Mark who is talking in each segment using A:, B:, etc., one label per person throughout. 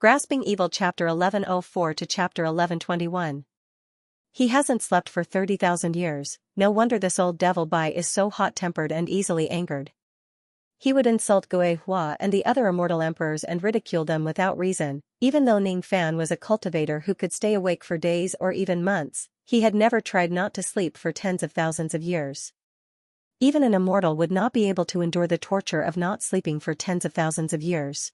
A: Grasping Evil Chapter 1104 to Chapter 1121. He hasn't slept for 30,000 years, no wonder this old devil Bai is so hot-tempered and easily angered. He would insult Gui Hua and the other immortal emperors and ridicule them without reason. Even though Ning Fan was a cultivator who could stay awake for days or even months, he had never tried not to sleep for tens of thousands of years. Even an immortal would not be able to endure the torture of not sleeping for tens of thousands of years.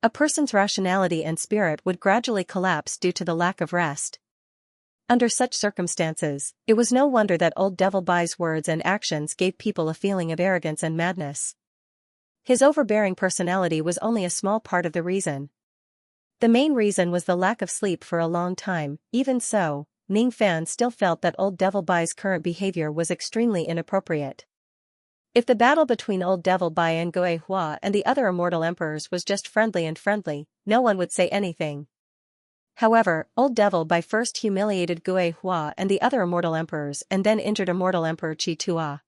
A: A person's rationality and spirit would gradually collapse due to the lack of rest. Under such circumstances, it was no wonder that old Devil Bai's words and actions gave people a feeling of arrogance and madness. His overbearing personality was only a small part of the reason. The main reason was the lack of sleep for a long time. Even so, Ning Fan still felt that old Devil Bai's current behavior was extremely inappropriate. If the battle between old Devil Bai and Gui Hua and the other immortal emperors was just friendly, no one would say anything. However, old Devil Bai first humiliated Gui Hua and the other immortal emperors and then injured immortal Emperor Qi Tua.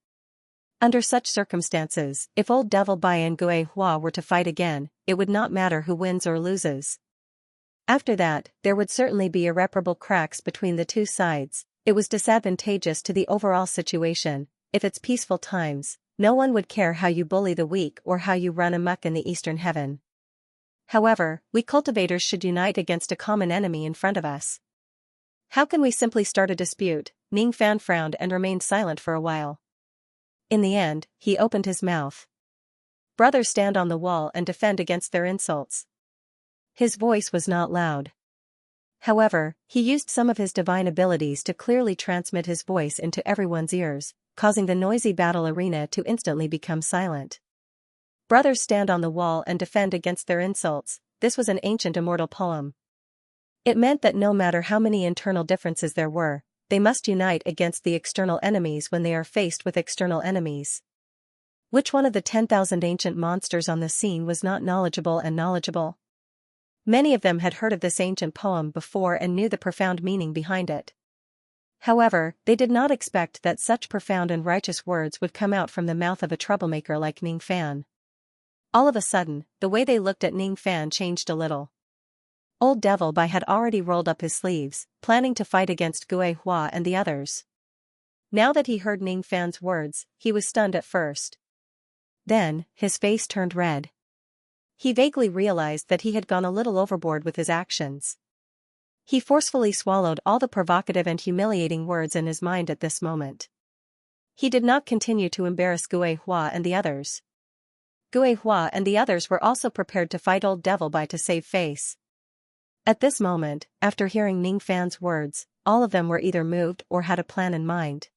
A: Under such circumstances, if old Devil Bai and Gui Hua were to fight again, it would not matter who wins or loses. After that, there would certainly be irreparable cracks between the two sides. It was disadvantageous to the overall situation. If it's peaceful times, no one would care how you bully the weak or how you run amok in the Eastern Heaven. However, we cultivators should unite against a common enemy in front of us. How can we simply start a dispute? Ning Fan frowned and remained silent for a while. In the end, he opened his mouth. Brothers, stand on the wall and defend against their insults. His voice was not loud. However, he used some of his divine abilities to clearly transmit his voice into everyone's ears, causing the noisy battle arena to instantly become silent. Brothers, stand on the wall and defend against their insults. This was an ancient immortal poem. It meant that no matter how many internal differences there were, they must unite against the external enemies when they are faced with external enemies. Which one of the 10,000 ancient monsters on the scene was not knowledgeable? Many of them had heard of this ancient poem before and knew the profound meaning behind it. However, they did not expect that such profound and righteous words would come out from the mouth of a troublemaker like Ning Fan. All of a sudden, the way they looked at Ning Fan changed a little. Old Devil Bai had already rolled up his sleeves, planning to fight against Gui Hua and the others. Now that he heard Ning Fan's words, he was stunned at first. Then, his face turned red. He vaguely realized that he had gone a little overboard with his actions. He forcefully swallowed all the provocative and humiliating words in his mind at this moment. He did not continue to embarrass Gui Hua and the others. Gui Hua and the others were also prepared to fight old Devil Bai to save face. At this moment, after hearing Ning Fan's words, all of them were either moved or had a plan in mind.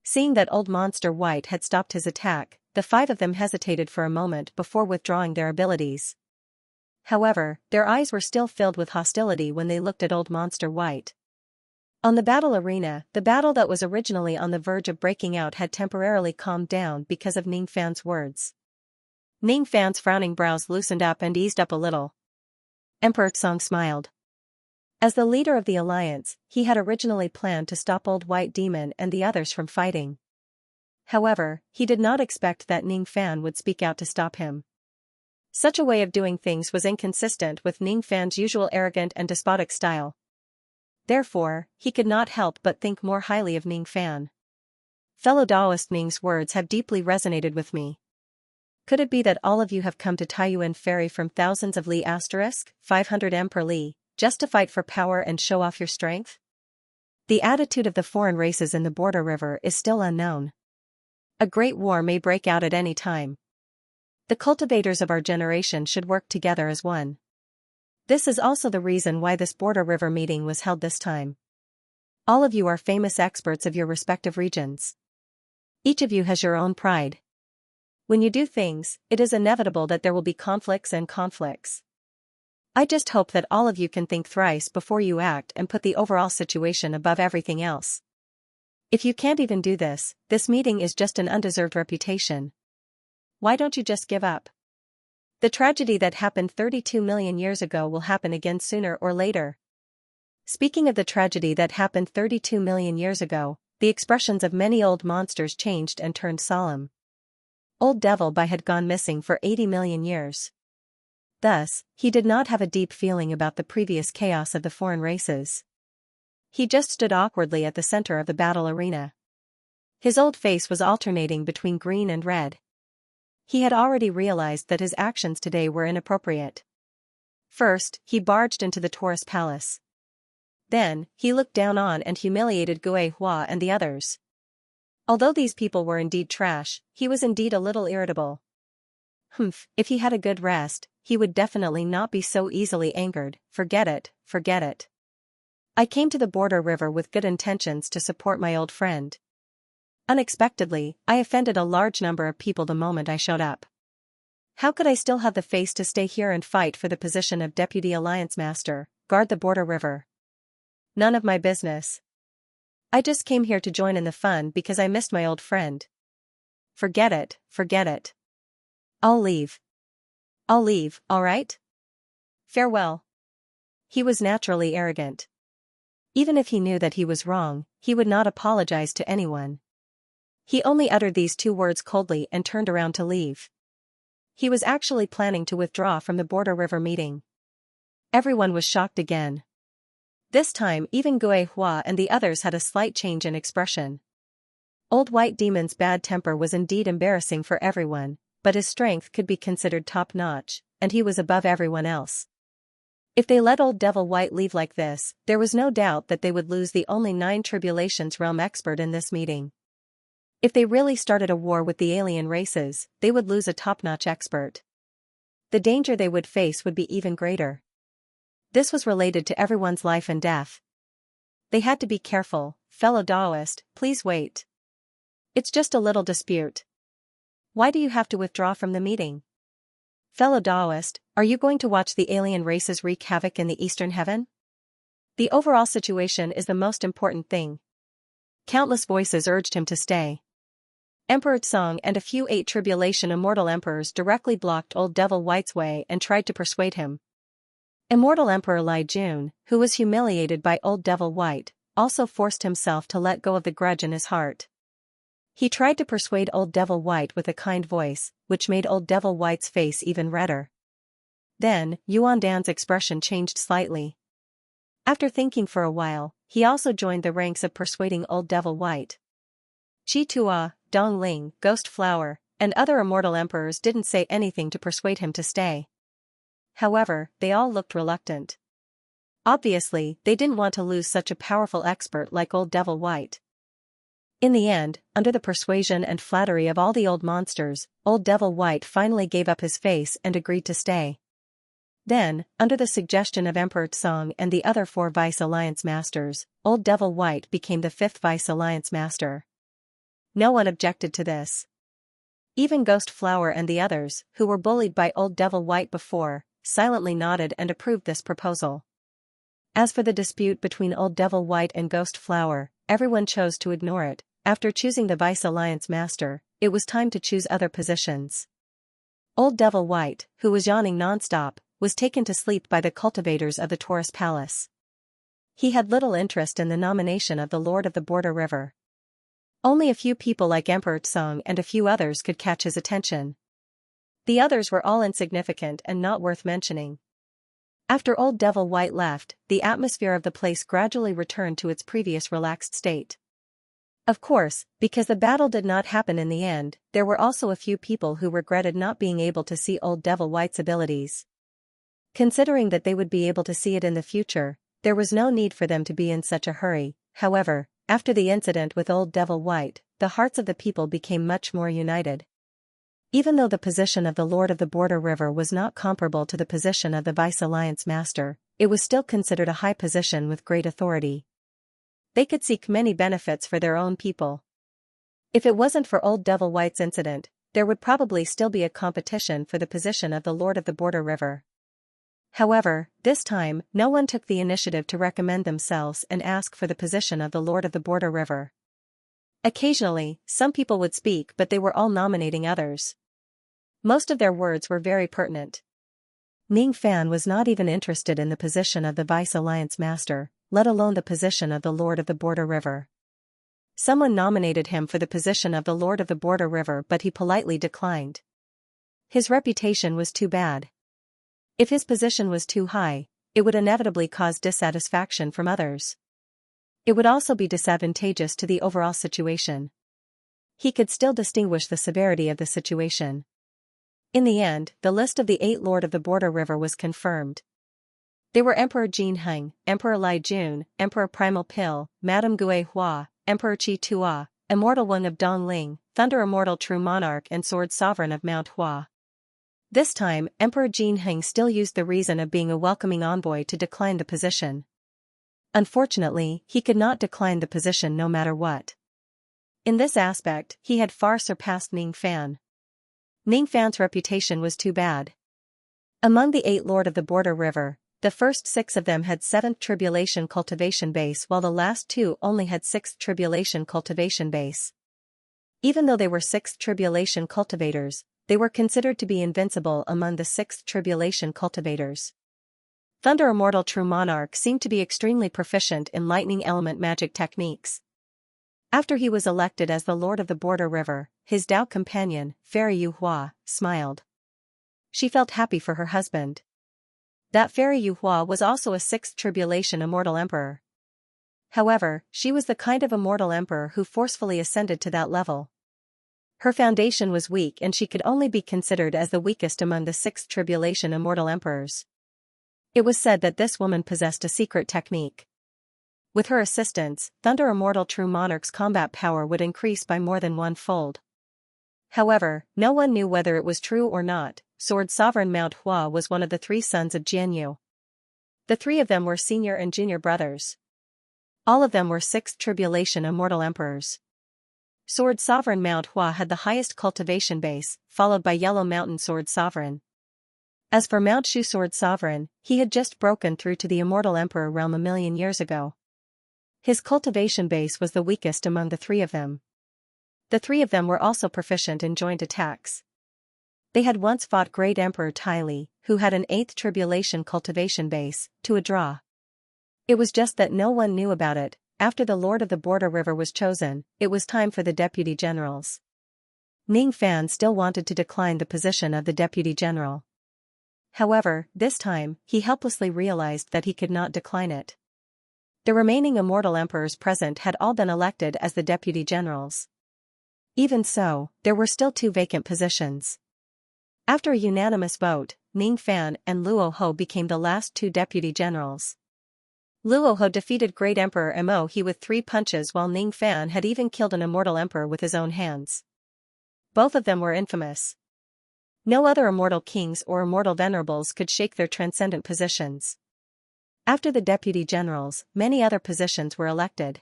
A: Seeing that Old Monster White had stopped his attack, the 5 of them hesitated for a moment before withdrawing their abilities. However, their eyes were still filled with hostility when they looked at Old Monster White. On the battle arena, the battle that was originally on the verge of breaking out had temporarily calmed down because of Ning Fan's words. Ning Fan's frowning brows loosened up and eased up a little. Emperor Tsong smiled. As the leader of the alliance, he had originally planned to stop Old White Demon and the others from fighting. However, he did not expect that Ning Fan would speak out to stop him. Such a way of doing things was inconsistent with Ning Fan's usual arrogant and despotic style. Therefore, he could not help but think more highly of Ning Fan. Fellow Taoist, Ning's words have deeply resonated with me. Could it be that all of you have come to Taiyuan Ferry from thousands of li * 500 m per li, just to fight for power and show off your strength? The attitude of the foreign races in the border river is still unknown. A great war may break out at any time. The cultivators of our generation should work together as one. This is also the reason why this border river meeting was held this time. All of you are famous experts of your respective regions. Each of you has your own pride. When you do things, it is inevitable that there will be conflicts. I just hope that all of you can think thrice before you act and put the overall situation above everything else. If you can't even do this, this meeting is just an undeserved reputation. Why don't you just give up? The tragedy that happened 32 million years ago will happen again sooner or later. Speaking of the tragedy that happened 32 million years ago, the expressions of many old monsters changed and turned solemn. Old Devil Bai had gone missing for 80 million years. Thus, he did not have a deep feeling about the previous chaos of the foreign races. He just stood awkwardly at the center of the battle arena. His old face was alternating between green and red. He had already realized that his actions today were inappropriate. First, he barged into the Taurus palace. Then, he looked down on and humiliated Gui Hua and the others. Although these people were indeed trash, he was indeed a little irritable. If he had a good rest, he would definitely not be so easily angered. Forget it, forget it. I came to the border river with good intentions to support my old friend. Unexpectedly, I offended a large number of people the moment I showed up. How could I still have the face to stay here and fight for the position of Deputy Alliance Master, guard the border river? None of my business. I just came here to join in the fun because I missed my old friend. Forget it, forget it. I'll leave. I'll leave, alright? Farewell. He was naturally arrogant. Even if he knew that he was wrong, he would not apologize to anyone. He only uttered these two words coldly and turned around to leave. He was actually planning to withdraw from the border river meeting. Everyone was shocked again. This time even Gui Hua and the others had a slight change in expression. Old White Demon's bad temper was indeed embarrassing for everyone, but his strength could be considered top-notch, and he was above everyone else. If they let Old Devil White leave like this, there was no doubt that they would lose the only 9 Tribulations realm expert in this meeting. If they really started a war with the alien races, they would lose a top-notch expert. The danger they would face would be even greater. This was related to everyone's life and death. They had to be careful. Fellow Daoist, please wait. It's just a little dispute. Why do you have to withdraw from the meeting? Fellow Daoist, are you going to watch the alien races wreak havoc in the Eastern Heaven? The overall situation is the most important thing. Countless voices urged him to stay. Emperor Tsong and a few 8 Tribulation Immortal Emperors directly blocked Old Devil White's way and tried to persuade him. Immortal Emperor Lai Jun, who was humiliated by Old Devil White, also forced himself to let go of the grudge in his heart. He tried to persuade Old Devil White with a kind voice, which made Old Devil White's face even redder. Then, Yuan Dan's expression changed slightly. After thinking for a while, he also joined the ranks of persuading Old Devil White. Chi Tua, Dong Ling, Ghost Flower, and other immortal emperors didn't say anything to persuade him to stay. However, they all looked reluctant. Obviously, they didn't want to lose such a powerful expert like Old Devil White. In the end, under the persuasion and flattery of all the old monsters, Old Devil White finally gave up his face and agreed to stay. Then, under the suggestion of Emperor Tsong and the other 4 Vice Alliance Masters, Old Devil White became the 5th Vice Alliance Master. No one objected to this. Even Ghost Flower and the others, who were bullied by Old Devil White before, silently nodded and approved this proposal. As for the dispute between Old Devil White and Ghost Flower, everyone chose to ignore it. After choosing the Vice Alliance Master, it was time to choose other positions. Old Devil White, who was yawning non-stop, was taken to sleep by the cultivators of the Taurus Palace. He had little interest in the nomination of the Lord of the Border River. Only a few people like Emperor Tsong and a few others could catch his attention. The others were all insignificant and not worth mentioning. After Old Devil White left, the atmosphere of the place gradually returned to its previous relaxed state. Of course, because the battle did not happen in the end, there were also a few people who regretted not being able to see Old Devil White's abilities. Considering that they would be able to see it in the future, there was no need for them to be in such a hurry. However, after the incident with Old Devil White, the hearts of the people became much more united. Even though the position of the Lord of the Border River was not comparable to the position of the Vice Alliance Master, it was still considered a high position with great authority. They could seek many benefits for their own people. If it wasn't for Old Devil White's incident, there would probably still be a competition for the position of the Lord of the Border River. However, this time, no one took the initiative to recommend themselves and ask for the position of the Lord of the Border River. Occasionally, some people would speak, but they were all nominating others. Most of their words were very pertinent. Ning Fan was not even interested in the position of the Vice Alliance Master, let alone the position of the Lord of the Border River. Someone nominated him for the position of the Lord of the Border River, but he politely declined. His reputation was too bad. If his position was too high, it would inevitably cause dissatisfaction from others. It would also be disadvantageous to the overall situation. He could still distinguish the severity of the situation. In the end, the list of the 8 Lord of the Border River was confirmed. They were Emperor Jin Heng, Emperor Lai Jun, Emperor Primal Pil, Madame Gui Hua, Emperor Qi Tua, Immortal One of Dongling, Thunder Immortal True Monarch and Sword Sovereign of Mount Hua. This time, Emperor Jin Heng still used the reason of being a welcoming envoy to decline the position. Unfortunately, he could not decline the position no matter what. In this aspect, he had far surpassed Ning Fan. Ning Fan's reputation was too bad. Among the 8 Lord of the Border River, the first 6 of them had 7th Tribulation Cultivation Base while the last 2 only had 6th Tribulation Cultivation Base. Even though they were 6th Tribulation cultivators, they were considered to be invincible among the 6th Tribulation cultivators. Thunder Immortal True Monarch seemed to be extremely proficient in lightning element magic techniques. After he was elected as the Lord of the Border River, his Dao companion, Fairy Yu Hua, smiled. She felt happy for her husband. That Fairy Yu Hua was also a 6th Tribulation Immortal Emperor. However, she was the kind of immortal emperor who forcefully ascended to that level. Her foundation was weak and she could only be considered as the weakest among the 6th Tribulation Immortal Emperors. It was said that this woman possessed a secret technique. With her assistance, Thunder Immortal True Monarch's combat power would increase by more than 1-fold. However, no one knew whether it was true or not. Sword Sovereign Mount Hua was one of the 3 sons of Jianyu. The 3 of them were senior and junior brothers. All of them were 6th Tribulation Immortal Emperors. Sword Sovereign Mount Hua had the highest cultivation base, followed by Yellow Mountain Sword Sovereign. As for Mount Shu Sword Sovereign, he had just broken through to the Immortal Emperor realm a million years ago. His cultivation base was the weakest among the 3 of them. The 3 of them were also proficient in joint attacks. They had once fought Great Emperor Tyli, who had an 8th Tribulation cultivation base, to a draw. It was just that no one knew about it. After the Lord of the Border River was chosen, it was time for the Deputy Generals. Ning Fan still wanted to decline the position of the Deputy General. However, this time, he helplessly realized that he could not decline it. The remaining immortal emperors present had all been elected as the Deputy Generals. Even so, there were still 2 vacant positions. After a unanimous vote, Ning Fan and Luo Ho became the last 2 Deputy Generals. Luo Ho defeated Great Emperor Mo He with 3 punches while Ning Fan had even killed an immortal emperor with his own hands. Both of them were infamous. No other immortal kings or immortal venerables could shake their transcendent positions. After the Deputy Generals, many other positions were elected.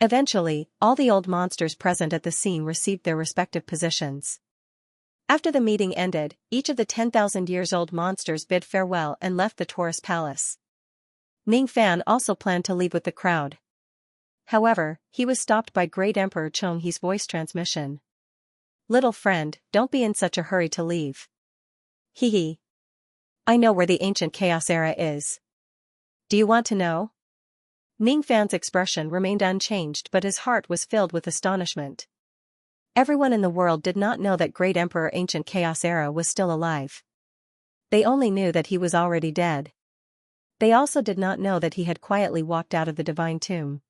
A: Eventually, all the old monsters present at the scene received their respective positions. After the meeting ended, each of the 10,000 years old monsters bid farewell and left the Taurus Palace. Ning Fan also planned to leave with the crowd. However, he was stopped by Great Emperor Chonghe's voice transmission. "Little friend, don't be in such a hurry to leave. Hee. I know where the ancient Chaos Era is. Do you want to know?" Ning Fan's expression remained unchanged but his heart was filled with astonishment. Everyone in the world did not know that Great Emperor Ancient Chaos Era was still alive. They only knew that he was already dead. They also did not know that he had quietly walked out of the Divine Tomb.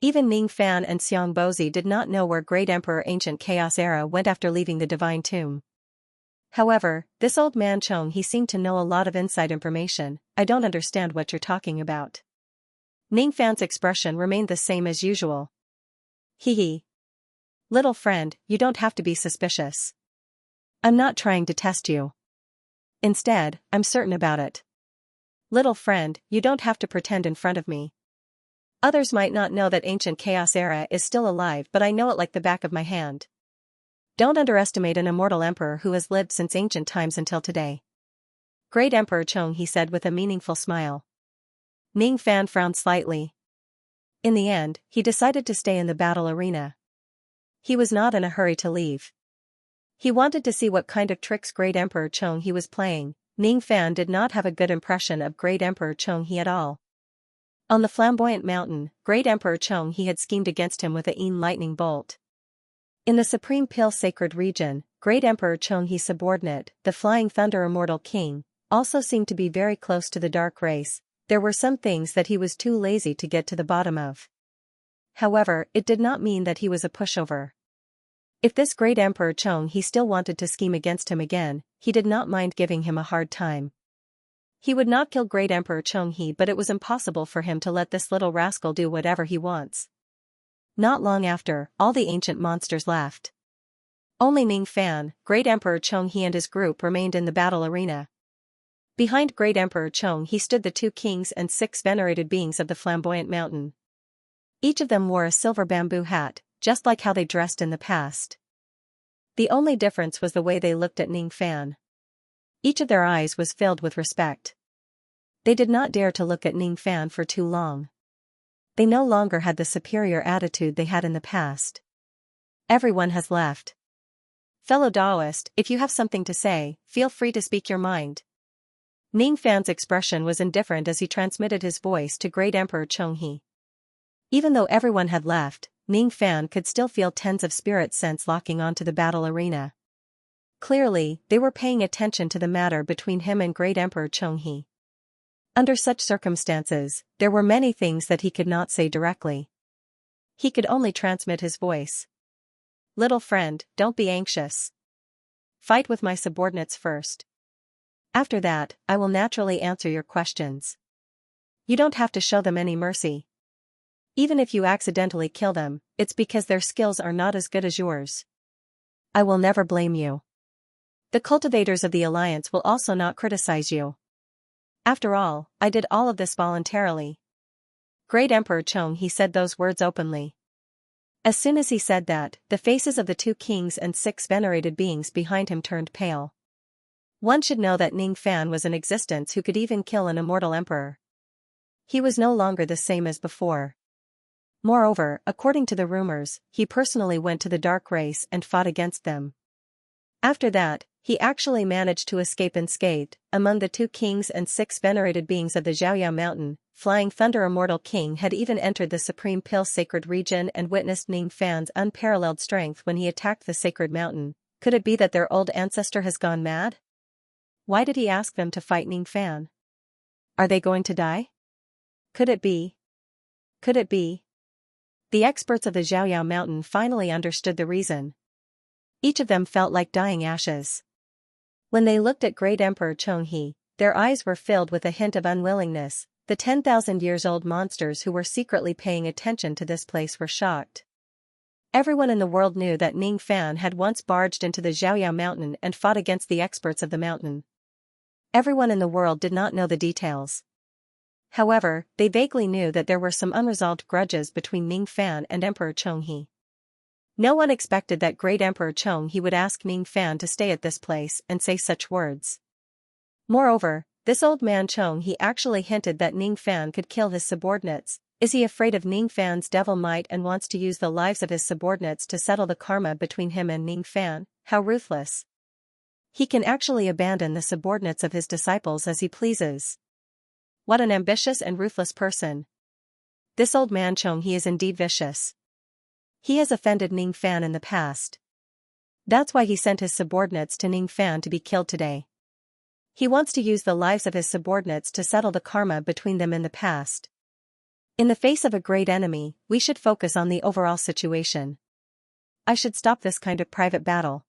A: Even Ning Fan and Xiang Bozi did not know where Great Emperor Ancient Chaos Era went after leaving the Divine Tomb. However, this old man Chong he seemed to know a lot of inside information. "I don't understand what you're talking about." Ning Fan's expression remained the same as usual. Hee. "Little friend, you don't have to be suspicious. I'm not trying to test you. Instead, I'm certain about it. Little friend, you don't have to pretend in front of me. Others might not know that Ancient Chaos Era is still alive but I know it like the back of my hand. Don't underestimate an immortal emperor who has lived since ancient times until today." Great Emperor Chong he said with a meaningful smile. Ning Fan frowned slightly. In the end, he decided to stay in the battle arena. He was not in a hurry to leave. He wanted to see what kind of tricks Great Emperor Chong he was playing. Ning Fan did not have a good impression of Great Emperor Chong he at all. On the flamboyant mountain, Great Emperor Chong he had schemed against him with a lightning bolt. In the Supreme Pil Sacred Region, Great Emperor Chong he's subordinate, the Flying Thunder Immortal King, also seemed to be very close to the dark race. There were some things that he was too lazy to get to the bottom of. However, it did not mean that he was a pushover. If this great Emperor Chong he still wanted to scheme against him again, he did not mind giving him a hard time. He would not kill great Emperor Chong he, but it was impossible for him to let this little rascal do whatever he wants. Not long after, all the ancient monsters left. Only Ning Fan, great Emperor Chong he and his group remained in the battle arena. Behind great Emperor Chong he stood the 2 kings and 6 venerated beings of the flamboyant mountain. Each of them wore a silver bamboo hat, just like how they dressed in the past. The only difference was the way they looked at Ning Fan. Each of their eyes was filled with respect. They did not dare to look at Ning Fan for too long. They no longer had the superior attitude they had in the past. Everyone has left. Fellow Taoist, if you have something to say, feel free to speak your mind. Ning Fan's expression was indifferent as he transmitted his voice to great Emperor Chong he. Even though everyone had left, Ning Fan could still feel tens of spirit scents locking onto the battle arena. Clearly, they were paying attention to the matter between him and great Emperor Chong he. Under such circumstances, there were many things that he could not say directly. He could only transmit his voice. Little friend, don't be anxious. Fight with my subordinates first. After that, I will naturally answer your questions. You don't have to show them any mercy. Even if you accidentally kill them, it's because their skills are not as good as yours. I will never blame you. The cultivators of the Alliance will also not criticize you. After all, I did all of this voluntarily. Great Emperor Chong he said those words openly. As soon as he said that, the faces of the 2 kings and 6 venerated beings behind him turned pale. One should know that Ning Fan was in existence who could even kill an immortal emperor. He was no longer the same as before. Moreover, according to the rumors, he personally went to the dark race and fought against them. After that, he actually managed to escape unscathed. Among the 2 kings and 6 venerated beings of the Xiaoya mountain, Flying Thunder Immortal King had even entered the Supreme Pill sacred region and witnessed Ning Fan's unparalleled strength when he attacked the sacred mountain. Could it be that their old ancestor has gone mad? Why did he ask them to fight Ning Fan? Are they going to die? Could it be? Could it be? The experts of the Xiaoya mountain finally understood the reason. Each of them felt like dying ashes. When they looked at great Emperor Chong he, their eyes were filled with a hint of unwillingness. The 10,000 years old monsters who were secretly paying attention to this place were shocked. Everyone in the world knew that Ning Fan had once barged into the Xiaoya mountain and fought against the experts of the mountain. Everyone in the world did not know the details. However, they vaguely knew that there were some unresolved grudges between Ning Fan and Emperor Chong he. No one expected that great Emperor Chong he would ask Ning Fan to stay at this place and say such words. Moreover, this old man Chong he actually hinted that Ning Fan could kill his subordinates. Is he afraid of Ning Fan's devil might and wants to use the lives of his subordinates to settle the karma between him and Ning Fan? How ruthless. He can actually abandon the subordinates of his disciples as he pleases. What an ambitious and ruthless person. This old man Chong he is indeed vicious. He has offended Ning Fan in the past. That's why he sent his subordinates to Ning Fan to be killed today. He wants to use the lives of his subordinates to settle the karma between them in the past. In the face of a great enemy, we should focus on the overall situation. I should stop this kind of private battle.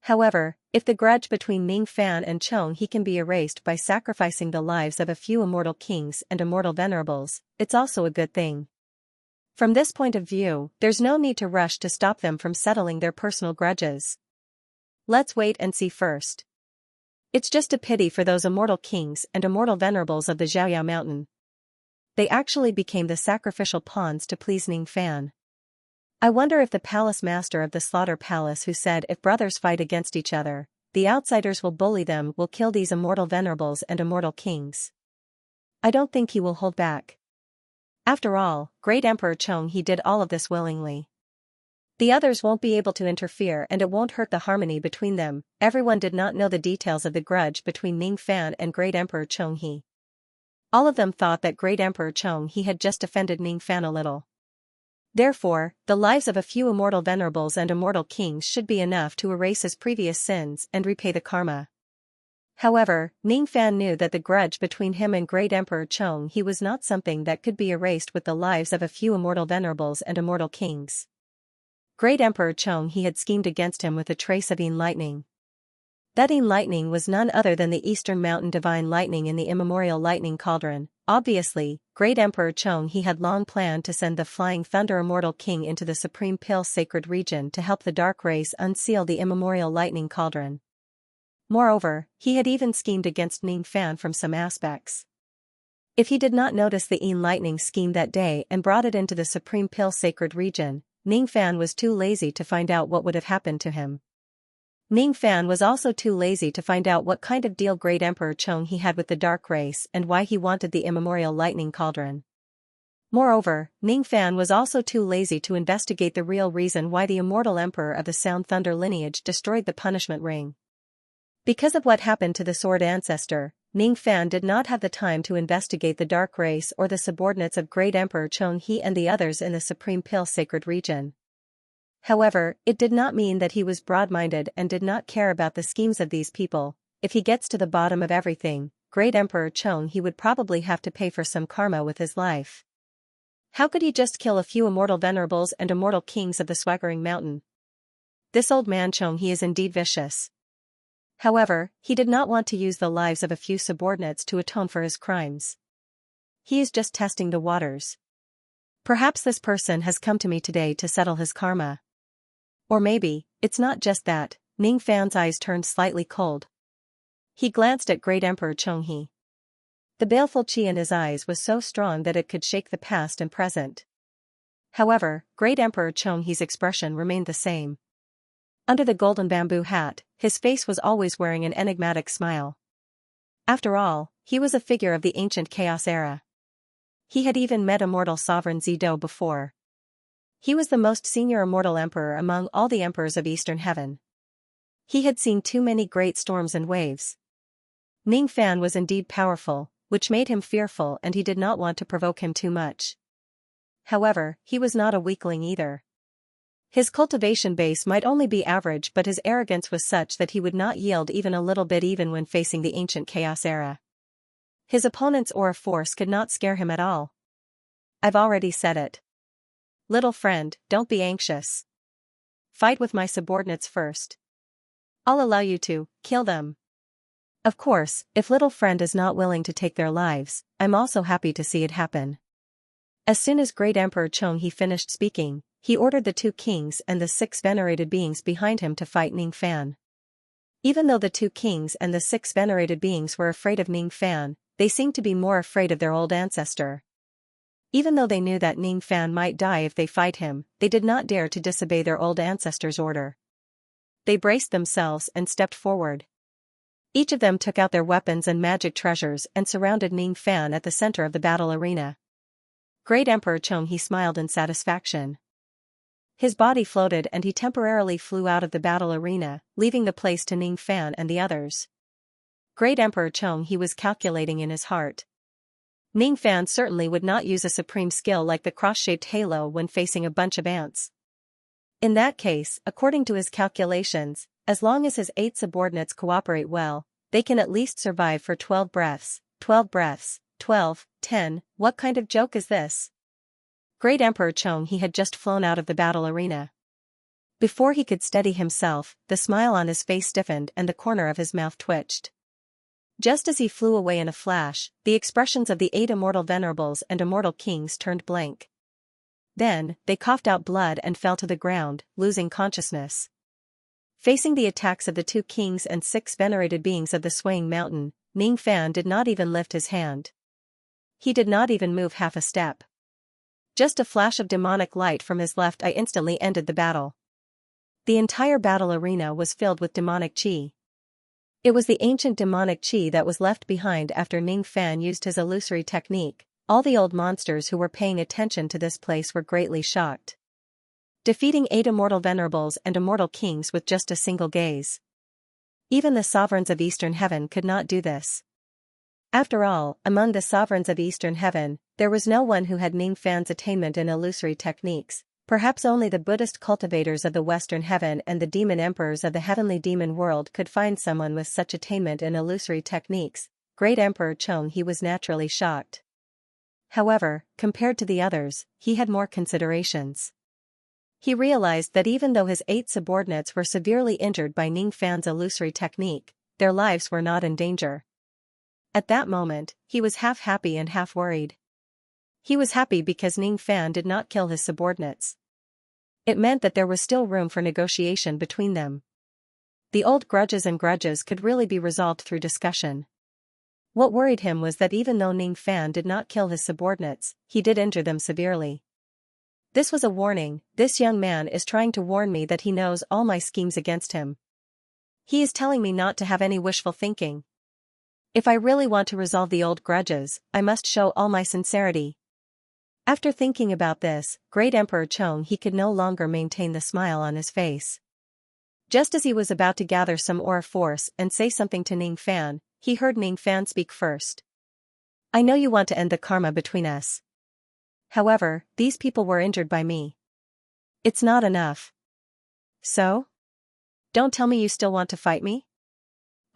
A: However, if the grudge between Ning Fan and Chong he can be erased by sacrificing the lives of a few immortal kings and immortal venerables, it's also a good thing. From this point of view, there's no need to rush to stop them from settling their personal grudges. Let's wait and see first. It's just a pity for those immortal kings and immortal venerables of the Xiaoya mountain. They actually became the sacrificial pawns to please Ning Fan. I wonder if the palace master of the slaughter palace who said if brothers fight against each other, the outsiders will bully them will kill these immortal venerables and immortal kings. I don't think he will hold back. After all, great Emperor Chong he did all of this willingly. The others won't be able to interfere and it won't hurt the harmony between them. Everyone did not know the details of the grudge between Ning Fan and great Emperor Chong he. All of them thought that great Emperor Chong he had just offended Ning Fan a little. Therefore, the lives of a few immortal venerables and immortal kings should be enough to erase his previous sins and repay the karma. However, Ning Fan knew that the grudge between him and Great Emperor Chong He was not something that could be erased with the lives of a few immortal venerables and immortal kings. Great Emperor Chong He had schemed against him with a trace of Yin lightning. That Yin lightning was none other than the Eastern Mountain divine lightning in the immemorial lightning cauldron. Obviously, Great Emperor Chong He had long planned to send the Flying Thunder Immortal King into the Supreme Pill Sacred Region to help the Dark Race unseal the immemorial lightning cauldron. Moreover, he had even schemed against Ning Fan from some aspects. If he did not notice the Yin lightning scheme that day and brought it into the Supreme Pill Sacred Region, Ning Fan was too lazy to find out what would have happened to him. Ning Fan was also too lazy to find out what kind of deal Great Emperor Chong He had with the Dark Race and why he wanted the immemorial lightning cauldron. Moreover, Ning Fan was also too lazy to investigate the real reason why the immortal emperor of the Sound Thunder lineage destroyed the punishment ring. Because of what happened to the Sword Ancestor, Ning Fan did not have the time to investigate the Dark Race or the subordinates of Great Emperor Chong He and the others in the Supreme Pill Sacred Region. However, it did not mean that he was broad-minded and did not care about the schemes of these people. If he gets to the bottom of everything, Great Emperor Chong He would probably have to pay for some karma with his life. How could he just kill a few immortal venerables and immortal kings of the Swaggering Mountain? This old man Chong He is indeed vicious. However, he did not want to use the lives of a few subordinates to atone for his crimes. He is just testing the waters. Perhaps this person has come to me today to settle his karma. Or maybe, it's not just that. Ning Fan's eyes turned slightly cold. He glanced at Great Emperor Chong He. The baleful chi in his eyes was so strong that it could shake the past and present. However, Great Emperor Chong He's expression remained the same. Under the golden bamboo hat, his face was always wearing an enigmatic smile. After all, he was a figure of the ancient Chaos era. He had even met immortal sovereign Zido before. He was the most senior immortal emperor among all the emperors of Eastern Heaven. He had seen too many great storms and waves. Ning Fan was indeed powerful, which made him fearful, and he did not want to provoke him too much. However, he was not a weakling either. His cultivation base might only be average, but his arrogance was such that he would not yield even a little bit even when facing the ancient Chaos era. His opponent's aura force could not scare him at all. I've already said it. Little friend, don't be anxious. Fight with my subordinates first. I'll allow you to kill them. Of course, if little friend is not willing to take their lives, I'm also happy to see it happen. As soon as Great Emperor Chong He finished speaking, he ordered the 2 kings and the 6 venerated beings behind him to fight Ning Fan. Even though the 2 kings and the 6 venerated beings were afraid of Ning Fan, they seemed to be more afraid of their old ancestor. Even though they knew that Ning Fan might die if they fight him, they did not dare to disobey their old ancestor's order. They braced themselves and stepped forward. Each of them took out their weapons and magic treasures and surrounded Ning Fan at the center of the battle arena. Great Emperor Chong He smiled in satisfaction. His body floated and he temporarily flew out of the battle arena, leaving the place to Ning Fan and the others. Great Emperor Chong He was calculating in his heart. Ning Fan certainly would not use a supreme skill like the cross-shaped halo when facing a bunch of ants. In that case, according to his calculations, as long as his 8 subordinates cooperate well, they can at least survive for 12 breaths, 12, 10, what kind of joke is this? Great Emperor Chong He had just flown out of the battle arena. Before he could steady himself, the smile on his face stiffened and the corner of his mouth twitched. Just as he flew away in a flash, the expressions of the 8 immortal venerables and immortal kings turned blank. Then, they coughed out blood and fell to the ground, losing consciousness. Facing the attacks of the 2 kings and 6 venerated beings of the Swaying Mountain, Ning Fan did not even lift his hand. He did not even move half a step. Just a flash of demonic light from his left eye instantly ended the battle. The entire battle arena was filled with demonic chi. It was the ancient demonic chi that was left behind after Ning Fan used his illusory technique. All the old monsters who were paying attention to this place were greatly shocked. Defeating 8 immortal venerables and immortal kings with just a single gaze. Even the sovereigns of Eastern Heaven could not do this. After all, among the sovereigns of Eastern Heaven, there was no one who had Ning Fan's attainment in illusory techniques. Perhaps only the Buddhist cultivators of the Western heaven and the demon emperors of the heavenly demon world could find someone with such attainment in illusory techniques. Great Emperor Chong-He was naturally shocked. However, compared to the others, he had more considerations. He realized that even though his 8 subordinates were severely injured by Ning Fan's illusory technique, their lives were not in danger. At that moment, he was half happy and half worried. He was happy because Ning Fan did not kill his subordinates. It meant that there was still room for negotiation between them. The old grudges could really be resolved through discussion. What worried him was that even though Ning Fan did not kill his subordinates, he did injure them severely. This was a warning. This young man is trying to warn me that he knows all my schemes against him. He is telling me not to have any wishful thinking. If I really want to resolve the old grudges, I must show all my sincerity. After thinking about this, Great Emperor Chong-He could no longer maintain the smile on his face. Just as he was about to gather some aura force and say something to Ning Fan, he heard Ning Fan speak first. I know you want to end the karma between us. However, these people were injured by me. It's not enough. So? Don't tell me you still want to fight me?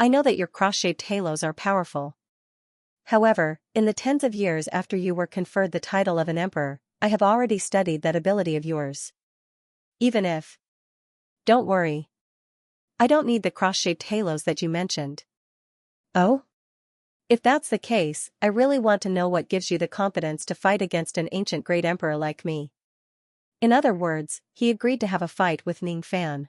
A: I know that your cross-shaped halos are powerful. However, in the tens of years after you were conferred the title of an emperor, I have already studied that ability of yours. Even if... Don't worry. I don't need the cross-shaped halos that you mentioned. Oh? If that's the case, I really want to know what gives you the confidence to fight against an ancient great emperor like me. In other words, he agreed to have a fight with Ning Fan.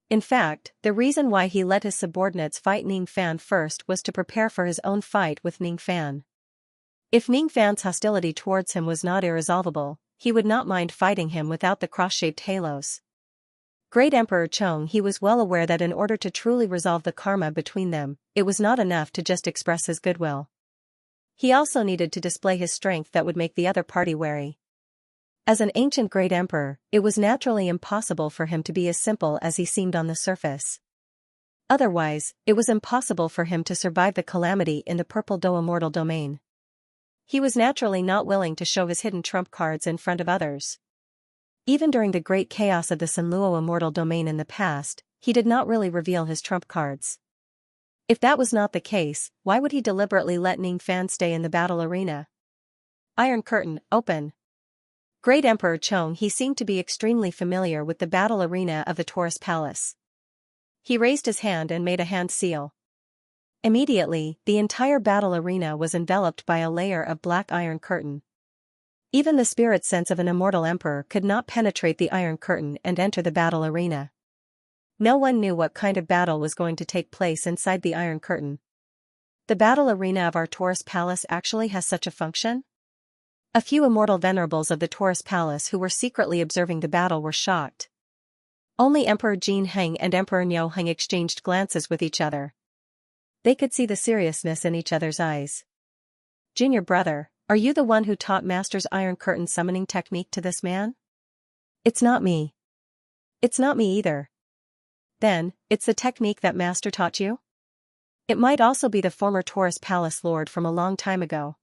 A: In fact, the reason why he let his subordinates fight Ning Fan first was to prepare for his own fight with Ning Fan. If Ning Fan's hostility towards him was not irresolvable, he would not mind fighting him without the cross-shaped halos. Great Emperor Chong-He was well aware that in order to truly resolve the karma between them, it was not enough to just express his goodwill. He also needed to display his strength that would make the other party wary. As an ancient great emperor, it was naturally impossible for him to be as simple as he seemed on the surface. Otherwise, it was impossible for him to survive the calamity in the Purple Do Immortal domain. He was naturally not willing to show his hidden trump cards in front of others. Even during the great chaos of the Sanluo Immortal domain in the past, he did not really reveal his trump cards. If that was not the case, why would he deliberately let Ning Fan stay in the battle arena? Iron Curtain, open. Great Emperor Chong-He seemed to be extremely familiar with the battle arena of the Taurus Palace. He raised his hand and made a hand seal. Immediately, the entire battle arena was enveloped by a layer of black iron curtain. Even the spirit sense of an immortal emperor could not penetrate the iron curtain and enter the battle arena. No one knew what kind of battle was going to take place inside the iron curtain. The battle arena of our Taurus Palace actually has such a function? A few immortal venerables of the Taurus Palace who were secretly observing the battle were shocked. Only Emperor Jin Heng and Emperor Niu Heng exchanged glances with each other. They could see the seriousness in each other's eyes. Junior brother, are you the one who taught Master's Iron Curtain summoning technique to this man? It's not me. It's not me either. Then, it's the technique that Master taught you? It might also be the former Taurus Palace Lord from a long time ago.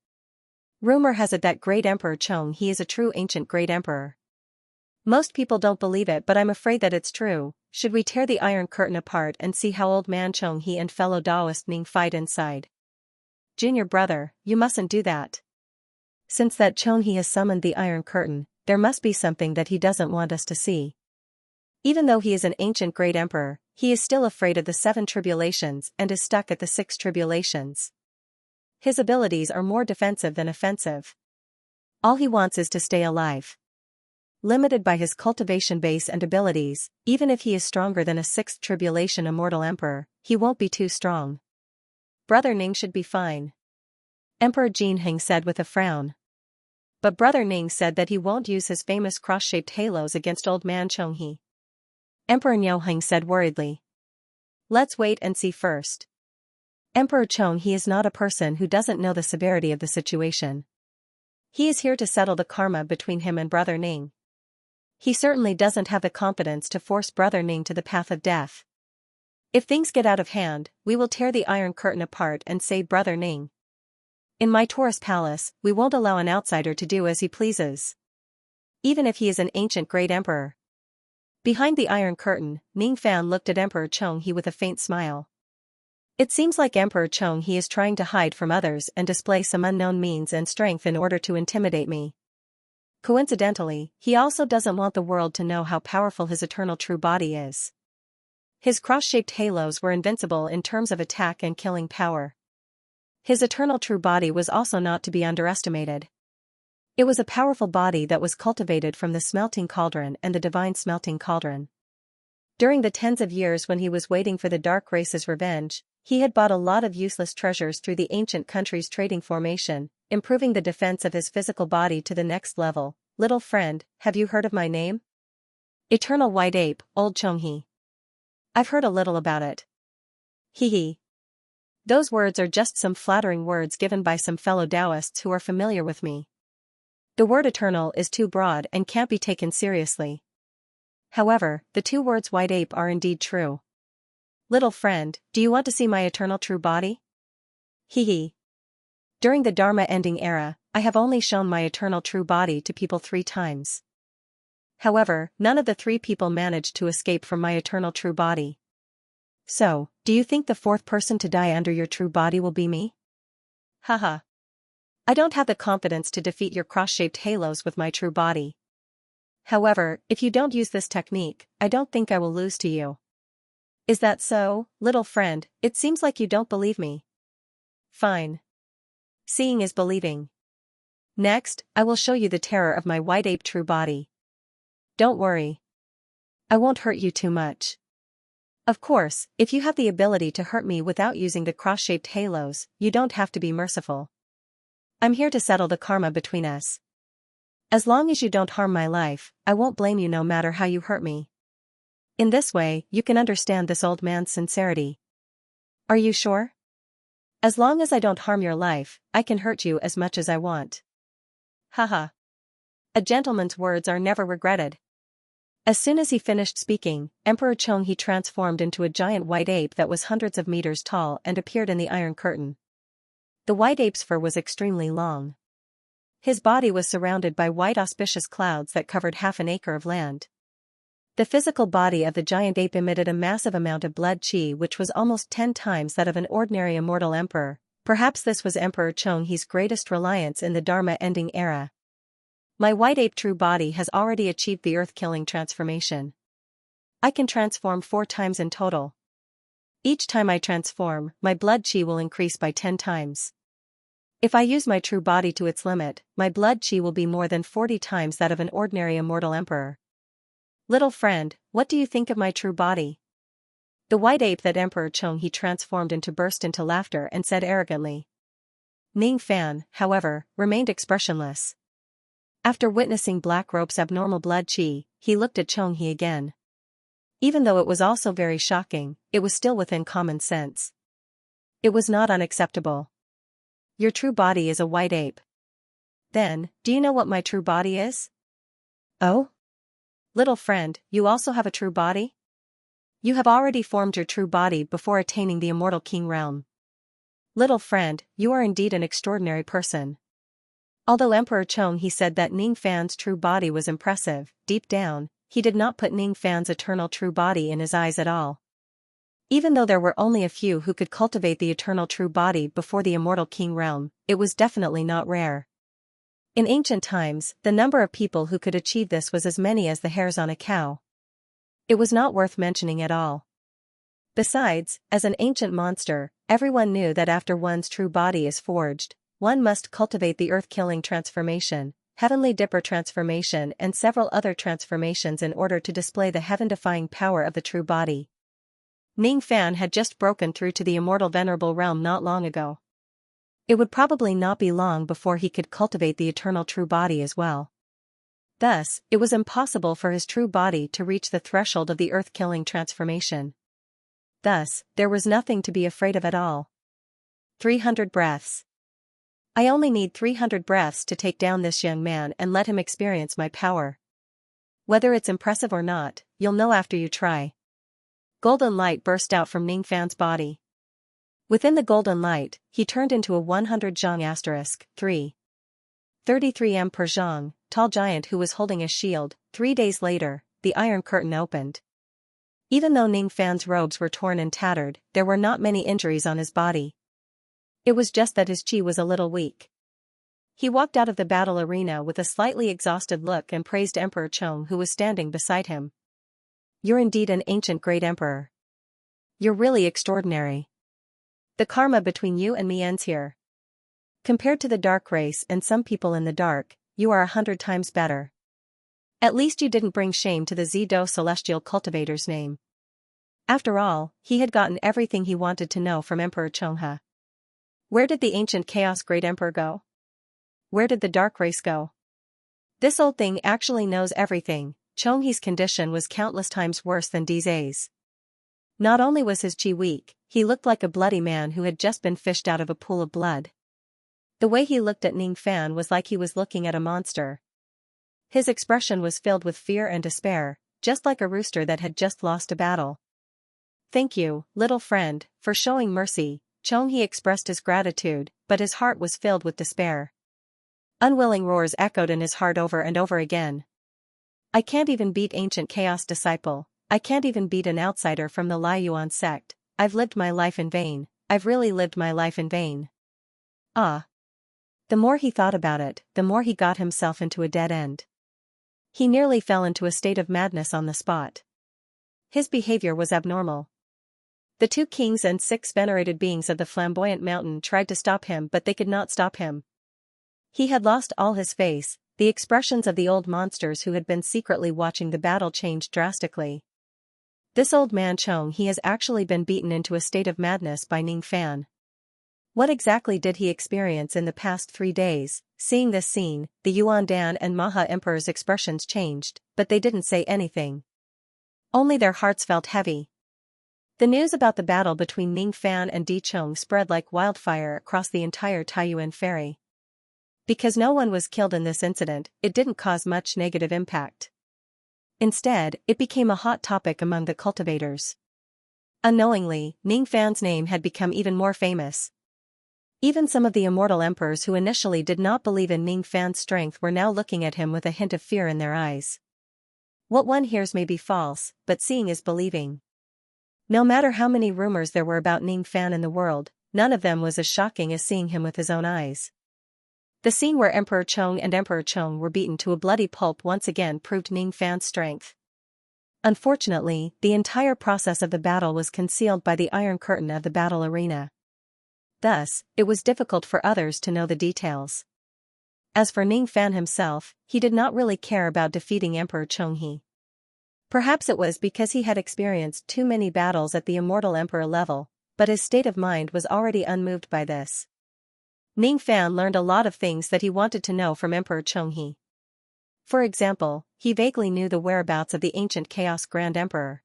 A: Rumor has it that Great Emperor Chong-He is a true ancient great emperor. Most people don't believe it, but I'm afraid that it's true. Should we tear the iron curtain apart and see how old man Chong-He and fellow Taoist Ning fight inside? Junior brother, you mustn't do that. Since that Chong-He has summoned the iron curtain, there must be something that he doesn't want us to see. Even though he is an ancient great emperor, he is still afraid of the 7 tribulations and is stuck at the 6 tribulations. His abilities are more defensive than offensive. All he wants is to stay alive. Limited by his cultivation base and abilities, even if he is stronger than a 6th tribulation immortal emperor, he won't be too strong. Brother Ning should be fine. Emperor Jin Heng said with a frown. But Brother Ning said that he won't use his famous cross-shaped halos against old man Chong-He. Emperor Niu Heng said worriedly. Let's wait and see first. Emperor Chong-He is not a person who doesn't know the severity of the situation. He is here to settle the karma between him and Brother Ning. He certainly doesn't have the confidence to force Brother Ning to the path of death. If things get out of hand, we will tear the iron curtain apart and save Brother Ning. In my Taurus Palace, we won't allow an outsider to do as he pleases. even if he is an ancient great emperor. Behind the Iron Curtain, Ning Fan looked at Emperor Chonghe with a faint smile. It seems like Emperor Chonghe is trying to hide from others and display some unknown means and strength in order to intimidate me. Coincidentally, he also doesn't want the world to know how powerful his eternal true body is. His cross-shaped halos were invincible in terms of attack and killing power. His eternal true body was also not to be underestimated. It was a powerful body that was cultivated from the smelting cauldron and the divine smelting cauldron. During the tens of years when he was waiting for the dark race's revenge, he had bought a lot of useless treasures through the ancient country's trading formation, improving the defense of his physical body to the next level. Little friend, have you heard of my name? Eternal White Ape, Old Chonghe. I've heard a little about it. Hee hee. Those words are just some flattering words given by some fellow Taoists who are familiar with me. The word eternal is too broad and can't be taken seriously. However, the two words white ape are indeed true. Little friend, do you want to see my eternal true body? Hee hee. During the Dharma ending era, I have only shown my eternal true body to people 3 times. However, none of the 3 people managed to escape from my eternal true body. So, do you think the 4th person to die under your true body will be me? Haha. I don't have the confidence to defeat your cross-shaped halos with my true body. However, if you don't use this technique, I don't think I will lose to you. Is that so, little friend? It seems like you don't believe me. Fine. Seeing is believing. Next, I will show you the terror of my white ape true body. Don't worry. I won't hurt you too much. Of course, if you have the ability to hurt me without using the cross-shaped halos, you don't have to be merciful. I'm here to settle the karma between us. As long as you don't harm my life, I won't blame you no matter how you hurt me. In this way, you can understand this old man's sincerity. Are you sure? As long as I don't harm your life, I can hurt you as much as I want. Haha. A gentleman's words are never regretted. As soon as he finished speaking, Emperor Chonghe transformed into a giant white ape that was hundreds of meters tall and appeared in the Iron Curtain. The white ape's fur was extremely long. His body was surrounded by white auspicious clouds that covered half an acre of land. The physical body of the giant ape emitted a massive amount of blood qi which was almost 10 times that of an ordinary immortal emperor. Perhaps this was Emperor Chonghe's greatest reliance in the Dharma ending era. My white ape true body has already achieved the earth-killing transformation. I can transform 4 times in total. Each time I transform, my blood qi will increase by 10 times. If I use my true body to its limit, my blood qi will be more than 40 times that of an ordinary immortal emperor. Little friend, what do you think of my true body? The white ape that Emperor Chonghe transformed into burst into laughter and said arrogantly. Ning Fan, however, remained expressionless. After witnessing Black Rope's abnormal blood qi, he looked at Chonghe again. Even though it was also very shocking, it was still within common sense. It was not unacceptable. Your true body is a white ape. Then, do you know what my true body is? Oh? Little friend, you also have a true body? You have already formed your true body before attaining the immortal king realm. Little friend, you are indeed an extraordinary person. Although Emperor Chonghe said that Ning Fan's true body was impressive, deep down, he did not put Ning Fan's eternal true body in his eyes at all. Even though there were only a few who could cultivate the eternal true body before the immortal king realm, it was definitely not rare. In ancient times, the number of people who could achieve this was as many as the hairs on a cow. It was not worth mentioning at all. Besides, as an ancient monster, everyone knew that after one's true body is forged, one must cultivate the earth-killing transformation, heavenly dipper transformation and several other transformations in order to display the heaven-defying power of the true body. Ning Fan had just broken through to the immortal venerable realm not long ago. It would probably not be long before he could cultivate the eternal true body as well. Thus, it was impossible for his true body to reach the threshold of the earth-killing transformation. Thus, there was nothing to be afraid of at all. 300 breaths. I only need 300 breaths to take down this young man and let him experience my power. Whether it's impressive or not, you'll know after you try. Golden light burst out from Ning Fan's body. Within the golden light, he turned into a 100 zhang *3. 33 m per zhang, tall giant who was holding a shield. 3 days later, the Iron Curtain opened. Even though Ning Fan's robes were torn and tattered, there were not many injuries on his body. It was just that his chi was a little weak. He walked out of the battle arena with a slightly exhausted look and praised Emperor Chong, who was standing beside him. "You're indeed an ancient great emperor. You're really extraordinary. The karma between you and me ends here. Compared to the dark race and some people in the dark, you are 100 times better. At least you didn't bring shame to the Zido celestial cultivator's name." After all, he had gotten everything he wanted to know from Emperor Chonghe. Where did the ancient chaos great emperor go? Where did the dark race go? This old thing actually knows everything. Chonghe's condition was countless times worse than Dize's. Not only was his chi weak, he looked like a bloody man who had just been fished out of a pool of blood. The way he looked at Ning Fan was like he was looking at a monster. His expression was filled with fear and despair, just like a rooster that had just lost a battle. "Thank you, little friend, for showing mercy." Chonghe expressed his gratitude, but his heart was filled with despair. Unwilling roars echoed in his heart over and over again. "I can't even beat ancient chaos disciple. I can't even beat an outsider from the Lai Yuan sect. I've lived my life in vain. I've really lived my life in vain." Ah. The more he thought about it, the more he got himself into a dead end. He nearly fell into a state of madness on the spot. His behavior was abnormal. The 2 kings and 6 venerated beings of the flamboyant mountain tried to stop him, but they could not stop him. He had lost all his face. The expressions of the old monsters who had been secretly watching the battle changed drastically. This old man Chonghe has actually been beaten into a state of madness by Ning Fan. What exactly did he experience in the past 3 days? Seeing this scene, the Yuan Dan and Maha Emperor's expressions changed, but they didn't say anything. Only their hearts felt heavy. The news about the battle between Ning Fan and Di Chong spread like wildfire across the entire Taiyuan ferry. Because no one was killed in this incident, it didn't cause much negative impact. Instead, it became a hot topic among the cultivators. Unknowingly, Ning Fan's name had become even more famous. Even some of the immortal emperors who initially did not believe in Ning Fan's strength were now looking at him with a hint of fear in their eyes. What one hears may be false, but seeing is believing. No matter how many rumors there were about Ning Fan in the world, none of them was as shocking as seeing him with his own eyes. The scene where Emperor Chong and Emperor Chong were beaten to a bloody pulp once again proved Ning Fan's strength. Unfortunately, the entire process of the battle was concealed by the Iron Curtain of the battle arena. Thus, it was difficult for others to know the details. As for Ning Fan himself, he did not really care about defeating Emperor Chonghe. Perhaps it was because he had experienced too many battles at the immortal emperor level, but his state of mind was already unmoved by this. Ning Fan learned a lot of things that he wanted to know from Emperor Chonghe. For example, he vaguely knew the whereabouts of the ancient Chaos Grand Emperor.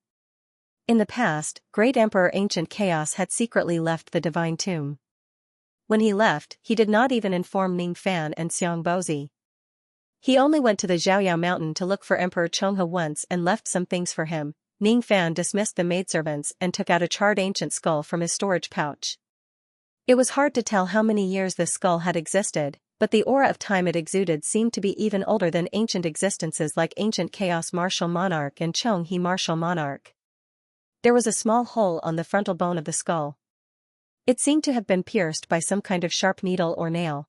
A: In the past, Great Emperor Ancient Chaos had secretly left the Divine Tomb. When he left, he did not even inform Ning Fan and Xiang Bozi. He only went to the Xiaoyao mountain to look for Emperor Chonghe once and left some things for him. Ning Fan dismissed the maidservants and took out a charred ancient skull from his storage pouch. It was hard to tell how many years this skull had existed, but the aura of time it exuded seemed to be even older than ancient existences like Ancient Chaos Martial Monarch and Chonghe Martial Monarch. There was a small hole on the frontal bone of the skull. It seemed to have been pierced by some kind of sharp needle or nail.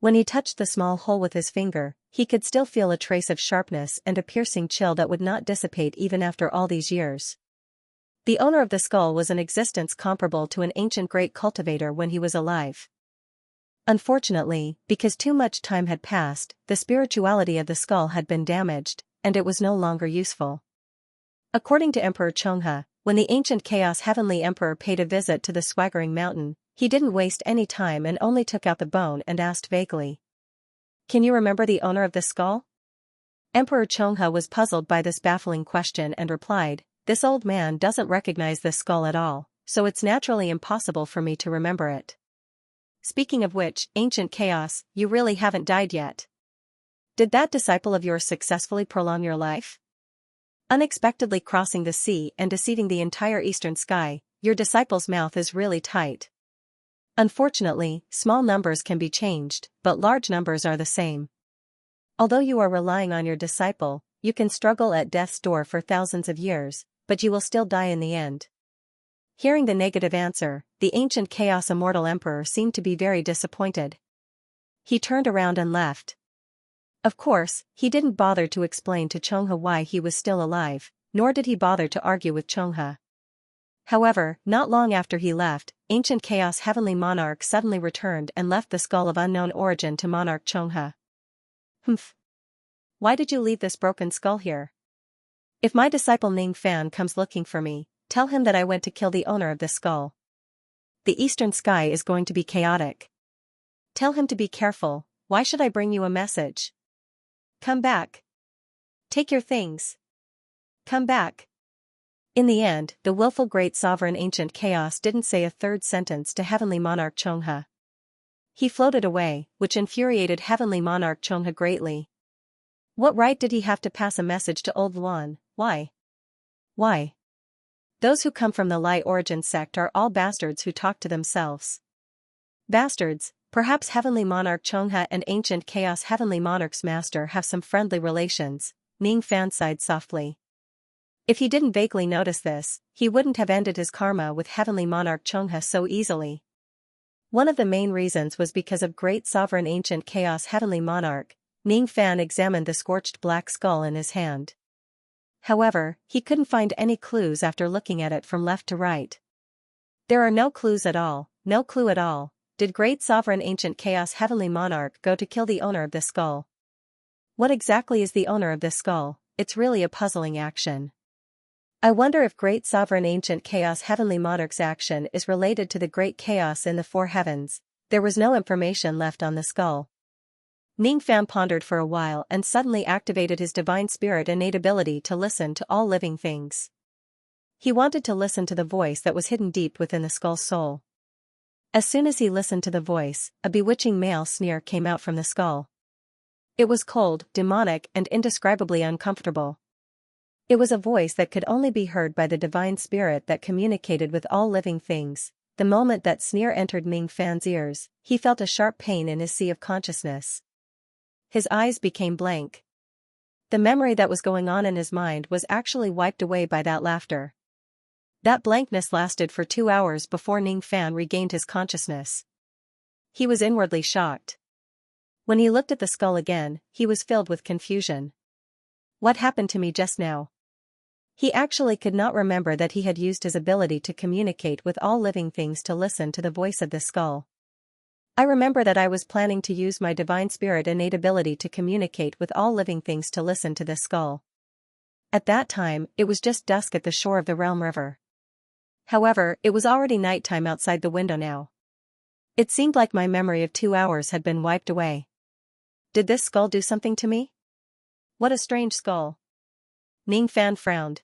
A: When he touched the small hole with his finger, he could still feel a trace of sharpness and a piercing chill that would not dissipate even after all these years. The owner of the skull was an existence comparable to an ancient great cultivator when he was alive. Unfortunately, because too much time had passed, the spirituality of the skull had been damaged, and it was no longer useful. According to Emperor Chonghe, when the ancient Chaos Heavenly Emperor paid a visit to the swaggering mountain, he didn't waste any time and only took out the bone and asked vaguely, "Can you remember the owner of the skull?" Emperor Chonghe was puzzled by this baffling question and replied, "This old man doesn't recognize this skull at all, so it's naturally impossible for me to remember it." Speaking of which, Ancient Chaos, you really haven't died yet. Did that disciple of yours successfully prolong your life? Unexpectedly crossing the sea and deceiving the entire eastern sky, your disciple's mouth is really tight. Unfortunately, small numbers can be changed, but large numbers are the same. Although you are relying on your disciple, you can struggle at death's door for thousands of years, but you will still die in the end. Hearing the negative answer, the ancient Chaos Immortal Emperor seemed to be very disappointed. He turned around and left. Of course, he didn't bother to explain to Chonghe why he was still alive, nor did he bother to argue with Chonghe. However, not long after he left, ancient Chaos Heavenly Monarch suddenly returned and left the skull of unknown origin to Monarch Chonghe. Humph. Why did you leave this broken skull here? If my disciple Ning Fan comes looking for me, tell him that I went to kill the owner of this skull. The eastern sky is going to be chaotic. Tell him to be careful. Why should I bring you a message? Come back. Take your things. Come back. In the end, the willful great sovereign ancient Chaos didn't say a third sentence to Heavenly Monarch Chonghe. He floated away, which infuriated Heavenly Monarch Chonghe greatly. What right did he have to pass a message to Old Luan? Why? Why? Those who come from the Lai origin sect are all bastards who talk to themselves. Bastards. Perhaps Heavenly Monarch Chonghe and Ancient Chaos Heavenly Monarch's master have some friendly relations, Ning Fan sighed softly. If he didn't vaguely notice this, he wouldn't have ended his karma with Heavenly Monarch Chonghe so easily. One of the main reasons was because of Great Sovereign Ancient Chaos Heavenly Monarch. Ning Fan examined the scorched black skull in his hand. However, he couldn't find any clues after looking at it from left to right. There are no clues at all, no clue at all. Did Great Sovereign Ancient Chaos Heavenly Monarch go to kill the owner of this skull? What exactly is the owner of this skull? It's really a puzzling action. I wonder if Great Sovereign Ancient Chaos Heavenly Monarch's action is related to the Great Chaos in the Four Heavens. There was no information left on the skull. Ning Fan pondered for a while and suddenly activated his divine spirit innate ability to listen to all living things. He wanted to listen to the voice that was hidden deep within the skull's soul. As soon as he listened to the voice, a bewitching male sneer came out from the skull. It was cold, demonic, and indescribably uncomfortable. It was a voice that could only be heard by the divine spirit that communicated with all living things. The moment that sneer entered Ning Fan's ears, he felt a sharp pain in his sea of consciousness. His eyes became blank. The memory that was going on in his mind was actually wiped away by that laughter. That blankness lasted for 2 hours before Ning Fan regained his consciousness. He was inwardly shocked. When he looked at the skull again, he was filled with confusion. What happened to me just now? He actually could not remember that he had used his ability to communicate with all living things to listen to the voice of the skull. I remember that I was planning to use my divine spirit innate ability to communicate with all living things to listen to this skull. At that time, it was just dusk at the shore of the Realm River. However, it was already nighttime outside the window now. It seemed like my memory of 2 hours had been wiped away. Did this skull do something to me? What a strange skull. Ning Fan frowned.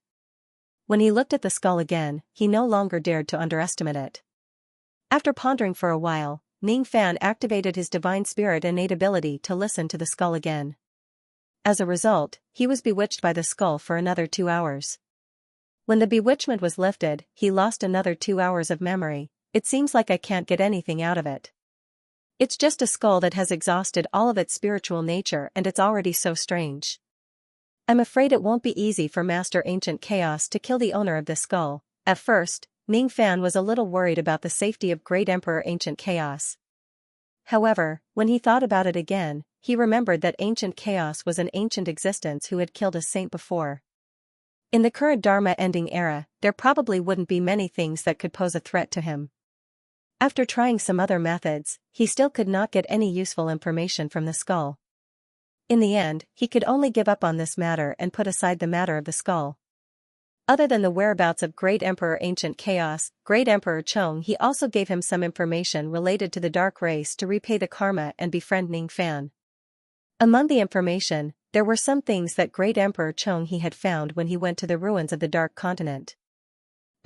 A: When he looked at the skull again, he no longer dared to underestimate it. After pondering for a while, Ning Fan activated his divine spirit innate ability to listen to the skull again. As a result, he was bewitched by the skull for another 2 hours. When the bewitchment was lifted, he lost another 2 hours of memory. It seems like I can't get anything out of it. It's just a skull that has exhausted all of its spiritual nature and it's already so strange. I'm afraid it won't be easy for Master Ancient Chaos to kill the owner of this skull. At first, Ning Fan was a little worried about the safety of Great Emperor Ancient Chaos. However, when he thought about it again, he remembered that Ancient Chaos was an ancient existence who had killed a saint before. In the current Dharma-ending era, there probably wouldn't be many things that could pose a threat to him. After trying some other methods, he still could not get any useful information from the skull. In the end, he could only give up on this matter and put aside the matter of the skull. Other than the whereabouts of Great Emperor Ancient Chaos, Great Emperor Chong he also gave him some information related to the dark race to repay the karma and befriend Ning Fan. Among the information, there were some things that Great Emperor Chong he had found when he went to the ruins of the Dark Continent.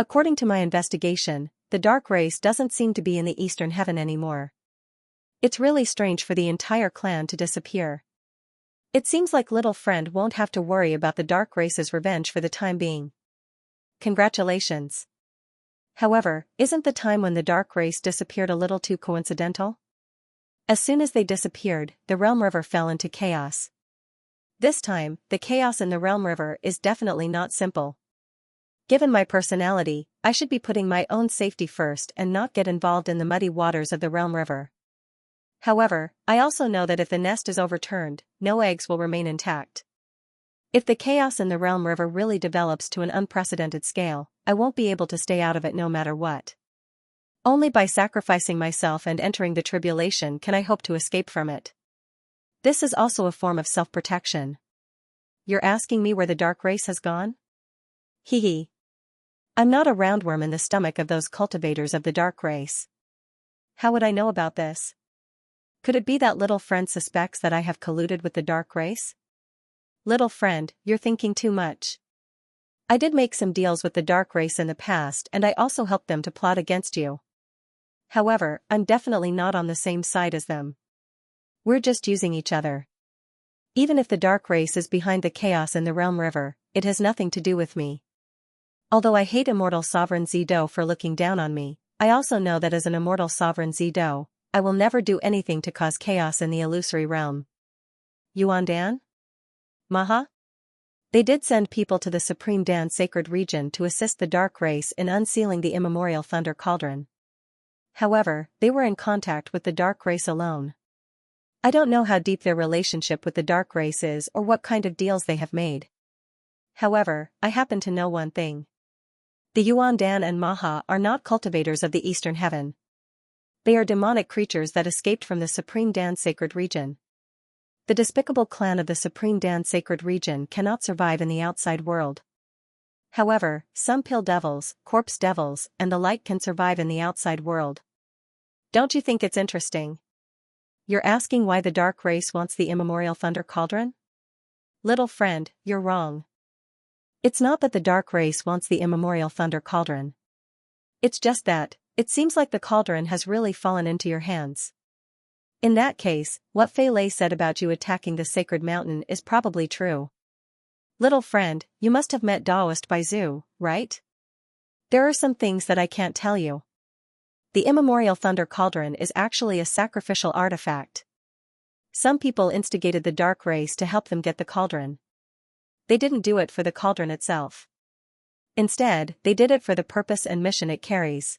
A: According to my investigation, the dark race doesn't seem to be in the Eastern Heaven anymore. It's really strange for the entire clan to disappear. It seems like little friend won't have to worry about the dark race's revenge for the time being. Congratulations. However, isn't the time when the dark race disappeared a little too coincidental? As soon as they disappeared, the Realm River fell into chaos. This time, the chaos in the Realm River is definitely not simple. Given my personality, I should be putting my own safety first and not get involved in the muddy waters of the Realm River. However, I also know that if the nest is overturned, no eggs will remain intact. If the chaos in the Realm River really develops to an unprecedented scale, I won't be able to stay out of it no matter what. Only by sacrificing myself and entering the tribulation can I hope to escape from it. This is also a form of self-protection. You're asking me where the dark race has gone? Hee hee. I'm not a roundworm in the stomach of those cultivators of the dark race. How would I know about this? Could it be that little friend suspects that I have colluded with the dark race? Little friend, you're thinking too much. I did make some deals with the dark race in the past and I also helped them to plot against you. However, I'm definitely not on the same side as them. We're just using each other. Even if the dark race is behind the chaos in the Realm River, it has nothing to do with me. Although I hate immortal sovereign Zido for looking down on me, I also know that as an immortal sovereign Zido, I will never do anything to cause chaos in the illusory realm. Yuan Dan? Maha? They did send people to the Supreme Dan sacred region to assist the dark race in unsealing the immemorial Thunder Cauldron. However, they were in contact with the dark race alone. I don't know how deep their relationship with the dark race is or what kind of deals they have made. However, I happen to know one thing. The Yuan Dan and Maha are not cultivators of the Eastern Heaven. They are demonic creatures that escaped from the Supreme Dan sacred region. The despicable clan of the Supreme Dan sacred region cannot survive in the outside world. However, some pill devils, corpse devils, and the like can survive in the outside world. Don't you think it's interesting? You're asking why the dark race wants the immemorial Thunder Cauldron? Little friend, you're wrong. It's not that the dark race wants the immemorial Thunder Cauldron. It's just that, it seems like the cauldron has really fallen into your hands. In that case, what Fei Lei said about you attacking the sacred mountain is probably true. Little friend, you must have met Daoist Baizu, right? There are some things that I can't tell you. The immemorial Thunder Cauldron is actually a sacrificial artifact. Some people instigated the dark race to help them get the cauldron. They didn't do it for the cauldron itself. Instead, they did it for the purpose and mission it carries.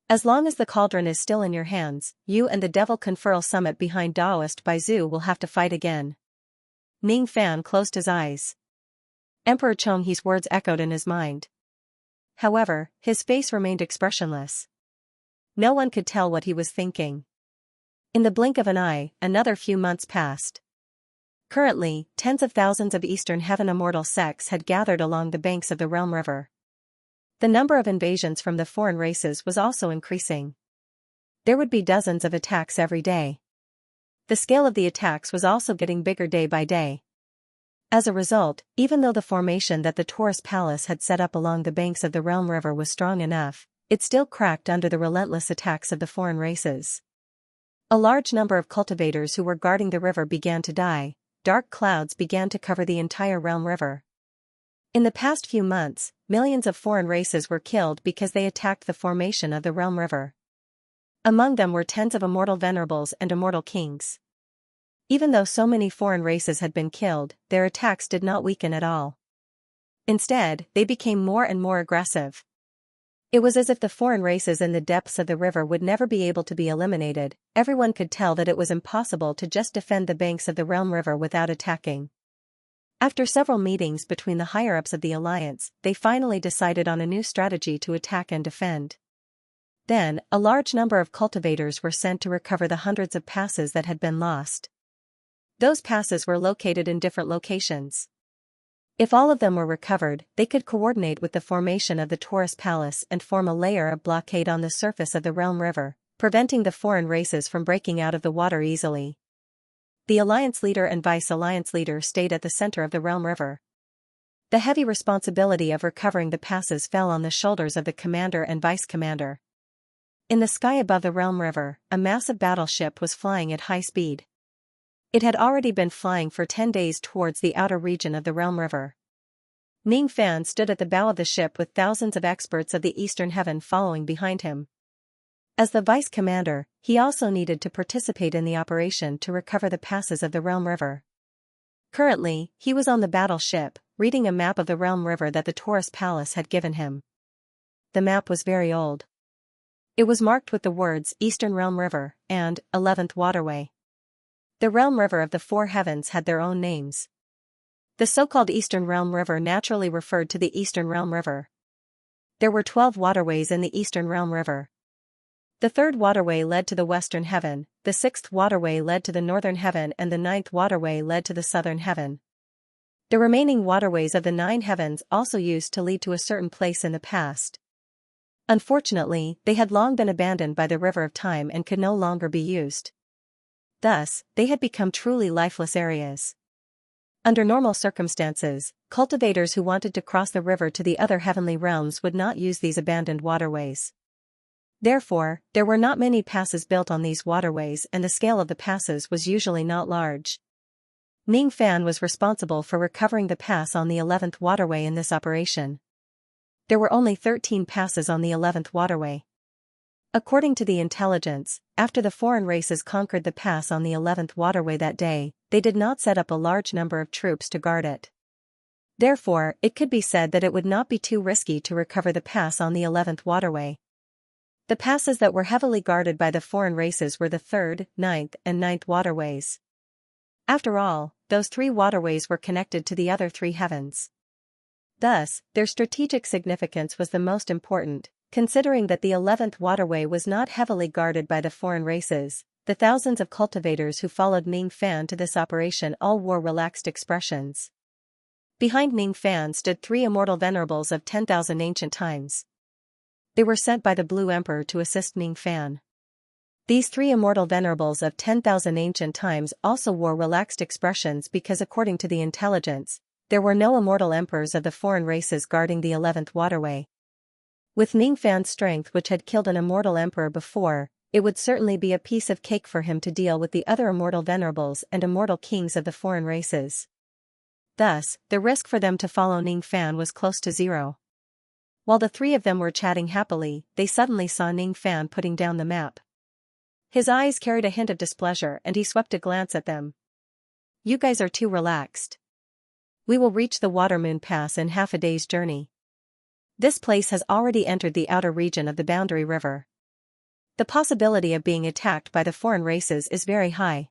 A: As long as the cauldron is still in your hands, you and the Devil Conferral Summit behind Daoist Baizu will have to fight again. Ning Fan closed his eyes. Emperor Chonghe's words echoed in his mind. However, his face remained expressionless. No one could tell what he was thinking. In the blink of an eye, another few months passed. Currently, tens of thousands of Eastern Heaven immortal sects had gathered along the banks of the Realm River. The number of invasions from the foreign races was also increasing. There would be dozens of attacks every day. The scale of the attacks was also getting bigger day by day. As a result, even though the formation that the Taurus Palace had set up along the banks of the Realm River was strong enough, it still cracked under the relentless attacks of the foreign races. A large number of cultivators who were guarding the river began to die. Dark clouds began to cover the entire Realm River. In the past few months, millions of foreign races were killed because they attacked the formation of the Realm River. Among them were tens of immortal venerables and immortal kings. Even though so many foreign races had been killed, their attacks did not weaken at all. Instead, they became more and more aggressive. It was as if the foreign races in the depths of the river would never be able to be eliminated. Everyone could tell that it was impossible to just defend the banks of the Realm River without attacking. After several meetings between the higher-ups of the alliance, they finally decided on a new strategy to attack and defend. Then, a large number of cultivators were sent to recover the hundreds of passes that had been lost. Those passes were located in different locations. If all of them were recovered, they could coordinate with the formation of the Taurus Palace and form a layer of blockade on the surface of the Realm River, preventing the foreign races from breaking out of the water easily. The Alliance leader and Vice-Alliance leader stayed at the center of the Realm River. The heavy responsibility of recovering the passes fell on the shoulders of the commander and vice-commander. In the sky above the Realm River, a massive battleship was flying at high speed. It had already been flying for 10 days towards the outer region of the Realm River. Ning Fan stood at the bow of the ship with thousands of experts of the Eastern Heaven following behind him. As the vice-commander, he also needed to participate in the operation to recover the passes of the Realm River. Currently, he was on the battleship, reading a map of the Realm River that the Taurus Palace had given him. The map was very old. It was marked with the words Eastern Realm River and 11th Waterway. The Realm River of the Four Heavens had their own names. The so-called Eastern Realm River naturally referred to the Eastern Realm River. There were 12 waterways in the Eastern Realm River. The third waterway led to the Western Heaven, the sixth waterway led to the Northern Heaven, and the ninth waterway led to the Southern Heaven. The remaining waterways of the 9 heavens also used to lead to a certain place in the past. Unfortunately, they had long been abandoned by the River of Time and could no longer be used. Thus, they had become truly lifeless areas. Under normal circumstances, cultivators who wanted to cross the river to the other heavenly realms would not use these abandoned waterways. Therefore, there were not many passes built on these waterways, and the scale of the passes was usually not large. Ning Fan was responsible for recovering the pass on the 11th waterway in this operation. There were only 13 passes on the 11th waterway. According to the intelligence, after the foreign races conquered the pass on the 11th waterway that day, they did not set up a large number of troops to guard it. Therefore, it could be said that it would not be too risky to recover the pass on the 11th waterway. The passes that were heavily guarded by the foreign races were the 3rd, 9th, and 9th waterways. After all, those 3 waterways were connected to the other 3 heavens. Thus, their strategic significance was the most important, considering that the 11th waterway was not heavily guarded by the foreign races. The thousands of cultivators who followed Ning Fan to this operation all wore relaxed expressions. Behind Ning Fan stood 3 immortal venerables of 10,000 ancient times. They were sent by the Blue Emperor to assist Ning Fan. These 3 immortal venerables of 10,000 ancient times also wore relaxed expressions because, according to the intelligence, there were no immortal emperors of the foreign races guarding the 11th waterway. With Ning Fan's strength, which had killed an immortal emperor before, it would certainly be a piece of cake for him to deal with the other immortal venerables and immortal kings of the foreign races. Thus, the risk for them to follow Ning Fan was close to zero. While the 3 of them were chatting happily, they suddenly saw Ning Fan putting down the map. His eyes carried a hint of displeasure and he swept a glance at them. "You guys are too relaxed. We will reach the Watermoon Pass in half a day's journey. This place has already entered the outer region of the Boundary River. The possibility of being attacked by the foreign races is very high.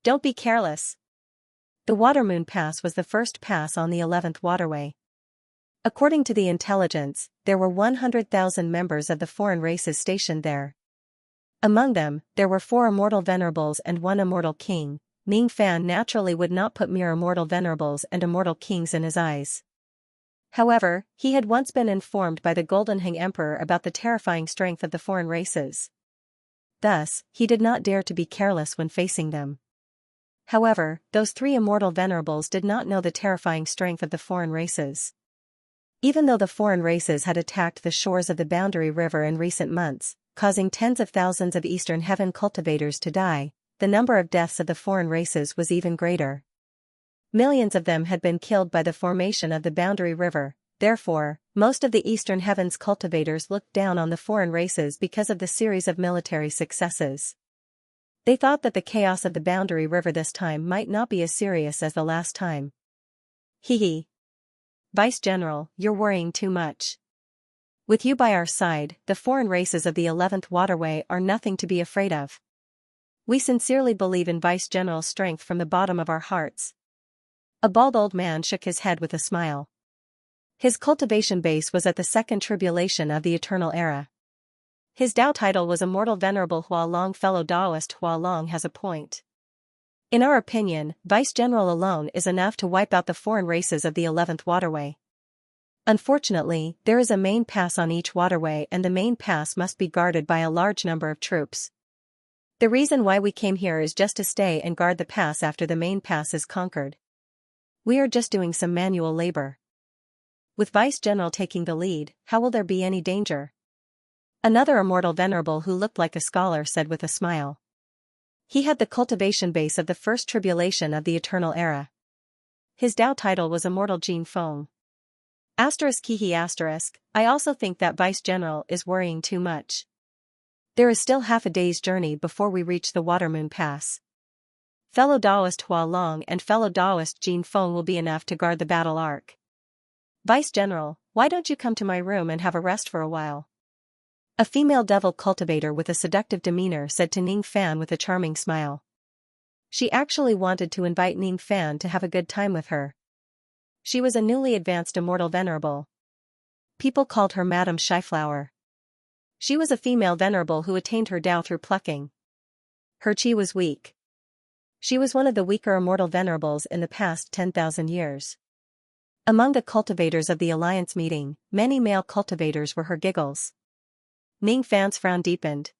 A: Don't be careless." The Watermoon Pass was the first pass on the 11th waterway. According to the intelligence, there were 100,000 members of the foreign races stationed there. Among them, there were 4 immortal venerables and 1 immortal king. Ning Fan naturally would not put mere immortal venerables and immortal kings in his eyes. However, he had once been informed by the Golden Hang Emperor about the terrifying strength of the foreign races. Thus, he did not dare to be careless when facing them. However, those 3 immortal venerables did not know the terrifying strength of the foreign races. Even though the foreign races had attacked the shores of the Boundary River in recent months, causing tens of thousands of Eastern Heaven cultivators to die, the number of deaths of the foreign races was even greater. Millions of them had been killed by the formation of the Boundary River. Therefore, most of the Eastern Heavens cultivators looked down on the foreign races because of the series of military successes. They thought that the chaos of the Boundary River this time might not be as serious as the last time. Hee. Vice General, you're worrying too much. With you by our side, the foreign races of the 11th waterway are nothing to be afraid of. We sincerely believe in Vice General's strength from the bottom of our hearts. A bald old man shook his head with a smile. His cultivation base was at the second tribulation of the Eternal Era. His Dao title was Immortal Venerable Hualong. Fellow Daoist Hualong has a point. In our opinion, Vice General alone is enough to wipe out the foreign races of the 11th waterway. Unfortunately, there is a main pass on each waterway and the main pass must be guarded by a large number of troops. The reason why we came here is just to stay and guard the pass after the main pass is conquered. We are just doing some manual labor. With Vice General taking the lead, how will there be any danger? Another immortal venerable who looked like a scholar said with a smile. He had the cultivation base of the first tribulation of the Eternal Era. His Dao title was Immortal Jin Feng. I also think that Vice General is worrying too much. There is still half a day's journey before we reach the Watermoon Pass. Fellow Daoist Hua Long and fellow Daoist Jin Feng will be enough to guard the battle arc. Vice General, why don't you come to my room and have a rest for a while? A female devil cultivator with a seductive demeanor said to Ning Fan with a charming smile. She actually wanted to invite Ning Fan to have a good time with her. She was a newly advanced immortal venerable. People called her Madame Shyflower. She was a female venerable who attained her Dao through plucking. Her chi was weak. She was one of the weaker immortal venerables in the past 10,000 years. Among the cultivators of the alliance meeting, many male cultivators were her giggles. Ning Fan's frown deepened.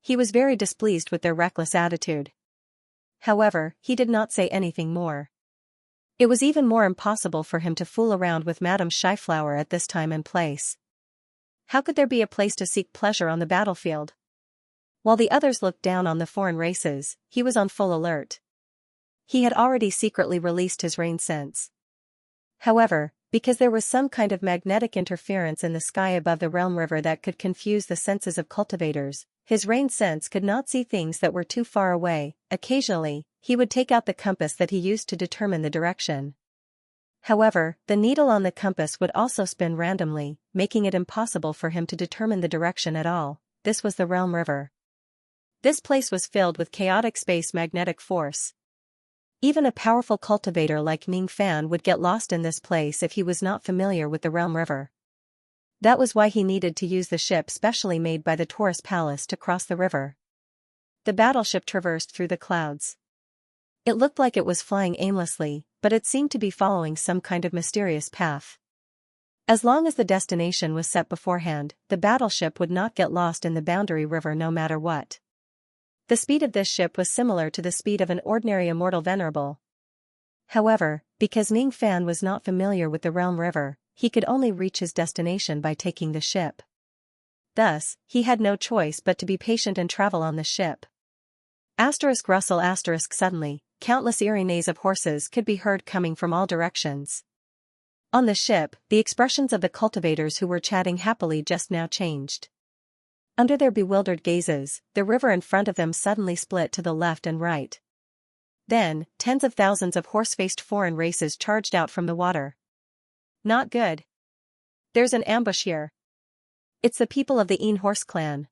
A: He was very displeased with their reckless attitude. However, he did not say anything more. It was even more impossible for him to fool around with Madame Shyflower at this time and place. How could there be a place to seek pleasure on the battlefield? While the others looked down on the foreign races, he was on full alert. He had already secretly released his rain sense. However, because there was some kind of magnetic interference in the sky above the realm river that could confuse the senses of cultivators, his rain sense could not see things that were too far away. Occasionally, he would take out the compass that he used to determine the direction. However, the needle on the compass would also spin randomly, making it impossible for him to determine the direction at all. This was the realm river. This place was filled with chaotic space magnetic force. Even a powerful cultivator like Ning Fan would get lost in this place if he was not familiar with the realm river. That was why he needed to use the ship specially made by the Taurus Palace to cross the river. The battleship traversed through the clouds. It looked like it was flying aimlessly, but it seemed to be following some kind of mysterious path. As long as the destination was set beforehand, the battleship would not get lost in the boundary river no matter what. The speed of this ship was similar to the speed of an ordinary immortal venerable. However, because Ning Fan was not familiar with the realm river, he could only reach his destination by taking the ship. Thus, he had no choice but to be patient and travel on the ship. Rustle suddenly, countless eerie neighs of horses could be heard coming from all directions. On the ship, the expressions of the cultivators who were chatting happily just now changed. Under their bewildered gazes, the river in front of them suddenly split to the left and right. Then, tens of thousands of horse-faced foreign races charged out from the water. Not good. There's an ambush here. It's the people of the Een Horse clan.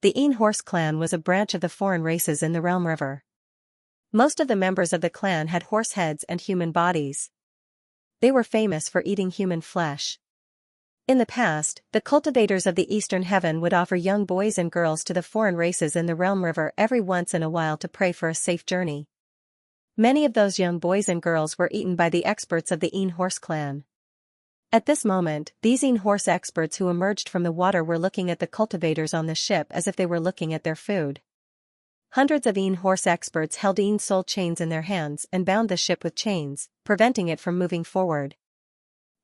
A: The Een Horse clan was a branch of the foreign races in the realm river. Most of the members of the clan had horse heads and human bodies. They were famous for eating human flesh. In the past, the cultivators of the Eastern Heaven would offer young boys and girls to the foreign races in the realm river every once in a while to pray for a safe journey. Many of those young boys and girls were eaten by the experts of the Een Horse clan. At this moment, these Een Horse experts who emerged from the water were looking at the cultivators on the ship as if they were looking at their food. Hundreds of Een Horse experts held Een soul chains in their hands and bound the ship with chains, preventing it from moving forward.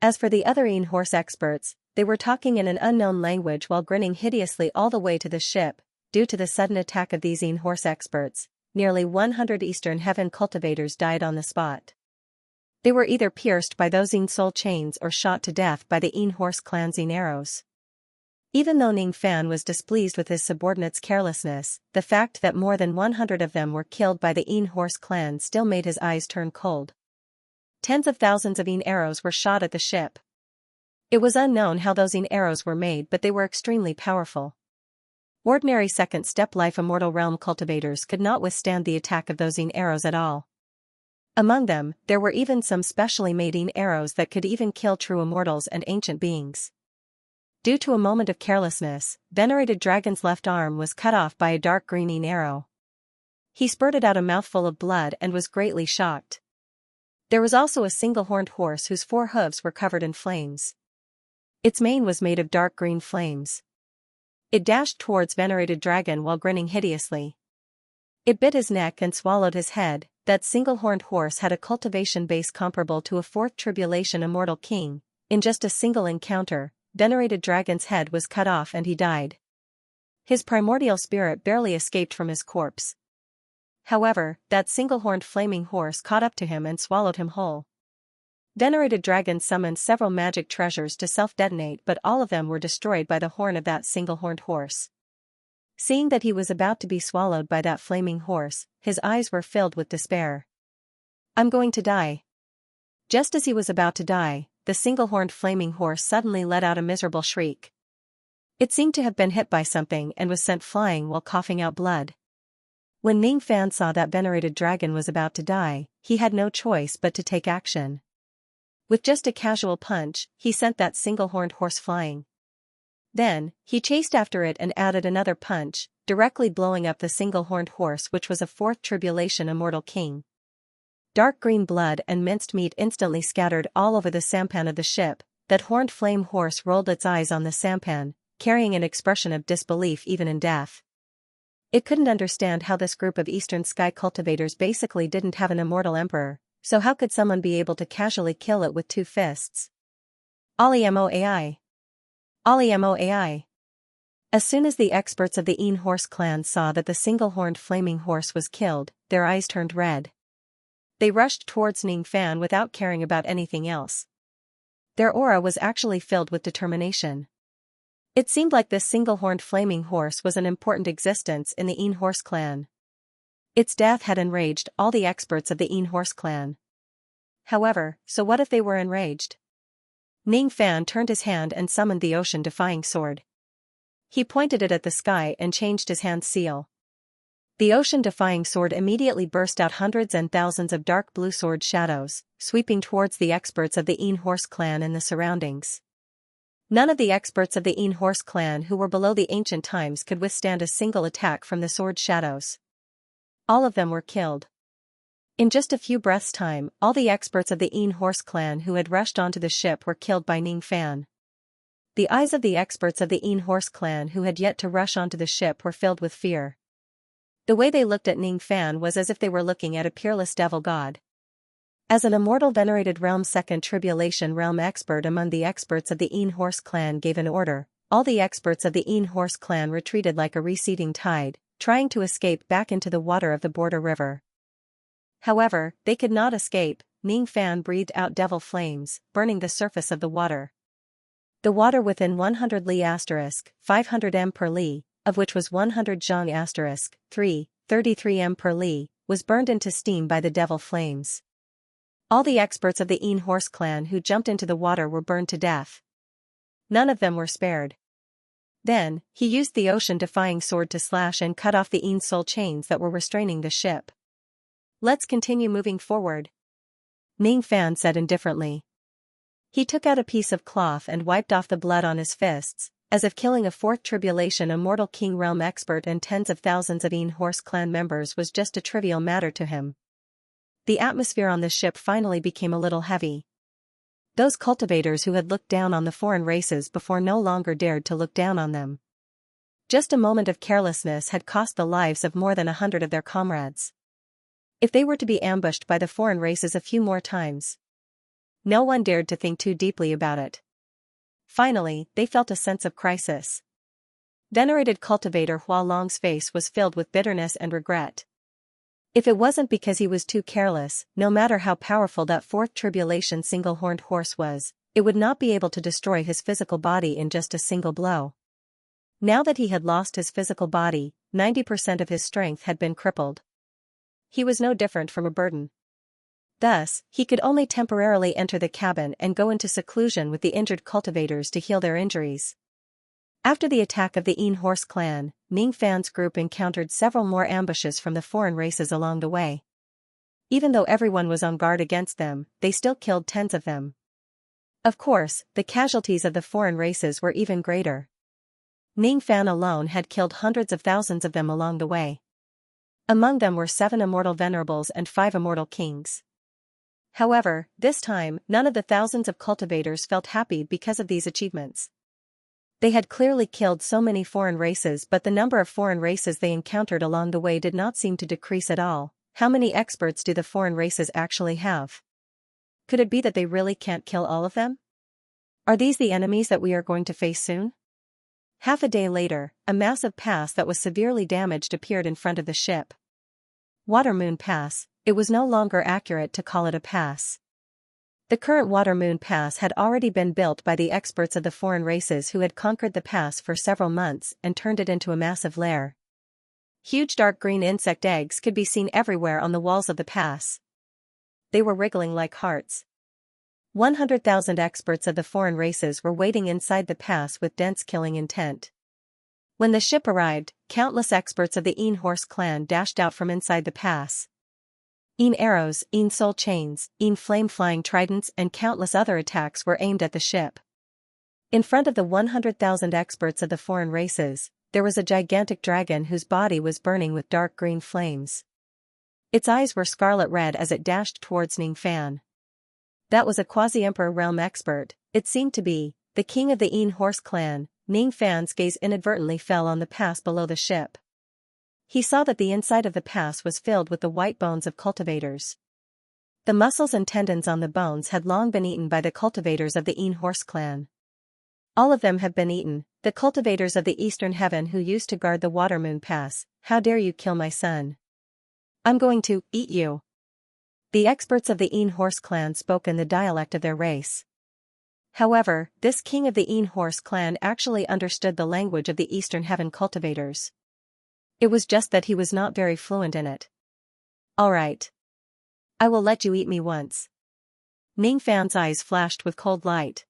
A: As for the other Een Horse experts, they were talking in an unknown language while grinning hideously all the way to the ship. Due to the sudden attack of these Een Horse experts, nearly 100 Eastern Heaven cultivators died on the spot. They were either pierced by those Een soul chains or shot to death by the Een Horse clan's Een arrows. Even though Ning Fan was displeased with his subordinates' carelessness, the fact that more than 100 of them were killed by the Een Horse clan still made his eyes turn cold. Tens of thousands of Een arrows were shot at the ship. It was unknown how those Een arrows were made, but they were extremely powerful. Ordinary second-step life immortal realm cultivators could not withstand the attack of those Een arrows at all. Among them, there were even some specially made Een arrows that could even kill true immortals and ancient beings. Due to a moment of carelessness, Venerated Dragon's left arm was cut off by a dark green Een arrow. He spurted out a mouthful of blood and was greatly shocked. There was also a single-horned horse whose 4 hooves were covered in flames. Its mane was made of dark green flames. It dashed towards Venerated Dragon while grinning hideously. It bit his neck and swallowed his head. That single-horned horse had a cultivation base comparable to a 4th Tribulation immortal king. In just a single encounter, Venerated Dragon's head was cut off and he died. His primordial spirit barely escaped from his corpse. However, that single-horned flaming horse caught up to him and swallowed him whole. Venerated Dragon summoned several magic treasures to self-detonate, but all of them were destroyed by the horn of that single-horned horse. Seeing that he was about to be swallowed by that flaming horse, his eyes were filled with despair. "I'm going to die." Just as he was about to die, the single-horned flaming horse suddenly let out a miserable shriek. It seemed to have been hit by something and was sent flying while coughing out blood. When Ning Fan saw that venerated dragon was about to die, he had no choice but to take action. With just a casual punch, he sent that single-horned horse flying. Then, he chased after it and added another punch, directly blowing up the single-horned horse, which was a fourth tribulation immortal king. Dark green blood and minced meat instantly scattered all over the sampan of the ship. That horned flame horse rolled its eyes on the sampan, carrying an expression of disbelief even in death. It couldn't understand how this group of Eastern Sky cultivators basically didn't have an immortal emperor, so how could someone be able to casually kill it with 2 fists? Alimoai. Alimoai. As soon as the experts of the Een Horse clan saw that the single-horned flaming horse was killed, their eyes turned red. They rushed towards Ning Fan without caring about anything else. Their aura was actually filled with determination. It seemed like this single-horned flaming horse was an important existence in the Een Horse clan. Its death had enraged all the experts of the Een Horse clan. However, so what if they were enraged? Ning Fan turned his hand and summoned the ocean-defying sword. He pointed it at the sky and changed his hand's seal. The ocean-defying sword immediately burst out hundreds and thousands of dark blue sword shadows, sweeping towards the experts of the Een Horse clan and the surroundings. None of the experts of the Een Horse clan who were below the ancient times could withstand a single attack from the sword shadows. All of them were killed. In just a few breaths' time, all the experts of the Een Horse clan who had rushed onto the ship were killed by Ning Fan. The eyes of the experts of the Een Horse clan who had yet to rush onto the ship were filled with fear. The way they looked at Ning Fan was as if they were looking at a peerless devil god. As an immortal venerated realm second tribulation realm expert among the experts of the Een Horse clan gave an order, all the experts of the Een Horse clan retreated like a receding tide, trying to escape back into the water of the border river. However, they could not escape. Ning Fan breathed out devil flames, burning the surface of the water. The water within 100 li * 500 m per li, of which was 100 zhang * 3, 33 m per li, was burned into steam by the devil flames. All the experts of the Een Horse clan who jumped into the water were burned to death. None of them were spared. Then, he used the ocean-defying sword to slash and cut off the Een soul chains that were restraining the ship. "Let's continue moving forward," Ning Fan said indifferently. He took out a piece of cloth and wiped off the blood on his fists, as if killing a fourth tribulation immortal king realm expert and tens of thousands of Een Horse clan members was just a trivial matter to him. The atmosphere on the ship finally became a little heavy. Those cultivators who had looked down on the foreign races before no longer dared to look down on them. Just a moment of carelessness had cost the lives of more than 100 of their comrades. If they were to be ambushed by the foreign races a few more times, no one dared to think too deeply about it. Finally, they felt a sense of crisis. Venerated cultivator Hua Long's face was filled with bitterness and regret. If it wasn't because he was too careless, no matter how powerful that fourth tribulation single-horned horse was, it would not be able to destroy his physical body in just a single blow. Now that he had lost his physical body, 90% of his strength had been crippled. He was no different from a burden. Thus, he could only temporarily enter the cabin and go into seclusion with the injured cultivators to heal their injuries. After the attack of the Een Horse clan, Ning Fan's group encountered several more ambushes from the foreign races along the way. Even though everyone was on guard against them, they still killed tens of them. Of course, the casualties of the foreign races were even greater. Ning Fan alone had killed hundreds of thousands of them along the way. Among them were 7 immortal venerables and 5 immortal kings. However, this time, none of the thousands of cultivators felt happy because of these achievements. They had clearly killed so many foreign races, but the number of foreign races they encountered along the way did not seem to decrease at all. How many experts do the foreign races actually have? Could it be that they really can't kill all of them? Are these the enemies that we are going to face soon? Half a day later, a massive pass that was severely damaged appeared in front of the ship. Water Moon Pass. It was no longer accurate to call it a pass. The current Water Moon Pass had already been built by the experts of the foreign races who had conquered the pass for several months and turned it into a massive lair. Huge dark green insect eggs could be seen everywhere on the walls of the pass. They were wriggling like hearts. 100,000 experts of the foreign races were waiting inside the pass with dense killing intent. When the ship arrived, countless experts of the Een Horse clan dashed out from inside the pass. Een arrows, Een soul chains, Een flame-flying tridents and countless other attacks were aimed at the ship. In front of the 100,000 experts of the foreign races, there was a gigantic dragon whose body was burning with dark green flames. Its eyes were scarlet red as it dashed towards Ning Fan. That was a quasi-emperor realm expert, it seemed to be, the king of the Een Horse clan. Ning Fan's gaze inadvertently fell on the pass below the ship. He saw that the inside of the pass was filled with the white bones of cultivators. The muscles and tendons on the bones had long been eaten by the cultivators of the Een Horse clan. All of them have been eaten, the cultivators of the Eastern Heaven who used to guard the Water Moon Pass. How dare you kill my son? I'm going to eat you. The experts of the Een Horse clan spoke in the dialect of their race. However, this king of the Een Horse clan actually understood the language of the Eastern Heaven cultivators. It was just that he was not very fluent in it. All right. I will let you eat me once. Ning Fan's eyes flashed with cold light.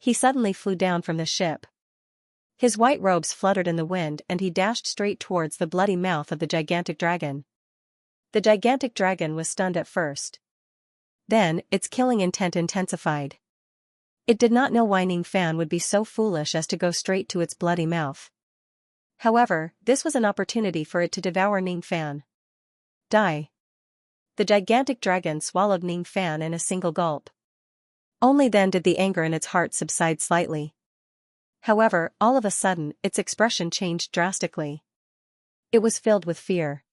A: He suddenly flew down from the ship. His white robes fluttered in the wind and he dashed straight towards the bloody mouth of the gigantic dragon. The gigantic dragon was stunned at first. Then, its killing intent intensified. It did not know why Ning Fan would be so foolish as to go straight to its bloody mouth. However, this was an opportunity for it to devour Ning Fan. Die. The gigantic dragon swallowed Ning Fan in a single gulp. Only then did the anger in its heart subside slightly. However, all of a sudden, its expression changed drastically. It was filled with fear.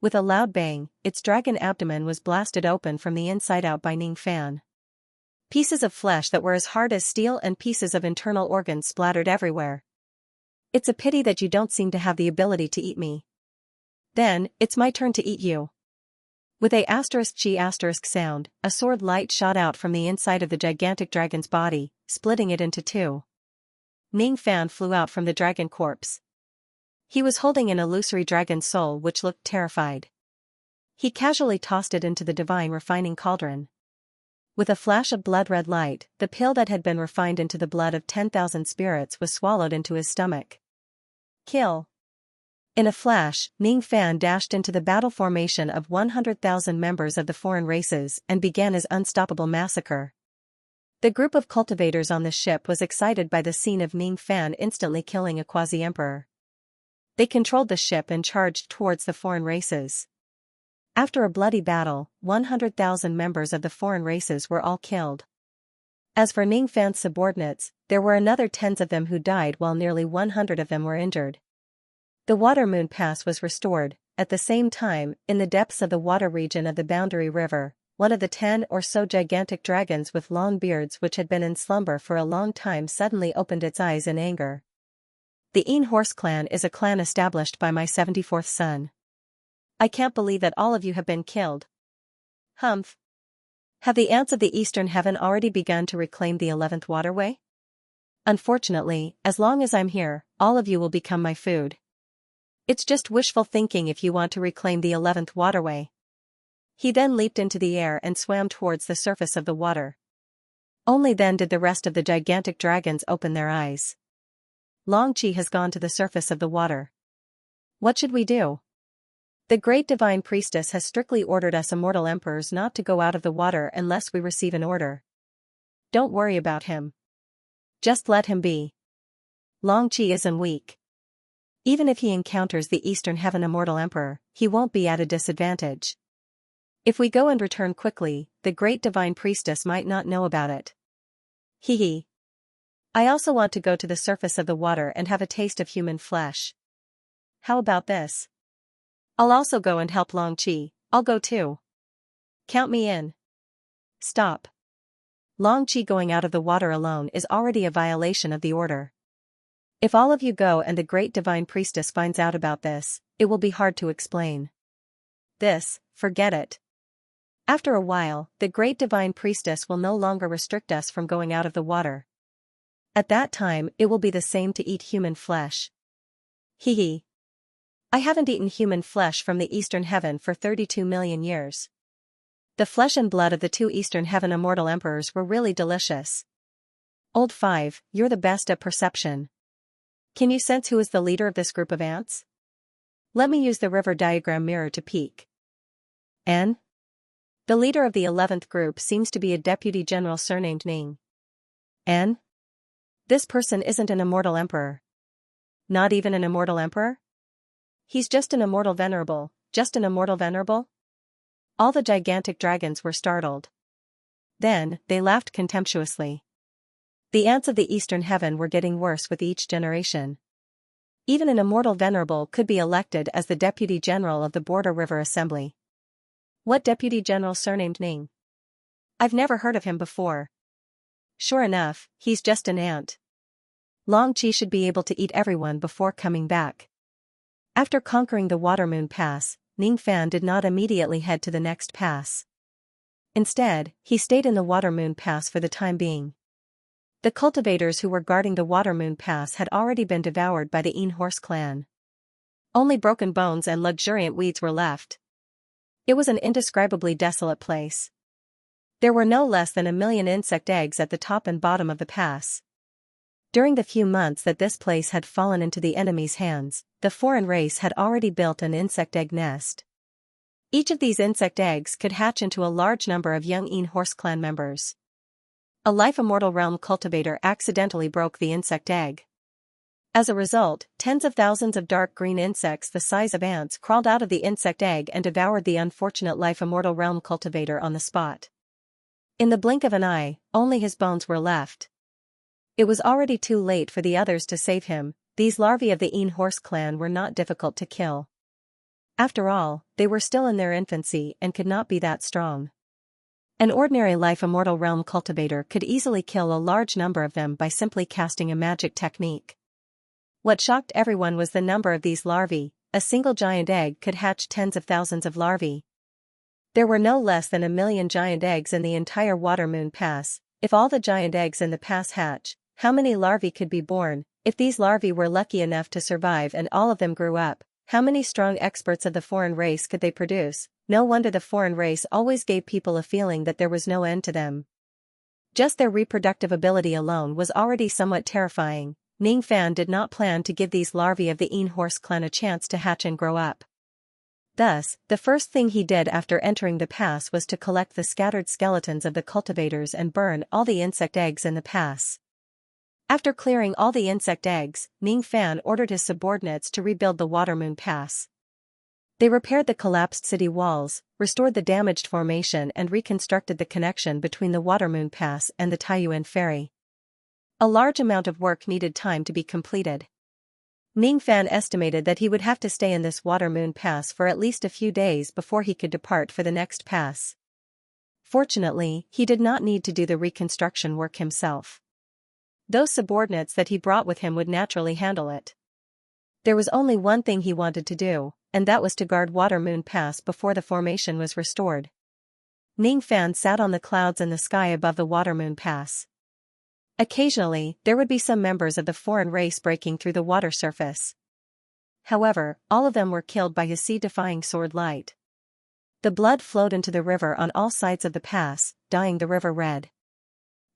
A: With a loud bang, its dragon abdomen was blasted open from the inside out by Ning Fan. Pieces of flesh that were as hard as steel and pieces of internal organs splattered everywhere. It's a pity that you don't seem to have the ability to eat me. Then, it's my turn to eat you. With a *G* sound, a sword light shot out from the inside of the gigantic dragon's body, splitting it into two. Ning Fan flew out from the dragon corpse. He was holding an illusory dragon soul which looked terrified. He casually tossed it into the divine refining cauldron. With a flash of blood-red light, the pill that had been refined into the blood of 10,000 spirits was swallowed into his stomach. Kill. In a flash, Ning Fan dashed into the battle formation of 100,000 members of the foreign races and began his unstoppable massacre. The group of cultivators on the ship was excited by the scene of Ning Fan instantly killing a quasi-emperor. They controlled the ship and charged towards the foreign races. After a bloody battle, 100,000 members of the foreign races were all killed. As for Ning Fan's subordinates, there were another tens of them who died while nearly 100 of them were injured. The Water Moon Pass was restored. At the same time, in the depths of the water region of the Boundary River, one of the 10 or so gigantic dragons with long beards which had been in slumber for a long time suddenly opened its eyes in anger. The Een Horse clan is a clan established by my 74th son. I can't believe that all of you have been killed. Humph. Have the ants of the Eastern Heaven already begun to reclaim the 11th waterway? Unfortunately, as long as I'm here, all of you will become my food. It's just wishful thinking if you want to reclaim the 11th waterway. He then leaped into the air and swam towards the surface of the water. Only then did the rest of the gigantic dragons open their eyes. Long Qi has gone to the surface of the water. What should we do? The great divine priestess has strictly ordered us immortal emperors not to go out of the water unless we receive an order. Don't worry about him. Just let him be. Long Qi isn't weak. Even if he encounters the Eastern Heaven immortal emperor, he won't be at a disadvantage. If we go and return quickly, the great divine priestess might not know about it. Hee hee. I also want to go to the surface of the water and have a taste of human flesh. How about this? I'll also go and help Long Qi. I'll go too. Count me in. Stop. Long Qi going out of the water alone is already a violation of the order. If all of you go and the great divine priestess finds out about this, it will be hard to explain. Forget it. After a while, the great divine priestess will no longer restrict us from going out of the water. At that time it will be the same to eat human flesh. Hee hee. I haven't eaten human flesh from the Eastern Heaven for 32 million years. The flesh and blood of the two Eastern Heaven immortal emperors were really delicious. Old 5, you're the best at perception. Can you sense who is the leader of this group of ants? Let me use the river diagram mirror to peek. N? The leader of the 11th group seems to be a deputy general surnamed Ning. N? This person isn't an immortal emperor. Not even an immortal emperor? He's just an immortal venerable, just an immortal venerable? All the gigantic dragons were startled. Then, they laughed contemptuously. The ants of the Eastern Heaven were getting worse with each generation. Even an immortal venerable could be elected as the deputy general of the Border River Assembly. What deputy general surnamed Ning? I've never heard of him before. Sure enough, he's just an ant. Long Qi should be able to eat everyone before coming back. After conquering the Water Moon Pass, Ning Fan did not immediately head to the next pass. Instead, he stayed in the Water Moon Pass for the time being. The cultivators who were guarding the Water Moon Pass had already been devoured by the Een Horse clan. Only broken bones and luxuriant weeds were left. It was an indescribably desolate place. There were no less than 1 million insect eggs at the top and bottom of the pass. During the few months that this place had fallen into the enemy's hands, the foreign race had already built an insect egg nest. Each of these insect eggs could hatch into a large number of young Een Horse clan members. A life immortal realm cultivator accidentally broke the insect egg. As a result, tens of thousands of dark green insects the size of ants crawled out of the insect egg and devoured the unfortunate life immortal realm cultivator on the spot. In the blink of an eye, only his bones were left. It was already too late for the others to save him. These larvae of the Een Horse clan were not difficult to kill. After all, they were still in their infancy and could not be that strong. An ordinary life immortal realm cultivator could easily kill a large number of them by simply casting a magic technique. What shocked everyone was the number of these larvae. A single giant egg could hatch tens of thousands of larvae. There were no less than 1 million giant eggs in the entire Water Moon Pass. If all the giant eggs in the pass hatch, how many larvae could be born? If these larvae were lucky enough to survive and all of them grew up, how many strong experts of the foreign race could they produce? No wonder the foreign race always gave people a feeling that there was no end to them. Just their reproductive ability alone was already somewhat terrifying. Ning Fan did not plan to give these larvae of the Een Horse clan a chance to hatch and grow up. Thus, the first thing he did after entering the pass was to collect the scattered skeletons of the cultivators and burn all the insect eggs in the pass. After clearing all the insect eggs, Ning Fan ordered his subordinates to rebuild the Water Moon Pass. They repaired the collapsed city walls, restored the damaged formation and reconstructed the connection between the Water Moon Pass and the Taiyuan Ferry. A large amount of work needed time to be completed. Ning Fan estimated that he would have to stay in this Water Moon Pass for at least a few days before he could depart for the next pass. Fortunately, he did not need to do the reconstruction work himself. Those subordinates that he brought with him would naturally handle it. There was only one thing he wanted to do, and that was to guard Water Moon Pass before the formation was restored. Ning Fan sat on the clouds in the sky above the Water Moon Pass. Occasionally, there would be some members of the foreign race breaking through the water surface. However, all of them were killed by his sea-defying sword light. The blood flowed into the river on all sides of the pass, dyeing the river red.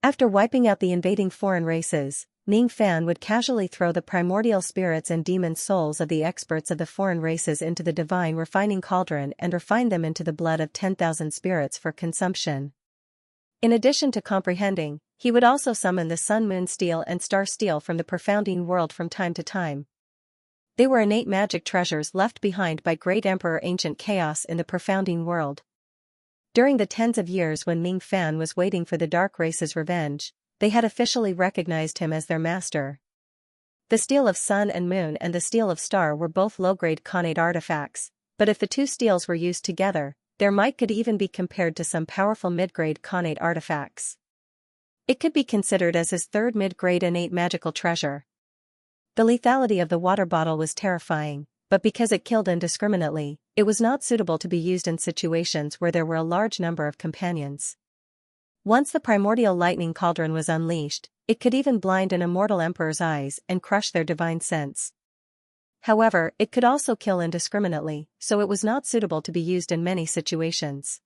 A: After wiping out the invading foreign races, Ning Fan would casually throw the primordial spirits and demon souls of the experts of the foreign races into the divine refining cauldron and refine them into the blood of 10,000 spirits for consumption. In addition to comprehending, he would also summon the Sun Moon Steel and Star Steel from the Profounding World from time to time. They were innate magic treasures left behind by Great Emperor Ancient Chaos in the Profounding World. During the tens of years when Ning Fan was waiting for the Dark Race's revenge, they had officially recognized him as their master. The Steel of Sun and Moon and the Steel of Star were both low-grade Khanate artifacts, but if the two steels were used together, their might could even be compared to some powerful mid-grade Khanate artifacts. It could be considered as his third mid-grade innate magical treasure. The lethality of the water bottle was terrifying, but because it killed indiscriminately, it was not suitable to be used in situations where there were a large number of companions. Once the primordial lightning cauldron was unleashed, it could even blind an immortal emperor's eyes and crush their divine sense. However, it could also kill indiscriminately, so it was not suitable to be used in many situations.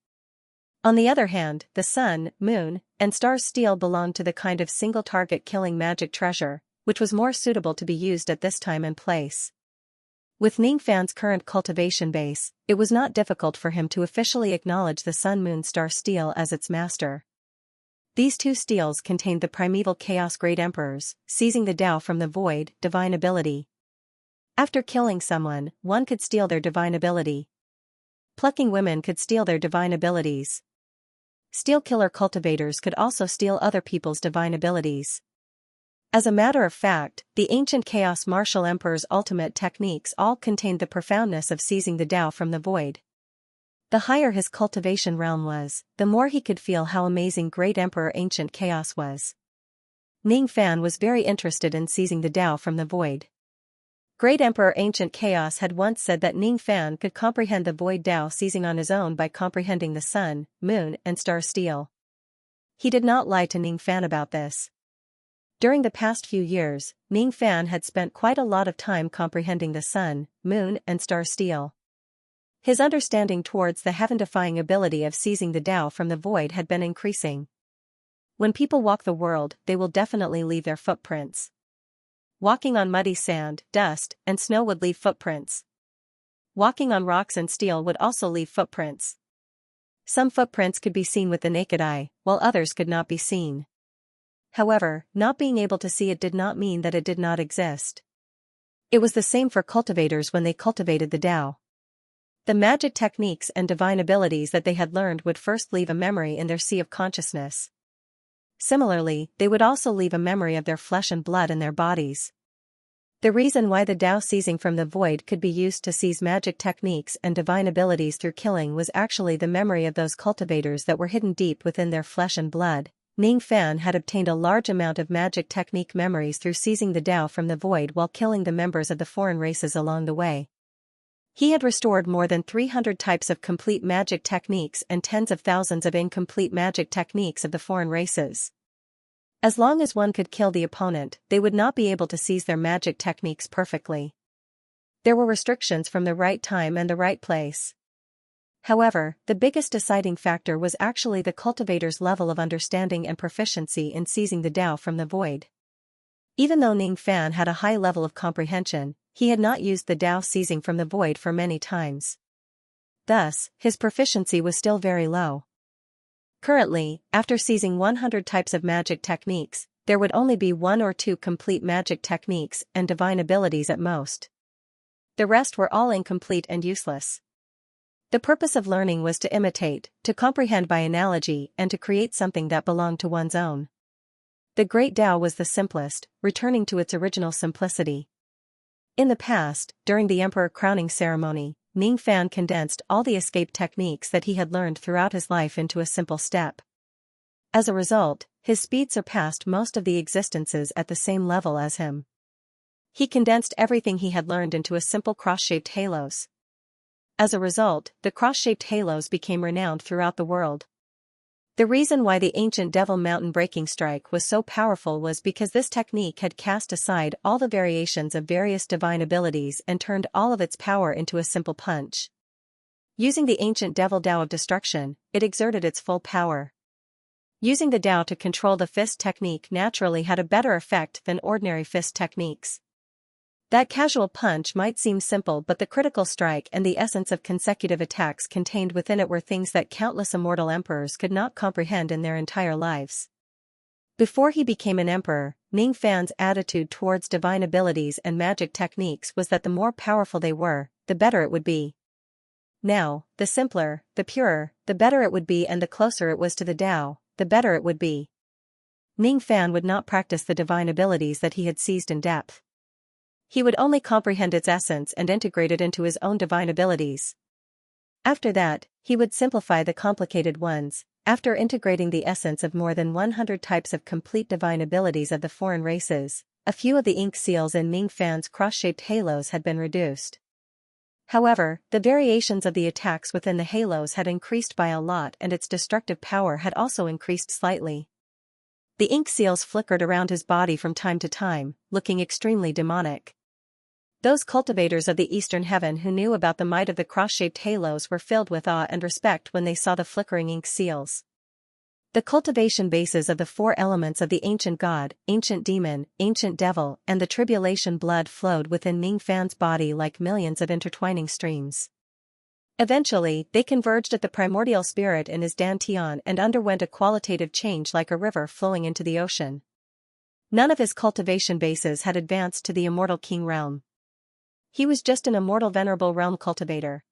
A: On the other hand, the sun, moon, and star's steel belonged to the kind of single-target killing magic treasure, which was more suitable to be used at this time and place. With Ningfan's current cultivation base, it was not difficult for him to officially acknowledge the sun moon star steel as its master. These two steels contained the primeval chaos great emperors, seizing the Tao from the void, divine ability. After killing someone, one could steal their divine ability. Plucking women could steal their divine abilities. Steel killer cultivators could also steal other people's divine abilities. As a matter of fact, the ancient Chaos Martial Emperor's ultimate techniques all contained the profoundness of seizing the Tao from the void. The higher his cultivation realm was, the more he could feel how amazing Great Emperor Ancient Chaos was. Ningfan was very interested in seizing the Tao from the void. Great Emperor Ancient Chaos had once said that Ningfan could comprehend the void Tao seizing on his own by comprehending the sun, moon, and star steel. He did not lie to Ningfan about this. During the past few years, Ningfan had spent quite a lot of time comprehending the sun, moon, and star steel. His understanding towards the heaven-defying ability of seizing the Tao from the void had been increasing. When people walk the world, they will definitely leave their footprints. Walking on muddy sand, dust, and snow would leave footprints. Walking on rocks and steel would also leave footprints. Some footprints could be seen with the naked eye, while others could not be seen. However, not being able to see it did not mean that it did not exist. It was the same for cultivators when they cultivated the Tao. The magic techniques and divine abilities that they had learned would first leave a memory in their sea of consciousness. Similarly, they would also leave a memory of their flesh and blood in their bodies. The reason why the Tao seizing from the void could be used to seize magic techniques and divine abilities through killing was actually the memory of those cultivators that were hidden deep within their flesh and blood. Ningfan had obtained a large amount of magic technique memories through seizing the Tao from the void while killing the members of the foreign races along the way. He had restored more than 300 types of complete magic techniques and tens of thousands of incomplete magic techniques of the foreign races. As long as one could kill the opponent, they would not be able to seize their magic techniques perfectly. There were restrictions from the right time and the right place. However, the biggest deciding factor was actually the cultivator's level of understanding and proficiency in seizing the Tao from the void. Even though Ningfan had a high level of comprehension, he had not used the Tao seizing from the void for many times. Thus, his proficiency was still very low. Currently, after seizing 100 types of magic techniques, there would only be 1 or 2 complete magic techniques and divine abilities at most. The rest were all incomplete and useless. The purpose of learning was to imitate, to comprehend by analogy, and to create something that belonged to one's own. The Great Tao was the simplest, returning to its original simplicity. In the past, during the Emperor crowning ceremony, Ningfan condensed all the escape techniques that he had learned throughout his life into a simple step. As a result, his speed surpassed most of the existences at the same level as him. He condensed everything he had learned into a simple cross-shaped halos. As a result, the cross-shaped halos became renowned throughout the world. The reason why the ancient Devil Mountain breaking strike was so powerful was because this technique had cast aside all the variations of various divine abilities and turned all of its power into a simple punch. Using the ancient Devil Tao of destruction, it exerted its full power. Using the Tao to control the fist technique naturally had a better effect than ordinary fist techniques. That casual punch might seem simple, but the critical strike and the essence of consecutive attacks contained within it were things that countless immortal emperors could not comprehend in their entire lives. Before he became an emperor, Ningfan's attitude towards divine abilities and magic techniques was that the more powerful they were, the better it would be. Now, the simpler, the purer, the better it would be, and the closer it was to the Tao, the better it would be. Ningfan would not practice the divine abilities that he had seized in depth. He would only comprehend its essence and integrate it into his own divine abilities. After that, he would simplify the complicated ones. After integrating the essence of more than 100 types of complete divine abilities of the foreign races, a few of the ink seals in Ningfan's cross-shaped halos had been reduced. However, the variations of the attacks within the halos had increased by a lot and its destructive power had also increased slightly. The ink seals flickered around his body from time to time, looking extremely demonic. Those cultivators of the eastern heaven who knew about the might of the cross-shaped halos were filled with awe and respect when they saw the flickering ink seals. The cultivation bases of the four elements of the ancient god, ancient demon, ancient devil, and the tribulation blood flowed within Ning Fan's body like millions of intertwining streams. Eventually, they converged at the primordial spirit in his dantian and underwent a qualitative change like a river flowing into the ocean. None of his cultivation bases had advanced to the immortal king realm. He was just an immortal venerable realm cultivator.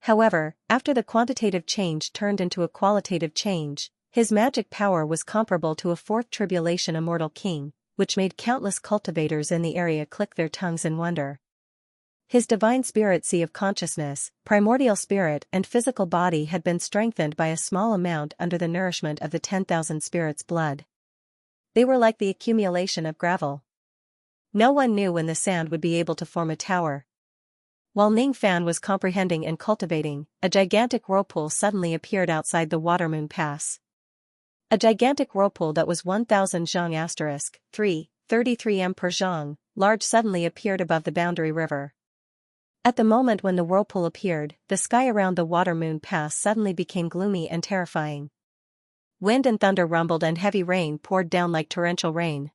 A: However, after the quantitative change turned into a qualitative change, his magic power was comparable to a fourth tribulation immortal king, which made countless cultivators in the area click their tongues in wonder. His divine spirit sea of consciousness, primordial spirit and physical body had been strengthened by a small amount under the nourishment of the 10,000 spirits' blood. They were like the accumulation of gravel. No one knew when the sand would be able to form a tower. While Ning Fan was comprehending and cultivating, a gigantic whirlpool suddenly appeared outside the Watermoon Pass. A gigantic whirlpool that was 1000 zhang * 33 m per zhang, large suddenly appeared above the boundary river. At the moment when the whirlpool appeared, the sky around the Watermoon Pass suddenly became gloomy and terrifying. Wind and thunder rumbled and heavy rain poured down like torrential rain.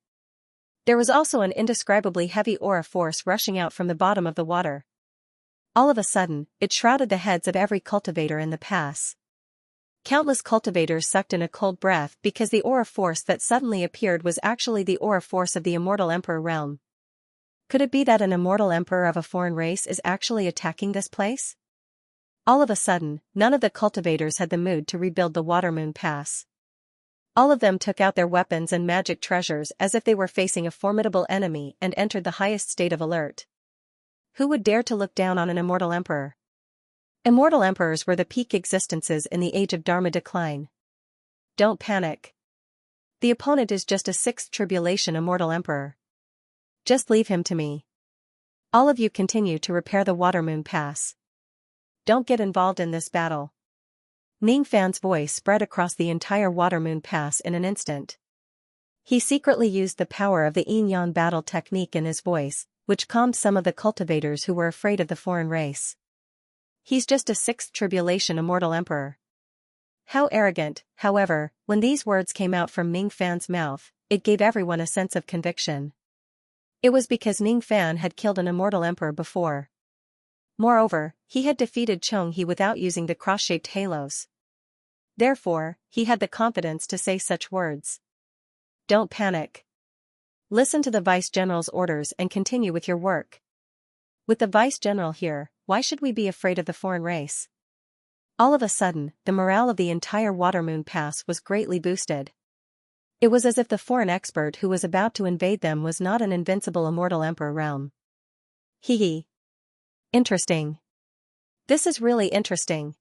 A: There was also an indescribably heavy aura force rushing out from the bottom of the water. All of a sudden, it shrouded the heads of every cultivator in the pass. Countless cultivators sucked in a cold breath because the aura force that suddenly appeared was actually the aura force of the immortal emperor realm. Could it be that an immortal emperor of a foreign race is actually attacking this place? All of a sudden, none of the cultivators had the mood to rebuild the Watermoon Pass. All of them took out their weapons and magic treasures as if they were facing a formidable enemy and entered the highest state of alert. Who would dare to look down on an immortal emperor? Immortal emperors were the peak existences in the age of Dharma decline. Don't panic. The opponent is just a sixth tribulation immortal emperor. Just leave him to me. All of you continue to repair the Watermoon Pass. Don't get involved in this battle. Ning Fan's voice spread across the entire Watermoon Pass in an instant. He secretly used the power of the yin-yang battle technique in his voice, which calmed some of the cultivators who were afraid of the foreign race. He's just a sixth tribulation immortal emperor. How arrogant, however, when these words came out from Ning Fan's mouth, it gave everyone a sense of conviction. It was because Ning Fan had killed an immortal emperor before. Moreover, he had defeated Chong He without using the cross-shaped halos. Therefore, he had the confidence to say such words. Don't panic. Listen to the Vice-General's orders and continue with your work. With the Vice-General here, why should we be afraid of the foreign race? All of a sudden, the morale of the entire Watermoon Pass was greatly boosted. It was as if the foreign expert who was about to invade them was not an invincible immortal emperor realm. Hee. Interesting. This is really interesting.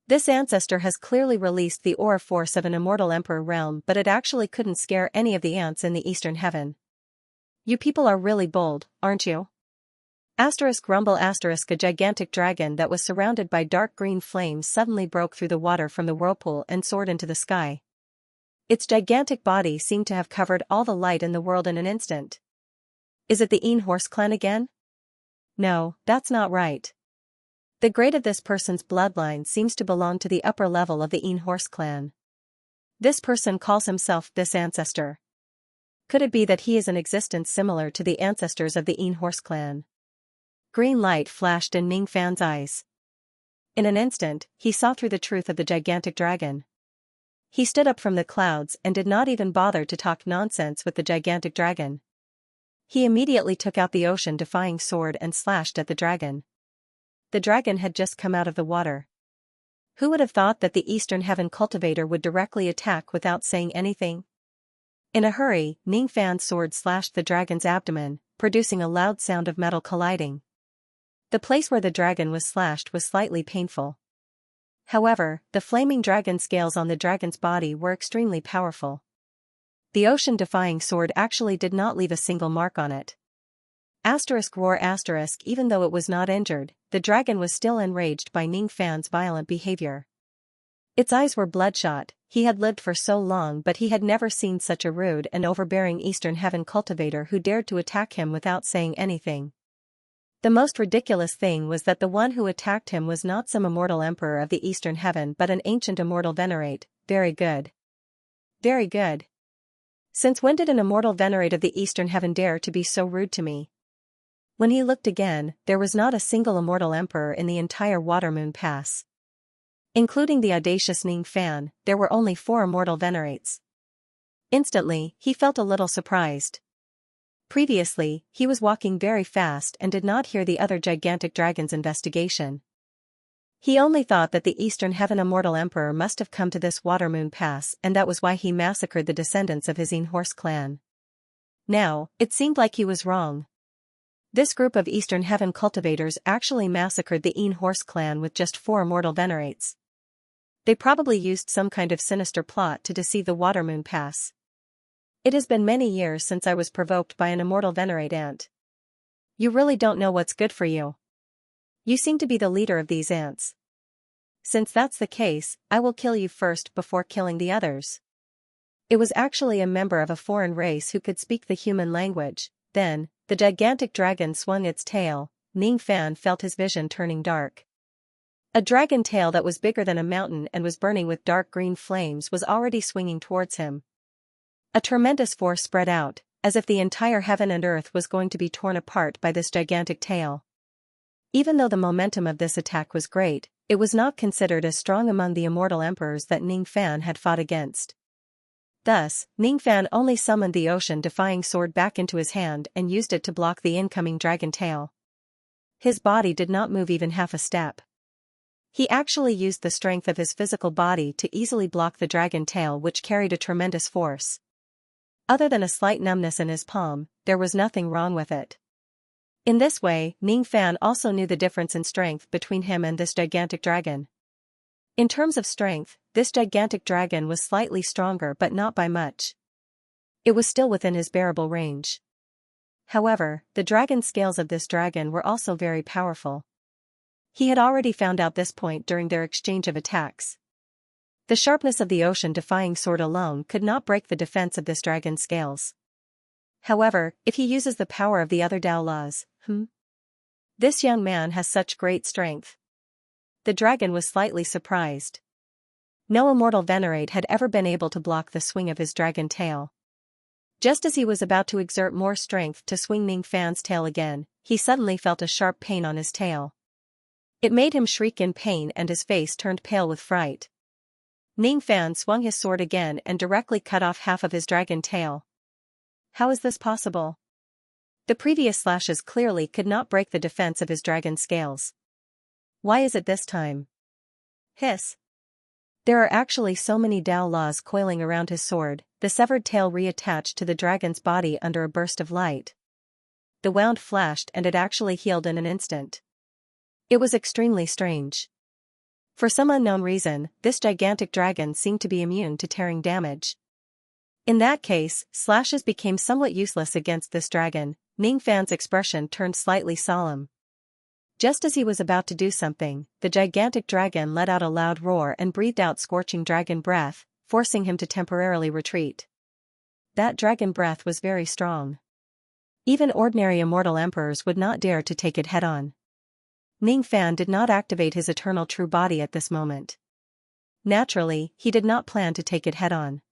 A: This ancestor has clearly released the aura force of an immortal emperor realm, but it actually couldn't scare any of the ants in the eastern heaven. You people are really bold, aren't you? Rumble *, a gigantic dragon that was surrounded by dark green flames suddenly broke through the water from the whirlpool and soared into the sky. Its gigantic body seemed to have covered all the light in the world in an instant. Is it the Een Horse clan again? No, that's not right. The grade of this person's bloodline seems to belong to the upper level of the Een Horse clan. This person calls himself this ancestor. Could it be that he is an existence similar to the ancestors of the Een Horse clan? Green light flashed in Ning Fan's eyes. In an instant, he saw through the truth of the gigantic dragon. He stood up from the clouds and did not even bother to talk nonsense with the gigantic dragon. He immediately took out the ocean-defying sword and slashed at the dragon. The dragon had just come out of the water. Who would have thought that the Eastern Heaven cultivator would directly attack without saying anything? In a hurry, Ning Fan's sword slashed the dragon's abdomen, producing a loud sound of metal colliding. The place where the dragon was slashed was slightly painful. However, the flaming dragon scales on the dragon's body were extremely powerful. The ocean-defying sword actually did not leave a single mark on it. Roar asterisk. Even though it was not injured, the dragon was still enraged by Ning Fan's violent behavior. Its eyes were bloodshot. He had lived for so long, but he had never seen such a rude and overbearing Eastern Heaven cultivator who dared to attack him without saying anything. The most ridiculous thing was that the one who attacked him was not some immortal emperor of the Eastern Heaven but an ancient immortal venerate. Very good. Very good. Since when did an immortal venerate of the Eastern Heaven dare to be so rude to me? When he looked again, there was not a single immortal emperor in the entire Watermoon Pass. Including the audacious Ning Fan, there were only 4 immortal venerates. Instantly, he felt a little surprised. Previously, he was walking very fast and did not hear the other gigantic dragon's investigation. He only thought that the Eastern Heaven Immortal Emperor must have come to this Watermoon Pass, and that was why he massacred the descendants of his Een Horse clan. Now, it seemed like he was wrong. This group of Eastern Heaven cultivators actually massacred the Een Horse clan with just 4 immortal venerates. They probably used some kind of sinister plot to deceive the Watermoon Pass. It has been many years since I was provoked by an immortal venerate ant. You really don't know what's good for you. You seem to be the leader of these ants. Since that's the case, I will kill you first before killing the others. It was actually a member of a foreign race who could speak the human language. Then, the gigantic dragon swung its tail. Ning Fan felt his vision turning dark. A dragon tail that was bigger than a mountain and was burning with dark green flames was already swinging towards him. A tremendous force spread out, as if the entire heaven and earth was going to be torn apart by this gigantic tail. Even though the momentum of this attack was great, it was not considered as strong among the immortal emperors that Ning Fan had fought against. Thus, Ning Fan only summoned the ocean-defying sword back into his hand and used it to block the incoming dragon tail. His body did not move even half a step. He actually used the strength of his physical body to easily block the dragon tail, which carried a tremendous force. Other than a slight numbness in his palm, there was nothing wrong with it. In this way, Ning Fan also knew the difference in strength between him and this gigantic dragon. In terms of strength, this gigantic dragon was slightly stronger but not by much. It was still within his bearable range. However, the dragon scales of this dragon were also very powerful. He had already found out this point during their exchange of attacks. The sharpness of the ocean-defying sword alone could not break the defense of this dragon's scales. However, if he uses the power of the other Dao laws, This young man has such great strength. The dragon was slightly surprised. No immortal venerate had ever been able to block the swing of his dragon tail. Just as he was about to exert more strength to swing Ning Fan's tail again, he suddenly felt a sharp pain on his tail. It made him shriek in pain and his face turned pale with fright. Ning Fan swung his sword again and directly cut off half of his dragon tail. How is this possible? The previous slashes clearly could not break the defense of his dragon scales. Why is it this time? Hiss. There are actually so many Dao laws coiling around his sword. The severed tail reattached to the dragon's body under a burst of light. The wound flashed and it actually healed in an instant. It was extremely strange. For some unknown reason, this gigantic dragon seemed to be immune to tearing damage. In that case, slashes became somewhat useless against this dragon. Ning Fan's expression turned slightly solemn. Just as he was about to do something, the gigantic dragon let out a loud roar and breathed out scorching dragon breath, forcing him to temporarily retreat. That dragon breath was very strong. Even ordinary immortal emperors would not dare to take it head-on. Ning Fan did not activate his eternal true body at this moment. Naturally, he did not plan to take it head-on.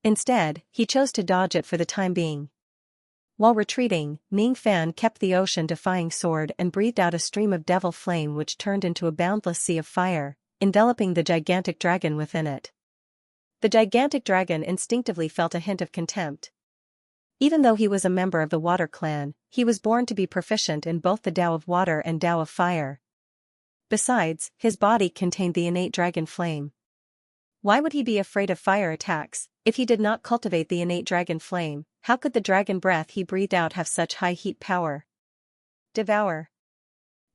A: Instead, he chose to dodge it for the time being. While retreating, Ning Fan kept the ocean-defying sword and breathed out a stream of devil flame which turned into a boundless sea of fire, enveloping the gigantic dragon within it. The gigantic dragon instinctively felt a hint of contempt. Even though he was a member of the Water Clan, he was born to be proficient in both the Tao of Water and Tao of Fire. Besides, his body contained the innate dragon flame. Why would he be afraid of fire attacks? If he did not cultivate the innate dragon flame, how could the dragon breath he breathed out have such high heat power? Devour.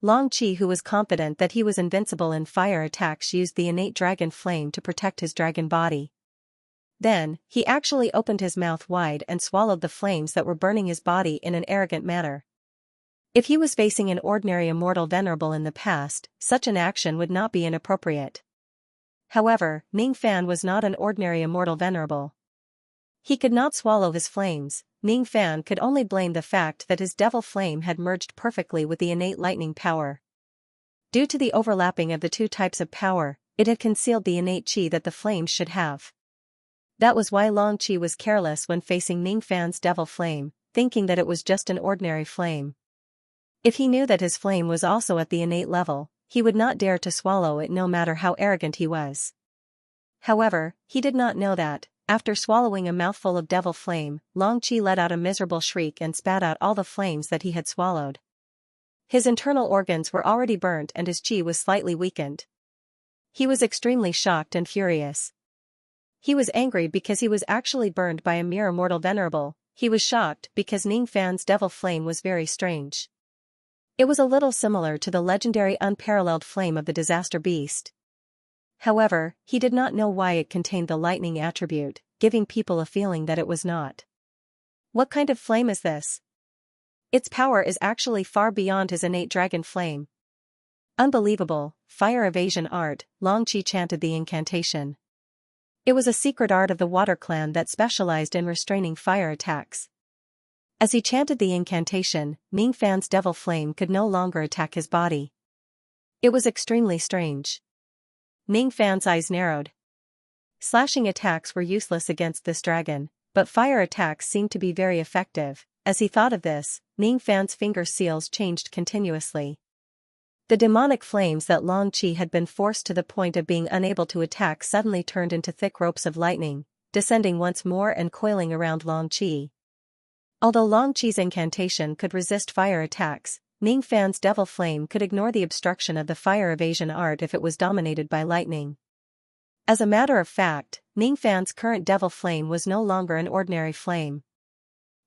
A: Long Qi, who was confident that he was invincible in fire attacks, used the innate dragon flame to protect his dragon body. Then, he actually opened his mouth wide and swallowed the flames that were burning his body in an arrogant manner. If he was facing an ordinary immortal venerable in the past, such an action would not be inappropriate. However, Ning Fan was not an ordinary immortal venerable. He could not swallow his flames. Ning Fan could only blame the fact that his devil flame had merged perfectly with the innate lightning power. Due to the overlapping of the two types of power, it had concealed the innate qi that the flames should have. That was why Long Qi was careless when facing Ning Fan's devil flame, thinking that it was just an ordinary flame. If he knew that his flame was also at the innate level, he would not dare to swallow it no matter how arrogant he was. However, he did not know that, after swallowing a mouthful of devil flame, Long Qi let out a miserable shriek and spat out all the flames that he had swallowed. His internal organs were already burnt and his qi was slightly weakened. He was extremely shocked and furious. He was angry because he was actually burned by a mere immortal venerable. He was shocked because Ning Fan's devil flame was very strange. It was a little similar to the legendary unparalleled flame of the disaster beast. However, he did not know why it contained the lightning attribute, giving people a feeling that it was not. What kind of flame is this? Its power is actually far beyond his innate dragon flame. Unbelievable, fire evasion art. Long Qi chanted the incantation. It was a secret art of the water clan that specialized in restraining fire attacks. As he chanted the incantation, Ning Fan's devil flame could no longer attack his body. It was extremely strange. Ning Fan's eyes narrowed. Slashing attacks were useless against this dragon, but fire attacks seemed to be very effective. As he thought of this, Ning Fan's finger seals changed continuously. The demonic flames that Long Qi had been forced to the point of being unable to attack suddenly turned into thick ropes of lightning, descending once more and coiling around Long Qi. Although Long Qi's incantation could resist fire attacks, Ning Fan's devil flame could ignore the obstruction of the fire evasion art if it was dominated by lightning. As a matter of fact, Ning Fan's current devil flame was no longer an ordinary flame.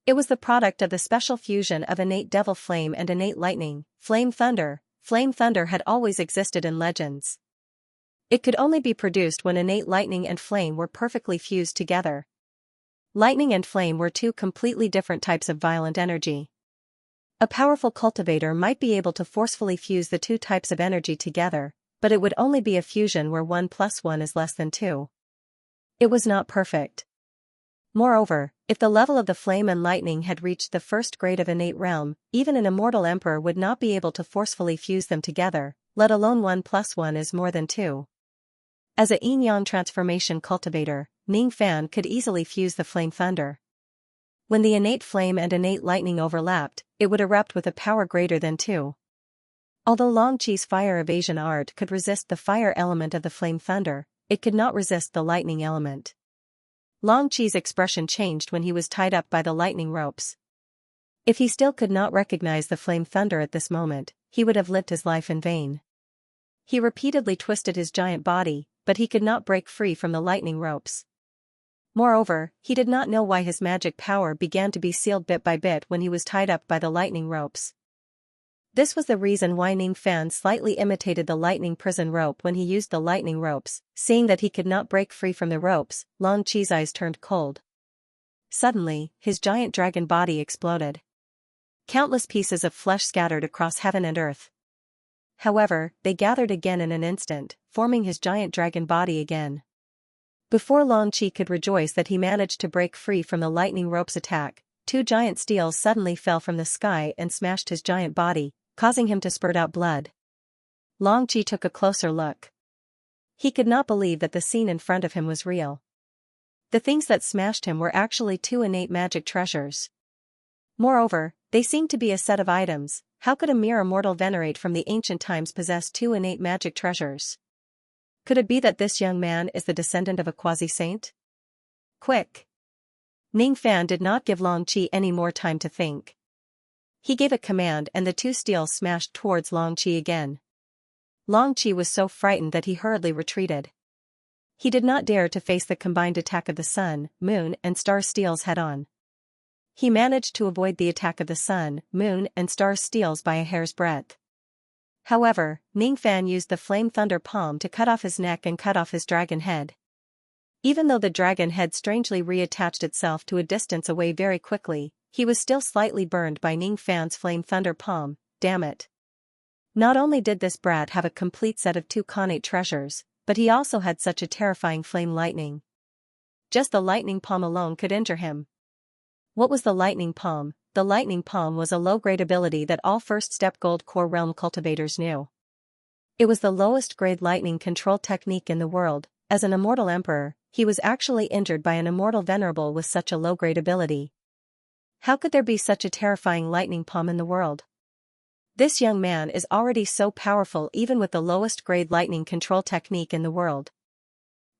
A: It was the product of the special fusion of innate devil flame and innate lightning, flame thunder. Flame thunder had always existed in legends. It could only be produced when innate lightning and flame were perfectly fused together. Lightning and flame were two completely different types of violent energy. A powerful cultivator might be able to forcefully fuse the two types of energy together, but it would only be a fusion where 1 + 1 is less than 2. It was not perfect. Moreover, if the level of the flame and lightning had reached the first grade of innate realm, even an immortal emperor would not be able to forcefully fuse them together, let alone 1 + 1 is more than 2. As a yin-yang transformation cultivator, Ning Fan could easily fuse the flame thunder. When the innate flame and innate lightning overlapped, it would erupt with a power greater than 2. Although Long Qi's fire evasion art could resist the fire element of the flame thunder, it could not resist the lightning element. Long Qi's expression changed when he was tied up by the lightning ropes. If he still could not recognize the flame thunder at this moment, he would have lived his life in vain. He repeatedly twisted his giant body, but he could not break free from the lightning ropes. Moreover, he did not know why his magic power began to be sealed bit by bit when he was tied up by the lightning ropes. This was the reason why Ning Fan slightly imitated the lightning prison rope when he used the lightning ropes. Seeing that he could not break free from the ropes, Long Qi's eyes turned cold. Suddenly, his giant dragon body exploded. Countless pieces of flesh scattered across heaven and earth. However, they gathered again in an instant, forming his giant dragon body again. Before Long Qi could rejoice that he managed to break free from the lightning rope's attack, 2 giant steels suddenly fell from the sky and smashed his giant body, causing him to spurt out blood. Long Qi took a closer look. He could not believe that the scene in front of him was real. The things that smashed him were actually 2 innate magic treasures. Moreover, they seemed to be a set of items. How could a mere immortal venerate from the ancient times possess 2 innate magic treasures? Could it be that this young man is the descendant of a quasi-saint? Quick! Ning Fan did not give Long Qi any more time to think. He gave a command and the 2 steels smashed towards Long Qi again. Long Qi was so frightened that he hurriedly retreated. He did not dare to face the combined attack of the sun, moon, and star steels head-on. He managed to avoid the attack of the sun, moon, and star steels by a hair's breadth. However, Ning Fan used the flame thunder palm to cut off his neck and cut off his dragon head. Even though the dragon head strangely reattached itself to a distance away very quickly, he was still slightly burned by Ning Fan's flame thunder palm. Damn it. Not only did this brat have a complete set of two connate treasures, but he also had such a terrifying flame lightning. Just the lightning palm alone could injure him. What was the lightning palm? The lightning palm was a low-grade ability that all first-step gold core realm cultivators knew. It was the lowest-grade lightning control technique in the world. As an immortal emperor, he was actually injured by an immortal venerable with such a low-grade ability. How could there be such a terrifying lightning palm in the world? This young man is already so powerful even with the lowest-grade lightning control technique in the world.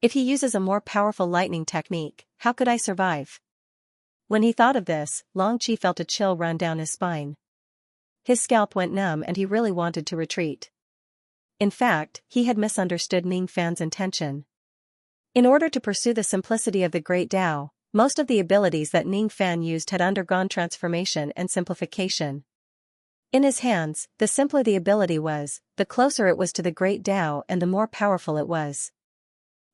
A: If he uses a more powerful lightning technique, how could I survive? When he thought of this, Long Qi felt a chill run down his spine. His scalp went numb and he really wanted to retreat. In fact, he had misunderstood Ning Fan's intention. In order to pursue the simplicity of the Great Tao, most of the abilities that Ning Fan used had undergone transformation and simplification. In his hands, the simpler the ability was, the closer it was to the Great Tao and the more powerful it was.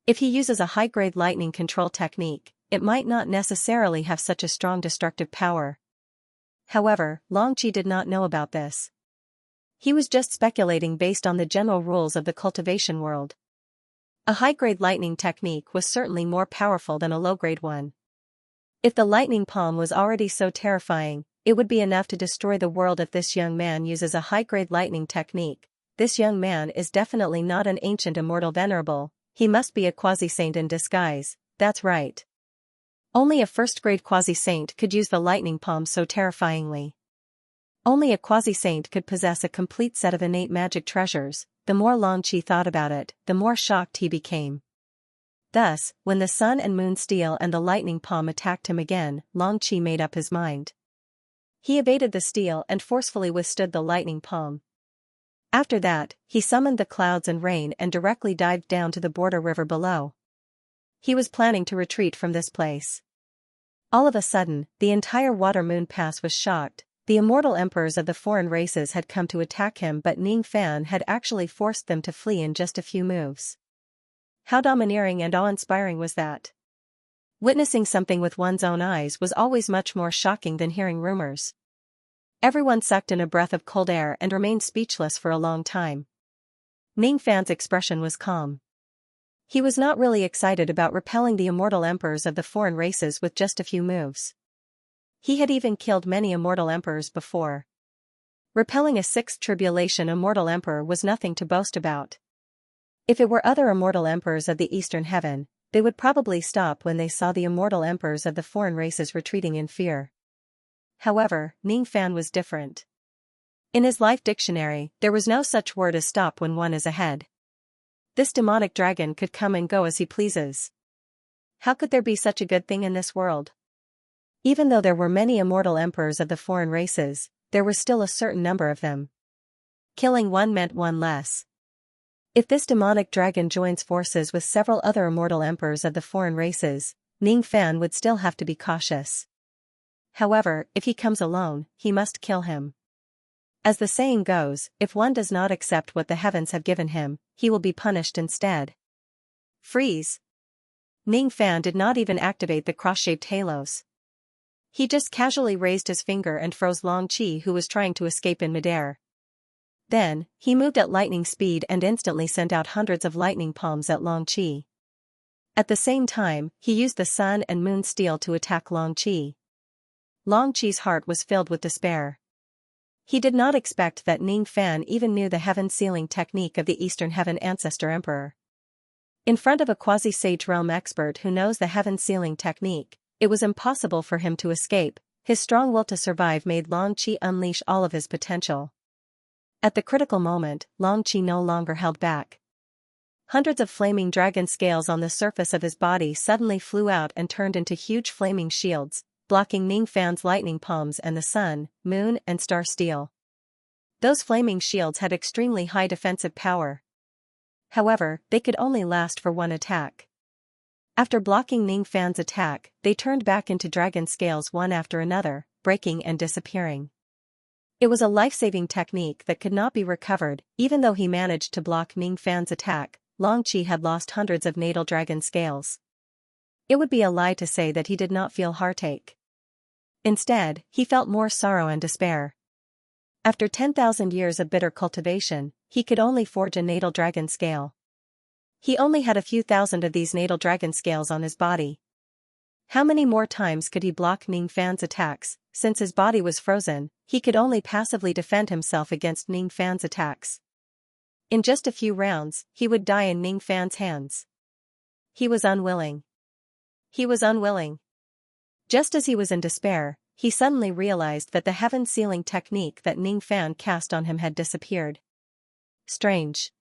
A: If he uses a high-grade lightning control technique, it might not necessarily have such a strong destructive power. However, Long Qi did not know about this. He was just speculating based on the general rules of the cultivation world. A high-grade lightning technique was certainly more powerful than a low-grade one. If the lightning palm was already so terrifying, it would be enough to destroy the world if this young man uses a high-grade lightning technique. This young man is definitely not an ancient immortal venerable, he must be a quasi-saint in disguise, that's right. Only a first-grade quasi-saint could use the lightning palm so terrifyingly. Only a quasi-saint could possess a complete set of innate magic treasures. The more Long Qi thought about it, the more shocked he became. Thus, when the sun and moon steel and the lightning palm attacked him again, Long Qi made up his mind. He evaded the steel and forcefully withstood the lightning palm. After that, he summoned the clouds and rain and directly dived down to the border river below. He was planning to retreat from this place. All of a sudden, the entire Water Moon Pass was shocked. The immortal emperors of the foreign races had come to attack him, but Ning Fan had actually forced them to flee in just a few moves. How domineering and awe-inspiring was that? Witnessing something with one's own eyes was always much more shocking than hearing rumors. Everyone sucked in a breath of cold air and remained speechless for a long time. Ning Fan's expression was calm. He was not really excited about repelling the immortal emperors of the foreign races with just a few moves. He had even killed many immortal emperors before. Repelling a sixth tribulation immortal emperor was nothing to boast about. If it were other immortal emperors of the Eastern Heaven, they would probably stop when they saw the immortal emperors of the foreign races retreating in fear. However, Ning Fan was different. In his life dictionary, there was no such word as stop when one is ahead. This demonic dragon could come and go as he pleases. How could there be such a good thing in this world? Even though there were many immortal emperors of the foreign races, there was still a certain number of them. Killing one meant one less. If this demonic dragon joins forces with several other immortal emperors of the foreign races, Ning Fan would still have to be cautious. However, if he comes alone, he must kill him. As the saying goes, if one does not accept what the heavens have given him, he will be punished instead. Freeze! Ning Fan did not even activate the cross-shaped halos. He just casually raised his finger and froze Long Qi, who was trying to escape in midair. Then, he moved at lightning speed and instantly sent out hundreds of lightning palms at Long Qi. At the same time, he used the sun and moon steel to attack Long Qi. Long Qi's heart was filled with despair. He did not expect that Ning Fan even knew the heaven sealing technique of the Eastern Heaven Ancestor Emperor. In front of a quasi-sage realm expert who knows the heaven sealing technique, it was impossible for him to escape. His strong will to survive made Long Qi unleash all of his potential. At the critical moment, Long Qi no longer held back. Hundreds of flaming dragon scales on the surface of his body suddenly flew out and turned into huge flaming shields, blocking Ning Fan's lightning palms and the sun, moon and star steel. Those flaming shields had extremely high defensive power. However, they could only last for one attack. After blocking Ning Fan's attack, they turned back into dragon scales one after another, breaking and disappearing. It was a life-saving technique that could not be recovered. Even though he managed to block Ning Fan's attack, Long Qi had lost hundreds of natal dragon scales. It would be a lie to say that he did not feel heartache. Instead, he felt more sorrow and despair. After 10,000 years of bitter cultivation, he could only forge a natal dragon scale. He only had a few thousand of these natal dragon scales on his body. How many more times could he block Ning Fan's attacks? Since his body was frozen, he could only passively defend himself against Ning Fan's attacks. In just a few rounds, he would die in Ning Fan's hands. He was unwilling. He was unwilling. Just as he was in despair, he suddenly realized that the heaven sealing technique that Ning Fan cast on him had disappeared. Strange.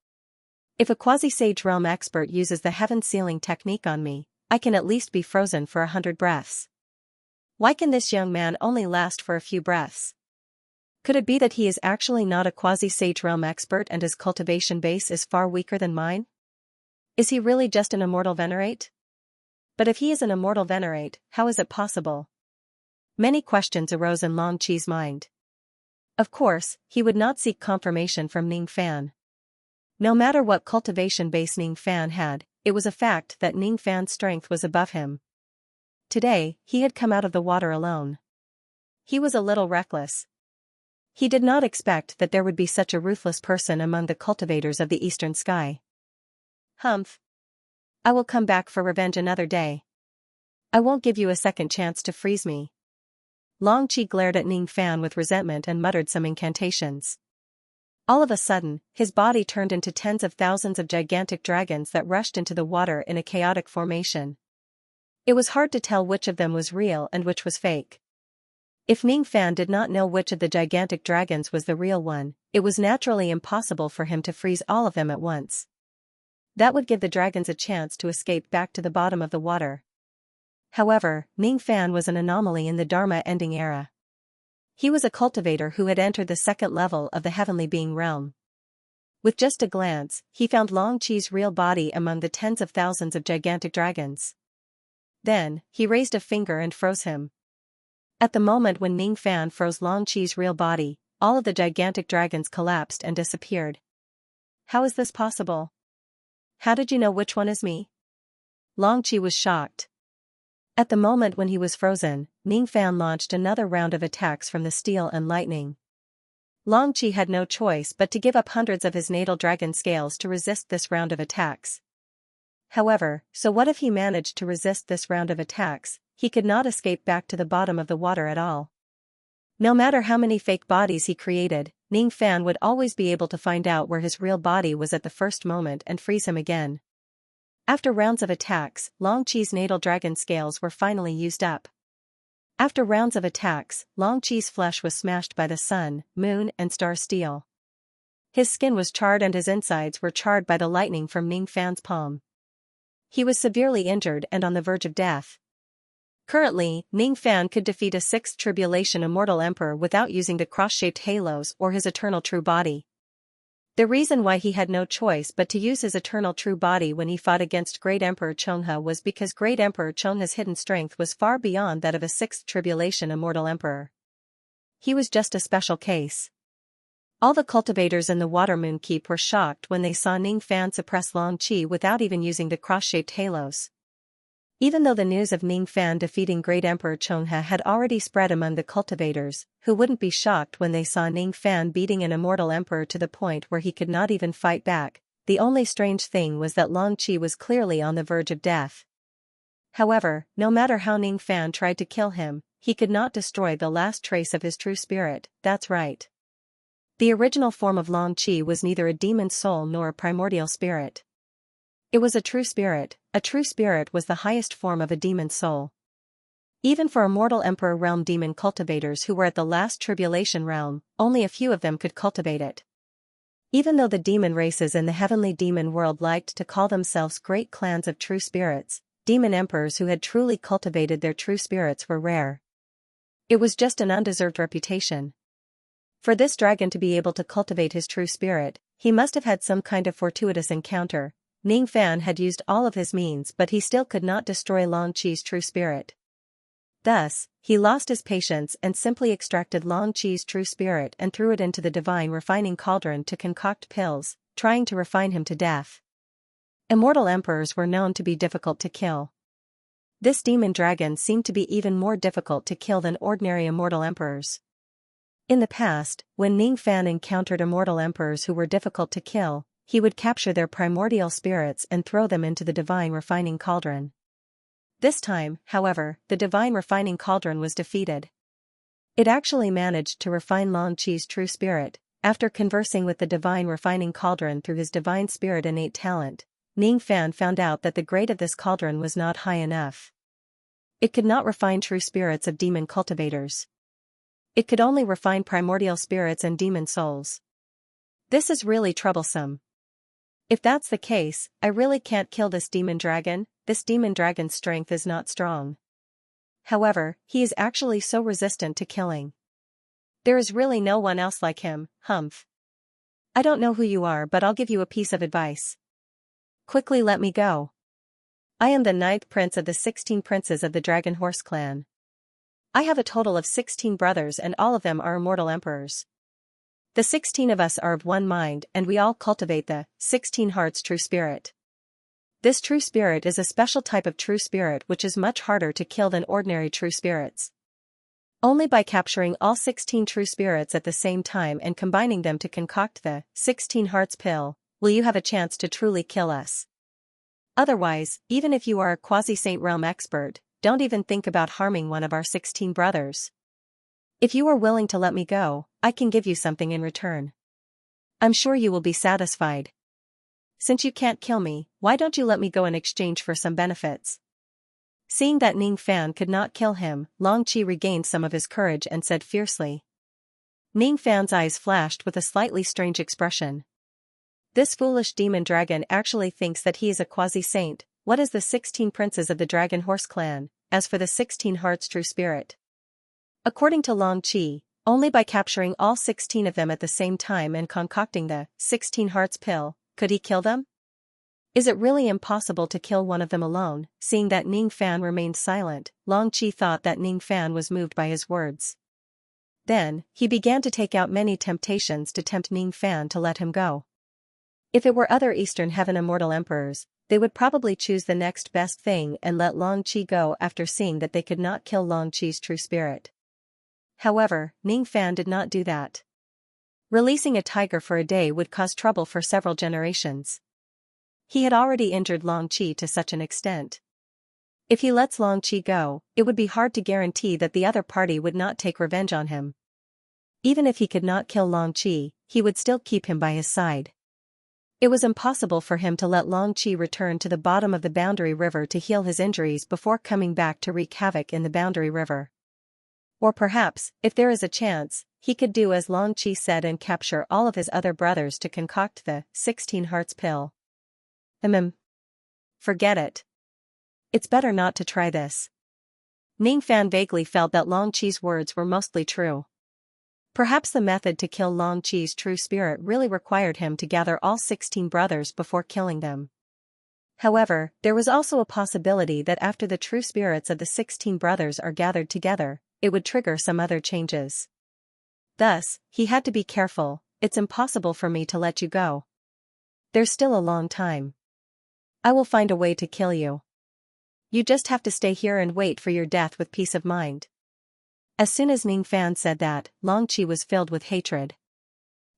A: If a quasi-sage realm expert uses the heaven sealing technique on me, I can at least be frozen for 100 breaths. Why can this young man only last for a few breaths? Could it be that he is actually not a quasi-sage realm expert and his cultivation base is far weaker than mine? Is he really just an immortal venerate? But if he is an immortal venerate, how is it possible? Many questions arose in Long Qi's mind. Of course, he would not seek confirmation from Ning Fan. No matter what cultivation base Ning Fan had, it was a fact that Ning Fan's strength was above him. Today, he had come out of the water alone. He was a little reckless. He did not expect that there would be such a ruthless person among the cultivators of the eastern sky. Humph. I will come back for revenge another day. I won't give you a second chance to freeze me. Long Qi glared at Ning Fan with resentment and muttered some incantations. All of a sudden, his body turned into tens of thousands of gigantic dragons that rushed into the water in a chaotic formation. It was hard to tell which of them was real and which was fake. If Ning Fan did not know which of the gigantic dragons was the real one, it was naturally impossible for him to freeze all of them at once. That would give the dragons a chance to escape back to the bottom of the water. However, Ning Fan was an anomaly in the Dharma ending era. He was a cultivator who had entered the second level of the heavenly being realm. With just a glance, he found Long Qi's real body among the tens of thousands of gigantic dragons. Then, he raised a finger and froze him. At the moment when Ning Fan froze Long Qi's real body, all of the gigantic dragons collapsed and disappeared. How is this possible? How did you know which one is me? Long Qi was shocked. At the moment when he was frozen, Ning Fan launched another round of attacks from the steel and lightning. Long Qi had no choice but to give up hundreds of his natal dragon scales to resist this round of attacks. However, so what if he managed to resist this round of attacks? He could not escape back to the bottom of the water at all. No matter how many fake bodies he created, Ning Fan would always be able to find out where his real body was at the first moment and freeze him again. After rounds of attacks, Long Qi's natal dragon scales were finally used up. After rounds of attacks, Long Qi's flesh was smashed by the sun, moon, and star steel. His skin was charred and his insides were charred by the lightning from Ning Fan's palm. He was severely injured and on the verge of death. Currently, Ning Fan could defeat a sixth tribulation immortal emperor without using the cross-shaped halos or his eternal true body. The reason why he had no choice but to use his eternal true body when he fought against Great Emperor Chonghe was because Great Emperor Chonghe's hidden strength was far beyond that of a sixth tribulation immortal emperor. He was just a special case. All the cultivators in the Watermoon Keep were shocked when they saw Ning Fan suppress Long Qi without even using the cross-shaped halos. Even though the news of Ning Fan defeating Great Emperor Chonghe had already spread among the cultivators, who wouldn't be shocked when they saw Ning Fan beating an immortal emperor to the point where he could not even fight back, the only strange thing was that Long Qi was clearly on the verge of death. However, no matter how Ning Fan tried to kill him, he could not destroy the last trace of his true spirit. That's right. The original form of Long Qi was neither a demon soul nor a primordial spirit. It was a true spirit. A true spirit was the highest form of a demon soul. Even for immortal Emperor realm demon cultivators who were at the last tribulation realm, only a few of them could cultivate it. Even though the demon races in the heavenly demon world liked to call themselves great clans of true spirits, demon emperors who had truly cultivated their true spirits were rare. It was just an undeserved reputation. For this dragon to be able to cultivate his true spirit, he must have had some kind of fortuitous encounter. Ning Fan had used all of his means but he still could not destroy Long Qi's true spirit. Thus, he lost his patience and simply extracted Long Qi's true spirit and threw it into the divine refining cauldron to concoct pills, trying to refine him to death. Immortal emperors were known to be difficult to kill. This demon dragon seemed to be even more difficult to kill than ordinary immortal emperors. In the past, when Ning Fan encountered immortal emperors who were difficult to kill, he would capture their primordial spirits and throw them into the divine refining cauldron. This time, however, the divine refining cauldron was defeated. It actually managed to refine Long Qi's true spirit. After conversing with the divine refining cauldron through his divine spirit innate talent, Ning Fan found out that the grade of this cauldron was not high enough. It could not refine true spirits of demon cultivators. It could only refine primordial spirits and demon souls. This is really troublesome. If that's the case, I really can't kill this demon dragon. This demon dragon's strength is not strong. However, he is actually so resistant to killing. There is really no one else like him, humph. I don't know who you are, but I'll give you a piece of advice. Quickly let me go. I am the 9th prince of the 16 princes of the Dragon Horse clan. I have a total of 16 brothers and all of them are immortal emperors. The 16 of us are of one mind and we all cultivate the 16 hearts true spirit. This true spirit is a special type of true spirit which is much harder to kill than ordinary true spirits. Only by capturing all 16 true spirits at the same time and combining them to concoct the 16 hearts pill, will you have a chance to truly kill us. Otherwise, even if you are a quasi-saint realm expert, don't even think about harming one of our 16 brothers. If you are willing to let me go, I can give you something in return. I'm sure you will be satisfied. Since you can't kill me, why don't you let me go in exchange for some benefits? Seeing that Ning Fan could not kill him, Long Qi regained some of his courage and said fiercely. Ning Fan's eyes flashed with a slightly strange expression. This foolish demon dragon actually thinks that he is a quasi-saint. What is the 16 princes of the Dragon Horse clan, as for the 16 hearts true spirit? According to Long Qi, only by capturing all 16 of them at the same time and concocting the 16 hearts pill, could he kill them? Is it really impossible to kill one of them alone? Seeing that Ning Fan remained silent, Long Qi thought that Ning Fan was moved by his words. Then, he began to take out many temptations to tempt Ning Fan to let him go. If it were other Eastern Heaven immortal emperors, they would probably choose the next best thing and let Long Qi go after seeing that they could not kill Long Qi's true spirit. However, Ning Fan did not do that. Releasing a tiger for a day would cause trouble for several generations. He had already injured Long Qi to such an extent. If he lets Long Qi go, it would be hard to guarantee that the other party would not take revenge on him. Even if he could not kill Long Qi, he would still keep him by his side. It was impossible for him to let Long Qi return to the bottom of the Boundary River to heal his injuries before coming back to wreak havoc in the Boundary River. Or perhaps, if there is a chance, he could do as Long Qi said and capture all of his other brothers to concoct the 16 hearts pill. Forget it. It's better not to try this. Ning Fan vaguely felt that Long Qi's words were mostly true. Perhaps the method to kill Long Qi's true spirit really required him to gather all 16 brothers before killing them. However, there was also a possibility that after the true spirits of the 16 brothers are gathered together, it would trigger some other changes. Thus, he had to be careful. It's impossible for me to let you go. There's still a long time. I will find a way to kill you. You just have to stay here and wait for your death with peace of mind. As soon as Ning Fan said that, Long Qi was filled with hatred.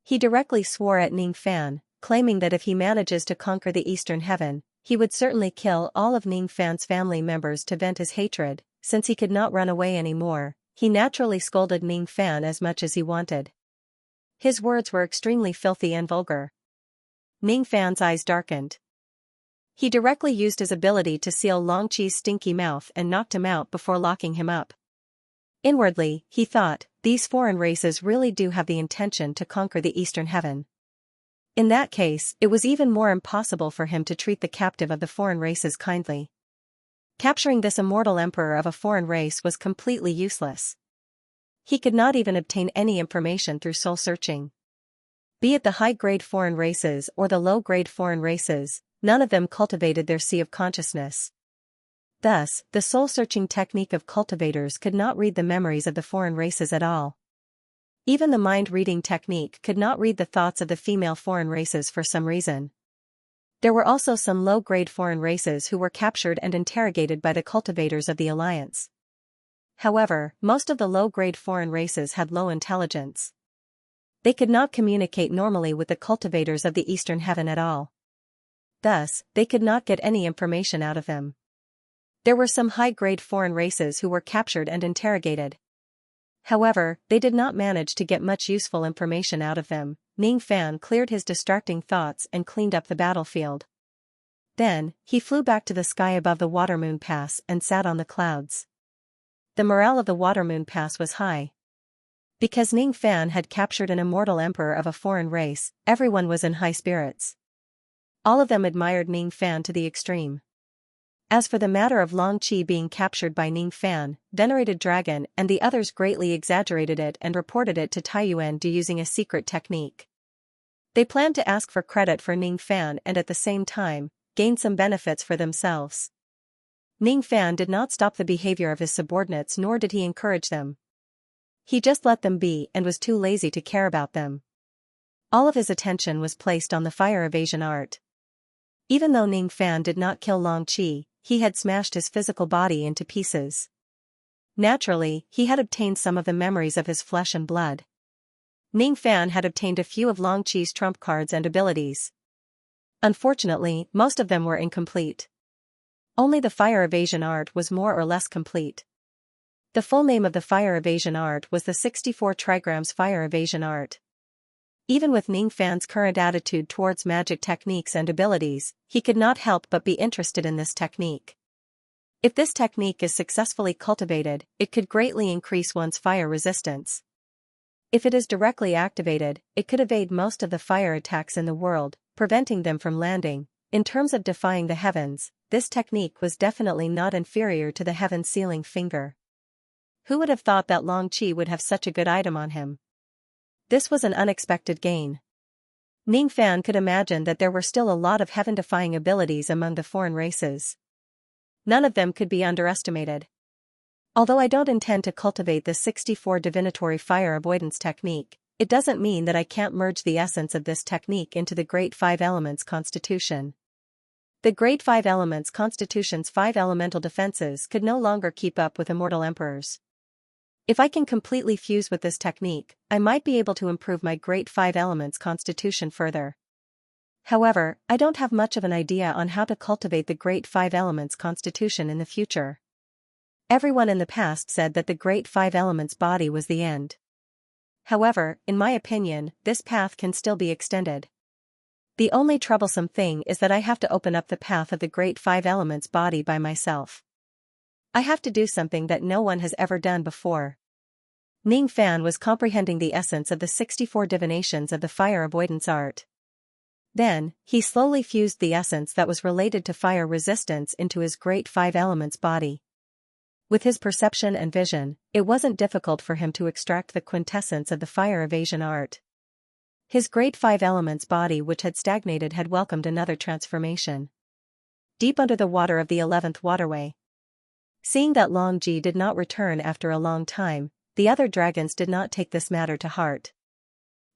A: He directly swore at Ning Fan, claiming that if he manages to conquer the Eastern Heaven, he would certainly kill all of Ning Fan's family members to vent his hatred. Since he could not run away anymore, he naturally scolded Ning Fan as much as he wanted. His words were extremely filthy and vulgar. Ning Fan's eyes darkened. He directly used his ability to seal Long Qi's stinky mouth and knocked him out before locking him up. Inwardly, he thought, these foreign races really do have the intention to conquer the Eastern Heaven. In that case, it was even more impossible for him to treat the captive of the foreign races kindly. Capturing this immortal emperor of a foreign race was completely useless. He could not even obtain any information through soul searching. Be it the high-grade foreign races or the low-grade foreign races, none of them cultivated their sea of consciousness. Thus, the soul-searching technique of cultivators could not read the memories of the foreign races at all. Even the mind-reading technique could not read the thoughts of the female foreign races for some reason. There were also some low-grade foreign races who were captured and interrogated by the cultivators of the Alliance. However, most of the low-grade foreign races had low intelligence. They could not communicate normally with the cultivators of the Eastern Heaven at all. Thus, they could not get any information out of them. There were some high-grade foreign races who were captured and interrogated. However, they did not manage to get much useful information out of them. Ning Fan cleared his distracting thoughts and cleaned up the battlefield. Then, he flew back to the sky above the Watermoon Pass and sat on the clouds. The morale of the Watermoon Pass was high. Because Ning Fan had captured an immortal emperor of a foreign race, everyone was in high spirits. All of them admired Ning Fan to the extreme. As for the matter of Long Qi being captured by Ning Fan, venerated dragon, and the others greatly exaggerated it and reported it to Taiyuan Du using a secret technique. They planned to ask for credit for Ning Fan and at the same time, gain some benefits for themselves. Ning Fan did not stop the behavior of his subordinates nor did he encourage them. He just let them be and was too lazy to care about them. All of his attention was placed on the fire evasion art. Even though Ning Fan did not kill Long Qi, he had smashed his physical body into pieces. Naturally, he had obtained some of the memories of his flesh and blood. Ning Fan had obtained a few of Long Qi's trump cards and abilities. Unfortunately, most of them were incomplete. Only the fire evasion art was more or less complete. The full name of the fire evasion art was the 64 trigrams fire evasion art. Even with Ning Fan's current attitude towards magic techniques and abilities, he could not help but be interested in this technique. If this technique is successfully cultivated, it could greatly increase one's fire resistance. If it is directly activated, it could evade most of the fire attacks in the world, preventing them from landing. In terms of defying the heavens, this technique was definitely not inferior to the heaven sealing finger. Who would have thought that Long Qi would have such a good item on him? This was an unexpected gain. Ning Fan could imagine that there were still a lot of heaven-defying abilities among the foreign races. None of them could be underestimated. Although I don't intend to cultivate the 64 divinatory fire avoidance technique, it doesn't mean that I can't merge the essence of this technique into the Great Five Elements Constitution. The Great Five Elements Constitution's 5 elemental defenses could no longer keep up with immortal emperors. If I can completely fuse with this technique, I might be able to improve my Great Five Elements Constitution further. However, I don't have much of an idea on how to cultivate the Great Five Elements Constitution in the future. Everyone in the past said that the Great Five Elements body was the end. However, in my opinion, this path can still be extended. The only troublesome thing is that I have to open up the path of the Great Five Elements body by myself. I have to do something that no one has ever done before. Ning Fan was comprehending the essence of the 64 divinations of the fire avoidance art. Then, he slowly fused the essence that was related to fire resistance into his Great Five Elements body. With his perception and vision, it wasn't difficult for him to extract the quintessence of the fire evasion art. His Great Five Elements body, which had stagnated, had welcomed another transformation. Deep under the water of the 11th waterway. Seeing that Long Ji did not return after a long time, the other dragons did not take this matter to heart.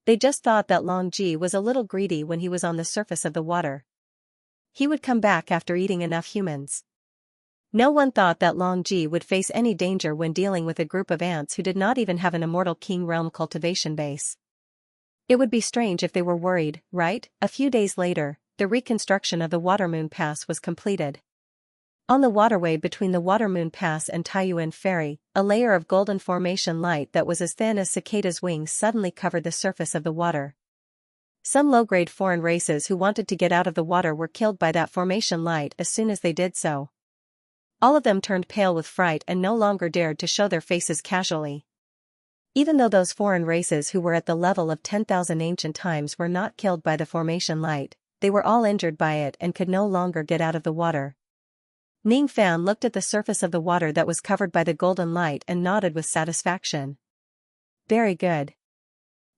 A: They just thought that Long Ji was a little greedy when he was on the surface of the water. He would come back after eating enough humans. No one thought that Long Ji would face any danger when dealing with a group of ants who did not even have an immortal King Realm cultivation base. It would be strange if they were worried, right? A few days later, the reconstruction of the Watermoon Pass was completed. On the waterway between the Watermoon Pass and Taiyuan Ferry, a layer of golden formation light that was as thin as cicada's wings suddenly covered the surface of the water. Some low-grade foreign races who wanted to get out of the water were killed by that formation light as soon as they did so. All of them turned pale with fright and no longer dared to show their faces casually. Even though those foreign races who were at the level of 10,000 ancient times were not killed by the formation light, they were all injured by it and could no longer get out of the water. Ning Fan looked at the surface of the water that was covered by the golden light and nodded with satisfaction. Very good.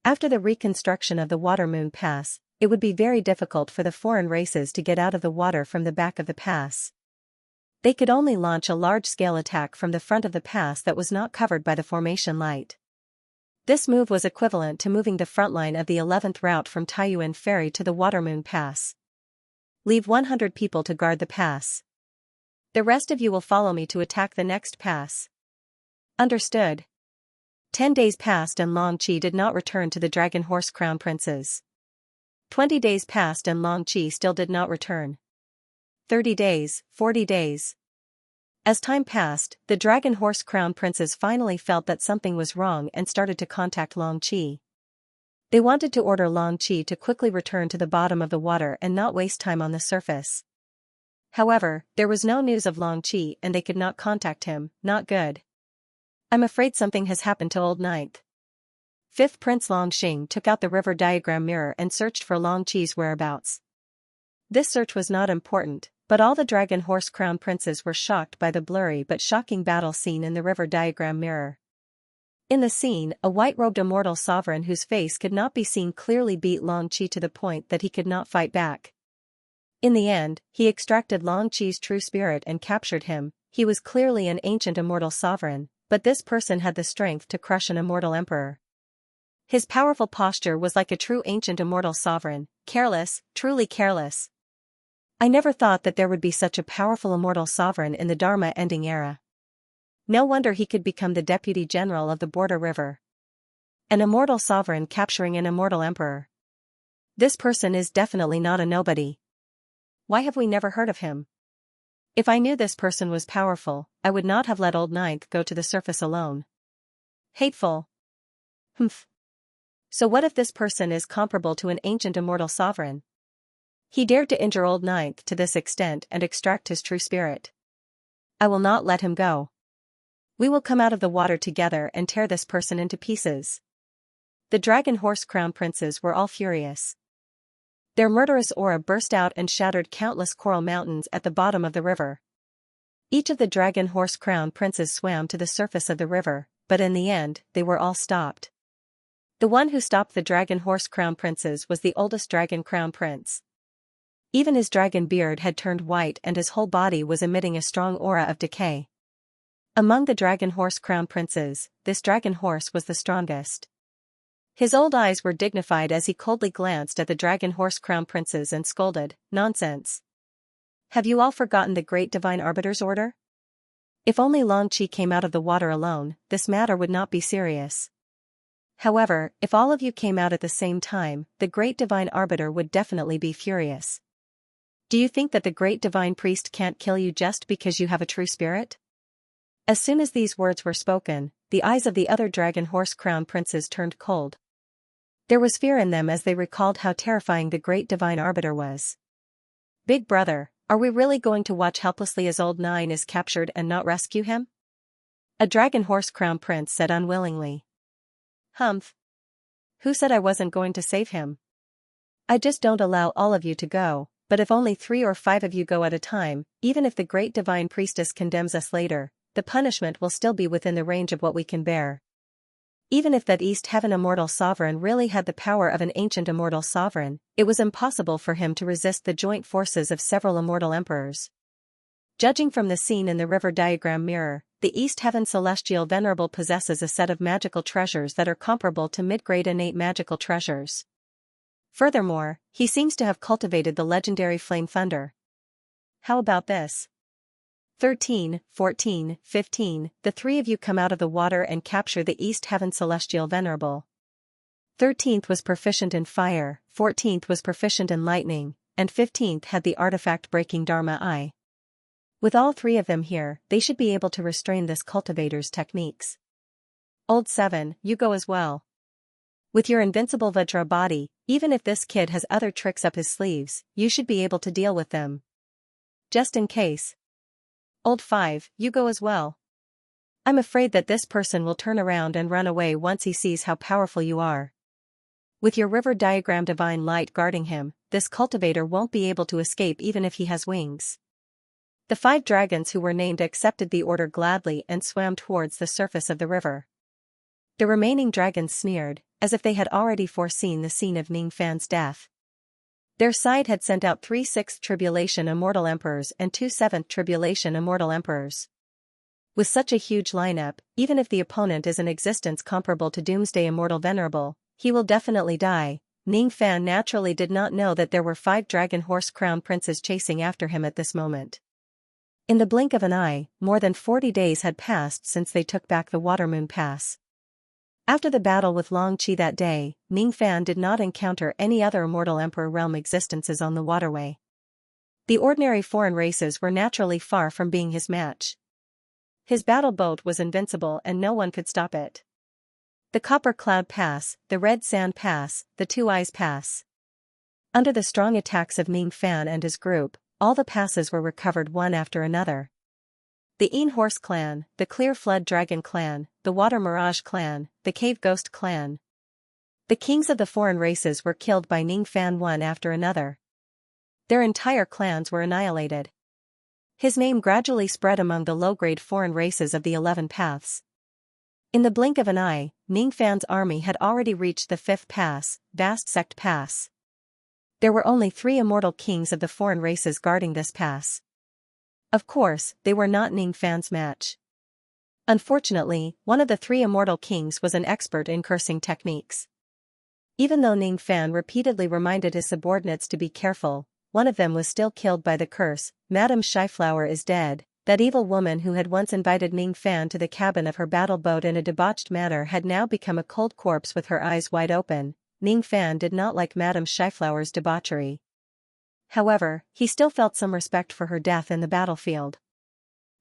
A: After the reconstruction of the Watermoon Pass, it would be very difficult for the foreign races to get out of the water from the back of the pass. They could only launch a large-scale attack from the front of the pass that was not covered by the formation light. This move was equivalent to moving the front line of the 11th route from Taiyuan Ferry to the Watermoon Pass. Leave 100 people to guard the pass. The rest of you will follow me to attack the next pass. Understood. 10 days passed and Long Qi did not return to the Dragon Horse Crown Princes. 20 days passed and Long Qi still did not return. 30 days, 40 days. As time passed, the Dragon Horse Crown Princes finally felt that something was wrong and started to contact Long Qi. They wanted to order Long Qi to quickly return to the bottom of the water and not waste time on the surface. However, there was no news of Long Qi and they could not contact him. Not good. I'm afraid something has happened to old Ninth. Fifth Prince Longxing took out the river diagram mirror and searched for Long Qi's whereabouts. This search was not important, but all the Dragon Horse Crown Princes were shocked by the blurry but shocking battle scene in the river diagram mirror. In the scene, a white-robed immortal sovereign whose face could not be seen clearly beat Long Qi to the point that he could not fight back. In the end, he extracted Long Qi's true spirit and captured him. He was clearly an ancient immortal sovereign, but this person had the strength to crush an immortal emperor. His powerful posture was like a true ancient immortal sovereign, careless, truly careless. I never thought that there would be such a powerful immortal sovereign in the Dharma-ending era. No wonder he could become the deputy general of the border river. An immortal sovereign capturing an immortal emperor. This person is definitely not a nobody. Why have we never heard of him? If I knew this person was powerful, I would not have let old Ninth go to the surface alone. Hateful. Humph. So what if this person is comparable to an ancient immortal sovereign? He dared to injure old Ninth to this extent and extract his true spirit. I will not let him go. We will come out of the water together and tear this person into pieces. The Dragon Horse Crown Princes were all furious. Their murderous aura burst out and shattered countless coral mountains at the bottom of the river. Each of the Dragon Horse Crown Princes swam to the surface of the river, but in the end, they were all stopped. The one who stopped the Dragon Horse Crown Princes was the oldest Dragon Crown Prince. Even his dragon beard had turned white and his whole body was emitting a strong aura of decay. Among the Dragon Horse Crown Princes, this dragon horse was the strongest. His old eyes were dignified as he coldly glanced at the Dragon Horse Crown Princes and scolded, "Nonsense! Have you all forgotten the great divine arbiter's order? If only Long Qi came out of the water alone, this matter would not be serious. However, if all of you came out at the same time, the great divine arbiter would definitely be furious. Do you think that the great divine priest can't kill you just because you have a true spirit?" As soon as these words were spoken, the eyes of the other Dragon Horse Crown Princes turned cold. There was fear in them as they recalled how terrifying the great divine arbiter was. "Big brother, are we really going to watch helplessly as old Nine is captured and not rescue him?" A Dragon Horse Crown Prince said unwillingly. "Humph. Who said I wasn't going to save him? I just don't allow all of you to go, but if only 3 or 5 of you go at a time, even if the great divine priestess condemns us later, the punishment will still be within the range of what we can bear. Even if that East Heaven immortal sovereign really had the power of an ancient immortal sovereign, it was impossible for him to resist the joint forces of several immortal emperors. Judging from the scene in the river diagram mirror, the East Heaven Celestial Venerable possesses a set of magical treasures that are comparable to mid-grade innate magical treasures. Furthermore, he seems to have cultivated the legendary Flame Thunder. How about this? 13, 14, 15, the 3 of you come out of the water and capture the East Heaven Celestial Venerable. 13th was proficient in fire, 14th was proficient in lightning, and 15th had the artifact-breaking Dharma Eye. With all 3 of them here, they should be able to restrain this cultivator's techniques. Old 7, you go as well. With your invincible Vajra body, even if this kid has other tricks up his sleeves, you should be able to deal with them. Just in case. Old 5, you go as well. I'm afraid that this person will turn around and run away once he sees how powerful you are. With your river diagram divine light guarding him, this cultivator won't be able to escape even if he has wings. The 5 dragons who were named accepted the order gladly and swam towards the surface of the river. The remaining dragons sneered, as if they had already foreseen the scene of Ningfan's death. Their side had sent out 3 6th Tribulation Immortal Emperors and 2 7th Tribulation Immortal Emperors. With such a huge lineup, even if the opponent is an existence comparable to Doomsday Immortal Venerable, he will definitely die, Ning Fan naturally did not know that there were 5 dragon horse crown princes chasing after him at this moment. In the blink of an eye, more than 40 days had passed since they took back the Watermoon Pass. After the battle with Long Qi that day, Ning Fan did not encounter any other immortal Emperor realm existences on the waterway. The ordinary foreign races were naturally far from being his match. His battle boat was invincible and no one could stop it. The Copper Cloud Pass, the Red Sand Pass, the Two Eyes Pass. Under the strong attacks of Ning Fan and his group, all the passes were recovered one after another. The Een Horse Clan, the Clear Flood Dragon Clan, the Water Mirage Clan, the Cave Ghost Clan. The kings of the foreign races were killed by Ning Fan one after another. Their entire clans were annihilated. His name gradually spread among the low-grade foreign races of the 11 Paths. In the blink of an eye, Ning Fan's army had already reached the 5th pass, Vast Sect Pass. There were only 3 immortal kings of the foreign races guarding this pass. Of course, they were not Ning Fan's match. Unfortunately, one of the 3 immortal kings was an expert in cursing techniques. Even though Ning Fan repeatedly reminded his subordinates to be careful, one of them was still killed by the curse. Madame Shyflower is dead. That evil woman who had once invited Ning Fan to the cabin of her battle boat in a debauched manner had now become a cold corpse with her eyes wide open. Ning Fan did not like Madame Shyflower's debauchery. However, he still felt some respect for her death in the battlefield.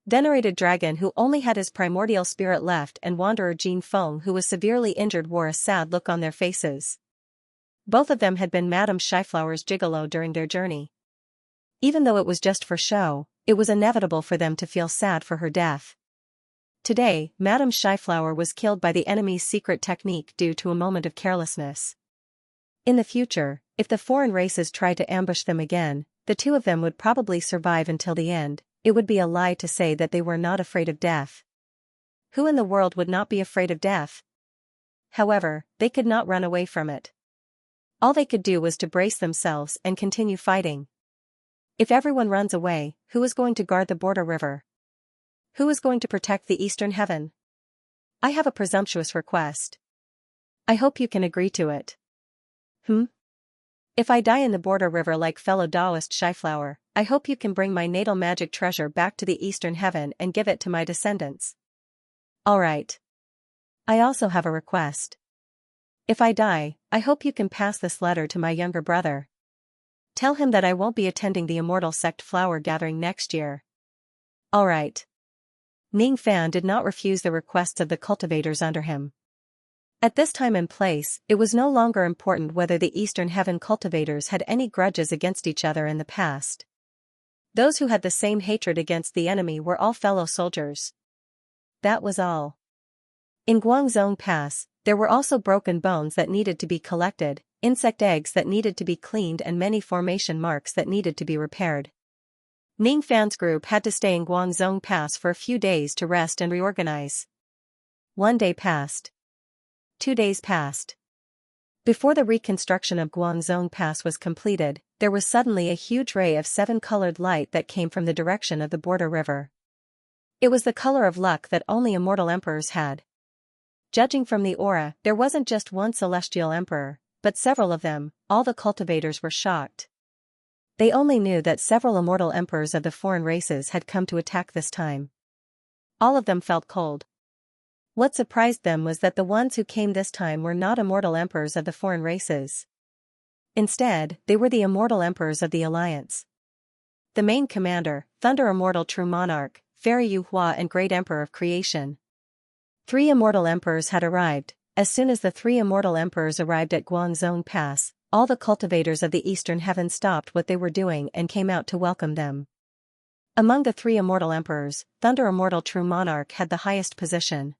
A: Venerated Dragon who only had his primordial spirit left and Wanderer Jin Feng who was severely injured wore a sad look on their faces. Both of them had been Madame Shyflower's gigolo during their journey. Even though it was just for show, it was inevitable for them to feel sad for her death. Today, Madame Shyflower was killed by the enemy's secret technique due to a moment of carelessness. In the future, if the foreign races tried to ambush them again, the 2 of them would probably survive until the end. It would be a lie to say that they were not afraid of death. Who in the world would not be afraid of death? However, they could not run away from it. All they could do was to brace themselves and continue fighting. If everyone runs away, who is going to guard the border river? Who is going to protect the eastern heaven? I have a presumptuous request. I hope you can agree to it. If I die in the border river like fellow Taoist Shyflower, I hope you can bring my natal magic treasure back to the eastern heaven and give it to my descendants. Alright. I also have a request. If I die, I hope you can pass this letter to my younger brother. Tell him that I won't be attending the Immortal Sect flower gathering next year. Alright. Ning Fan did not refuse the requests of the cultivators under him. At this time and place, it was no longer important whether the Eastern Heaven cultivators had any grudges against each other in the past. Those who had the same hatred against the enemy were all fellow soldiers. That was all. In Guangzhong Pass, there were also broken bones that needed to be collected, insect eggs that needed to be cleaned and many formation marks that needed to be repaired. Ning Fan's group had to stay in Guangzhong Pass for a few days to rest and reorganize. 1 day passed. 2 days passed. Before the reconstruction of Guangzhong Pass was completed, there was suddenly a huge ray of 7-colored light that came from the direction of the border river. It was the color of luck that only immortal emperors had. Judging from the aura, there wasn't just one celestial emperor, but several of them. All the cultivators were shocked. They only knew that several immortal emperors of the foreign races had come to attack this time. All of them felt cold. What surprised them was that the ones who came this time were not immortal emperors of the foreign races. Instead, they were the immortal emperors of the Alliance. The main commander, Thunder Immortal True Monarch, Fairy Yu Hua and Great Emperor of Creation. 3 immortal emperors had arrived. As soon as the 3 immortal emperors arrived at Guangzhong Pass, all the cultivators of the Eastern Heaven stopped what they were doing and came out to welcome them. Among the 3 immortal emperors, Thunder Immortal True Monarch had the highest position.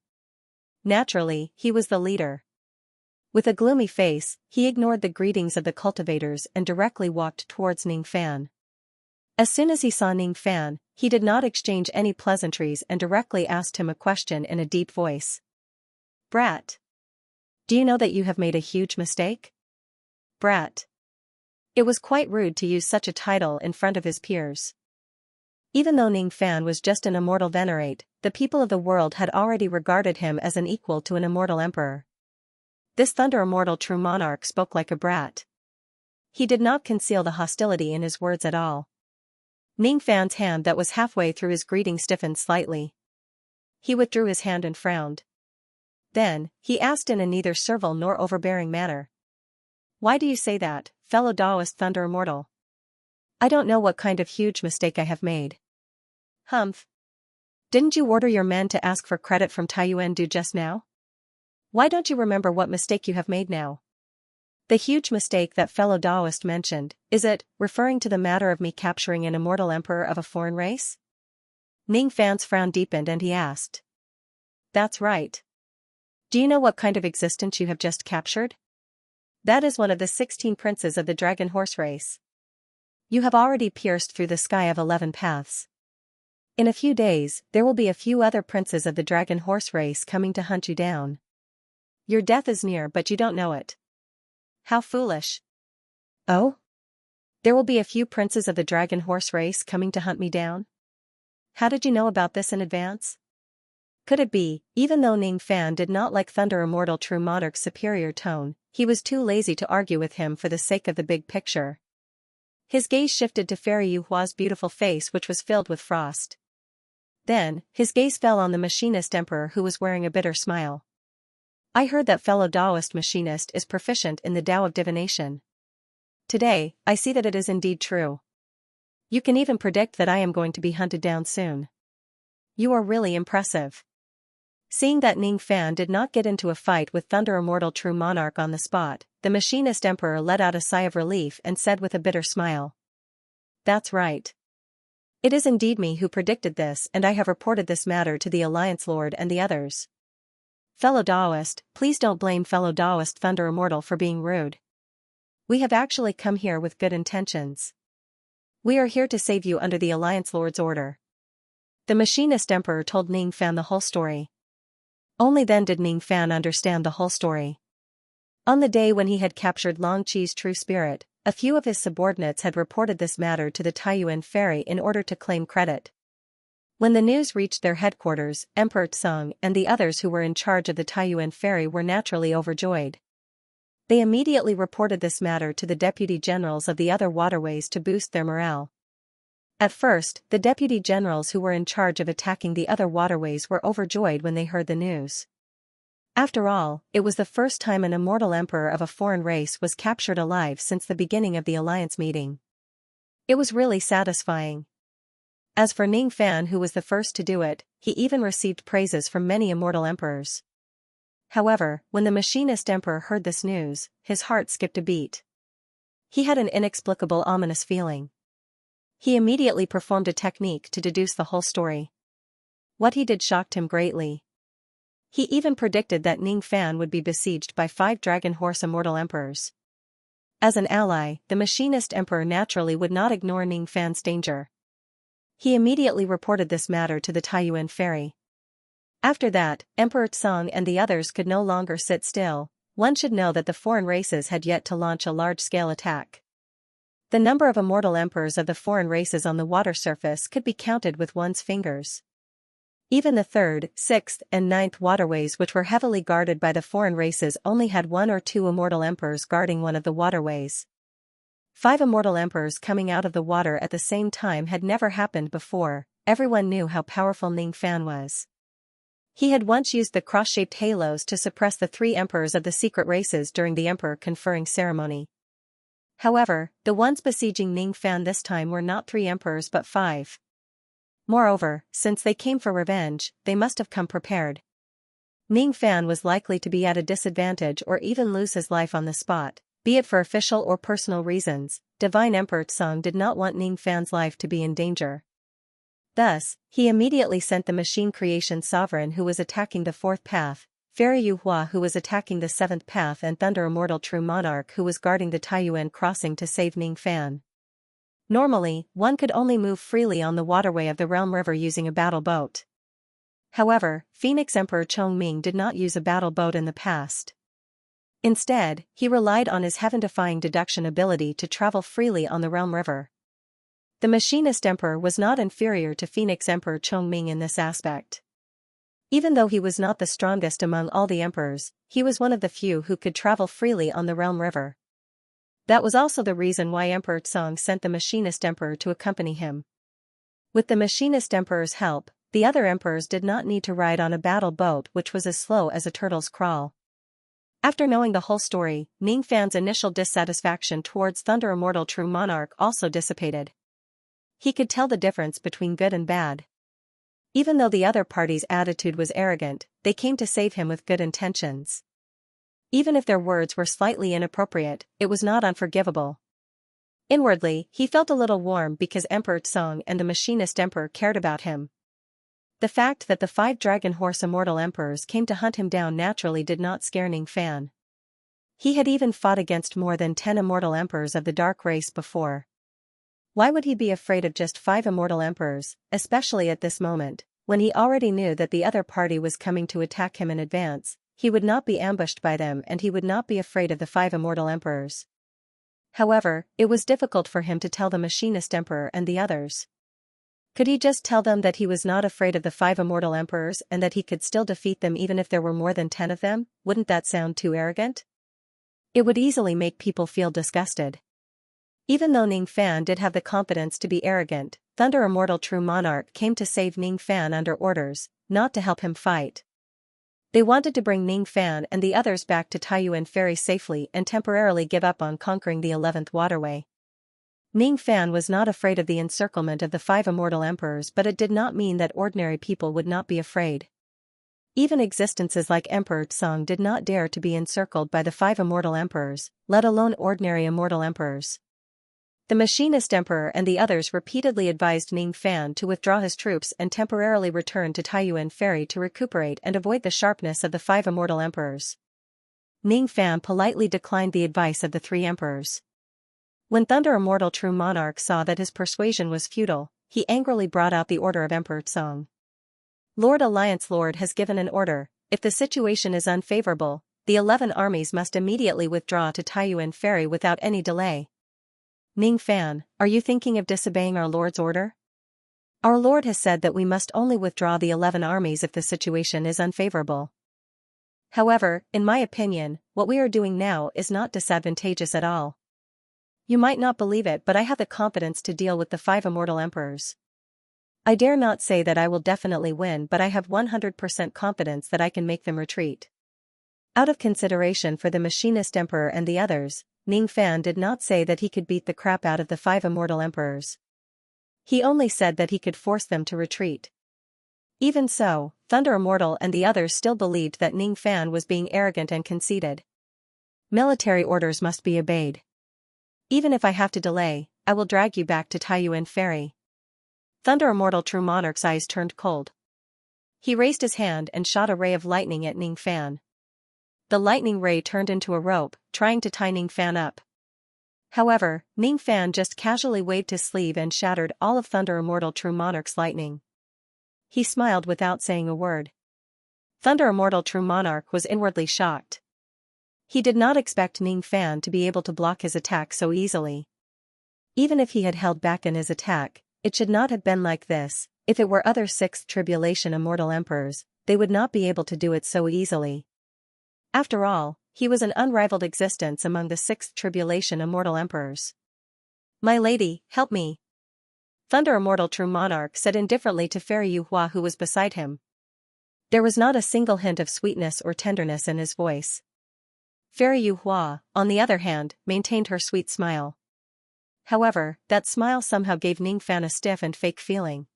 A: Naturally, he was the leader. With a gloomy face, he ignored the greetings of the cultivators and directly walked towards Ning Fan. As soon as he saw Ning Fan, he did not exchange any pleasantries and directly asked him a question in a deep voice. Brat. Do you know that you have made a huge mistake? Brat. It was quite rude to use such a title in front of his peers. Even though Ning Fan was just an immortal venerate, the people of the world had already regarded him as an equal to an immortal emperor. This thunder immortal true monarch spoke like a brat. He did not conceal the hostility in his words at all. Ning Fan's hand that was halfway through his greeting stiffened slightly. He withdrew his hand and frowned. Then, he asked in a neither servile nor overbearing manner. Why do you say that, fellow Taoist thunder immortal? I don't know what kind of huge mistake I have made. Humph. Didn't you order your men to ask for credit from Taiyuan Du just now? Why don't you remember what mistake you have made now? The huge mistake that fellow Taoist mentioned, is it, referring to the matter of me capturing an immortal emperor of a foreign race? Ning Fan's frown deepened and he asked. That's right. Do you know what kind of existence you have just captured? That is one of the 16 princes of the dragon horse race. You have already pierced through the sky of 11 paths. In a few days, there will be a few other princes of the dragon horse race coming to hunt you down. Your death is near but you don't know it. How foolish. Oh? There will be a few princes of the dragon horse race coming to hunt me down? How did you know about this in advance? Could it be, even though Ning Fan did not like Thunder Immortal True Monarch's superior tone, he was too lazy to argue with him for the sake of the big picture? His gaze shifted to Fairy Yu Hua's beautiful face which was filled with frost. Then, his gaze fell on the machinist emperor who was wearing a bitter smile. I heard that fellow Taoist machinist is proficient in the Tao of divination. Today, I see that it is indeed true. You can even predict that I am going to be hunted down soon. You are really impressive. Seeing that Ning Fan did not get into a fight with Thunder Immortal True Monarch on the spot, the machinist emperor let out a sigh of relief and said with a bitter smile. That's right. It is indeed me who predicted this and I have reported this matter to the Alliance Lord and the others. Fellow Taoist, please don't blame fellow Taoist Thunder Immortal for being rude. We have actually come here with good intentions. We are here to save you under the Alliance Lord's order. The machinist emperor told Ning Fan the whole story. Only then did Ning Fan understand the whole story. On the day when he had captured Long Qi's true spirit, a few of his subordinates had reported this matter to the Taiyuan ferry in order to claim credit. When the news reached their headquarters, Emperor Tseng and the others who were in charge of the Taiyuan ferry were naturally overjoyed. They immediately reported this matter to the deputy generals of the other waterways to boost their morale. At first, the deputy generals who were in charge of attacking the other waterways were overjoyed when they heard the news. After all, it was the first time an immortal emperor of a foreign race was captured alive since the beginning of the alliance meeting. It was really satisfying. As for Ning Fan who was the first to do it, he even received praises from many immortal emperors. However, when the machinist emperor heard this news, his heart skipped a beat. He had an inexplicable ominous feeling. He immediately performed a technique to deduce the whole story. What he did shocked him greatly. He even predicted that Ning Fan would be besieged by 5 dragon horse immortal emperors. As an ally, the machinist emperor naturally would not ignore Ning Fan's danger. He immediately reported this matter to the Taiyuan ferry. After that, Emperor Tseng and the others could no longer sit still. One should know that the foreign races had yet to launch a large-scale attack. The number of immortal emperors of the foreign races on the water surface could be counted with one's fingers. Even the 3rd, 6th, and 9th waterways which were heavily guarded by the foreign races only had 1 or 2 immortal emperors guarding one of the waterways. 5 immortal emperors coming out of the water at the same time had never happened before. Everyone knew how powerful Ning Fan was. He had once used the cross-shaped halos to suppress the 3 emperors of the secret races during the emperor conferring ceremony. However, the ones besieging Ning Fan this time were not 3 emperors but 5. Moreover, since they came for revenge, they must have come prepared. Ning Fan was likely to be at a disadvantage or even lose his life on the spot, be it for official or personal reasons. Divine Emperor Tseng did not want Ning Fan's life to be in danger. Thus, he immediately sent the machine creation sovereign who was attacking the 4th path, Fairy Yu Hua who was attacking the 7th path and Thunder Immortal True Monarch who was guarding the Taiyuan crossing to save Ning Fan. Normally, one could only move freely on the waterway of the Realm River using a battle boat. However, Phoenix Emperor Chongming did not use a battle boat in the past. Instead, he relied on his heaven-defying deduction ability to travel freely on the Realm River. The Machinist Emperor was not inferior to Phoenix Emperor Chongming in this aspect. Even though he was not the strongest among all the emperors, he was one of the few who could travel freely on the Realm River. That was also the reason why Emperor Song sent the Machinist Emperor to accompany him. With the Machinist Emperor's help, the other emperors did not need to ride on a battle boat which was as slow as a turtle's crawl. After knowing the whole story, Ning Fan's initial dissatisfaction towards Thunder Immortal True Monarch also dissipated. He could tell the difference between good and bad. Even though the other party's attitude was arrogant, they came to save him with good intentions. Even if their words were slightly inappropriate, it was not unforgivable. Inwardly, he felt a little warm because Emperor Song and the Machinist Emperor cared about him. The fact that the 5 Dragon Horse Immortal Emperors came to hunt him down naturally did not scare Ning Fan. He had even fought against more than 10 Immortal Emperors of the Dark Race before. Why would he be afraid of just 5 Immortal Emperors, especially at this moment, when he already knew that the other party was coming to attack him in advance? He would not be ambushed by them and he would not be afraid of the 5 Immortal Emperors. However, it was difficult for him to tell the Machinist Emperor and the others. Could he just tell them that he was not afraid of the 5 Immortal Emperors and that he could still defeat them even if there were more than 10 of them? Wouldn't that sound too arrogant? It would easily make people feel disgusted. Even though Ning Fan did have the confidence to be arrogant, Thunder Immortal True Monarch came to save Ning Fan under orders, not to help him fight. They wanted to bring Ning Fan and the others back to Taiyuan Ferry safely and temporarily give up on conquering the 11th waterway. Ning Fan was not afraid of the encirclement of the 5 Immortal Emperors, but it did not mean that ordinary people would not be afraid. Even existences like Emperor Song did not dare to be encircled by the 5 Immortal Emperors, let alone ordinary Immortal Emperors. The Machinist Emperor and the others repeatedly advised Ning Fan to withdraw his troops and temporarily return to Taiyuan Ferry to recuperate and avoid the sharpness of the 5 Immortal Emperors. Ning Fan politely declined the advice of the 3 emperors. When Thunder Immortal True Monarch saw that his persuasion was futile, he angrily brought out the order of Emperor Song. Lord Alliance Lord has given an order. If the situation is unfavorable, the 11 armies must immediately withdraw to Taiyuan Ferry without any delay. Ning Fan, are you thinking of disobeying our Lord's order? Our Lord has said that we must only withdraw the 11 armies if the situation is unfavorable. However, in my opinion, what we are doing now is not disadvantageous at all. You might not believe it, but I have the confidence to deal with the 5 Immortal Emperors. I dare not say that I will definitely win, but I have 100% confidence that I can make them retreat. Out of consideration for the Machinist Emperor and the others, Ning Fan did not say that he could beat the crap out of the 5 Immortal Emperors. He only said that he could force them to retreat. Even so, Thunder Immortal and the others still believed that Ning Fan was being arrogant and conceited. Military orders must be obeyed. Even if I have to delay, I will drag you back to Taiyuan Ferry. Thunder Immortal True Monarch's eyes turned cold. He raised his hand and shot a ray of lightning at Ning Fan. The lightning ray turned into a rope, trying to tie Ning Fan up. However, Ning Fan just casually waved his sleeve and shattered all of Thunder Immortal True Monarch's lightning. He smiled without saying a word. Thunder Immortal True Monarch was inwardly shocked. He did not expect Ning Fan to be able to block his attack so easily. Even if he had held back in his attack, it should not have been like this. If it were other 6th Tribulation Immortal Emperors, they would not be able to do it so easily. After all, he was an unrivaled existence among the 6th Tribulation Immortal Emperors. My lady, help me. Thunder Immortal True Monarch said indifferently to Fairy Yuhua, who was beside him. There was not a single hint of sweetness or tenderness in his voice. Fairy Yuhua, on the other hand, maintained her sweet smile. However, that smile somehow gave Ning Fan a stiff and fake feeling.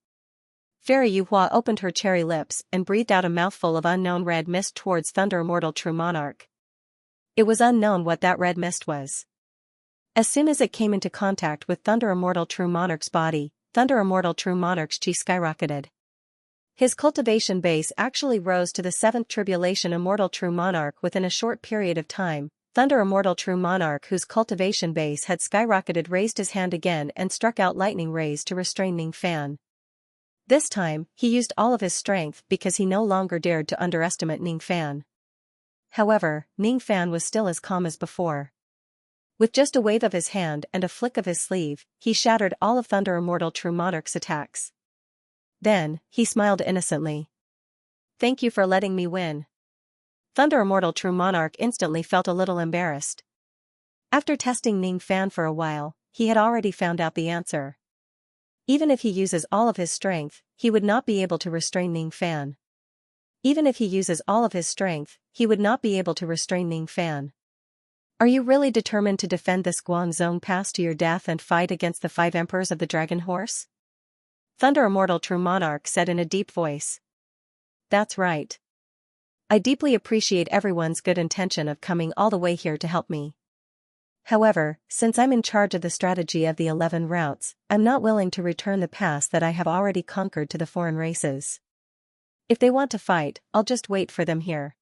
A: Fairy Yuhua opened her cherry lips and breathed out a mouthful of unknown red mist towards Thunder Immortal True Monarch. It was unknown what that red mist was. As soon as it came into contact with Thunder Immortal True Monarch's body, Thunder Immortal True Monarch's chi skyrocketed. His cultivation base actually rose to the 7th Tribulation Immortal True Monarch within a short period of time. Thunder Immortal True Monarch, whose cultivation base had skyrocketed, raised his hand again and struck out lightning rays to restrain Ning Fan. This time, he used all of his strength because he no longer dared to underestimate Ning Fan. However, Ning Fan was still as calm as before. With just a wave of his hand and a flick of his sleeve, he shattered all of Thunder Immortal True Monarch's attacks. Then, he smiled innocently. Thank you for letting me win. Thunder Immortal True Monarch instantly felt a little embarrassed. After testing Ning Fan for a while, he had already found out the answer. Even if he uses all of his strength, he would not be able to restrain Ning Fan. Even if he uses all of his strength, he would not be able to restrain Ning Fan. Are you really determined to defend this Guangzhong Pass to your death and fight against the 5 emperors of the Dragon Horse? Thunder Immortal True Monarch said in a deep voice. That's right. I deeply appreciate everyone's good intention of coming all the way here to help me. However, since I'm in charge of the strategy of the 11 routes, I'm not willing to return the pass that I have already conquered to the foreign races. If they want to fight, I'll just wait for them here.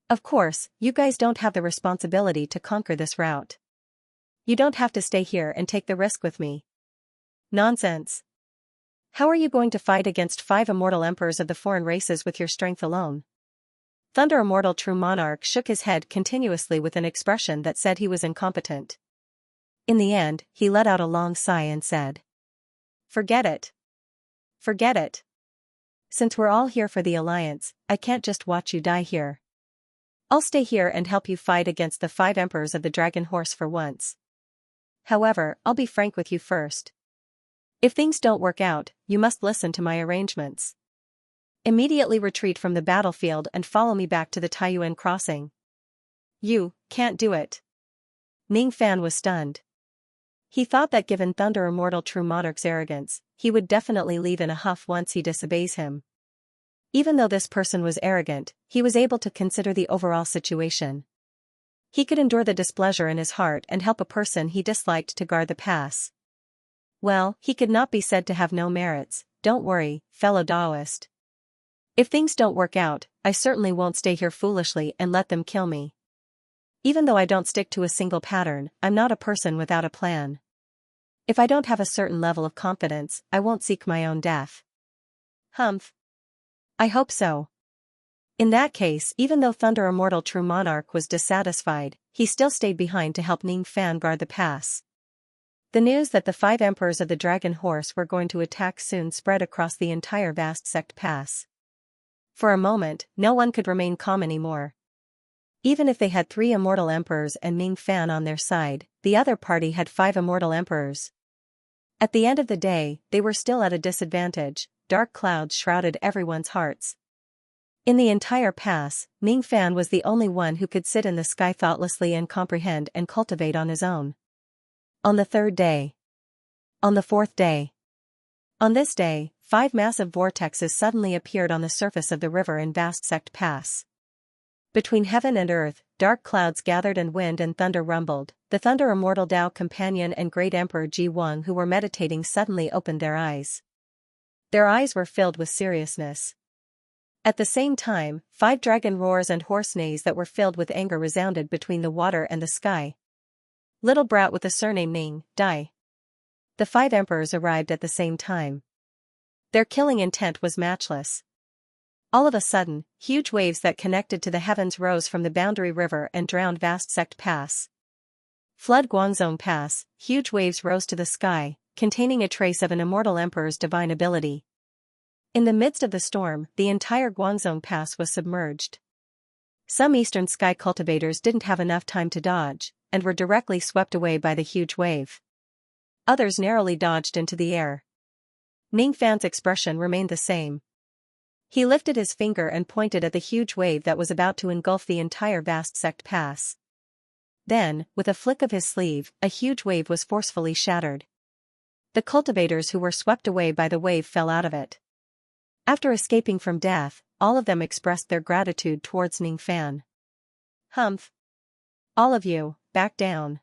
A: Of course, you guys don't have the responsibility to conquer this route. You don't have to stay here and take the risk with me. Nonsense. How are you going to fight against 5 immortal emperors of the foreign races with your strength alone? Thunder Immortal True Monarch shook his head continuously with an expression that said he was incompetent. In the end, he let out a long sigh and said, Forget it. Forget it. Since we're all here for the Alliance, I can't just watch you die here. I'll stay here and help you fight against the 5 emperors of the Dragon Horse for once. However, I'll be frank with you first. If things don't work out, you must listen to my arrangements. Immediately retreat from the battlefield and follow me back to the Taiyuan crossing. You can't do it. Ning Fan was stunned. He thought that given Thunder Immortal True Monarch's arrogance, he would definitely leave in a huff once he disobeys him. Even though this person was arrogant, he was able to consider the overall situation. He could endure the displeasure in his heart and help a person he disliked to guard the pass. Well, he could not be said to have no merits. Don't worry, fellow Taoist. If things don't work out, I certainly won't stay here foolishly and let them kill me. Even though I don't stick to a single pattern, I'm not a person without a plan. If I don't have a certain level of confidence, I won't seek my own death. Humph. I hope so. In that case, even though Thunder Immortal True Monarch was dissatisfied, he still stayed behind to help Ning Fan guard the pass. The news that the 5 emperors of the Dragon Horse were going to attack soon spread across the entire vast sect pass. For a moment, no one could remain calm anymore. Even if they had 3 immortal emperors and Ning Fan on their side, the other party had 5 immortal emperors. At the end of the day, they were still at a disadvantage. Dark clouds shrouded everyone's hearts. In the entire pass, Ning Fan was the only one who could sit in the sky thoughtlessly and comprehend and cultivate on his own. On the 3rd day. On the 4th day. On this day, 5 massive vortexes suddenly appeared on the surface of the river in Vast Sect Pass. Between heaven and earth, dark clouds gathered and wind and thunder rumbled. The Thunder Immortal Tao Companion and Great Emperor Ji Wang, who were meditating, suddenly opened their eyes. Their eyes were filled with seriousness. At the same time, 5 dragon roars and horse neighs that were filled with anger resounded between the water and the sky. Little brat with the surname Ning, die. The 5 emperors arrived at the same time. Their killing intent was matchless. All of a sudden, huge waves that connected to the heavens rose from the boundary river and drowned Vast Sect Pass. Flood Guangzhong Pass, huge waves rose to the sky, containing a trace of an immortal emperor's divine ability. In the midst of the storm, the entire Guangzhong Pass was submerged. Some eastern sky cultivators didn't have enough time to dodge, and were directly swept away by the huge wave. Others narrowly dodged into the air. Ning Fan's expression remained the same. He lifted his finger and pointed at the huge wave that was about to engulf the entire Vast Sect Pass. Then, with a flick of his sleeve, a huge wave was forcefully shattered. The cultivators who were swept away by the wave fell out of it. After escaping from death, all of them expressed their gratitude towards Ning Fan. Humph. All of you, back down.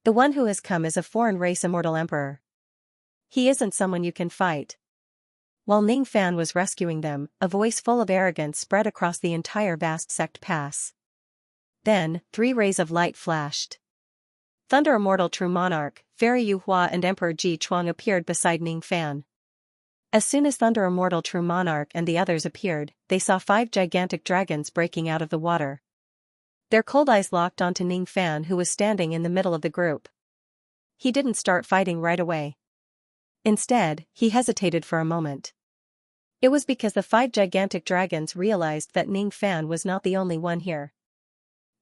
A: The one who has come is a foreign race immortal emperor. He isn't someone you can fight. While Ning Fan was rescuing them, a voice full of arrogance spread across the entire Vast Sect Pass. Then, 3 rays of light flashed. Thunder Immortal True Monarch, Fairy Yu Hua and Emperor Ji Chuang appeared beside Ning Fan. As soon as Thunder Immortal True Monarch and the others appeared, they saw 5 gigantic dragons breaking out of the water. Their cold eyes locked onto Ning Fan, who was standing in the middle of the group. He didn't start fighting right away. Instead, he hesitated for a moment. It was because the 5 gigantic dragons realized that Ning Fan was not the only one here.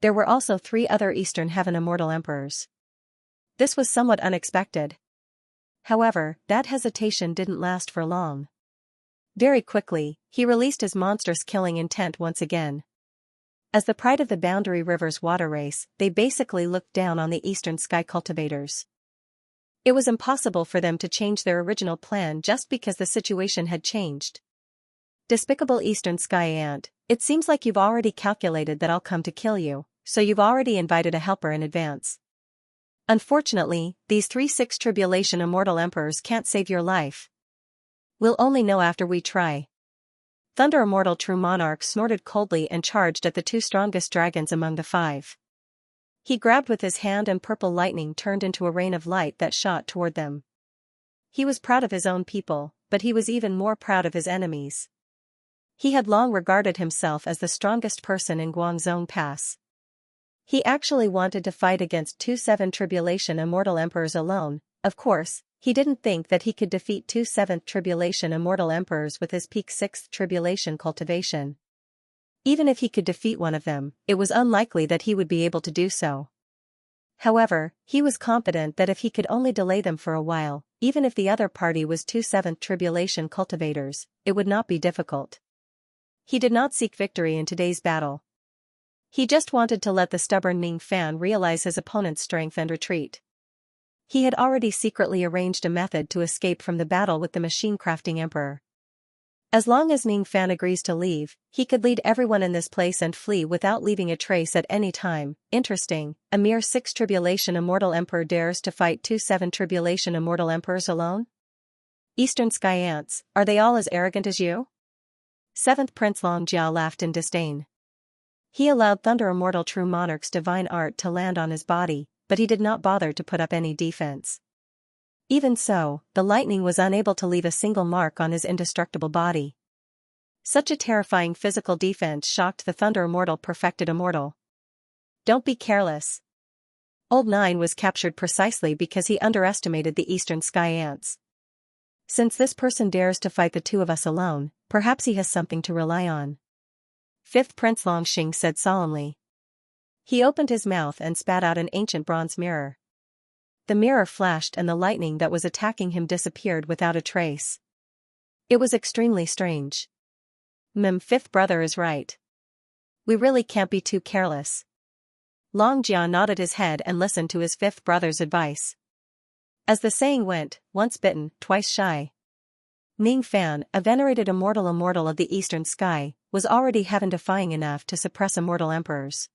A: There were also 3 other Eastern Heaven Immortal Emperors. This was somewhat unexpected. However, that hesitation didn't last for long. Very quickly, he released his monstrous killing intent once again. As the pride of the Boundary River's water race, they basically looked down on the Eastern Sky cultivators. It was impossible for them to change their original plan just because the situation had changed. Despicable Eastern Sky Ant, it seems like you've already calculated that I'll come to kill you, so you've already invited a helper in advance. Unfortunately, these 3-6 Tribulation Immortal Emperors can't save your life. We'll only know after we try. Thunder Immortal True Monarch snorted coldly and charged at the 2 strongest dragons among the 5. He grabbed with his hand and purple lightning turned into a rain of light that shot toward them. He was proud of his own people, but he was even more proud of his enemies. He had long regarded himself as the strongest person in Guangzhou Pass. He actually wanted to fight against 2-7 Tribulation Immortal Emperors alone. Of course, he didn't think that he could defeat 2 7th Tribulation Immortal Emperors with his peak 6th Tribulation Cultivation. Even if he could defeat one of them, it was unlikely that he would be able to do so. However, he was confident that if he could only delay them for a while, even if the other party was 2 7th Tribulation Cultivators, it would not be difficult. He did not seek victory in today's battle. He just wanted to let the stubborn Ning Fan realize his opponent's strength and retreat. He had already secretly arranged a method to escape from the battle with the machine-crafting emperor. As long as Ning Fan agrees to leave, he could lead everyone in this place and flee without leaving a trace at any time. Interesting, a mere 6 Tribulation Immortal Emperor dares to fight 2 7 Tribulation Immortal Emperors alone? Eastern Sky Ants, are they all as arrogant as you? 7th Prince Long Jia laughed in disdain. He allowed Thunder Immortal True Monarch's divine art to land on his body, but he did not bother to put up any defense. Even so, the lightning was unable to leave a single mark on his indestructible body. Such a terrifying physical defense shocked the Thunder Immortal Perfected Immortal. Don't be careless. Old Nine was captured precisely because he underestimated the Eastern Sky Ants. Since this person dares to fight the 2 of us alone, perhaps he has something to rely on. 5th Prince Longxing said solemnly. He opened his mouth and spat out an ancient bronze mirror. The mirror flashed and the lightning that was attacking him disappeared without a trace. It was extremely strange. 5th brother is right. We really can't be too careless. Long Jia nodded his head and listened to his 5th brother's advice. As the saying went, once bitten, twice shy. Ning Fan, a venerated immortal of the Eastern Sky, was already heaven-defying enough to suppress immortal emperors.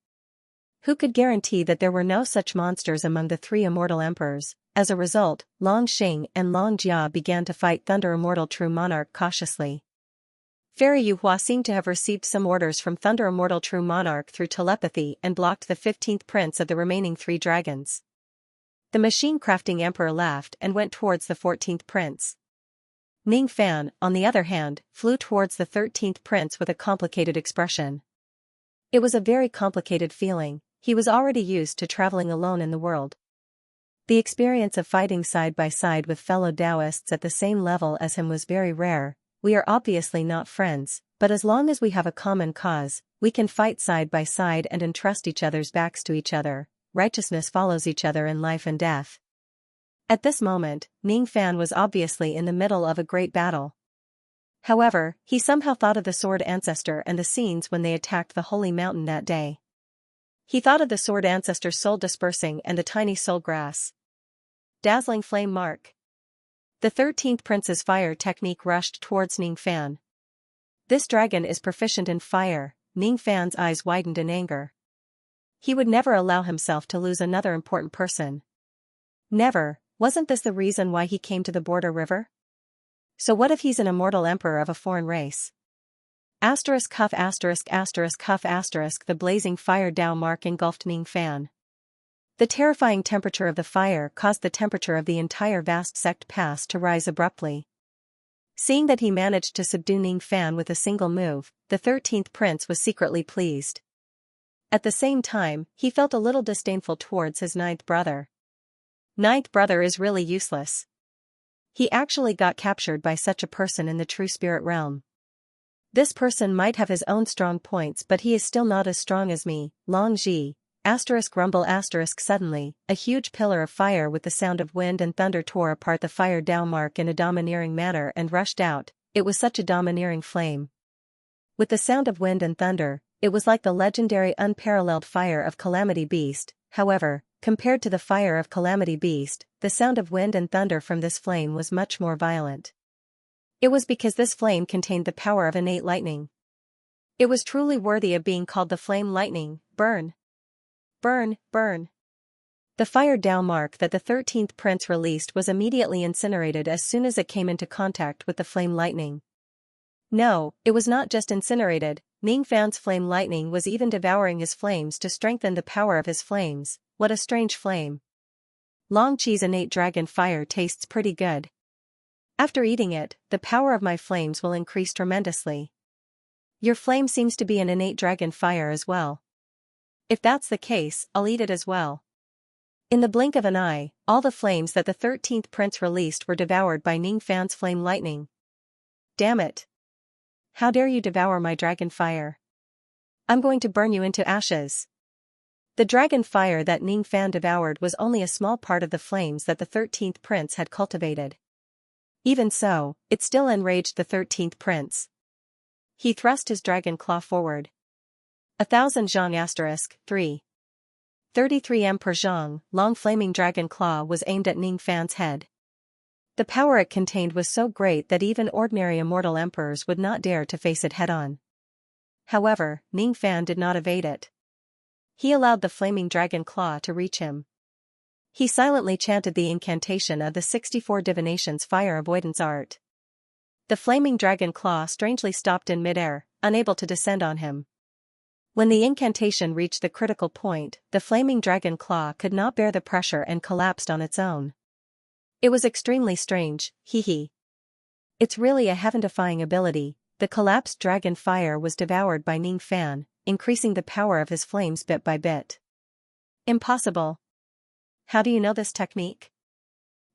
A: Who could guarantee that there were no such monsters among the 3 immortal emperors? As a result, Long Xing and Long Jia began to fight Thunder Immortal True Monarch cautiously. Fairy Yuhua seemed to have received some orders from Thunder Immortal True Monarch through telepathy and blocked the 15th prince of the remaining 3 dragons. The machine-crafting emperor laughed and went towards the 14th prince. Ning Fan, on the other hand, flew towards the 13th prince with a complicated expression. It was a very complicated feeling. He was already used to traveling alone in the world. The experience of fighting side by side with fellow Taoists at the same level as him was very rare. We are obviously not friends, but as long as we have a common cause, we can fight side by side and entrust each other's backs to each other. Righteousness follows each other in life and death. At this moment, Ning Fan was obviously in the middle of a great battle. However, he somehow thought of the Sword Ancestor and the scenes when they attacked the Holy Mountain that day. He thought of the Sword Ancestor's soul dispersing and the tiny soul grass. Dazzling flame mark. The 13th prince's fire technique rushed towards Ning Fan. This dragon is proficient in fire. Ning Fan's eyes widened in anger. He would never allow himself to lose another important person. Never. Wasn't this the reason why he came to the border river? So what if he's an immortal emperor of a foreign race? Asterisk huff asterisk asterisk huff asterisk. The blazing fire Dao mark engulfed Ning Fan. The terrifying temperature of the fire caused the temperature of the entire vast sect pass to rise abruptly. Seeing that he managed to subdue Ning Fan with a single move, the 13th prince was secretly pleased. At the same time, he felt a little disdainful towards his 9th brother. 9th brother is really useless. He actually got captured by such a person in the true spirit realm. This person might have his own strong points, but he is still not as strong as me. Long Ji. Rumble suddenly, a huge pillar of fire with the sound of wind and thunder tore apart the fire Dao in a domineering manner and rushed out. It was such a domineering flame. With the sound of wind and thunder, it was like the legendary unparalleled fire of Calamity Beast. However, compared to the fire of Calamity Beast, the sound of wind and thunder from this flame was much more violent. It was because this flame contained the power of innate lightning. It was truly worthy of being called the flame lightning. Burn! Burn, burn! The fire Dao that the 13th prince released was immediately incinerated as soon as it came into contact with the flame lightning. No, it was not just incinerated, Ningfan's flame lightning was even devouring his flames to strengthen the power of his flames. What a strange flame. Long Chi's innate dragon fire tastes pretty good. After eating it, the power of my flames will increase tremendously. Your flame seems to be an innate dragon fire as well. If that's the case, I'll eat it as well. In the blink of an eye, all the flames that the 13th prince released were devoured by Ningfan's flame lightning. Damn it! How dare you devour my dragon fire? I'm going to burn you into ashes. The dragon fire that Ningfan devoured was only a small part of the flames that the 13th prince had cultivated. Even so, it still enraged the 13th prince. He thrust his dragon claw forward. 1000 Zhang 3. 33 Emperor Zhang, long flaming dragon claw was aimed at Ningfan's head. The power it contained was so great that even ordinary immortal emperors would not dare to face it head-on. However, Ningfan did not evade it. He allowed the flaming dragon claw to reach him. He silently chanted the incantation of the 64 divinations fire avoidance art. The flaming dragon claw strangely stopped in midair, unable to descend on him. When the incantation reached the critical point, the flaming dragon claw could not bear the pressure and collapsed on its own. It was extremely strange, hee. It's really a heaven-defying ability. The collapsed dragon fire was devoured by Ningfan, increasing the power of his flames bit by bit. Impossible. How do you know this technique?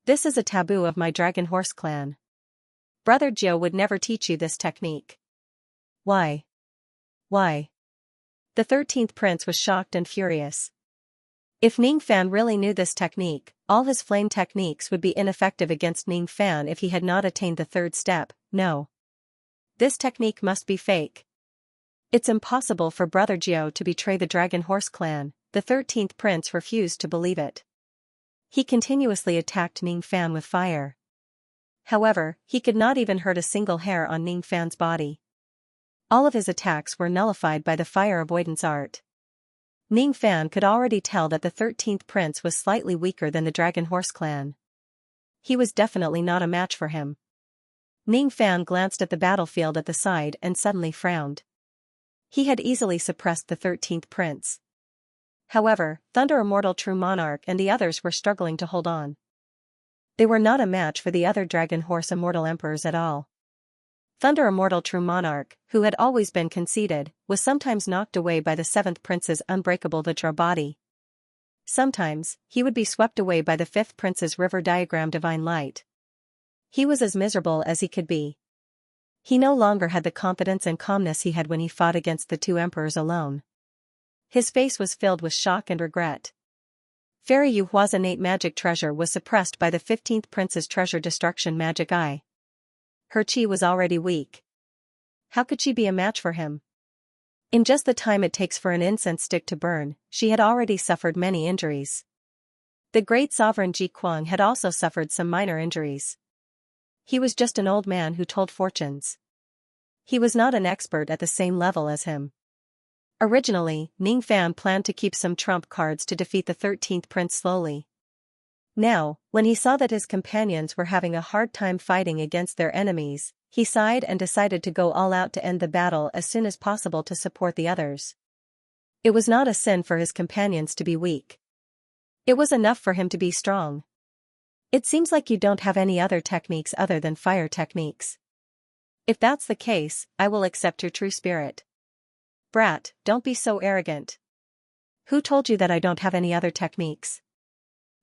A: This is a taboo of my Dragon Horse clan. Brother Jiu would never teach you this technique. Why? Why? The 13th prince was shocked and furious. If Ningfan really knew this technique, all his flame techniques would be ineffective against Ningfan if he had not attained the third step. No. This technique must be fake. It's impossible for Brother Jiu to betray the Dragon Horse clan. The 13th prince refused to believe it. He continuously attacked Ningfan with fire. However, he could not even hurt a single hair on Ningfan's body. All of his attacks were nullified by the fire avoidance art. Ningfan could already tell that the 13th prince was slightly weaker than the Dragon Horse clan. He was definitely not a match for him. Ningfan glanced at the battlefield at the side and suddenly frowned. He had easily suppressed the 13th prince. However, Thunder Immortal True Monarch and the others were struggling to hold on. They were not a match for the other Dragon Horse Immortal Emperors at all. Thunder Immortal True Monarch, who had always been conceited, was sometimes knocked away by the 7th prince's unbreakable Vajra body. Sometimes, he would be swept away by the 5th prince's river diagram Divine Light. He was as miserable as he could be. He no longer had the confidence and calmness he had when he fought against the two emperors alone. His face was filled with shock and regret. Fairy Yu Hua's innate magic treasure was suppressed by the 15th prince's treasure destruction magic eye. Her chi was already weak. How could she be a match for him? In just the time it takes for an incense stick to burn, she had already suffered many injuries. The great sovereign Ji Kuang had also suffered some minor injuries. He was just an old man who told fortunes. He was not an expert at the same level as him. Originally, Ningfan planned to keep some trump cards to defeat the 13th prince slowly. Now, when he saw that his companions were having a hard time fighting against their enemies, he sighed and decided to go all out to end the battle as soon as possible to support the others. It was not a sin for his companions to be weak. It was enough for him to be strong. It seems like you don't have any other techniques other than fire techniques. If that's the case, I will accept your true spirit. Brat, don't be so arrogant. Who told you that I don't have any other techniques?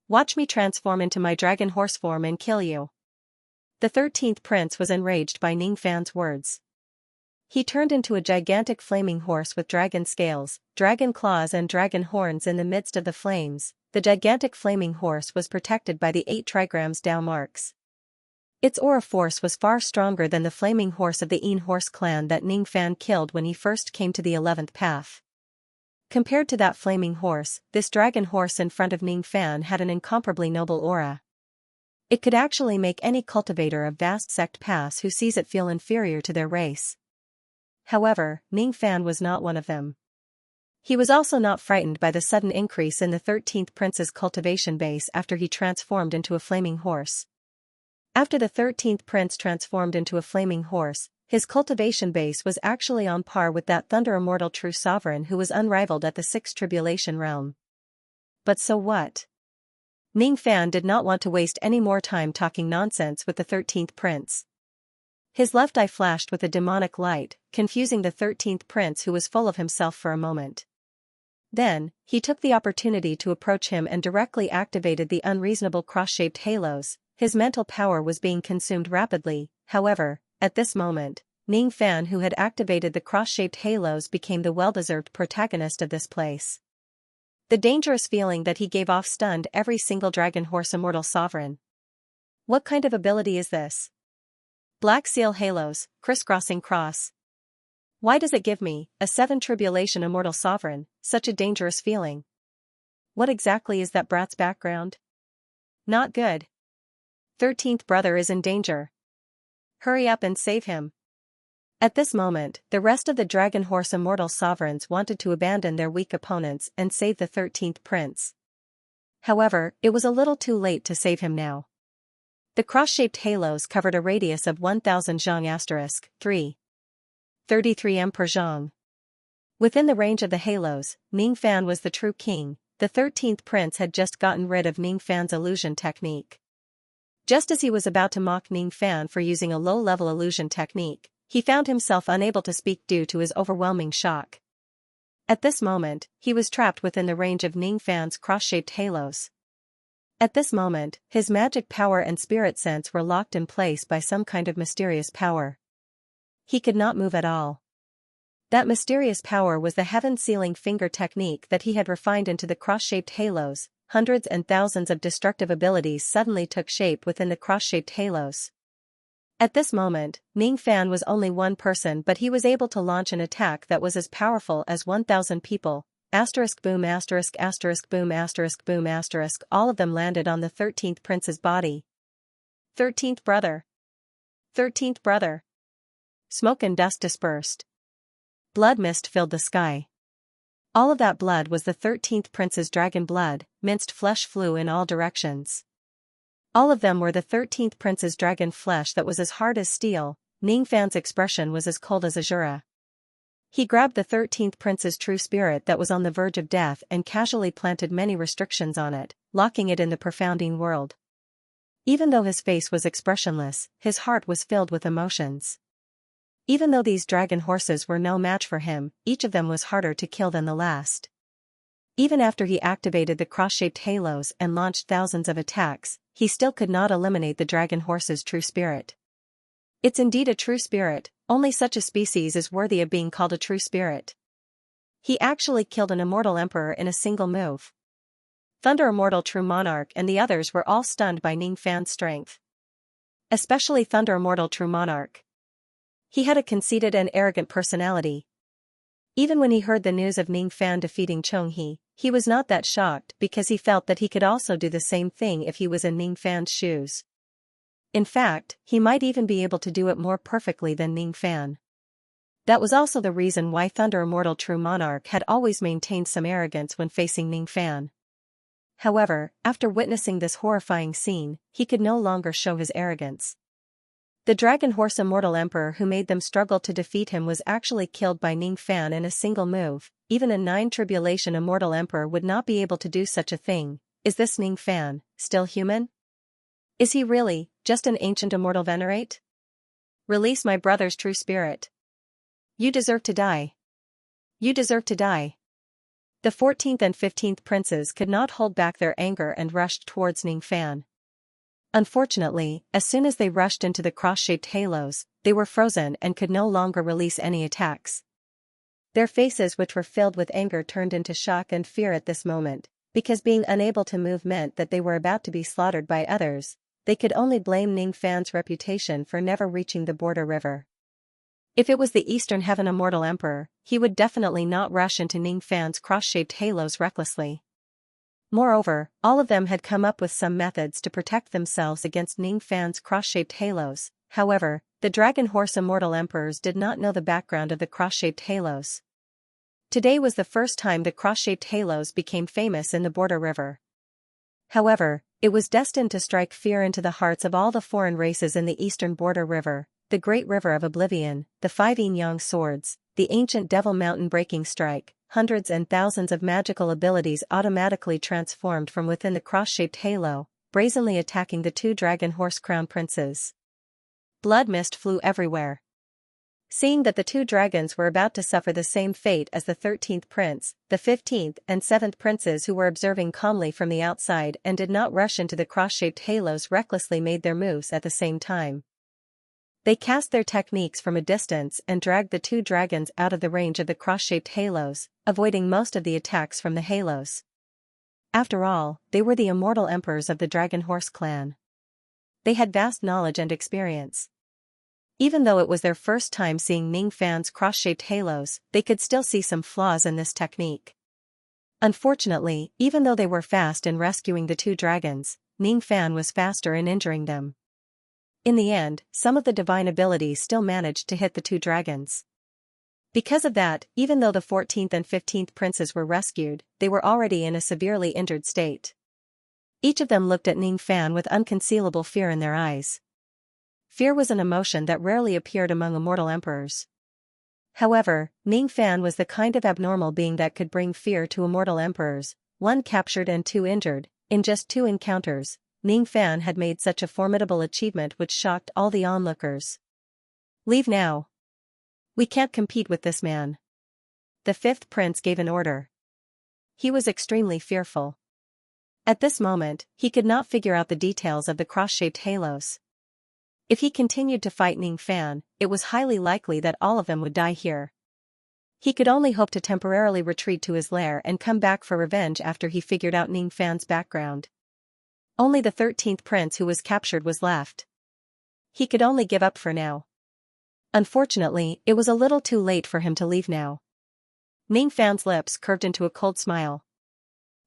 A: Watch me transform into my dragon horse form and kill you. The 13th prince was enraged by Ningfan's words. He turned into a gigantic flaming horse with dragon scales, dragon claws and dragon horns in the midst of the flames. The gigantic flaming horse was protected by the 8 trigrams Dao marks. Its aura force was far stronger than the flaming horse of the Yin horse clan that Ning Fan killed when he first came to the 11th path. Compared to that flaming horse, this dragon horse in front of Ning Fan had an incomparably noble aura. It could actually make any cultivator of vast sect pass who sees it feel inferior to their race. However, Ning Fan was not one of them. He was also not frightened by the sudden increase in the 13th prince's cultivation base after he transformed into a flaming horse. After the 13th prince transformed into a flaming horse, his cultivation base was actually on par with that Thunder Immortal True Sovereign who was unrivaled at the 6th Tribulation Realm. But so what? Ning Fan did not want to waste any more time talking nonsense with the 13th prince. His left eye flashed with a demonic light, confusing the 13th prince who was full of himself for a moment. Then, he took the opportunity to approach him and directly activated the unreasonable cross-shaped halos. His mental power was being consumed rapidly. However, at this moment, Ning Fan who had activated the cross-shaped halos became the well-deserved protagonist of this place. The dangerous feeling that he gave off stunned every single dragon horse immortal sovereign. What kind of ability is this? Black Seal Halos, crisscrossing cross. Why does it give me, a 7 Tribulation Immortal Sovereign, such a dangerous feeling? What exactly is that brat's background? Not good. 13th brother is in danger. Hurry up and save him. At this moment, the rest of the Dragon Horse Immortal Sovereigns wanted to abandon their weak opponents and save the 13th prince. However, it was a little too late to save him now. The cross-shaped halos covered a radius of 1000 zhang *3. 33 Emperor Zhang. Within the range of the halos, Ning Fan was the true king. The 13th prince had just gotten rid of Ning Fan's illusion technique. Just as he was about to mock Ning Fan for using a low-level illusion technique, he found himself unable to speak due to his overwhelming shock. At this moment, he was trapped within the range of Ning Fan's cross-shaped halos. At this moment, his magic power and spirit sense were locked in place by some kind of mysterious power. He could not move at all. That mysterious power was the heaven-sealing finger technique that he had refined into the cross-shaped halos. Hundreds and thousands of destructive abilities suddenly took shape within the cross-shaped halos. At this moment, Ning Fan was only one person, but he was able to launch an attack that was as powerful as 1000 people. Asterisk boom asterisk asterisk boom asterisk boom asterisk. All of them landed on the 13th prince's body. 13th brother. 13th brother. Smoke and dust dispersed. Blood mist filled the sky. All of that blood was the 13th prince's dragon blood. Minced flesh flew in all directions. All of them were the 13th prince's dragon flesh that was as hard as steel. Ning Fan's expression was as cold as azura. He grabbed the 13th prince's true spirit that was on the verge of death and casually planted many restrictions on it, locking it in the profounding world. Even though his face was expressionless, his heart was filled with emotions. Even though these dragon horses were no match for him, each of them was harder to kill than the last. Even after he activated the cross-shaped halos and launched thousands of attacks, he still could not eliminate the dragon horse's true spirit. It's indeed a true spirit. Only such a species is worthy of being called a true spirit. He actually killed an immortal emperor in a single move. Thunder Immortal True Monarch and the others were all stunned by Ning Fan's strength. Especially Thunder Immortal True Monarch. He had a conceited and arrogant personality. Even when he heard the news of Ning Fan defeating Chonghe, he was not that shocked because he felt that he could also do the same thing if he was in Ning Fan's shoes. In fact, he might even be able to do it more perfectly than Ning Fan. That was also the reason why Thunder Immortal True Monarch had always maintained some arrogance when facing Ning Fan. However, after witnessing this horrifying scene, he could no longer show his arrogance. The Dragon Horse Immortal Emperor who made them struggle to defeat him was actually killed by Ning Fan in a single move. Even a 9 Tribulation Immortal Emperor would not be able to do such a thing. Is this Ning Fan still human? Is he really just an ancient immortal venerate? Release my brother's true spirit. You deserve to die. You deserve to die. The 14th and 15th princes could not hold back their anger and rushed towards Ning Fan. Unfortunately, as soon as they rushed into the cross-shaped halos, they were frozen and could no longer release any attacks. Their faces, which were filled with anger, turned into shock and fear at this moment, because being unable to move meant that they were about to be slaughtered by others. They could only blame Ning Fan's reputation for never reaching the border river. If it was the Eastern Heaven Immortal Emperor, he would definitely not rush into Ning Fan's cross-shaped halos recklessly. Moreover, all of them had come up with some methods to protect themselves against Ning Fan's cross-shaped halos. However, the Dragon Horse Immortal Emperors did not know the background of the cross-shaped halos. Today was the first time the cross-shaped halos became famous in the border river. However, it was destined to strike fear into the hearts of all the foreign races in the eastern border river, the Great River of Oblivion, the 5 Yin-Yang Swords, the ancient Devil Mountain Breaking Strike. Hundreds and thousands of magical abilities automatically transformed from within the cross-shaped halo, brazenly attacking the 2 Dragon Horse Crown Princes. Blood mist flew everywhere. Seeing that the 2 dragons were about to suffer the same fate as the 13th prince, the 15th and 7th princes, who were observing calmly from the outside and did not rush into the cross-shaped halos, recklessly made their moves at the same time. They cast their techniques from a distance and dragged the 2 dragons out of the range of the cross-shaped halos, avoiding most of the attacks from the halos. After all, they were the immortal emperors of the Dragon Horse clan. They had vast knowledge and experience. Even though it was their first time seeing Ning Fan's cross-shaped halos, they could still see some flaws in this technique. Unfortunately, even though they were fast in rescuing the 2 dragons, Ning Fan was faster in injuring them. In the end, some of the divine abilities still managed to hit the 2 dragons. Because of that, even though the 14th and 15th princes were rescued, they were already in a severely injured state. Each of them looked at Ning Fan with unconcealable fear in their eyes. Fear was an emotion that rarely appeared among immortal emperors. However, Ning Fan was the kind of abnormal being that could bring fear to immortal emperors, 1 captured and 2 injured, in just 2 encounters. Ning Fan had made such a formidable achievement which shocked all the onlookers. Leave now. We can't compete with this man. The 5th prince gave an order. He was extremely fearful. At this moment, he could not figure out the details of the cross-shaped halos. If he continued to fight Ning Fan, it was highly likely that all of them would die here. He could only hope to temporarily retreat to his lair and come back for revenge after he figured out Ning Fan's background. Only the 13th prince who was captured was left. He could only give up for now. Unfortunately, it was a little too late for him to leave now. Ning Fan's lips curved into a cold smile.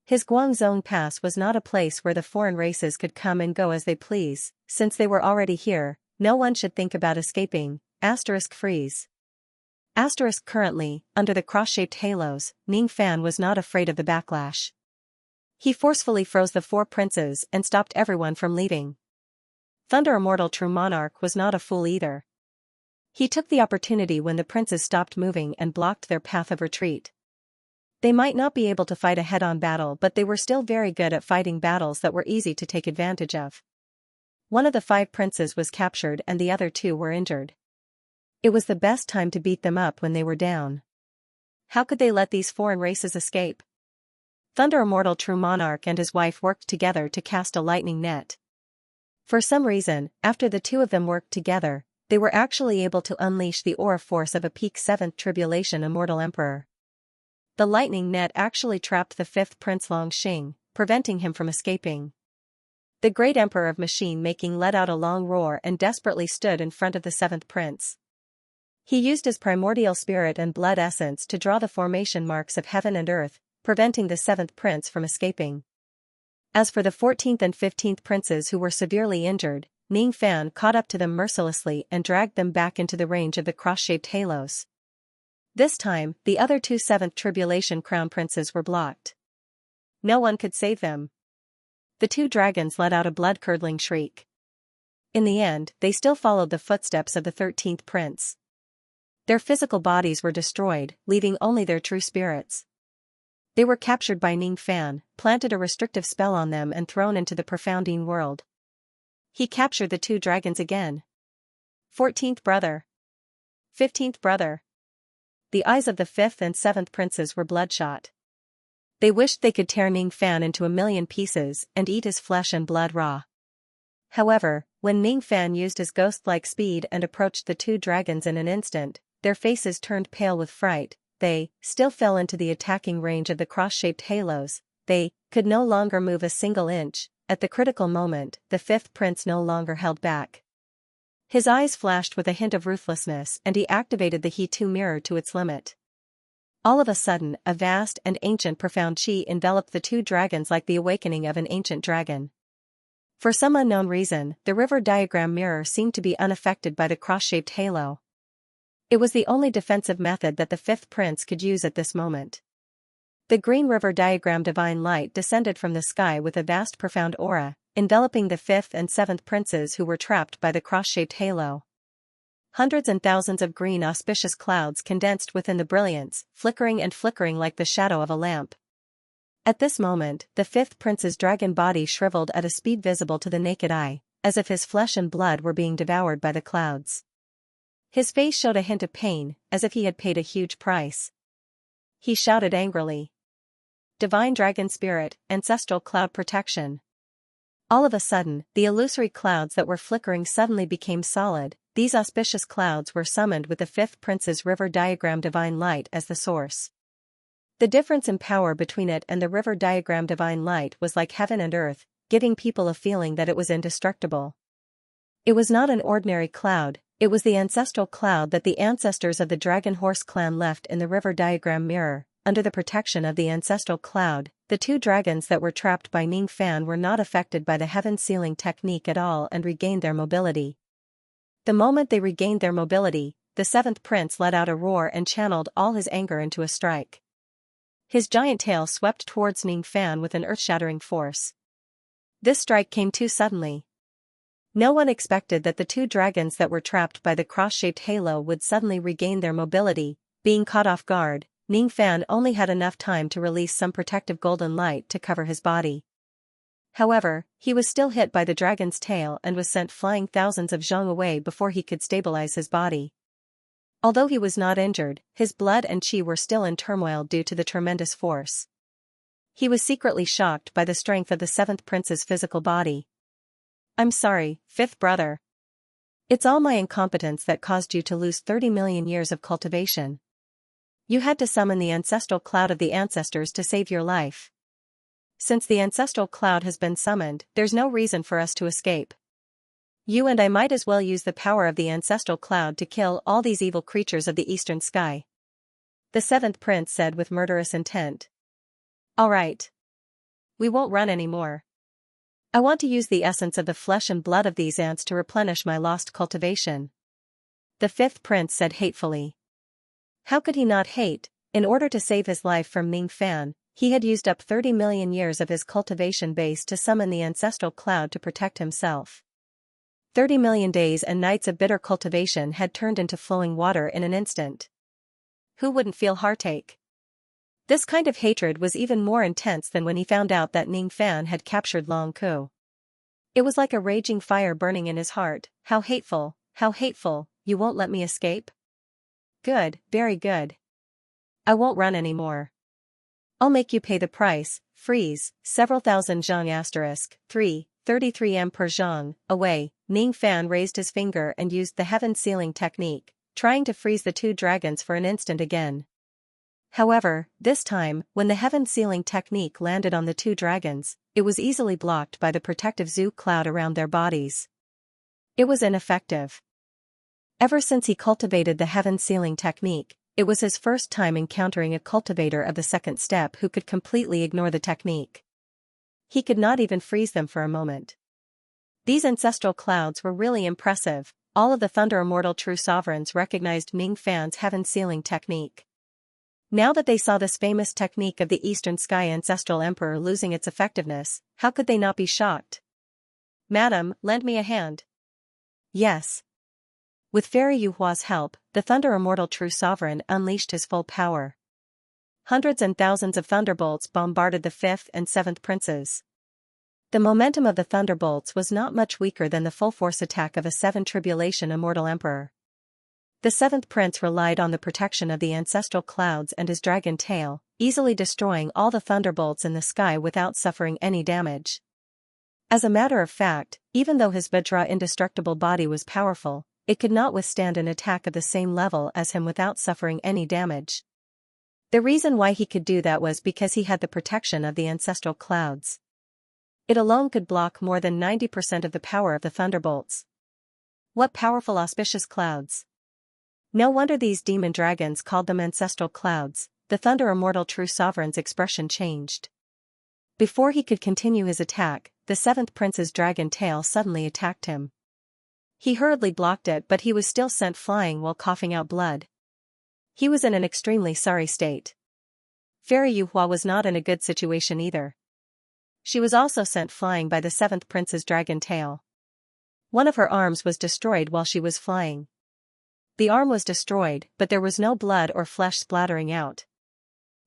A: His Guangzhong Pass was not a place where the foreign races could come and go as they please. Since they were already here, no one should think about escaping. Freeze. Currently, under the cross-shaped halos, Ning Fan was not afraid of the backlash. He forcefully froze the 4 princes and stopped everyone from leaving. Thunder Immortal True Monarch was not a fool either. He took the opportunity when the princes stopped moving and blocked their path of retreat. They might not be able to fight a head-on battle, but they were still very good at fighting battles that were easy to take advantage of. 1 of the 5 princes was captured and the other 2 were injured. It was the best time to beat them up when they were down. How could they let these foreign races escape? Thunder Immortal True Monarch and his wife worked together to cast a lightning net. For some reason, after the 2 of them worked together, they were actually able to unleash the aura force of a peak 7th Tribulation Immortal Emperor. The lightning net actually trapped the 5th Prince Longxing, preventing him from escaping. The Great Emperor of Machine Making let out a long roar and desperately stood in front of the 7th Prince. He used his primordial spirit and blood essence to draw the formation marks of heaven and earth, preventing the 7th prince from escaping. As for the 14th and 15th princes who were severely injured, Ning Fan caught up to them mercilessly and dragged them back into the range of the cross-shaped halos. This time, the other 2 7th Tribulation Crown Princes were blocked. No one could save them. The 2 dragons let out a blood-curdling shriek. In the end, they still followed the footsteps of the 13th prince. Their physical bodies were destroyed, leaving only their true spirits. They were captured by Ning Fan, planted a restrictive spell on them and thrown into the profounding world. He captured the 2 dragons again. 14th brother. 15th brother. The eyes of the 5th and 7th princes were bloodshot. They wished they could tear Ning Fan into a million pieces and eat his flesh and blood raw. However, when Ning Fan used his ghost-like speed and approached the two dragons in an instant, their faces turned pale with fright. They still fell into the attacking range of the cross-shaped halos. They could no longer move a single inch. At the critical moment, the fifth prince no longer held back. His eyes flashed with a hint of ruthlessness, and he activated the He-2 mirror to its limit. All of a sudden, a vast and ancient profound chi enveloped the two dragons like the awakening of an ancient dragon. For some unknown reason, the river diagram mirror seemed to be unaffected by the cross-shaped halo. It was the only defensive method that the fifth prince could use at this moment. The green river diagram divine light descended from the sky with a vast profound aura, enveloping the fifth and seventh princes who were trapped by the cross-shaped halo. Hundreds and thousands of green auspicious clouds condensed within the brilliance, flickering like the shadow of a lamp. At this moment, the fifth prince's dragon body shriveled at a speed visible to the naked eye, as if his flesh and blood were being devoured by the clouds. His face showed a hint of pain, as if he had paid a huge price. He shouted angrily. Divine Dragon Spirit, Ancestral Cloud Protection. All of a sudden, the illusory clouds that were flickering suddenly became solid. These auspicious clouds were summoned with the fifth prince's river diagram divine light as the source. The difference in power between it and the river diagram divine light was like heaven and earth, giving people a feeling that it was indestructible. It was not an ordinary cloud, it was the ancestral cloud that the ancestors of the Dragon Horse clan left in the river diagram mirror. Under the protection of the ancestral cloud, the two dragons that were trapped by Ning Fan were not affected by the heaven sealing technique at all and regained their mobility. The moment they regained their mobility, the seventh prince let out a roar and channeled all his anger into a strike. His giant tail swept towards Ning Fan with an earth-shattering force. This strike came too suddenly. No one expected that the two dragons that were trapped by the cross-shaped halo would suddenly regain their mobility. Being caught off guard, Ning Fan only had enough time to release some protective golden light to cover his body. However, he was still hit by the dragon's tail and was sent flying thousands of zhong away before he could stabilize his body. Although he was not injured, his blood and chi were still in turmoil due to the tremendous force. He was secretly shocked by the strength of the seventh prince's physical body. I'm sorry, fifth brother. It's all my incompetence that caused you to lose 30 million years of cultivation. You had to summon the ancestral cloud of the ancestors to save your life. Since the ancestral cloud has been summoned, there's no reason for us to escape. You and I might as well use the power of the ancestral cloud to kill all these evil creatures of the eastern sky. The seventh prince said with murderous intent. All right. We won't run anymore. I want to use the essence of the flesh and blood of these ants to replenish my lost cultivation. The fifth prince said hatefully. How could he not hate? In order to save his life from Ning Fan, he had used up 30 million years of his cultivation base to summon the ancestral cloud to protect himself. 30 million days and nights of bitter cultivation had turned into flowing water in an instant. Who wouldn't feel heartache? This kind of hatred was even more intense than when he found out that Ning Fan had captured Long Ku. It was like a raging fire burning in his heart. How hateful, you won't let me escape? Good, very good. I won't run anymore. I'll make you pay the price. Freeze, several thousand zhong 33 m per zhong, away. Ning Fan raised his finger and used the heaven sealing technique, trying to freeze the two dragons for an instant again. However, this time, when the heaven sealing technique landed on the two dragons, it was easily blocked by the protective zoo cloud around their bodies. It was ineffective. Ever since he cultivated the heaven sealing technique, it was his first time encountering a cultivator of the second step who could completely ignore the technique. He could not even freeze them for a moment. These ancestral clouds were really impressive. All of the Thunder Immortal True Sovereigns recognized Ning Fan's heaven sealing technique. Now that they saw this famous technique of the Eastern Sky Ancestral Emperor losing its effectiveness, how could they not be shocked? Madam, lend me a hand. Yes. With Fairy Yuhua's help, the Thunder Immortal True Sovereign unleashed his full power. Hundreds and thousands of thunderbolts bombarded the fifth and seventh princes. The momentum of the thunderbolts was not much weaker than the full-force attack of a seven tribulation immortal emperor. The seventh prince relied on the protection of the ancestral clouds and his dragon tail, easily destroying all the thunderbolts in the sky without suffering any damage. As a matter of fact, even though his Vajra indestructible body was powerful, it could not withstand an attack of the same level as him without suffering any damage. The reason why he could do that was because he had the protection of the ancestral clouds. It alone could block more than 90% of the power of the thunderbolts. What powerful auspicious clouds! No wonder these demon dragons called them ancestral clouds. The Thunder Immortal True Sovereign's expression changed. Before he could continue his attack, the seventh prince's dragon tail suddenly attacked him. He hurriedly blocked it, but he was still sent flying while coughing out blood. He was in an extremely sorry state. Fairy Yuhua was not in a good situation either. She was also sent flying by the seventh prince's dragon tail. One of her arms was destroyed while she was flying. The arm was destroyed, but there was no blood or flesh splattering out.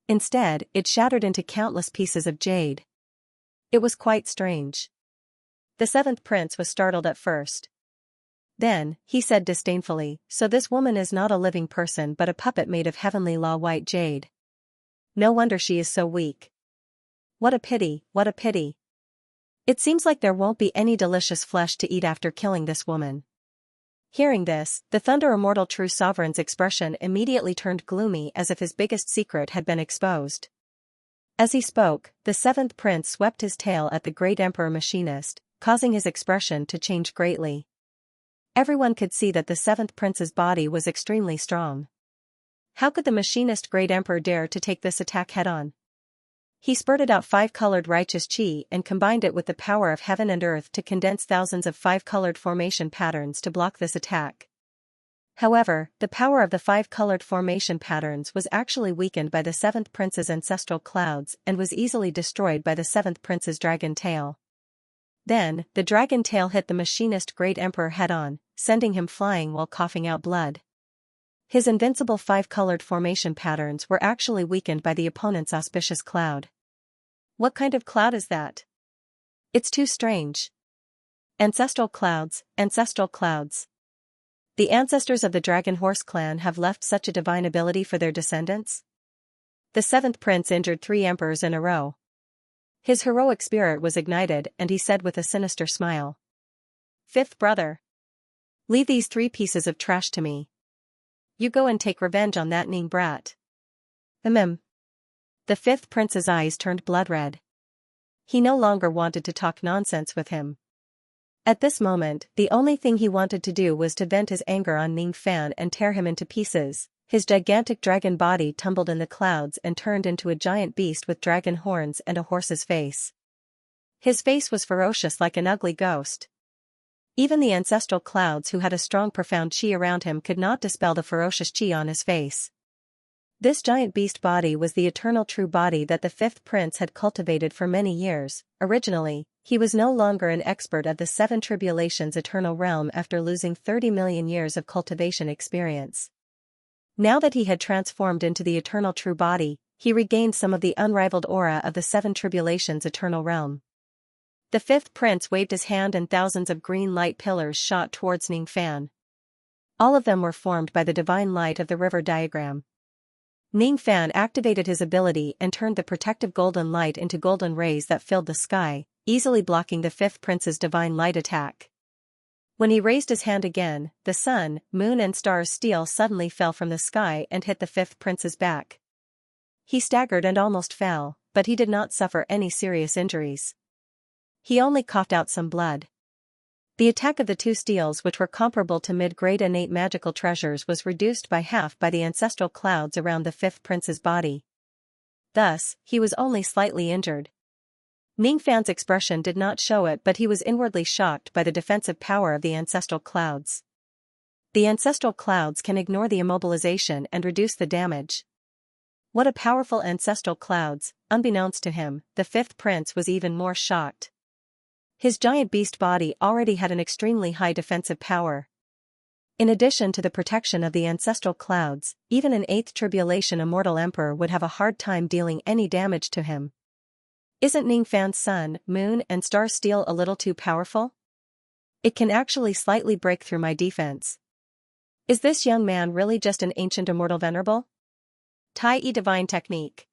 A: Instead, it shattered into countless pieces of jade. It was quite strange. The seventh prince was startled at first. Then, he said disdainfully, "So this woman is not a living person but a puppet made of heavenly law white jade. No wonder she is so weak. What a pity, what a pity. It seems like there won't be any delicious flesh to eat after killing this woman." Hearing this, the Thunder Immortal True Sovereign's expression immediately turned gloomy as if his biggest secret had been exposed. As he spoke, the seventh prince swept his tail at the great Emperor Machinist, causing his expression to change greatly. Everyone could see that the seventh prince's body was extremely strong. How could the Machinist Great Emperor dare to take this attack head-on? He spurted out five-colored righteous chi and combined it with the power of heaven and earth to condense thousands of five-colored formation patterns to block this attack. However, the power of the five-colored formation patterns was actually weakened by the seventh prince's ancestral clouds and was easily destroyed by the seventh prince's dragon tail. Then, the dragon tail hit the Machinist Great Emperor head-on, sending him flying while coughing out blood. His invincible five-colored formation patterns were actually weakened by the opponent's auspicious cloud. What kind of cloud is that? It's too strange. Ancestral clouds, ancestral clouds. The ancestors of the Dragon Horse clan have left such a divine ability for their descendants? The seventh prince injured 3 emperors in a row. His heroic spirit was ignited and he said with a sinister smile, "Fifth brother. Leave these 3 pieces of trash to me. You go and take revenge on that Ning brat." The fifth prince's eyes turned blood-red. He no longer wanted to talk nonsense with him. At this moment, the only thing he wanted to do was to vent his anger on Ning Fan and tear him into pieces. His gigantic dragon body tumbled in the clouds and turned into a giant beast with dragon horns and a horse's face. His face was ferocious like an ugly ghost. Even the ancestral clouds who had a strong profound chi around him could not dispel the ferocious chi on his face. This giant beast body was the eternal true body that the fifth prince had cultivated for many years. Originally, he was no longer an expert of the 7 tribulations eternal realm after losing 30 million years of cultivation experience. Now that he had transformed into the eternal true body, he regained some of the unrivaled aura of the 7 tribulations eternal realm. The fifth prince waved his hand and thousands of green light pillars shot towards Ning Fan. All of them were formed by the divine light of the river diagram. Ning Fan activated his ability and turned the protective golden light into golden rays that filled the sky, easily blocking the fifth prince's divine light attack. When he raised his hand again, the sun, moon and stars steel suddenly fell from the sky and hit the fifth prince's back. He staggered and almost fell, but he did not suffer any serious injuries. He only coughed out some blood. The attack of the 2 steels, which were comparable to mid-grade innate magical treasures, was reduced by half by the ancestral clouds around the fifth prince's body. Thus, he was only slightly injured. Ning Fan's expression did not show it, but he was inwardly shocked by the defensive power of the ancestral clouds. The ancestral clouds can ignore the immobilization and reduce the damage. What a powerful ancestral clouds! Unbeknownst to him, the fifth prince was even more shocked. His giant beast body already had an extremely high defensive power. In addition to the protection of the ancestral clouds, even an 8th tribulation immortal emperor would have a hard time dealing any damage to him. Isn't Ning Fan's sun, moon and star steel a little too powerful? It can actually slightly break through my defense. Is this young man really just an ancient immortal venerable? Tai E divine technique.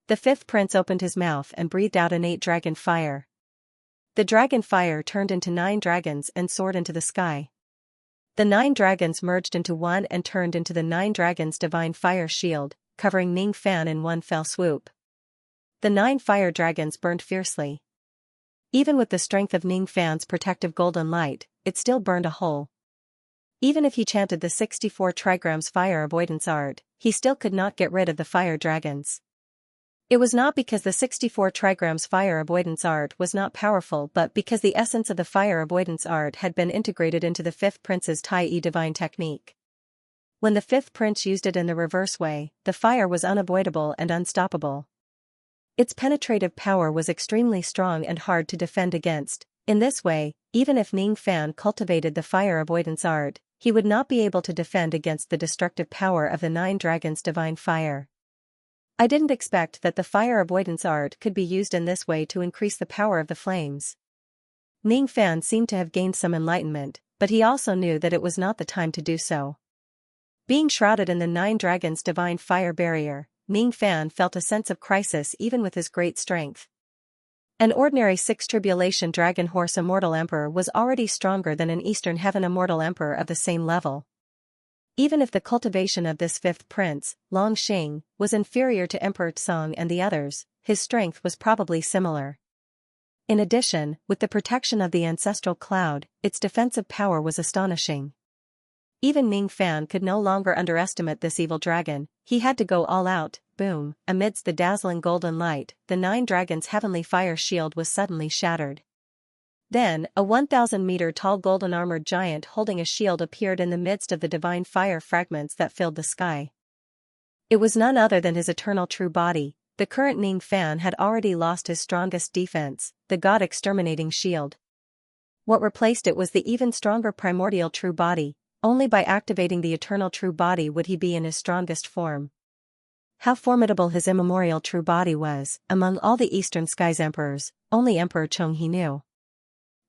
A: The fifth prince opened his mouth and breathed out innate dragon fire. The dragon fire turned into 9 dragons and soared into the sky. The 9 dragons merged into one and turned into the 9 dragons' divine fire shield, covering Ning Fan in one fell swoop. The 9 fire dragons burned fiercely. Even with the strength of Ning Fan's protective golden light, it still burned a hole. Even if he chanted the 64 trigrams fire avoidance art, he still could not get rid of the fire dragons. It was not because the 64 trigrams fire avoidance art was not powerful, but because the essence of the fire avoidance art had been integrated into the 5th prince's Tai-E divine technique. When the 5th prince used it in the reverse way, the fire was unavoidable and unstoppable. Its penetrative power was extremely strong and hard to defend against. In this way, even if Ning Fan cultivated the fire avoidance art, he would not be able to defend against the destructive power of the 9 dragons' divine fire. I didn't expect that the fire avoidance art could be used in this way to increase the power of the flames. Ning Fan seemed to have gained some enlightenment, but he also knew that it was not the time to do so. Being shrouded in the 9 dragons' divine fire barrier, Ning Fan felt a sense of crisis even with his great strength. An ordinary 6 tribulation dragon horse immortal emperor was already stronger than an eastern heaven immortal emperor of the same level. Even if the cultivation of this 5th prince, Long Xing, was inferior to Emperor Tsong and the others, his strength was probably similar. In addition, with the protection of the ancestral cloud, its defensive power was astonishing. Even Ning Fan could no longer underestimate this evil dragon. He had to go all out. Boom, amidst the dazzling golden light, the 9 dragons' heavenly fire shield was suddenly shattered. Then, a 1,000-meter-tall golden-armored giant holding a shield appeared in the midst of the divine fire fragments that filled the sky. It was none other than his eternal true body. The current Ning Fan had already lost his strongest defense, the god-exterminating shield. What replaced it was the even stronger primordial true body. Only by activating the eternal true body would he be in his strongest form. How formidable his immemorial true body was. Among all the Eastern Skies emperors, only Emperor Chong he knew.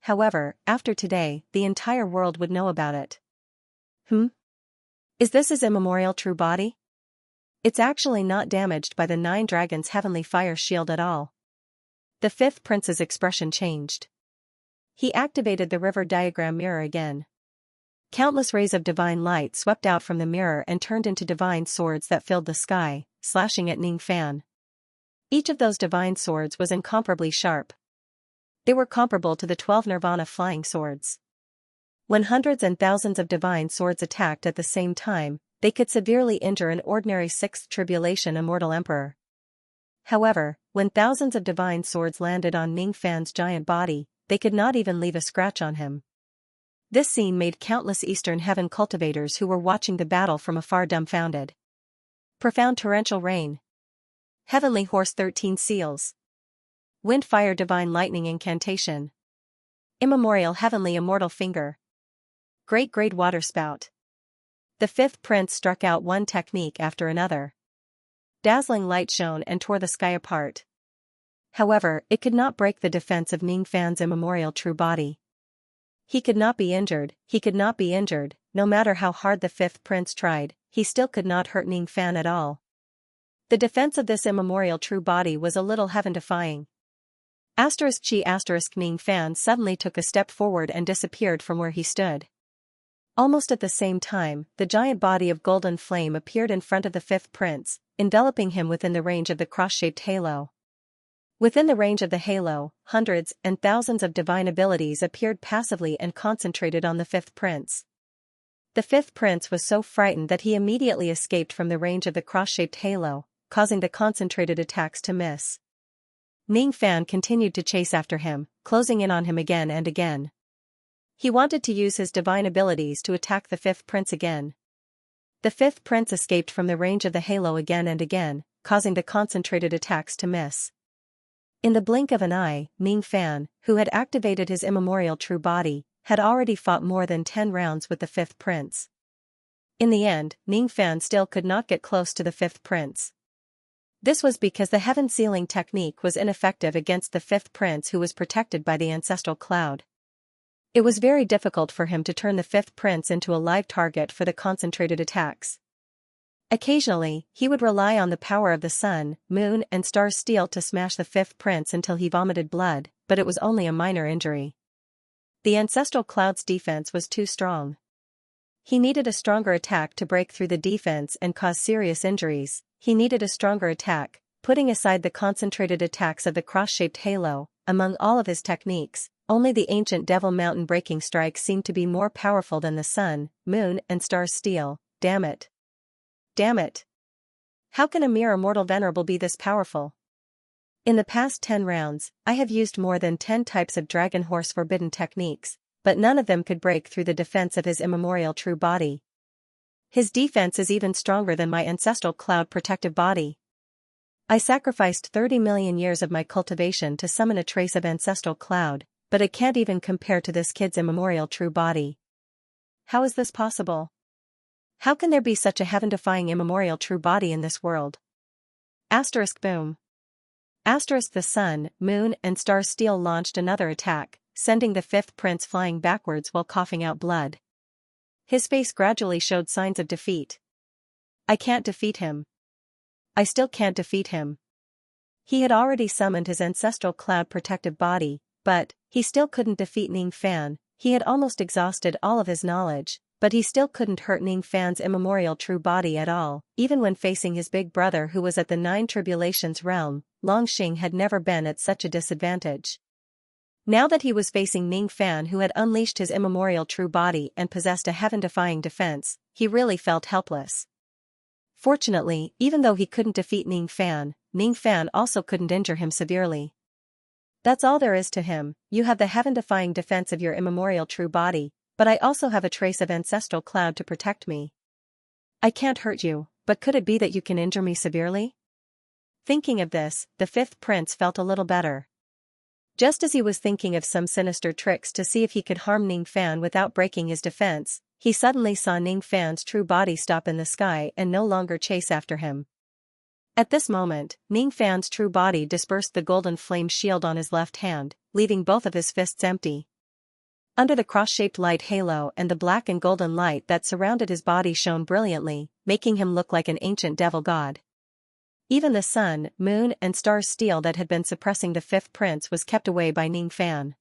A: However, after today, the entire world would know about it. Is this his immemorial true body? It's actually not damaged by the 9 dragons' heavenly fire shield at all. The 5th prince's expression changed. He activated the river diagram mirror again. Countless rays of divine light swept out from the mirror and turned into divine swords that filled the sky, slashing at Ning Fan. Each of those divine swords was incomparably sharp. They were comparable to the 12 Nirvana flying swords. When hundreds and thousands of divine swords attacked at the same time, they could severely injure an ordinary 6th tribulation immortal emperor. However, when thousands of divine swords landed on Ning Fan's giant body, they could not even leave a scratch on him. This scene made countless Eastern Heaven cultivators who were watching the battle from afar dumbfounded. Profound torrential rain. Heavenly Horse 13 seals. Wind Fire Divine Lightning Incantation. Immemorial Heavenly Immortal Finger. Great Water Spout. The 5th prince struck out one technique after another. Dazzling light shone and tore the sky apart. However, it could not break the defense of Ning Fan's immemorial true body. He could not be injured, no matter how hard the 5th prince tried, he still could not hurt Ning Fan at all. The defense of this immemorial true body was a little heaven-defying. Ning Fan suddenly took a step forward and disappeared from where he stood. Almost at the same time, the giant body of golden flame appeared in front of the 5th prince, enveloping him within the range of the cross-shaped halo. Within the range of the halo, hundreds and thousands of divine abilities appeared passively and concentrated on the 5th prince. The 5th prince was so frightened that he immediately escaped from the range of the cross-shaped halo, causing the concentrated attacks to miss. Ning Fan continued to chase after him, closing in on him again and again. He wanted to use his divine abilities to attack the 5th prince again. The 5th prince escaped from the range of the halo again and again, causing the concentrated attacks to miss. In the blink of an eye, Ning Fan, who had activated his immemorial true body, had already fought more than 10 rounds with the 5th prince. In the end, Ning Fan still could not get close to the 5th prince. This was because the heaven sealing technique was ineffective against the 5th prince who was protected by the ancestral cloud. It was very difficult for him to turn the 5th prince into a live target for the concentrated attacks. Occasionally, he would rely on the power of the sun, moon and stars' steel to smash the 5th prince until he vomited blood, but it was only a minor injury. The ancestral cloud's defense was too strong. He needed a stronger attack to break through the defense and cause serious injuries. He needed a stronger attack, putting aside the concentrated attacks of the cross-shaped halo. Among all of his techniques, only the ancient devil mountain breaking strike seemed to be more powerful than the sun, moon, and stars' steel. Damn it. Damn it. How can a mere immortal venerable be this powerful? In the past 10 rounds, I have used more than 10 types of dragon horse forbidden techniques, but none of them could break through the defense of his immemorial true body. His defense is even stronger than my ancestral cloud protective body. I sacrificed 30 million years of my cultivation to summon a trace of ancestral cloud, but it can't even compare to this kid's immemorial true body. How is this possible? How can there be such a heaven-defying immemorial true body in this world? Asterisk boom. Asterisk the sun, moon, and star steel launched another attack, sending the fifth prince flying backwards while coughing out blood. His face gradually showed signs of defeat. I can't defeat him. I still can't defeat him. He had already summoned his ancestral cloud protective body, but he still couldn't defeat Ning Fan. He had almost exhausted all of his knowledge, but he still couldn't hurt Ning Fan's immemorial true body at all. Even when facing his big brother who was at the Nine Tribulations realm, Longxing had never been at such a disadvantage. Now that he was facing Ning Fan who had unleashed his immemorial true body and possessed a heaven-defying defense, he really felt helpless. Fortunately, even though he couldn't defeat Ning Fan also couldn't injure him severely. That's all there is to him. You have the heaven-defying defense of your immemorial true body, but I also have a trace of ancestral cloud to protect me. I can't hurt you, but could it be that you can injure me severely? Thinking of this, the fifth prince felt a little better. Just as he was thinking of some sinister tricks to see if he could harm Ning Fan without breaking his defense, he suddenly saw Ning Fan's true body stop in the sky and no longer chase after him. At this moment, Ning Fan's true body dispersed the golden flame shield on his left hand, leaving both of his fists empty. Under the cross-shaped light halo and the black and golden light that surrounded his body shone brilliantly, making him look like an ancient devil god. Even the sun, moon, and stars' steel that had been suppressing the fifth prince was kept away by Ning Fan.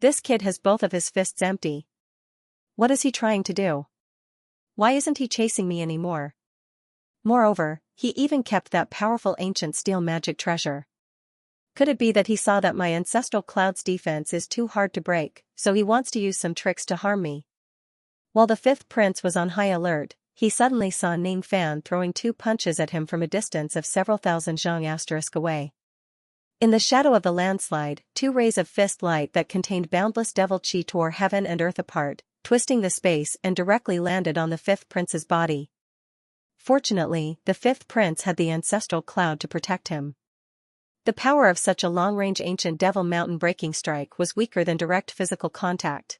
A: This kid has both of his fists empty. What is he trying to do? Why isn't he chasing me anymore? Moreover, he even kept that powerful ancient steel magic treasure. Could it be that he saw that my ancestral cloud's defense is too hard to break, so he wants to use some tricks to harm me? While the fifth prince was on high alert, he suddenly saw Ning Fan throwing 2 punches at him from a distance of several thousand zhang away. In the shadow of the landslide, 2 rays of fist light that contained boundless devil chi tore heaven and earth apart, twisting the space and directly landed on the fifth prince's body. Fortunately, the fifth prince had the ancestral cloud to protect him. The power of such a long-range ancient devil mountain breaking strike was weaker than direct physical contact.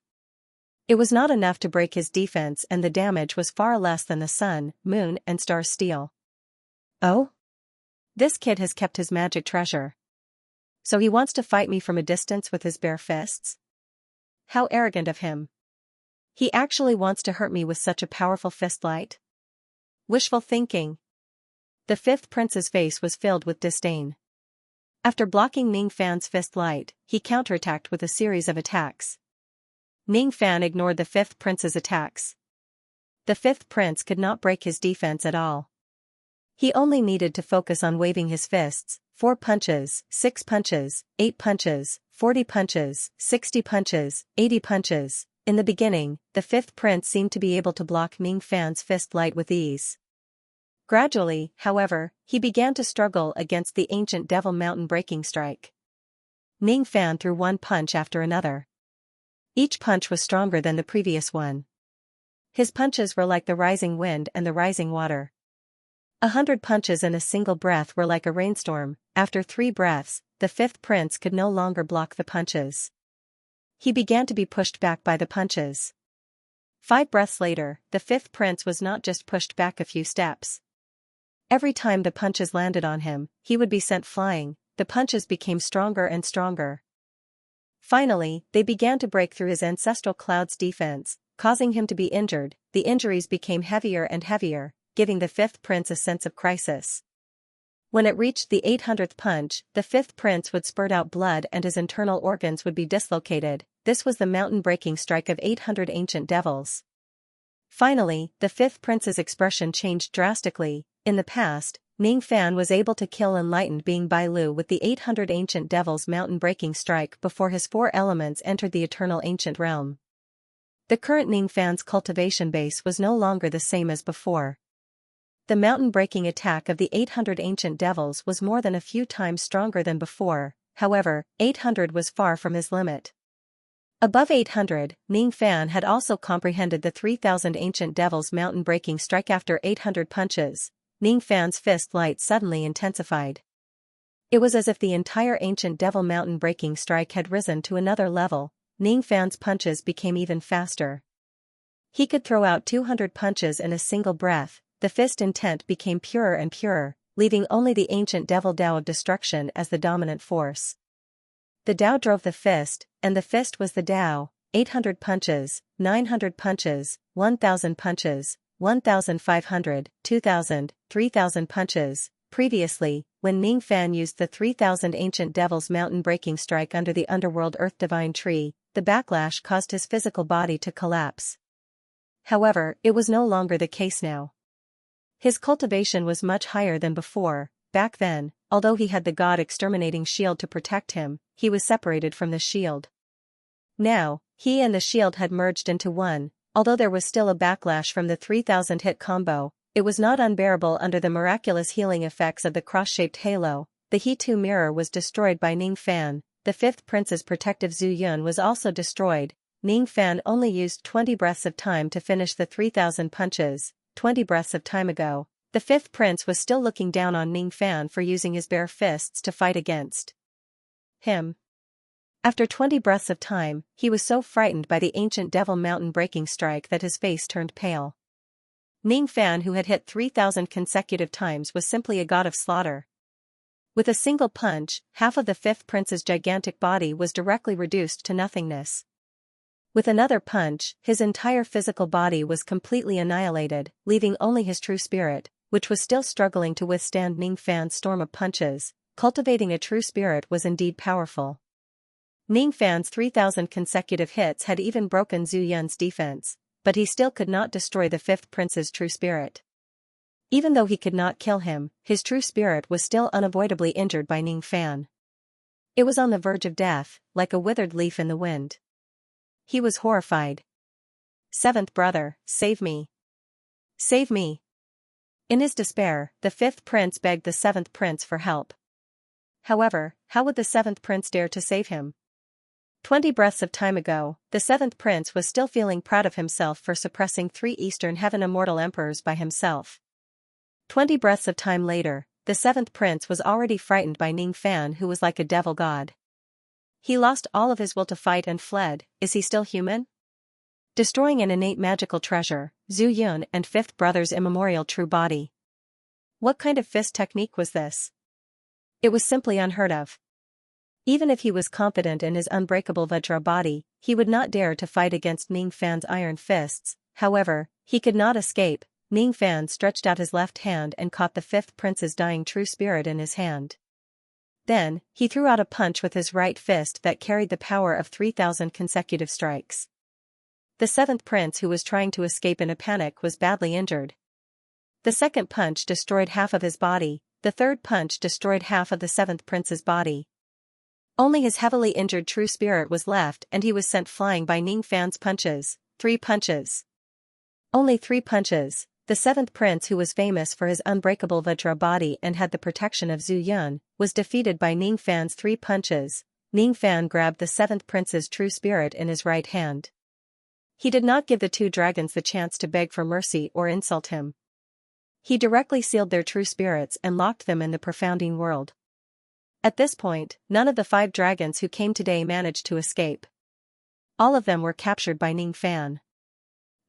A: It was not enough to break his defense and the damage was far less than the sun, moon, and star steel. Oh? This kid has kept his magic treasure. So he wants to fight me from a distance with his bare fists? How arrogant of him. He actually wants to hurt me with such a powerful fist light? Wishful thinking. The fifth prince's face was filled with disdain. After blocking Ning Fan's fist light, he counterattacked with a series of attacks. Ning Fan ignored the fifth prince's attacks. The fifth prince could not break his defense at all. He only needed to focus on waving his fists, 4 punches, 6 punches, 8 punches, 40 punches, 60 punches, 80 punches. In the beginning, the fifth prince seemed to be able to block Ning Fan's fist light with ease. Gradually, however, he began to struggle against the ancient devil mountain breaking strike. Ning Fan threw 1 punch after another. Each punch was stronger than the previous one. His punches were like the rising wind and the rising water. 100 punches in a single breath were like a rainstorm. After 3 breaths, the fifth prince could no longer block the punches. He began to be pushed back by the punches. 5 breaths later, the fifth prince was not just pushed back a few steps. Every time the punches landed on him, he would be sent flying. The punches became stronger and stronger. Finally, they began to break through his ancestral cloud's defense, causing him to be injured. The injuries became heavier and heavier, giving the fifth prince a sense of crisis. When it reached the 800th punch, the fifth prince would spurt out blood and his internal organs would be dislocated. This was the mountain-breaking strike of 800 ancient devils. Finally, the fifth prince's expression changed drastically. In the past, Ning Fan was able to kill enlightened being Bai Lu with the 800 ancient devils mountain-breaking strike before his four elements entered the eternal ancient realm. The current Ning Fan's cultivation base was no longer the same as before. The mountain-breaking attack of the 800 ancient devils was more than a few times stronger than before. However, 800 was far from his limit. Above 800, Ning Fan had also comprehended the 3,000 ancient devils mountain-breaking strike. After 800 punches, Ning Fan's fist light suddenly intensified. It was as if the entire ancient devil mountain-breaking strike had risen to another level. Ning Fan's punches became even faster. He could throw out 200 punches in a single breath. The fist intent became purer and purer, leaving only the ancient devil Tao of destruction as the dominant force. The Tao drove the fist, and the fist was the Tao. 800 punches, 900 punches, 1,000 punches, 1,500, 2,000, 3,000 punches. Previously, when Ning Fan used the 3,000 ancient devils mountain-breaking strike under the underworld Earth Divine Tree, the backlash caused his physical body to collapse. However, it was no longer the case now. His cultivation was much higher than before. Back then, although he had the God-exterminating shield to protect him, he was separated from the shield. Now, he and the shield had merged into one. Although there was still a backlash from the 3,000 hit combo, it was not unbearable under the miraculous healing effects of the cross-shaped halo. The He-Tu mirror was destroyed by Ning Fan. The fifth prince's protective Zhu Yun was also destroyed. Ning Fan only used 20 breaths of time to finish the 3,000 punches. 20 breaths of time ago, the fifth prince was still looking down on Ning Fan for using his bare fists to fight against him. After 20 breaths of time, he was so frightened by the ancient devil mountain-breaking strike that his face turned pale. Ning Fan, who had hit 3,000 consecutive times, was simply a god of slaughter. With a single punch, half of the fifth prince's gigantic body was directly reduced to nothingness. With another punch, his entire physical body was completely annihilated, leaving only his true spirit, which was still struggling to withstand Ning Fan's storm of punches. Cultivating a true spirit was indeed powerful. Ning Fan's 3,000 consecutive hits had even broken Zhu Yun's defense, but he still could not destroy the fifth prince's true spirit. Even though he could not kill him, his true spirit was still unavoidably injured by Ning Fan. It was on the verge of death, like a withered leaf in the wind. He was horrified. "Seventh brother, save me! Save me!" In his despair, the fifth prince begged the seventh prince for help. However, how would the seventh prince dare to save him? 20 breaths of time ago, the seventh prince was still feeling proud of himself for suppressing 3 Eastern Heaven Immortal Emperors by himself. 20 breaths of time later, the seventh prince was already frightened by Ning Fan, who was like a devil god. He lost all of his will to fight and fled. Is he still human? Destroying an innate magical treasure, Zhu Yun and fifth brother's immemorial true body. What kind of fist technique was this? It was simply unheard of. Even if he was confident in his unbreakable Vajra body, he would not dare to fight against Ning Fan's iron fists. However, he could not escape. Ning Fan stretched out his left hand and caught the fifth prince's dying true spirit in his hand. Then, he threw out a punch with his right fist that carried the power of 3,000 consecutive strikes. The seventh prince, who was trying to escape in a panic, was badly injured. The second punch destroyed half of his body. The third punch destroyed half of the seventh prince's body. Only his heavily injured true spirit was left, and he was sent flying by Ning Fan's punches. 3 punches. Only 3 punches. The seventh prince, who was famous for his unbreakable Vajra body and had the protection of Zhu Yun, was defeated by Ning Fan's 3 punches. Ning Fan grabbed the seventh prince's true spirit in his right hand. He did not give the 2 dragons the chance to beg for mercy or insult him. He directly sealed their true spirits and locked them in the profounding world. At this point, none of the 5 dragons who came today managed to escape. All of them were captured by Ning Fan.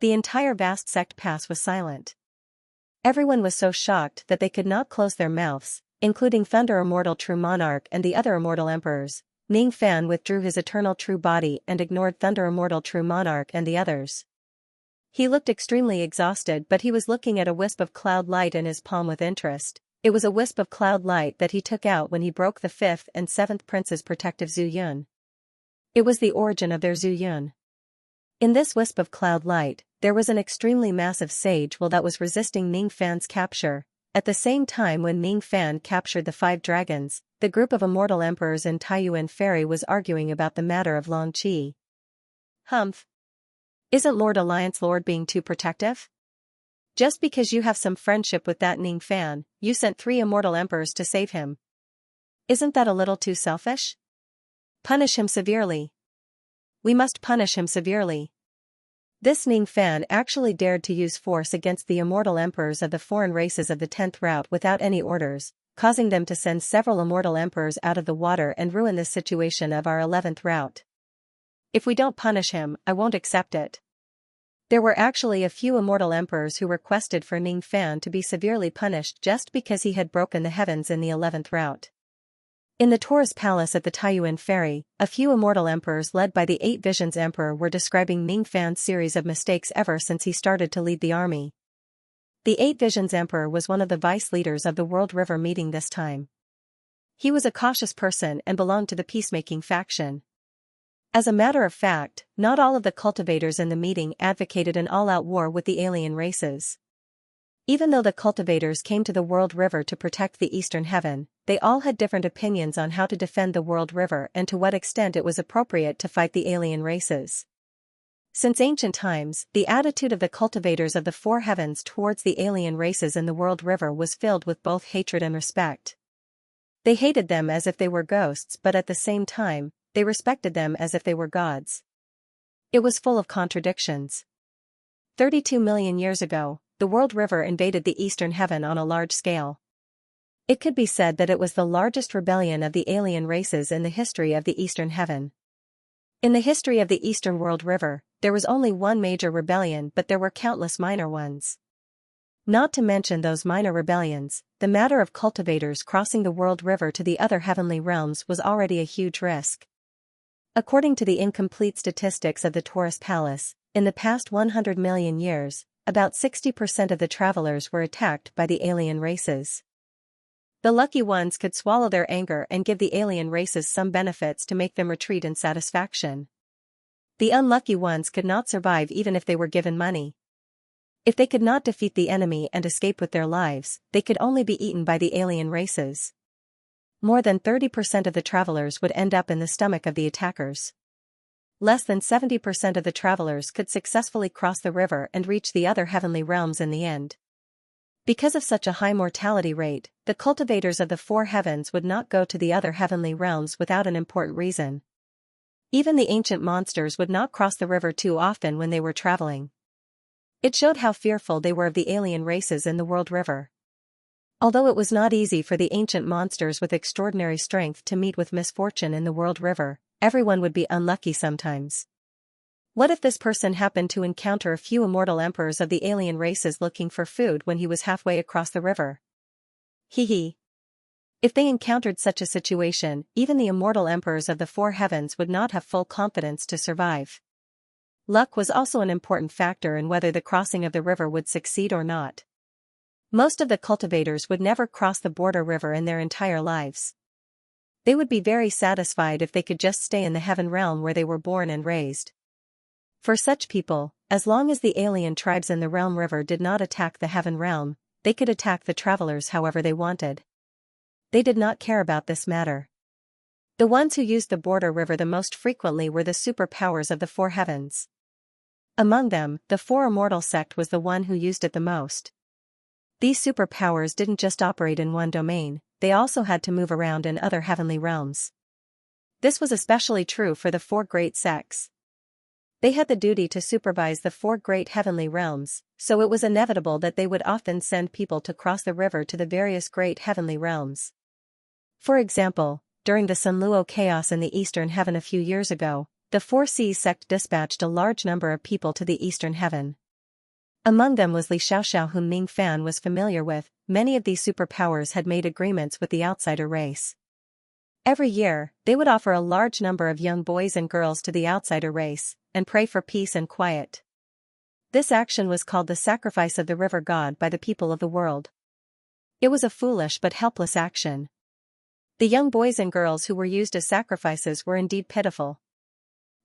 A: The entire vast sect pass was silent. Everyone was so shocked that they could not close their mouths, including Thunder Immortal True Monarch and the other immortal emperors. Ning Fan withdrew his eternal true body and ignored Thunder Immortal True Monarch and the others. He looked extremely exhausted, but he was looking at a wisp of cloud light in his palm with interest. It was a wisp of cloud light that he took out when he broke the fifth and seventh prince's protective Zuyun. It was the origin of their Zuyun. In this wisp of cloud light, there was an extremely massive sage will that was resisting Ming Fan's capture. At the same time when Ming Fan captured the 5 dragons, the group of immortal emperors in Taiyuan Ferry was arguing about the matter of Long Qi. Humph. Isn't Lord Alliance Lord being too protective? Just because you have some friendship with that Ning Fan, you sent 3 immortal emperors to save him. Isn't that a little too selfish? Punish him severely. We must punish him severely. This Ning Fan actually dared to use force against the immortal emperors of the foreign races of the 10th route without any orders, causing them to send several immortal emperors out of the water and ruin this situation of our 11th route. If we don't punish him, I won't accept it. There were actually a few immortal emperors who requested for Ning Fan to be severely punished just because he had broken the heavens in the 11th route. In the tourist palace at the Taiyuan Ferry, a few immortal emperors led by the 8 Visions Emperor were describing Ning Fan's series of mistakes ever since he started to lead the army. The 8 Visions Emperor was one of the vice leaders of the World River meeting this time. He was a cautious person and belonged to the peacemaking faction. As a matter of fact, not all of the cultivators in the meeting advocated an all-out war with the alien races. Even though the cultivators came to the World River to protect the Eastern Heaven, they all had different opinions on how to defend the World River and to what extent it was appropriate to fight the alien races. Since ancient times, the attitude of the cultivators of the 4 heavens towards the alien races in the World River was filled with both hatred and respect. They hated them as if they were ghosts, but at the same time, they respected them as if they were gods. It was full of contradictions. 32 million years ago, the World River invaded the Eastern Heaven on a large scale. It could be said that it was the largest rebellion of the alien races in the history of the Eastern Heaven. In the history of the Eastern World River, there was only one major rebellion, but there were countless minor ones. Not to mention those minor rebellions, the matter of cultivators crossing the World River to the other heavenly realms was already a huge risk. According to the incomplete statistics of the Taurus Palace, in the past 100 million years, about 60% of the travelers were attacked by the alien races. The lucky ones could swallow their anger and give the alien races some benefits to make them retreat in satisfaction. The unlucky ones could not survive even if they were given money. If they could not defeat the enemy and escape with their lives, they could only be eaten by the alien races. More than 30% of the travelers would end up in the stomach of the attackers. Less than 70% of the travelers could successfully cross the river and reach the other heavenly realms in the end. Because of such a high mortality rate, the cultivators of the 4 heavens would not go to the other heavenly realms without an important reason. Even the ancient monsters would not cross the river too often when they were traveling. It showed how fearful they were of the alien races in the World River. Although it was not easy for the ancient monsters with extraordinary strength to meet with misfortune in the World River, everyone would be unlucky sometimes. What if this person happened to encounter a few immortal emperors of the alien races looking for food when he was halfway across the river? Hee. If they encountered such a situation, even the immortal emperors of the 4 heavens would not have full confidence to survive. Luck was also an important factor in whether the crossing of the river would succeed or not. Most of the cultivators would never cross the border river in their entire lives. They would be very satisfied if they could just stay in the heaven realm where they were born and raised. For such people, as long as the alien tribes in the realm river did not attack the heaven realm, they could attack the travelers however they wanted. They did not care about this matter. The ones who used the border river the most frequently were the superpowers of the 4 heavens. Among them, the 4 immortal sect was the one who used it the most. These superpowers didn't just operate in one domain, they also had to move around in other heavenly realms. This was especially true for the 4 great sects. They had the duty to supervise the 4 great heavenly realms, so it was inevitable that they would often send people to cross the river to the various great heavenly realms. For example, during the Sunluo chaos in the Eastern Heaven a few years ago, the 4 Seas sect dispatched a large number of people to the Eastern Heaven. Among them was Li Xiaoxiao, whom Ming Fan was familiar with. Many of these superpowers had made agreements with the outsider race. Every year, they would offer a large number of young boys and girls to the outsider race, and pray for peace and quiet. This action was called the sacrifice of the river god by the people of the world. It was a foolish but helpless action. The young boys and girls who were used as sacrifices were indeed pitiful.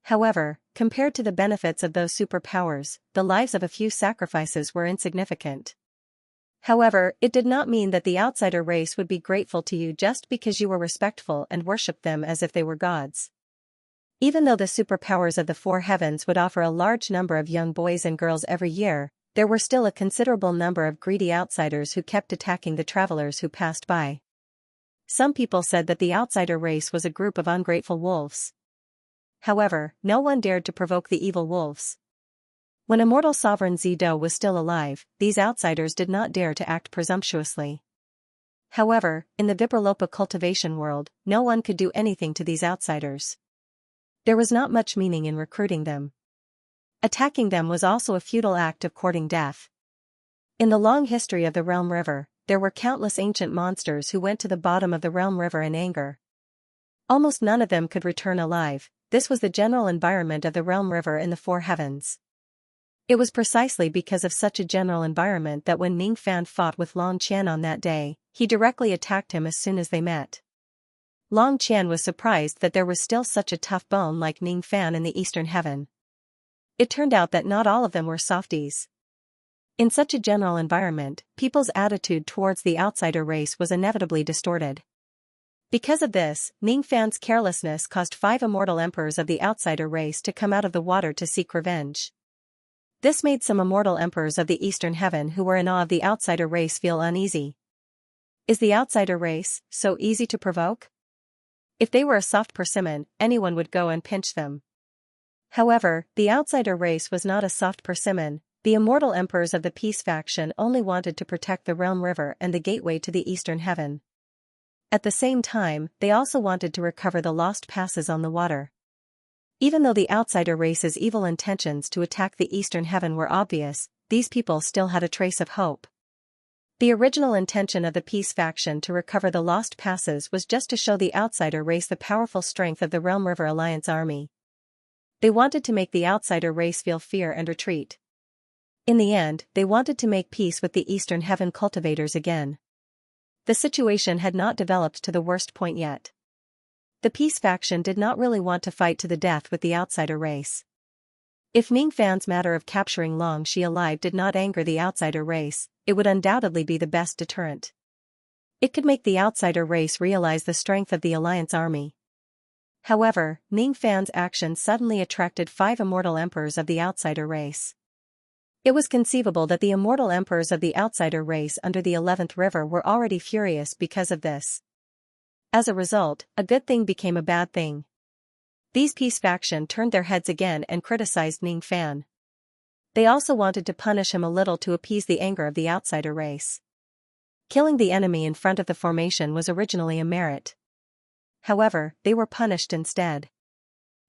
A: However, compared to the benefits of those superpowers, the lives of a few sacrifices were insignificant. However, it did not mean that the outsider race would be grateful to you just because you were respectful and worshipped them as if they were gods. Even though the superpowers of the four heavens would offer a large number of young boys and girls every year, there were still a considerable number of greedy outsiders who kept attacking the travelers who passed by. Some people said that the outsider race was a group of ungrateful wolves. However, no one dared to provoke the evil wolves. When immortal sovereign Zido was still alive, these outsiders did not dare to act presumptuously. However, in the Vipralopa cultivation world, no one could do anything to these outsiders. There was not much meaning in recruiting them. Attacking them was also a futile act of courting death. In the long history of the Realm River, there were countless ancient monsters who went to the bottom of the Realm River in anger. Almost none of them could return alive. This was the general environment of the Realm River in the Four Heavens. It was precisely because of such a general environment that when Ning Fan fought with Long Qian on that day, he directly attacked him as soon as they met. Long Qian was surprised that there was still such a tough bone like Ning Fan in the Eastern Heaven. It turned out that not all of them were softies. In such a general environment, people's attitude towards the outsider race was inevitably distorted. Because of this, Ning Fan's carelessness caused 5 immortal emperors of the outsider race to come out of the water to seek revenge. This made some immortal emperors of the Eastern Heaven who were in awe of the outsider race feel uneasy. Is the outsider race so easy to provoke? If they were a soft persimmon, anyone would go and pinch them. However, the outsider race was not a soft persimmon. The immortal emperors of the Peace faction only wanted to protect the Realm River and the gateway to the Eastern Heaven. At the same time, they also wanted to recover the lost passes on the water. Even though the outsider race's evil intentions to attack the Eastern Heaven were obvious, these people still had a trace of hope. The original intention of the Peace faction to recover the lost passes was just to show the outsider race the powerful strength of the Realm River Alliance army. They wanted to make the outsider race feel fear and retreat. In the end, they wanted to make peace with the Eastern Heaven cultivators again. The situation had not developed to the worst point yet. The Peace faction did not really want to fight to the death with the outsider race. If Ning Fan's matter of capturing Long Xi alive did not anger the outsider race, it would undoubtedly be the best deterrent. It could make the outsider race realize the strength of the Alliance army. However, Ning Fan's action suddenly attracted 5 immortal emperors of the outsider race. It was conceivable that the immortal emperors of the outsider race under the 11th river were already furious because of this. As a result, a good thing became a bad thing. These Peace faction turned their heads again and criticized Ning Fan. They also wanted to punish him a little to appease the anger of the outsider race. Killing the enemy in front of the formation was originally a merit. However, they were punished instead.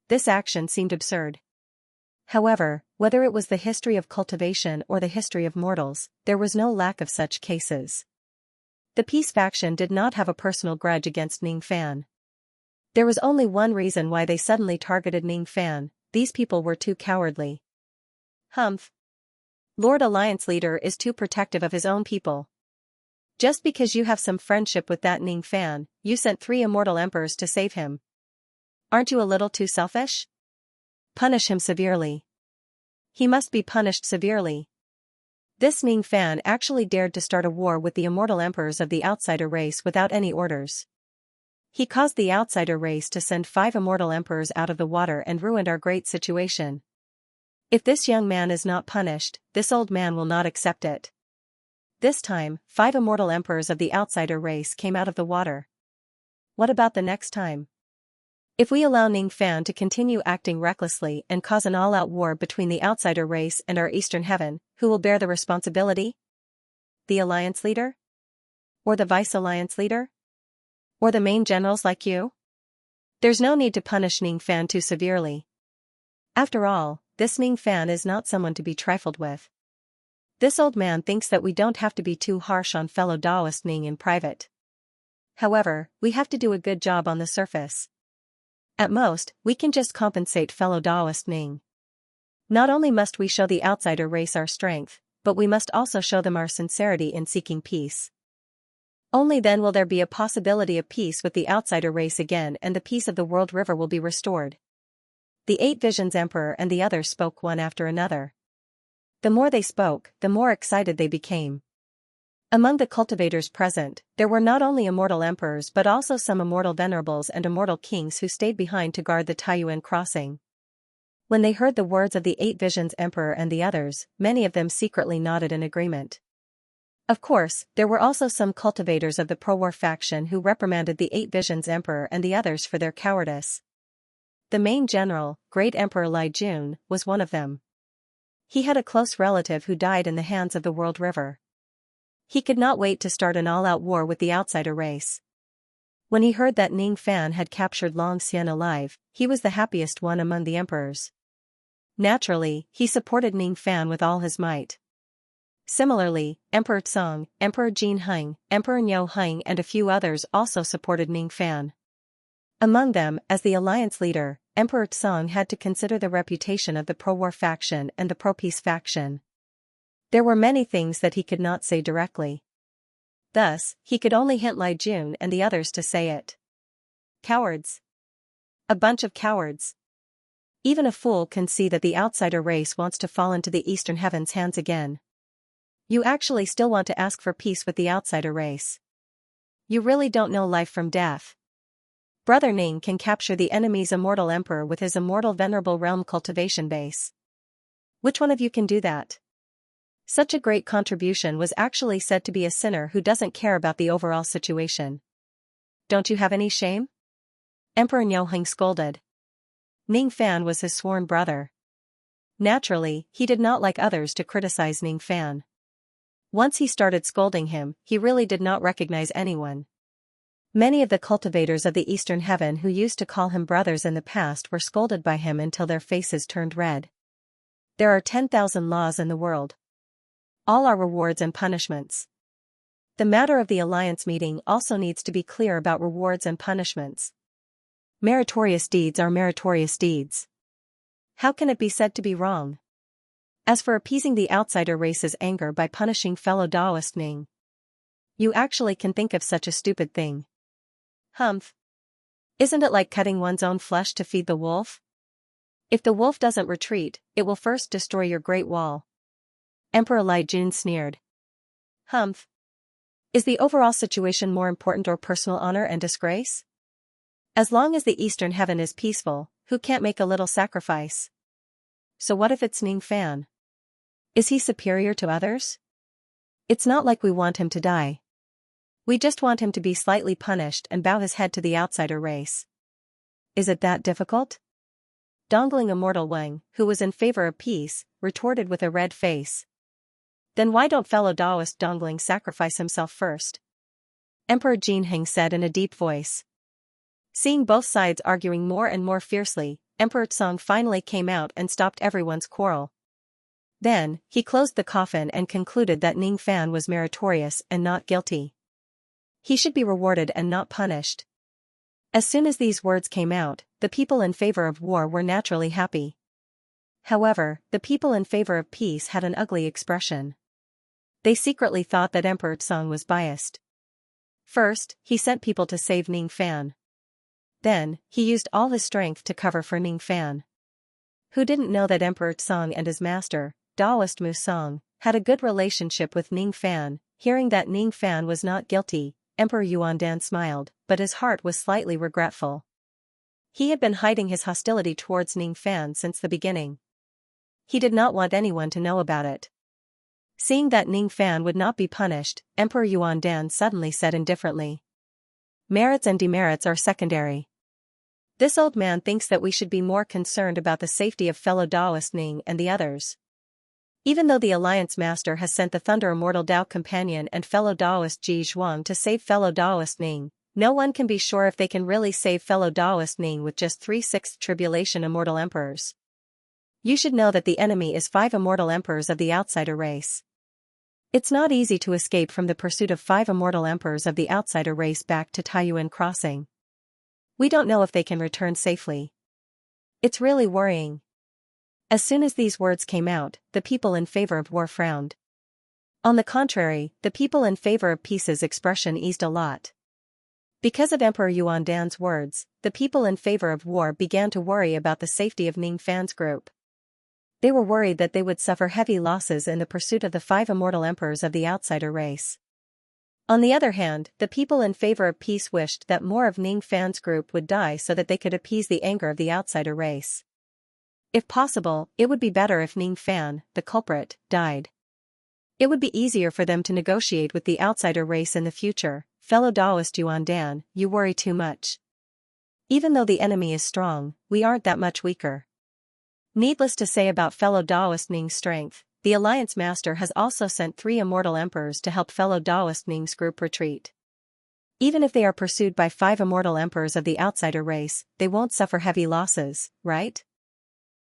A: This action seemed absurd. However, whether it was the history of cultivation or the history of mortals, there was no lack of such cases. The Peace faction did not have a personal grudge against Ning Fan. There was only one reason why they suddenly targeted Ning Fan: these people were too cowardly. Humph. Lord Alliance Leader is too protective of his own people. Just because you have some friendship with that Ning Fan, you sent 3 immortal emperors to save him. Aren't you a little too selfish? Punish him severely. He must be punished severely. This Ning Fan actually dared to start a war with the immortal emperors of the outsider race without any orders. He caused the outsider race to send 5 immortal emperors out of the water and ruined our great situation. If this young man is not punished, this old man will not accept it. This time, 5 immortal emperors of the outsider race came out of the water. What about the next time? If we allow Ning Fan to continue acting recklessly and cause an all-out war between the outsider race and our Eastern Heaven, who will bear the responsibility? The Alliance Leader? Or the Vice Alliance Leader? Or the main generals like you? There's no need to punish Ning Fan too severely. After all, this Ning Fan is not someone to be trifled with. This old man thinks that we don't have to be too harsh on fellow Taoist Ning in private. However, we have to do a good job on the surface. At most, we can just compensate fellow Taoist Ning. Not only must we show the outsider race our strength, but we must also show them our sincerity in seeking peace. Only then will there be a possibility of peace with the outsider race again, and the peace of the world river will be restored. The 8 Visions Emperor and the others spoke one after another. The more they spoke, the more excited they became. Among the cultivators present, there were not only immortal emperors but also some immortal venerables and immortal kings who stayed behind to guard the Taiyuan crossing. When they heard the words of the 8 Visions Emperor and the others, many of them secretly nodded in agreement. Of course, there were also some cultivators of the pro-war faction who reprimanded the 8 Visions Emperor and the others for their cowardice. The main general, Great Emperor Li Jun, was one of them. He had a close relative who died in the hands of the World River. He could not wait to start an all-out war with the outsider race. When he heard that Ning Fan had captured Long Xian alive, he was the happiest one among the emperors. Naturally, he supported Ning Fan with all his might. Similarly, Emperor Tsong, Emperor Jin Heng, Emperor Niu Heng and a few others also supported Ning Fan. Among them, as the alliance leader, Emperor Tsong had to consider the reputation of the pro-war faction and the pro-peace faction. There were many things that he could not say directly. Thus, he could only hint Li Jun and the others to say it. Cowards. A bunch of cowards. Even a fool can see that the outsider race wants to fall into the Eastern Heaven's hands again. You actually still want to ask for peace with the outsider race. You really don't know life from death. Brother Ning can capture the enemy's immortal emperor with his immortal venerable realm cultivation base. Which one of you can do that? Such a great contribution was actually said to be a sinner who doesn't care about the overall situation. Don't you have any shame? Emperor Niu Heng scolded. Ning Fan was his sworn brother. Naturally, he did not like others to criticize Ning Fan. Once he started scolding him, he really did not recognize anyone. Many of the cultivators of the Eastern Heaven who used to call him brothers in the past were scolded by him until their faces turned red. There are 10,000 laws in the world. All are rewards and punishments. The matter of the alliance meeting also needs to be clear about rewards and punishments. Meritorious deeds are meritorious deeds. How can it be said to be wrong? As for appeasing the outsider race's anger by punishing fellow Taoist Ning, you actually can think of such a stupid thing. Humph. Isn't it like cutting one's own flesh to feed the wolf? If the wolf doesn't retreat, it will first destroy your Great Wall. Emperor Li Jun sneered. Humph. Is the overall situation more important or personal honor and disgrace? As long as the Eastern Heaven is peaceful, who can't make a little sacrifice? So what if it's Ning Fan? Is he superior to others? It's not like we want him to die. We just want him to be slightly punished and bow his head to the outsider race. Is it that difficult? Dongling Immortal Wang, who was in favor of peace, retorted with a red face. Then why don't fellow Taoist Dongling sacrifice himself first? Emperor Jin Heng said in a deep voice. Seeing both sides arguing more and more fiercely, Emperor Tsong finally came out and stopped everyone's quarrel. Then, he closed the coffin and concluded that Ning Fan was meritorious and not guilty. He should be rewarded and not punished. As soon as these words came out, the people in favor of war were naturally happy. However, the people in favor of peace had an ugly expression. They secretly thought that Emperor Tsong was biased. First, he sent people to save Ning Fan. Then, he used all his strength to cover for Ning Fan. Who didn't know that Emperor Tsong and his master, Taoist Mu Song, had a good relationship with Ning Fan? Hearing that Ning Fan was not guilty, Emperor Yuandan smiled, but his heart was slightly regretful. He had been hiding his hostility towards Ning Fan since the beginning. He did not want anyone to know about it. Seeing that Ning Fan would not be punished, Emperor Yuandan suddenly said indifferently. Merits and demerits are secondary. This old man thinks that we should be more concerned about the safety of fellow Taoist Ning and the others. Even though the Alliance Master has sent the Thunder Immortal Tao Companion and fellow Taoist Ji Zhuang to save fellow Taoist Ning, no one can be sure if they can really save fellow Taoist Ning with just 3/6 Tribulation Immortal Emperors. You should know that the enemy is 5 Immortal Emperors of the outsider race. It's not easy to escape from the pursuit of 5 Immortal Emperors of the outsider race back to Taiyuan Crossing. We don't know if they can return safely. It's really worrying. As soon as these words came out, the people in favor of war frowned. On the contrary, the people in favor of peace's expression eased a lot. Because of Emperor Yuan Dan's words, the people in favor of war began to worry about the safety of Ning Fan's group. They were worried that they would suffer heavy losses in the pursuit of the 5 immortal emperors of the outsider race. On the other hand, the people in favor of peace wished that more of Ning Fan's group would die so that they could appease the anger of the outsider race. If possible, it would be better if Ning Fan, the culprit, died. It would be easier for them to negotiate with the outsider race in the future. Fellow Taoist Yuan Dan, you worry too much. Even though the enemy is strong, we aren't that much weaker. Needless to say about fellow Taoist Ning's strength, the Alliance Master has also sent 3 immortal emperors to help fellow Taoist Ning's group retreat. Even if they are pursued by 5 immortal emperors of the outsider race, they won't suffer heavy losses, right?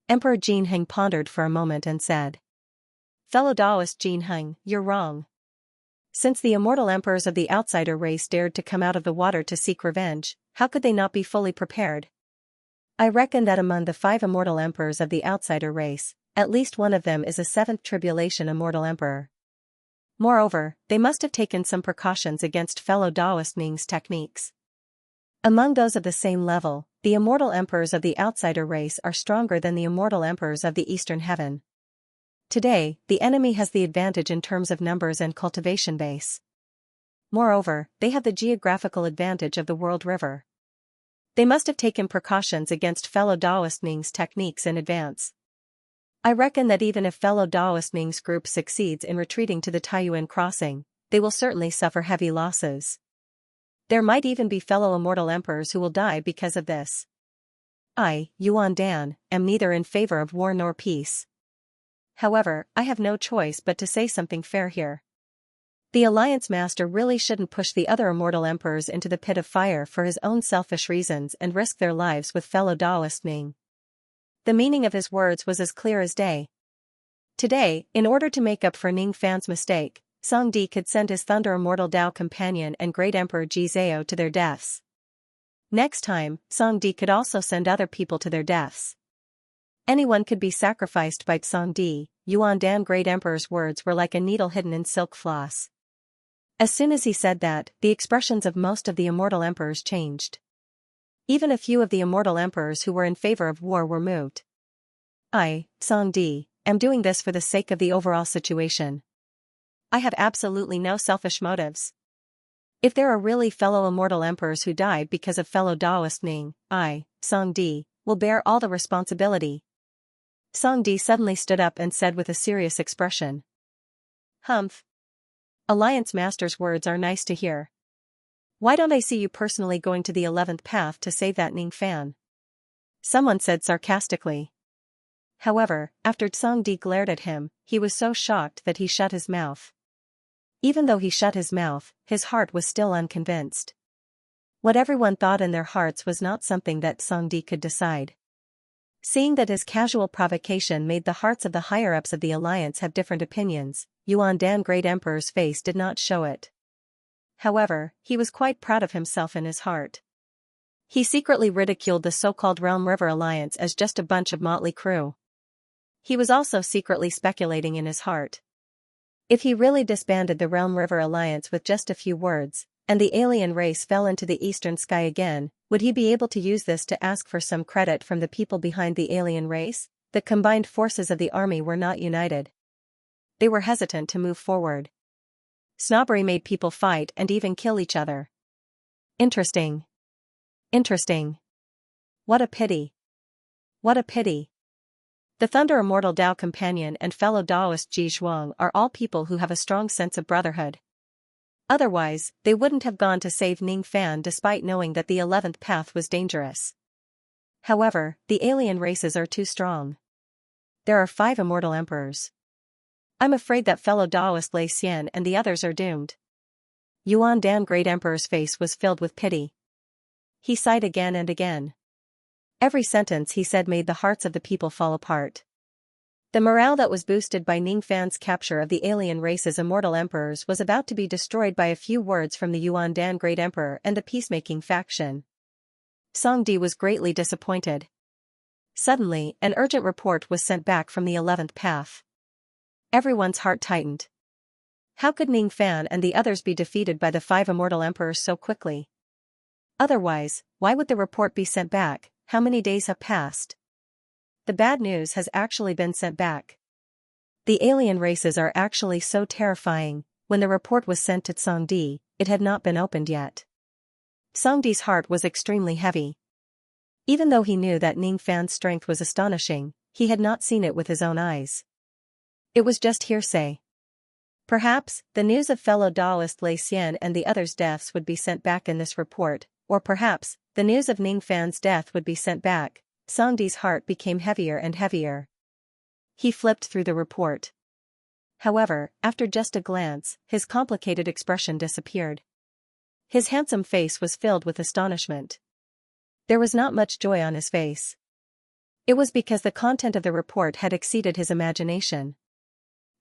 A: Emperor Jin Heng pondered for a moment and said. Fellow Taoist Jin Heng, you're wrong. Since the immortal emperors of the outsider race dared to come out of the water to seek revenge, how could they not be fully prepared? I reckon that among the 5 immortal emperors of the outsider race, at least one of them is a 7th tribulation immortal emperor. Moreover, they must have taken some precautions against fellow Taoist Ning's techniques. Among those of the same level, the immortal emperors of the outsider race are stronger than the immortal emperors of the eastern heaven. Today, the enemy has the advantage in terms of numbers and cultivation base. Moreover, they have the geographical advantage of the world river. They must have taken precautions against fellow Taoist Ning's techniques in advance. I reckon that even if fellow Taoist Ning's group succeeds in retreating to the Taiyuan crossing, they will certainly suffer heavy losses. There might even be fellow immortal emperors who will die because of this. I, Yuan Dan, am neither in favor of war nor peace. However, I have no choice but to say something fair here. The Alliance Master really shouldn't push the other immortal emperors into the pit of fire for his own selfish reasons and risk their lives with fellow Taoist Ning. The meaning of his words was as clear as day. Today, in order to make up for Ning Fan's mistake, Song Di could send his Thunder Immortal Tao companion and Great Emperor Ji Zhao to their deaths. Next time, Song Di could also send other people to their deaths. Anyone could be sacrificed by Song Di. Yuan Dan Great Emperor's words were like a needle hidden in silk floss. As soon as he said that, the expressions of most of the immortal emperors changed. Even a few of the immortal emperors who were in favor of war were moved. I, Song Di, am doing this for the sake of the overall situation. I have absolutely no selfish motives. If there are really fellow immortal emperors who died because of fellow Taoist Ning, I, Song Di, will bear all the responsibility. Song Di suddenly stood up and said with a serious expression. Humph. Alliance Master's words are nice to hear. Why don't I see you personally going to the 11th path to save that Ning Fan? Someone said sarcastically. However, after Song Di glared at him, he was so shocked that he shut his mouth. Even though he shut his mouth, his heart was still unconvinced. What everyone thought in their hearts was not something that Song Di could decide. Seeing that his casual provocation made the hearts of the higher-ups of the alliance have different opinions, Yuan Dan Great Emperor's face did not show it. However, he was quite proud of himself in his heart. He secretly ridiculed the so-called Realm River Alliance as just a bunch of motley crew. He was also secretly speculating in his heart. If he really disbanded the Realm River Alliance with just a few words, and the alien race fell into the eastern sky again, would he be able to use this to ask for some credit from the people behind the alien race? The combined forces of the army were not united. They were hesitant to move forward. Snobbery made people fight and even kill each other. Interesting. Interesting. What a pity. What a pity. The Thunder Immortal Tao companion and fellow Taoist Ji Zhuang are all people who have a strong sense of brotherhood. Otherwise, they wouldn't have gone to save Ning Fan despite knowing that the 11th path was dangerous. However, the alien races are too strong. There are 5 immortal emperors. I'm afraid that fellow Taoist Lei Xian and the others are doomed. Yuan Dan Great Emperor's face was filled with pity. He sighed again and again. Every sentence he said made the hearts of the people fall apart. The morale that was boosted by Ning Fan's capture of the alien race's immortal emperors was about to be destroyed by a few words from the Yuan Dan Great Emperor and the peacemaking faction. Song Di was greatly disappointed. Suddenly, an urgent report was sent back from the 11th path. Everyone's heart tightened. How could Ning Fan and the others be defeated by the 5 immortal emperors so quickly? Otherwise, why would the report be sent back? How many days have passed? The bad news has actually been sent back. The alien races are actually so terrifying. When the report was sent to Songdi, it had not been opened yet. Songdi's heart was extremely heavy. Even though he knew that Ning Fan's strength was astonishing, he had not seen it with his own eyes. It was just hearsay. Perhaps, the news of fellow Taoist Lei Xian and the others' deaths would be sent back in this report, or perhaps, the news of Ning Fan's death would be sent back. Songdi's heart became heavier and heavier. He flipped through the report. However, after just a glance, his complicated expression disappeared. His handsome face was filled with astonishment. There was not much joy on his face. It was because the content of the report had exceeded his imagination.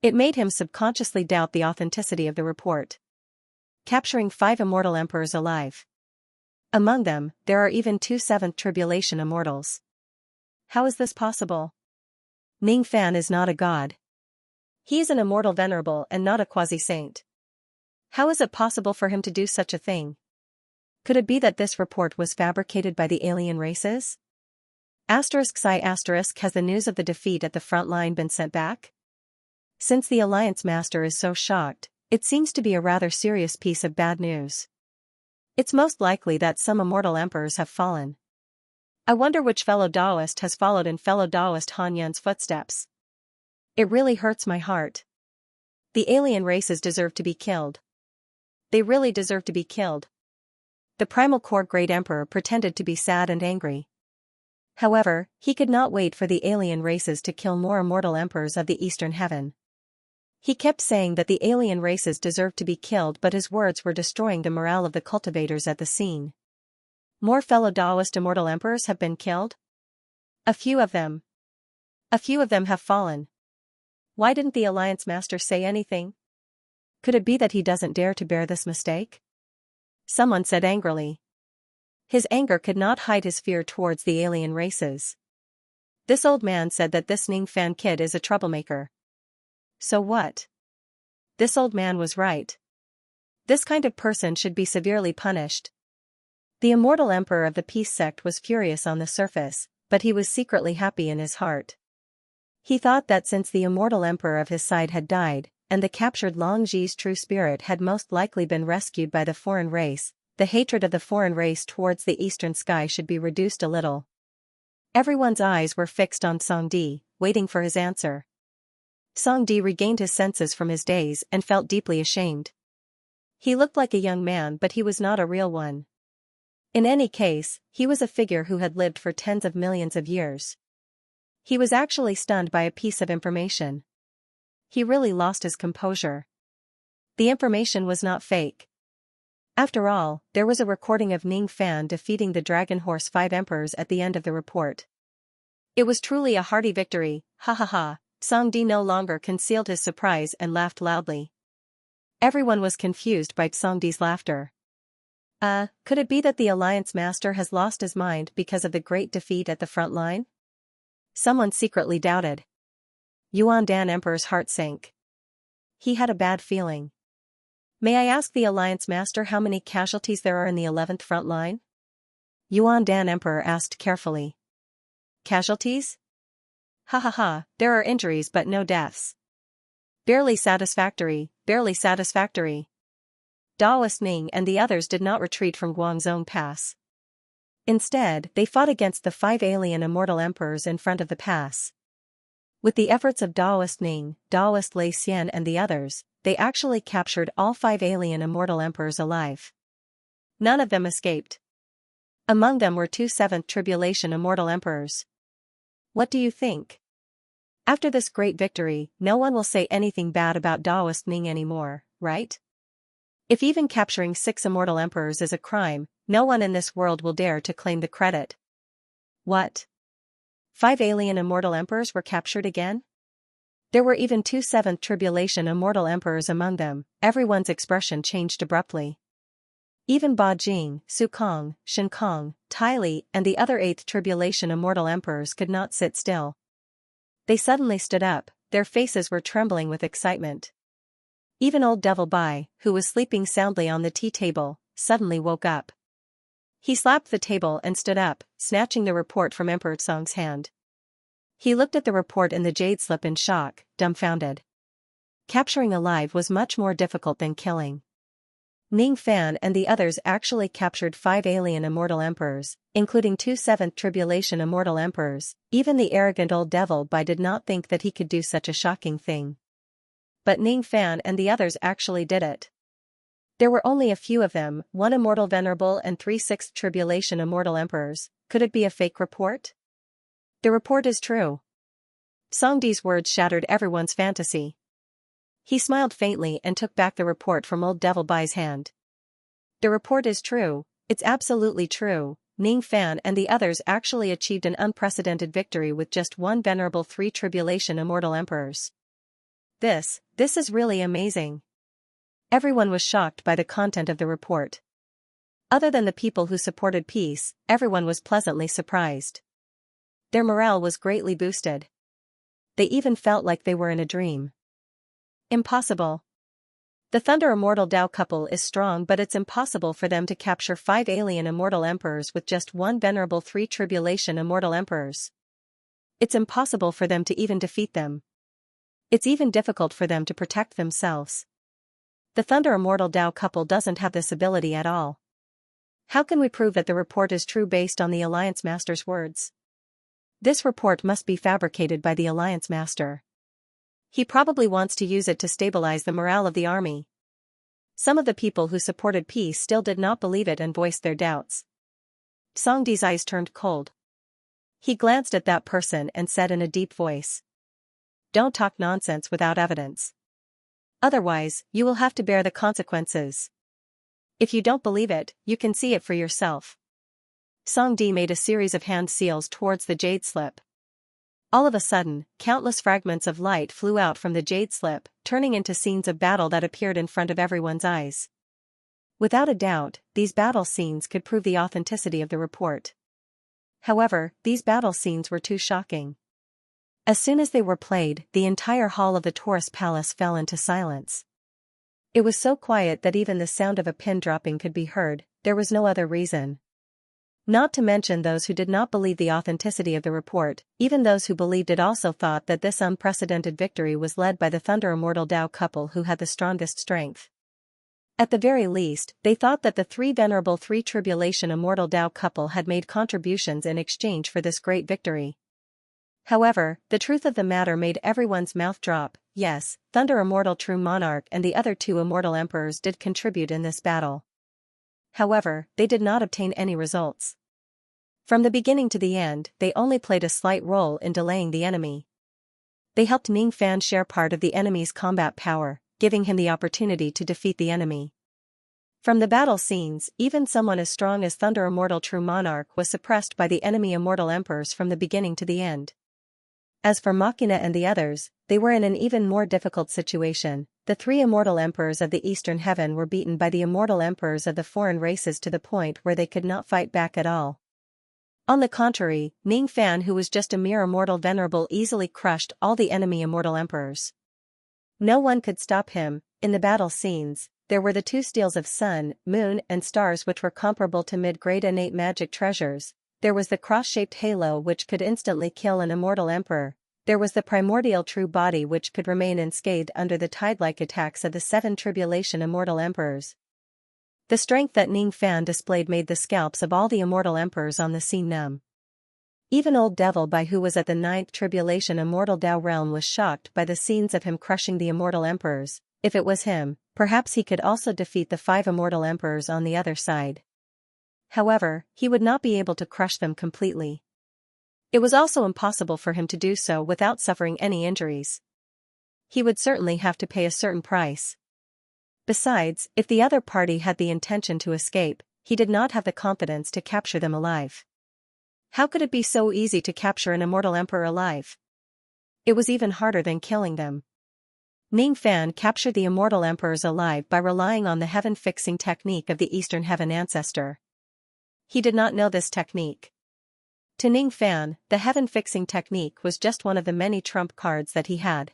A: It made him subconsciously doubt the authenticity of the report. Capturing 5 immortal emperors alive. Among them, there are even 2 7th tribulation immortals. How is this possible? Ning Fan is not a god. He is an immortal venerable and not a quasi-saint. How is it possible for him to do such a thing? Could it be that this report was fabricated by the alien races? Has the news of the defeat at the front line been sent back? Since the Alliance Master is so shocked, it seems to be a rather serious piece of bad news. It's most likely that some immortal emperors have fallen. I wonder which fellow Taoist has followed in fellow Taoist Han Yan's footsteps. It really hurts my heart. The alien races deserve to be killed. They really deserve to be killed. The Primal Core Great Emperor pretended to be sad and angry. However, he could not wait for the alien races to kill more immortal emperors of the Eastern Heaven. He kept saying that the alien races deserved to be killed, but his words were destroying the morale of the cultivators at the scene. More fellow Taoist immortal emperors have been killed? A few of them. A few of them have fallen. Why didn't the Alliance Master say anything? Could it be that he doesn't dare to bear this mistake? Someone said angrily. His anger could not hide his fear towards the alien races. This old man said that this Ning Fan kid is a troublemaker. So what? This old man was right. This kind of person should be severely punished. The immortal emperor of the Peace Sect was furious on the surface, but he was secretly happy in his heart. He thought that since the immortal emperor of his side had died, and the captured Long Ji's true spirit had most likely been rescued by the foreign race, the hatred of the foreign race towards the eastern sky should be reduced a little. Everyone's eyes were fixed on Songdi, waiting for his answer. Songdi regained his senses from his daze and felt deeply ashamed. He looked like a young man, but he was not a real one. In any case, he was a figure who had lived for tens of millions of years. He was actually stunned by a piece of information. He really lost his composure. The information was not fake. After all, there was a recording of Ning Fan defeating the Dragon Horse 5 emperors at the end of the report. It was truly a hearty victory, ha ha ha. Songdi no longer concealed his surprise and laughed loudly. Everyone was confused by Songdi's laughter. Could it be that the Alliance Master has lost his mind because of the great defeat at the front line? Someone secretly doubted. Yuan Dan Emperor's heart sank. He had a bad feeling. May I ask the Alliance Master how many casualties there are in the 11th front line? Yuan Dan Emperor asked carefully. Casualties? Ha ha ha, there are injuries but no deaths. Barely satisfactory, barely satisfactory. Daoist Ning and the others did not retreat from Guangzhong Pass. Instead, they fought against the 5 alien immortal emperors in front of the pass. With the efforts of Daoist Ning, Daoist Lei Xian and the others, they actually captured all 5 alien immortal emperors alive. None of them escaped. Among them were 2 7th tribulation immortal emperors. What do you think? After this great victory, no one will say anything bad about Daoist Ning anymore, right? If even capturing 6 immortal emperors is a crime, no one in this world will dare to claim the credit. What? 5 alien immortal emperors were captured again? There were even 2 7th tribulation immortal emperors among them. Everyone's expression changed abruptly. Even Ba Jing, Su Kong, Shen Kong, Tai Li and the other 8th tribulation immortal emperors could not sit still. They suddenly stood up, their faces were trembling with excitement. Even old Devil Bai, who was sleeping soundly on the tea table, suddenly woke up. He slapped the table and stood up, snatching the report from Emperor Song's hand. He looked at the report in the jade slip in shock, dumbfounded. Capturing alive was much more difficult than killing. Ning Fan and the others actually captured 5 alien immortal emperors, including 2 7th Tribulation immortal emperors. Even the arrogant old Devil Bai did not think that he could do such a shocking thing. But Ning Fan and the others actually did it. There were only a few of them, 1 immortal venerable and 3 6th Tribulation immortal emperors. Could it be a fake report? The report is true. Songdi's words shattered everyone's fantasy. He smiled faintly and took back the report from old Devil Bai's hand. The report is true, it's absolutely true. Ning Fan and the others actually achieved an unprecedented victory with just 1 venerable 3 Tribulation immortal emperors. This is really amazing. Everyone was shocked by the content of the report. Other than the people who supported peace, everyone was pleasantly surprised. Their morale was greatly boosted. They even felt like they were in a dream. Impossible. The Thunder Immortal Dao couple is strong, but it's impossible for them to capture 5 alien immortal emperors with just 1 venerable 3 Tribulation immortal emperors. It's impossible for them to even defeat them. It's even difficult for them to protect themselves. The Thunder Immortal Dao couple doesn't have this ability at all. How can we prove that the report is true based on the Alliance Master's words? This report must be fabricated by the Alliance Master. He probably wants to use it to stabilize the morale of the army. Some of the people who supported peace still did not believe it and voiced their doubts. Songdi's eyes turned cold. He glanced at that person and said in a deep voice, "Don't talk nonsense without evidence. Otherwise, you will have to bear the consequences. If you don't believe it, you can see it for yourself." Songdi made a series of hand seals towards the jade slip. All of a sudden, countless fragments of light flew out from the jade slip, turning into scenes of battle that appeared in front of everyone's eyes. Without a doubt, these battle scenes could prove the authenticity of the report. However, these battle scenes were too shocking. As soon as they were played, the entire hall of the Taurus Palace fell into silence. It was so quiet that even the sound of a pin dropping could be heard. There was no other reason. Not to mention those who did not believe the authenticity of the report. Even those who believed it also thought that this unprecedented victory was led by the Thunder Immortal Dao couple who had the strongest strength. At the very least, they thought that the 3 venerable 3 Tribulation Immortal Dao couple had made contributions in exchange for this great victory. However, the truth of the matter made everyone's mouth drop. Yes, Thunder Immortal True Monarch and the other 2 immortal emperors did contribute in this battle. However, they did not obtain any results. From the beginning to the end, they only played a slight role in delaying the enemy. They helped Ning Fan share part of the enemy's combat power, giving him the opportunity to defeat the enemy. From the battle scenes, even someone as strong as Thunder Immortal True Monarch was suppressed by the enemy immortal emperors from the beginning to the end. As for Machina and the others, they were in an even more difficult situation. The 3 immortal emperors of the Eastern Heaven were beaten by the immortal emperors of the foreign races to the point where they could not fight back at all. On the contrary, Ning Fan, who was just a mere immortal venerable, easily crushed all the enemy immortal emperors. No one could stop him. In the battle scenes, there were the 2 steels of sun, moon, and stars which were comparable to mid-grade innate magic treasures. There was the cross-shaped halo which could instantly kill an immortal emperor. There was the primordial true body which could remain unscathed under the tide-like attacks of the 7 Tribulation immortal emperors. The strength that Ning Fan displayed made the scalps of all the immortal emperors on the scene numb. Even old Devil Bai, who was at the 9th Tribulation immortal Dao realm, was shocked by the scenes of him crushing the immortal emperors. If it was him, perhaps he could also defeat the 5 immortal emperors on the other side. However, he would not be able to crush them completely. It was also impossible for him to do so without suffering any injuries. He would certainly have to pay a certain price. Besides, if the other party had the intention to escape, he did not have the confidence to capture them alive. How could it be so easy to capture an immortal emperor alive? It was even harder than killing them. Ning Fan captured the immortal emperors alive by relying on the heaven-fixing technique of the Eastern Heaven ancestor. He did not know this technique. To Ning Fan, the heaven-fixing technique was just one of the many trump cards that he had.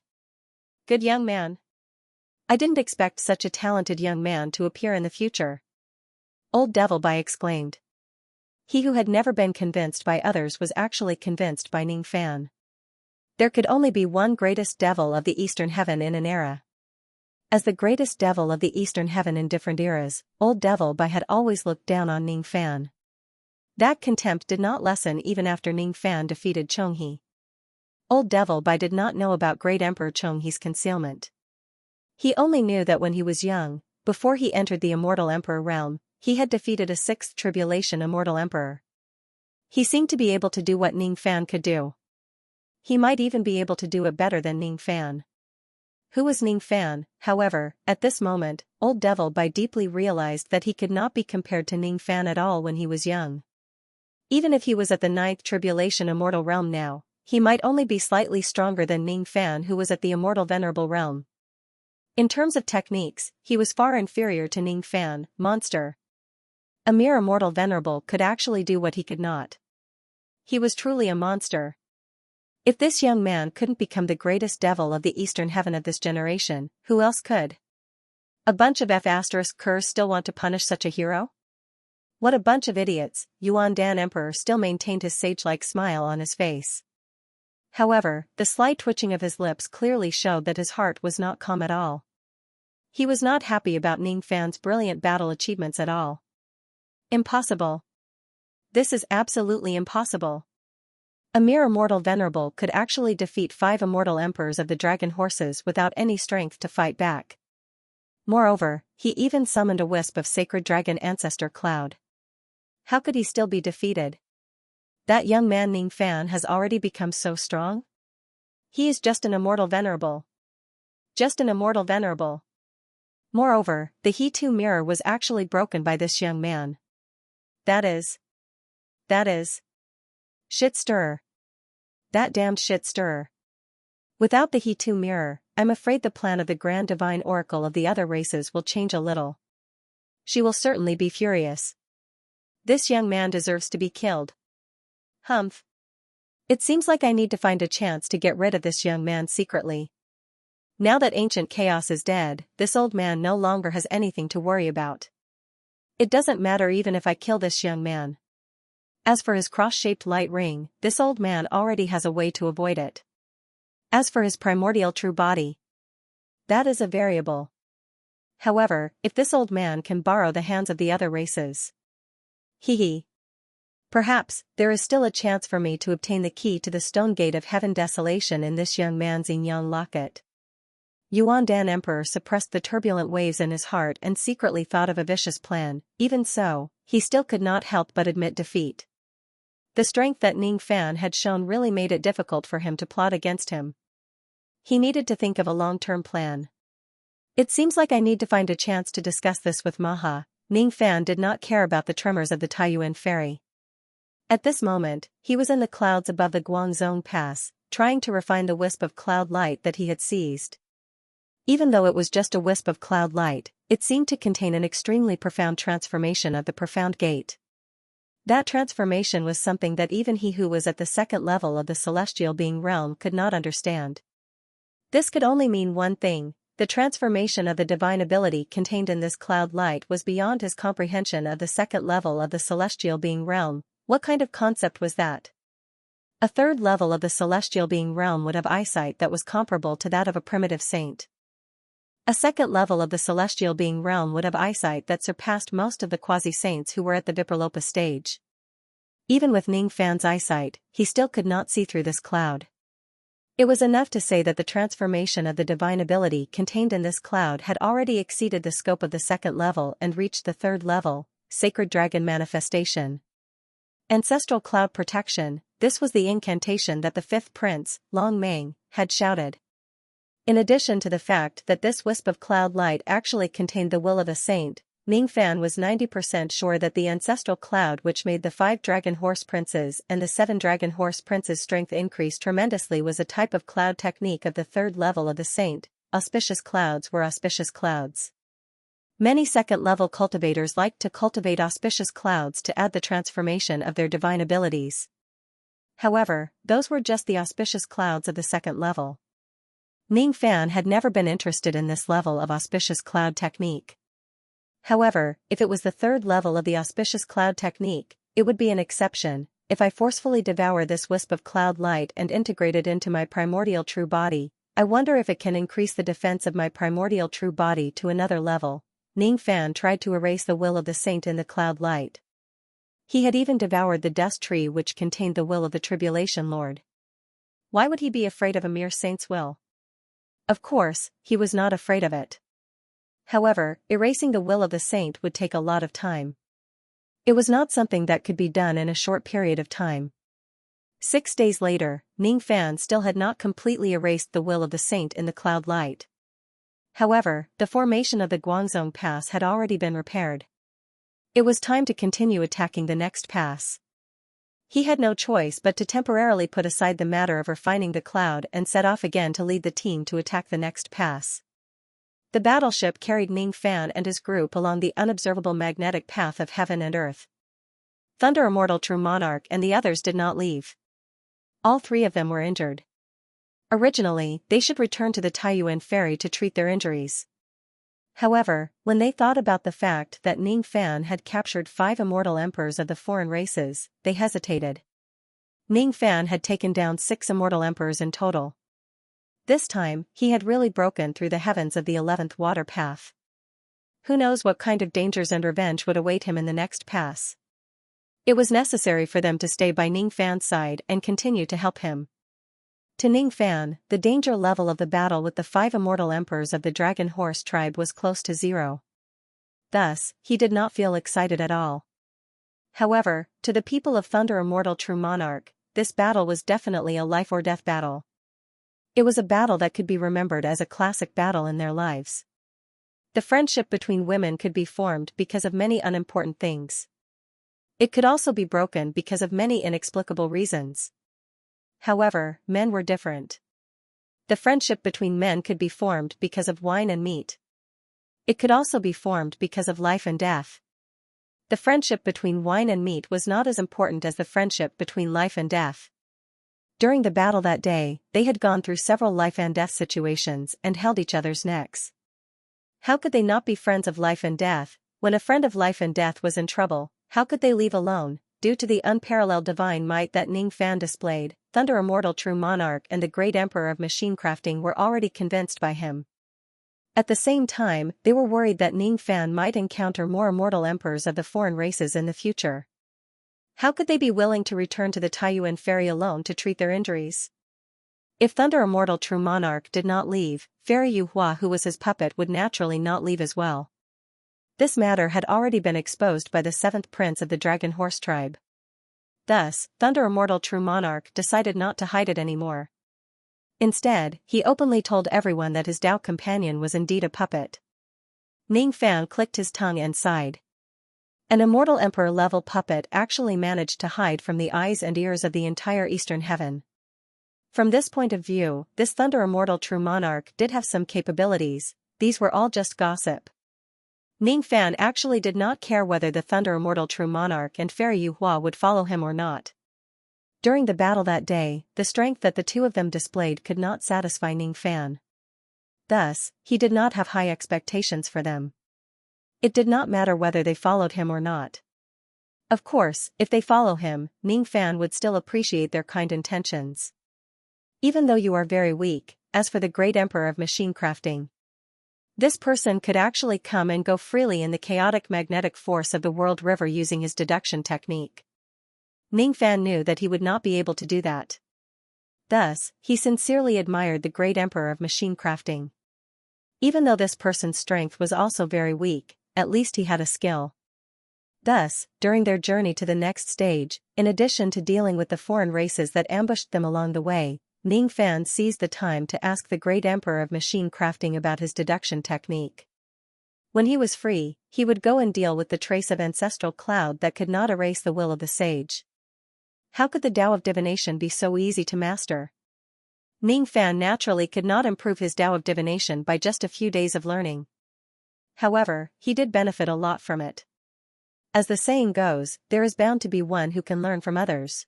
A: Good young man. I didn't expect such a talented young man to appear in the future. Old Devil Bai exclaimed. He who had never been convinced by others was actually convinced by Ning Fan. There could only be one greatest devil of the Eastern Heaven in an era. As the greatest devil of the Eastern Heaven in different eras, Old Devil Bai had always looked down on Ning Fan. That contempt did not lessen even after Ning Fan defeated Chonghe. Old Devil Bai did not know about Great Emperor Chonghe's concealment. He only knew that when he was young, before he entered the Immortal Emperor realm, he had defeated a 6th Tribulation Immortal Emperor. He seemed to be able to do what Ning Fan could do. He might even be able to do it better than Ning Fan. Who was Ning Fan, however? At this moment, Old Devil Bai deeply realized that he could not be compared to Ning Fan at all when he was young. Even if he was at the 9th Tribulation Immortal Realm now, he might only be slightly stronger than Ning Fan, who was at the Immortal Venerable Realm. In terms of techniques, he was far inferior to Ning Fan, monster. A mere Immortal Venerable could actually do what he could not. He was truly a monster. If this young man couldn't become the greatest devil of the Eastern Heaven of this generation, who else could? A bunch of F***ers still want to punish such a hero? What a bunch of idiots. Yuan Dan Emperor still maintained his sage-like smile on his face. However, the slight twitching of his lips clearly showed that his heart was not calm at all. He was not happy about Ning Fan's brilliant battle achievements at all. Impossible. This is absolutely impossible. A mere Immortal Venerable could actually defeat 5 Immortal Emperors of the Dragon Horses without any strength to fight back. Moreover, he even summoned a wisp of Sacred Dragon Ancestor Cloud. How could he still be defeated? That young man Ning Fan has already become so strong? He is just an Immortal Venerable. Just an Immortal Venerable. Moreover, the He-Tu mirror was actually broken by this young man. That is. Shit stirrer. That damned shit stirrer. Without the He-Tu mirror, I'm afraid the plan of the Grand Divine Oracle of the other races will change a little. She will certainly be furious. This young man deserves to be killed. Humph. It seems like I need to find a chance to get rid of this young man secretly. Now that Ancient Chaos is dead, this old man no longer has anything to worry about. It doesn't matter even if I kill this young man. As for his cross-shaped light ring, this old man already has a way to avoid it. As for his primordial true body, that is a variable. However, if this old man can borrow the hands of the other races. Hee. Perhaps, there is still a chance for me to obtain the key to the stone gate of heaven desolation in this young man's Yin locket. Yuan Dan Emperor suppressed the turbulent waves in his heart and secretly thought of a vicious plan. Even so, he still could not help but admit defeat. The strength that Ning Fan had shown really made it difficult for him to plot against him. He needed to think of a long-term plan. It seems like I need to find a chance to discuss this with Maha. Ning Fan did not care about the tremors of the Taiyuan Ferry. At this moment, he was in the clouds above the Guangzhong Pass, trying to refine the wisp of cloud light that he had seized. Even though it was just a wisp of cloud light, it seemed to contain an extremely profound transformation of the profound gate. That transformation was something that even he who was at the 2nd level of the celestial being realm could not understand. This could only mean one thing: the transformation of the divine ability contained in this cloud light was beyond his comprehension of the 2nd level of the celestial being realm. What kind of concept was that? A 3rd level of the celestial being realm would have eyesight that was comparable to that of a primitive saint. A 2nd level of the celestial being realm would have eyesight that surpassed most of the quasi-saints who were at the Vipralopa stage. Even with Ning Fan's eyesight, he still could not see through this cloud. It was enough to say that the transformation of the divine ability contained in this cloud had already exceeded the scope of the 2nd level and reached the 3rd level, Sacred Dragon Manifestation. Ancestral Cloud Protection. This was the incantation that the 5th Prince, Long Meng, had shouted. In addition to the fact that this wisp of cloud light actually contained the will of a saint, Ning Fan was 90% sure that the ancestral cloud which made the 5 Dragon Horse Princes and the 7 Dragon Horse Princes' strength increase tremendously was a type of cloud technique of the 3rd level of the saint. Auspicious clouds were auspicious clouds. Many 2nd level cultivators liked to cultivate auspicious clouds to add the transformation of their divine abilities. However, those were just the auspicious clouds of the 2nd level. Ning Fan had never been interested in this level of auspicious cloud technique. However, if it was the third level of the auspicious cloud technique, it would be an exception. If I forcefully devour this wisp of cloud light and integrate it into my primordial true body, I wonder if it can increase the defense of my primordial true body to another level. Ning Fan tried to erase the will of the saint in the cloud light. He had even devoured the dust tree which contained the will of the Tribulation Lord. Why would he be afraid of a mere saint's will? Of course, he was not afraid of it. However, erasing the will of the saint would take a lot of time. It was not something that could be done in a short period of time. 6 days later, Ning Fan still had not completely erased the will of the saint in the cloud light. However, the formation of the Guangzhong Pass had already been repaired. It was time to continue attacking the next pass. He had no choice but to temporarily put aside the matter of refining the cloud and set off again to lead the team to attack the next pass. The battleship carried Ning Fan and his group along the unobservable magnetic path of heaven and earth. Thunder Immortal True Monarch and the others did not leave. All 3 of them were injured. Originally, they should return to the Taiyuan ferry to treat their injuries. However, when they thought about the fact that Ning Fan had captured 5 immortal emperors of the foreign races, they hesitated. Ning Fan had taken down 6 immortal emperors in total. This time, he had really broken through the heavens of the 11th water path. Who knows what kind of dangers and revenge would await him in the next pass. It was necessary for them to stay by Ning Fan's side and continue to help him. To Ning Fan, the danger level of the battle with the 5 immortal emperors of the Dragon Horse tribe was close to 0. Thus, he did not feel excited at all. However, to the people of Thunder Immortal True Monarch, this battle was definitely a life-or-death battle. It was a battle that could be remembered as a classic battle in their lives. The friendship between women could be formed because of many unimportant things. It could also be broken because of many inexplicable reasons. However, men were different. The friendship between men could be formed because of wine and meat. It could also be formed because of life and death. The friendship between wine and meat was not as important as the friendship between life and death. During the battle that day, they had gone through several life and death situations and held each other's necks. How could they not be friends of life and death? When a friend of life and death was in trouble, how could they leave alone? Due to the unparalleled divine might that Ning Fan displayed, Thunder Immortal True Monarch and the Great Emperor of Machine Crafting were already convinced by him. At the same time, they were worried that Ning Fan might encounter more immortal emperors of the foreign races in the future. How could they be willing to return to the Taiyuan ferry alone to treat their injuries? If Thunder Immortal True Monarch did not leave, Fairy Yu Hua who was his puppet would naturally not leave as well. This matter had already been exposed by the 7th prince of the Dragon Horse tribe. Thus, Thunder Immortal True Monarch decided not to hide it anymore. Instead, he openly told everyone that his Dao companion was indeed a puppet. Ning Fan clicked his tongue and sighed. An immortal emperor-level puppet actually managed to hide from the eyes and ears of the entire Eastern Heaven. From this point of view, this Thunder Immortal True Monarch did have some capabilities. These were all just gossip. Ning Fan actually did not care whether the Thunder Immortal True Monarch and Fairy Yu Hua would follow him or not. During the battle that day, the strength that the 2 of them displayed could not satisfy Ning Fan. Thus, he did not have high expectations for them. It did not matter whether they followed him or not. Of course, if they follow him, Ning Fan would still appreciate their kind intentions. Even though you are very weak, as for the Great Emperor of Machine Crafting, this person could actually come and go freely in the chaotic magnetic force of the world river using his deduction technique. Ning Fan knew that he would not be able to do that. Thus, he sincerely admired the Great Emperor of Machine Crafting. Even though this person's strength was also very weak, at least he had a skill. Thus, during their journey to the next stage, in addition to dealing with the foreign races that ambushed them along the way, Ning Fan seized the time to ask the Great Emperor of Machine Crafting about his deduction technique. When he was free, he would go and deal with the trace of ancestral cloud that could not erase the will of the sage. How could the Tao of divination be so easy to master? Ning Fan naturally could not improve his Tao of divination by just a few days of learning. However, he did benefit a lot from it. As the saying goes, there is bound to be one who can learn from others.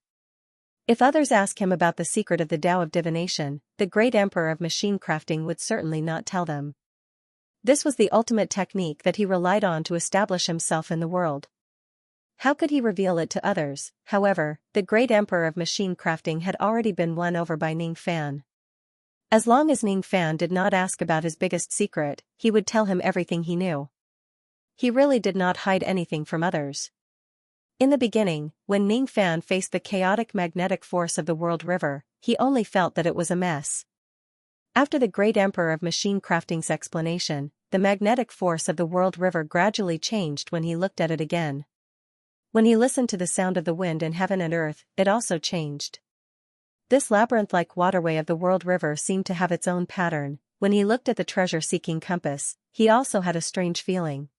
A: If others ask him about the secret of the Tao of divination, the great emperor of machine crafting would certainly not tell them. This was the ultimate technique that he relied on to establish himself in the world. How could he reveal it to others? However, the great emperor of machine crafting had already been won over by Ning Fan. As long as Ning Fan did not ask about his biggest secret, he would tell him everything he knew. He really did not hide anything from others. In the beginning, when Ning Fan faced the chaotic magnetic force of the world river, he only felt that it was a mess. After the great emperor of machine crafting's explanation, the magnetic force of the world river gradually changed when he looked at it again. When he listened to the sound of the wind in heaven and earth, it also changed. This labyrinth-like waterway of the world river seemed to have its own pattern. When he looked at the treasure-seeking compass, he also had a strange feeling.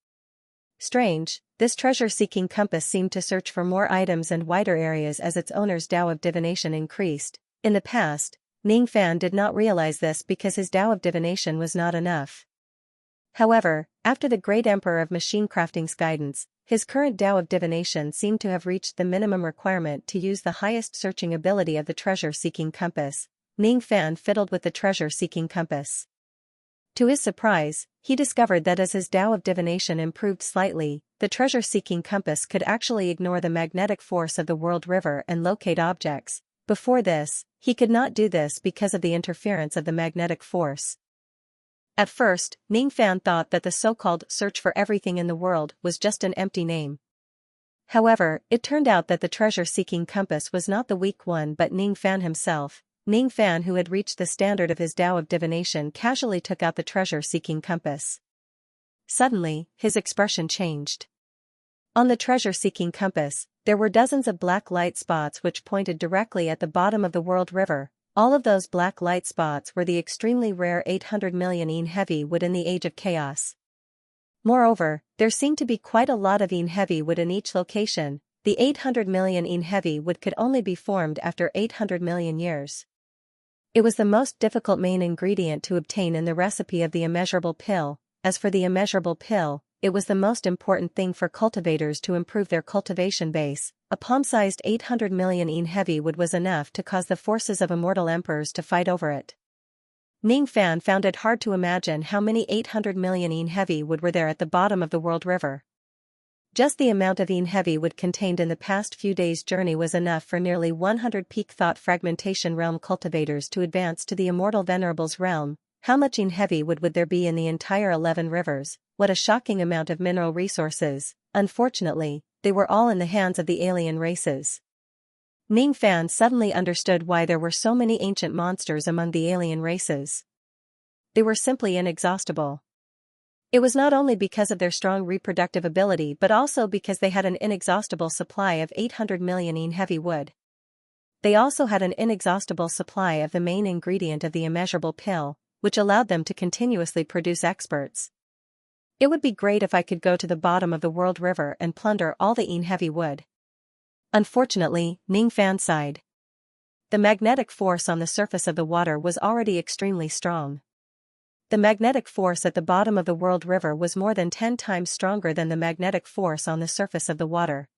A: Strange, this treasure-seeking compass seemed to search for more items and wider areas as its owner's Tao of divination increased. In the past, Ning Fan did not realize this because his Tao of divination was not enough. However, after the great emperor of machine crafting's guidance, his current Tao of divination seemed to have reached the minimum requirement to use the highest searching ability of the treasure-seeking compass. Ning Fan fiddled with the treasure-seeking compass. To his surprise, he discovered that as his Tao of divination improved slightly, the treasure-seeking compass could actually ignore the magnetic force of the world river and locate objects. Before this, he could not do this because of the interference of the magnetic force. At first, Ning Fan thought that the so-called search for everything in the world was just an empty name. However, it turned out that the treasure-seeking compass was not the weak one but Ning Fan himself. Ning Fan, who had reached the standard of his Tao of divination, casually took out the treasure-seeking compass. Suddenly, his expression changed. On the treasure-seeking compass, there were dozens of black light spots which pointed directly at the bottom of the world river. All of those black light spots were the extremely rare 800 million yin heavy wood in the Age of Chaos. Moreover, there seemed to be quite a lot of yin heavy wood in each location. The 800 million yin heavy wood could only be formed after 800 million years. It was the most difficult main ingredient to obtain in the recipe of the immeasurable pill. As for the immeasurable pill, it was the most important thing for cultivators to improve their cultivation base. A palm-sized 800 million yin heavy wood was enough to cause the forces of immortal emperors to fight over it. Ning Fan found it hard to imagine how many 800 million yin heavy wood were there at the bottom of the world river. Just the amount of yin heavy wood contained in the past few days' journey was enough for nearly 100 peak thought fragmentation realm cultivators to advance to the immortal venerables realm. How much yin heavy wood would there be in the entire 11 rivers? What a shocking amount of mineral resources. Unfortunately, they were all in the hands of the alien races. Ning Fan suddenly understood why there were so many ancient monsters among the alien races. They were simply inexhaustible. It was not only because of their strong reproductive ability but also because they had an inexhaustible supply of 800 million yin heavy wood. They also had an inexhaustible supply of the main ingredient of the immeasurable pill, which allowed them to continuously produce experts. It would be great if I could go to the bottom of the world river and plunder all the yin heavy wood. Unfortunately, Ning Fan sighed. The magnetic force on the surface of the water was already extremely strong. The magnetic force at the bottom of the world river was more than 10 times stronger than the magnetic force on the surface of the water.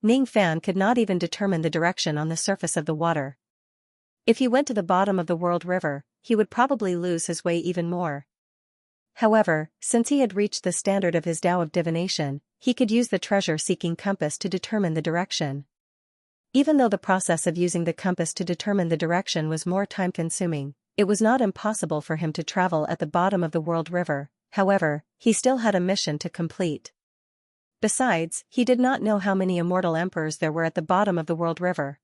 A: Ning Fan could not even determine the direction on the surface of the water. If he went to the bottom of the world river, he would probably lose his way even more. However, since he had reached the standard of his Tao of divination, he could use the treasure-seeking compass to determine the direction. Even though the process of using the compass to determine the direction was more time-consuming, it was not impossible for him to travel at the bottom of the world river. However, he still had a mission to complete. Besides, he did not know how many immortal emperors there were at the bottom of the world river.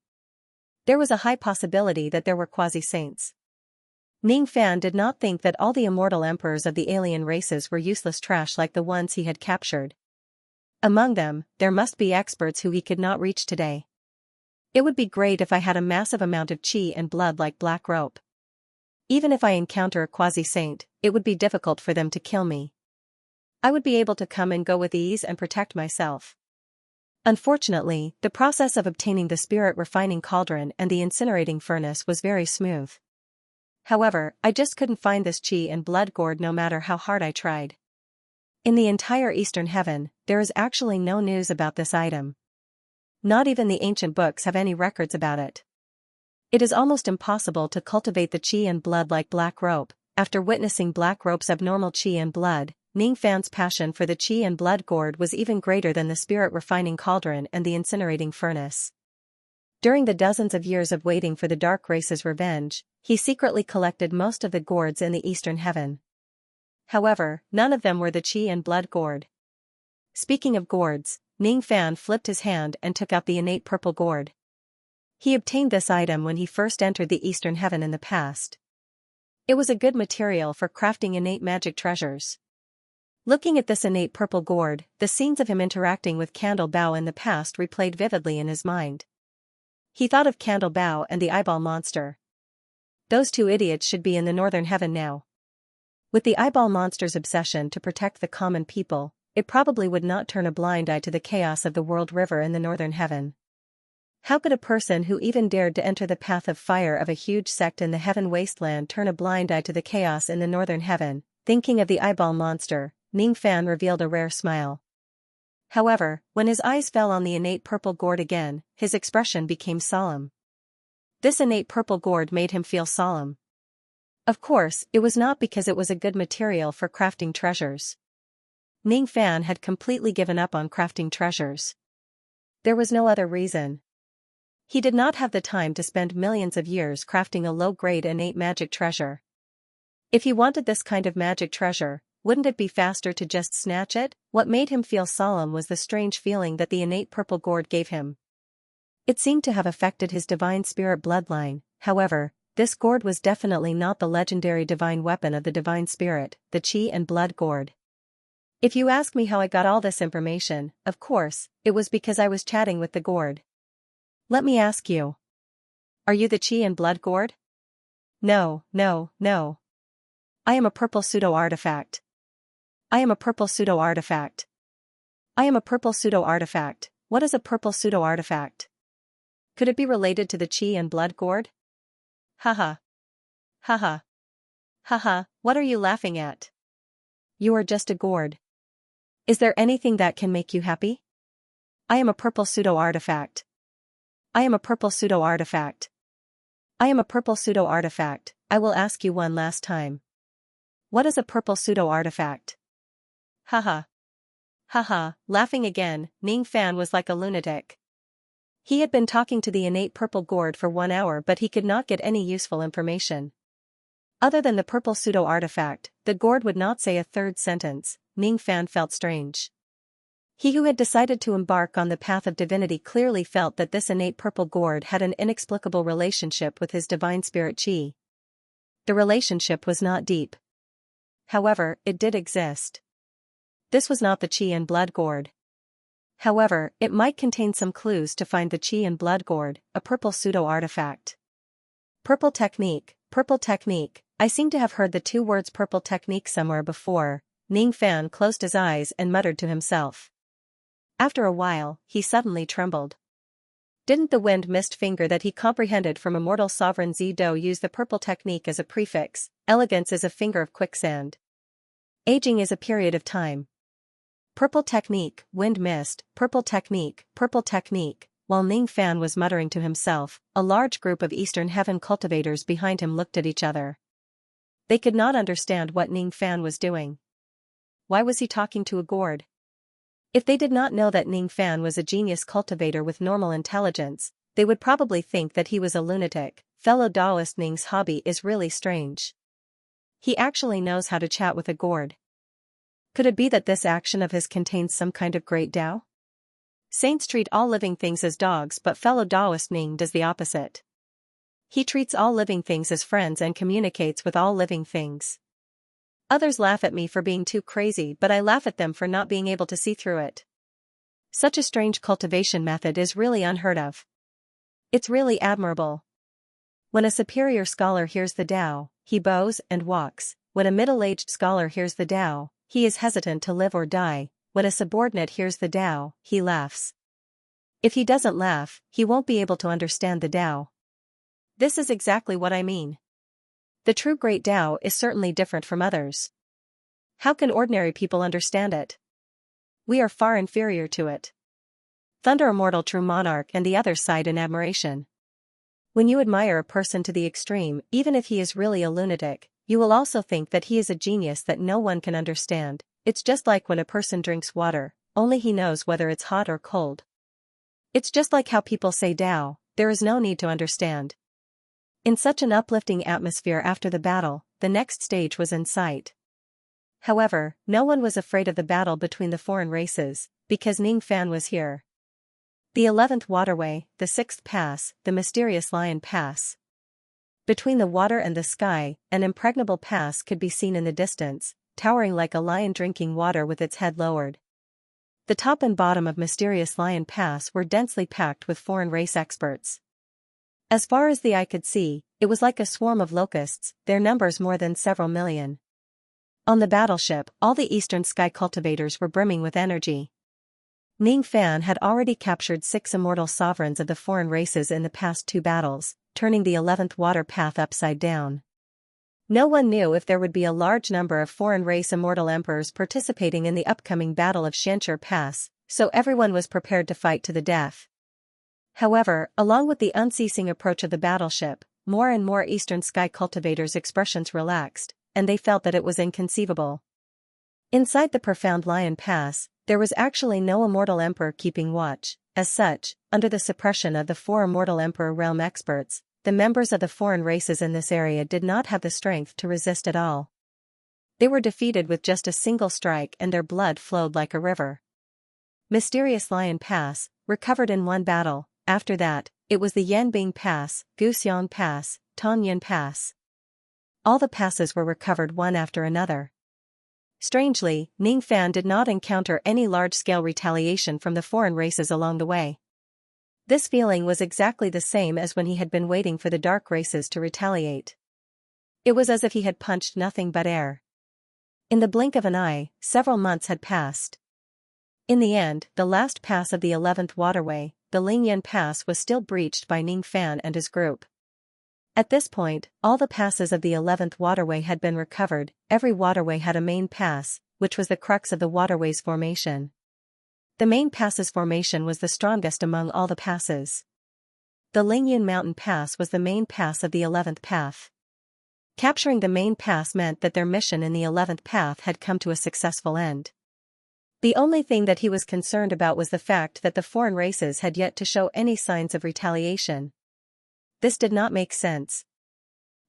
A: There was a high possibility that there were quasi-saints. Ning Fan did not think that all the immortal emperors of the alien races were useless trash like the ones he had captured. Among them, there must be experts who he could not reach today. It would be great if I had a massive amount of chi and blood like black rope. Even if I encounter a quasi-saint, it would be difficult for them to kill me. I would be able to come and go with ease and protect myself. Unfortunately, the process of obtaining the spirit refining cauldron and the incinerating furnace was very smooth. However, I just couldn't find this chi and blood gourd no matter how hard I tried. In the entire Eastern Heaven, there is actually no news about this item. Not even the ancient books have any records about it. It is almost impossible to cultivate the qi and blood like black rope. After witnessing black rope's abnormal qi and blood, Ningfan's passion for the qi and blood gourd was even greater than the spirit-refining cauldron and the incinerating furnace. During the dozens of years of waiting for the dark race's revenge, he secretly collected most of the gourds in the eastern heaven. However, none of them were the qi and blood gourd. Speaking of gourds, Ningfan flipped his hand and took out the innate purple gourd. He obtained this item when he first entered the eastern heaven in the past. It was a good material for crafting innate magic treasures. Looking at this innate purple gourd, the scenes of him interacting with Candle Bao in the past replayed vividly in his mind. He thought of Candle Bao and the eyeball monster. Those two idiots should be in the northern heaven now. With the eyeball monster's obsession to protect the common people, it probably would not turn a blind eye to the chaos of the world river in the northern heaven. How could a person who even dared to enter the path of fire of a huge sect in the heaven wasteland turn a blind eye to the chaos in the northern heaven? Thinking of the eyeball monster, Ningfan revealed a rare smile. However, when his eyes fell on the innate purple gourd again, his expression became solemn. This innate purple gourd made him feel solemn. Of course, it was not because it was a good material for crafting treasures. Ningfan had completely given up on crafting treasures. There was no other reason. He did not have the time to spend millions of years crafting a low-grade innate magic treasure. If he wanted this kind of magic treasure, wouldn't it be faster to just snatch it? What made him feel solemn was the strange feeling that the innate purple gourd gave him. It seemed to have affected his divine spirit bloodline. However, this gourd was definitely not the legendary divine weapon of the divine spirit, the qi and blood gourd. If you ask me how I got all this information, of course, it was because I was chatting with the gourd. Let me ask you. Are you the qi and blood gourd? No, no, no. I am a purple pseudo-artifact. I am a purple pseudo-artifact. I am a purple pseudo-artifact. What is a purple pseudo-artifact? Could it be related to the qi and blood gourd? Haha. Haha. Haha, what are you laughing at? You are just a gourd. Is there anything that can make you happy? I am a purple pseudo-artifact. I am a purple pseudo-artifact. I am a purple pseudo-artifact. I will ask you one last time. What is a purple pseudo-artifact? Haha. Haha, laughing again, Ningfan was like a lunatic. He had been talking to the innate purple gourd for 1 hour but he could not get any useful information. Other than the purple pseudo-artifact, the gourd would not say a third sentence. Ningfan felt strange. He who had decided to embark on the path of divinity clearly felt that this innate purple gourd had an inexplicable relationship with his divine spirit qi. The relationship was not deep. However, it did exist. This was not the qi and blood gourd. However, it might contain some clues to find the qi and blood gourd, a purple pseudo-artifact. Purple technique, purple technique. I seem to have heard the two words purple technique somewhere before. Ningfan closed his eyes and muttered to himself. After a while, he suddenly trembled. Didn't the wind-mist finger that he comprehended from immortal sovereign Zido use the purple technique as a prefix? Elegance is a finger of quicksand. Aging is a period of time. Purple technique, wind-mist, purple technique, purple technique. While Ningfan was muttering to himself, a large group of Eastern Heaven cultivators behind him looked at each other. They could not understand what Ningfan was doing. Why was he talking to a gourd? If they did not know that Ningfan was a genius cultivator with normal intelligence, they would probably think that he was a lunatic. Fellow Taoist Ning's hobby is really strange. He actually knows how to chat with a gourd. Could it be that this action of his contains some kind of great Tao? Saints treat all living things as dogs but fellow Taoist Ning does the opposite. He treats all living things as friends and communicates with all living things. Others laugh at me for being too crazy but I laugh at them for not being able to see through it. Such a strange cultivation method is really unheard of. It's really admirable. When a superior scholar hears the Tao, he bows and walks. When a middle-aged scholar hears the Tao, he is hesitant to live or die. When a subordinate hears the Tao, he laughs. If he doesn't laugh, he won't be able to understand the Tao. This is exactly what I mean. The true great Tao is certainly different from others. How can ordinary people understand it? We are far inferior to it. Thunder Immortal True Monarch and the others sighed in admiration. When you admire a person to the extreme, even if he is really a lunatic, you will also think that he is a genius that no one can understand. It's just like when a person drinks water, only he knows whether it's hot or cold. It's just like how people say Tao, there is no need to understand. In such an uplifting atmosphere after the battle, the next stage was in sight. However, no one was afraid of the battle between the foreign races, because Ning Fan was here. The 11th waterway, the 6th pass, the mysterious Lion Pass. Between the water and the sky, an impregnable pass could be seen in the distance, towering like a lion drinking water with its head lowered. The top and bottom of Mysterious Lion Pass were densely packed with foreign race experts. As far as the eye could see, it was like a swarm of locusts, their numbers more than several million. On the battleship, all the eastern sky cultivators were brimming with energy. Ning Fan had already captured 6 immortal sovereigns of the foreign races in the past 2 battles, turning the 11th water path upside down. No one knew if there would be a large number of foreign race immortal emperors participating in the upcoming battle of Xianxia Pass, so everyone was prepared to fight to the death. However, along with the unceasing approach of the battleship, more and more eastern sky cultivators' expressions relaxed, and they felt that it was inconceivable. Inside the profound Lion Pass, there was actually no immortal emperor keeping watch. As such, under the suppression of the 4 immortal emperor realm experts, the members of the foreign races in this area did not have the strength to resist at all. They were defeated with just a single strike and their blood flowed like a river. Mysterious Lion Pass, recovered in 1 battle. After that, it was the Yanbing Pass, Guxiang Pass, Tongyan Pass. All the passes were recovered one after another. Strangely, Ning Fan did not encounter any large-scale retaliation from the foreign races along the way. This feeling was exactly the same as when he had been waiting for the dark races to retaliate. It was as if he had punched nothing but air. In the blink of an eye, several months had passed. In the end, the last pass of the 11th waterway, the Lingyan Pass, was still breached by Ning Fan and his group. At this point, all the passes of the 11th waterway had been recovered. Every waterway had a main pass, which was the crux of the waterway's formation. The main pass's formation was the strongest among all the passes. The Lingyan Mountain Pass was the main pass of the 11th path. Capturing the main pass meant that their mission in the 11th path had come to a successful end. The only thing that he was concerned about was the fact that the foreign races had yet to show any signs of retaliation. This did not make sense.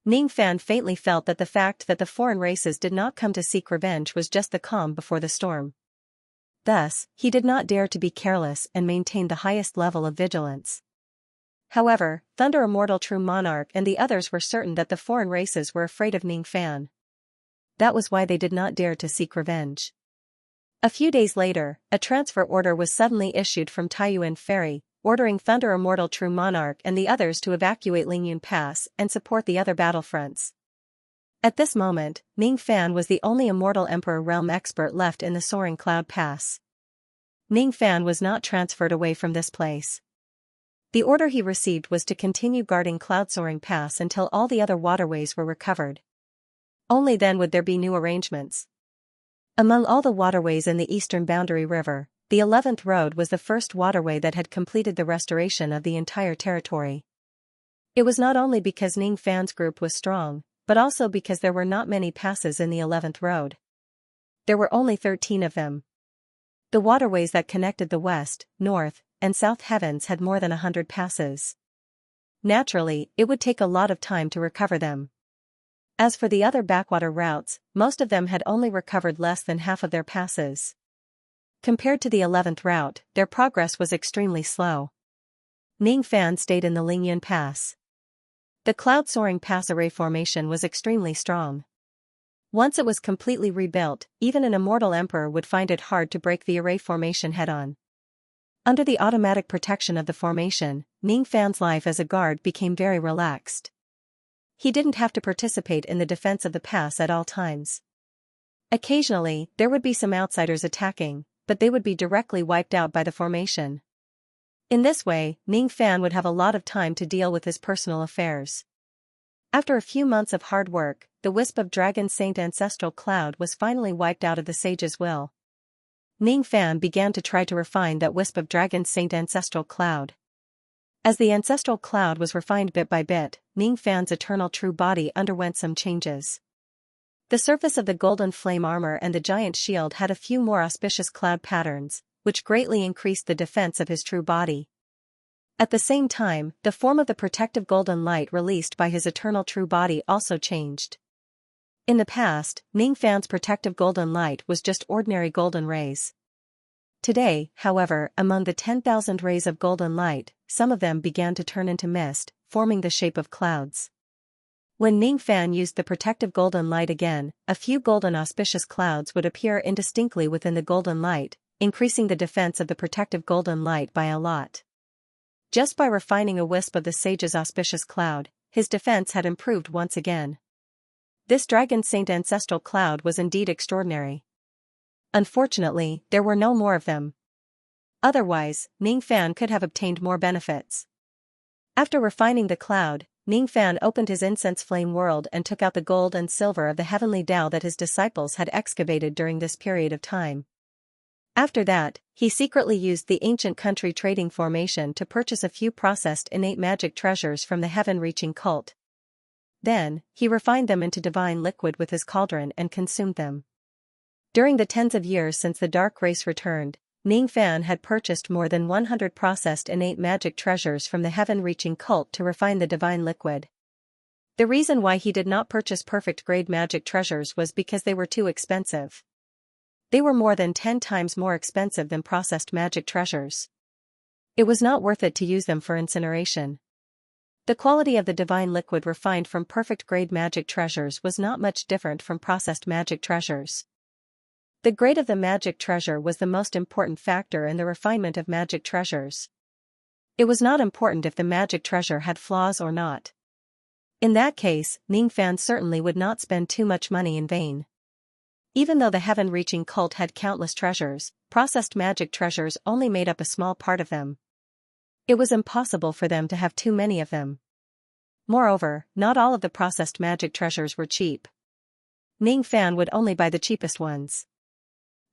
A: Ning Fan faintly felt that the fact that the foreign races did not come to seek revenge was just the calm before the storm. Thus, he did not dare to be careless and maintained the highest level of vigilance. However, Thunder Immortal True Monarch and the others were certain that the foreign races were afraid of Ning Fan. That was why they did not dare to seek revenge. A few days later, a transfer order was suddenly issued from Taiyuan Ferry, ordering Thunder Immortal True Monarch and the others to evacuate Lingyun Pass and support the other battlefronts. At this moment, Ning Fan was the only Immortal Emperor realm expert left in the Soaring Cloud Pass. Ning Fan was not transferred away from this place. The order he received was to continue guarding Cloud Soaring Pass until all the other waterways were recovered. Only then would there be new arrangements. Among all the waterways in the eastern boundary river, the 11th road was the first waterway that had completed the restoration of the entire territory. It was not only because Ning Fan's group was strong, but also because there were not many passes in the 11th road. There were only 13 of them. The waterways that connected the west, north, and south heavens had more than 100 passes. Naturally, it would take a lot of time to recover them. As for the other backwater routes, most of them had only recovered less than half of their passes. Compared to the 11th route, their progress was extremely slow. Ning Fan stayed in the Lingyan Pass. The Cloud Soaring Pass array formation was extremely strong. Once it was completely rebuilt, even an immortal emperor would find it hard to break the array formation head-on. Under the automatic protection of the formation, Ning Fan's life as a guard became very relaxed. He didn't have to participate in the defense of the pass at all times. Occasionally, there would be some outsiders attacking, but they would be directly wiped out by the formation. In this way, Ning Fan would have a lot of time to deal with his personal affairs. After a few months of hard work, the wisp of Dragon Saint Ancestral Cloud was finally wiped out of the sage's will. Ning Fan began to try to refine that wisp of Dragon Saint Ancestral Cloud. As the ancestral cloud was refined bit by bit, Ning Fan's eternal true body underwent some changes. The surface of the golden flame armor and the giant shield had a few more auspicious cloud patterns, which greatly increased the defense of his true body. At the same time, the form of the protective golden light released by his eternal true body also changed. In the past, Ning Fan's protective golden light was just ordinary golden rays. Today, however, among the 10,000 rays of golden light, some of them began to turn into mist, forming the shape of clouds. When Ning Fan used the protective golden light again, a few golden auspicious clouds would appear indistinctly within the golden light, increasing the defense of the protective golden light by a lot. Just by refining a wisp of the sage's auspicious cloud, his defense had improved once again. This dragon saint ancestral cloud was indeed extraordinary. Unfortunately, there were no more of them. Otherwise, Ning Fan could have obtained more benefits. After refining the cloud, Ning Fan opened his incense flame world and took out the gold and silver of the heavenly Tao that his disciples had excavated during this period of time. After that, he secretly used the ancient country trading formation to purchase a few processed innate magic treasures from the heaven-reaching cult. Then, he refined them into divine liquid with his cauldron and consumed them. During the tens of years since the dark race returned, Ning Fan had purchased more than 100 processed innate magic treasures from the heaven-reaching cult to refine the divine liquid. The reason why he did not purchase perfect-grade magic treasures was because they were too expensive. They were more than 10 times more expensive than processed magic treasures. It was not worth it to use them for incineration. The quality of the divine liquid refined from perfect-grade magic treasures was not much different from processed magic treasures. The grade of the magic treasure was the most important factor in the refinement of magic treasures. It was not important if the magic treasure had flaws or not. In that case, Ning Fan certainly would not spend too much money in vain. Even though the heaven-reaching cult had countless treasures, processed magic treasures only made up a small part of them. It was impossible for them to have too many of them. Moreover, not all of the processed magic treasures were cheap. Ning Fan would only buy the cheapest ones.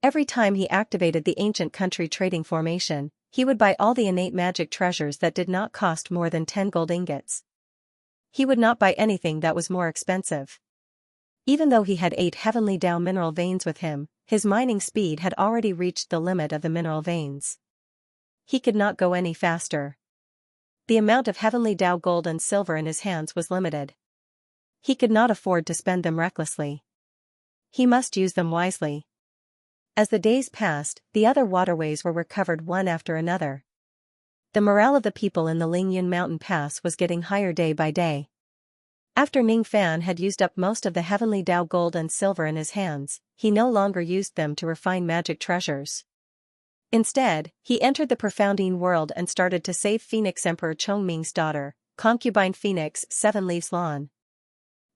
A: Every time he activated the ancient country trading formation, he would buy all the innate magic treasures that did not cost more than 10 gold ingots. He would not buy anything that was more expensive. Even though he had 8 heavenly Tao mineral veins with him, his mining speed had already reached the limit of the mineral veins. He could not go any faster. The amount of heavenly Tao gold and silver in his hands was limited. He could not afford to spend them recklessly. He must use them wisely. As the days passed, the other waterways were recovered one after another. The morale of the people in the Lingyun mountain pass was getting higher day by day. After Ning Fan had used up most of the heavenly Tao gold and silver in his hands, he no longer used them to refine magic treasures. Instead, he entered the profoundine world and started to save Phoenix Emperor Chongming's daughter, concubine Phoenix 7 Leaves Lawn.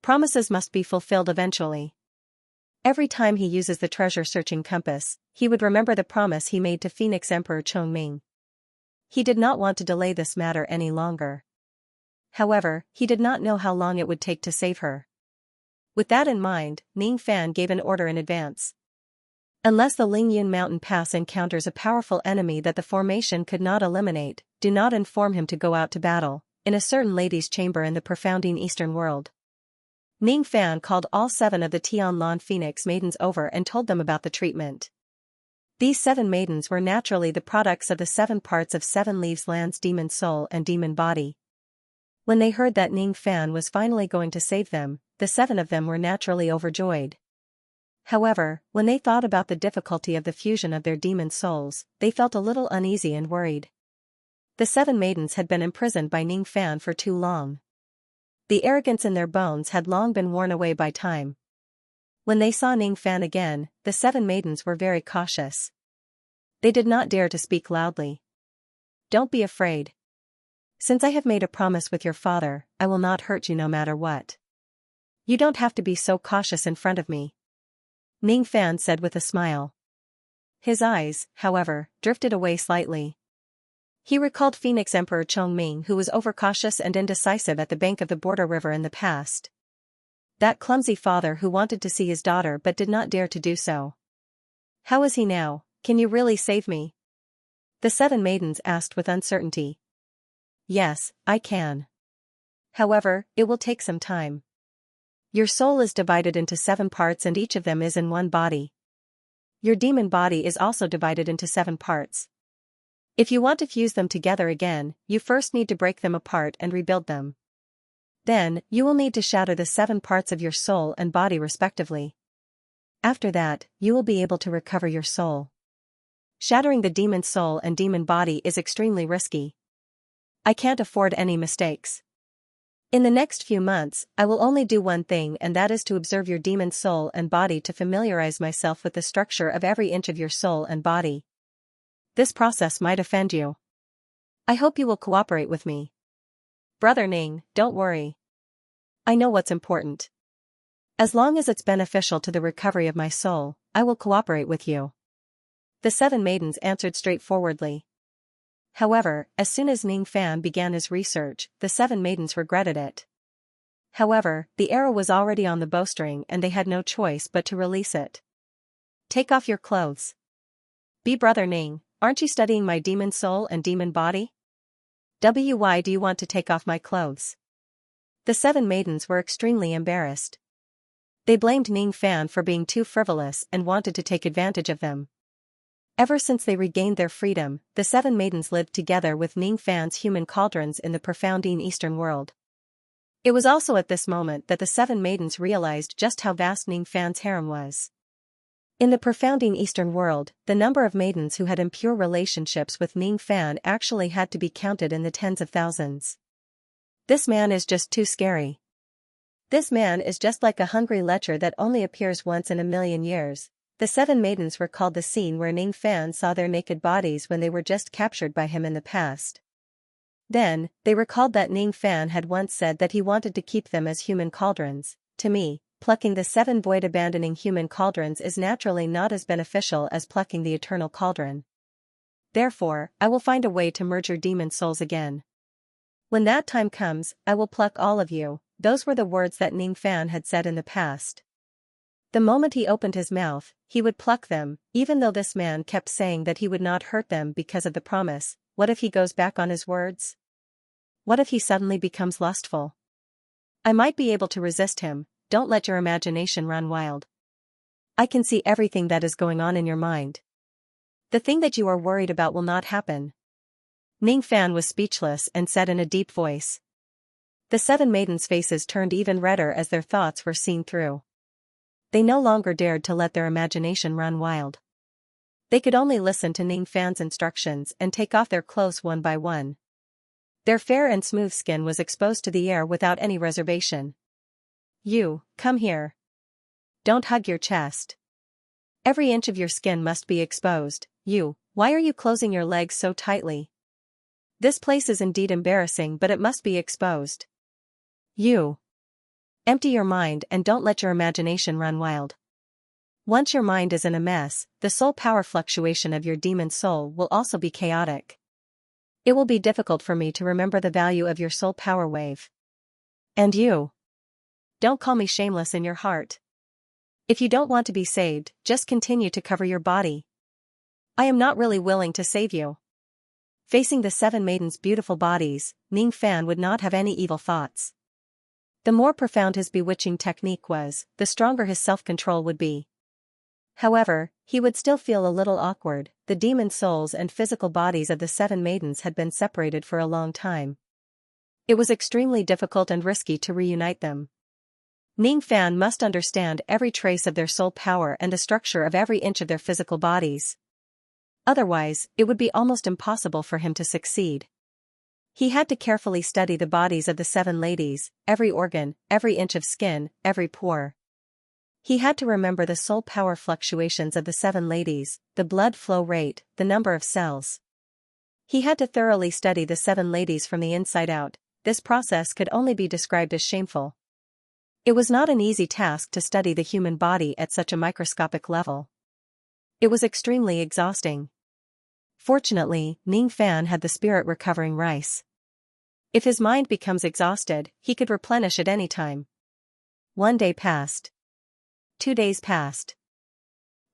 A: Promises must be fulfilled eventually. Every time he uses the treasure-searching compass, he would remember the promise he made to Phoenix Emperor Chongming. He did not want to delay this matter any longer. However, he did not know how long it would take to save her. With that in mind, Ning Fan gave an order in advance. Unless the Lingyun mountain pass encounters a powerful enemy that the formation could not eliminate, do not inform him to go out to battle, in a certain lady's chamber in the profoundine eastern world. Ning Fan called all 7 of the Tianlan Phoenix maidens over and told them about the treatment. These 7 maidens were naturally the products of the 7 parts of 7 Leaves Land's demon soul and demon body. When they heard that Ning Fan was finally going to save them, the 7 of them were naturally overjoyed. However, when they thought about the difficulty of the fusion of their demon souls, they felt a little uneasy and worried. The 7 maidens had been imprisoned by Ning Fan for too long. The arrogance in their bones had long been worn away by time. When they saw Ning Fan again, the 7 maidens were very cautious. They did not dare to speak loudly. "Don't be afraid. Since I have made a promise with your father, I will not hurt you no matter what. You don't have to be so cautious in front of me," Ning Fan said with a smile. His eyes, however, drifted away slightly. He recalled Phoenix Emperor Chongming, who was overcautious and indecisive at the bank of the border river in the past. That clumsy father who wanted to see his daughter but did not dare to do so. How is he now? Can you really save me? The 7 maidens asked with uncertainty. Yes, I can. However, it will take some time. Your soul is divided into 7 parts and each of them is in one body. Your demon body is also divided into 7 parts. If you want to fuse them together again, you first need to break them apart and rebuild them. Then, you will need to shatter the 7 parts of your soul and body respectively. After that, you will be able to recover your soul. Shattering the demon soul and demon body is extremely risky. I can't afford any mistakes. In the next few months, I will only do one thing, and that is to observe your demon soul and body to familiarize myself with the structure of every inch of your soul and body. This process might offend you. I hope you will cooperate with me. Brother Ning, don't worry. I know what's important. As long as it's beneficial to the recovery of my soul, I will cooperate with you. The 7 maidens answered straightforwardly. However, as soon as Ning Fan began his research, the 7 maidens regretted it. However, the arrow was already on the bowstring and they had no choice but to release it. Take off your clothes. Be Brother Ning, aren't you studying my demon soul and demon body? Why do you want to take off my clothes? The 7 maidens were extremely embarrassed. They blamed Ning Fan for being too frivolous and wanted to take advantage of them. Ever since they regained their freedom, the 7 maidens lived together with Ning Fan's human cauldrons in the profounding eastern world. It was also at this moment that the 7 maidens realized just how vast Ning Fan's harem was. In the profounding eastern world, the number of maidens who had impure relationships with Ning Fan actually had to be counted in the tens of thousands. This man is just too scary. This man is just like a hungry lecher that only appears once in a million years. The 7 maidens recalled the scene where Ning Fan saw their naked bodies when they were just captured by him in the past. Then, they recalled that Ning Fan had once said that he wanted to keep them as human cauldrons. To me, plucking the 7 void abandoning human cauldrons is naturally not as beneficial as plucking the eternal cauldron. Therefore, I will find a way to merge your demon souls again. When that time comes, I will pluck all of you. Those were the words that Ning Fan had said in the past. The moment he opened his mouth, he would pluck them, even though this man kept saying that he would not hurt them because of the promise. What if he goes back on his words? What if he suddenly becomes lustful? I might be able to resist him. Don't let your imagination run wild. I can see everything that is going on in your mind. The thing that you are worried about will not happen. Ning Fan was speechless and said in a deep voice. The 7 maidens' faces turned even redder as their thoughts were seen through. They no longer dared to let their imagination run wild. They could only listen to Ning Fan's instructions and take off their clothes one by one. Their fair and smooth skin was exposed to the air without any reservation. You, come here. Don't hug your chest. Every inch of your skin must be exposed. You, why are you closing your legs so tightly? This place is indeed embarrassing, but it must be exposed. You. Empty your mind and don't let your imagination run wild. Once your mind is in a mess, the soul power fluctuation of your demon soul will also be chaotic. It will be difficult for me to remember the value of your soul power wave. And you. Don't call me shameless in your heart. If you don't want to be saved, just continue to cover your body. I am not really willing to save you. Facing the 7 maidens' beautiful bodies, Ning Fan would not have any evil thoughts. The more profound his bewitching technique was, the stronger his self-control would be. However, he would still feel a little awkward. The demon souls and physical bodies of the 7 maidens had been separated for a long time. It was extremely difficult and risky to reunite them. Ning Fan must understand every trace of their soul power and the structure of every inch of their physical bodies. Otherwise, it would be almost impossible for him to succeed. He had to carefully study the bodies of the 7 ladies, every organ, every inch of skin, every pore. He had to remember the soul power fluctuations of the 7 ladies, the blood flow rate, the number of cells. He had to thoroughly study the 7 ladies from the inside out. This process could only be described as shameful. It was not an easy task to study the human body at such a microscopic level. It was extremely exhausting. Fortunately, Ning Fan had the spirit recovering rice. If his mind becomes exhausted, he could replenish at any time. 1 day passed. 2 days passed.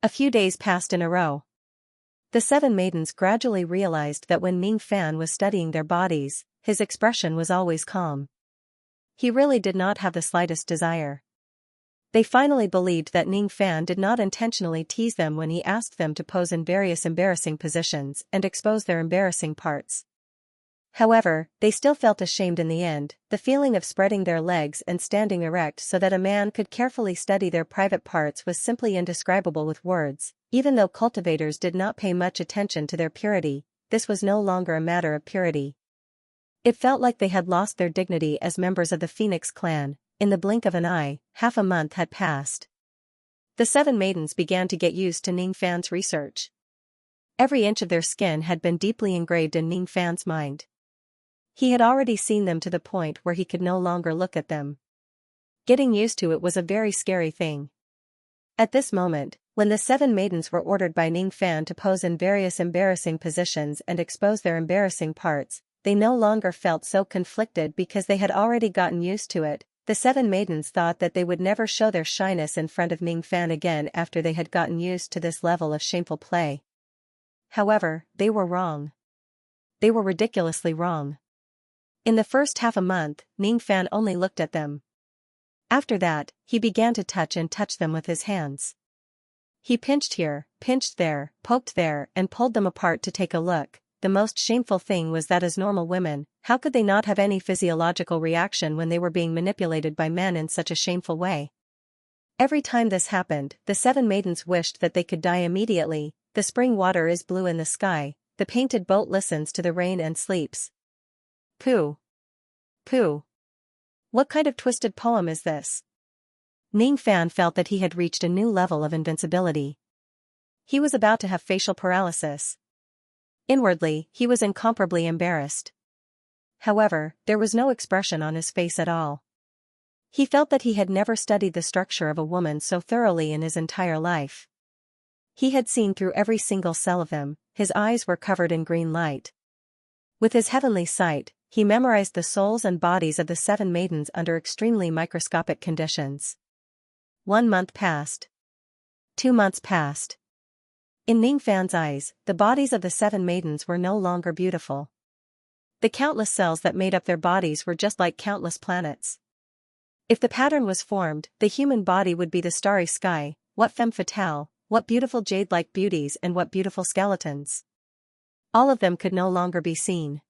A: A few days passed in a row. The 7 maidens gradually realized that when Ning Fan was studying their bodies, his expression was always calm. He really did not have the slightest desire. They finally believed that Ning Fan did not intentionally tease them when he asked them to pose in various embarrassing positions and expose their embarrassing parts. However, they still felt ashamed in the end. The feeling of spreading their legs and standing erect so that a man could carefully study their private parts was simply indescribable with words. Even though cultivators did not pay much attention to their purity, this was no longer a matter of purity. It felt like they had lost their dignity as members of the Phoenix clan. In the blink of an eye, half a month had passed. The 7 maidens began to get used to Ning Fan's research. Every inch of their skin had been deeply engraved in Ning Fan's mind. He had already seen them to the point where he could no longer look at them. Getting used to it was a very scary thing. At this moment, when the 7 maidens were ordered by Ning Fan to pose in various embarrassing positions and expose their embarrassing parts, they no longer felt so conflicted because they had already gotten used to it. The 7 maidens thought that they would never show their shyness in front of Ning Fan again after they had gotten used to this level of shameful play. However, they were wrong. They were ridiculously wrong. In the first half a month, Ning Fan only looked at them. After that, he began to touch them with his hands. He pinched here, pinched there, poked there, and pulled them apart to take a look. The most shameful thing was that as normal women, how could they not have any physiological reaction when they were being manipulated by men in such a shameful way? Every time this happened, the 7 maidens wished that they could die immediately. The spring water is blue in the sky, the painted boat listens to the rain and sleeps. Pooh. Pooh. What kind of twisted poem is this? Ning Fan felt that he had reached a new level of invincibility. He was about to have facial paralysis. Inwardly, he was incomparably embarrassed. However, there was no expression on his face at all. He felt that he had never studied the structure of a woman so thoroughly in his entire life. He had seen through every single cell of them. His eyes were covered in green light. With his heavenly sight, he memorized the souls and bodies of the 7 maidens under extremely microscopic conditions. 1 month passed. 2 months passed. In Ning Fan's eyes, the bodies of the 7 maidens were no longer beautiful. The countless cells that made up their bodies were just like countless planets. If the pattern was formed, the human body would be the starry sky. What femme fatale, what beautiful jade-like beauties and what beautiful skeletons. All of them could no longer be seen.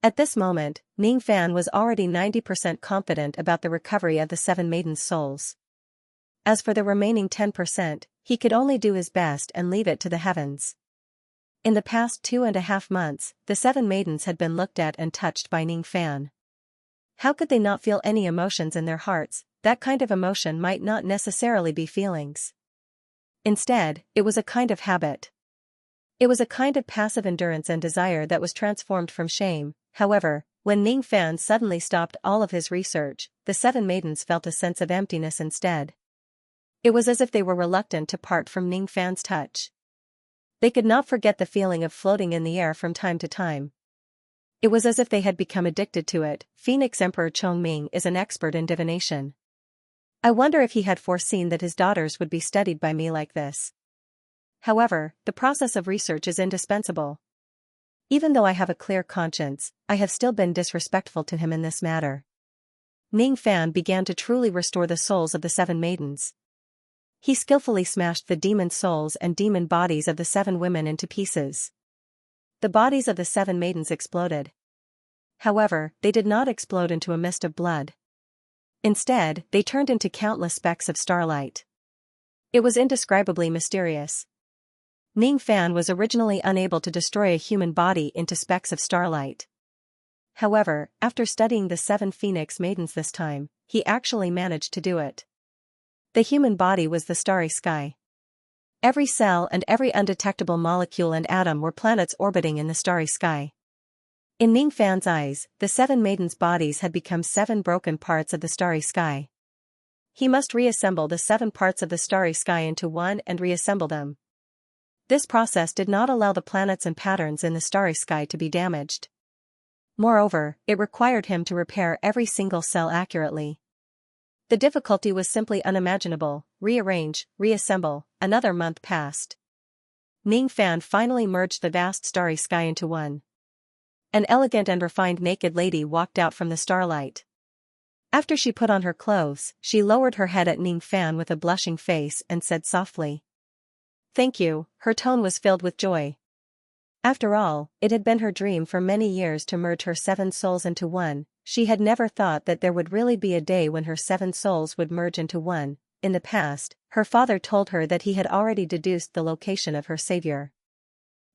A: At this moment, Ning Fan was already 90% confident about the recovery of the 7 maidens' souls. As for the remaining 10%, he could only do his best and leave it to the heavens. In the past 2.5 months, the 7 maidens had been looked at and touched by Ning Fan. How could they not feel any emotions in their hearts? That kind of emotion might not necessarily be feelings. Instead, it was a kind of habit. It was a kind of passive endurance and desire that was transformed from shame. However, when Ning Fan suddenly stopped all of his research, the 7 maidens felt a sense of emptiness instead. It was as if they were reluctant to part from Ning Fan's touch. They could not forget the feeling of floating in the air from time to time. It was as if they had become addicted to it. Phoenix Emperor Chongming is an expert in divination. I wonder if he had foreseen that his daughters would be studied by me like this. However, the process of research is indispensable. Even though I have a clear conscience, I have still been disrespectful to him in this matter. Ning Fan began to truly restore the souls of the 7 maidens. He skillfully smashed the demon souls and demon bodies of the 7 women into pieces. The bodies of the 7 maidens exploded. However, they did not explode into a mist of blood. Instead, they turned into countless specks of starlight. It was indescribably mysterious. Ning Fan was originally unable to destroy a human body into specks of starlight. However, after studying the 7 Phoenix maidens this time, he actually managed to do it. The human body was the starry sky. Every cell and every undetectable molecule and atom were planets orbiting in the starry sky. In Ning Fan's eyes, the 7 maidens' bodies had become 7 broken parts of the starry sky. He must reassemble the 7 parts of the starry sky into one and reassemble them. This process did not allow the planets and patterns in the starry sky to be damaged. Moreover, it required him to repair every single cell accurately. The difficulty was simply unimaginable. Rearrange, reassemble. Another month passed. Ning Fan finally merged the vast starry sky into one. An elegant and refined naked lady walked out from the starlight. After she put on her clothes, she lowered her head at Ning Fan with a blushing face and said softly, "Thank you." Her tone was filled with joy. After all, it had been her dream for many years to merge her 7 souls into one. She had never thought that there would really be a day when her 7 souls would merge into one. In the past, her father told her that he had already deduced the location of her savior.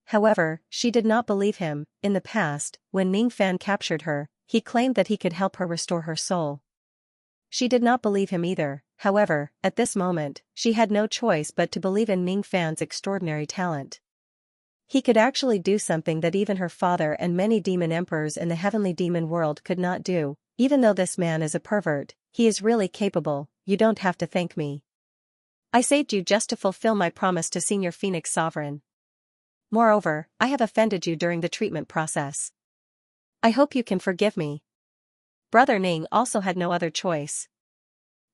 A: However, she did not believe him. In the past, when Ning Fan captured her, he claimed that he could help her restore her soul. She did not believe him either. However, at this moment, she had no choice but to believe in Ning Fan's extraordinary talent. He could actually do something that even her father and many demon emperors in the heavenly demon world could not do. Even though this man is a pervert, he is really capable. You don't have to thank me. I saved you just to fulfill my promise to Senior Phoenix Sovereign. Moreover, I have offended you during the treatment process. I hope you can forgive me. Brother Ning also had no other choice.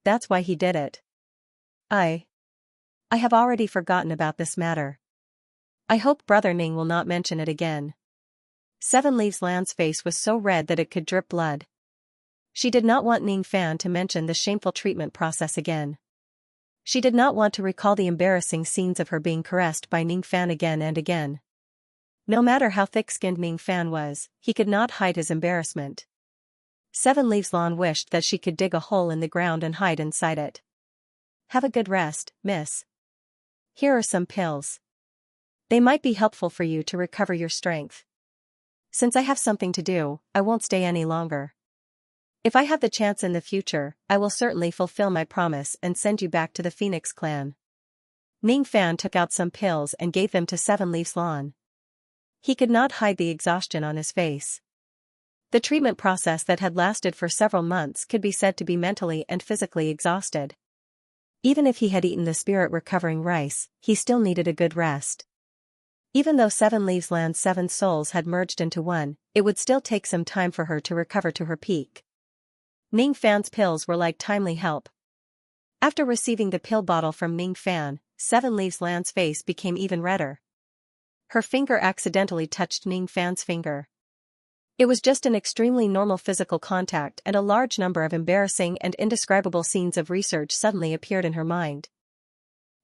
A: That's why he did it. I have already forgotten about this matter. I hope Brother Ning will not mention it again. 7 Leaves Land's face was so red that it could drip blood. She did not want Ning Fan to mention the shameful treatment process again. She did not want to recall the embarrassing scenes of her being caressed by Ning Fan again and again. No matter how thick-skinned Ning Fan was, he could not hide his embarrassment. 7 Leaves Lawn wished that she could dig a hole in the ground and hide inside it. Have a good rest, miss. Here are some pills. They might be helpful for you to recover your strength. Since I have something to do, I won't stay any longer. If I have the chance in the future, I will certainly fulfill my promise and send you back to the Phoenix clan. Ning Fan took out some pills and gave them to 7 Leaves Lawn. He could not hide the exhaustion on his face. The treatment process that had lasted for several months could be said to be mentally and physically exhausted. Even if he had eaten the spirit-recovering rice, he still needed a good rest. Even though 7 Leaves Land's 7 souls had merged into one, it would still take some time for her to recover to her peak. Ning Fan's pills were like timely help. After receiving the pill bottle from Ning Fan, 7 Leaves Land's face became even redder. Her finger accidentally touched Ning Fan's finger. It was just an extremely normal physical contact, and a large number of embarrassing and indescribable scenes of research suddenly appeared in her mind.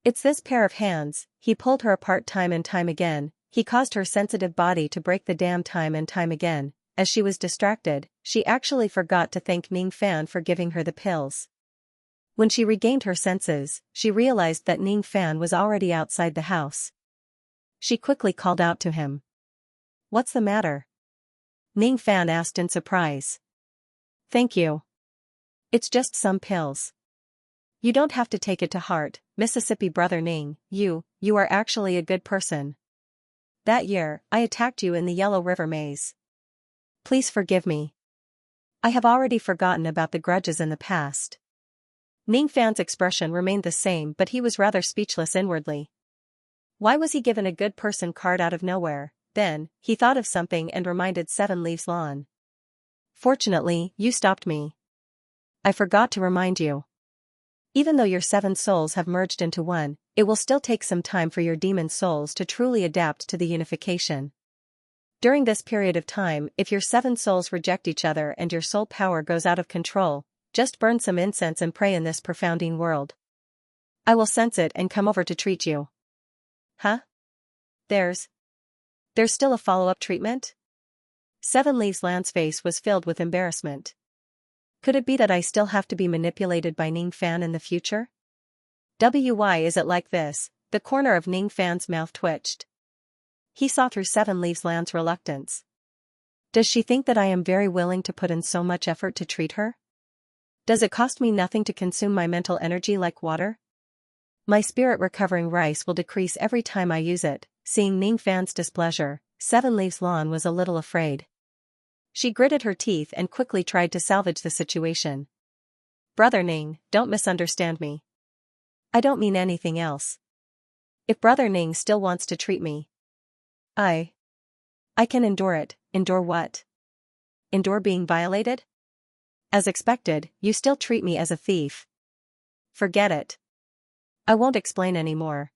A: It's this pair of hands. He pulled her apart time and time again. He caused her sensitive body to break the dam time and time again. As she was distracted, she actually forgot to thank Ning Fan for giving her the pills. When she regained her senses, she realized that Ning Fan was already outside the house. She quickly called out to him. "What's the matter?" Ning Fan asked in surprise. "Thank you. It's just some pills. You don't have to take it to heart, Mississippi Brother Ning. You are actually a good person. That year, I attacked you in the Yellow River Maze. Please forgive me. I have already forgotten about the grudges in the past." Ning Fan's expression remained the same, but he was rather speechless inwardly. Why was he given a good person card out of nowhere? Then, he thought of something and reminded 7 Leaves Lawn. "Fortunately, you stopped me. I forgot to remind you. Even though your 7 souls have merged into one, it will still take some time for your demon souls to truly adapt to the unification. During this period of time, if your 7 souls reject each other and your soul power goes out of control, just burn some incense and pray in this profounding world. I will sense it and come over to treat you." Huh? There's still a follow-up treatment? 7 Leaves Land's face was filled with embarrassment. Could it be that I still have to be manipulated by Ning Fan in the future? Why is it like this? The corner of Ning Fan's mouth twitched. He saw through 7 Leaves Land's reluctance. Does she think that I am very willing to put in so much effort to treat her? Does it cost me nothing to consume my mental energy like water? My spirit-recovering rice will decrease every time I use it. Seeing Ning Fan's displeasure, 7 Leaves Lawn was a little afraid. She gritted her teeth and quickly tried to salvage the situation. "Brother Ning, don't misunderstand me. I don't mean anything else. If Brother Ning still wants to treat me, I can endure it." "Endure what? Endure being violated? As expected, you still treat me as a thief. Forget it. I won't explain anymore."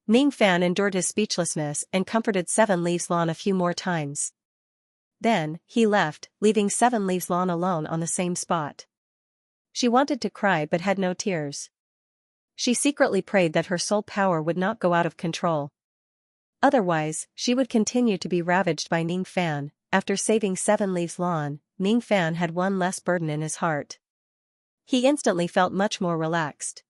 A: Ning Fan endured his speechlessness and comforted 7 Leaves Lawn a few more times. Then, he left, leaving 7 Leaves Lawn alone on the same spot. She wanted to cry but had no tears. She secretly prayed that her soul power would not go out of control. Otherwise, she would continue to be ravaged by Ning Fan. After saving 7 Leaves Lawn, Ning Fan had one less burden in his heart. He instantly felt much more relaxed.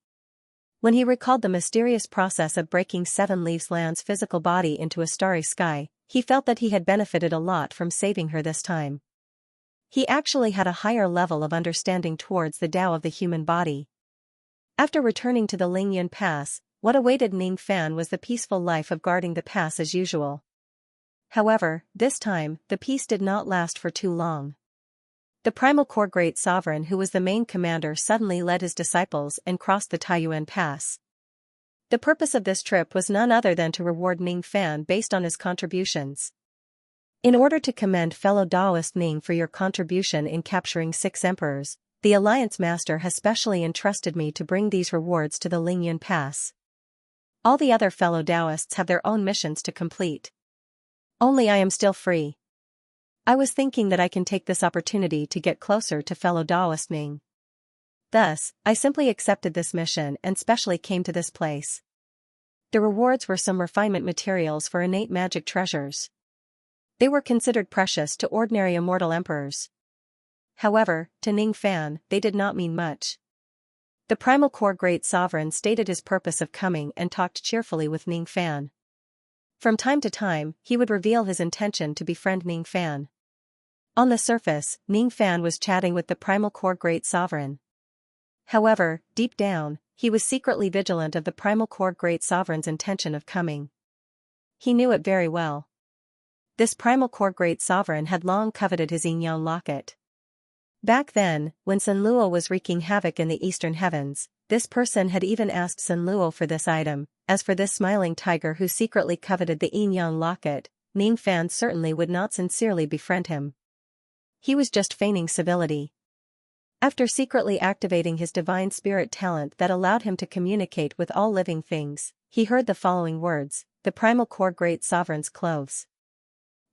A: When he recalled the mysterious process of breaking 7 Leaves Land's physical body into a starry sky, he felt that he had benefited a lot from saving her this time. He actually had a higher level of understanding towards the Tao of the human body. After returning to the Lingyan Pass, what awaited Ning Fan was the peaceful life of guarding the pass as usual. However, this time, the peace did not last for too long. The Primal Core Great Sovereign, who was the main commander, suddenly led his disciples and crossed the Taiyuan Pass. The purpose of this trip was none other than to reward Ning Fan based on his contributions. In order to commend fellow Taoist Ning for your contribution in capturing 6 emperors, the Alliance Master has specially entrusted me to bring these rewards to the Lingyan Pass. All the other fellow Taoists have their own missions to complete. Only I am still free. I was thinking that I can take this opportunity to get closer to fellow Taoist Ning. Thus, I simply accepted this mission and specially came to this place. The rewards were some refinement materials for innate magic treasures. They were considered precious to ordinary immortal emperors. However, to Ning Fan, they did not mean much. The Primal Core Great Sovereign stated his purpose of coming and talked cheerfully with Ning Fan. From time to time, he would reveal his intention to befriend Ning Fan. On the surface, Ning Fan was chatting with the Primal Core Great Sovereign. However, deep down, he was secretly vigilant of the Primal Core Great Sovereign's intention of coming. He knew it very well. This Primal Core Great Sovereign had long coveted his Yin Yang locket. Back then, when Sun Luo was wreaking havoc in the eastern heavens, this person had even asked Sun Luo for this item. As for this smiling tiger who secretly coveted the Yin Yang locket, Ning Fan certainly would not sincerely befriend him. He was just feigning civility. After secretly activating his divine spirit talent that allowed him to communicate with all living things, he heard the following words: the Primal Core Great Sovereign's clothes.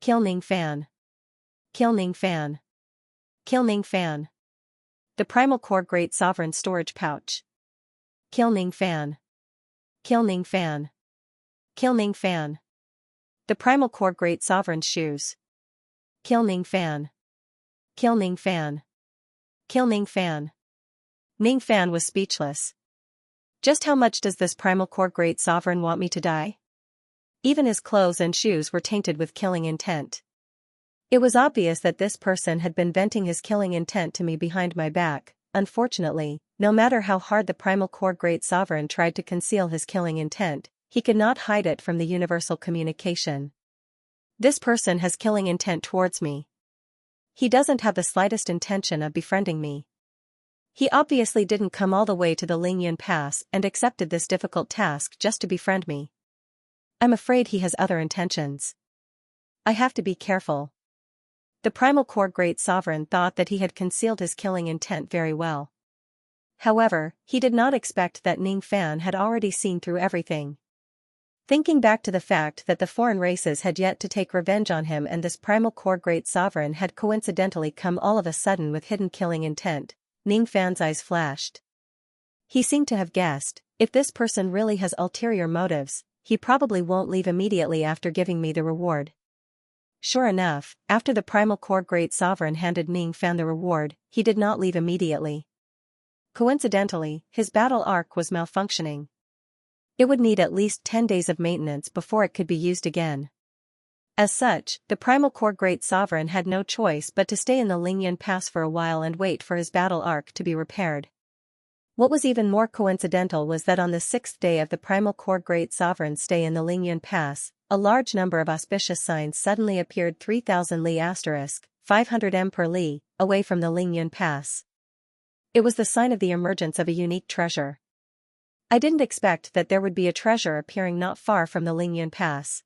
A: Kill Ning Fan. Kill Ning Fan. Kill Ning Fan. The Primal Core Great Sovereign's storage pouch. Kill Ning Fan. Kill Ning Fan. Kill Ning Fan. The Primal Core Great Sovereign's shoes. Kill Ning Fan. Kill Ning Fan. Kill Ning Fan. Ning Fan was speechless. Just how much does this Primal Core Great Sovereign want me to die? Even his clothes and shoes were tainted with killing intent. It was obvious that this person had been venting his killing intent to me behind my back. Unfortunately, no matter how hard the Primal Core Great Sovereign tried to conceal his killing intent, he could not hide it from the universal communication. This person has killing intent towards me. He doesn't have the slightest intention of befriending me. He obviously didn't come all the way to the Lingyan Pass and accepted this difficult task just to befriend me. I'm afraid he has other intentions. I have to be careful. The Primal Core Great Sovereign thought that he had concealed his killing intent very well. However, he did not expect that Ning Fan had already seen through everything. Thinking back to the fact that the foreign races had yet to take revenge on him and this Primal Core Great Sovereign had coincidentally come all of a sudden with hidden killing intent, Ning Fan's eyes flashed. He seemed to have guessed, if this person really has ulterior motives, he probably won't leave immediately after giving me the reward. Sure enough, after the Primal Core Great Sovereign handed Ning Fan the reward, he did not leave immediately. Coincidentally, his battle arc was malfunctioning. It would need at least 10 days of maintenance before it could be used again. As such, the Primal Core Great Sovereign had no choice but to stay in the Lingyan Pass for a while and wait for his battle arc to be repaired. What was even more coincidental was that on the 6th day of the Primal Core Great Sovereign's stay in the Lingyan Pass, a large number of auspicious signs suddenly appeared 3,000 li *, 500 m per li, away from the Lingyan Pass. It was the sign of the emergence of a unique treasure. I didn't expect that there would be a treasure appearing not far from the Lingyan Pass.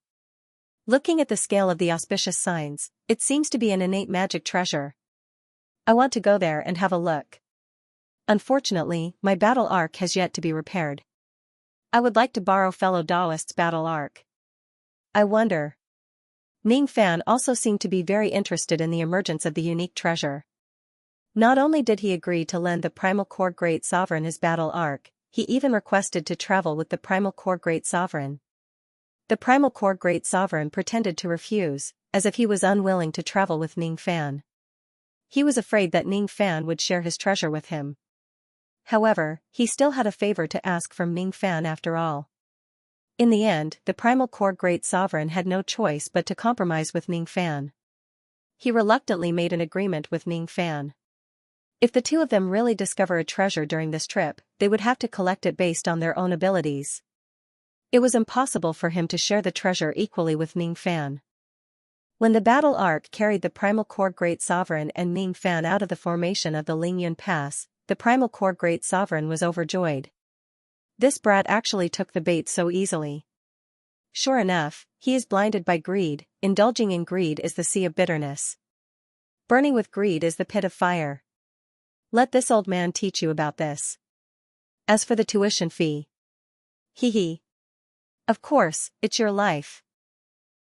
A: Looking at the scale of the auspicious signs, it seems to be an innate magic treasure. I want to go there and have a look. Unfortunately, my battle arc has yet to be repaired. I would like to borrow fellow Taoist's battle arc. I wonder. Ning Fan also seemed to be very interested in the emergence of the unique treasure. Not only did he agree to lend the Primal Core Great Sovereign his battle arc, he even requested to travel with the Primal Core Great Sovereign. The Primal Core Great Sovereign pretended to refuse, as if he was unwilling to travel with Ning Fan. He was afraid that Ning Fan would share his treasure with him. However, he still had a favor to ask from Ning Fan after all. In the end, the Primal Core Great Sovereign had no choice but to compromise with Ning Fan. He reluctantly made an agreement with Ning Fan. If the two of them really discover a treasure during this trip, they would have to collect it based on their own abilities. It was impossible for him to share the treasure equally with Ning Fan. When the battle arc carried the Primal Core Great Sovereign and Ning Fan out of the formation of the Lingyun Pass, the Primal Core Great Sovereign was overjoyed. This brat actually took the bait so easily. Sure enough, he is blinded by greed. Indulging in greed is the sea of bitterness. Burning with greed is the pit of fire. Let this old man teach you about this. As for the tuition fee. Hee. Of course, it's your life.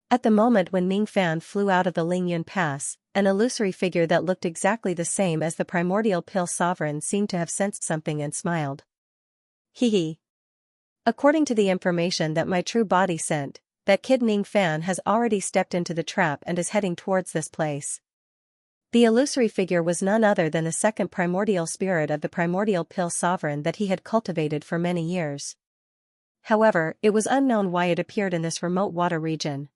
A: At the moment when Ning Fan flew out of the Lingyun Pass, an illusory figure that looked exactly the same as the primordial pill sovereign seemed to have sensed something and smiled. Hee. According to the information that my true body sent, that kid Ning Fan has already stepped into the trap and is heading towards this place. The illusory figure was none other than the second primordial spirit of the primordial pill sovereign that he had cultivated for many years. However, it was unknown why it appeared in this remote water region.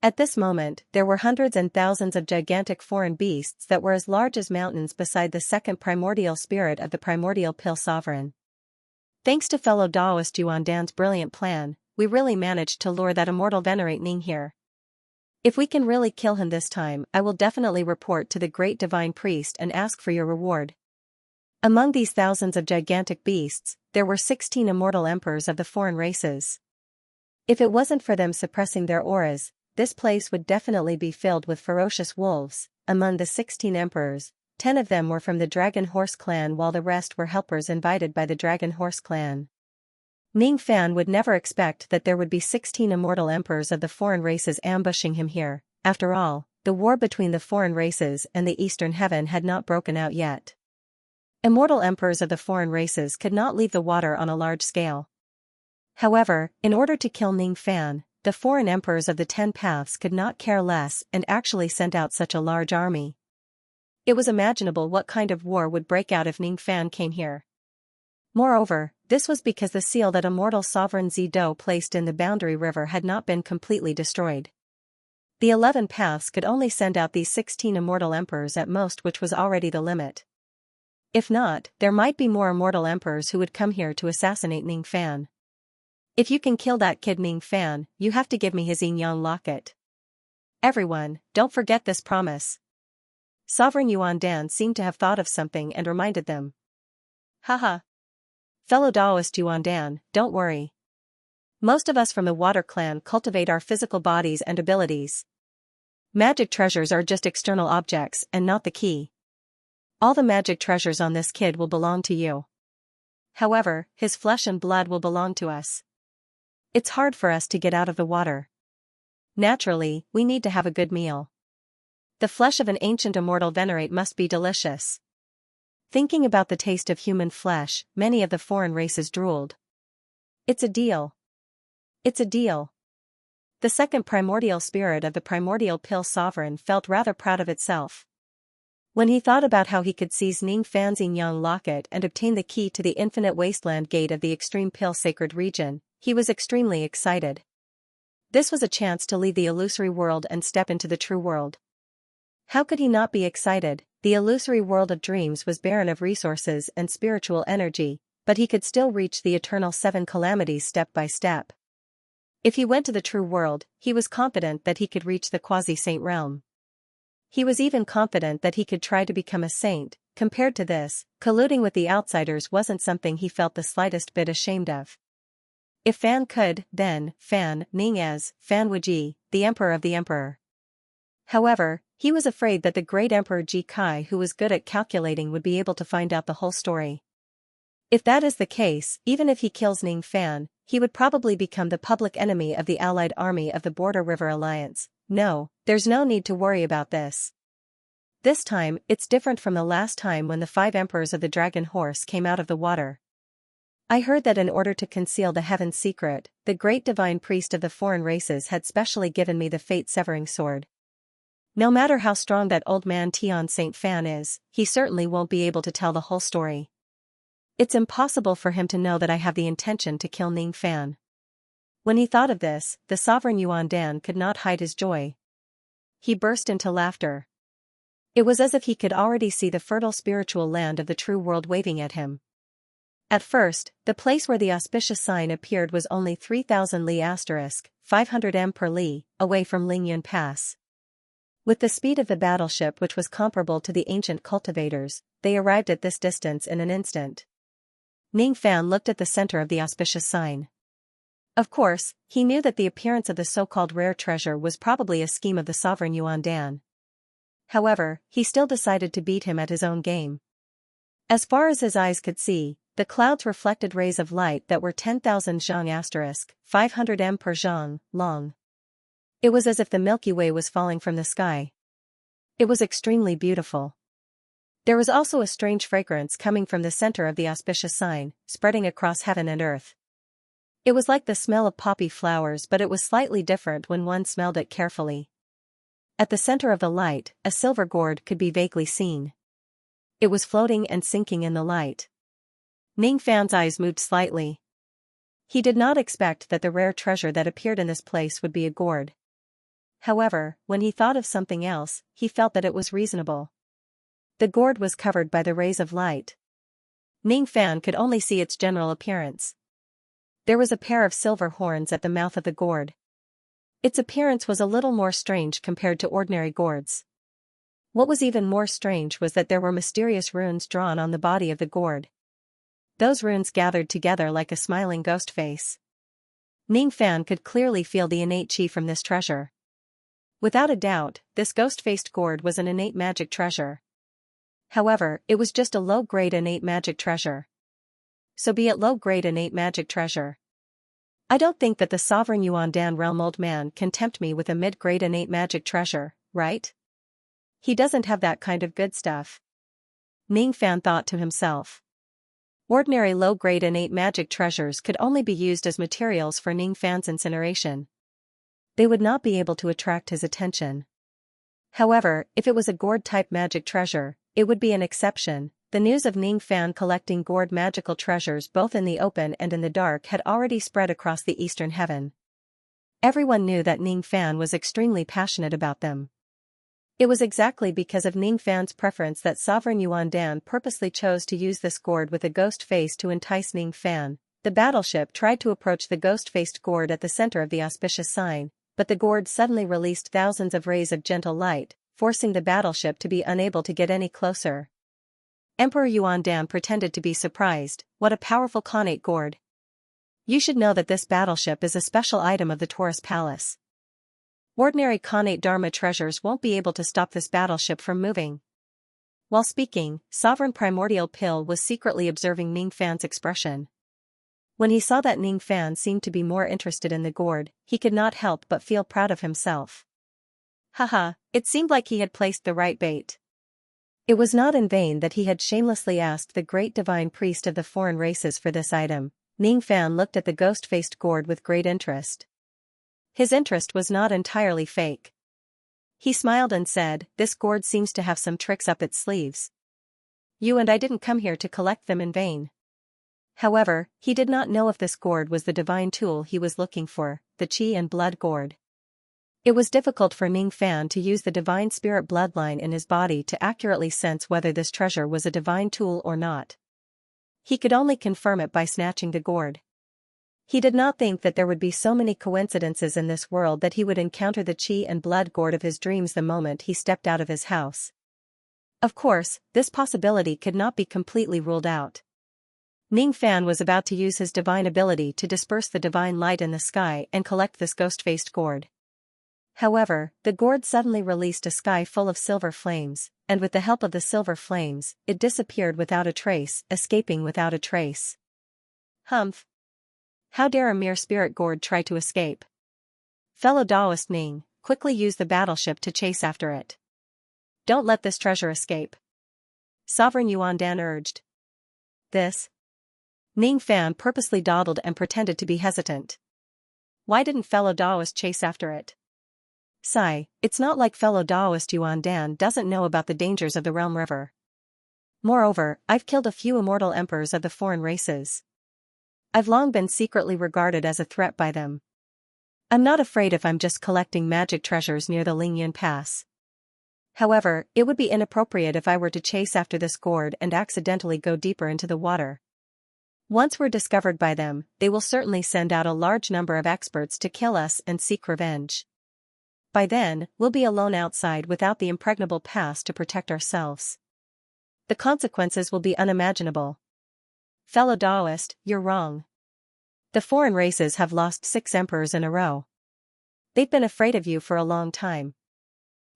A: At this moment, there were hundreds and thousands of gigantic foreign beasts that were as large as mountains beside the second primordial spirit of the primordial pill sovereign. Thanks to fellow Daoist Yuan Dan's brilliant plan, we really managed to lure that immortal venerate Ning here. If we can really kill him this time, I will definitely report to the great divine priest and ask for your reward. Among these thousands of gigantic beasts, there were 16 immortal emperors of the foreign races. If it wasn't for them suppressing their auras, this place would definitely be filled with ferocious wolves. Among the 16 emperors, 10 of them were from the Dragon Horse clan while the rest were helpers invited by the Dragon Horse clan. Ning Fan would never expect that there would be 16 immortal emperors of the foreign races ambushing him here. After all, the war between the foreign races and the Eastern Heaven had not broken out yet. Immortal emperors of the foreign races could not leave the water on a large scale. However, in order to kill Ning Fan, the foreign emperors of the 10 paths could not care less and actually sent out such a large army. It was imaginable what kind of war would break out if Ning Fan came here. Moreover, this was because the seal that immortal sovereign Zido placed in the boundary river had not been completely destroyed. The 11 paths could only send out these 16 immortal emperors at most, which was already the limit. If not, there might be more immortal emperors who would come here to assassinate Ning Fan. If you can kill that kid Ning Fan, you have to give me his yin yang locket. Everyone, don't forget this promise. Sovereign Yuan Dan seemed to have thought of something and reminded them. Haha. Fellow Daoist Yuan Dan, don't worry. Most of us from the Water Clan cultivate our physical bodies and abilities. Magic treasures are just external objects and not the key. All the magic treasures on this kid will belong to you. However, his flesh and blood will belong to us. It's hard for us to get out of the water. Naturally, we need to have a good meal. The flesh of an ancient immortal venerate must be delicious. Thinking about the taste of human flesh, many of the foreign races drooled. It's a deal. It's a deal. The second primordial spirit of the primordial pill sovereign felt rather proud of itself. When he thought about how he could seize Ning Fan's yin-yang locket and obtain the key to the infinite wasteland gate of the extreme pill sacred region, he was extremely excited. This was a chance to leave the illusory world and step into the true world. How could he not be excited? The illusory world of dreams was barren of resources and spiritual energy, but he could still reach the eternal 7 calamities step by step. If he went to the true world, he was confident that he could reach the quasi-saint realm. He was even confident that he could try to become a saint. Compared to this, colluding with the outsiders wasn't something he felt the slightest bit ashamed of. If Fan could, then, Fan, Ning as, Fan Wuji, the emperor of the emperor. However, he was afraid that the great Emperor Ji Kai, who was good at calculating, would be able to find out the whole story. If that is the case, even if he kills Ning Fan, he would probably become the public enemy of the allied army of the Border River Alliance. No, there's no need to worry about this. This time, it's different from the last time when the 5 emperors of the dragon horse came out of the water. I heard that in order to conceal the heaven's secret, the great divine priest of the foreign races had specially given me the fate-severing sword. No matter how strong that old man Tian Saint Fan is, he certainly won't be able to tell the whole story. It's impossible for him to know that I have the intention to kill Ning Fan. When he thought of this, the sovereign Yuan Dan could not hide his joy. He burst into laughter. It was as if he could already see the fertile spiritual land of the true world waving at him. At first, the place where the auspicious sign appeared was only 3,000 li * 500 m per li, away from Lingyun Pass. With the speed of the battleship which was comparable to the ancient cultivators, they arrived at this distance in an instant. Ning Fan looked at the center of the auspicious sign. Of course, he knew that the appearance of the so-called rare treasure was probably a scheme of the sovereign Yuan Dan. However, he still decided to beat him at his own game. As far as his eyes could see, the clouds reflected rays of light that were 10,000 zhang * 500 m per zhang long. It was as if the Milky Way was falling from the sky. It was extremely beautiful. There was also a strange fragrance coming from the center of the auspicious sign, spreading across heaven and earth. It was like the smell of poppy flowers, but it was slightly different when one smelled it carefully. At the center of the light, a silver gourd could be vaguely seen. It was floating and sinking in the light. Ning Fan's eyes moved slightly. He did not expect that the rare treasure that appeared in this place would be a gourd. However, when he thought of something else, he felt that it was reasonable. The gourd was covered by the rays of light. Ning Fan could only see its general appearance. There was a pair of silver horns at the mouth of the gourd. Its appearance was a little more strange compared to ordinary gourds. What was even more strange was that there were mysterious runes drawn on the body of the gourd. Those runes gathered together like a smiling ghost face. Ning Fan could clearly feel the innate chi from this treasure. Without a doubt, this ghost-faced gourd was an innate magic treasure. However, it was just a low-grade innate magic treasure. So be it low-grade innate magic treasure. I don't think that the sovereign Yuan Dan realm old man can tempt me with a mid-grade innate magic treasure, right? He doesn't have that kind of good stuff. Ning Fan thought to himself. Ordinary low-grade innate magic treasures could only be used as materials for Ning Fan's incineration. They would not be able to attract his attention. However, if it was a gourd-type magic treasure, it would be an exception. The news of Ning Fan collecting gourd magical treasures both in the open and in the dark had already spread across the eastern heaven. Everyone knew that Ning Fan was extremely passionate about them. It was exactly because of Ning Fan's preference that sovereign Yuan Dan purposely chose to use this gourd with a ghost face to entice Ning Fan. The battleship tried to approach the ghost-faced gourd at the center of the auspicious sign, but the gourd suddenly released thousands of rays of gentle light, forcing the battleship to be unable to get any closer. Emperor Yuan Dan pretended to be surprised. What a powerful Khanate gourd. You should know that this battleship is a special item of the Taurus Palace. Ordinary Khanate Dharma treasures won't be able to stop this battleship from moving. While speaking, Sovereign Primordial Pill was secretly observing Ning Fan's expression. When he saw that Ning Fan seemed to be more interested in the gourd, he could not help but feel proud of himself. Haha, it seemed like he had placed the right bait. It was not in vain that he had shamelessly asked the great divine priest of the foreign races for this item. Ning Fan looked at the ghost-faced gourd with great interest. His interest was not entirely fake. He smiled and said, "This gourd seems to have some tricks up its sleeves. You and I didn't come here to collect them in vain." However, he did not know if this gourd was the divine tool he was looking for, the Qi and Blood gourd. It was difficult for Ning Fan to use the divine spirit bloodline in his body to accurately sense whether this treasure was a divine tool or not. He could only confirm it by snatching the gourd. He did not think that there would be so many coincidences in this world that he would encounter the Qi and Blood gourd of his dreams the moment he stepped out of his house. Of course, this possibility could not be completely ruled out. Ning Fan was about to use his divine ability to disperse the divine light in the sky and collect this ghost-faced gourd. However, the gourd suddenly released a sky full of silver flames, and with the help of the silver flames, it disappeared without a trace, escaping without a trace. How dare a mere spirit gourd try to escape? Fellow Taoist Ning, quickly use the battleship to chase after it. Don't let this treasure escape. Sovereign Yuandan urged. This? Ning Fan purposely dawdled and pretended to be hesitant. Why didn't fellow Daoist chase after it? Sigh, it's not like fellow Daoist Yuandan doesn't know about the dangers of the Realm River. Moreover, I've killed a few immortal emperors of the foreign races. I've long been secretly regarded as a threat by them. I'm not afraid if I'm just collecting magic treasures near the Lingyun Pass. However, it would be inappropriate if I were to chase after this gourd and accidentally go deeper into the water. Once we're discovered by them, they will certainly send out a large number of experts to kill us and seek revenge. By then, we'll be alone outside without the impregnable pass to protect ourselves. The consequences will be unimaginable. Fellow Daoist, you're wrong. The foreign races have lost 6 emperors in a row. They've been afraid of you for a long time.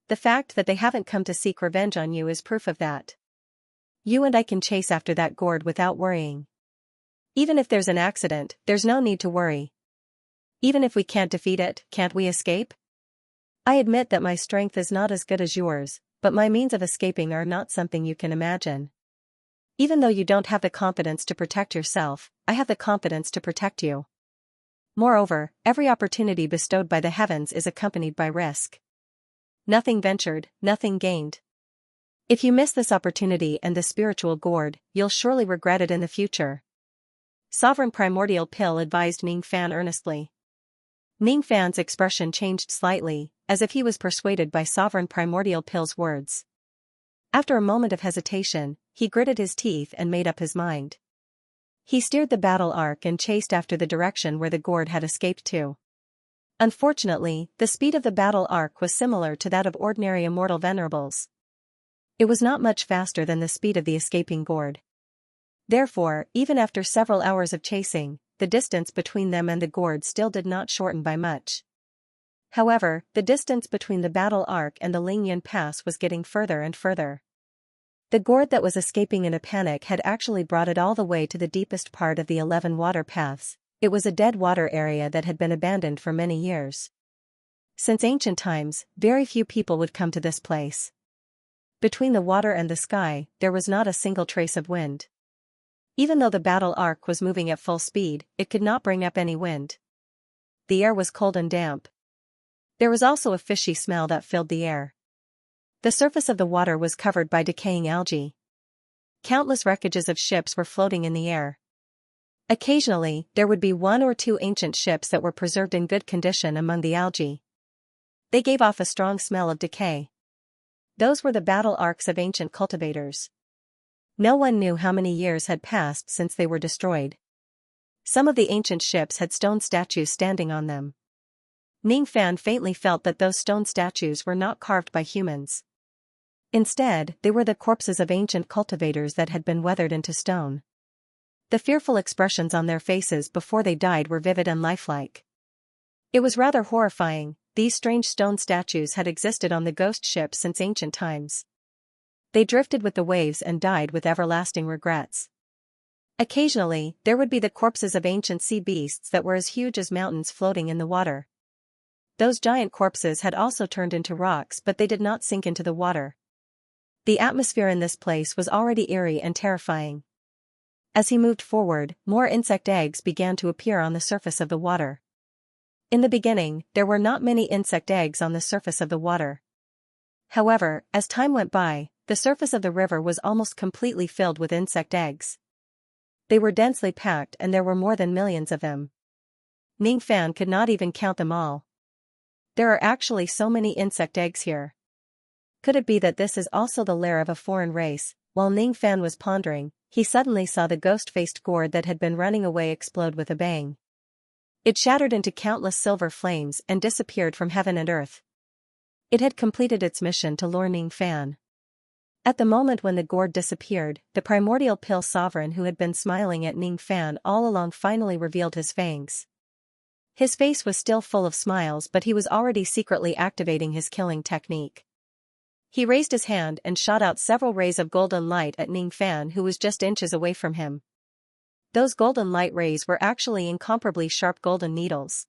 A: The fact that they haven't come to seek revenge on you is proof of that. You and I can chase after that gourd without worrying. Even if there's an accident, there's no need to worry. Even if we can't defeat it, can't we escape? I admit that my strength is not as good as yours, but my means of escaping are not something you can imagine. Even though you don't have the confidence to protect yourself, I have the confidence to protect you. Moreover, every opportunity bestowed by the heavens is accompanied by risk. Nothing ventured, nothing gained. If you miss this opportunity and the spiritual gourd, you'll surely regret it in the future. Sovereign Primordial Pill advised Ning Fan earnestly. Ning Fan's expression changed slightly, as if he was persuaded by Sovereign Primordial Pill's words. After a moment of hesitation, he gritted his teeth and made up his mind. He steered the battle arc and chased after the direction where the gourd had escaped to. Unfortunately, the speed of the battle arc was similar to that of ordinary immortal venerables. It was not much faster than the speed of the escaping gourd. Therefore, even after several hours of chasing, the distance between them and the gourd still did not shorten by much. However, the distance between the battle arc and the Lingyun Pass was getting further and further. The gourd that was escaping in a panic had actually brought it all the way to the deepest part of the 11 water paths. It was a dead water area that had been abandoned for many years. Since ancient times, very few people would come to this place. Between the water and the sky, there was not a single trace of wind. Even though the battle arc was moving at full speed, it could not bring up any wind. The air was cold and damp. There was also a fishy smell that filled the air. The surface of the water was covered by decaying algae. Countless wreckages of ships were floating in the air. Occasionally, there would be 1 or 2 ancient ships that were preserved in good condition among the algae. They gave off a strong smell of decay. Those were the battle arcs of ancient cultivators. No one knew how many years had passed since they were destroyed. Some of the ancient ships had stone statues standing on them. Ning Fan faintly felt that those stone statues were not carved by humans. Instead, they were the corpses of ancient cultivators that had been weathered into stone. The fearful expressions on their faces before they died were vivid and lifelike. It was rather horrifying. These strange stone statues had existed on the ghost ship since ancient times. They drifted with the waves and died with everlasting regrets. Occasionally, there would be the corpses of ancient sea beasts that were as huge as mountains floating in the water. Those giant corpses had also turned into rocks, but they did not sink into the water. The atmosphere in this place was already eerie and terrifying. As he moved forward, more insect eggs began to appear on the surface of the water. In the beginning, there were not many insect eggs on the surface of the water. However, as time went by, the surface of the river was almost completely filled with insect eggs. They were densely packed and there were more than millions of them. Ning Fan could not even count them all. There are actually so many insect eggs here. Could it be that this is also the lair of a foreign race? While Ning Fan was pondering, he suddenly saw the ghost-faced gourd that had been running away explode with a bang. It shattered into countless silver flames and disappeared from heaven and earth. It had completed its mission to lure Ning Fan. At the moment when the gourd disappeared, the primordial pill sovereign who had been smiling at Ning Fan all along finally revealed his fangs. His face was still full of smiles, but he was already secretly activating his killing technique. He raised his hand and shot out several rays of golden light at Ning Fan, who was just inches away from him. Those golden light rays were actually incomparably sharp golden needles.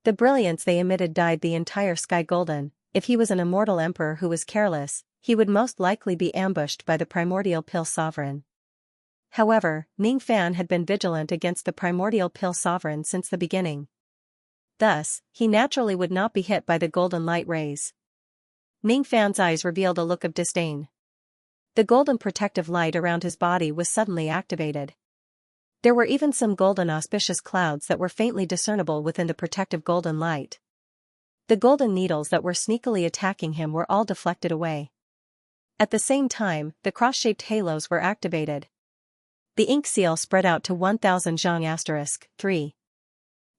A: The brilliance they emitted dyed the entire sky golden. If he was an immortal emperor who was careless, he would most likely be ambushed by the primordial pill sovereign. However, Ning Fan had been vigilant against the primordial pill sovereign since the beginning. Thus, he naturally would not be hit by the golden light rays. Ning Fan's eyes revealed a look of disdain. The golden protective light around his body was suddenly activated. There were even some golden auspicious clouds that were faintly discernible within the protective golden light. The golden needles that were sneakily attacking him were all deflected away. At the same time, the cross-shaped halos were activated. The ink seal spread out to 1000 Xianxia 3.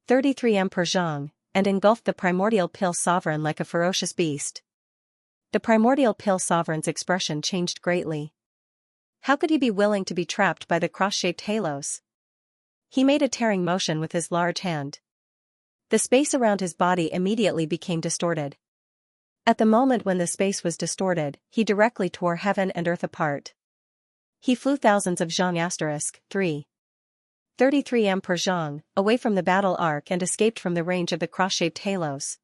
A: 33 Emperor Xiang, and engulfed the primordial pill sovereign like a ferocious beast. The primordial pill sovereign's expression changed greatly. How could he be willing to be trapped by the cross-shaped halos? He made a tearing motion with his large hand. The space around his body immediately became distorted. At the moment when the space was distorted, he directly tore heaven and earth apart. He flew thousands of Xianxia 3. 33 Emperor Xiang, away from the battle arc and escaped from the range of the cross-shaped halos.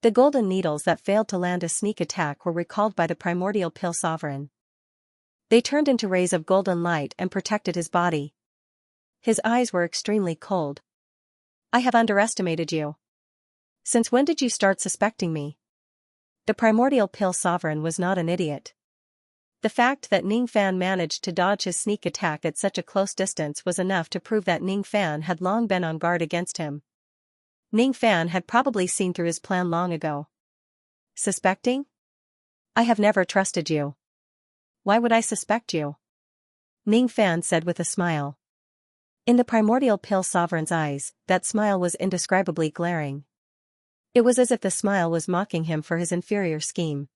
A: The golden needles that failed to land a sneak attack were recalled by the primordial pill sovereign. They turned into rays of golden light and protected his body. His eyes were extremely cold. I have underestimated you. Since when did you start suspecting me? The primordial pill sovereign was not an idiot. The fact that Ning Fan managed to dodge his sneak attack at such a close distance was enough to prove that Ning Fan had long been on guard against him. Ning Fan had probably seen through his plan long ago. Suspecting? I have never trusted you. Why would I suspect you? Ning Fan said with a smile. In the primordial pill sovereign's eyes, that smile was indescribably glaring. It was as if the smile was mocking him for his inferior scheme.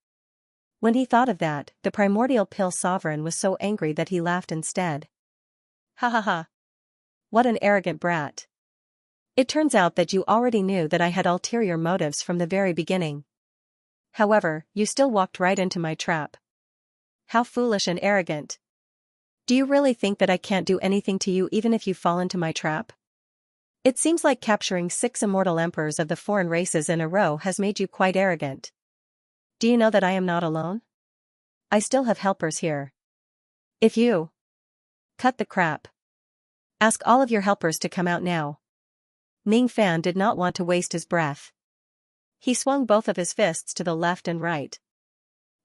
A: When he thought of that, the primordial pill sovereign was so angry that he laughed instead. Ha ha ha. What an arrogant brat. It turns out that you already knew that I had ulterior motives from the very beginning. However, you still walked right into my trap. How foolish and arrogant. Do you really think that I can't do anything to you even if you fall into my trap? It seems like capturing 6 immortal emperors of the foreign races in a row has made you quite arrogant. Do you know that I am not alone? I still have helpers here. If you cut the crap, ask all of your helpers to come out now. Ning Fan did not want to waste his breath. He swung both of his fists to the left and right.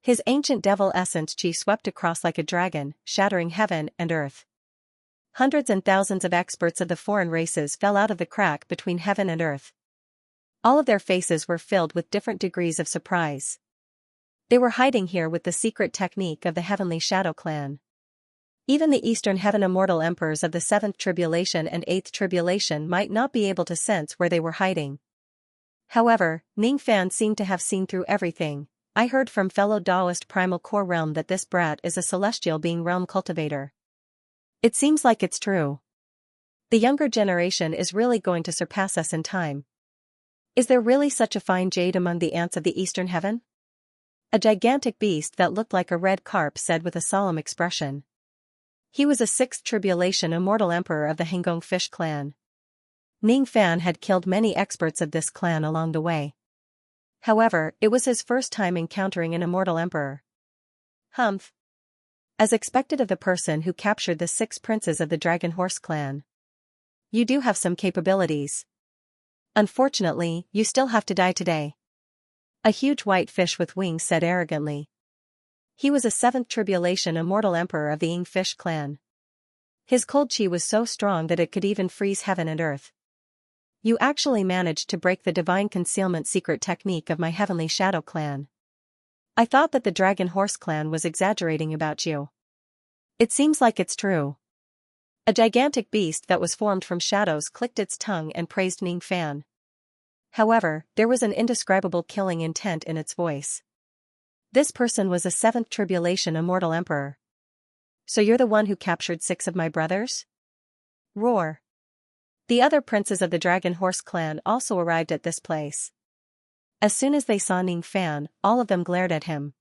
A: His ancient devil essence chi swept across like a dragon, shattering heaven and earth. Hundreds and thousands of experts of the foreign races fell out of the crack between heaven and earth. All of their faces were filled with different degrees of surprise. They were hiding here with the secret technique of the Heavenly Shadow Clan. Even the Eastern Heaven Immortal Emperors of the 7th Tribulation and 8th Tribulation might not be able to sense where they were hiding. However, Ning Fan seemed to have seen through everything. I heard from fellow Taoist Primal Core Realm that this brat is a celestial being realm cultivator. It seems like it's true. The younger generation is really going to surpass us in time. Is there really such a fine jade among the ants of the Eastern Heaven? A gigantic beast that looked like a red carp said with a solemn expression. He was a 6th Tribulation Immortal Emperor of the Hengong Fish Clan. Ning Fan had killed many experts of this clan along the way. However, it was his first time encountering an immortal emperor. Humph. As expected of the person who captured the 6 princes of the Dragon Horse clan. You do have some capabilities. Unfortunately, you still have to die today. A huge white fish with wings said arrogantly. He was a 7th Tribulation Immortal Emperor of the Ing Fish clan. His cold chi was so strong that it could even freeze heaven and earth. You actually managed to break the divine concealment secret technique of my Heavenly Shadow Clan. I thought that the Dragon Horse Clan was exaggerating about you. It seems like it's true. A gigantic beast that was formed from shadows clicked its tongue and praised Ning Fan. However, there was an indescribable killing intent in its voice. This person was a 7th Tribulation Immortal Emperor. So you're the one who captured 6 of my brothers? Roar. The other princes of the Dragon Horse clan also arrived at this place. As soon as they saw Ning Fan, all of them glared at him.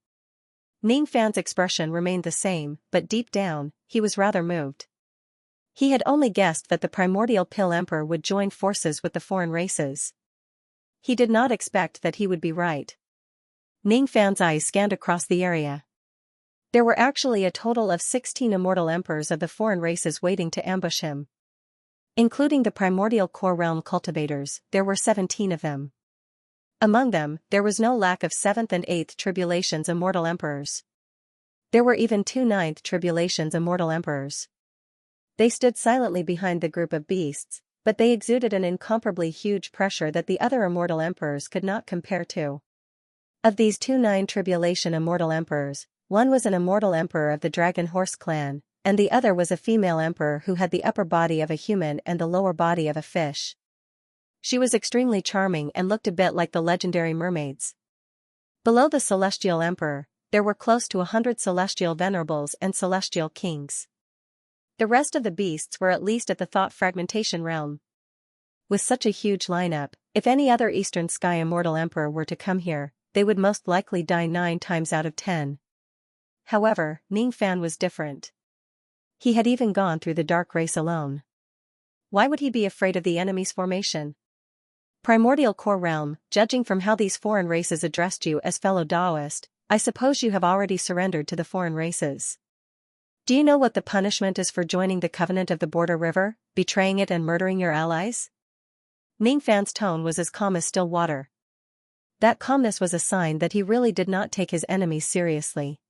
A: Ning Fan's expression remained the same, but deep down, he was rather moved. He had only guessed that the primordial pill emperor would join forces with the foreign races. He did not expect that he would be right. Ning Fan's eyes scanned across the area. There were actually a total of 16 immortal emperors of the foreign races waiting to ambush him. Including the primordial core realm cultivators, there were 17 of them. Among them, there was no lack of 7th and 8th tribulations immortal emperors. There were even 2 9th tribulations immortal emperors. They stood silently behind the group of beasts, but they exuded an incomparably huge pressure that the other immortal emperors could not compare to. Of these 2 9 tribulation immortal emperors, one was an immortal emperor of the Dragon Horse clan, and the other was a female emperor who had the upper body of a human and the lower body of a fish. She was extremely charming and looked a bit like the legendary mermaids. Below the celestial emperor, there were close to 100 celestial venerables and celestial kings. The rest of the beasts were at least at the thought fragmentation realm. With such a huge lineup, if any other Eastern Sky immortal emperor were to come here, they would most likely die 9 times out of 10. However, Ning Fan was different. He had even gone through the dark race alone. Why would he be afraid of the enemy's formation? Primordial core realm, judging from how these foreign races addressed you as fellow Daoist, I suppose you have already surrendered to the foreign races. Do you know what the punishment is for joining the covenant of the border river, betraying it and murdering your allies? Ning Fan's tone was as calm as still water. That calmness was a sign that he really did not take his enemies seriously.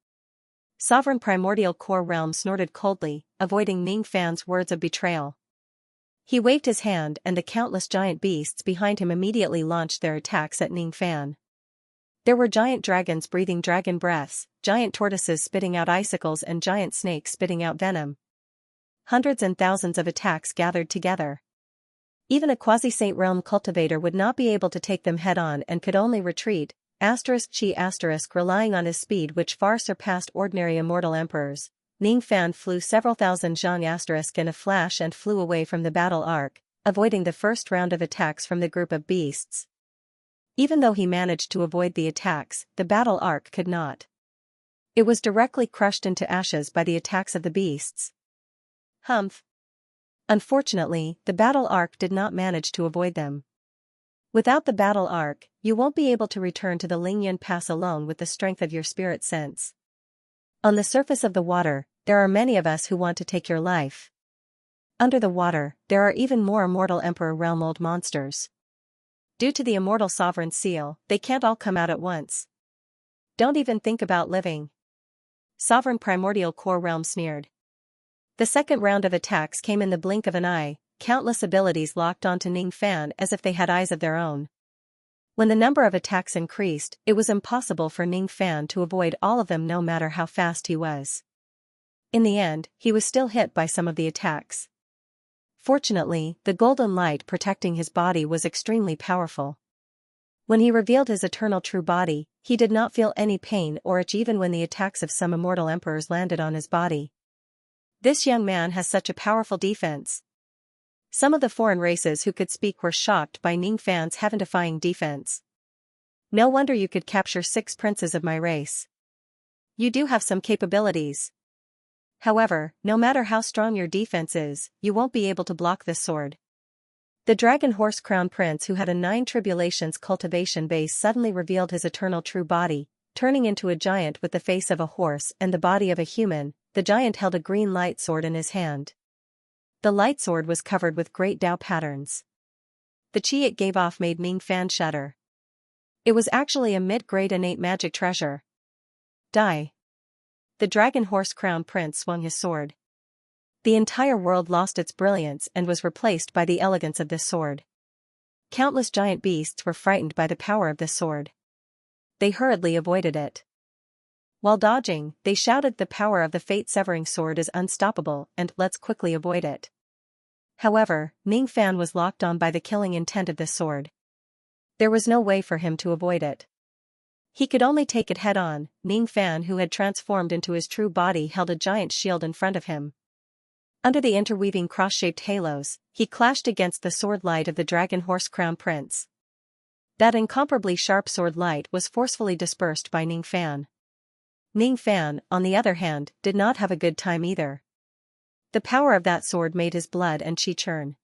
A: Sovereign Primordial Core Realm snorted coldly, avoiding Ning Fan's words of betrayal. He waved his hand and the countless giant beasts behind him immediately launched their attacks at Ning Fan. There were giant dragons breathing dragon breaths, giant tortoises spitting out icicles and giant snakes spitting out venom. Hundreds and thousands of attacks gathered together. Even a quasi-saint realm cultivator would not be able to take them head-on and could only retreat, relying on his speed which far surpassed ordinary immortal emperors. Ning Fan flew several thousand zhang in a flash and flew away from the battle arc, avoiding the first round of attacks from the group of beasts. Even though he managed to avoid the attacks, the battle arc could not. It was directly crushed into ashes by the attacks of the beasts. Humph. Unfortunately, the battle arc did not manage to avoid them. Without the battle arc, you won't be able to return to the Lingyan Pass alone with the strength of your spirit sense. On the surface of the water, there are many of us who want to take your life. Under the water, there are even more immortal Emperor Realm old monsters. Due to the immortal sovereign seal, they can't all come out at once. Don't even think about living. Sovereign Primordial Core Realm sneered. The second round of attacks came in the blink of an eye, countless abilities locked onto Ning Fan as if they had eyes of their own. When the number of attacks increased, it was impossible for Ning Fan to avoid all of them no matter how fast he was. In the end, he was still hit by some of the attacks. Fortunately, the golden light protecting his body was extremely powerful. When he revealed his eternal true body, he did not feel any pain or itch even when the attacks of some immortal emperors landed on his body. This young man has such a powerful defense. Some of the foreign races who could speak were shocked by Ning Fan's heaven-defying defense. No wonder you could capture 6 princes of my race. You do have some capabilities. However, no matter how strong your defense is, you won't be able to block this sword. The Dragon Horse Crown Prince who had a 9 tribulations cultivation base suddenly revealed his eternal true body, turning into a giant with the face of a horse and the body of a human. The giant held a green light sword in his hand. The light sword was covered with great Dao patterns. The chi it gave off made Ning Fan shudder. It was actually a mid-grade innate magic treasure. Die. The Dragon Horse Crown Prince swung his sword. The entire world lost its brilliance and was replaced by the elegance of this sword. Countless giant beasts were frightened by the power of this sword. They hurriedly avoided it. While dodging, they shouted the power of the fate-severing sword is unstoppable and let's quickly avoid it. However, Ning Fan was locked on by the killing intent of this sword. There was no way for him to avoid it. He could only take it head-on. Ning Fan, who had transformed into his true body, held a giant shield in front of him. Under the interweaving cross-shaped halos, he clashed against the sword light of the Dragon Horse Crown Prince. That incomparably sharp sword light was forcefully dispersed by Ning Fan. Ning Fan, on the other hand, did not have a good time either. The power of that sword made his blood and chi churn.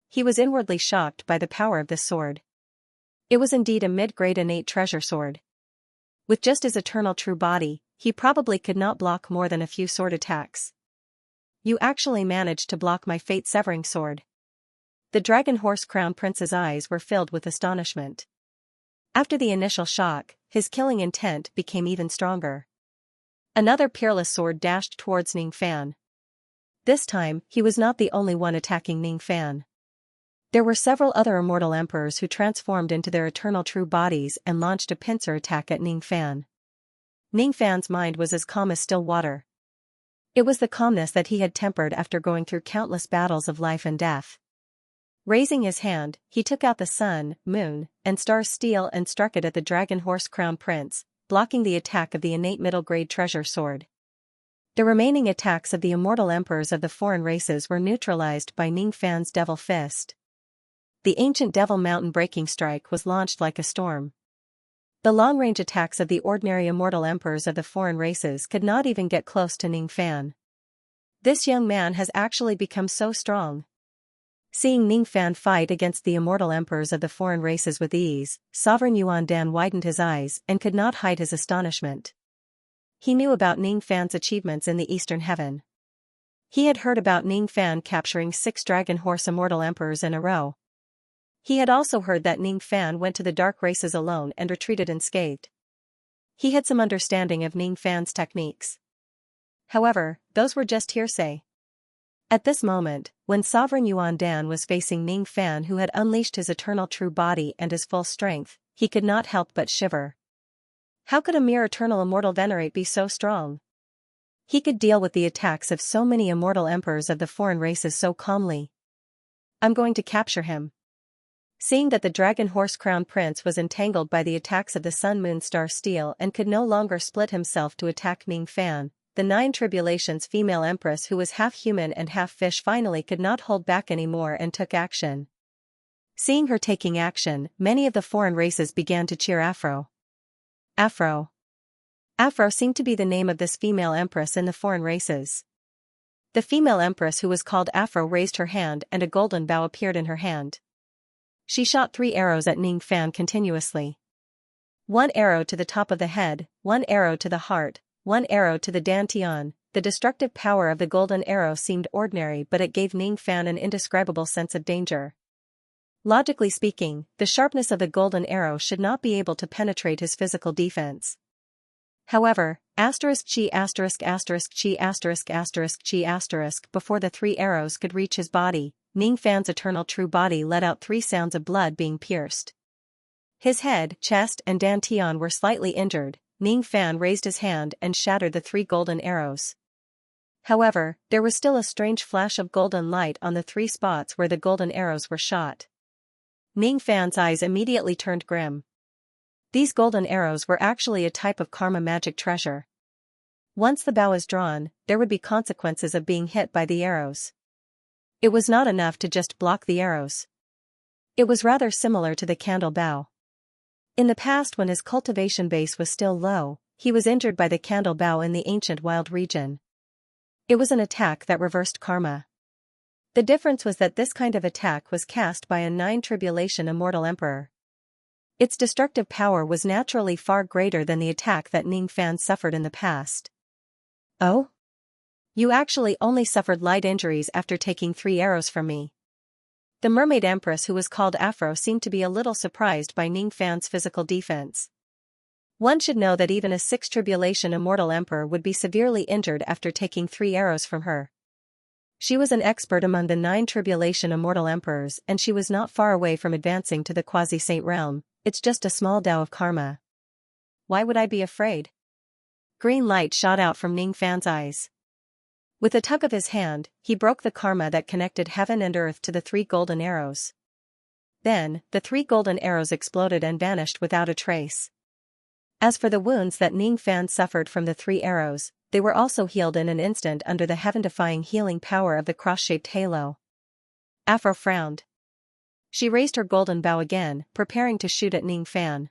A: He was inwardly shocked by the power of this sword. It was indeed a mid-grade innate treasure sword. With just his eternal true body, he probably could not block more than a few sword attacks. You actually managed to block my fate-severing sword. The Dragon Horse Crown Prince's eyes were filled with astonishment. After the initial shock, his killing intent became even stronger. Another peerless sword dashed towards Ning Fan. This time, he was not the only one attacking Ning Fan. There were several other immortal emperors who transformed into their eternal true bodies and launched a pincer attack at Ning Fan. Ning Fan's mind was as calm as still water. It was the calmness that he had tempered after going through countless battles of life and death. Raising his hand, he took out the sun, moon, and star's steel and struck it at the Dragon Horse Crown Prince, blocking the attack of the innate middle-grade treasure sword. The remaining attacks of the immortal emperors of the foreign races were neutralized by Ning Fan's Devil Fist. The ancient Devil Mountain breaking strike was launched like a storm. The long-range attacks of the ordinary immortal emperors of the foreign races could not even get close to Ning Fan. This young man has actually become so strong. Seeing Ning Fan fight against the immortal emperors of the foreign races with ease, Sovereign Yuan Dan widened his eyes and could not hide his astonishment. He knew about Ning Fan's achievements in the Eastern Heaven. He had heard about Ning Fan capturing 6 Dragon Horse immortal emperors in a row. He had also heard that Ning Fan went to the dark races alone and retreated unscathed. He had some understanding of Ning Fan's techniques. However, those were just hearsay. At this moment, when Sovereign Yuan Dan was facing Ning Fan, who had unleashed his eternal true body and his full strength, he could not help but shiver. How could a mere eternal immortal venerate be so strong? He could deal with the attacks of so many immortal emperors of the foreign races so calmly. I'm going to capture him. Seeing that the Dragon Horse Crown Prince was entangled by the attacks of the Sun Moon Star Steel and could no longer split himself to attack Ning Fan, the 9 Tribulations female empress, who was half human and half fish, finally could not hold back anymore and took action. Seeing her taking action, many of the foreign races began to cheer Afro. Afro. Afro seemed to be the name of this female empress in the foreign races. The female empress, who was called Afro, raised her hand and a golden bow appeared in her hand. She shot 3 arrows at Ning Fan continuously. 1 arrow to the top of the head, 1 arrow to the heart, 1 arrow to the dantian. The destructive power of the golden arrow seemed ordinary, but it gave Ning Fan an indescribable sense of danger. Logically speaking, the sharpness of the golden arrow should not be able to penetrate his physical defense. However, *chi**chi**chi**, before the 3 arrows could reach his body, Ning Fan's eternal true body let out 3 sounds of blood being pierced. His head, chest, and dantian were slightly injured. Ning Fan raised his hand and shattered the 3 golden arrows. However, there was still a strange flash of golden light on the 3 spots where the golden arrows were shot. Ning Fan's eyes immediately turned grim. These golden arrows were actually a type of karma magic treasure. Once the bow is drawn, there would be consequences of being hit by the arrows. It was not enough to just block the arrows. It was rather similar to the candle bow. In the past, when his cultivation base was still low, he was injured by the candle bow in the ancient wild region. It was an attack that reversed karma. The difference was that this kind of attack was cast by a 9 Tribulation immortal emperor. Its destructive power was naturally far greater than the attack that Ning Fan suffered in the past. Oh? You actually only suffered light injuries after taking 3 arrows from me. The mermaid empress, who was called Afro, seemed to be a little surprised by Ning Fan's physical defense. One should know that even a 6 Tribulation immortal emperor would be severely injured after taking 3 arrows from her. She was an expert among the 9 Tribulation immortal emperors, and she was not far away from advancing to the quasi-saint realm. It's just a small Tao of karma. Why would I be afraid? Green light shot out from Ning Fan's eyes. With a tug of his hand, he broke the karma that connected heaven and earth to the 3 golden arrows. Then, the 3 golden arrows exploded and vanished without a trace. As for the wounds that Ning Fan suffered from the 3 arrows, they were also healed in an instant under the heaven-defying healing power of the cross-shaped halo. Afro frowned. She raised her golden bow again, preparing to shoot at Ning Fan.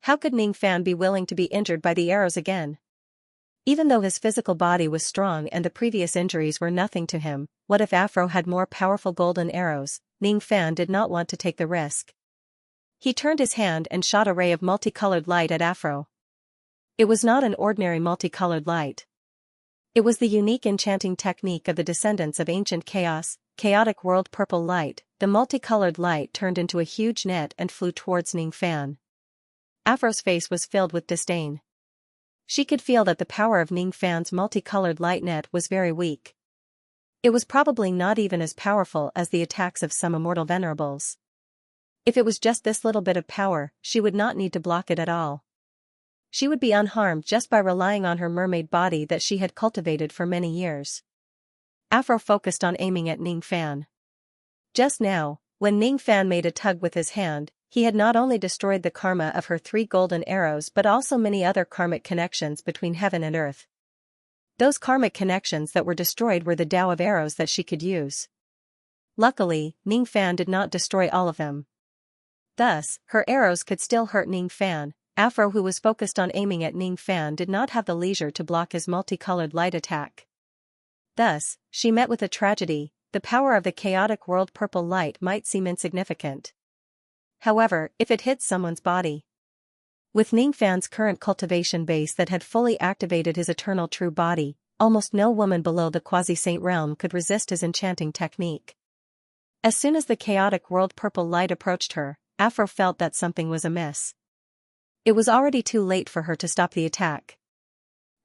A: How could Ning Fan be willing to be injured by the arrows again? Even though his physical body was strong and the previous injuries were nothing to him, what if Afro had more powerful golden arrows? Ning Fan did not want to take the risk. He turned his hand and shot a ray of multicolored light at Afro. It was not an ordinary multicolored light. It was the unique enchanting technique of the descendants of ancient chaos, chaotic world purple light. The multicolored light turned into a huge net and flew towards Ning Fan. Afro's face was filled with disdain. She could feel that the power of Ning Fan's multicolored light net was very weak. It was probably not even as powerful as the attacks of some immortal venerables. If it was just this little bit of power, she would not need to block it at all. She would be unharmed just by relying on her mermaid body that she had cultivated for many years. Afro focused on aiming at Ning Fan. Just now, when Ning Fan made a tug with his hand, he had not only destroyed the karma of her 3 golden arrows but also many other karmic connections between heaven and earth. Those karmic connections that were destroyed were the Tao of arrows that she could use. Luckily, Ning Fan did not destroy all of them. Thus, her arrows could still hurt Ning Fan. Afro, who was focused on aiming at Ning Fan, did not have the leisure to block his multicolored light attack. Thus, she met with a tragedy. The power of the chaotic world purple light might seem insignificant. However, if it hits someone's body. With Ning Fan's current cultivation base that had fully activated his eternal true body, almost no woman below the quasi-saint realm could resist his enchanting technique. As soon as the chaotic world purple light approached her, Afro felt that something was amiss. It was already too late for her to stop the attack.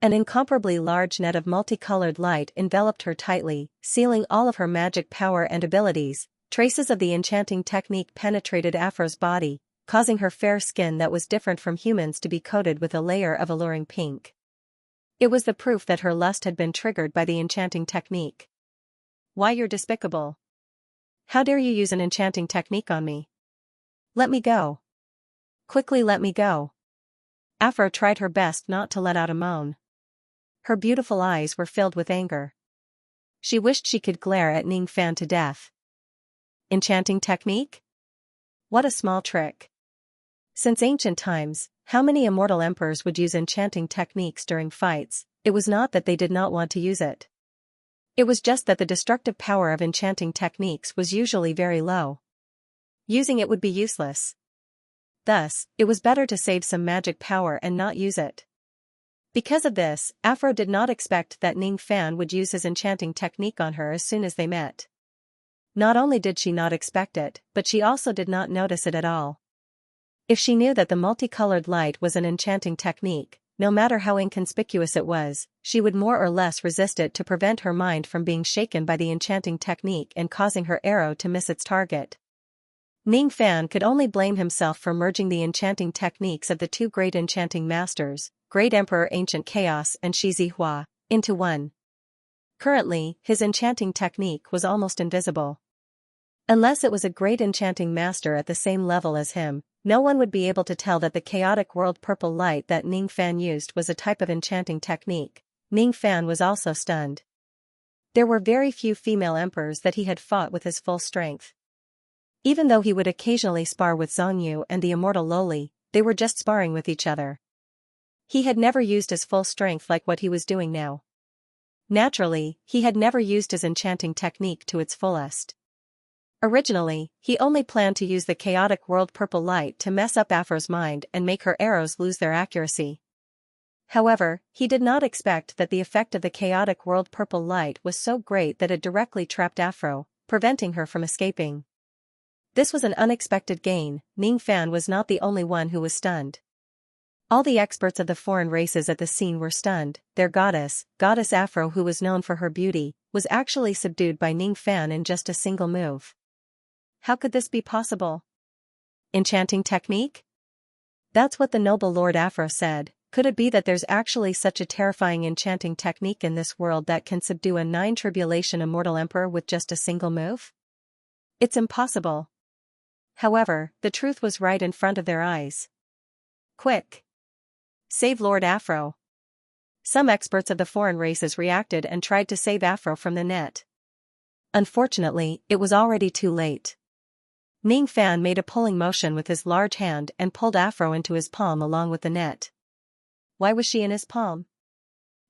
A: An incomparably large net of multicolored light enveloped her tightly, sealing all of her magic power and abilities. Traces of the enchanting technique penetrated Afro's body, causing her fair skin that was different from humans to be coated with a layer of alluring pink. It was the proof that her lust had been triggered by the enchanting technique. Why, you're despicable. How dare you use an enchanting technique on me? Let me go. Quickly let me go. Afro tried her best not to let out a moan. Her beautiful eyes were filled with anger. She wished she could glare at Ning Fan to death. Enchanting technique? What a small trick. Since ancient times, how many immortal emperors would use enchanting techniques during fights? It was not that they did not want to use it. It was just that the destructive power of enchanting techniques was usually very low. Using it would be useless. Thus, it was better to save some magic power and not use it. Because of this, Afro did not expect that Ning Fan would use his enchanting technique on her as soon as they met. Not only did she not expect it, but she also did not notice it at all. If she knew that the multicolored light was an enchanting technique, no matter how inconspicuous it was, she would more or less resist it to prevent her mind from being shaken by the enchanting technique and causing her arrow to miss its target. Ning Fan could only blame himself for merging the enchanting techniques of the 2 great enchanting masters, Great Emperor Ancient Chaos and Xianxia, into one. Currently, his enchanting technique was almost invisible. Unless it was a great enchanting master at the same level as him, no one would be able to tell that the chaotic world purple light that Ning Fan used was a type of enchanting technique. Ning Fan was also stunned. There were very few female emperors that he had fought with his full strength. Even though he would occasionally spar with Xianxia and the immortal Loli, they were just sparring with each other. He had never used his full strength like what he was doing now. Naturally, he had never used his enchanting technique to its fullest. Originally, he only planned to use the chaotic world purple light to mess up Afro's mind and make her arrows lose their accuracy. However, he did not expect that the effect of the chaotic world purple light was so great that it directly trapped Afro, preventing her from escaping. This was an unexpected gain. Ning Fan was not the only one who was stunned. All the experts of the foreign races at the scene were stunned. Their goddess Afro, who was known for her beauty, was actually subdued by Ning Fan in just a single move. How could this be possible? Enchanting technique? That's what the noble Lord Afro said. Could it be that there's actually such a terrifying enchanting technique in this world that can subdue a 9-tribulation immortal emperor with just a single move? It's impossible. However, the truth was right in front of their eyes. Quick! Save Lord Afro! Some experts of the foreign races reacted and tried to save Afro from the net. Unfortunately, it was already too late. Ning Fan made a pulling motion with his large hand and pulled Afro into his palm along with the net. Why was she in his palm?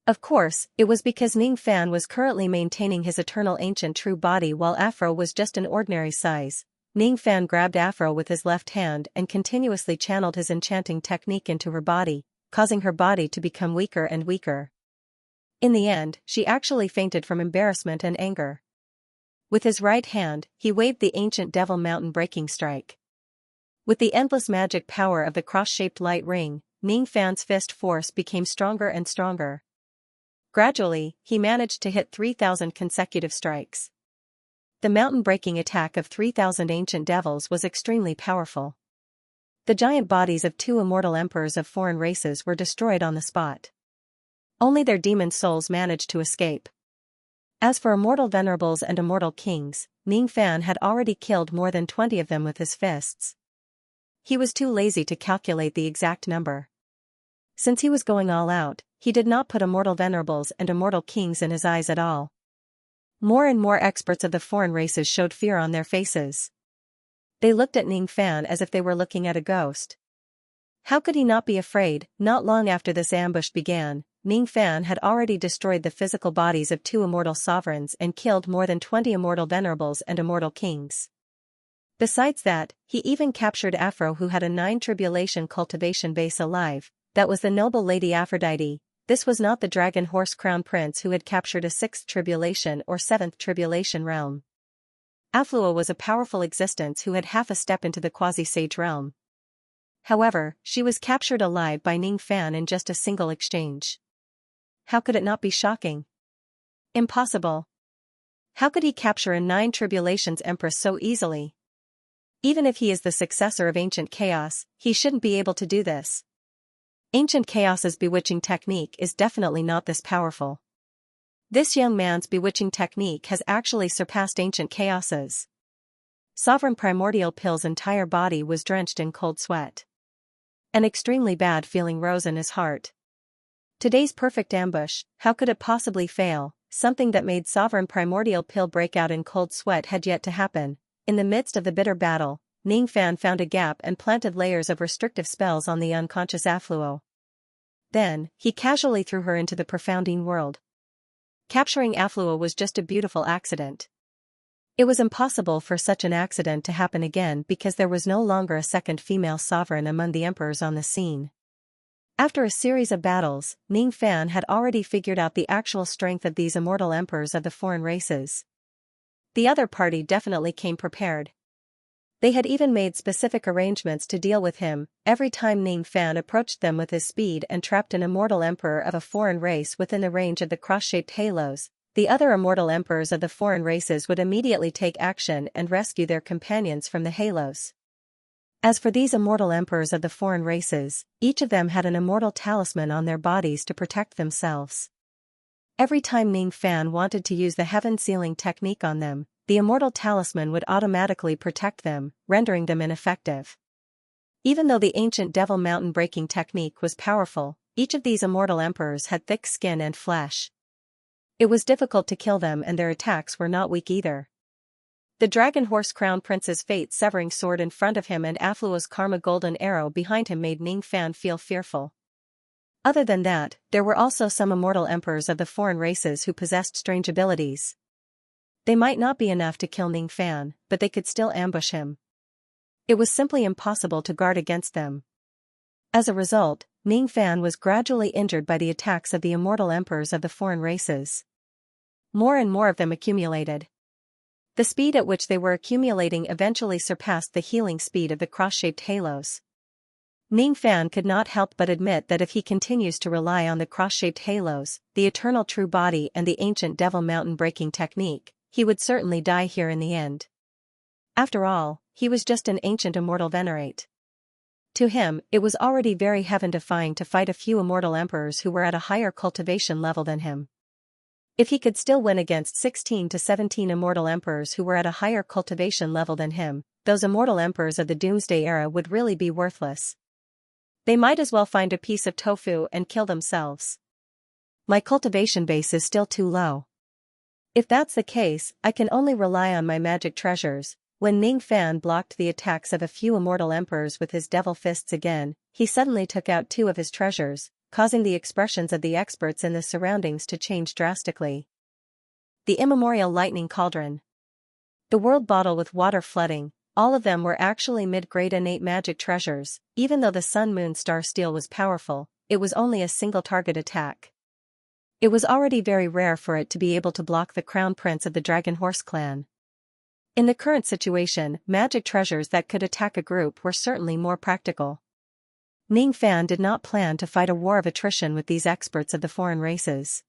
A: Of course, it was because Ning Fan was currently maintaining his eternal ancient true body while Afro was just an ordinary size, Ning Fan grabbed Afro with his left hand and continuously channeled his enchanting technique into her body, causing her body to become weaker and weaker. In the end, she actually fainted from embarrassment and anger. With his right hand, he waved the ancient devil mountain breaking strike. With the endless magic power of the cross-shaped light ring, Ning Fan's fist force became stronger and stronger. Gradually, he managed to hit 3,000 consecutive strikes. The mountain-breaking attack of 3,000 ancient devils was extremely powerful. The giant bodies of 2 immortal emperors of foreign races were destroyed on the spot. Only their demon souls managed to escape. As for immortal venerables and immortal kings, Ning Fan had already killed more than 20 of them with his fists. He was too lazy to calculate the exact number. Since he was going all out, he did not put immortal venerables and immortal kings in his eyes at all. More and more experts of the foreign races showed fear on their faces. They looked at Ning Fan as if they were looking at a ghost. How could he not be afraid? Not long after this ambush began, Ning Fan had already destroyed the physical bodies of 2 immortal sovereigns and killed more than 20 immortal venerables and immortal kings. Besides that, he even captured Afro, who had a 9 tribulation cultivation base, alive. That was the noble lady Aphrodite. This was not the dragon horse crown prince who had captured a 6th tribulation or 7th tribulation realm. Aflua was a powerful existence who had half a step into the quasi-sage realm. However, she was captured alive by Ning Fan in just a single exchange. How could it not be shocking? Impossible. How could he capture a 9 tribulations empress so easily? Even if he is the successor of Ancient Chaos, he shouldn't be able to do this. Ancient Chaos's bewitching technique is definitely not this powerful. This young man's bewitching technique has actually surpassed Ancient Chaos's. Sovereign Primordial Pill's entire body was drenched in cold sweat. An extremely bad feeling rose in his heart. Today's perfect ambush, how could it possibly fail? Something that made Sovereign Primordial Pill break out in cold sweat had yet to happen. In the midst of the bitter battle, Ning Fan found a gap and planted layers of restrictive spells on the unconscious Afluo. Then, he casually threw her into the profounding world. Capturing Afluo was just a beautiful accident. It was impossible for such an accident to happen again because there was no longer a second female sovereign among the emperors on the scene. After a series of battles, Ning Fan had already figured out the actual strength of these immortal emperors of the foreign races. The other party definitely came prepared. They had even made specific arrangements to deal with him. Every time Ning Fan approached them with his speed and trapped an immortal emperor of a foreign race within the range of the cross-shaped halos, the other immortal emperors of the foreign races would immediately take action and rescue their companions from the halos. As for these immortal emperors of the foreign races, each of them had an immortal talisman on their bodies to protect themselves. Every time Ning Fan wanted to use the heaven sealing technique on them, the immortal talisman would automatically protect them, rendering them ineffective. Even though the ancient devil mountain breaking technique was powerful, each of these immortal emperors had thick skin and flesh. It was difficult to kill them, and their attacks were not weak either. The dragon horse crown prince's fate-severing sword in front of him and Aflua's karma golden arrow behind him made Ning Fan feel fearful. Other than that, there were also some immortal emperors of the foreign races who possessed strange abilities. They might not be enough to kill Ning Fan, but they could still ambush him. It was simply impossible to guard against them. As a result, Ning Fan was gradually injured by the attacks of the immortal emperors of the foreign races. More and more of them accumulated. The speed at which they were accumulating eventually surpassed the healing speed of the cross-shaped halos. Ning Fan could not help but admit that if he continues to rely on the cross-shaped halos, the eternal true body and the ancient devil mountain breaking technique, he would certainly die here in the end. After all, he was just an ancient immortal venerate. To him, it was already very heaven-defying to fight a few immortal emperors who were at a higher cultivation level than him. If he could still win against 16 to 17 immortal emperors who were at a higher cultivation level than him, those immortal emperors of the Doomsday era would really be worthless. They might as well find a piece of tofu and kill themselves. My cultivation base is still too low. If that's the case, I can only rely on my magic treasures. When Ning Fan blocked the attacks of a few immortal emperors with his devil fists again, he suddenly took out 2 of his treasures, causing the expressions of the experts in the surroundings to change drastically. The immemorial lightning cauldron. The world bottle with water flooding, all of them were actually mid-grade innate magic treasures. Even though the Sun Moon Star Steel was powerful, it was only a single target attack. It was already very rare for it to be able to block the Crown Prince of the Dragon Horse clan. In the current situation, magic treasures that could attack a group were certainly more practical. Ning Fan did not plan to fight a war of attrition with these experts of the foreign races.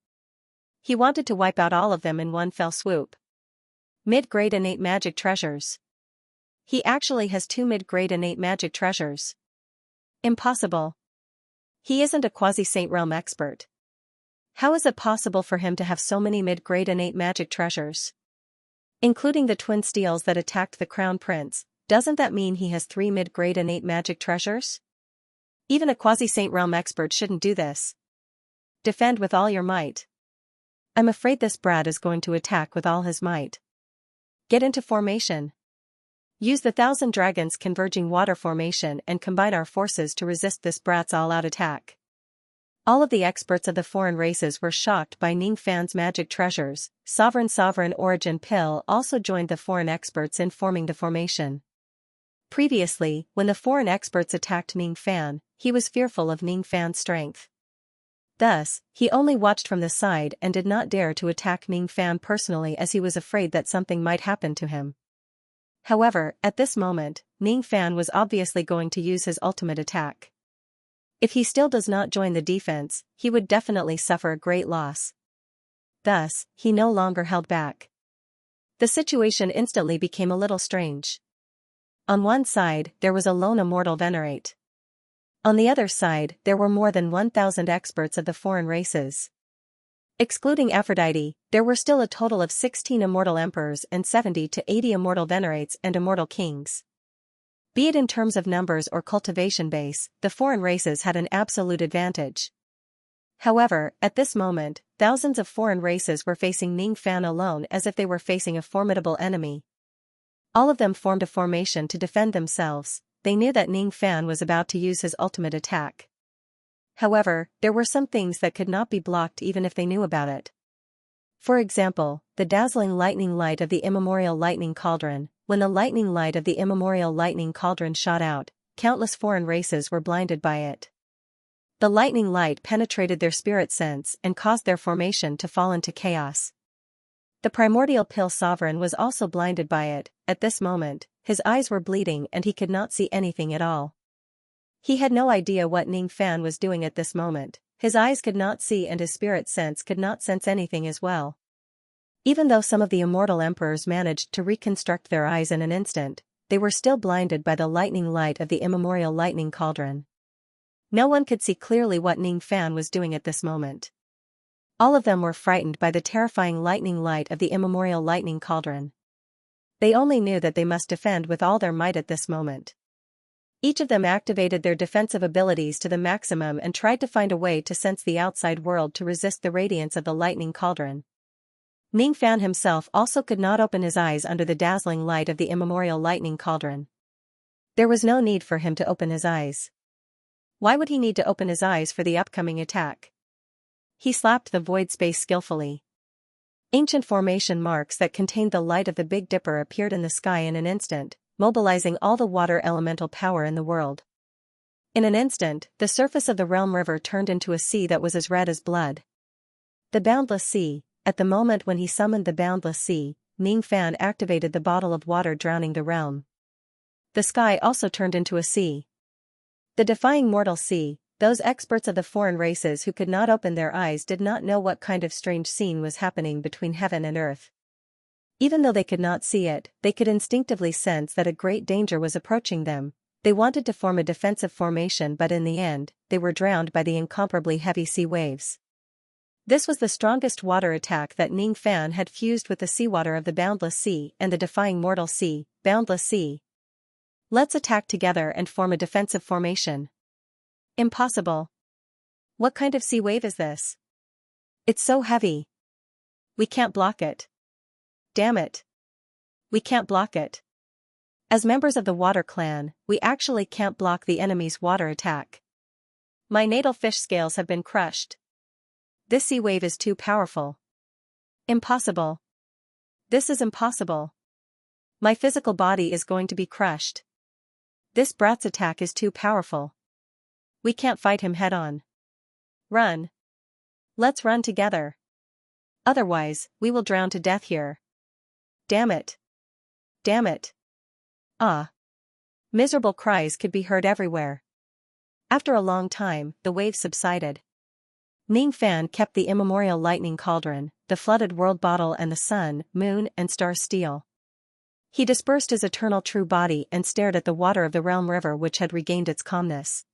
A: He wanted to wipe out all of them in one fell swoop. Mid-grade innate magic treasures. He actually has 2 mid-grade innate magic treasures. Impossible. He isn't a quasi-Saint Realm expert. How is it possible for him to have so many mid-grade innate magic treasures? Including the twin steels that attacked the Crown Prince, doesn't that mean he has 3 mid-grade innate magic treasures? Even a quasi-Saint Realm expert shouldn't do this. Defend with all your might. I'm afraid this brat is going to attack with all his might. Get into formation. Use the 1,000 Dragons Converging Water formation and combine our forces to resist this brat's all-out attack. All of the experts of the foreign races were shocked by Ning Fan's magic treasures. Sovereign Origin Pill also joined the foreign experts in forming the formation. Previously, when the foreign experts attacked Ning Fan, he was fearful of Ning Fan's strength. Thus, he only watched from the side and did not dare to attack Ning Fan personally as he was afraid that something might happen to him. However, at this moment, Ning Fan was obviously going to use his ultimate attack. If he still does not join the defense, he would definitely suffer a great loss. Thus, he no longer held back. The situation instantly became a little strange. On one side, there was a lone immortal venerate. On the other side, there were more than 1,000 experts of the foreign races. Excluding Aphrodite, there were still a total of 16 immortal emperors and 70 to 80 immortal venerates and immortal kings. Be it in terms of numbers or cultivation base, the foreign races had an absolute advantage. However, at this moment, thousands of foreign races were facing Ning Fan alone as if they were facing a formidable enemy. All of them formed a formation to defend themselves. They knew that Ning Fan was about to use his ultimate attack. However, there were some things that could not be blocked even if they knew about it. For example, the dazzling lightning light of the immemorial lightning cauldron. When the lightning light of the immemorial lightning cauldron shot out, countless foreign races were blinded by it. The lightning light penetrated their spirit sense and caused their formation to fall into chaos. The primordial pill sovereign was also blinded by it. At this moment, his eyes were bleeding and he could not see anything at all. He had no idea what Ning Fan was doing at this moment. His eyes could not see and his spirit sense could not sense anything as well. Even though some of the immortal emperors managed to reconstruct their eyes in an instant, they were still blinded by the lightning light of the immemorial lightning cauldron. No one could see clearly what Ning Fan was doing at this moment. All of them were frightened by the terrifying lightning light of the immemorial lightning cauldron. They only knew that they must defend with all their might at this moment. Each of them activated their defensive abilities to the maximum and tried to find a way to sense the outside world to resist the radiance of the lightning cauldron. Ning Fan himself also could not open his eyes under the dazzling light of the immemorial lightning cauldron. There was no need for him to open his eyes. Why would he need to open his eyes for the upcoming attack? He slapped the void space skillfully. Ancient formation marks that contained the light of the Big Dipper appeared in the sky in an instant, mobilizing all the water elemental power in the world. In an instant, the surface of the realm river turned into a sea that was as red as blood. The boundless sea. At the moment when he summoned the boundless sea, Ning Fan activated the bottle of water drowning the realm. The sky also turned into a sea. The defying mortal sea. Those experts of the foreign races who could not open their eyes did not know what kind of strange scene was happening between heaven and earth. Even though they could not see it, they could instinctively sense that a great danger was approaching them. They wanted to form a defensive formation, but in the end, they were drowned by the incomparably heavy sea waves. This was the strongest water attack that Ning Fan had fused with the seawater of the boundless sea and the defying mortal sea. Boundless sea. Let's attack together and form a defensive formation. Impossible. What kind of sea wave is this? It's so heavy. We can't block it. Damn it. We can't block it. As members of the water clan, we actually can't block the enemy's water attack. My natal fish scales have been crushed. This sea wave is too powerful. Impossible. This is impossible. My physical body is going to be crushed. This brat's attack is too powerful. We can't fight him head-on. Run. Let's run together. Otherwise, we will drown to death here. Damn it. Damn it. Ah. Miserable cries could be heard everywhere. After a long time, the waves subsided. Ning Fan kept the immemorial lightning cauldron, the flooded world bottle and the sun, moon and stars still. He dispersed his eternal true body and stared at the water of the realm river which had regained its calmness.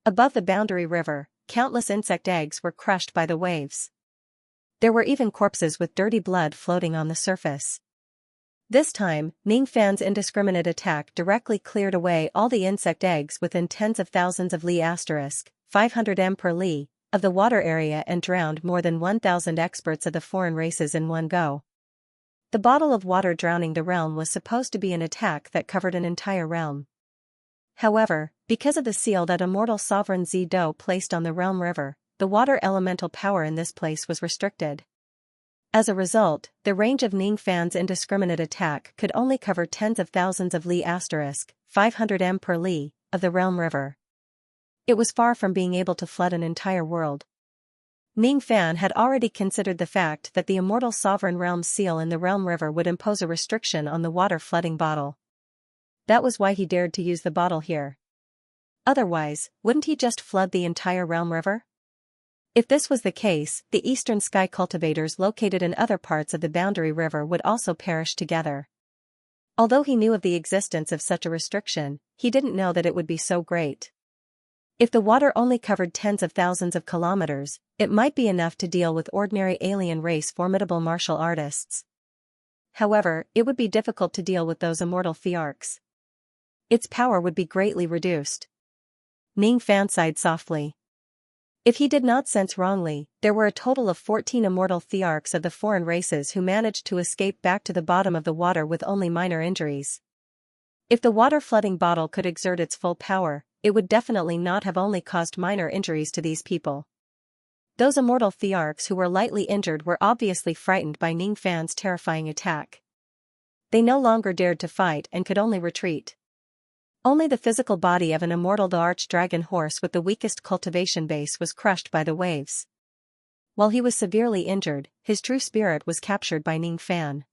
A: Above the boundary river, countless insect eggs were crushed by the waves. There were even corpses with dirty blood floating on the surface. This time, Ning Fan's indiscriminate attack directly cleared away all the insect eggs within tens of thousands of li * 500 m per li of the water area and drowned more than 1,000 experts of the foreign races in one go. The bottle of water drowning the realm was supposed to be an attack that covered an entire realm. However, because of the seal that immortal sovereign Zido placed on the realm river, the water elemental power in this place was restricted. As a result, the range of Ning Fan's indiscriminate attack could only cover tens of thousands of li * 500 m per li of the realm river. It was far from being able to flood an entire world. Ning Fan had already considered the fact that the immortal sovereign realm's seal in the realm river would impose a restriction on the water flooding bottle. That was why he dared to use the bottle here. Otherwise, wouldn't he just flood the entire realm river? If this was the case, the eastern sky cultivators located in other parts of the boundary river would also perish together. Although he knew of the existence of such a restriction, he didn't know that it would be so great. If the water only covered tens of thousands of kilometers, it might be enough to deal with ordinary alien race formidable martial artists. However, it would be difficult to deal with those immortal Fiarchs. Its power would be greatly reduced. Ning Fan sighed softly. If he did not sense wrongly, there were a total of 14 immortal Thearchs of the foreign races who managed to escape back to the bottom of the water with only minor injuries. If the water flooding bottle could exert its full power, it would definitely not have only caused minor injuries to these people. Those immortal Thearchs who were lightly injured were obviously frightened by Ning Fan's terrifying attack. They no longer dared to fight and could only retreat. Only the physical body of an immortal the arch-dragon horse with the weakest cultivation base was crushed by the waves. While he was severely injured, his true spirit was captured by Ning Fan.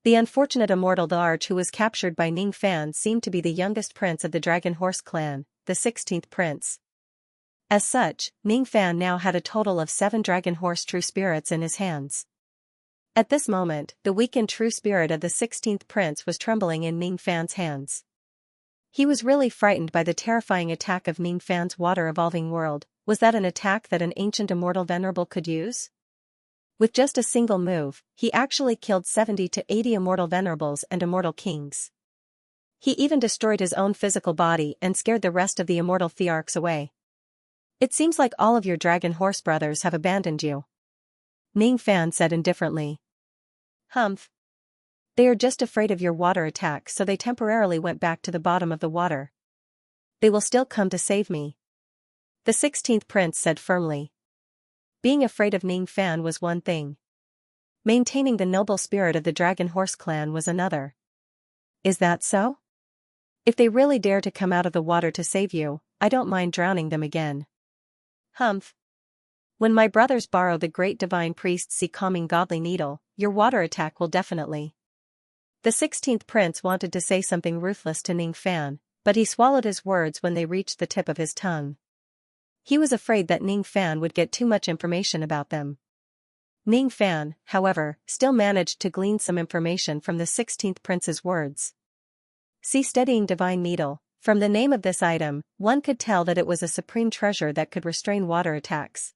A: The unfortunate immortal the arch who was captured by Ning Fan seemed to be the youngest prince of the dragon horse clan, the 16th prince. As such, Ning Fan now had a total of 7 dragon horse true spirits in his hands. At this moment, the weakened true spirit of the 16th prince was trembling in Ning Fan's hands. He was really frightened by the terrifying attack of Ning Fan's water-evolving world. Was that an attack that an ancient immortal venerable could use? With just a single move, he actually killed 70 to 80 immortal venerables and immortal kings. He even destroyed his own physical body and scared the rest of the immortal Thearchs away. It seems like all of your dragon horse brothers have abandoned you. Ning Fan said indifferently. Humph. They are just afraid of your water attack, so they temporarily went back to the bottom of the water. They will still come to save me. The 16th prince said firmly. Being afraid of Ning Fan was one thing. Maintaining the noble spirit of the dragon horse clan was another. Is that so? If they really dare to come out of the water to save you, I don't mind drowning them again. Humph. When my brothers borrow the great divine priest's calming godly needle, your water attack will definitely. The 16th prince wanted to say something ruthless to Ning Fan, but he swallowed his words when they reached the tip of his tongue. He was afraid that Ning Fan would get too much information about them. Ning Fan, however, still managed to glean some information from the 16th prince's words. See Steadying Divine Needle. From the name of this item, one could tell that it was a supreme treasure that could restrain water attacks.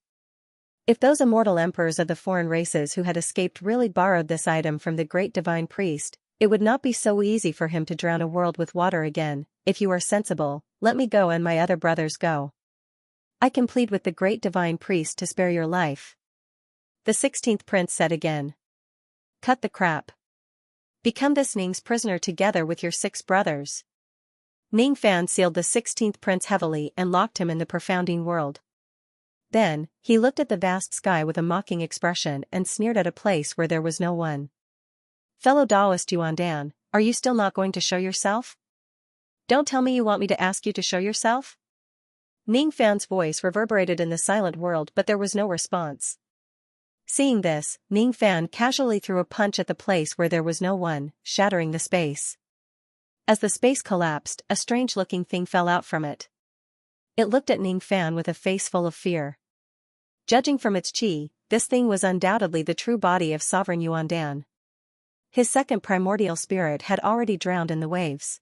A: If those immortal emperors of the foreign races who had escaped really borrowed this item from the great divine priest, it would not be so easy for him to drown a world with water again. If you are sensible, let me go and my other brothers go. I can plead with the great divine priest to spare your life. The 16th prince said again. Cut the crap. Become this Ning's prisoner together with your 6 brothers. Ning Fan sealed the 16th prince heavily and locked him in the profounding world. Then, he looked at the vast sky with a mocking expression and sneered at a place where there was no one. Fellow Taoist Yuan Dan, Are you still not going to show yourself? Don't tell me you want me to ask you to show yourself? Ning Fan's voice reverberated in the silent world, but there was no response. Seeing this, Ning Fan casually threw a punch at the place where there was no one, shattering the space. As the space collapsed, a strange-looking thing fell out from it. It looked at Ning Fan with a face full of fear. Judging from its chi, this thing was undoubtedly the true body of Sovereign Yuandan. His second primordial spirit had already drowned in the waves.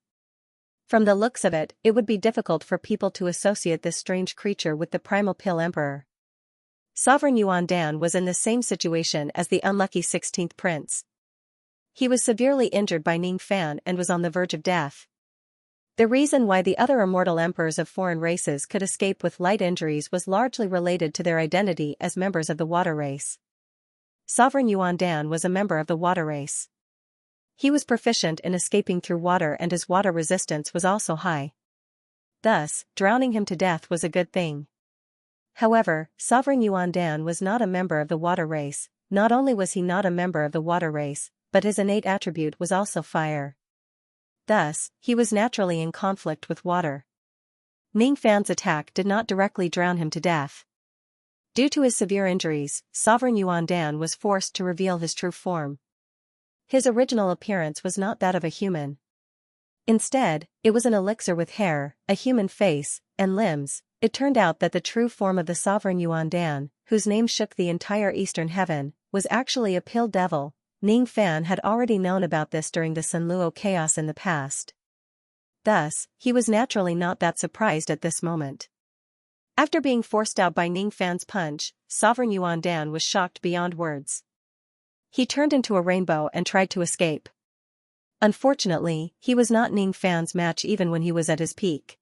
A: From the looks of it, it would be difficult for people to associate this strange creature with the primal pill emperor. Sovereign Yuandan was in the same situation as the unlucky 16th prince. He was severely injured by Ning Fan and was on the verge of death. The reason why the other immortal emperors of foreign races could escape with light injuries was largely related to their identity as members of the water race. Sovereign Yuandan was a member of the water race. He was proficient in escaping through water and his water resistance was also high. Thus, drowning him to death was a good thing. However, Sovereign Yuandan was not a member of the water race. Not only was he not a member of the water race, but his innate attribute was also fire. Thus, he was naturally in conflict with water. Ning Fan's attack did not directly drown him to death. Due to his severe injuries, Sovereign Yuandan was forced to reveal his true form. His original appearance was not that of a human. Instead, it was an elixir with hair, a human face, and limbs. It turned out that the true form of the Sovereign Yuandan, whose name shook the entire eastern heaven, was actually a pill devil. Ning Fan had already known about this during the Sunluo chaos in the past. Thus, he was naturally not that surprised at this moment. After being forced out by Ning Fan's punch, Sovereign Yuandan was shocked beyond words. He turned into a rainbow and tried to escape. Unfortunately, he was not Ning Fan's match even when he was at his peak.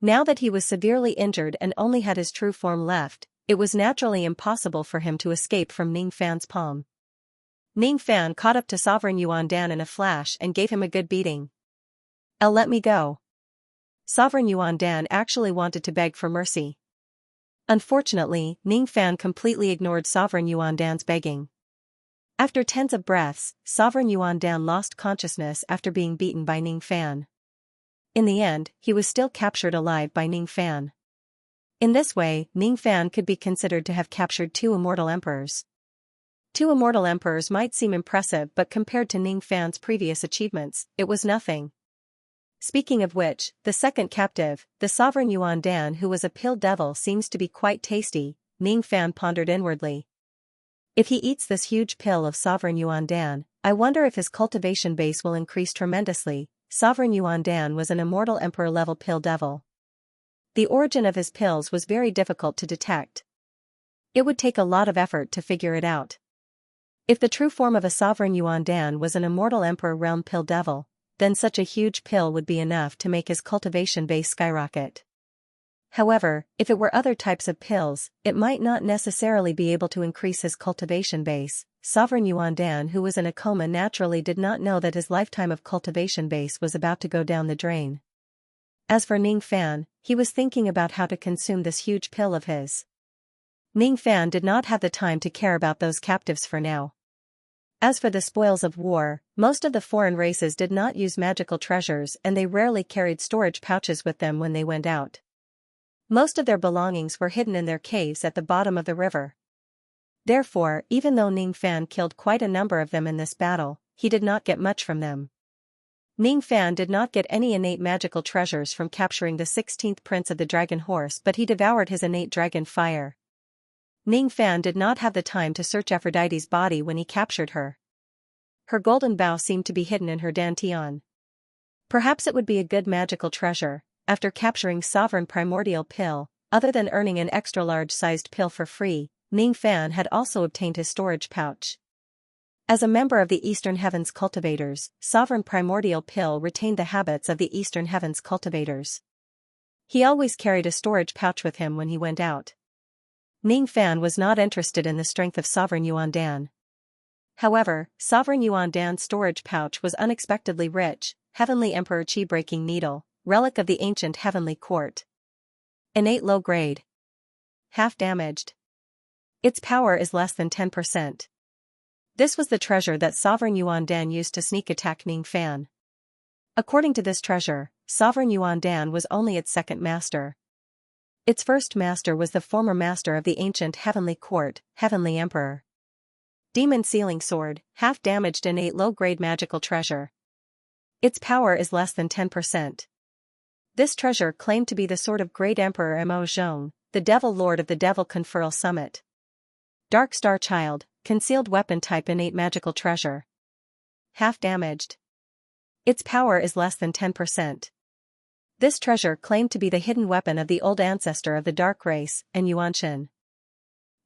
A: Now that he was severely injured and only had his true form left, it was naturally impossible for him to escape from Ning Fan's palm. Ning Fan caught up to Sovereign Yuandan in a flash and gave him a good beating. Let me go. Sovereign Yuandan actually wanted to beg for mercy. Unfortunately, Ning Fan completely ignored Sovereign Yuandan's begging. After tens of breaths, Sovereign Yuandan lost consciousness after being beaten by Ning Fan. In the end, he was still captured alive by Ning Fan. In this way, Ning Fan could be considered to have captured two immortal emperors. Two immortal emperors might seem impressive, but compared to Ning Fan's previous achievements, it was nothing. Speaking of which, the second captive, the Sovereign Yuandan who was a pill devil, seems to be quite tasty, Ning Fan pondered inwardly. If he eats this huge pill of Sovereign Yuandan, I wonder if his cultivation base will increase tremendously. Sovereign Yuandan was an immortal emperor-level pill devil. The origin of his pills was very difficult to detect. It would take a lot of effort to figure it out. If the true form of a Sovereign Yuandan was an immortal emperor realm pill devil, then such a huge pill would be enough to make his cultivation base skyrocket. However, if it were other types of pills, it might not necessarily be able to increase his cultivation base. Sovereign Yuandan, who was in a coma, naturally did not know that his lifetime of cultivation base was about to go down the drain. As for Ning Fan, he was thinking about how to consume this huge pill of his. Ning Fan did not have the time to care about those captives for now. As for the spoils of war, most of the foreign races did not use magical treasures and they rarely carried storage pouches with them when they went out. Most of their belongings were hidden in their caves at the bottom of the river. Therefore, even though Ning Fan killed quite a number of them in this battle, he did not get much from them. Ning Fan did not get any innate magical treasures from capturing the 16th prince of the dragon horse, but he devoured his innate dragon fire. Ning Fan did not have the time to search Aphrodite's body when he captured her. Her golden bow seemed to be hidden in her dantian. Perhaps it would be a good magical treasure. After capturing Sovereign Primordial Pill, other than earning an extra large-sized pill for free, Ning Fan had also obtained his storage pouch. As a member of the Eastern Heavens cultivators, Sovereign Primordial Pill retained the habits of the Eastern Heavens cultivators. He always carried a storage pouch with him when he went out. Ning Fan was not interested in the strength of Sovereign Yuandan. However, Sovereign Yuandan's storage pouch was unexpectedly rich: Heavenly Emperor Chi-breaking needle, relic of the ancient heavenly court. Innate low grade. Half damaged. Its power is less than 10%. This was the treasure that Sovereign Yuan Dan used to sneak attack Ning Fan. According to this treasure, Sovereign Yuan Dan was only its second master. Its first master was the former master of the ancient Heavenly Court, Heavenly Emperor. Demon Sealing Sword, half damaged innate low-grade magical treasure. Its power is less than 10%. This treasure claimed to be the sword of Great Emperor Mo Zhong, the Devil Lord of the Devil Conferral Summit. Dark Star Child, concealed weapon type innate magical treasure. Half damaged. Its power is less than 10%. This treasure claimed to be the hidden weapon of the old ancestor of the Dark Race, and Yuanshan.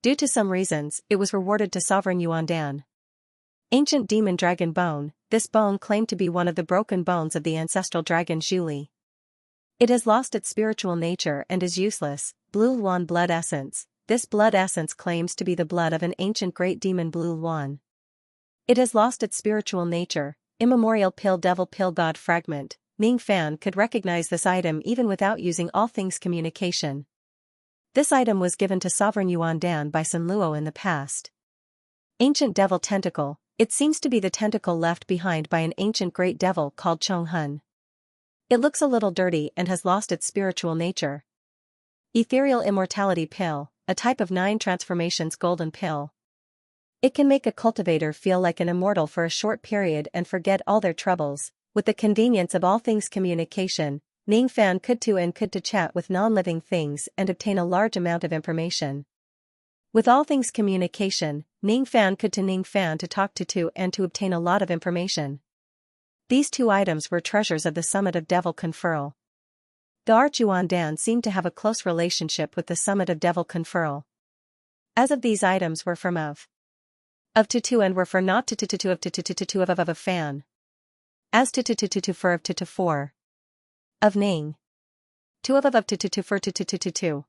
A: Due to some reasons, it was rewarded to Sovereign Yuan Dan. Ancient Demon Dragon Bone, this bone claimed to be one of the broken bones of the ancestral dragon Zhuli. It has lost its spiritual nature and is useless. Blue Luan Blood Essence, this blood essence claims to be the blood of an ancient great demon Blue Luan. It has lost its spiritual nature. Immemorial Pill Devil Pill God Fragment, Ning Fan could recognize this item even without using all things communication. This item was given to Sovereign Yuan Dan by Sun Luo in the past. Ancient Devil Tentacle, it seems to be the tentacle left behind by an ancient great devil called Chong Hun. It looks a little dirty and has lost its spiritual nature. Ethereal Immortality Pill, a type of 9 transformations golden pill. It can make a cultivator feel like an immortal for a short period and forget all their troubles. With the convenience of all things communication, Ning Fan could to chat with non-living things and obtain a large amount of information. With all things communication, Ning Fan could to talk to and to obtain a lot of information. These two items were treasures of the Summit of Devil Conferral. The Arch Yuan Dan seemed to have a close relationship with the Summit of Devil Conferral. As of these items were from of to and were for not to of a fan. As to for of to for. Of Ning. To of to for to.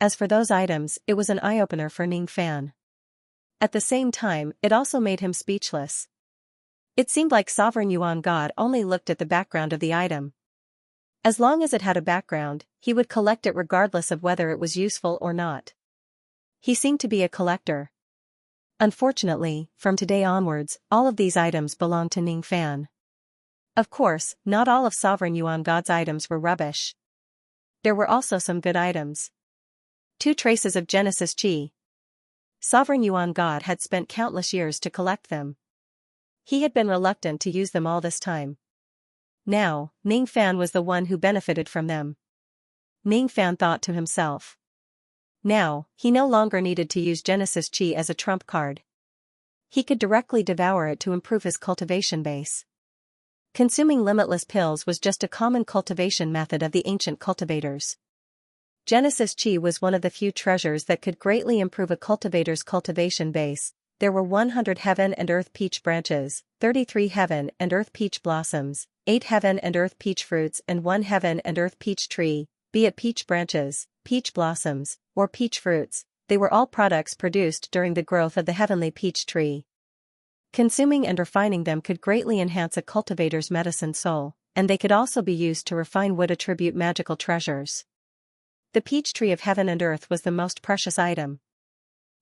A: As for those items, it was an eye-opener for Ning Fan. At the same time, it also made him speechless. It seemed like Sovereign Yuan God only looked at the background of the item. As long as it had a background, he would collect it regardless of whether it was useful or not. He seemed to be a collector. Unfortunately, from today onwards, all of these items belonged to Ning Fan. Of course, not all of Sovereign Yuan God's items were rubbish. There were also some good items. 2 traces of Genesis Chi. Sovereign Yuan God had spent countless years to collect them. He had been reluctant to use them all this time. Now, Ning Fan was the one who benefited from them. Ning Fan thought to himself. Now, he no longer needed to use Genesis Chi as a trump card. He could directly devour it to improve his cultivation base. Consuming limitless pills was just a common cultivation method of the ancient cultivators. Genesis Chi was one of the few treasures that could greatly improve a cultivator's cultivation base. There were 100 heaven and earth peach branches, 33 heaven and earth peach blossoms, 8 heaven and earth peach fruits and 1 heaven and earth peach tree, be it peach branches, peach blossoms, or peach fruits. They were all products produced during the growth of the heavenly peach tree. Consuming and refining them could greatly enhance a cultivator's medicine soul, and they could also be used to refine wood attribute magical treasures. The peach tree of heaven and earth was the most precious item.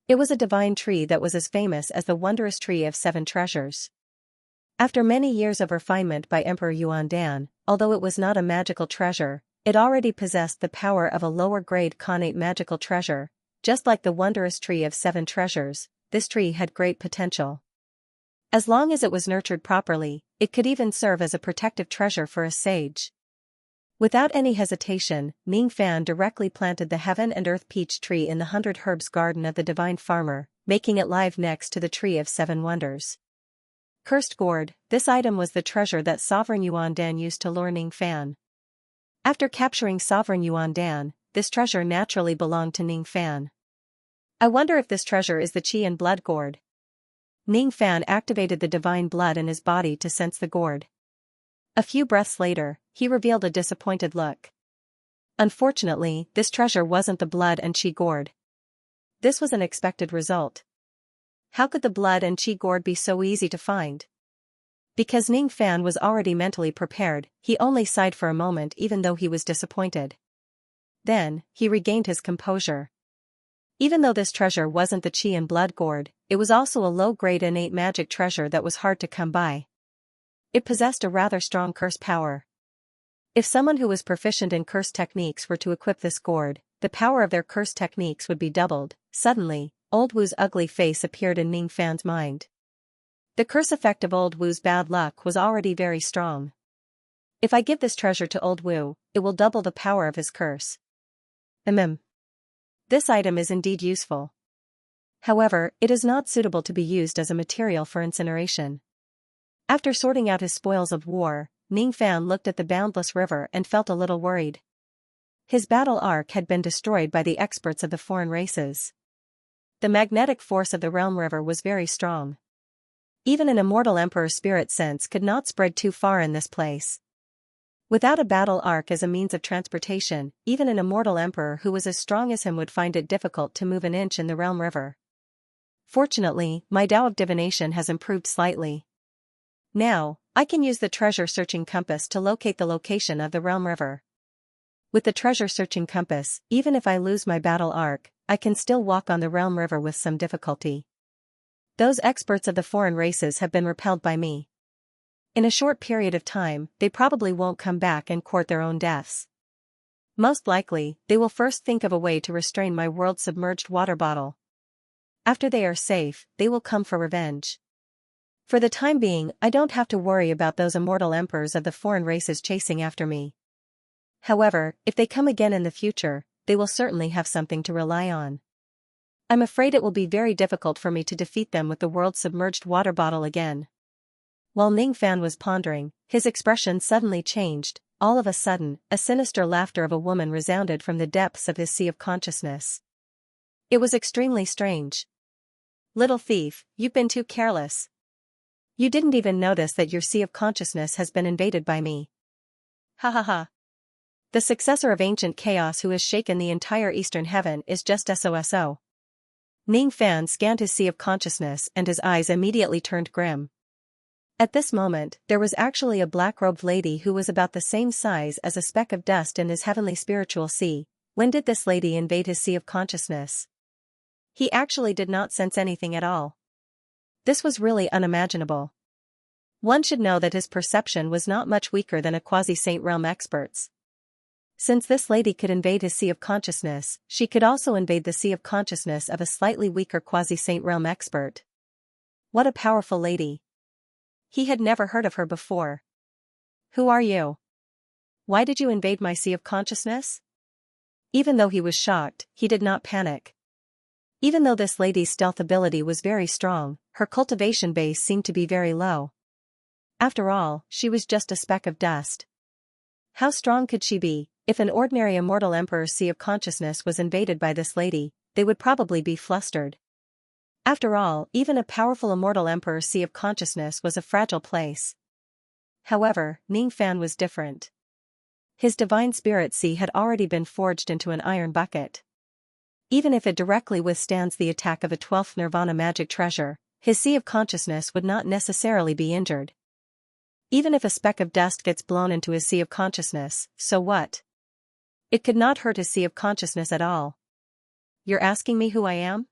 A: It was a divine tree that was as famous as the wondrous tree of 7 treasures. After many years of refinement by Emperor Yuan Dan, although it was not a magical treasure, it already possessed the power of a lower-grade connate magical treasure. Just like the wondrous tree of 7 treasures, this tree had great potential. As long as it was nurtured properly, it could even serve as a protective treasure for a sage. Without any hesitation, Ning Fan directly planted the heaven and earth peach tree in the 100 Herbs garden of the divine farmer, making it live next to the tree of 7 wonders. Cursed Gourd, this item was the treasure that Sovereign Yuan Dan used to lure Ning Fan. After capturing Sovereign Yuan Dan, this treasure naturally belonged to Ning Fan. I wonder if this treasure is the Qi and Blood Gourd. Ning Fan activated the divine blood in his body to sense the gourd. A few breaths later, he revealed a disappointed look. Unfortunately, this treasure wasn't the blood and Qi gourd. This was an expected result. How could the blood and Qi gourd be so easy to find? Because Ning Fan was already mentally prepared, he only sighed for a moment even though he was disappointed. Then, he regained his composure. Even though this treasure wasn't the Qi and blood gourd, it was also a low-grade innate magic treasure that was hard to come by. It possessed a rather strong curse power. If someone who was proficient in curse techniques were to equip this gourd, the power of their curse techniques would be doubled. Suddenly, Old Wu's ugly face appeared in Ning Fan's mind. The curse effect of Old Wu's bad luck was already very strong. If I give this treasure to Old Wu, it will double the power of his curse. This item is indeed useful. However, it is not suitable to be used as a material for incineration. After sorting out his spoils of war, Ning Fan looked at the boundless river and felt a little worried. His battle arc had been destroyed by the experts of the foreign races. The magnetic force of the realm river was very strong. Even an immortal emperor's spirit sense could not spread too far in this place. Without a battle arc as a means of transportation, even an immortal emperor who was as strong as him would find it difficult to move an inch in the realm river. Fortunately, my Tao of divination has improved slightly. Now, I can use the treasure-searching compass to locate the location of the realm river. With the treasure-searching compass, even if I lose my battle arc, I can still walk on the realm river with some difficulty. Those experts of the foreign races have been repelled by me. In a short period of time, they probably won't come back and court their own deaths. Most likely, they will first think of a way to restrain my world-submerged water bottle. After they are safe, they will come for revenge. For the time being, I don't have to worry about those immortal emperors of the foreign races chasing after me. However, if they come again in the future, they will certainly have something to rely on. I'm afraid it will be very difficult for me to defeat them with the world-submerged water bottle again. While Ning Fan was pondering, his expression suddenly changed. All of a sudden, a sinister laughter of a woman resounded from the depths of his sea of consciousness. It was extremely strange. Little thief, you've been too careless. You didn't even notice that your sea of consciousness has been invaded by me. Ha ha ha. The successor of ancient chaos who has shaken the entire eastern heaven is just SOSO. Ning Fan scanned his sea of consciousness and his eyes immediately turned grim. At this moment, there was actually a black-robed lady who was about the same size as a speck of dust in his heavenly spiritual sea. When did this lady invade his sea of consciousness? He actually did not sense anything at all. This was really unimaginable. One should know that his perception was not much weaker than a quasi-saint realm expert's. Since this lady could invade his sea of consciousness, she could also invade the sea of consciousness of a slightly weaker quasi-saint realm expert. What a powerful lady. He had never heard of her before. Who are you? Why did you invade my sea of consciousness? Even though he was shocked, he did not panic. Even though this lady's stealth ability was very strong, her cultivation base seemed to be very low. After all, she was just a speck of dust. How strong could she be? If an ordinary immortal emperor's sea of consciousness was invaded by this lady, they would probably be flustered. After all, even a powerful immortal emperor's sea of consciousness was a fragile place. However, Ning Fan was different. His divine spirit sea had already been forged into an iron bucket. Even if it directly withstands the attack of a 12th nirvana magic treasure, his sea of consciousness would not necessarily be injured. Even if a speck of dust gets blown into his sea of consciousness, so what? It could not hurt his sea of consciousness at all. You're asking me who I am?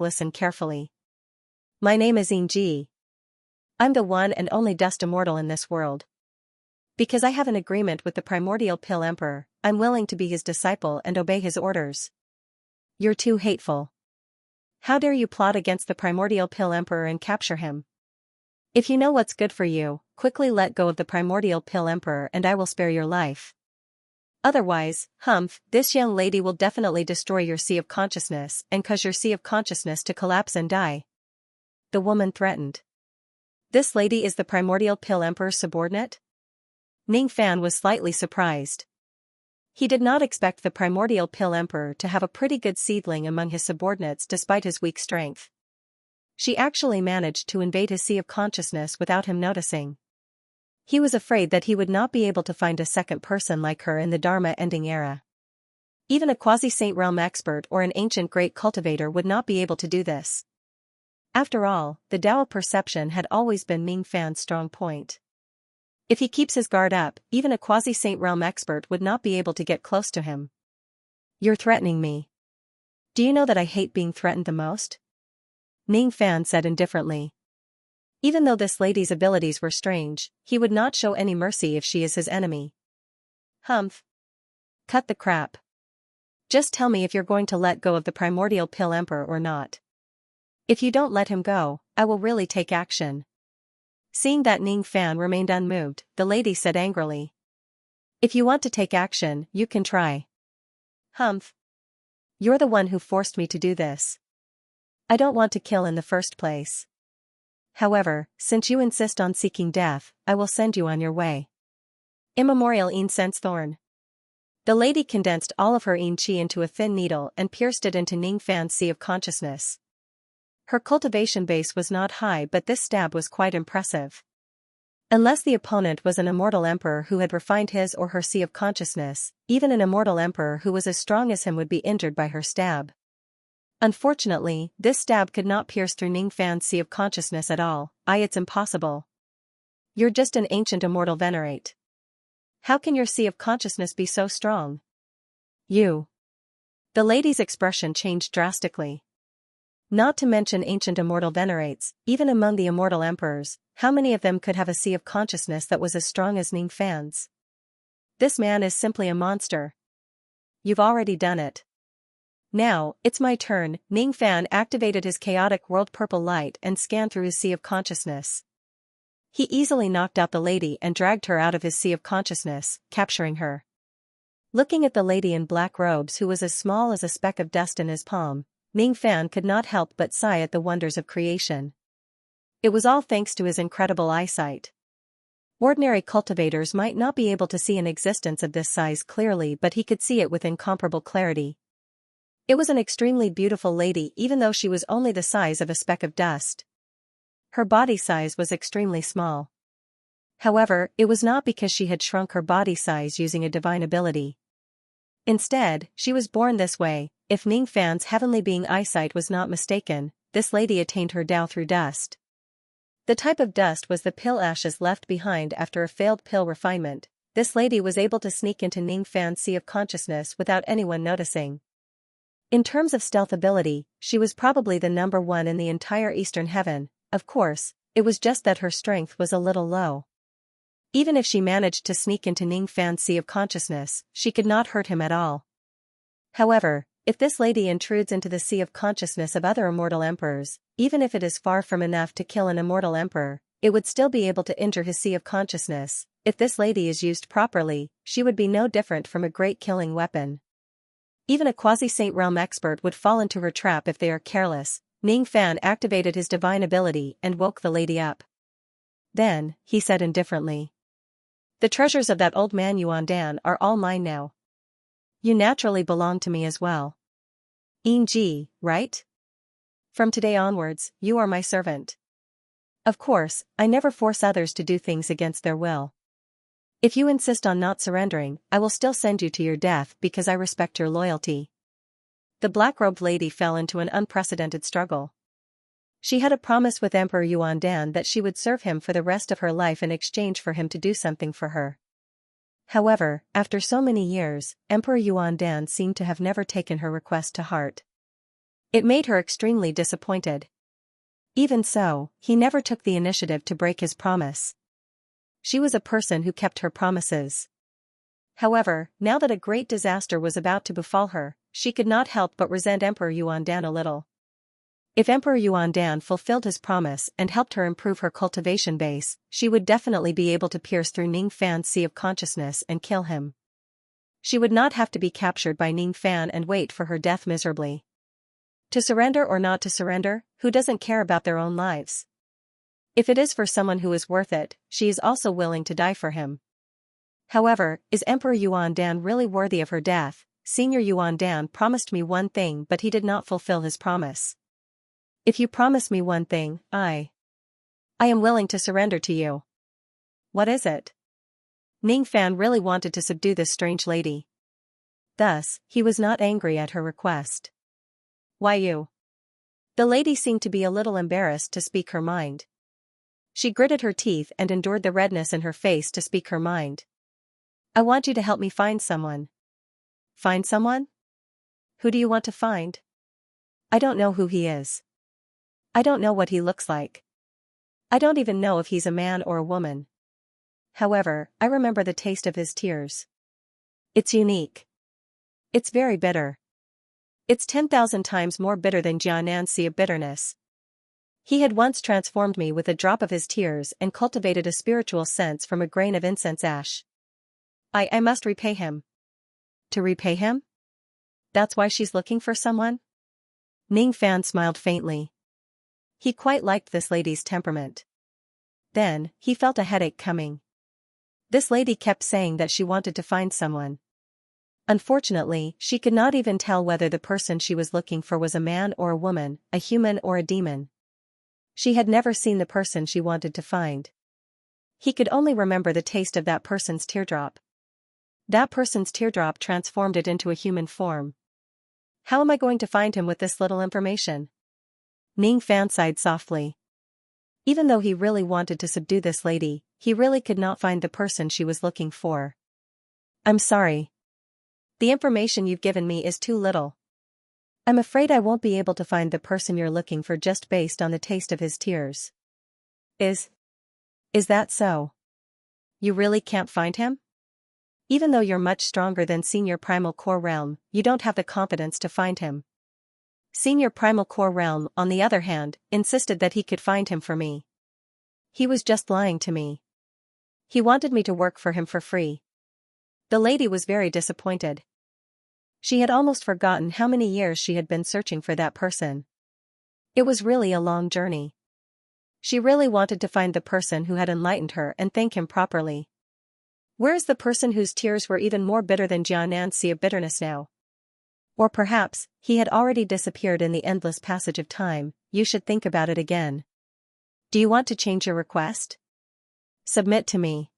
A: Listen carefully. My name is Xianxia. I'm the one and only dust immortal in this world. Because I have an agreement with the primordial pill emperor, I'm willing to be his disciple and obey his orders. You're too hateful. How dare you plot against the primordial pill emperor and capture him? If you know what's good for you, quickly let go of the primordial pill emperor and I will spare your life. Otherwise, this young lady will definitely destroy your sea of consciousness and cause your sea of consciousness to collapse and die. The woman threatened. This lady is the primordial pill emperor's subordinate? Ning Fan was slightly surprised. He did not expect the primordial pill emperor to have a pretty good seedling among his subordinates despite his weak strength. She actually managed to invade his sea of consciousness without him noticing. He was afraid that he would not be able to find a second person like her in the Dharma-ending era. Even a quasi-saint realm expert or an ancient great cultivator would not be able to do this. After all, the Tao of perception had always been Ning Fan's strong point. If he keeps his guard up, even a quasi-saint realm expert would not be able to get close to him. You're threatening me. Do you know that I hate being threatened the most? Ning Fan said indifferently. Even though this lady's abilities were strange, he would not show any mercy if she is his enemy. Humph. Cut the crap. Just tell me if you're going to let go of the primordial pill emperor or not. If you don't let him go, I will really take action. Seeing that Ning Fan remained unmoved, the lady said angrily. If you want to take action, you can try. Humph. You're the one who forced me to do this. I don't want to kill in the first place. However, since you insist on seeking death, I will send you on your way. Immemorial incense thorn. The lady condensed all of her yin qi into a thin needle and pierced it into Ning Fan's sea of consciousness. Her cultivation base was not high, but this stab was quite impressive. Unless the opponent was an immortal emperor who had refined his or her sea of consciousness, even an immortal emperor who was as strong as him would be injured by her stab. Unfortunately, this stab could not pierce through Ning Fan's sea of consciousness at all. It's impossible. You're just an ancient immortal venerate. How can your sea of consciousness be so strong? You. The lady's expression changed drastically. Not to mention ancient immortal venerates, even among the immortal emperors, how many of them could have a sea of consciousness that was as strong as Ning Fan's? This man is simply a monster. You've already done it. Now, it's my turn. Ning Fan activated his chaotic world purple light and scanned through his sea of consciousness. He easily knocked out the lady and dragged her out of his sea of consciousness, capturing her. Looking at the lady in black robes who was as small as a speck of dust in his palm, Ning Fan could not help but sigh at the wonders of creation. It was all thanks to his incredible eyesight. Ordinary cultivators might not be able to see an existence of this size clearly, but he could see it with incomparable clarity. It was an extremely beautiful lady even though she was only the size of a speck of dust. Her body size was extremely small. However, it was not because she had shrunk her body size using a divine ability. Instead, she was born this way. If Ning Fan's heavenly being eyesight was not mistaken, this lady attained her Tao through dust. The type of dust was the pill ashes left behind after a failed pill refinement. This lady was able to sneak into Ning Fan's sea of consciousness without anyone noticing. In terms of stealth ability, she was probably the number one in the entire Eastern Heaven. Of course, it was just that her strength was a little low. Even if she managed to sneak into Ning Fan's sea of consciousness, she could not hurt him at all. However, if this lady intrudes into the sea of consciousness of other immortal emperors, even if it is far from enough to kill an immortal emperor, it would still be able to injure his sea of consciousness. If this lady is used properly, she would be no different from a great killing weapon. Even a quasi-Saint Realm expert would fall into her trap if they are careless. Ning Fan activated his divine ability and woke the lady up. Then, he said indifferently. The treasures of that old man Yuan Dan are all mine now. You naturally belong to me as well. Ji, right? From today onwards, you are my servant. Of course, I never force others to do things against their will. If you insist on not surrendering, I will still send you to your death because I respect your loyalty. The black-robed lady fell into an unprecedented struggle. She had a promise with Emperor Yuan Dan that she would serve him for the rest of her life in exchange for him to do something for her. However, after so many years, Emperor Yuan Dan seemed to have never taken her request to heart. It made her extremely disappointed. Even so, he never took the initiative to break his promise. She was a person who kept her promises. However, now that a great disaster was about to befall her, she could not help but resent Emperor Yuan Dan a little. If Emperor Yuan Dan fulfilled his promise and helped her improve her cultivation base, she would definitely be able to pierce through Ning Fan's sea of consciousness and kill him. She would not have to be captured by Ning Fan and wait for her death miserably. To surrender or not to surrender, who doesn't care about their own lives? If it is for someone who is worth it, she is also willing to die for him. However, is Emperor Yuan Dan really worthy of her death? Senior Yuan Dan promised me one thing, but he did not fulfill his promise. If you promise me one thing, I am willing to surrender to you. What is it? Ning Fan really wanted to subdue this strange lady. Thus, he was not angry at her request. Why you? The lady seemed to be a little embarrassed to speak her mind. She gritted her teeth and endured the redness in her face to speak her mind. I want you to help me find someone. Find someone? Who do you want to find? I don't know who he is. I don't know what he looks like. I don't even know if he's a man or a woman. However, I remember the taste of his tears. It's unique. It's very bitter. It's 10,000 times more bitter than Xianxia bitterness. He had once transformed me with a drop of his tears and cultivated a spiritual sense from a grain of incense ash. I must repay him. To repay him? That's why she's looking for someone? Ning Fan smiled faintly. He quite liked this lady's temperament. Then, he felt a headache coming. This lady kept saying that she wanted to find someone. Unfortunately, she could not even tell whether the person she was looking for was a man or a woman, a human or a demon. She had never seen the person she wanted to find. He could only remember the taste of that person's teardrop. That person's teardrop transformed it into a human form. How am I going to find him with this little information? Ning Fan sighed softly. Even though he really wanted to subdue this lady, he really could not find the person she was looking for. I'm sorry. The information you've given me is too little. I'm afraid I won't be able to find the person you're looking for just based on the taste of his tears. Is that so? You really can't find him? Even though you're much stronger than Senior Primal Core Realm, you don't have the confidence to find him. Senior Primal Core Realm, on the other hand, insisted that he could find him for me. He was just lying to me. He wanted me to work for him for free. The lady was very disappointed. She had almost forgotten how many years she had been searching for that person. It was really a long journey. She really wanted to find the person who had enlightened her and thank him properly. Where is the person whose tears were even more bitter than Xianxia bitterness now? Or perhaps, he had already disappeared in the endless passage of time. You should think about it again. Do you want to change your request? Submit to me.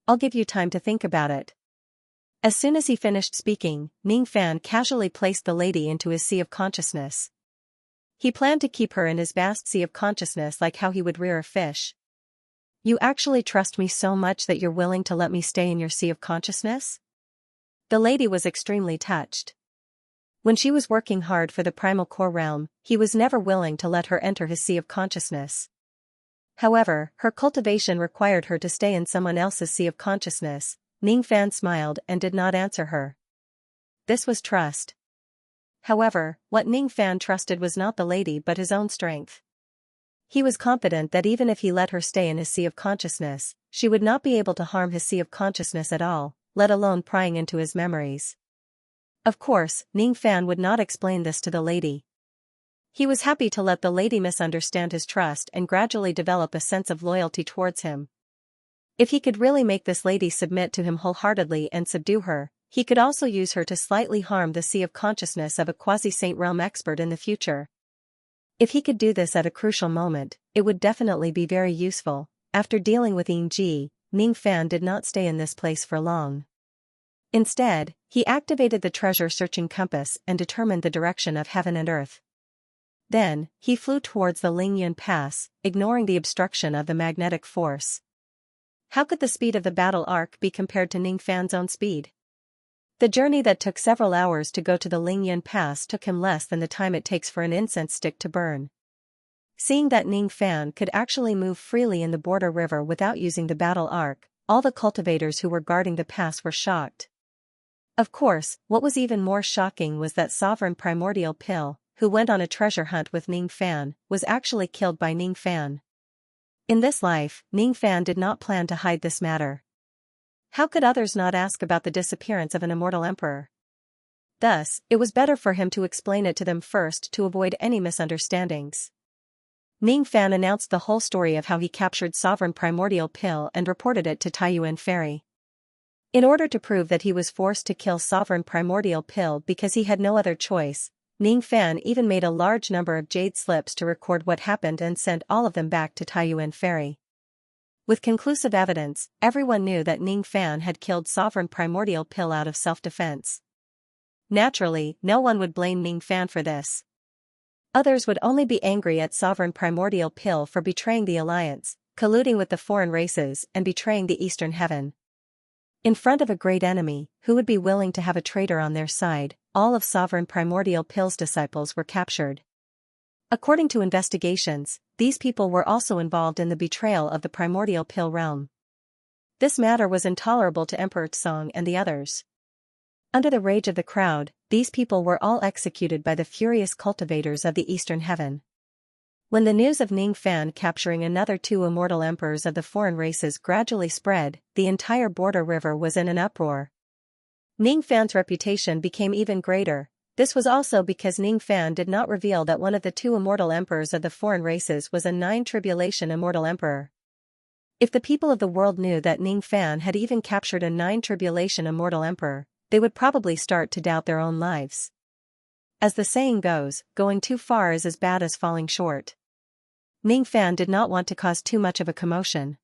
A: I'll give you time to think about it. As soon as he finished speaking, Ning Fan casually placed the lady into his sea of consciousness. He planned to keep her in his vast sea of consciousness like how he would rear a fish. You actually trust me so much that you're willing to let me stay in your sea of consciousness? The lady was extremely touched. When she was working hard for the Primal Core Realm, he was never willing to let her enter his sea of consciousness. However, her cultivation required her to stay in someone else's sea of consciousness. Ning Fan smiled and did not answer her. This was trust. However, what Ning Fan trusted was not the lady but his own strength. He was confident that even if he let her stay in his sea of consciousness, she would not be able to harm his sea of consciousness at all, let alone prying into his memories. Of course, Ning Fan would not explain this to the lady. He was happy to let the lady misunderstand his trust and gradually develop a sense of loyalty towards him. If he could really make this lady submit to him wholeheartedly and subdue her, he could also use her to slightly harm the sea of consciousness of a quasi-saint realm expert in the future. If he could do this at a crucial moment, it would definitely be very useful. After dealing with Ying, Ning Fan did not stay in this place for long. Instead, he activated the treasure-searching compass and determined the direction of heaven and earth. Then, he flew towards the Lingyun Pass, ignoring the obstruction of the magnetic force. How could the speed of the battle arc be compared to Ning Fan's own speed? The journey that took several hours to go to the Lingyun Pass took him less than the time it takes for an incense stick to burn. Seeing that Ning Fan could actually move freely in the border river without using the battle arc, all the cultivators who were guarding the pass were shocked. Of course, what was even more shocking was that Sovereign Primordial Pill, who went on a treasure hunt with Ning Fan, was actually killed by Ning Fan. In this life, Ning Fan did not plan to hide this matter. How could others not ask about the disappearance of an immortal emperor? Thus, it was better for him to explain it to them first to avoid any misunderstandings. Ning Fan announced the whole story of how he captured Sovereign Primordial Pill and reported it to Taiyuan Ferry. In order to prove that he was forced to kill Sovereign Primordial Pill because he had no other choice, Ning Fan even made a large number of jade slips to record what happened and sent all of them back to Taiyuan Ferry. With conclusive evidence, everyone knew that Ning Fan had killed Sovereign Primordial Pill out of self-defense. Naturally, no one would blame Ning Fan for this. Others would only be angry at Sovereign Primordial Pill for betraying the alliance, colluding with the foreign races and betraying the Eastern Heaven. In front of a great enemy, who would be willing to have a traitor on their side? all of Sovereign Primordial Pill's disciples were captured. According to investigations, these people were also involved in the betrayal of the Primordial Pill realm. This matter was intolerable to Emperor Tsong and the others. Under the rage of the crowd, these people were all executed by the furious cultivators of the Eastern Heaven. When the news of Ning Fan capturing another 2 immortal emperors of the foreign races gradually spread, the entire border river was in an uproar. Ning Fan's reputation became even greater. This was also because Ning Fan did not reveal that one of the 2 immortal emperors of the foreign races was a 9 tribulation immortal emperor. If the people of the world knew that Ning Fan had even captured a 9 tribulation immortal emperor, they would probably start to doubt their own lives. As the saying goes, going too far is as bad as falling short. Ning Fan did not want to cause too much of a commotion.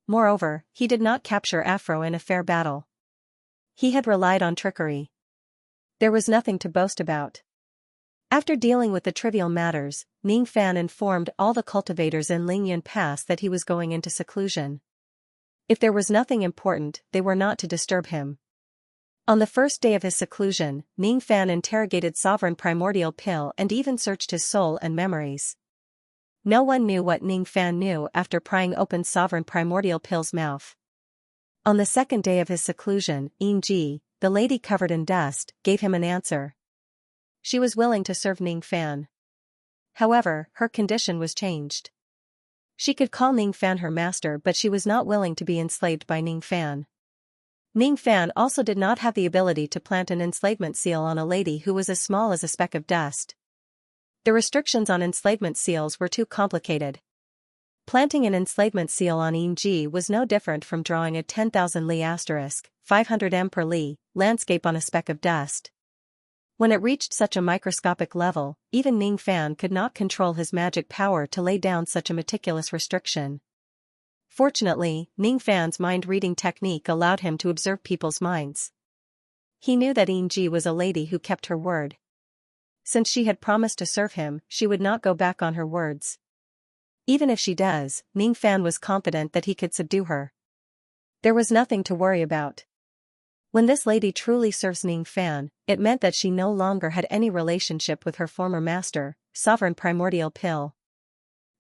A: Moreover, he did not capture Afro in a fair battle. He had relied on trickery. There was nothing to boast about. After dealing with the trivial matters, Ning Fan informed all the cultivators in Lingyun Pass that he was going into seclusion. If there was nothing important, they were not to disturb him. On the first day of his seclusion, Ning Fan interrogated Sovereign Primordial Pill and even searched his soul and memories. No one knew what Ning Fan knew after prying open Sovereign Primordial Pill's mouth. On the second day of his seclusion, Yin Ji, the lady covered in dust, gave him an answer. She was willing to serve Ning Fan. However, her condition was changed. She could call Ning Fan her master, but she was not willing to be enslaved by Ning Fan. Ning Fan also did not have the ability to plant an enslavement seal on a lady who was as small as a speck of dust. The restrictions on enslavement seals were too complicated. Planting an enslavement seal on Yin Ji was no different from drawing a 10,000 li asterisk, 500 m per li, landscape on a speck of dust. When it reached such a microscopic level, even Ning Fan could not control his magic power to lay down such a meticulous restriction. Fortunately, Ning Fan's mind-reading technique allowed him to observe people's minds. He knew that Yin Ji was a lady who kept her word. Since she had promised to serve him, she would not go back on her words. Even if she does, Ning Fan was confident that he could subdue her. There was nothing to worry about. When this lady truly serves Ning Fan, it meant that she no longer had any relationship with her former master, Sovereign Primordial Pill.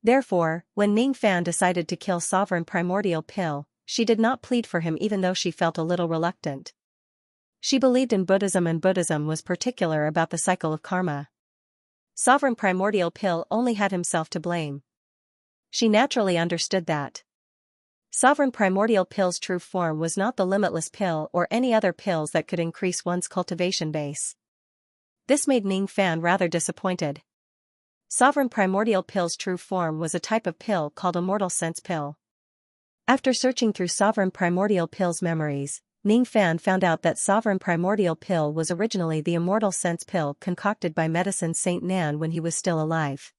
A: Therefore, when Ning Fan decided to kill Sovereign Primordial Pill, she did not plead for him even though she felt a little reluctant. She believed in Buddhism, and Buddhism was particular about the cycle of karma. Sovereign Primordial Pill only had himself to blame. She naturally understood that. Sovereign Primordial Pill's true form was not the limitless pill or any other pills that could increase one's cultivation base. This made Ning Fan rather disappointed. Sovereign Primordial Pill's true form was a type of pill called Immortal Sense Pill. After searching through Sovereign Primordial Pill's memories, Ning Fan found out that Sovereign Primordial Pill was originally the Immortal Sense Pill concocted by Medicine Saint Nan when he was still alive.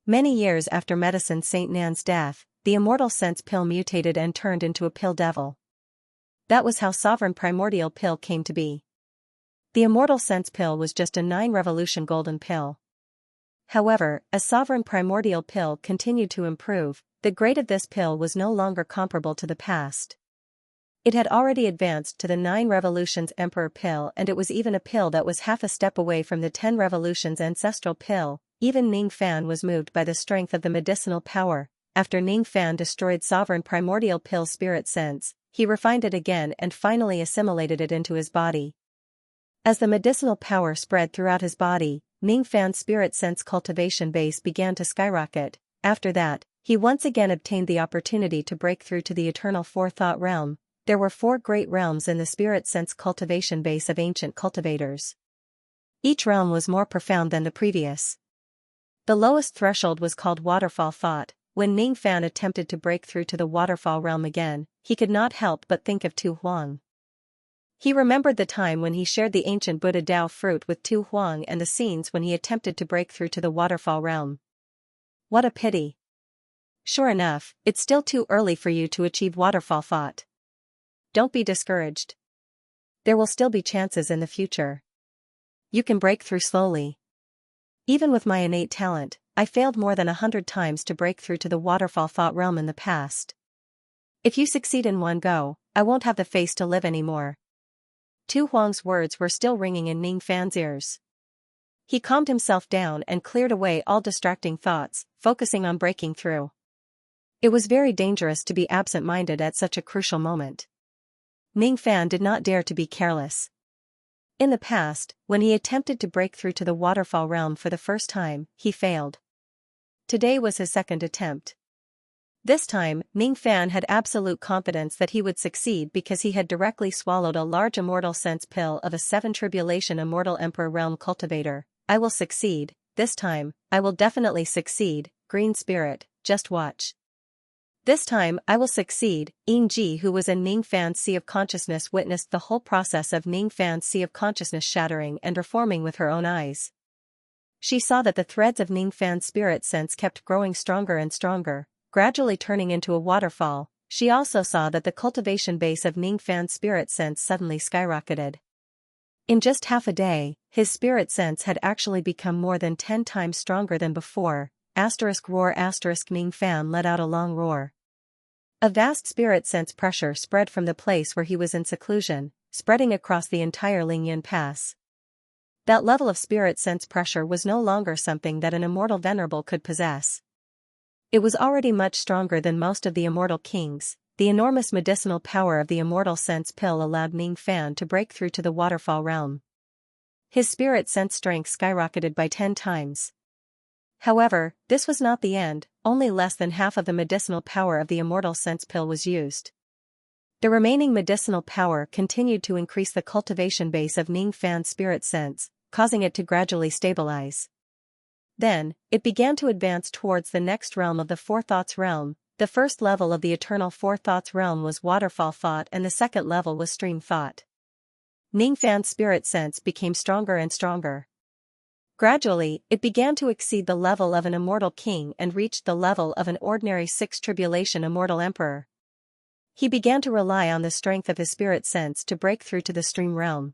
A: Many years after Medicine Saint Nan's death, the Immortal Sense Pill mutated and turned into a pill devil. That was how Sovereign Primordial Pill came to be. The Immortal Sense Pill was just a 9-revolution golden pill. However, as Sovereign Primordial Pill continued to improve, the grade of this pill was no longer comparable to the past. It had already advanced to the 9 revolutions Emperor Pill, and it was even a pill that was half a step away from the 10 revolutions Ancestral Pill. Even Ning Fan was moved by the strength of the medicinal power. After Ning Fan destroyed Sovereign Primordial Pill's spirit sense, he refined it again and finally assimilated it into his body. As the medicinal power spread throughout his body, Ning Fan's spirit sense cultivation base began to skyrocket. After that, he once again obtained the opportunity to break through to the eternal forethought realm. There were 4 great realms in the spirit sense cultivation base of ancient cultivators. Each realm was more profound than the previous. The lowest threshold was called Waterfall Thought. When Ning Fan attempted to break through to the Waterfall realm again, he could not help but think of Tu Huang. He remembered the time when he shared the ancient Buddha Dao fruit with Tu Huang and the scenes when he attempted to break through to the Waterfall realm. What a pity. Sure enough, it's still too early for you to achieve Waterfall Thought. Don't be discouraged. There will still be chances in the future. You can break through slowly. Even with my innate talent, I failed more than 100 times to break through to the Waterfall Thought realm in the past. If you succeed in one go, I won't have the face to live anymore. Tu Huang's words were still ringing in Ning Fan's ears. He calmed himself down and cleared away all distracting thoughts, focusing on breaking through. It was very dangerous to be absent-minded at such a crucial moment. Ning Fan did not dare to be careless. In the past, when he attempted to break through to the waterfall realm for the first time, he failed. Today was his second attempt. This time, Ning Fan had absolute confidence that he would succeed because he had directly swallowed a large immortal sense pill of a 7 tribulation immortal emperor realm cultivator. I will succeed, this time, I will definitely succeed, green spirit, just watch. This time I will succeed. Ying Ji, who was in Ning Fan's sea of consciousness, witnessed the whole process of Ning Fan's sea of consciousness shattering and reforming with her own eyes. She saw that the threads of Ning Fan's spirit sense kept growing stronger and stronger, gradually turning into a waterfall. She also saw that the cultivation base of Ning Fan's spirit sense suddenly skyrocketed. In just half a day, his spirit sense had actually become more than 10 times stronger than before. Roar. Ning Fan let out a long roar. A vast spirit sense pressure spread from the place where he was in seclusion, spreading across the entire Lingyan Pass. That level of spirit sense pressure was no longer something that an immortal venerable could possess. It was already much stronger than most of the immortal kings. The enormous medicinal power of the immortal sense pill allowed Ning Fan to break through to the waterfall realm. His spirit sense strength skyrocketed by 10 times. However, this was not the end. Only less than half of the medicinal power of the immortal sense pill was used. The remaining medicinal power continued to increase the cultivation base of Ning Fan's spirit sense, causing it to gradually stabilize. Then, it began to advance towards the next realm of the Four Thoughts realm. The first level of the eternal Four Thoughts realm was waterfall thought and the second level was stream thought. Ning Fan's spirit sense became stronger and stronger. Gradually, it began to exceed the level of an immortal king and reached the level of an ordinary 6 tribulation immortal emperor. He began to rely on the strength of his spirit sense to break through to the stream realm.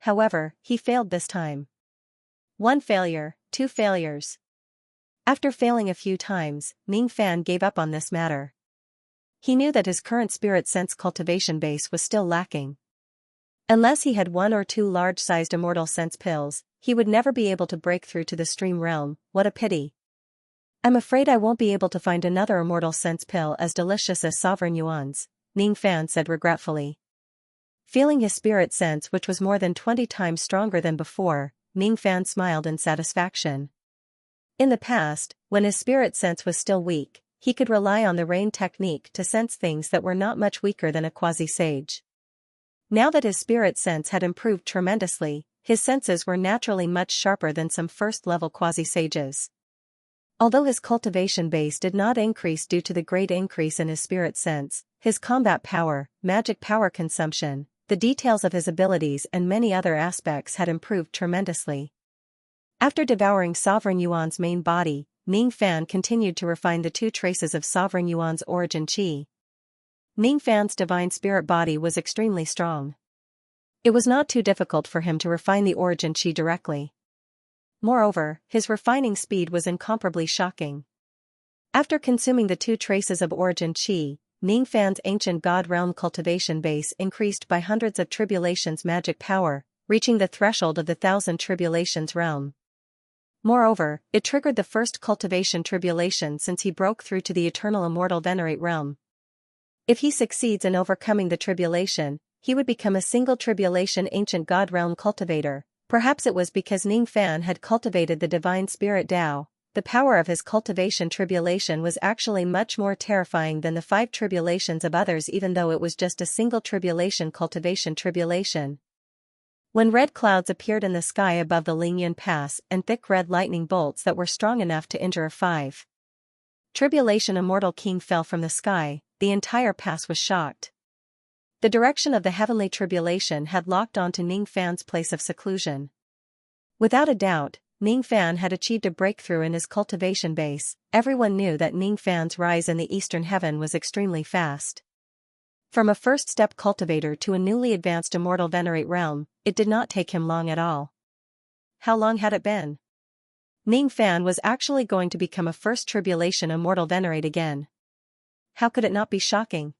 A: However, he failed this time. 1 failure, 2 failures. After failing a few times, Ning Fan gave up on this matter. He knew that his current spirit sense cultivation base was still lacking. Unless he had 1 or 2 large-sized immortal sense pills, he would never be able to break through to the stream realm. What a pity. I'm afraid I won't be able to find another immortal sense pill as delicious as Sovereign Yuan's, Ning Fan said regretfully. Feeling his spirit sense, which was more than 20 times stronger than before, Ning Fan smiled in satisfaction. In the past, when his spirit sense was still weak, he could rely on the rain technique to sense things that were not much weaker than a quasi-sage. Now that his spirit sense had improved tremendously, his senses were naturally much sharper than some first-level quasi-sages. Although his cultivation base did not increase due to the great increase in his spirit sense, his combat power, magic power consumption, the details of his abilities and many other aspects had improved tremendously. After devouring Sovereign Yuan's main body, Ning Fan continued to refine the 2 traces of Sovereign Yuan's origin qi. Ning Fan's divine spirit body was extremely strong. It was not too difficult for him to refine the origin qi directly. Moreover, his refining speed was incomparably shocking. After consuming the 2 traces of origin qi, Ning Fan's ancient god realm cultivation base increased by hundreds of tribulations magic power, reaching the threshold of the 1,000 tribulations realm. Moreover, it triggered the first cultivation tribulation since he broke through to the eternal immortal venerate realm. If he succeeds in overcoming the tribulation, he would become a single tribulation ancient god realm cultivator. Perhaps it was because Ning Fan had cultivated the divine spirit Tao. The power of his cultivation tribulation was actually much more terrifying than the 5 tribulations of others, even though it was just a single tribulation cultivation tribulation. When red clouds appeared in the sky above the Lingyan Pass and thick red lightning bolts that were strong enough to injure a 5 tribulation immortal king fell from the sky, the entire pass was shocked. The direction of the heavenly tribulation had locked onto Ning Fan's place of seclusion. Without a doubt, Ning Fan had achieved a breakthrough in his cultivation base. Everyone knew that Ning Fan's rise in the eastern heaven was extremely fast. From a first-step cultivator to a newly advanced immortal venerate realm, it did not take him long at all. How long had it been? Ning Fan was actually going to become a first tribulation immortal venerate again. How could it not be shocking?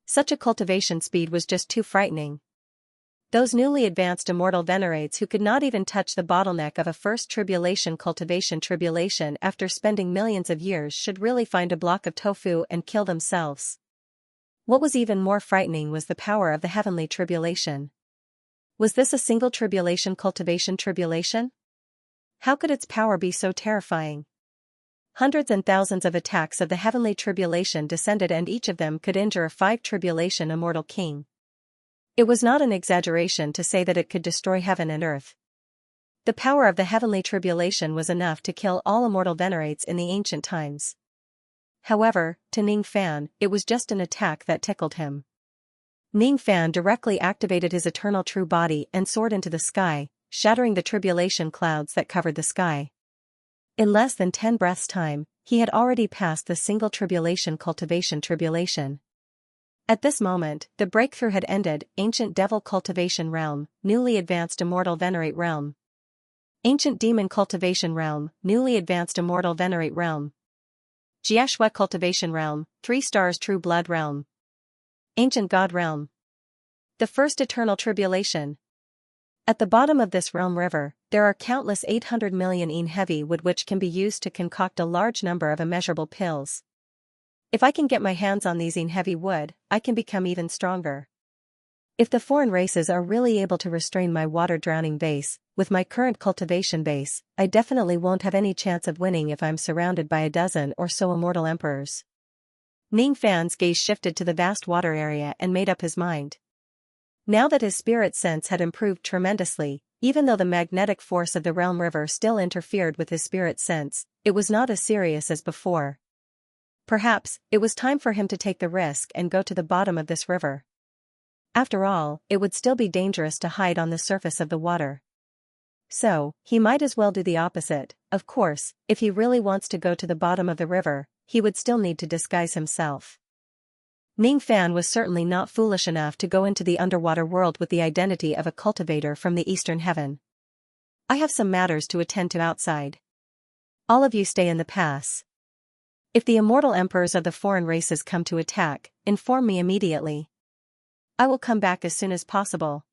A: Such a cultivation speed was just too frightening. Those newly advanced immortal venerates who could not even touch the bottleneck of a first tribulation tribulation after spending millions of years should really find a block of tofu and kill themselves. What was even more frightening was the power of the heavenly tribulation. Was this a single tribulation? How could its power be so terrifying? Hundreds and thousands of attacks of the heavenly tribulation descended, and each of them could injure a 5 tribulation immortal king. It was not an exaggeration to say that it could destroy heaven and earth. The power of the heavenly tribulation was enough to kill all immortal venerates in the ancient times. However, to Ning Fan, it was just an attack that tickled him. Ning Fan directly activated his eternal true body and soared into the sky, shattering the tribulation clouds that covered the sky. In less than 10 breaths' time, he had already passed the single tribulation tribulation. At this moment, the breakthrough had ended. Ancient devil cultivation realm, newly advanced immortal venerate realm. Ancient demon cultivation realm, newly advanced immortal venerate realm. Xianxia cultivation realm, 3 stars true blood realm. Ancient god realm. The first eternal tribulation. At the bottom of this realm river, there are countless 800 million in heavy wood which can be used to concoct a large number of immeasurable pills. If I can get my hands on these in heavy wood, I can become even stronger. If the foreign races are really able to restrain my water-drowning base, with my current cultivation base, I definitely won't have any chance of winning if I'm surrounded by a dozen or so immortal emperors. Ning Fan's gaze shifted to the vast water area and made up his mind. Now that his spirit sense had improved tremendously, even though the magnetic force of the realm river still interfered with his spirit sense, it was not as serious as before. Perhaps, it was time for him to take the risk and go to the bottom of this river. After all, it would still be dangerous to hide on the surface of the water. So, he might as well do the opposite. Of course, if he really wants to go to the bottom of the river, he would still need to disguise himself. Ning Fan was certainly not foolish enough to go into the underwater world with the identity of a cultivator from the eastern heaven. I have some matters to attend to outside. All of you stay in the pass. If the immortal emperors of the foreign races come to attack, inform me immediately. I will come back as soon as possible.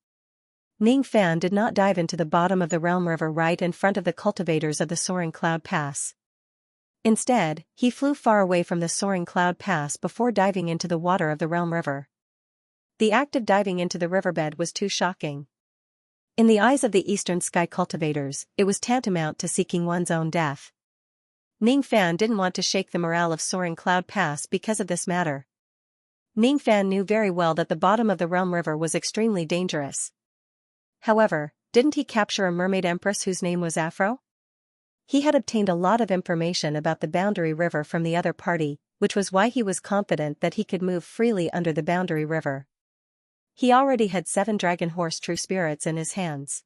A: Ning Fan did not dive into the bottom of the realm river right in front of the cultivators of the soaring cloud pass. Instead, he flew far away from the soaring cloud pass before diving into the water of the realm river. The act of diving into the riverbed was too shocking. In the eyes of the eastern sky cultivators, it was tantamount to seeking one's own death. Ning Fan didn't want to shake the morale of soaring cloud pass because of this matter. Ning Fan knew very well that the bottom of the realm river was extremely dangerous. However, didn't he capture a mermaid empress whose name was Afro? He had obtained a lot of information about the boundary river from the other party, which was why he was confident that he could move freely under the boundary river. He already had 7 dragon horse true spirits in his hands.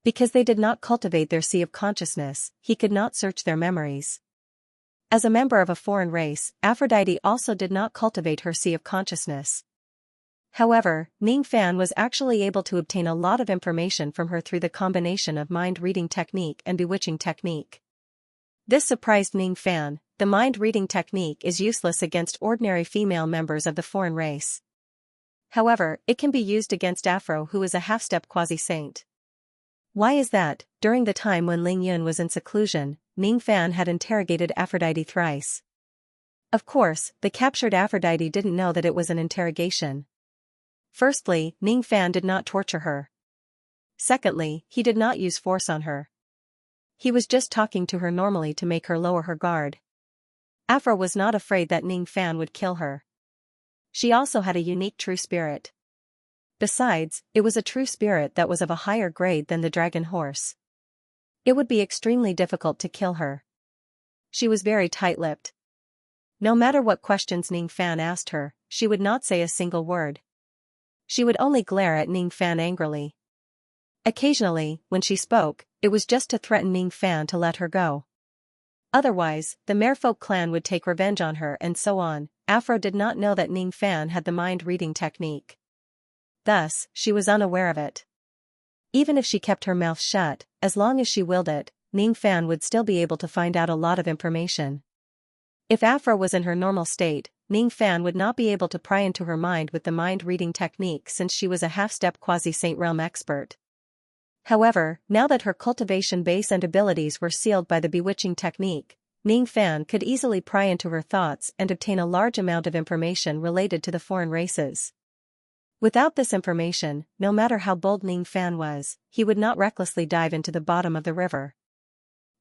A: Because they did not cultivate their sea of consciousness, he could not search their memories. As a member of a foreign race, Aphrodite also did not cultivate her sea of consciousness. However, Ning Fan was actually able to obtain a lot of information from her through the combination of mind-reading technique and bewitching technique. This surprised Ning Fan. The mind-reading technique is useless against ordinary female members of the foreign race. However, it can be used against Afro, who is a half-step quasi-saint. Why is that? During the time when Ling Yun was in seclusion, Ning Fan had interrogated Aphrodite thrice. Of course, the captured Aphrodite didn't know that it was an interrogation. Firstly, Ning Fan did not torture her. Secondly, he did not use force on her. He was just talking to her normally to make her lower her guard. Afro was not afraid that Ning Fan would kill her. She also had a unique true spirit. Besides, it was a true spirit that was of a higher grade than the dragon horse. It would be extremely difficult to kill her. She was very tight-lipped. No matter what questions Ning Fan asked her, she would not say a single word. She would only glare at Ning Fan angrily. Occasionally, when she spoke, it was just to threaten Ning Fan to let her go. Otherwise, the Merfolk clan would take revenge on her and so on. Afro did not know that Ning Fan had the mind-reading technique. Thus, she was unaware of it. Even if she kept her mouth shut, as long as she willed it, Ning Fan would still be able to find out a lot of information. If Afro was in her normal state, Ning Fan would not be able to pry into her mind with the mind-reading technique since she was a half-step quasi-saint realm expert. However, now that her cultivation base and abilities were sealed by the bewitching technique, Ning Fan could easily pry into her thoughts and obtain a large amount of information related to the foreign races. Without this information, no matter how bold Ning Fan was, he would not recklessly dive into the bottom of the river.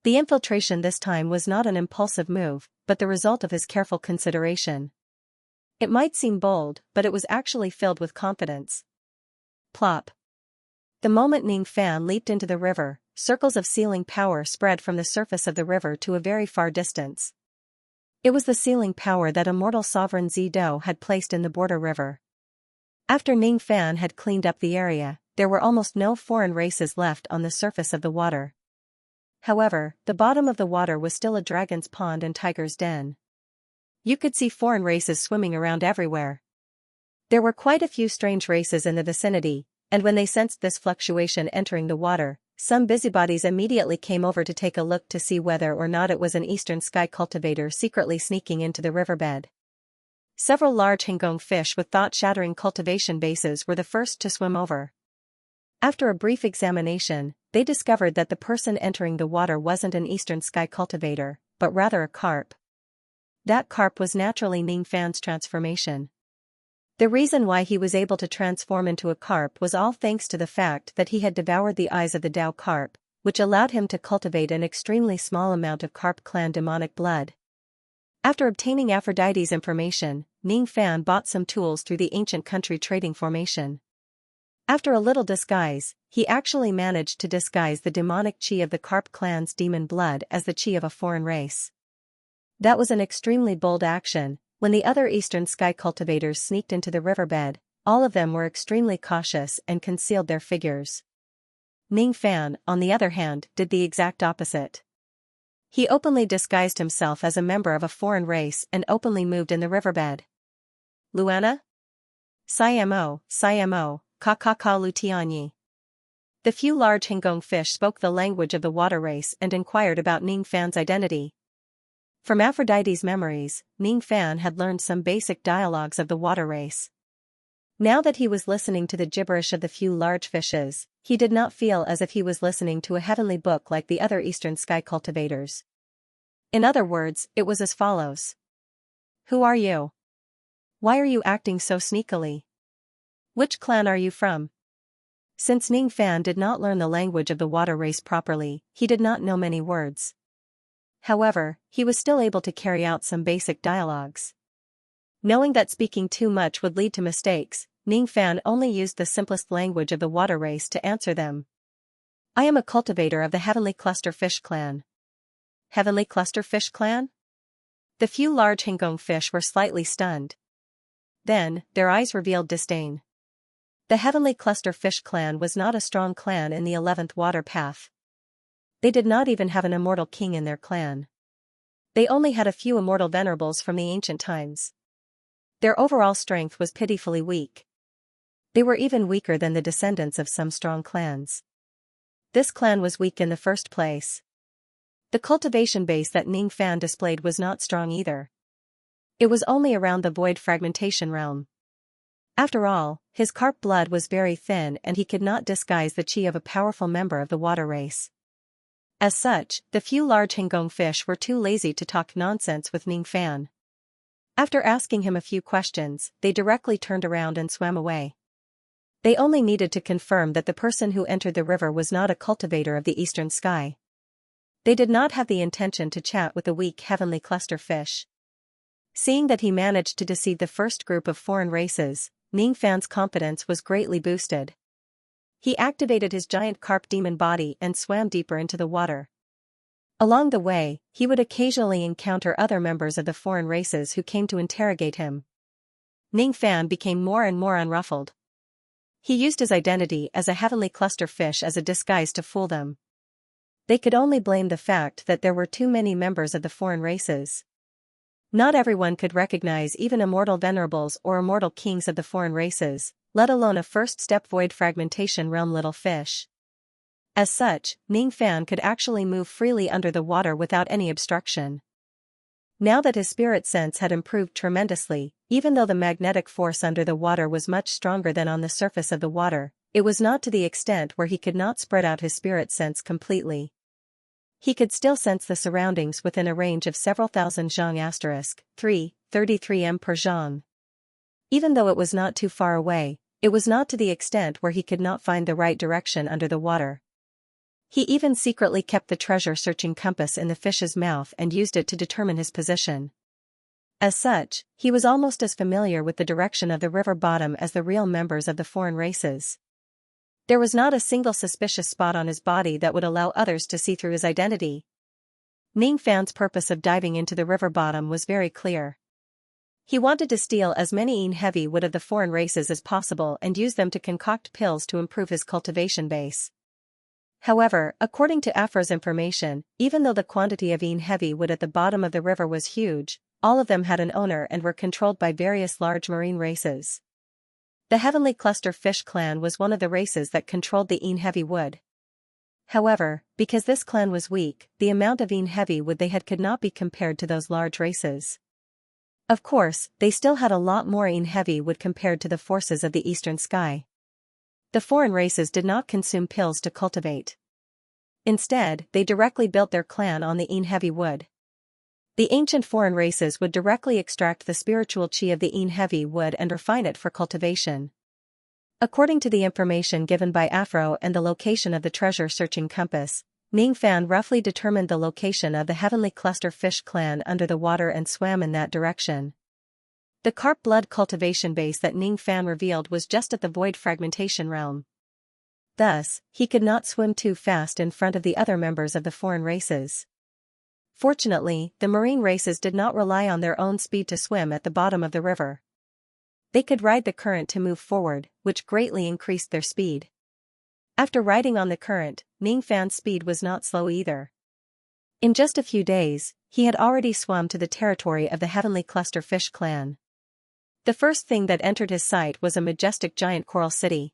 A: The infiltration this time was not an impulsive move, but the result of his careful consideration. It might seem bold, but it was actually filled with confidence. Plop. The moment Ning Fan leaped into the river, circles of sealing power spread from the surface of the river to a very far distance. It was the sealing power that immortal sovereign Zido had placed in the border river. After Ning Fan had cleaned up the area, there were almost no foreign races left on the surface of the water. However, the bottom of the water was still a dragon's pond and tiger's den. You could see foreign races swimming around everywhere. There were quite a few strange races in the vicinity, and when they sensed this fluctuation entering the water, some busybodies immediately came over to take a look to see whether or not it was an eastern sky cultivator secretly sneaking into the riverbed. Several large Hengong fish with thought-shattering cultivation bases were the first to swim over. After a brief examination, they discovered that the person entering the water wasn't an eastern sky cultivator, but rather a carp. That carp was naturally Ning Fan's transformation. The reason why he was able to transform into a carp was all thanks to the fact that he had devoured the eyes of the Dao carp, which allowed him to cultivate an extremely small amount of carp clan demonic blood. After obtaining Aphrodite's information, Ning Fan bought some tools through the ancient country trading formation. After a little disguise, he actually managed to disguise the demonic chi of the carp clan's demon blood as the chi of a foreign race. That was an extremely bold action. When the other eastern sky cultivators sneaked into the riverbed, all of them were extremely cautious and concealed their figures. Ning Fan, on the other hand, did the exact opposite. He openly disguised himself as a member of a foreign race and openly moved in the riverbed. Luana? Siamo, ka lu tianyi. The few large Hengong fish spoke the language of the water race and inquired about Ning Fan's identity. From Aphrodite's memories, Ning Fan had learned some basic dialogues of the water race. Now that he was listening to the gibberish of the few large fishes, he did not feel as if he was listening to a heavenly book like the other eastern sky cultivators. In other words, it was as follows. Who are you? Why are you acting so sneakily? Which clan are you from? Since Ning Fan did not learn the language of the water race properly, he did not know many words. However, he was still able to carry out some basic dialogues. Knowing that speaking too much would lead to mistakes, Ning Fan only used the simplest language of the water race to answer them. I am a cultivator of the Heavenly Cluster Fish Clan. Heavenly Cluster Fish Clan? The few large Hengong fish were slightly stunned. Then, their eyes revealed disdain. The Heavenly Cluster Fish Clan was not a strong clan in the 11th water path. They did not even have an immortal king in their clan. They only had a few immortal venerables from the ancient times. Their overall strength was pitifully weak. They were even weaker than the descendants of some strong clans. This clan was weak in the first place. The cultivation base that Ning Fan displayed was not strong either. It was only around the void fragmentation realm. After all, his carp blood was very thin and he could not disguise the chi of a powerful member of the water race. As such, the few large Hengong fish were too lazy to talk nonsense with Ning Fan. After asking him a few questions, they directly turned around and swam away. They only needed to confirm that the person who entered the river was not a cultivator of the eastern sky. They did not have the intention to chat with the weak heavenly cluster fish. Seeing that he managed to deceive the first group of foreign races, Ning Fan's confidence was greatly boosted. He activated his giant carp demon body and swam deeper into the water. Along the way, he would occasionally encounter other members of the foreign races who came to interrogate him. Ning Fan became more and more unruffled. He used his identity as a heavenly cluster fish as a disguise to fool them. They could only blame the fact that there were too many members of the foreign races. Not everyone could recognize even immortal venerables or immortal kings of the foreign races, let alone a first-step void fragmentation realm little fish. As such, Ning Fan could actually move freely under the water without any obstruction. Now that his spirit sense had improved tremendously, even though the magnetic force under the water was much stronger than on the surface of the water, it was not to the extent where he could not spread out his spirit sense completely. He could still sense the surroundings within a range of several thousand zhang *3, 33 m per zhang. Even though it was not too far away, it was not to the extent where he could not find the right direction under the water. He even secretly kept the treasure-searching compass in the fish's mouth and used it to determine his position. As such, he was almost as familiar with the direction of the river bottom as the real members of the foreign races. There was not a single suspicious spot on his body that would allow others to see through his identity. Ning Fan's purpose of diving into the river bottom was very clear. He wanted to steal as many yin heavy wood of the foreign races as possible and use them to concoct pills to improve his cultivation base. However, according to Afro's information, even though the quantity of yin heavy wood at the bottom of the river was huge, all of them had an owner and were controlled by various large marine races. The Heavenly Cluster Fish clan was one of the races that controlled the yin heavy wood. However, because this clan was weak, the amount of yin heavy wood they had could not be compared to those large races. Of course, they still had a lot more yin heavy wood compared to the forces of the eastern sky. The foreign races did not consume pills to cultivate. Instead, they directly built their clan on the yin heavy wood. The ancient foreign races would directly extract the spiritual chi of the yin heavy wood and refine it for cultivation. According to the information given by Afro and the location of the treasure-searching compass, Ning Fan roughly determined the location of the Heavenly Cluster Fish clan under the water and swam in that direction. The carp blood cultivation base that Ning Fan revealed was just at the void fragmentation realm. Thus, he could not swim too fast in front of the other members of the foreign races. Fortunately, the marine races did not rely on their own speed to swim at the bottom of the river. They could ride the current to move forward, which greatly increased their speed. After riding on the current, Ning Fan's speed was not slow either. In just a few days, he had already swum to the territory of the Heavenly Cluster Fish clan. The first thing that entered his sight was a majestic giant coral city.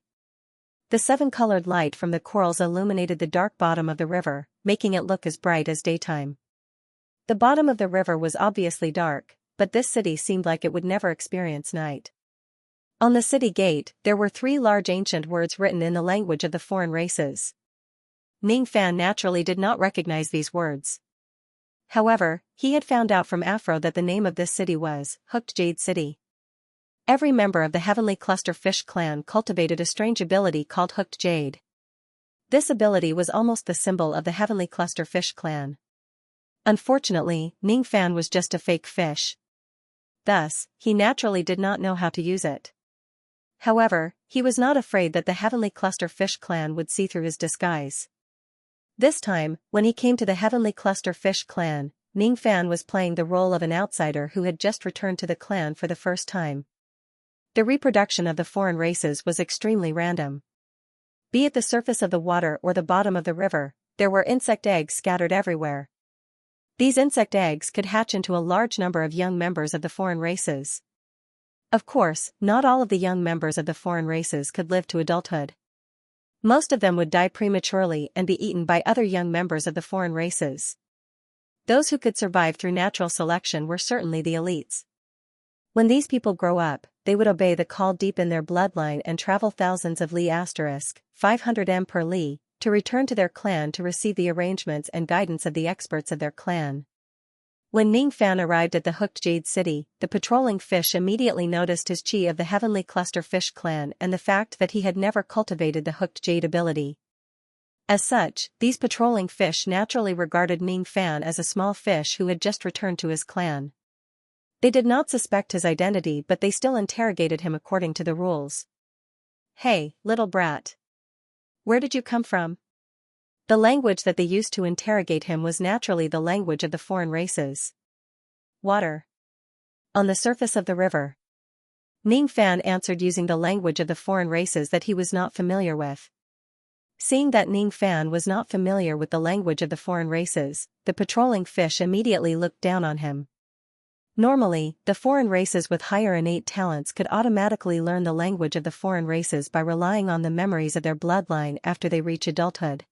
A: The seven-colored light from the corals illuminated the dark bottom of the river, making it look as bright as daytime. The bottom of the river was obviously dark, but this city seemed like it would never experience night. On the city gate, there were 3 large ancient words written in the language of the foreign races. Ning Fan naturally did not recognize these words. However, he had found out from Afro that the name of this city was Hooked Jade City. Every member of the Heavenly Cluster Fish clan cultivated a strange ability called Hooked Jade. This ability was almost the symbol of the Heavenly Cluster Fish clan. Unfortunately, Ning Fan was just a fake fish. Thus, he naturally did not know how to use it. However, he was not afraid that the Heavenly Cluster Fish clan would see through his disguise. This time, when he came to the Heavenly Cluster Fish clan, Ning Fan was playing the role of an outsider who had just returned to the clan for the first time. The reproduction of the foreign races was extremely random. Be it the surface of the water or the bottom of the river, there were insect eggs scattered everywhere. These insect eggs could hatch into a large number of young members of the foreign races. Of course, not all of the young members of the foreign races could live to adulthood. Most of them would die prematurely and be eaten by other young members of the foreign races. Those who could survive through natural selection were certainly the elites. When these people grow up, they would obey the call deep in their bloodline and travel thousands of li * 500 m per li, to return to their clan to receive the arrangements and guidance of the experts of their clan. When Ning Fan arrived at the Hooked Jade City, the patrolling fish immediately noticed his chi of the Heavenly Cluster Fish clan and the fact that he had never cultivated the Hooked Jade ability. As such, these patrolling fish naturally regarded Ning Fan as a small fish who had just returned to his clan. They did not suspect his identity, but they still interrogated him according to the rules. "Hey, little brat. Where did you come from?" The language that they used to interrogate him was naturally the language of the foreign races. "Water. On the surface of the river." Ning Fan answered using the language of the foreign races that he was not familiar with. Seeing that Ning Fan was not familiar with the language of the foreign races, the patrolling fish immediately looked down on him. Normally, the foreign races with higher innate talents could automatically learn the language of the foreign races by relying on the memories of their bloodline after they reach adulthood.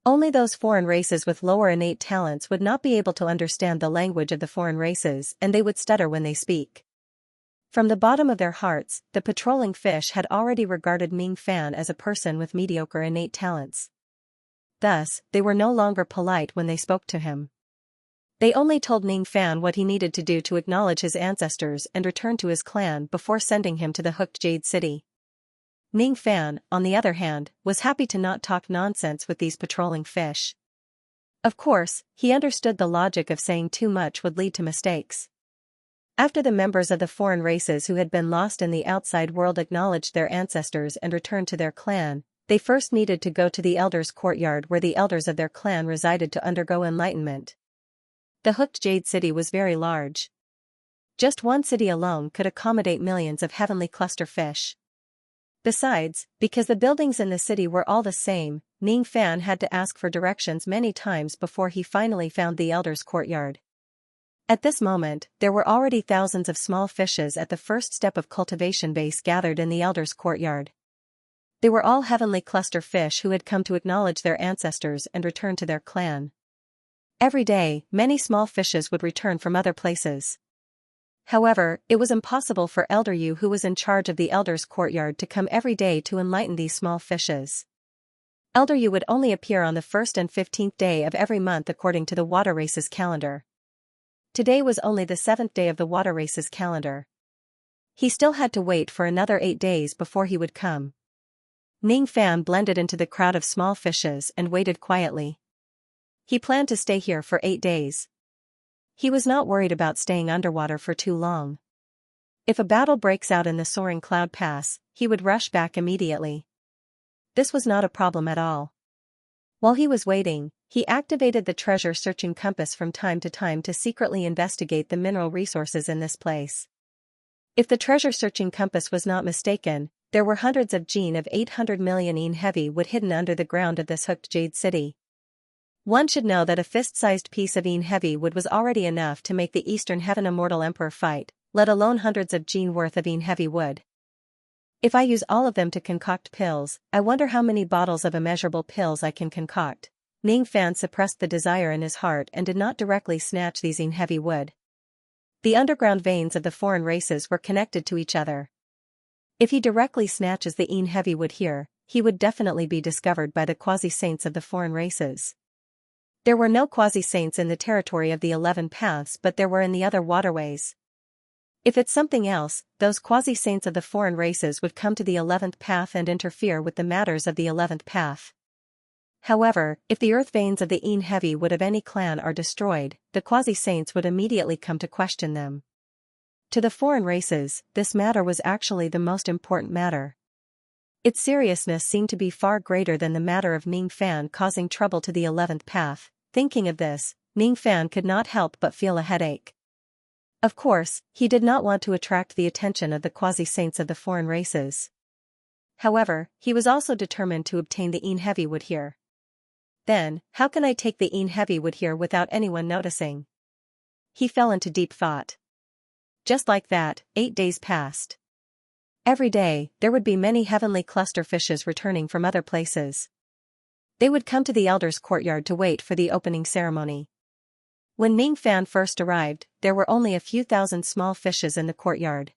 A: Only those foreign races with lower innate talents would not be able to understand the language of the foreign races, and they would stutter when they speak. From the bottom of their hearts, the patrolling fish had already regarded Ming Fan as a person with mediocre innate talents. Thus, they were no longer polite when they spoke to him. They only told Ming Fan what he needed to do to acknowledge his ancestors and return to his clan before sending him to the Hooked Jade City. Ming Fan, on the other hand, was happy to not talk nonsense with these patrolling fish. Of course, he understood the logic of saying too much would lead to mistakes. After the members of the foreign races who had been lost in the outside world acknowledged their ancestors and returned to their clan, they first needed to go to the elders' courtyard where the elders of their clan resided to undergo enlightenment. The Hooked Jade City was very large. Just one city alone could accommodate millions of heavenly cluster fish. Besides, because the buildings in the city were all the same, Ming Fan had to ask for directions many times before he finally found the elders' courtyard. At this moment, there were already thousands of small fishes at the first step of cultivation base gathered in the elders' courtyard. They were all heavenly cluster fish who had come to acknowledge their ancestors and return to their clan. Every day, many small fishes would return from other places. However, it was impossible for Elder Yu, who was in charge of the elders' courtyard, to come every day to enlighten these small fishes. Elder Yu would only appear on the 1st and 15th day of every month according to the water races calendar. Today was only the 7th day of the water races calendar. He still had to wait for another 8 days before he would come. Ming Fan blended into the crowd of small fishes and waited quietly. He planned to stay here for 8 days. He was not worried about staying underwater for too long. If a battle breaks out in the soaring cloud pass, he would rush back immediately. This was not a problem at all. While he was waiting, he activated the treasure-searching compass from time to time to secretly investigate the mineral resources in this place. If the treasure-searching compass was not mistaken, there were hundreds of gene of 800 million yin heavy wood hidden under the ground of this Hooked Jade City. One should know that a fist-sized piece of yin heavy wood was already enough to make the Eastern Heaven Immortal Emperor fight, let alone hundreds of gene worth of yin heavy wood. If I use all of them to concoct pills, I wonder how many bottles of immeasurable pills I can concoct. Ming Fan suppressed the desire in his heart and did not directly snatch these yin heavy wood. The underground veins of the foreign races were connected to each other. If he directly snatches the yin heavy wood here, he would definitely be discovered by the quasi-saints of the foreign races. There were no quasi-saints in the territory of the 11 paths, but there were in the other waterways. If it's something else, those quasi-saints of the foreign races would come to the 11th path and interfere with the matters of the 11th path. However, if the earth veins of the yin heavy wood of any clan are destroyed, the quasi-saints would immediately come to question them. To the foreign races, this matter was actually the most important matter. Its seriousness seemed to be far greater than the matter of Ming Fan causing trouble to the 11th path. Thinking of this, Ming Fan could not help but feel a headache. Of course, he did not want to attract the attention of the quasi-saints of the foreign races. However, he was also determined to obtain the yin heavy wood here. Then, how can I take the yin heavy wood here without anyone noticing? He fell into deep thought. Just like that, 8 days passed. Every day, there would be many heavenly cluster fishes returning from other places. They would come to the elders' courtyard to wait for the opening ceremony. When Ming Fan first arrived, there were only a few thousand small fishes in the courtyard.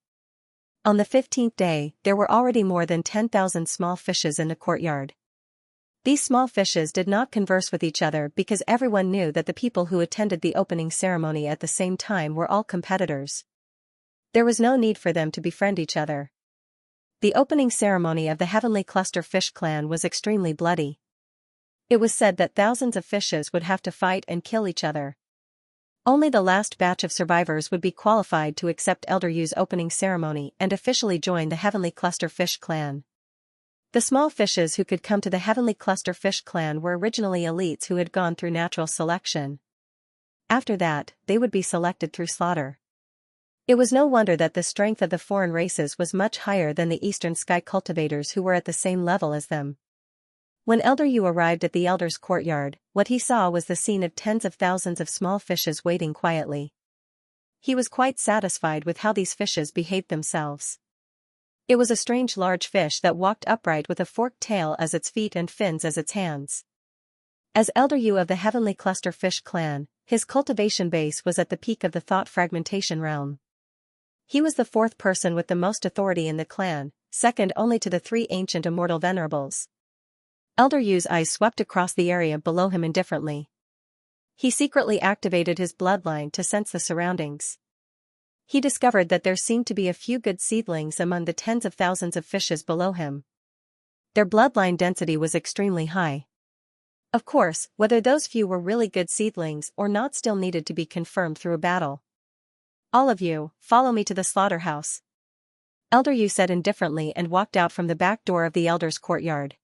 A: On the 15th day, there were already more than 10,000 small fishes in the courtyard. These small fishes did not converse with each other because everyone knew that the people who attended the opening ceremony at the same time were all competitors. There was no need for them to befriend each other. The opening ceremony of the Heavenly Cluster Fish Clan was extremely bloody. It was said that thousands of fishes would have to fight and kill each other. Only the last batch of survivors would be qualified to accept Elder Yu's opening ceremony and officially join the Heavenly Cluster Fish Clan. The small fishes who could come to the Heavenly Cluster Fish Clan were originally elites who had gone through natural selection. After that, they would be selected through slaughter. It was no wonder that the strength of the foreign races was much higher than the Eastern Sky cultivators who were at the same level as them. When Elder Yu arrived at the Elder's courtyard, what he saw was the scene of tens of thousands of small fishes waiting quietly. He was quite satisfied with how these fishes behaved themselves. It was a strange large fish that walked upright with a forked tail as its feet and fins as its hands. As Elder Yu of the Heavenly Cluster Fish clan, his cultivation base was at the peak of the thought fragmentation realm. He was the fourth person with the most authority in the clan, second only to the three ancient immortal venerables. Elder Yu's eyes swept across the area below him indifferently. He secretly activated his bloodline to sense the surroundings. He discovered that there seemed to be a few good seedlings among the tens of thousands of fishes below him. Their bloodline density was extremely high. Of course, whether those few were really good seedlings or not still needed to be confirmed through a battle. All of you, follow me to the slaughterhouse. Elder Yu said indifferently and walked out from the back door of the elder's courtyard.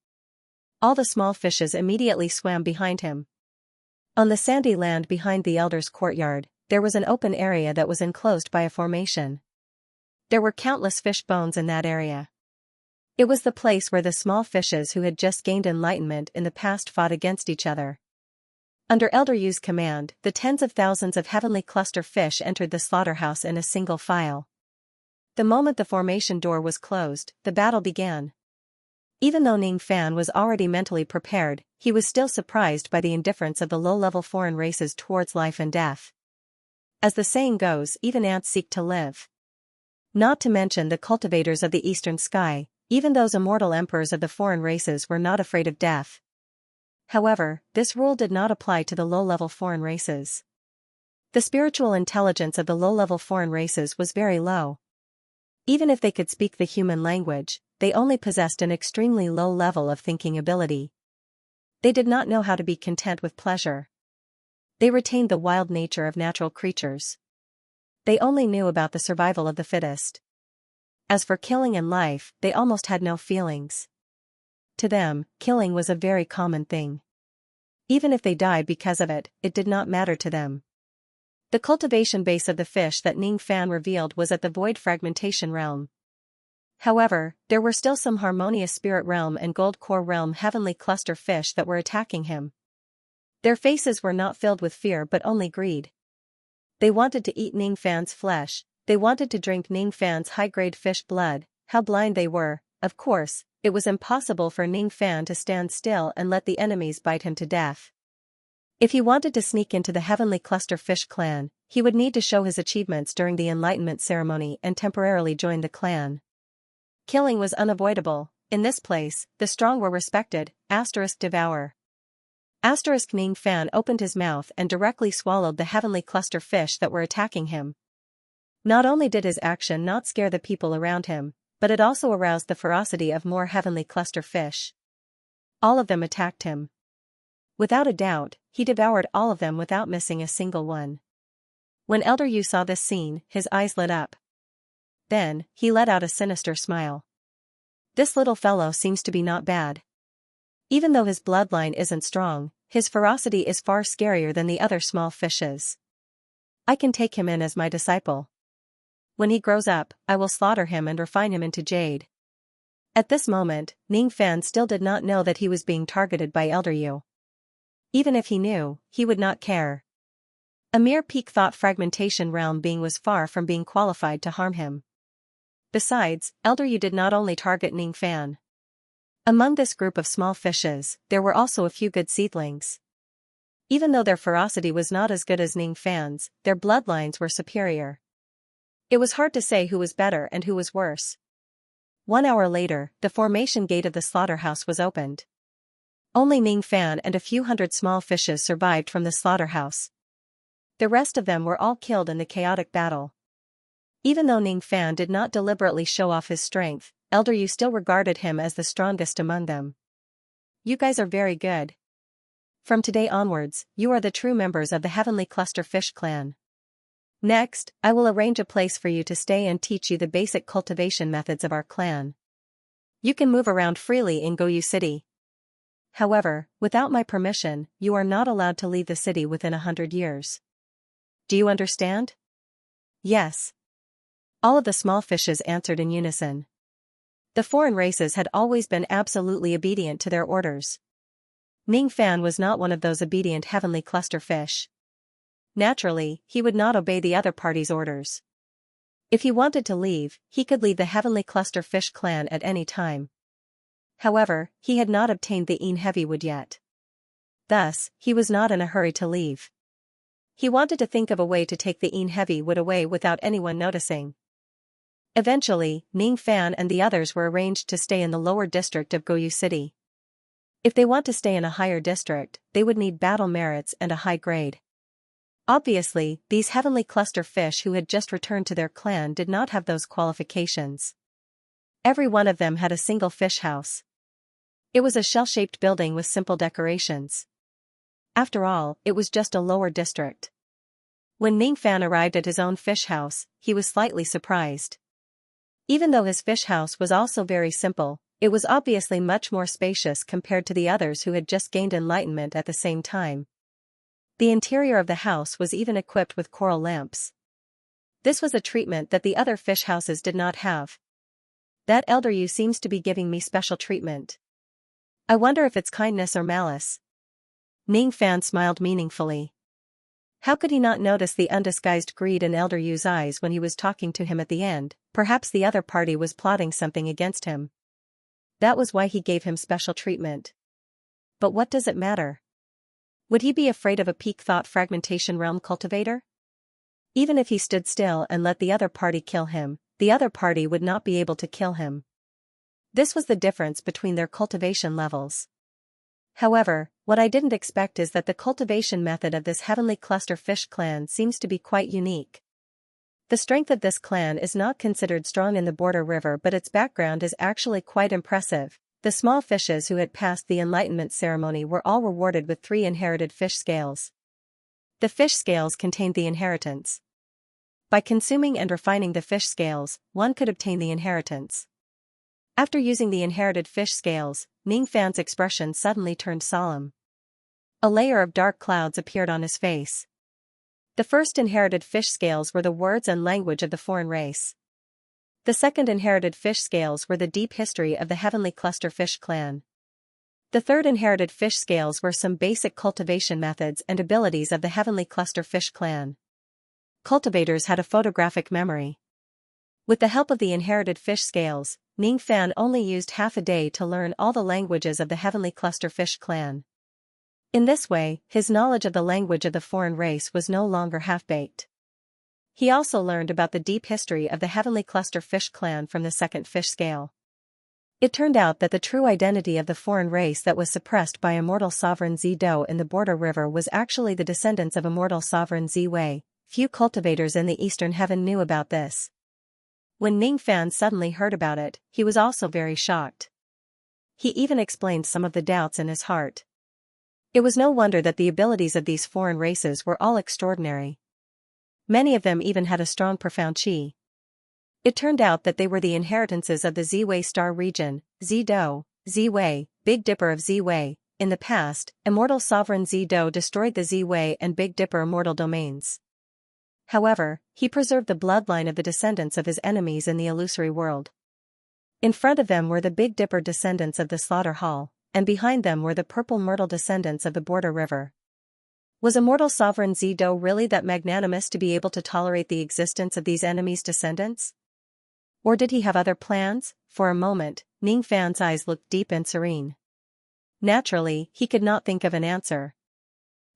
A: All the small fishes immediately swam behind him. On the sandy land behind the elder's courtyard, there was an open area that was enclosed by a formation. There were countless fish bones in that area. It was the place where the small fishes who had just gained enlightenment in the past fought against each other. Under Elder Yu's command, the tens of thousands of heavenly cluster fish entered the slaughterhouse in a single file. The moment the formation door was closed, the battle began. Even though Ning Fan was already mentally prepared, he was still surprised by the indifference of the low-level foreign races towards life and death. As the saying goes, even ants seek to live. Not to mention the cultivators of the eastern sky, even those immortal emperors of the foreign races were not afraid of death. However, this rule did not apply to the low-level foreign races. The spiritual intelligence of the low-level foreign races was very low. Even if they could speak the human language, they only possessed an extremely low level of thinking ability. They did not know how to be content with pleasure. They retained the wild nature of natural creatures. They only knew about the survival of the fittest. As for killing and life, they almost had no feelings. To them, killing was a very common thing. Even if they died because of it, it did not matter to them. The cultivation base of the fish that Ning Fan revealed was at the void fragmentation realm. However, there were still some harmonious spirit realm and gold core realm heavenly cluster fish that were attacking him. Their faces were not filled with fear but only greed. They wanted to eat Ning Fan's flesh, they wanted to drink Ning Fan's high-grade fish blood. How blind they were. Of course, it was impossible for Ning Fan to stand still and let the enemies bite him to death. If he wanted to sneak into the Heavenly Cluster Fish clan, he would need to show his achievements during the enlightenment ceremony and temporarily join the clan. Killing was unavoidable. In this place, the strong were respected. Devour. Ning Fan opened his mouth and directly swallowed the heavenly cluster fish that were attacking him. Not only did his action not scare the people around him, but it also aroused the ferocity of more heavenly cluster fish. All of them attacked him. Without a doubt, he devoured all of them without missing a single one. When Elder Yu saw this scene, his eyes lit up. Then, he let out a sinister smile. This little fellow seems to be not bad. Even though his bloodline isn't strong, his ferocity is far scarier than the other small fishes. I can take him in as my disciple. When he grows up, I will slaughter him and refine him into jade. At this moment, Ning Fan still did not know that he was being targeted by Elder Yu. Even if he knew, he would not care. A mere peak thought fragmentation realm being was far from being qualified to harm him. Besides, Elder Yu did not only target Ning Fan. Among this group of small fishes, there were also a few good seedlings. Even though their ferocity was not as good as Ning Fan's, their bloodlines were superior. It was hard to say who was better and who was worse. 1 hour later, the formation gate of the slaughterhouse was opened. Only Ning Fan and a few hundred small fishes survived from the slaughterhouse. The rest of them were all killed in the chaotic battle. Even though Ning Fan did not deliberately show off his strength, Elder Yu still regarded him as the strongest among them. You guys are very good. From today onwards, you are the true members of the Heavenly Cluster Fish clan. Next, I will arrange a place for you to stay and teach you the basic cultivation methods of our clan. You can move around freely in Goyu City. However, without my permission, you are not allowed to leave the city within 100 years. Do you understand? Yes. All of the small fishes answered in unison. The foreign races had always been absolutely obedient to their orders. Ning Fan was not one of those obedient heavenly cluster fish. Naturally, he would not obey the other party's orders. If he wanted to leave, he could leave the Heavenly Cluster Fish clan at any time. However, he had not obtained the Een Heavywood yet. Thus, he was not in a hurry to leave. He wanted to think of a way to take the heavy wood away without anyone noticing. Eventually, Ning Fan and the others were arranged to stay in the lower district of Goyu City. If they want to stay in a higher district, they would need battle merits and a high grade. Obviously, these heavenly cluster fish who had just returned to their clan did not have those qualifications. Every one of them had a single fish house. It was a shell-shaped building with simple decorations. After all, it was just a lower district. When Ning Fan arrived at his own fish house, he was slightly surprised. Even though his fish house was also very simple, it was obviously much more spacious compared to the others who had just gained enlightenment at the same time. The interior of the house was even equipped with coral lamps. This was a treatment that the other fish houses did not have. That elder Yu seems to be giving me special treatment. I wonder if it's kindness or malice. Ning Fan smiled meaningfully. How could he not notice the undisguised greed in Elder Yu's eyes when he was talking to him at the end? Perhaps the other party was plotting something against him. That was why he gave him special treatment. But what does it matter? Would he be afraid of a peak thought fragmentation realm cultivator? Even if he stood still and let the other party kill him, the other party would not be able to kill him. This was the difference between their cultivation levels. However, what I didn't expect is that the cultivation method of this heavenly cluster fish clan seems to be quite unique. The strength of this clan is not considered strong in the border river, but its background is actually quite impressive. The small fishes who had passed the enlightenment ceremony were all rewarded with 3 inherited fish scales. The fish scales contained the inheritance. By consuming and refining the fish scales, one could obtain the inheritance. After using the inherited fish scales, Ning Fan's expression suddenly turned solemn. A layer of dark clouds appeared on his face. The first inherited fish scales were the words and language of the foreign race. The second inherited fish scales were the deep history of the heavenly cluster fish clan. The third inherited fish scales were some basic cultivation methods and abilities of the heavenly cluster fish clan. Cultivators had a photographic memory. With the help of the inherited fish scales, Ning Fan only used half a day to learn all the languages of the heavenly cluster fish clan. In this way, his knowledge of the language of the foreign race was no longer half-baked. He also learned about the deep history of the heavenly cluster fish clan from the second fish scale. It turned out that the true identity of the foreign race that was suppressed by immortal sovereign Zido in the border river was actually the descendants of immortal sovereign Ziwei. Few cultivators in the eastern heaven knew about this. When Ning Fan suddenly heard about it, he was also very shocked. He even explained some of the doubts in his heart. It was no wonder that the abilities of these foreign races were all extraordinary. Many of them even had a strong profound qi. It turned out that they were the inheritances of the Ziwei star region, Zido, Ziwei, Big Dipper of Ziwei. In the past, immortal sovereign Zido destroyed the Ziwei and Big Dipper immortal domains. However, he preserved the bloodline of the descendants of his enemies in the illusory world. In front of them were the Big Dipper descendants of the Slaughter Hall, and behind them were the purple myrtle descendants of the border river. Was immortal sovereign Zido really that magnanimous to be able to tolerate the existence of these enemies' descendants? Or did he have other plans? For a moment, Ning Fan's eyes looked deep and serene. Naturally, he could not think of an answer.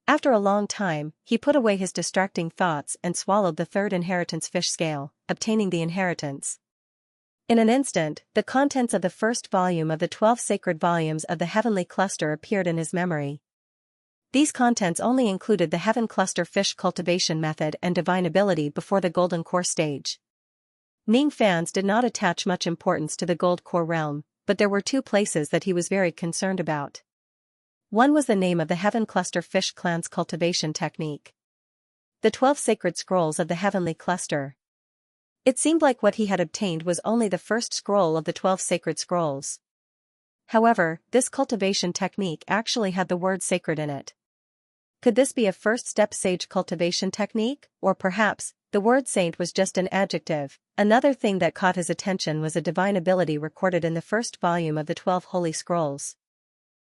A: After a long time, he put away his distracting thoughts and swallowed the third inheritance fish scale, obtaining the inheritance. In an instant, the contents of the first volume of the 12 sacred volumes of the heavenly cluster appeared in his memory. These contents only included the heaven cluster fish cultivation method and divine ability before the golden core stage. Ning Fan's did not attach much importance to the gold core realm, but there were 2 places that he was very concerned about. One was the name of the Heaven Cluster Fish Clan's cultivation technique. The 12 sacred scrolls of the Heavenly Cluster. It seemed like what he had obtained was only the first scroll of the 12 sacred scrolls. However, this cultivation technique actually had the word sacred in it. Could this be a first-step sage cultivation technique, or perhaps, the word saint was just an adjective? Another thing that caught his attention was a divine ability recorded in the first volume of the 12 Holy Scrolls.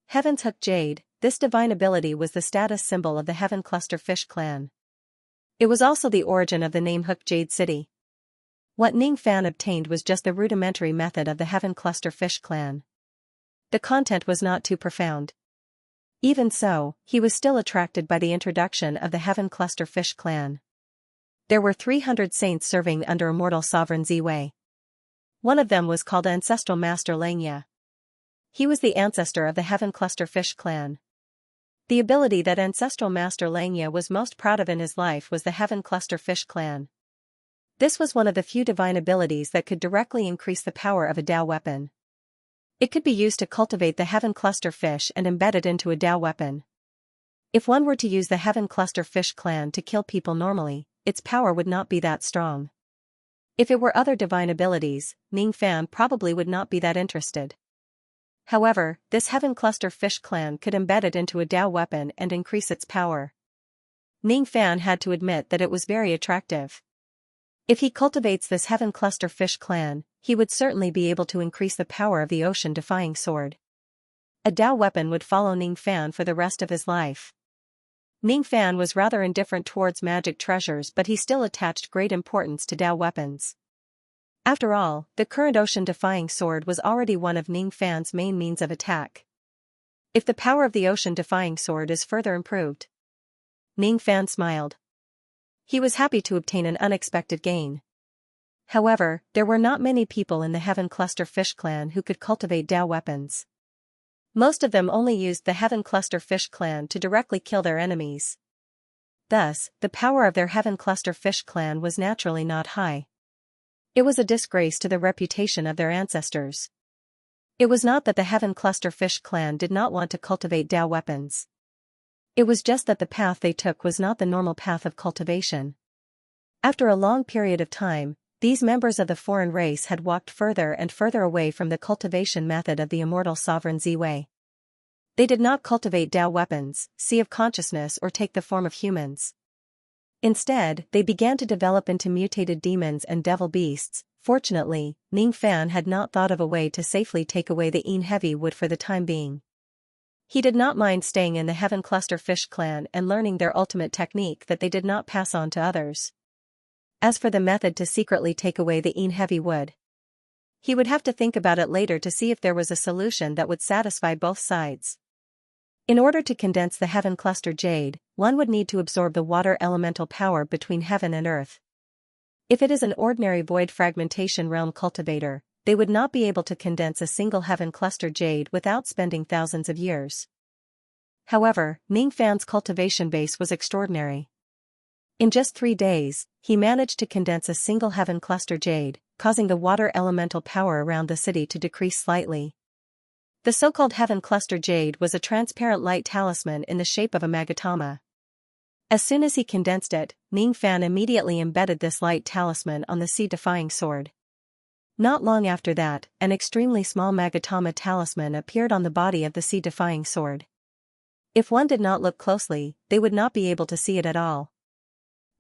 A: Heaven's Hook Jade. This divine ability was the status symbol of the Heaven Cluster Fish clan. It was also the origin of the name Hook Jade City. What Ning Fan obtained was just the rudimentary method of the Heaven Cluster Fish clan. The content was not too profound. Even so, he was still attracted by the introduction of the Heaven Cluster Fish clan. There were 300 saints serving under immortal sovereign Ziwei. One of them was called Ancestral Master Xianxia. He was the ancestor of the Heaven Cluster Fish clan. The ability that Ancestral Master Xianxia was most proud of in his life was the Heaven Cluster Fish clan. This was one of the few divine abilities that could directly increase the power of a Dao weapon. It could be used to cultivate the Heaven Cluster Fish and embed it into a Dao weapon. If one were to use the Heaven Cluster Fish clan to kill people normally, its power would not be that strong. If it were other divine abilities, Ning Fan probably would not be that interested. However, this Heaven Cluster Fish clan could embed it into a Dao weapon and increase its power. Ning Fan had to admit that it was very attractive. If he cultivates this Heaven Cluster Fish clan, he would certainly be able to increase the power of the ocean-defying sword. A Dao weapon would follow Ning Fan for the rest of his life. Ning Fan was rather indifferent towards magic treasures, but he still attached great importance to Dao weapons. After all, the current ocean-defying sword was already one of Ning Fan's main means of attack. If the power of the ocean-defying sword is further improved. Ning Fan smiled. He was happy to obtain an unexpected gain. However, there were not many people in the Heaven Cluster Fish clan who could cultivate Dao weapons. Most of them only used the Heaven Cluster Fish clan to directly kill their enemies. Thus, the power of their Heaven Cluster Fish clan was naturally not high. It was a disgrace to the reputation of their ancestors. It was not that the Heaven Cluster Fish clan did not want to cultivate Dao weapons. It was just that the path they took was not the normal path of cultivation. After a long period of time, these members of the foreign race had walked further and further away from the cultivation method of the immortal sovereign Ziwei. They did not cultivate Dao weapons, see of consciousness, or take the form of humans. Instead, they began to develop into mutated demons and devil beasts. Fortunately, Ning Fan had not thought of a way to safely take away the Yin heavy wood for the time being. He did not mind staying in the Heaven Cluster Fish clan and learning their ultimate technique that they did not pass on to others. As for the method to secretly take away the Yin heavy wood, he would have to think about it later to see if there was a solution that would satisfy both sides. In order to condense the Heaven Cluster Jade, one would need to absorb the water elemental power between heaven and earth. If it is an ordinary void fragmentation realm cultivator, they would not be able to condense a single Heaven Cluster Jade without spending thousands of years. However, Ning Fan's cultivation base was extraordinary. In just 3 days, he managed to condense a single Heaven Cluster Jade, causing the water elemental power around the city to decrease slightly. The so-called Heaven Cluster Jade was a transparent light talisman in the shape of a Magatama. As soon as he condensed it, Ning Fan immediately embedded this light talisman on the sea-defying sword. Not long after that, an extremely small Magatama talisman appeared on the body of the sea-defying sword. If one did not look closely, they would not be able to see it at all.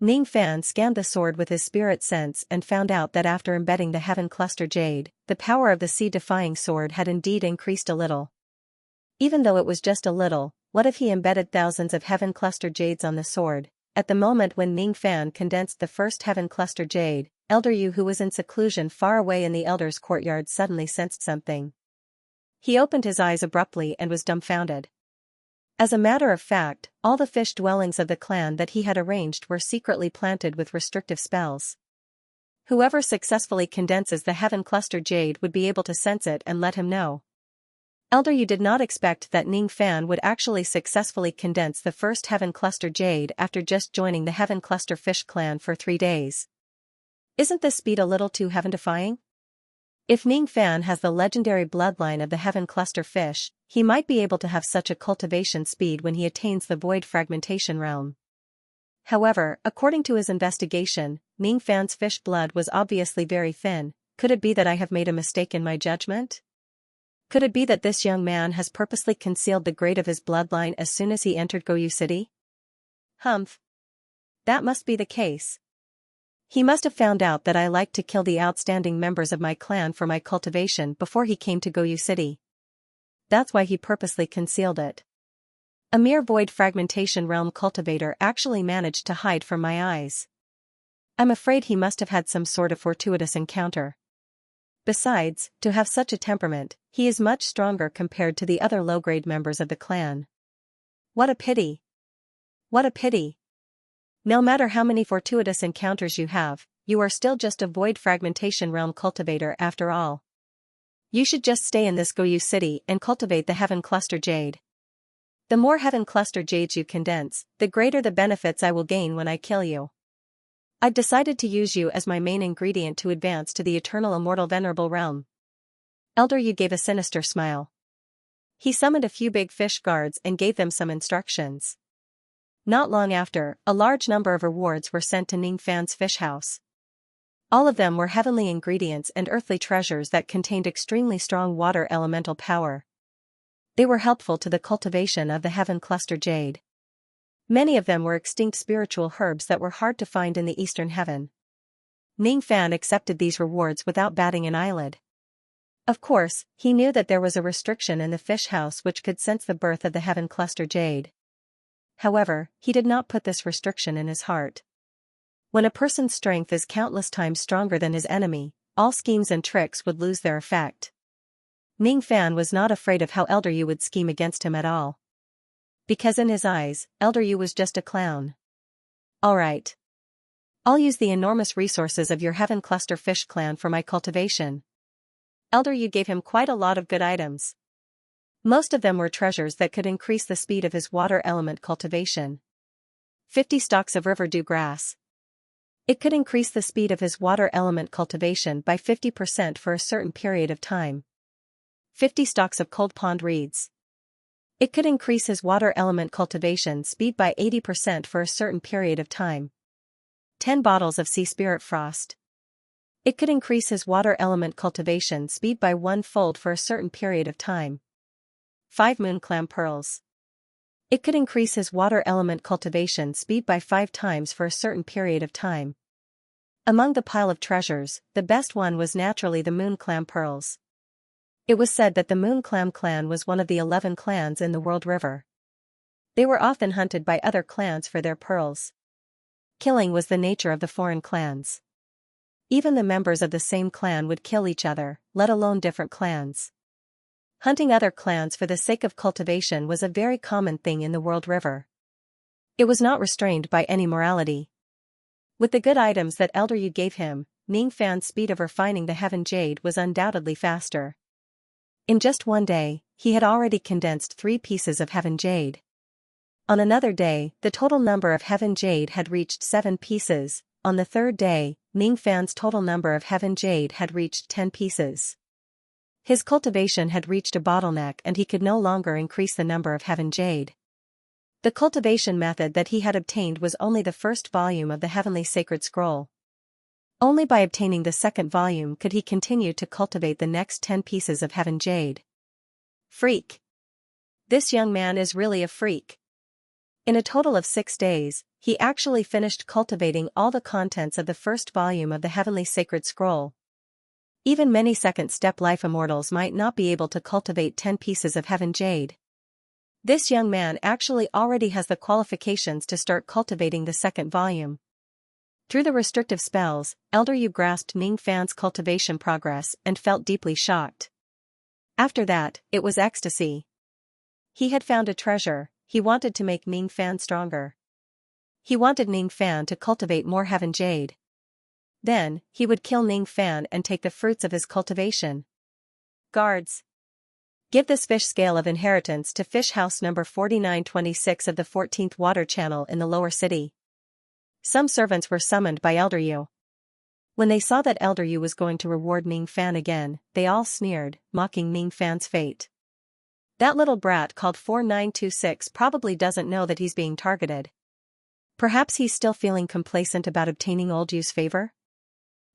A: Ning Fan scanned the sword with his spirit sense and found out that after embedding the Heaven Cluster Jade, the power of the sea-defying sword had indeed increased a little. Even though it was just a little, what if he embedded thousands of Heaven Cluster Jades on the sword? At the moment when Ning Fan condensed the first Heaven Cluster Jade, Elder Yu, who was in seclusion far away in the Elder's courtyard, suddenly sensed something. He opened his eyes abruptly and was dumbfounded. As a matter of fact, all the fish dwellings of the clan that he had arranged were secretly planted with restrictive spells. Whoever successfully condenses the Heaven Cluster Jade would be able to sense it and let him know. Elder Yu did not expect that Ning Fan would actually successfully condense the first Heaven Cluster Jade after just joining the Heaven Cluster Fish clan for 3 days. Isn't this speed a little too heaven-defying? If Ning Fan has the legendary bloodline of the Heaven Cluster Fish, he might be able to have such a cultivation speed when he attains the void fragmentation realm. However, according to his investigation, Ning Fan's fish blood was obviously very thin. Could it be that I have made a mistake in my judgment? Could it be that this young man has purposely concealed the grade of his bloodline as soon as he entered Goyu City? Humph. That must be the case. He must have found out that I liked to kill the outstanding members of my clan for my cultivation before he came to Goyu City. That's why he purposely concealed it. A mere void fragmentation realm cultivator actually managed to hide from my eyes. I'm afraid he must have had some sort of fortuitous encounter. Besides, to have such a temperament, he is much stronger compared to the other low-grade members of the clan. What a pity. What a pity. No matter how many fortuitous encounters you have, you are still just a void fragmentation realm cultivator after all. You should just stay in this Goyu city and cultivate the heaven cluster jade. The more heaven cluster jades you condense, the greater the benefits I will gain when I kill you. I've decided to use you as my main ingredient to advance to the eternal immortal venerable realm. Elder Yu gave a sinister smile. He summoned a few big fish guards and gave them some instructions. Not long after, a large number of rewards were sent to Ning Fan's fish house. All of them were heavenly ingredients and earthly treasures that contained extremely strong water elemental power. They were helpful to the cultivation of the heaven cluster jade. Many of them were extinct spiritual herbs that were hard to find in the eastern heaven. Ning Fan accepted these rewards without batting an eyelid. Of course, he knew that there was a restriction in the fish house which could sense the birth of the heaven cluster jade. However, he did not put this restriction in his heart. When a person's strength is countless times stronger than his enemy, all schemes and tricks would lose their effect. Ning Fan was not afraid of how Elder Yu would scheme against him at all. Because in his eyes, Elder Yu was just a clown. Alright. I'll use the enormous resources of your Heaven Cluster Fish clan for my cultivation. Elder Yu gave him quite a lot of good items. Most of them were treasures that could increase the speed of his water element cultivation. 50 stalks of river dew grass. It could increase the speed of his water element cultivation by 50% for a certain period of time. 50 stalks of cold pond reeds. It could increase his water element cultivation speed by 80% for a certain period of time. 10 bottles of sea spirit frost. It could increase his water element cultivation speed by 1-fold for a certain period of time. 5 moon clam pearls. It could increase his water element cultivation speed by 5 times for a certain period of time. Among the pile of treasures, the best one was naturally the moon clam pearls. It was said that the moon clam clan was one of the 11 clans in the World River. They were often hunted by other clans for their pearls. Killing was the nature of the foreign clans. Even the members of the same clan would kill each other, let alone different clans. Hunting other clans for the sake of cultivation was a very common thing in the World River. It was not restrained by any morality. With the good items that Elder Yu gave him, Ning Fan's speed of refining the heaven jade was undoubtedly faster. In just one day, he had already condensed 3 pieces of heaven jade. On another day, the total number of heaven jade had reached 7 pieces. On the third day, Ning Fan's total number of heaven jade had reached 10 pieces. His cultivation had reached a bottleneck and he could no longer increase the number of heaven jade. The cultivation method that he had obtained was only the first volume of the Heavenly Sacred Scroll. Only by obtaining the second volume could he continue to cultivate the next 10 pieces of heaven jade. Freak. This young man is really a freak. In a total of 6 days, he actually finished cultivating all the contents of the first volume of the Heavenly Sacred Scroll. Even many second-step life immortals might not be able to cultivate 10 pieces of heaven jade. This young man actually already has the qualifications to start cultivating the second volume. Through the restrictive spells, Elder Yu grasped Ning Fan's cultivation progress and felt deeply shocked. After that, it was ecstasy. He had found a treasure. He wanted to make Ning Fan stronger. He wanted Ning Fan to cultivate more heaven jade. Then, he would kill Ning Fan and take the fruits of his cultivation. Guards. Give this fish scale of inheritance to fish house number 4926 of the 14th water channel in the lower city. Some servants were summoned by Elder Yu. When they saw that Elder Yu was going to reward Ning Fan again, they all sneered, mocking Ning Fan's fate. That little brat called 4926 probably doesn't know that he's being targeted. Perhaps he's still feeling complacent about obtaining Old Yu's favor?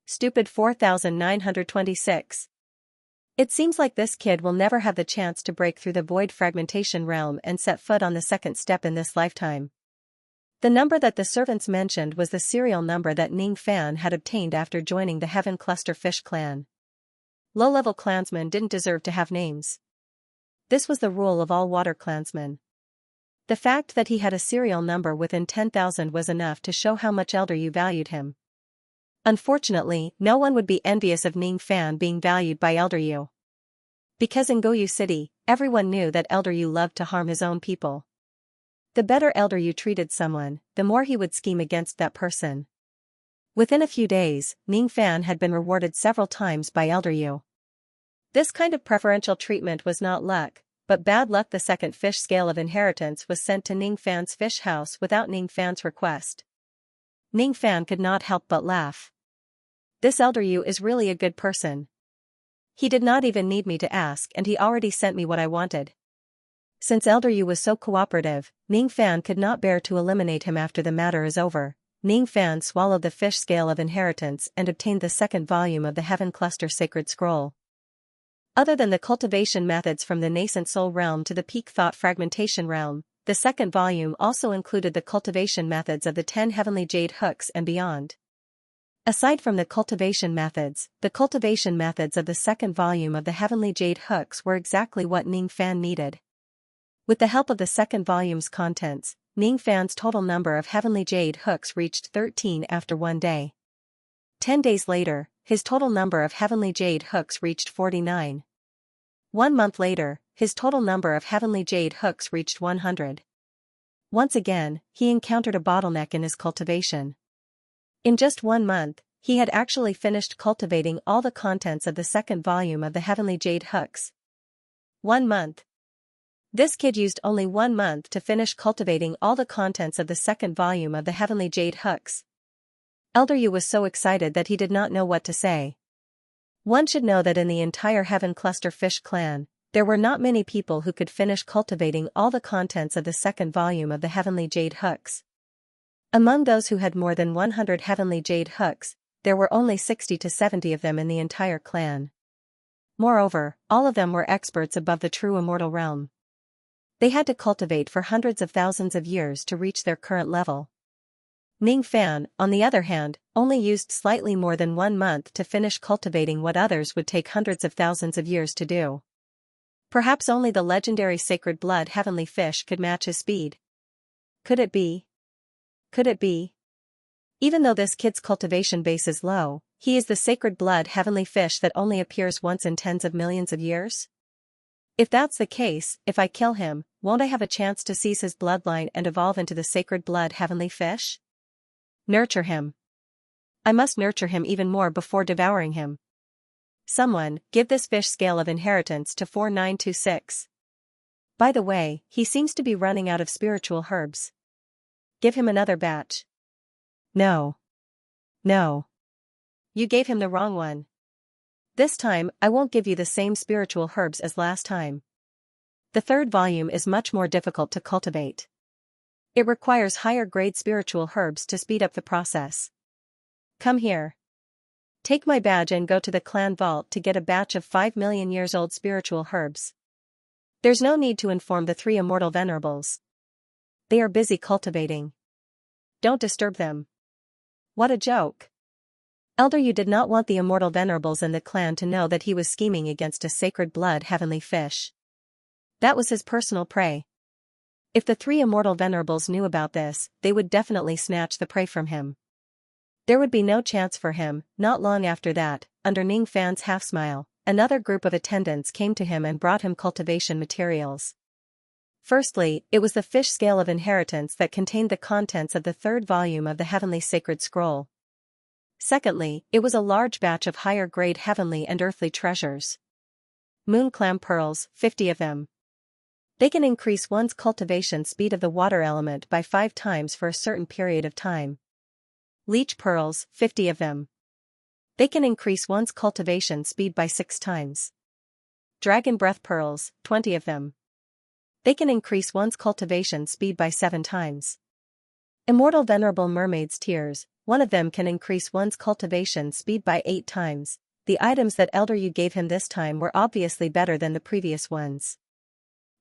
A: Stupid 4926. It seems like this kid will never have the chance to break through the void fragmentation realm and set foot on the second step in this lifetime. The number that the servants mentioned was the serial number that Ning Fan had obtained after joining the Heaven Cluster Fish clan. Low-level clansmen didn't deserve to have names. This was the rule of all water clansmen. The fact that he had a serial number within 10,000 was enough to show how much Elder Yu valued him. Unfortunately, no one would be envious of Ning Fan being valued by Elder Yu. Because in Goyu City, everyone knew that Elder Yu loved to harm his own people. The better Elder Yu treated someone, the more he would scheme against that person. Within a few days, Ning Fan had been rewarded several times by Elder Yu. This kind of preferential treatment was not luck, but bad luck. The second fish scale of inheritance was sent to Ning Fan's fish house without Ning Fan's request. Ning Fan could not help but laugh. This Elder Yu is really a good person. He did not even need me to ask and he already sent me what I wanted. Since Elder Yu was so cooperative, Ning Fan could not bear to eliminate him after the matter is over. Ning Fan swallowed the fish scale of inheritance and obtained the second volume of the Heaven Cluster Sacred Scroll. Other than the cultivation methods from the nascent soul realm to the peak thought fragmentation realm, the second volume also included the cultivation methods of the 10 heavenly jade hooks and beyond. Aside from the cultivation methods of the second volume of the heavenly jade hooks were exactly what Ning Fan needed. With the help of the second volume's contents, Ning Fan's total number of heavenly jade hooks reached 13 after 1 day. 10 days later, his total number of heavenly jade hooks reached 49. 1 month later, his total number of heavenly jade hooks reached 100. Once again, he encountered a bottleneck in his cultivation. In just 1 month, he had actually finished cultivating all the contents of the second volume of the heavenly jade hooks. 1 month. This kid used only 1 month to finish cultivating all the contents of the second volume of the heavenly jade hooks. Elder Yu was so excited that he did not know what to say. One should know that in the entire Heaven Cluster Fish clan, there were not many people who could finish cultivating all the contents of the second volume of the heavenly jade hooks. Among those who had more than 100 heavenly jade hooks, there were only 60 to 70 of them in the entire clan. Moreover, all of them were experts above the true immortal realm. They had to cultivate for hundreds of thousands of years to reach their current level. Ning Fan, on the other hand, only used slightly more than 1 month to finish cultivating what others would take hundreds of thousands of years to do. Perhaps only the legendary sacred blood heavenly fish could match his speed. Could it be? Could it be? Even though this kid's cultivation base is low, he is the sacred blood heavenly fish that only appears once in tens of millions of years? If that's the case, if I kill him, won't I have a chance to seize his bloodline and evolve into the sacred blood heavenly fish? Nurture him. I must nurture him even more before devouring him. Someone, give this fish scale of inheritance to 4926. By the way, he seems to be running out of spiritual herbs. Give him another batch. No. No. You gave him the wrong one. This time, I won't give you the same spiritual herbs as last time. The third volume is much more difficult to cultivate. It requires higher-grade spiritual herbs to speed up the process. Come here. Take my badge and go to the clan vault to get a batch of 5 million years old spiritual herbs. There's no need to inform the 3 immortal venerables. They are busy cultivating. Don't disturb them. What a joke. Elder Yu did not want the immortal venerables in the clan to know that he was scheming against a sacred blood heavenly fish. That was his personal prey. If the 3 immortal venerables knew about this, they would definitely snatch the prey from him. There would be no chance for him. Not long after that, under Ning Fan's half-smile, another group of attendants came to him and brought him cultivation materials. Firstly, it was the fish scale of inheritance that contained the contents of the third volume of the Heavenly Sacred Scroll. Secondly, it was a large batch of higher-grade heavenly and earthly treasures. Moon clam pearls, 50 of them. They can increase one's cultivation speed of the water element by 5 times for a certain period of time. Leech pearls, 50 of them. They can increase one's cultivation speed by 6 times. Dragon breath pearls, 20 of them. They can increase one's cultivation speed by 7 times. Immortal Venerable Mermaid's tears, 1 of them can increase one's cultivation speed by 8 times. The items that Elder Yu gave him this time were obviously better than the previous ones.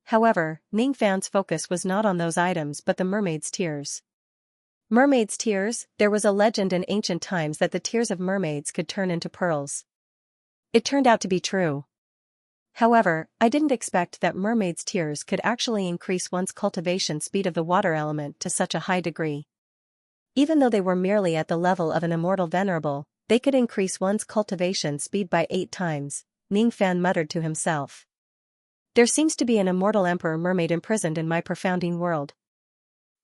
A: However, Ning Fan's focus was not on those items but the mermaid's tears. Mermaid's tears, there was a legend in ancient times that the tears of mermaids could turn into pearls. It turned out to be true. However, I didn't expect that mermaid's tears could actually increase one's cultivation speed of the water element to such a high degree. Even though they were merely at the level of an immortal venerable, they could increase one's cultivation speed by 8 times, Ning Fan muttered to himself. There seems to be an immortal emperor mermaid imprisoned in my profounding world.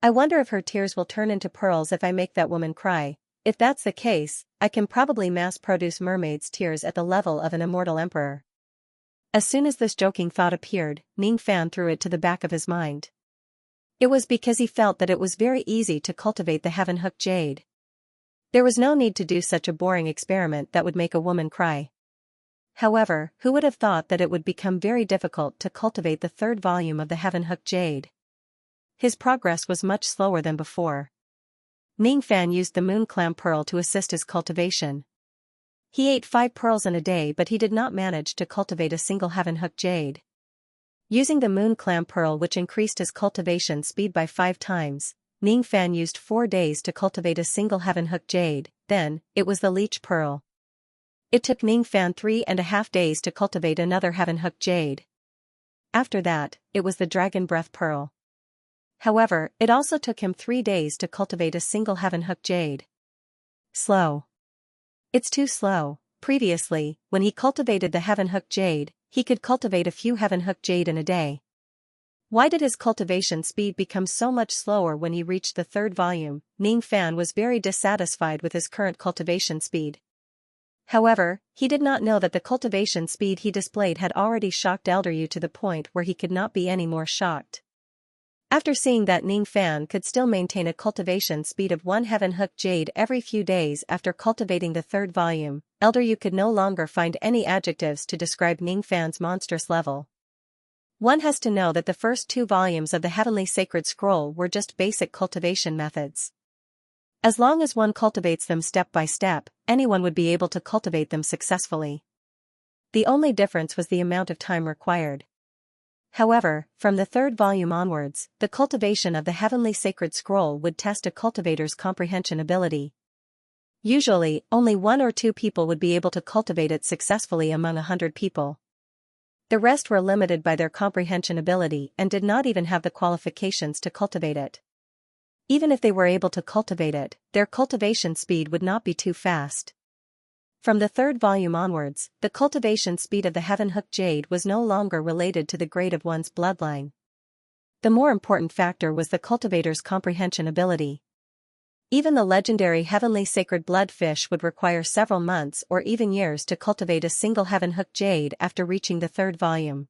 A: I wonder if her tears will turn into pearls if I make that woman cry. If that's the case, I can probably mass-produce mermaids' tears at the level of an immortal emperor. As soon as this joking thought appeared, Ning Fan threw it to the back of his mind. It was because he felt that it was very easy to cultivate the heaven-hooked jade. There was no need to do such a boring experiment that would make a woman cry. However, who would have thought that it would become very difficult to cultivate the third volume of the heaven-hooked jade? His progress was much slower than before. Ning Fan used the moon clam pearl to assist his cultivation. He ate 5 pearls in a day, but he did not manage to cultivate a single heaven-hooked jade. Using the moon clam pearl, which increased his cultivation speed by 5 times, Ning Fan used 4 days to cultivate a single heaven-hooked jade. Then, it was the leech pearl. It took Ning Fan 3.5 days to cultivate another heaven-hooked jade. After that, it was the dragon breath pearl. However, it also took him 3 days to cultivate a single heaven-hooked jade. Slow. It's too slow. Previously, when he cultivated the heaven-hooked jade, he could cultivate a few heaven-hooked jade in a day. Why did his cultivation speed become so much slower when he reached the third volume? Ning Fan was very dissatisfied with his current cultivation speed. However, he did not know that the cultivation speed he displayed had already shocked Elder Yu to the point where he could not be any more shocked. After seeing that Ning Fan could still maintain a cultivation speed of 1 heaven-hooked jade every few days after cultivating the third volume, Elder Yu could no longer find any adjectives to describe Ning Fan's monstrous level. One has to know that the first 2 volumes of the Heavenly Sacred Scroll were just basic cultivation methods. As long as one cultivates them step by step, anyone would be able to cultivate them successfully. The only difference was the amount of time required. However, from the third volume onwards, the cultivation of the Heavenly Sacred Scroll would test a cultivator's comprehension ability. Usually, only 1 or 2 people would be able to cultivate it successfully among 100 people. The rest were limited by their comprehension ability and did not even have the qualifications to cultivate it. Even if they were able to cultivate it, their cultivation speed would not be too fast. From the third volume onwards, the cultivation speed of the heaven-hooked jade was no longer related to the grade of one's bloodline. The more important factor was the cultivator's comprehension ability. Even the legendary heavenly sacred bloodfish would require several months or even years to cultivate a single heaven-hooked jade after reaching the third volume.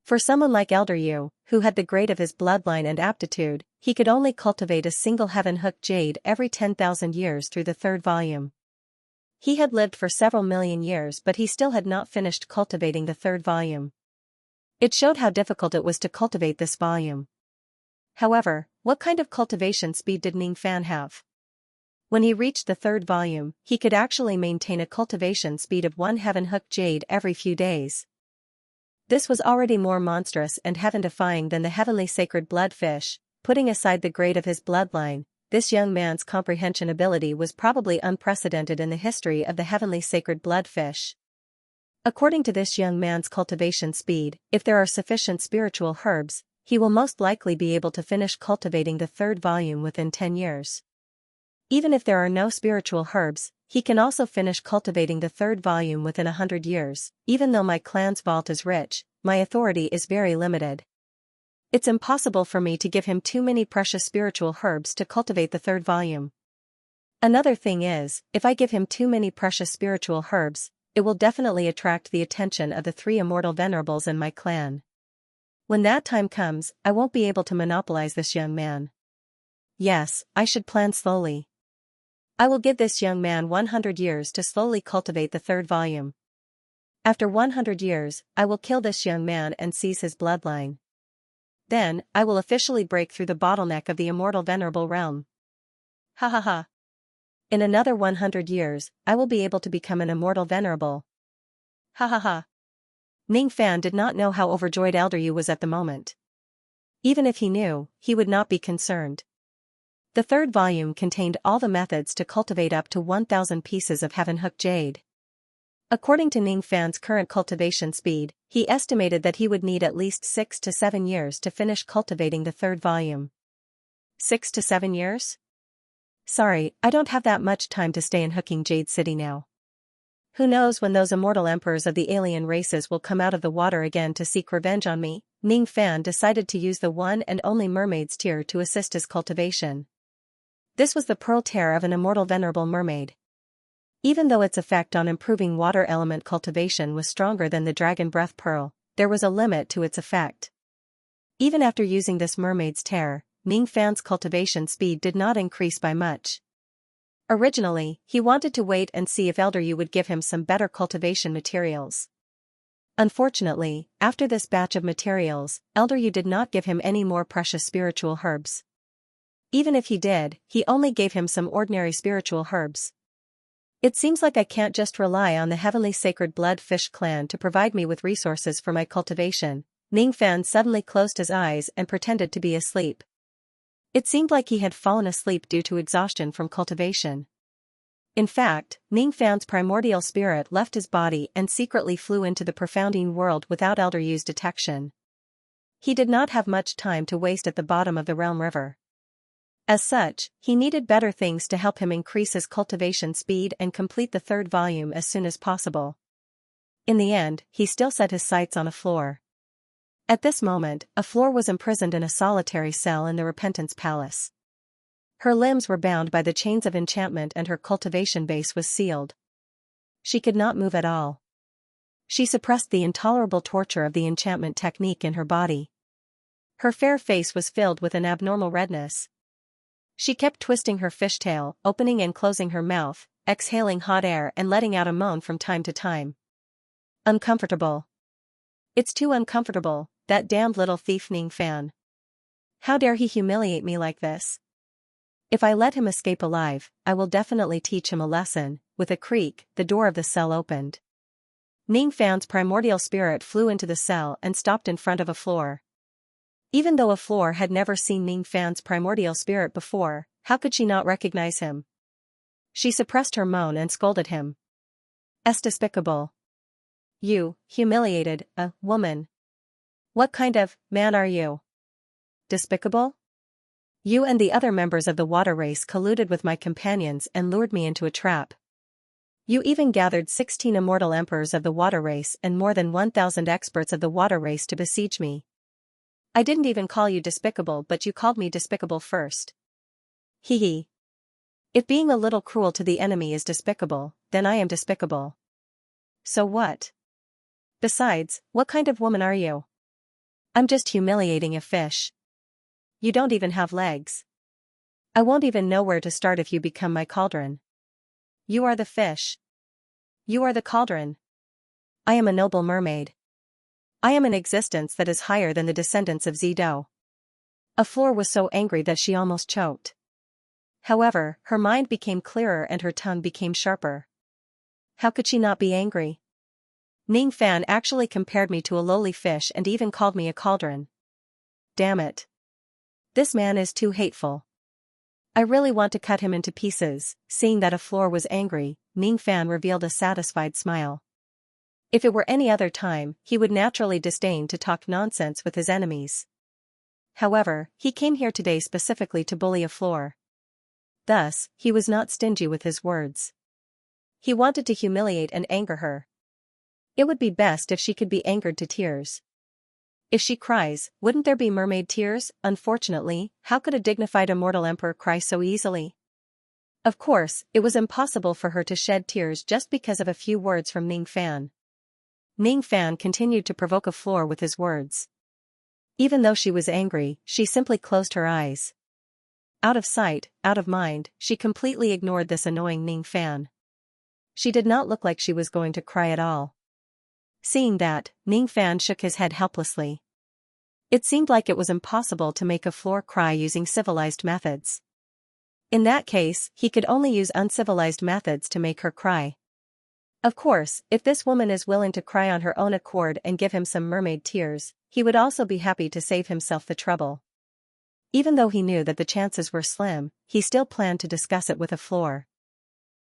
A: For someone like Elder Yu, who had the grade of his bloodline and aptitude, he could only cultivate a single heaven-hooked jade every 10,000 years through the third volume. He had lived for several million years, but he still had not finished cultivating the third volume. It showed how difficult it was to cultivate this volume. However, what kind of cultivation speed did Ning Fan have? When he reached the third volume, he could actually maintain a cultivation speed of 1 heaven-hooked jade every few days. This was already more monstrous and heaven-defying than the heavenly sacred bloodfish. Putting aside the grade of his bloodline, this young man's comprehension ability was probably unprecedented in the history of the heavenly sacred bloodfish. According to this young man's cultivation speed, if there are sufficient spiritual herbs, he will most likely be able to finish cultivating the third volume within 10 years. Even if there are no spiritual herbs, he can also finish cultivating the third volume within 100 years. Even though my clan's vault is rich, my authority is very limited. It's impossible for me to give him too many precious spiritual herbs to cultivate the third volume. Another thing is, if I give him too many precious spiritual herbs, it will definitely attract the attention of the 3 immortal venerables in my clan. When that time comes, I won't be able to monopolize this young man. Yes, I should plan slowly. I will give this young man 100 years to slowly cultivate the third volume. After 100 years, I will kill this young man and seize his bloodline. Then, I will officially break through the bottleneck of the immortal venerable realm. Ha ha ha. In another 100 years, I will be able to become an immortal venerable. Ha ha ha. Ning Fan did not know how overjoyed Elder Yu was at the moment. Even if he knew, he would not be concerned. The third volume contained all the methods to cultivate up to 1,000 pieces of heaven-hooked jade. According to Ning Fan's current cultivation speed, he estimated that he would need at least 6 to 7 years to finish cultivating the third volume. 6 to 7 years? Sorry, I don't have that much time to stay in Hooking Jade City now. Who knows when those immortal emperors of the alien races will come out of the water again to seek revenge on me? Ning Fan decided to use the one and only mermaid's tear to assist his cultivation. This was the pearl tear of an immortal venerable mermaid. Even though its effect on improving water element cultivation was stronger than the dragon breath pearl, there was a limit to its effect. Even after using this mermaid's tear, Ning Fan's cultivation speed did not increase by much. Originally, he wanted to wait and see if Elder Yu would give him some better cultivation materials. Unfortunately, after this batch of materials, Elder Yu did not give him any more precious spiritual herbs. Even if he did, he only gave him some ordinary spiritual herbs. It seems like I can't just rely on the heavenly sacred blood fish clan to provide me with resources for my cultivation. Ning Fan suddenly closed his eyes and pretended to be asleep. It seemed like he had fallen asleep due to exhaustion from cultivation. In fact, Ning Fan's primordial spirit left his body and secretly flew into the profounding world without Elder Yu's detection. He did not have much time to waste at the bottom of the realm river. As such, he needed better things to help him increase his cultivation speed and complete the third volume as soon as possible. In the end, he still set his sights on a floor. At this moment, a floor was imprisoned in a solitary cell in the Repentance Palace. Her limbs were bound by the chains of enchantment and her cultivation base was sealed. She could not move at all. She suppressed the intolerable torture of the enchantment technique in her body. Her fair face was filled with an abnormal redness. She kept twisting her fishtail, opening and closing her mouth, exhaling hot air and letting out a moan from time to time. Uncomfortable. It's too uncomfortable, that damned little thief Ning Fan. How dare he humiliate me like this? If I let him escape alive, I will definitely teach him a lesson. With a creak, the door of the cell opened. Ning Fan's primordial spirit flew into the cell and stopped in front of a floor. Even though a floor had never seen Ning Fan's primordial spirit before, how could she not recognize him? She suppressed her moan and scolded him. "Es despicable. You, humiliated, woman. What kind of man are you? Despicable? You and the other members of the water race colluded with my companions and lured me into a trap. You even gathered 16 immortal emperors of the water race and more than 1,000 experts of the water race to besiege me. I didn't even call you despicable, but you called me despicable first. Hee hee. If being a little cruel to the enemy is despicable, then I am despicable. So what? Besides, what kind of woman are you? I'm just humiliating a fish. You don't even have legs. I won't even know where to start if you become my cauldron. You are the fish. You are the cauldron. I am a noble mermaid. I am an existence that is higher than the descendants of Zido. A floor was so angry that she almost choked. However, her mind became clearer and her tongue became sharper. How could she not be angry? Ning Fan actually compared me to a lowly fish and even called me a cauldron. Damn it. This man is too hateful. I really want to cut him into pieces. Seeing that a floor was angry, Ning Fan revealed a satisfied smile. If it were any other time, he would naturally disdain to talk nonsense with his enemies. However, he came here today specifically to bully a floor. Thus, he was not stingy with his words. He wanted to humiliate and anger her. It would be best if she could be angered to tears. If she cries, wouldn't there be mermaid tears? Unfortunately, how could a dignified immortal emperor cry so easily? Of course, it was impossible for her to shed tears just because of a few words from Ning Fan. Ning Fan continued to provoke a floor with his words. Even though she was angry, she simply closed her eyes. Out of sight, out of mind, she completely ignored this annoying Ning Fan. She did not look like she was going to cry at all. Seeing that, Ning Fan shook his head helplessly. It seemed like it was impossible to make a floor cry using civilized methods. In that case, he could only use uncivilized methods to make her cry. Of course, if this woman is willing to cry on her own accord and give him some mermaid tears, he would also be happy to save himself the trouble. Even though he knew that the chances were slim, he still planned to discuss it with a floor.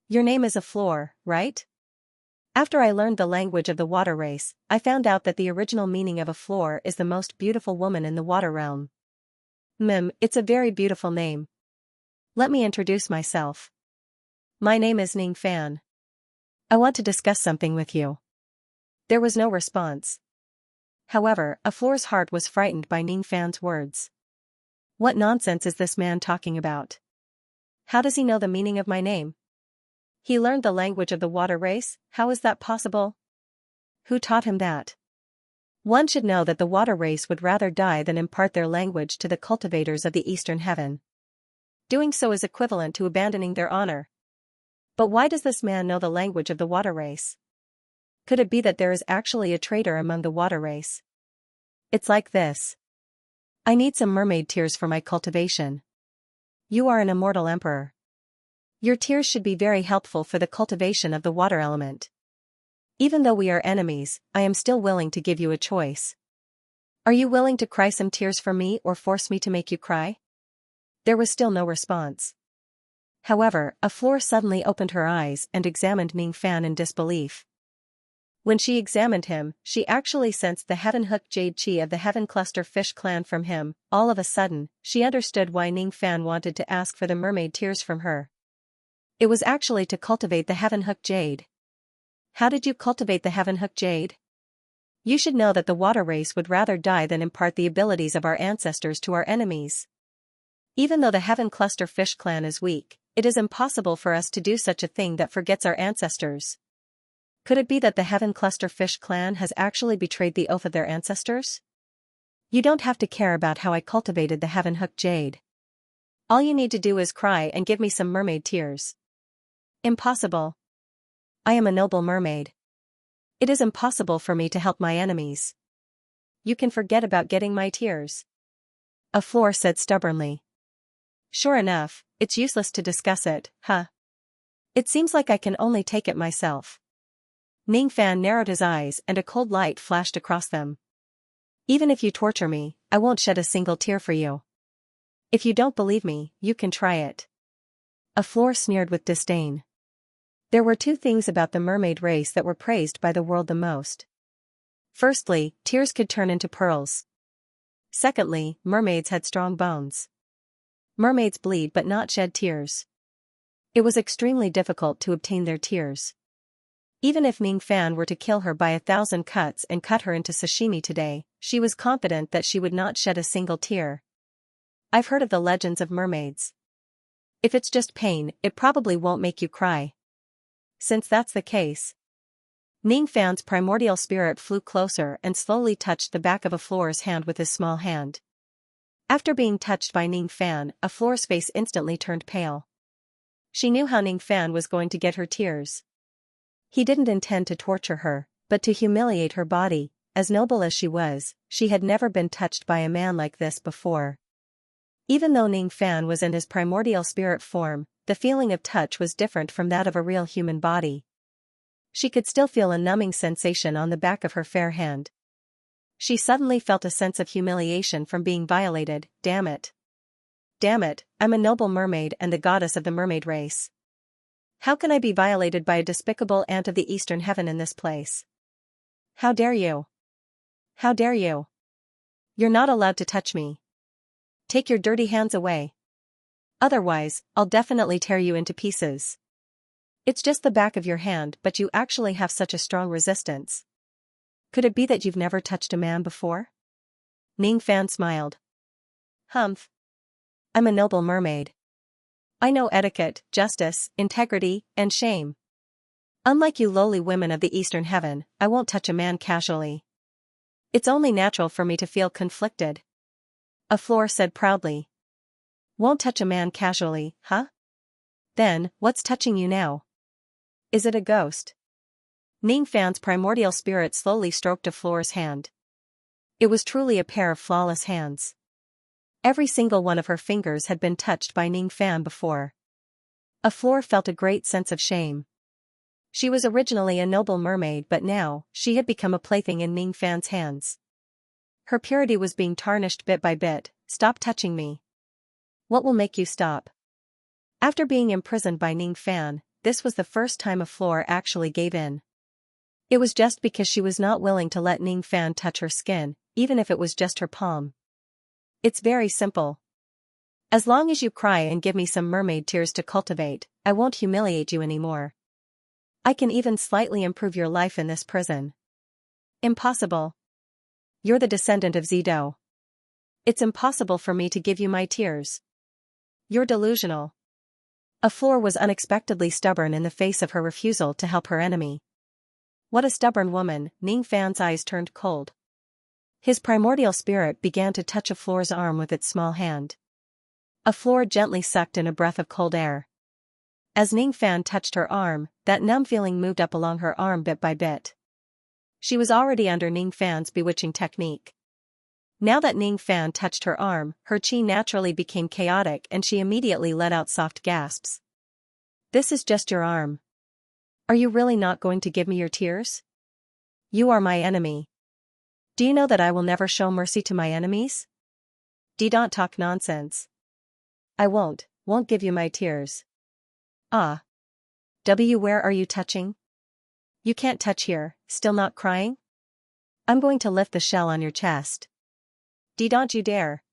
A: Your name is a floor, right? After I learned the language of the water race, I found out that the original meaning of a floor is the most beautiful woman in the water realm. It's a very beautiful name. Let me introduce myself. My name is Ning Fan. I want to discuss something with you. There was no response. However, Aflor's heart was frightened by Ning Fan's words. What nonsense is this man talking about? How does he know the meaning of my name? He learned the language of the water race, how is that possible? Who taught him that? One should know that the water race would rather die than impart their language to the cultivators of the eastern heaven. Doing so is equivalent to abandoning their honor. But why does this man know the language of the water race? Could it be that there is actually a traitor among the water race? It's like this. I need some mermaid tears for my cultivation. You are an immortal emperor. Your tears should be very helpful for the cultivation of the water element. Even though we are enemies, I am still willing to give you a choice. Are you willing to cry some tears for me or force me to make you cry? There was still no response. However, Aflor suddenly opened her eyes and examined Ning Fan in disbelief. When she examined him, she actually sensed the Heaven Hook Jade Chi of the Heaven Cluster Fish clan from him. All of a sudden, she understood why Ning Fan wanted to ask for the mermaid tears from her. It was actually to cultivate the Heaven Hook Jade. How did you cultivate the Heaven Hook Jade? You should know that the water race would rather die than impart the abilities of our ancestors to our enemies. Even though the Heaven Cluster Fish clan is weak, it is impossible for us to do such a thing that forgets our ancestors. Could it be that the Heaven Cluster Fish clan has actually betrayed the oath of their ancestors? You don't have to care about how I cultivated the Heaven Hook Jade. All you need to do is cry and give me some mermaid tears. Impossible. I am a noble mermaid. It is impossible for me to help my enemies. You can forget about getting my tears. Aflor said stubbornly. Sure enough, it's useless to discuss it, huh? It seems like I can only take it myself. Ning Fan narrowed his eyes and a cold light flashed across them. Even if you torture me, I won't shed a single tear for you. If you don't believe me, you can try it. Aflor sneered with disdain. There were two things about the mermaid race that were praised by the world the most. Firstly, tears could turn into pearls. Secondly, mermaids had strong bones. Mermaids bleed but not shed tears. It was extremely difficult to obtain their tears. Even if Ning Fan were to kill her by 1,000 cuts and cut her into sashimi today, she was confident that she would not shed a single tear. I've heard of the legends of mermaids. If it's just pain, it probably won't make you cry. Since that's the case. Ning Fan's primordial spirit flew closer and slowly touched the back of Aflor's hand with his small hand. After being touched by Ning Fan, Aflor's face instantly turned pale. She knew how Ning Fan was going to get her tears. He didn't intend to torture her, but to humiliate her body. As noble as she was, she had never been touched by a man like this before. Even though Ning Fan was in his primordial spirit form, the feeling of touch was different from that of a real human body. She could still feel a numbing sensation on the back of her fair hand. She suddenly felt a sense of humiliation from being violated. Damn it. Damn it, I'm a noble mermaid and the goddess of the mermaid race. How can I be violated by a despicable ant of the eastern heaven in this place? How dare you? How dare you? You're not allowed to touch me. Take your dirty hands away. Otherwise, I'll definitely tear you into pieces. It's just the back of your hand, but you actually have such a strong resistance. Could it be that you've never touched a man before? Ning Fan smiled. Humph. I'm a noble mermaid. I know etiquette, justice, integrity, and shame. Unlike you lowly women of the eastern heaven, I won't touch a man casually. It's only natural for me to feel conflicted. Aflor said proudly. Won't touch a man casually, huh? Then, what's touching you now? Is it a ghost? Ning Fan's primordial spirit slowly stroked Aflor's hand. It was truly a pair of flawless hands. Every single one of her fingers had been touched by Ning Fan before. Aflor felt a great sense of shame. She was originally a noble mermaid, but now, she had become a plaything in Ning Fan's hands. Her purity was being tarnished bit by bit. Stop touching me. What will make you stop? After being imprisoned by Ning Fan, this was the first time Aflor actually gave in. It was just because she was not willing to let Ning Fan touch her skin, even if it was just her palm. It's very simple. As long as you cry and give me some mermaid tears to cultivate, I won't humiliate you anymore. I can even slightly improve your life in this prison. Impossible. You're the descendant of Zido. It's impossible for me to give you my tears. You're delusional. Aflor was unexpectedly stubborn in the face of her refusal to help her enemy. What a stubborn woman, Ning Fan's eyes turned cold. His primordial spirit began to touch Aflor's arm with its small hand. Aflor gently sucked in a breath of cold air. As Ning Fan touched her arm, that numb feeling moved up along her arm bit by bit. She was already under Ning Fan's bewitching technique. Now that Ning Fan touched her arm, her chi naturally became chaotic and she immediately let out soft gasps. This is just your arm. Are you really not going to give me your tears? You are my enemy. Do you know that I will never show mercy to my enemies? Don't talk nonsense. I won't give you my tears. Ah. Where are you touching? You can't touch here, still not crying? I'm going to lift the shell on your chest. Don't you dare.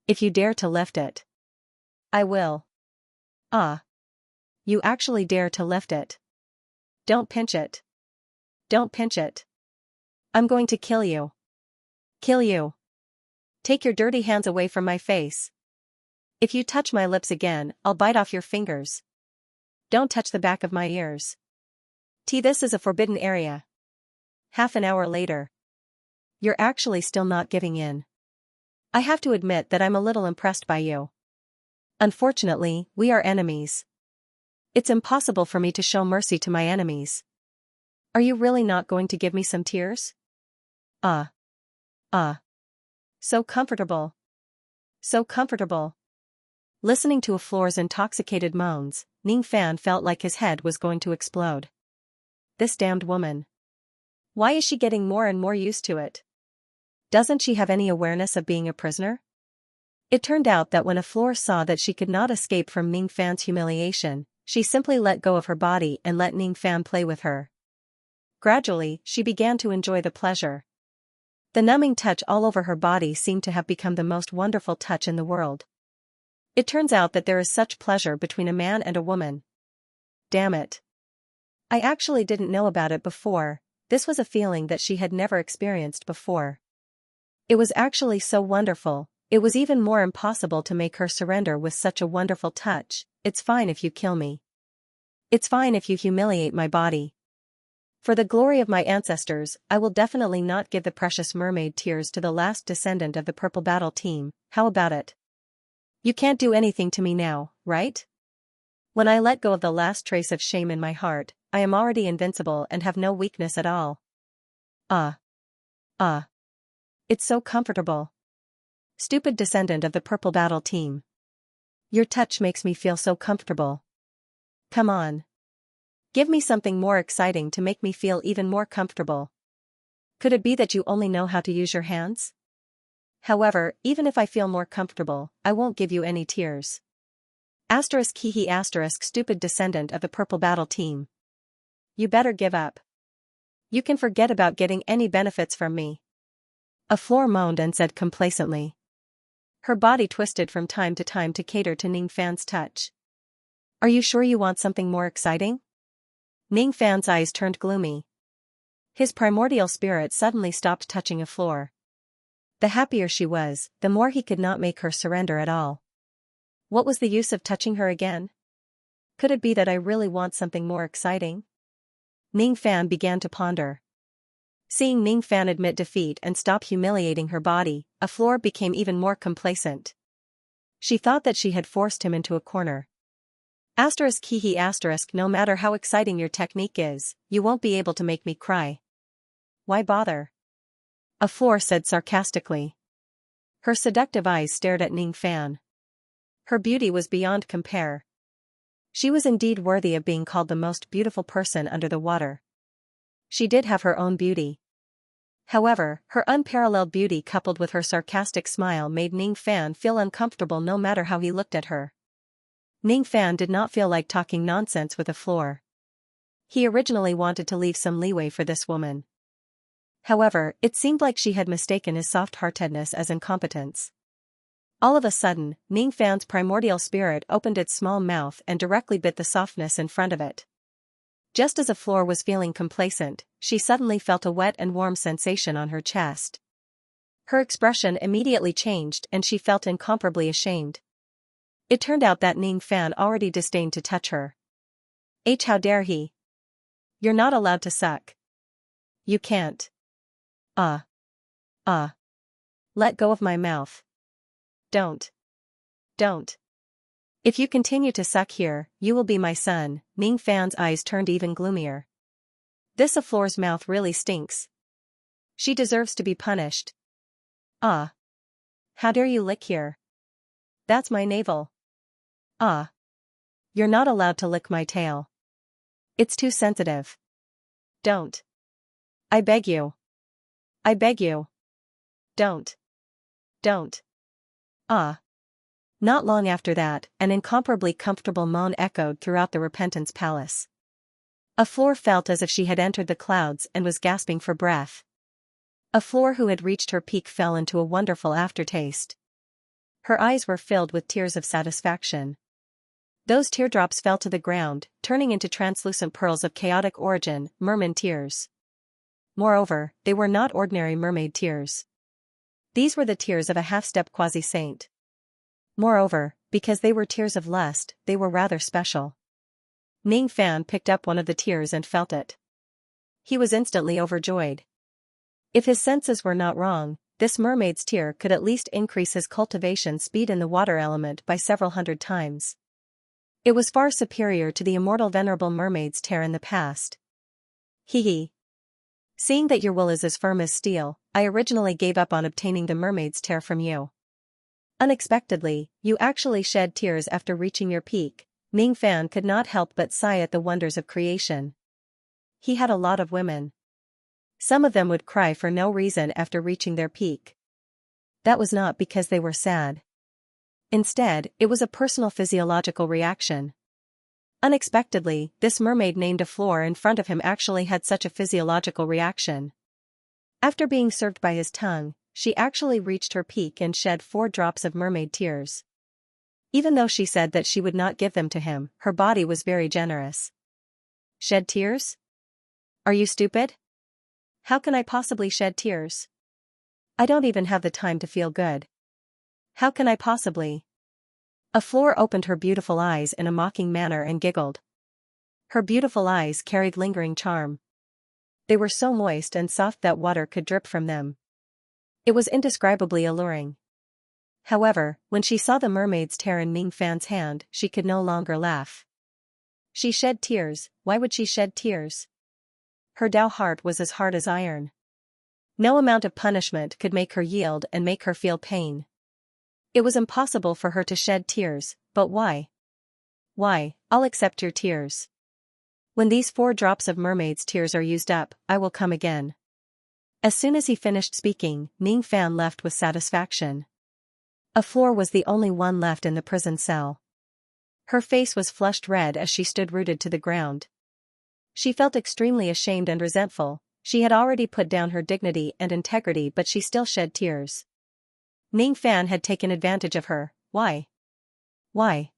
A: If you dare to lift it, I will. Ah. You actually dare to lift it. Don't pinch it. Don't pinch it. I'm going to kill you. Kill you. Take your dirty hands away from my face. If you touch my lips again, I'll bite off your fingers. Don't touch the back of my ears. This is a forbidden area. Half an hour later. You're actually still not giving in. I have to admit that I'm a little impressed by you. Unfortunately, we are enemies. It's impossible for me to show mercy to my enemies. Are you really not going to give me some tears? So comfortable. So comfortable. Listening to Aflor's intoxicated moans, Ning Fan felt like his head was going to explode. This damned woman. Why is she getting more and more used to it? Doesn't she have any awareness of being a prisoner? It turned out that when Aflor saw that she could not escape from Ning Fan's humiliation, she simply let go of her body and let Ning Fan play with her. Gradually, she began to enjoy the pleasure. The numbing touch all over her body seemed to have become the most wonderful touch in the world. It turns out that there is such pleasure between a man and a woman. Damn it. I actually didn't know about it before. This was a feeling that she had never experienced before. It was actually so wonderful. It was even more impossible to make her surrender with such a wonderful touch. It's fine if you kill me. It's fine if you humiliate my body. For the glory of my ancestors, I will definitely not give the precious mermaid tears to the last descendant of the Purple Battle Team. How about it? You can't do anything to me now, right? When I let go of the last trace of shame in my heart, I am already invincible and have no weakness at all. It's so comfortable. Stupid descendant of the Purple Battle Team. Your touch makes me feel so comfortable. Come on. Give me something more exciting to make me feel even more comfortable. Could it be that you only know how to use your hands? However, even if I feel more comfortable, I won't give you any tears. Stupid descendant of the Purple Battle Team. You better give up. You can forget about getting any benefits from me. Aflor moaned and said complacently. Her body twisted from time to cater to Ning Fan's touch. Are you sure you want something more exciting? Ning Fan's eyes turned gloomy. His primordial spirit suddenly stopped touching Aflor. The happier she was, the more he could not make her surrender at all. What was the use of touching her again? Could it be that I really want something more exciting? Ning Fan began to ponder. Seeing Ning Fan admit defeat and stop humiliating her body, Aflor became even more complacent. She thought that she had forced him into a corner. No matter how exciting your technique is, you won't be able to make me cry. Why bother? Aflor said sarcastically. Her seductive eyes stared at Ning Fan. Her beauty was beyond compare. She was indeed worthy of being called the most beautiful person under the water. She did have her own beauty. However, her unparalleled beauty coupled with her sarcastic smile made Ning Fan feel uncomfortable no matter how he looked at her. Ning Fan did not feel like talking nonsense with Aflor. He originally wanted to leave some leeway for this woman. However, it seemed like she had mistaken his soft-heartedness as incompetence. All of a sudden, Ning Fan's primordial spirit opened its small mouth and directly bit the softness in front of it. Just as Aflor was feeling complacent, she suddenly felt a wet and warm sensation on her chest. Her expression immediately changed and she felt incomparably ashamed. It turned out that Ning Fan already disdained to touch her. How dare he? You're not allowed to suck. You can't. Let go of my mouth. Don't. If you continue to suck here, you will be my son. Ning Fan's eyes turned even gloomier. This Aflore's mouth really stinks. She deserves to be punished. How dare you lick here? That's my navel. You're not allowed to lick my tail. It's too sensitive. Don't. I beg you. Don't. Not long after that, an incomparably comfortable moan echoed throughout the Repentance Palace. Aflore felt as if she had entered the clouds and was gasping for breath. Aflore, who had reached her peak, fell into a wonderful aftertaste. Her eyes were filled with tears of satisfaction. Those teardrops fell to the ground, turning into translucent pearls of chaotic origin, merman tears. Moreover, they were not ordinary mermaid tears. These were the tears of a half-step quasi-saint. Moreover, because they were tears of lust, they were rather special. Ning Fan picked up one of the tears and felt it. He was instantly overjoyed. If his senses were not wrong, this mermaid's tear could at least increase his cultivation speed in the water element by several hundred times. It was far superior to the immortal venerable mermaid's tear in the past. Hee. Seeing that your will is as firm as steel, I originally gave up on obtaining the mermaid's tear from you. Unexpectedly, you actually shed tears after reaching your peak. Ning Fan could not help but sigh at the wonders of creation. He had a lot of women. Some of them would cry for no reason after reaching their peak. That was not because they were sad. Instead, it was a personal physiological reaction. Unexpectedly, this mermaid named Aflore in front of him actually had such a physiological reaction. After being served by his tongue, she actually reached her peak and shed 4 drops of mermaid tears. Even though she said that she would not give them to him, her body was very generous. Shed tears? Are you stupid? How can I possibly shed tears? I don't even have the time to feel good. How can I possibly? Aflore opened her beautiful eyes in a mocking manner and giggled. Her beautiful eyes carried lingering charm. They were so moist and soft that water could drip from them. It was indescribably alluring. However, when she saw the mermaid's tear in Ning Fan's hand, she could no longer laugh. She shed tears. Why would she shed tears? Her Dao heart was as hard as iron. No amount of punishment could make her yield and make her feel pain. It was impossible for her to shed tears, but why? Why, I'll accept your tears. When these 4 drops of mermaid's tears are used up, I will come again. As soon as he finished speaking, Ning Fan left with satisfaction. Aflore was the only one left in the prison cell. Her face was flushed red as she stood rooted to the ground. She felt extremely ashamed and resentful. She had already put down her dignity and integrity, but she still shed tears. Ning Fan had taken advantage of her. Why? Why?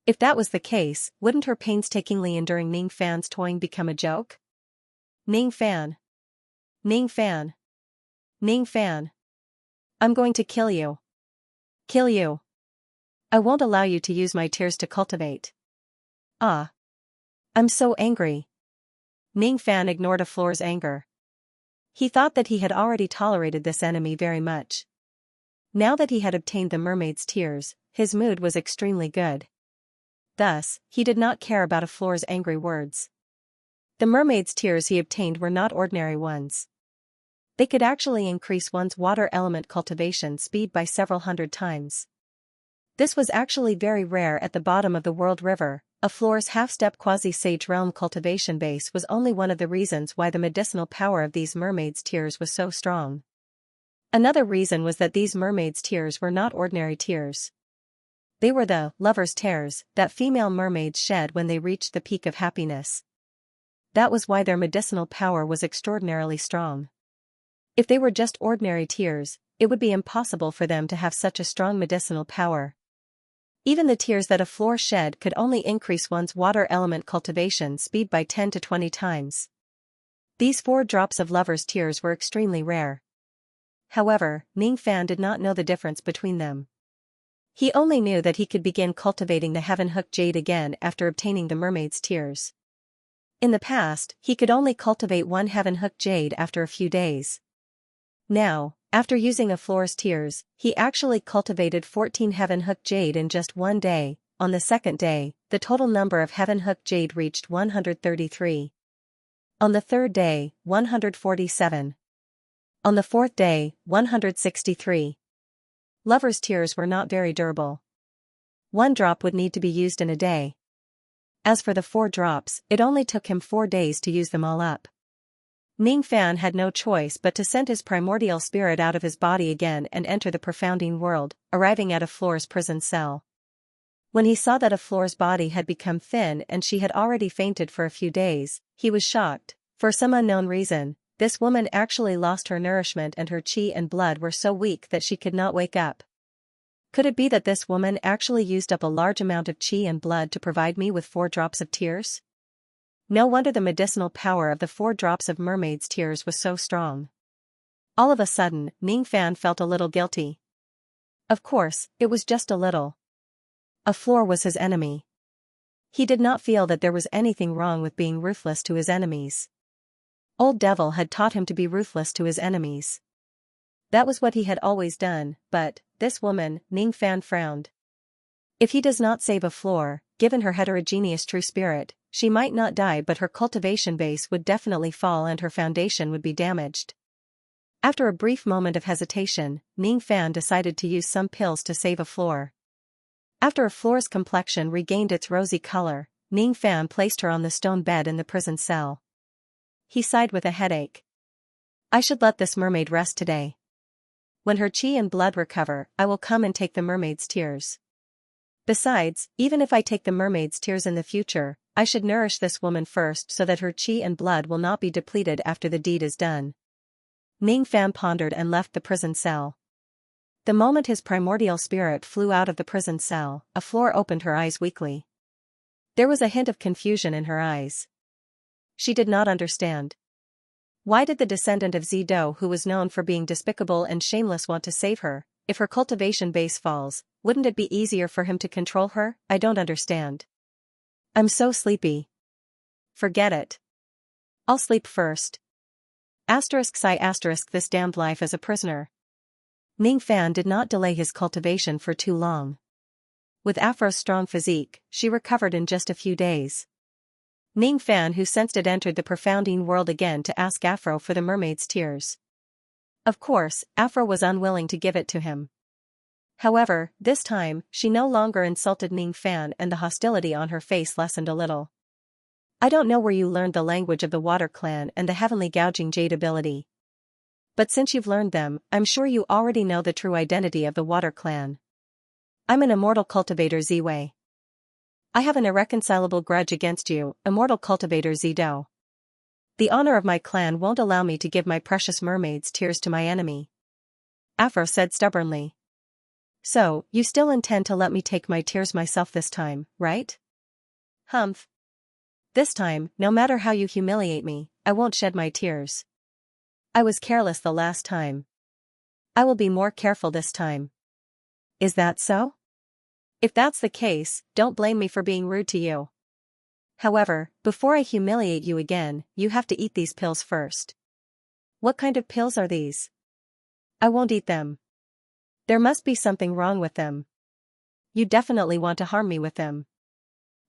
A: If that was the case, wouldn't her painstakingly enduring Ning Fan's toying become a joke? Ning Fan. Ning Fan. Ning Fan. I'm going to kill you. Kill you. I won't allow you to use my tears to cultivate. I'm so angry. Ning Fan ignored Aflore's anger. He thought that he had already tolerated this enemy very much. Now that he had obtained the mermaid's tears, his mood was extremely good. Thus, he did not care about Aflore's angry words. The mermaid's tears he obtained were not ordinary ones. They could actually increase one's water element cultivation speed by several hundred times. This was actually very rare at the bottom of the world river. Aflore's half-step quasi-sage realm cultivation base was only one of the reasons why the medicinal power of these mermaids' tears was so strong. Another reason was that these mermaids' tears were not ordinary tears. They were the lover's tears that female mermaids shed when they reached the peak of happiness. That was why their medicinal power was extraordinarily strong. If they were just ordinary tears, it would be impossible for them to have such a strong medicinal power. Even the tears that Aflore shed could only increase one's water element cultivation speed by 10 to 20 times. These 4 drops of lover's tears were extremely rare. However, Ning Fan did not know the difference between them. He only knew that he could begin cultivating the Heaven Hook Jade again after obtaining the mermaid's tears. In the past, he could only cultivate one Heaven Hook Jade after a few days. Now, after using a floor's tears, he actually cultivated 14 Heaven Hook Jade in just one day. On the second day, the total number of Heaven Hook Jade reached 133. On the third day, 147. On the fourth day, 163. Lover's tears were not very durable. One drop would need to be used in a day. As for the 4 drops, it only took him 4 days to use them all up. Ning Fan had no choice but to send his primordial spirit out of his body again and enter the profounding world, arriving at a floor's prison cell. When he saw that a floor's body had become thin and she had already fainted for a few days, he was shocked. For some unknown reason, this woman actually lost her nourishment and her chi and blood were so weak that she could not wake up. Could it be that this woman actually used up a large amount of chi and blood to provide me with 4 drops of tears? No wonder the medicinal power of the 4 drops of mermaid's tears was so strong. All of a sudden, Ning Fan felt a little guilty. Of course, it was just a little. A floor was his enemy. He did not feel that there was anything wrong with being ruthless to his enemies. Old Devil had taught him to be ruthless to his enemies. That was what he had always done, but, this woman, Ning Fan frowned. If he does not save a floor, given her heterogeneous true spirit, she might not die but her cultivation base would definitely fall and her foundation would be damaged. After a brief moment of hesitation, Ning Fan decided to use some pills to save a floor. After a floor's complexion regained its rosy color, Ning Fan placed her on the stone bed in the prison cell. He sighed with a headache. I should let this mermaid rest today. When her chi and blood recover, I will come and take the mermaid's tears. Besides, even if I take the mermaid's tears in the future, I should nourish this woman first so that her chi and blood will not be depleted after the deed is done. Ning Fan pondered and left the prison cell. The moment his primordial spirit flew out of the prison cell, a floor opened her eyes weakly. There was a hint of confusion in her eyes. She did not understand. Why did the descendant of Zido who was known for being despicable and shameless want to save her? If her cultivation base falls, wouldn't it be easier for him to control her? I don't understand. I'm so sleepy. Forget it. I'll sleep first. Sigh this damned life as a prisoner. Ning Fan did not delay his cultivation for too long. With Afro's strong physique, she recovered in just a few days. Ning Fan who sensed it entered the profounding world again to ask Afro for the mermaid's tears. Of course, Afro was unwilling to give it to him. However, this time, she no longer insulted Ning Fan and the hostility on her face lessened a little. I don't know where you learned the language of the Water Clan and the heavenly gouging jade ability. But since you've learned them, I'm sure you already know the true identity of the Water Clan. I'm an immortal cultivator Ziwei. I have an irreconcilable grudge against you, immortal cultivator Zido. The honor of my clan won't allow me to give my precious mermaid's tears to my enemy. Afro said stubbornly. So, you still intend to let me take my tears myself this time, right? Humph. This time, no matter how you humiliate me, I won't shed my tears. I was careless the last time. I will be more careful this time. Is that so? If that's the case, don't blame me for being rude to you. However, before I humiliate you again, you have to eat these pills first. What kind of pills are these? I won't eat them. There must be something wrong with them. You definitely want to harm me with them.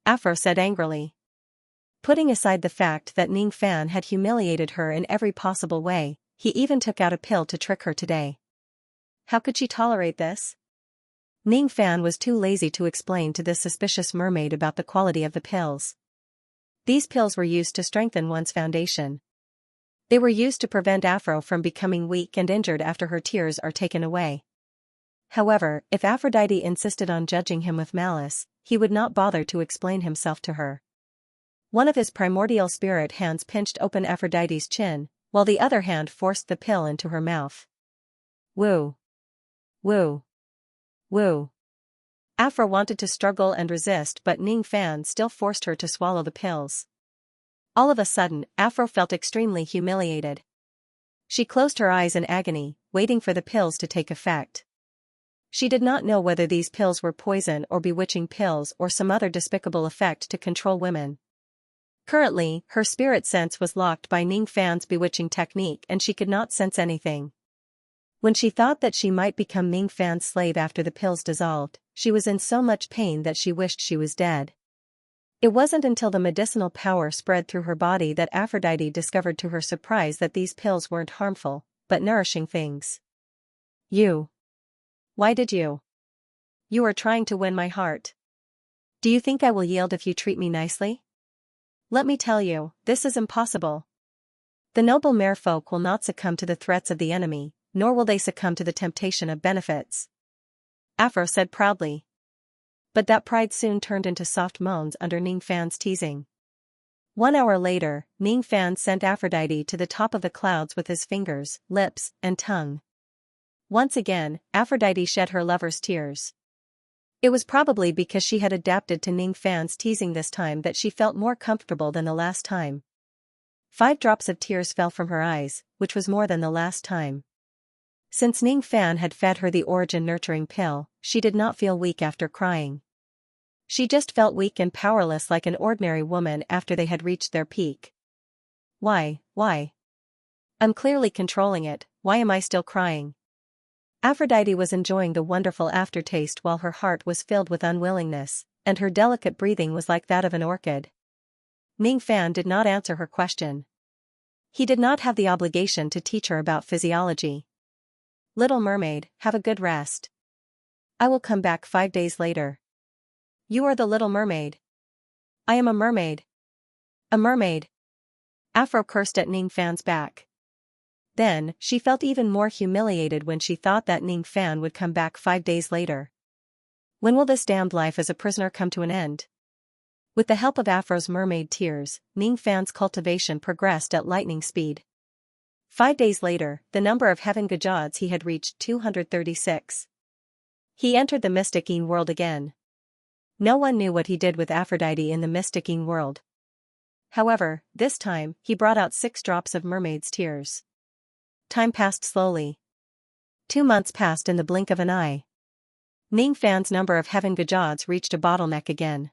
A: Afro said angrily. Putting aside the fact that Ning Fan had humiliated her in every possible way, he even took out a pill to trick her today. How could she tolerate this? Ning Fan was too lazy to explain to this suspicious mermaid about the quality of the pills. These pills were used to strengthen one's foundation. They were used to prevent Afro from becoming weak and injured after her tears are taken away. However, if Aphrodite insisted on judging him with malice, he would not bother to explain himself to her. One of his primordial spirit hands pinched open Aphrodite's chin, while the other hand forced the pill into her mouth. Woo! Woo! Woo! Afro wanted to struggle and resist but Ning Fan still forced her to swallow the pills. All of a sudden, Afro felt extremely humiliated. She closed her eyes in agony, waiting for the pills to take effect. She did not know whether these pills were poison or bewitching pills or some other despicable effect to control women. Currently, her spirit sense was locked by Ning Fan's bewitching technique and she could not sense anything. When she thought that she might become Ning Fan's slave after the pills dissolved, she was in so much pain that she wished she was dead. It wasn't until the medicinal power spread through her body that Aphrodite discovered to her surprise that these pills weren't harmful, but nourishing things. You. Why did you? You are trying to win my heart. Do you think I will yield if you treat me nicely? Let me tell you, this is impossible. The noble merfolk will not succumb to the threats of the enemy, nor will they succumb to the temptation of benefits. Aphro said proudly. But that pride soon turned into soft moans under Ning Fan's teasing. 1 hour later, Ning Fan sent Aphrodite to the top of the clouds with his fingers, lips, and tongue. Once again, Aphrodite shed her lover's tears. It was probably because she had adapted to Ning Fan's teasing this time that she felt more comfortable than the last time. 5 drops of tears fell from her eyes, which was more than the last time. Since Ning Fan had fed her the origin nurturing pill, she did not feel weak after crying. She just felt weak and powerless like an ordinary woman after they had reached their peak. Why? I'm clearly controlling it, why am I still crying? Aphrodite was enjoying the wonderful aftertaste while her heart was filled with unwillingness, and her delicate breathing was like that of an orchid. Ning Fan did not answer her question. He did not have the obligation to teach her about physiology. Little mermaid, have a good rest. I will come back 5 days later. You are the little mermaid. I am a mermaid. A mermaid. Aphro cursed at Ning Fan's back. Then, she felt even more humiliated when she thought that Ning Fan would come back 5 days later. When will this damned life as a prisoner come to an end? With the help of Aphro's mermaid tears, Ning Fan's cultivation progressed at lightning speed. 5 days later, the number of heaven gajods he had reached 236. He entered the mystic-ing world again. No one knew what he did with Aphrodite in the mystic-ing world. However, this time, he brought out 6 drops of mermaid's tears. Time passed slowly. 2 months passed in the blink of an eye. Ning Fan's number of heaven gajods reached a bottleneck again.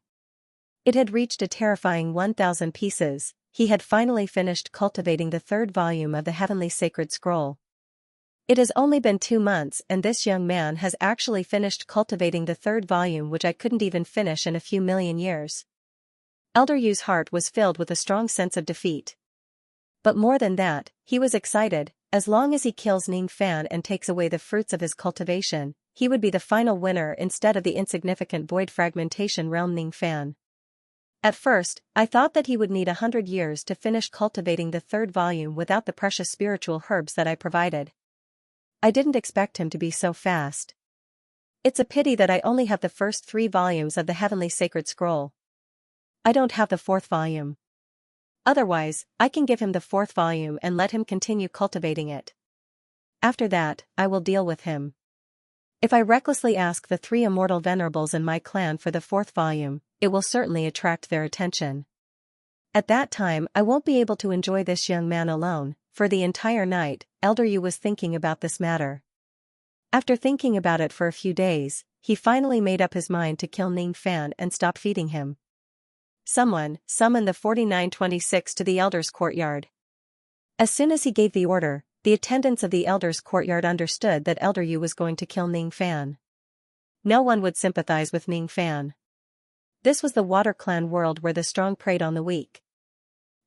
A: It had reached a terrifying 1,000 pieces. He had finally finished cultivating the 3rd volume of the Heavenly Sacred Scroll. It has only been 2 months and this young man has actually finished cultivating the 3rd volume, which I couldn't even finish in a few million years. Elder Yu's heart was filled with a strong sense of defeat. But more than that, he was excited. As long as he kills Ning Fan and takes away the fruits of his cultivation, he would be the final winner instead of the insignificant void fragmentation realm Ning Fan. At first, I thought that he would need 100 years to finish cultivating the 3rd volume without the precious spiritual herbs that I provided. I didn't expect him to be so fast. It's a pity that I only have the first 3 volumes of the Heavenly Sacred Scroll. I don't have the 4th volume. Otherwise, I can give him the 4th volume and let him continue cultivating it. After that, I will deal with him. If I recklessly ask the 3 immortal venerables in my clan for the 4th volume, it will certainly attract their attention. At that time I won't be able to enjoy this young man alone. For the entire night, Elder Yu was thinking about this matter. After thinking about it for a few days, he finally made up his mind to kill Ning Fan and stop feeding him. Someone, summon the 4926 to the elder's courtyard. As soon as he gave the order, the attendants of the elder's courtyard understood that Elder Yu was going to kill Ning Fan. No one would sympathize with Ning Fan. This was the Water Clan world where the strong preyed on the weak.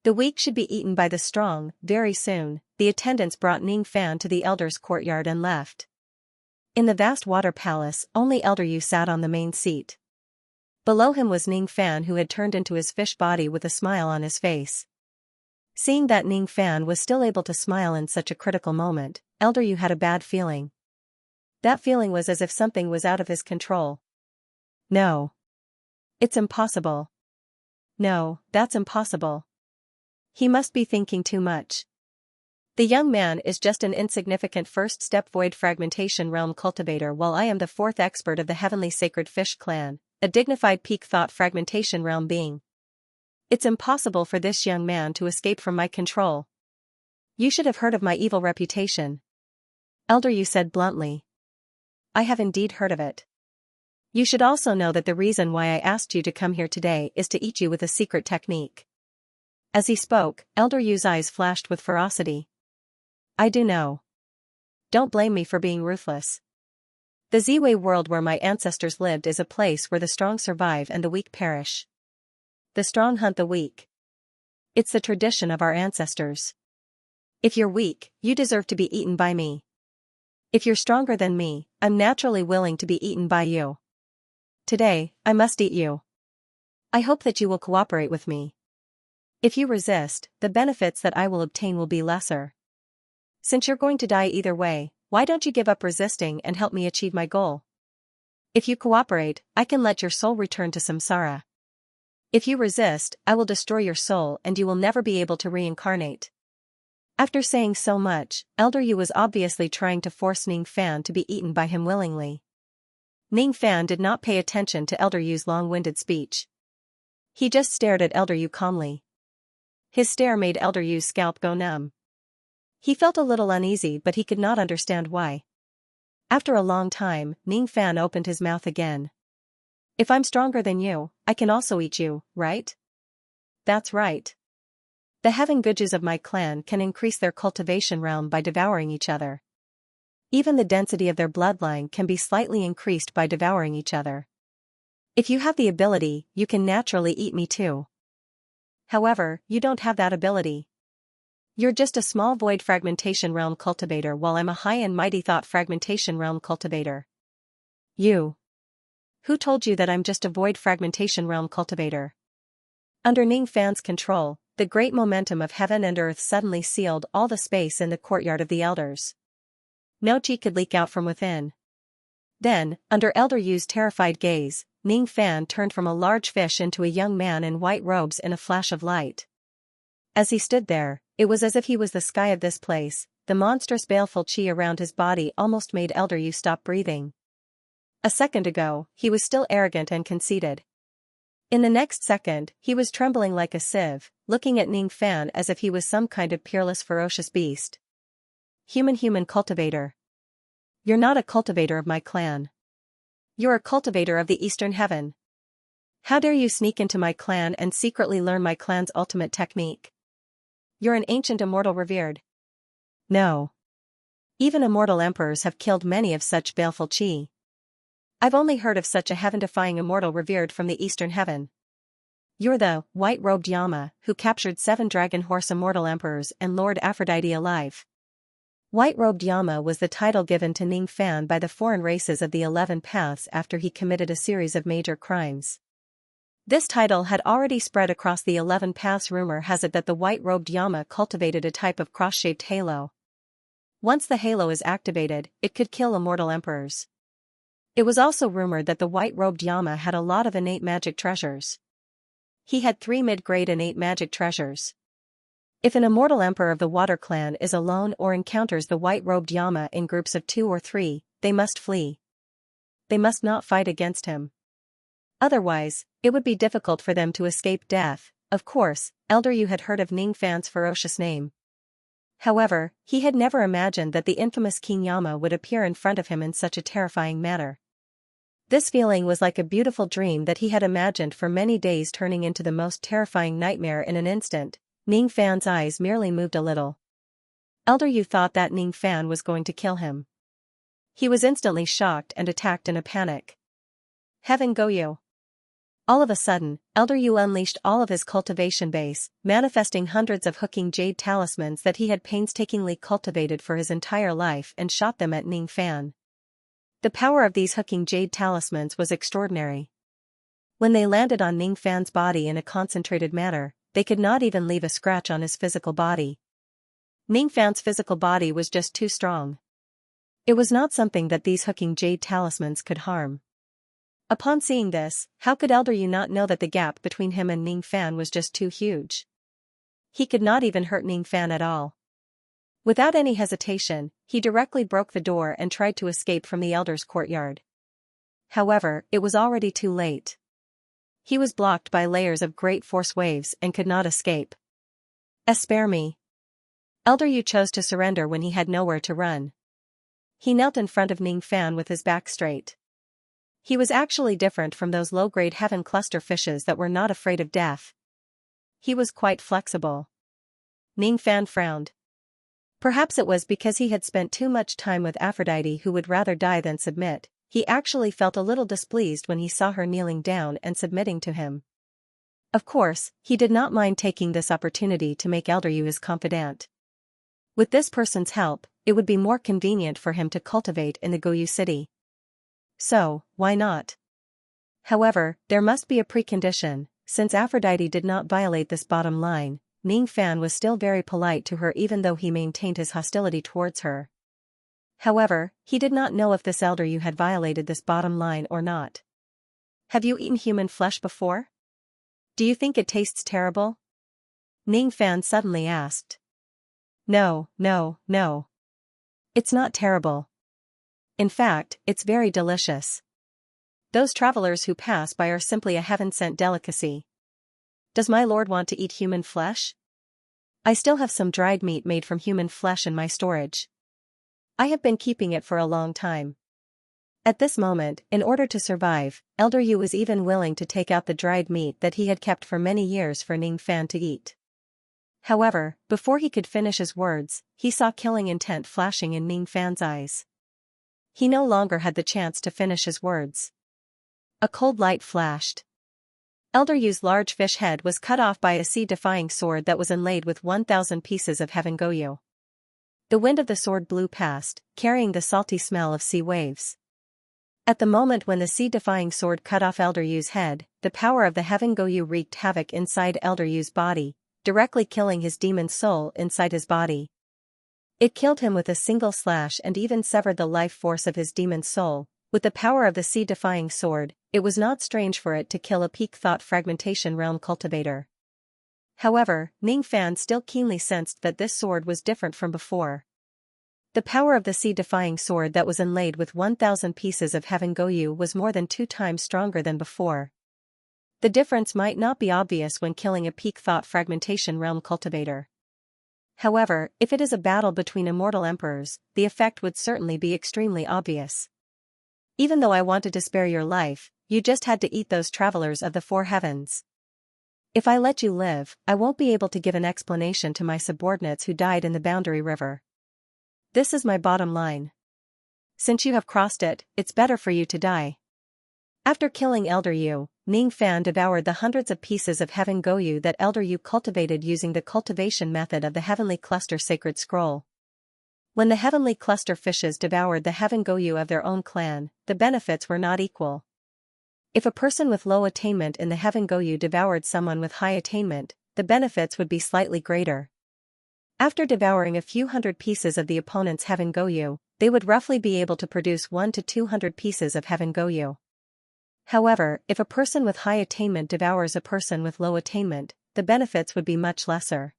A: The weak should be eaten by the strong. Very soon, the attendants brought Ning Fan to the elder's courtyard and left. In the vast water palace, only Elder Yu sat on the main seat. Below him was Ning Fan, who had turned into his fish body with a smile on his face. Seeing that Ning Fan was still able to smile in such a critical moment, Elder Yu had a bad feeling. That feeling was as if something was out of his control. No. It's impossible. No, that's impossible. He must be thinking too much. The young man is just an insignificant first-step void fragmentation realm cultivator, while I am the 4th expert of the Heavenly Sacred Fish clan, a dignified peak thought fragmentation realm being. It's impossible for this young man to escape from my control. You should have heard of my evil reputation. Elder Yu said bluntly. I have indeed heard of it. You should also know that the reason why I asked you to come here today is to eat you with a secret technique. As he spoke, Elder Yu's eyes flashed with ferocity. I do know. Don't blame me for being ruthless. The Ziwei world where my ancestors lived is a place where the strong survive and the weak perish. The strong hunt the weak. It's the tradition of our ancestors. If you're weak, you deserve to be eaten by me. If you're stronger than me, I'm naturally willing to be eaten by you. Today, I must eat you. I hope that you will cooperate with me. If you resist, the benefits that I will obtain will be lesser. Since you're going to die either way, why don't you give up resisting and help me achieve my goal? If you cooperate, I can let your soul return to samsara. If you resist, I will destroy your soul and you will never be able to reincarnate. After saying so much, Elder Yu was obviously trying to force Ning Fan to be eaten by him willingly. Ning Fan did not pay attention to Elder Yu's long-winded speech. He just stared at Elder Yu calmly. His stare made Elder Yu's scalp go numb. He felt a little uneasy but he could not understand why. After a long time, Ning Fan opened his mouth again. If I'm stronger than you, I can also eat you, right? That's right. The Heaven Gujus of my clan can increase their cultivation realm by devouring each other. Even the density of their bloodline can be slightly increased by devouring each other. If you have the ability, you can naturally eat me too. However, you don't have that ability. You're just a small void fragmentation realm cultivator while I'm a high and mighty thought fragmentation realm cultivator. You. Who told you that I'm just a void fragmentation realm cultivator? Under Ning Fan's control, the great momentum of heaven and earth suddenly sealed all the space in the courtyard of the elders. No chi could leak out from within. Then, under Elder Yu's terrified gaze, Ning Fan turned from a large fish into a young man in white robes in a flash of light. As he stood there, it was as if he was the sky of this place. The monstrous baleful chi around his body almost made Elder Yu stop breathing. A second ago, he was still arrogant and conceited. In the next second, he was trembling like a sieve, looking at Ning Fan as if he was some kind of peerless ferocious beast. Human cultivator. You're not a cultivator of my clan. You're a cultivator of the Eastern Heaven. How dare you sneak into my clan and secretly learn my clan's ultimate technique? You're an ancient immortal revered. No. Even immortal emperors have killed many of such baleful chi. I've only heard of such a heaven-defying immortal revered from the Eastern Heaven. You're the white-robed Yama who captured 7 dragon horse immortal emperors and Lord Aphrodite alive. White-robed Yama was the title given to Ning Fan by the foreign races of the 11 Paths after he committed a series of major crimes. This title had already spread across the 11 Paths. Rumor has it that the white-robed Yama cultivated a type of cross-shaped halo. Once the halo is activated, it could kill immortal emperors. It was also rumored that the white-robed Yama had a lot of innate magic treasures. He had 3 mid-grade innate magic treasures. If an immortal emperor of the Water Clan is alone or encounters the white-robed Yama in groups of 2 or 3, they must flee. They must not fight against him. Otherwise, it would be difficult for them to escape death. Of course, Elder Yu had heard of Ning Fan's ferocious name. However, he had never imagined that the infamous King Yama would appear in front of him in such a terrifying manner. This feeling was like a beautiful dream that he had imagined for many days turning into the most terrifying nightmare in an instant. Ning Fan's eyes merely moved a little. Elder Yu thought that Ning Fan was going to kill him. He was instantly shocked and attacked in a panic. Heaven go you! All of a sudden, Elder Yu unleashed all of his cultivation base, manifesting hundreds of hooking jade talismans that he had painstakingly cultivated for his entire life and shot them at Ning Fan. The power of these hooking jade talismans was extraordinary. When they landed on Ning Fan's body in a concentrated manner, they could not even leave a scratch on his physical body. Ning Fan's physical body was just too strong. It was not something that these hooking jade talismans could harm. Upon seeing this, how could Elder Yu not know that the gap between him and Ning Fan was just too huge? He could not even hurt Ning Fan at all. Without any hesitation, he directly broke the door and tried to escape from the elder's courtyard. However, it was already too late. He was blocked by layers of great force waves and could not escape. Spare me. Elder Yu chose to surrender when he had nowhere to run. He knelt in front of Ning Fan with his back straight. He was actually different from those low-grade heaven cluster fishes that were not afraid of death. He was quite flexible. Ning Fan frowned. Perhaps it was because he had spent too much time with Aphrodite, who would rather die than submit. He actually felt a little displeased when he saw her kneeling down and submitting to him. Of course, he did not mind taking this opportunity to make Elder Yu his confidant. With this person's help, it would be more convenient for him to cultivate in the Goyu city. So, why not? However, there must be a precondition. Since Aphrodite did not violate this bottom line, Ning Fan was still very polite to her even though he maintained his hostility towards her. However, he did not know if this Elder Yu had violated this bottom line or not. Have you eaten human flesh before? Do you think it tastes terrible? Ning Fan suddenly asked. No. It's not terrible. In fact, it's very delicious. Those travelers who pass by are simply a heaven-sent delicacy. Does my lord want to eat human flesh? I still have some dried meat made from human flesh in my storage. I have been keeping it for a long time. At this moment, in order to survive, Elder Yu was even willing to take out the dried meat that he had kept for many years for Ning Fan to eat. However, before he could finish his words, he saw killing intent flashing in Ning Fan's eyes. He no longer had the chance to finish his words. A cold light flashed. Elder Yu's large fish head was cut off by a sea-defying sword that was inlaid with 1,000 pieces of heaven Goyu. The wind of the sword blew past, carrying the salty smell of sea waves. At the moment when the sea-defying sword cut off Elder Yu's head, the power of the heaven Goyu wreaked havoc inside Elder Yu's body, directly killing his demon soul inside his body. It killed him with a single slash and even severed the life force of his demon soul. With the power of the sea-defying sword, it was not strange for it to kill a peak thought fragmentation realm cultivator. However, Ning Fan still keenly sensed that this sword was different from before. The power of the sea-defying sword that was inlaid with 1,000 pieces of heaven Goyu was more than 2 times stronger than before. The difference might not be obvious when killing a peak thought fragmentation realm cultivator. However, if it is a battle between immortal emperors, the effect would certainly be extremely obvious. Even though I wanted to spare your life, you just had to eat those travelers of the 4 heavens. If I let you live, I won't be able to give an explanation to my subordinates who died in the Boundary River. This is my bottom line. Since you have crossed it, it's better for you to die. After killing Elder Yu, Ning Fan devoured the hundreds of pieces of heaven Goyu that Elder Yu cultivated using the cultivation method of the Heavenly Cluster Sacred Scroll. When the Heavenly Cluster fishes devoured the heaven Goyu of their own clan, the benefits were not equal. If a person with low attainment in the heaven Goyu devoured someone with high attainment, the benefits would be slightly greater. After devouring a few hundred pieces of the opponent's heaven Goyu, they would roughly be able to produce 1 to 200 pieces of heaven Goyu. However, if a person with high attainment devours a person with low attainment, the benefits would be much lesser.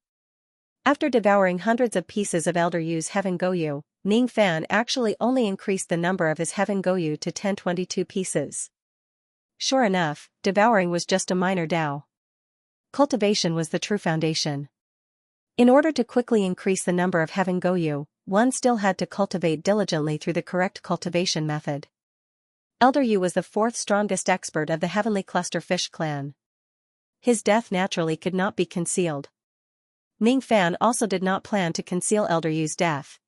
A: After devouring hundreds of pieces of Elder Yu's heaven Goyu, Ning Fan actually only increased the number of his heaven Goyu to 1022 pieces. Sure enough, devouring was just a minor Dao. Cultivation was the true foundation. In order to quickly increase the number of heaven Goyu, one still had to cultivate diligently through the correct cultivation method. Elder Yu was the 4th strongest expert of the Heavenly Cluster Fish clan. His death naturally could not be concealed. Ning Fan also did not plan to conceal Elder Yu's death.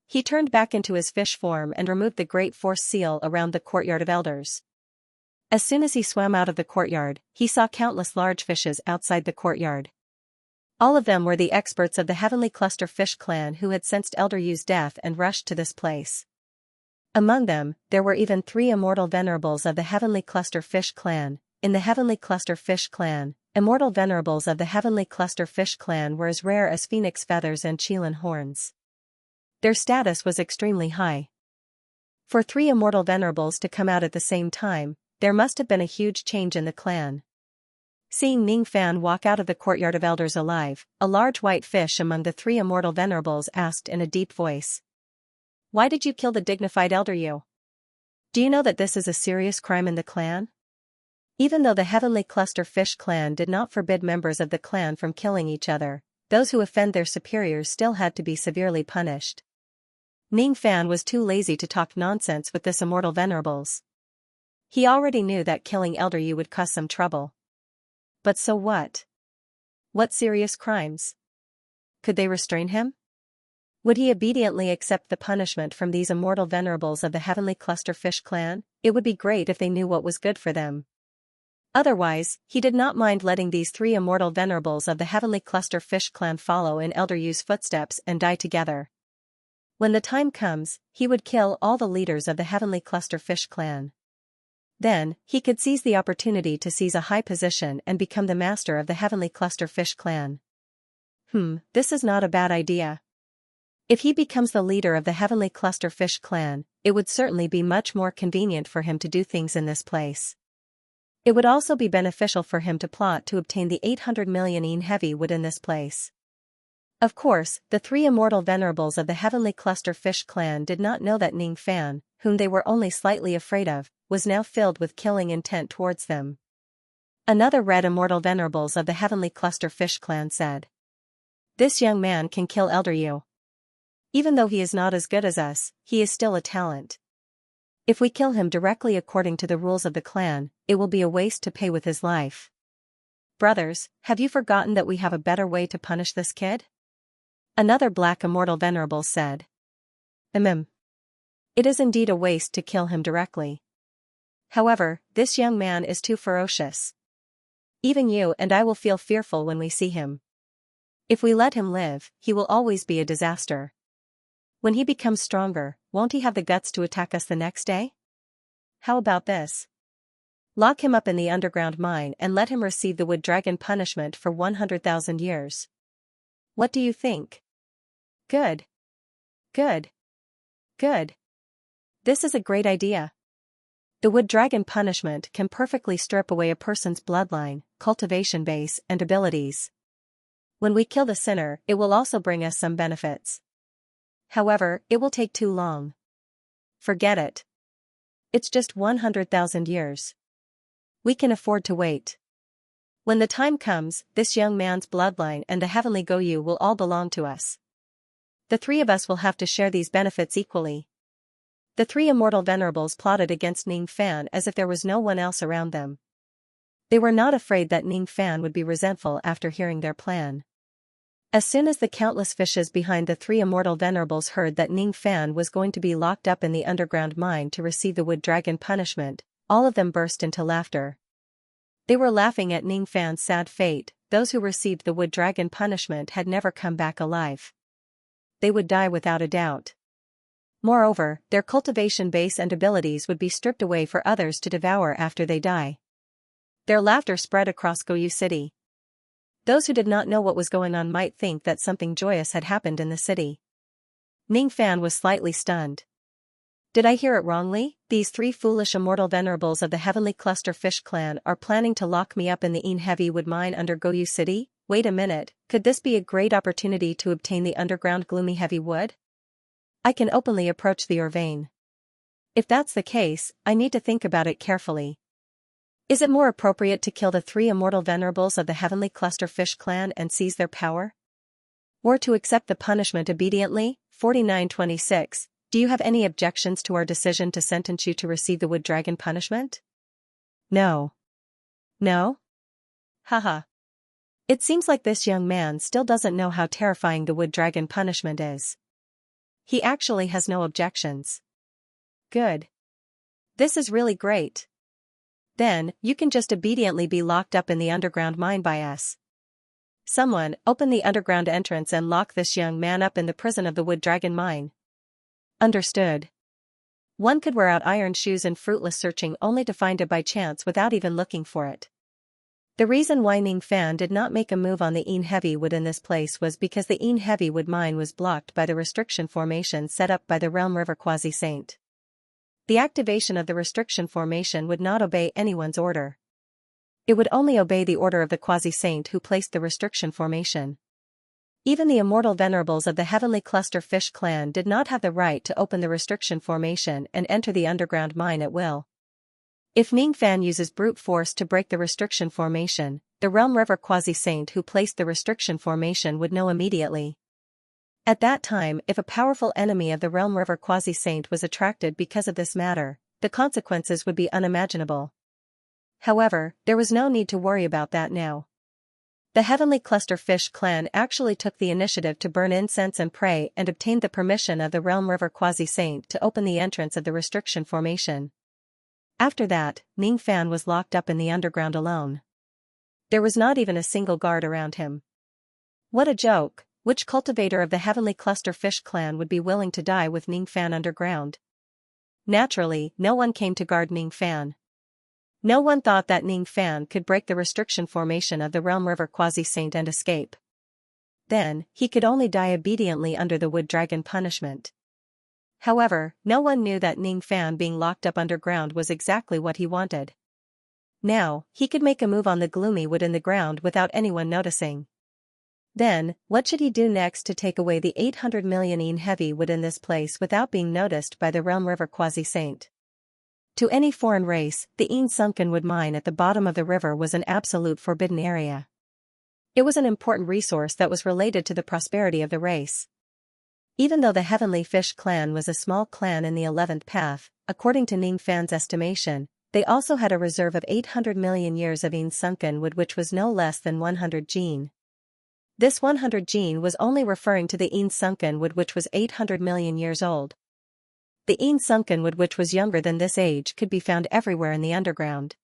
A: He turned back into his fish form and removed the Great Force Seal around the courtyard of elders. As soon as he swam out of the courtyard, he saw countless large fishes outside the courtyard. All of them were the experts of the Heavenly Cluster Fish clan who had sensed Elder Yu's death and rushed to this place. Among them, there were even 3 immortal venerables of the Heavenly Cluster Fish clan. In the Heavenly Cluster Fish clan, immortal venerables of the Heavenly Cluster Fish clan were as rare as phoenix feathers and Qilin horns. Their status was extremely high. For 3 immortal venerables to come out at the same time, there must have been a huge change in the clan. Seeing Ning Fan walk out of the courtyard of elders alive, a large white fish among the 3 immortal venerables asked in a deep voice. Why did you kill the dignified Elder Yu? Do you know that this is a serious crime in the clan? Even though the Heavenly Cluster Fish clan did not forbid members of the clan from killing each other, those who offend their superiors still had to be severely punished. Ning Fan was too lazy to talk nonsense with this immortal venerables. He already knew that killing Elder Yu would cause some trouble. But so what? What serious crimes? Could they restrain him? Would he obediently accept the punishment from these immortal venerables of the Heavenly Clusterfish clan? It would be great if they knew what was good for them. Otherwise, he did not mind letting these three immortal venerables of the Heavenly Clusterfish clan follow in Elder Yu's footsteps and die together. When the time comes, he would kill all the leaders of the Heavenly Clusterfish clan. Then, he could seize the opportunity to seize a high position and become the master of the Heavenly Clusterfish clan. This is not a bad idea. If he becomes the leader of the Heavenly Clusterfish clan, it would certainly be much more convenient for him to do things in this place. It would also be beneficial for him to plot to obtain the 800 million yen heavy wood in this place. Of course, the three immortal venerables of the Heavenly Clusterfish clan did not know that Ning Fan, whom they were only slightly afraid of, was now filled with killing intent towards them. Another red immortal venerables of the Heavenly Clusterfish clan said, "This young man can kill Elder Yu. Even though he is not as good as us, he is still a talent. If we kill him directly according to the rules of the clan, it will be a waste to pay with his life. Brothers, have you forgotten that we have a better way to punish this kid?" Another black immortal venerable said. It is indeed a waste to kill him directly. However, this young man is too ferocious. Even you and I will feel fearful when we see him. If we let him live, he will always be a disaster. When he becomes stronger, won't he have the guts to attack us the next day? How about this? Lock him up in the underground mine and let him receive the wood dragon punishment for 100,000 years. What do you think? Good. Good. Good. This is a great idea. The wood dragon punishment can perfectly strip away a person's bloodline, cultivation base, and abilities. When we kill the sinner, it will also bring us some benefits. However, it will take too long. Forget it. It's just 100,000 years. We can afford to wait. When the time comes, this young man's bloodline and the Heavenly Goyu will all belong to us. The three of us will have to share these benefits equally. The three immortal venerables plotted against Ning Fan as if there was no one else around them. They were not afraid that Ning Fan would be resentful after hearing their plan. As soon as the countless fishes behind the three immortal venerables heard that Ning Fan was going to be locked up in the underground mine to receive the wood dragon punishment, all of them burst into laughter. They were laughing at Ning Fan's sad fate. Those who received the wood dragon punishment had never come back alive. They would die without a doubt. Moreover, their cultivation base and abilities would be stripped away for others to devour after they die. Their laughter spread across Goyu City. Those who did not know what was going on might think that something joyous had happened in the city. Ning Fan was slightly stunned. Did I hear it wrongly? These three foolish immortal venerables of the Heavenly Clusterfish clan are planning to lock me up in the Een Heavy Wood Mine under Goyu City? Wait a minute, could this be a great opportunity to obtain the underground gloomy heavy wood? I can openly approach the ore vein. If that's the case, I need to think about it carefully. Is it more appropriate to kill the three immortal venerables of the Heavenly Clusterfish clan and seize their power? Or to accept the punishment obediently? 4926. Do you have any objections to our decision to sentence you to receive the wood dragon punishment? No. No? Haha. It seems like this young man still doesn't know how terrifying the wood dragon punishment is. He actually has no objections. Good. This is really great. Then, you can just obediently be locked up in the underground mine by us. Someone, open the underground entrance and lock this young man up in the prison of the wood dragon mine. Understood. One could wear out iron shoes and fruitless searching only to find it by chance without even looking for it. The reason why Ning Fan did not make a move on the Een Heavy Wood in this place was because the Een Heavy Wood mine was blocked by the restriction formation set up by the Realm River Quasi-Saint. The activation of the restriction formation would not obey anyone's order. It would only obey the order of the Quasi-Saint who placed the restriction formation. Even the immortal venerables of the Heavenly Clusterfish clan did not have the right to open the restriction formation and enter the underground mine at will. If Ning Fan uses brute force to break the restriction formation, the Realm River Quasi-Saint who placed the restriction formation would know immediately. At that time, if a powerful enemy of the realm river quasi-saint was attracted because of this matter, the consequences would be unimaginable. However, there was no need to worry about that now. The Heavenly Clusterfish clan actually took the initiative to burn incense and pray and obtained the permission of the realm river quasi-saint to open the entrance of the restriction formation. After that, Ning Fan was locked up in the underground alone. There was not even a single guard around him. What a joke! Which cultivator of the Heavenly Clusterfish clan would be willing to die with Ning Fan underground? Naturally, no one came to guard Ning Fan. No one thought that Ning Fan could break the restriction formation of the Realm River Quasi-Saint and escape. Then, he could only die obediently under the Wood Dragon punishment. However, no one knew that Ning Fan being locked up underground was exactly what he wanted. Now, he could make a move on the gloomy wood in the ground without anyone noticing. Then, what should he do next to take away the 800 million yen heavy wood in this place without being noticed by the Realm River Quasi-Saint? To any foreign race, the Yin sunken wood mine at the bottom of the river was an absolute forbidden area. It was an important resource that was related to the prosperity of the race. Even though the Heavenly Fish clan was a small clan in the 11th path, according to Ning Fan's estimation, they also had a reserve of 800 million years of Yin sunken wood, which was no less than 100 gene. This 100 gene was only referring to the Yin sunken wood, which was 800 million years old. The Yin sunken wood, which was younger than this age, could be found everywhere in the underground.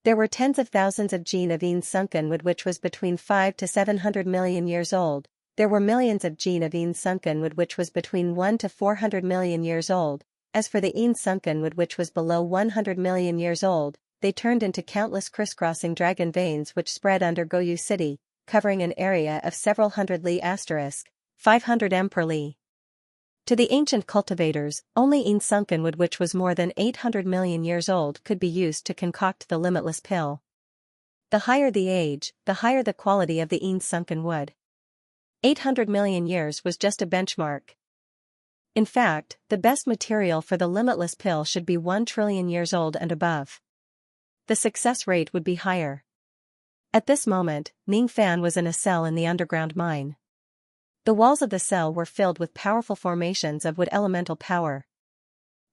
A: There were tens of thousands of gene of Yin sunken wood, which was between 5 to 700 million years old. There were millions of gene of Yin sunken wood, which was between 1 to 400 million years old. As for the Yin sunken wood, which was below 100 million years old, they turned into countless crisscrossing dragon veins which spread under Goyu City, covering an area of several hundred li *, 500 m per li. To the ancient cultivators, only Yin sunken wood, which was more than 800 million years old, could be used to concoct the limitless pill. The higher the age, the higher the quality of the Yin sunken wood. 800 million years was just a benchmark. In fact, the best material for the limitless pill should be 1 trillion years old and above. The success rate would be higher. At this moment, Ning Fan was in a cell in the underground mine. The walls of the cell were filled with powerful formations of wood elemental power.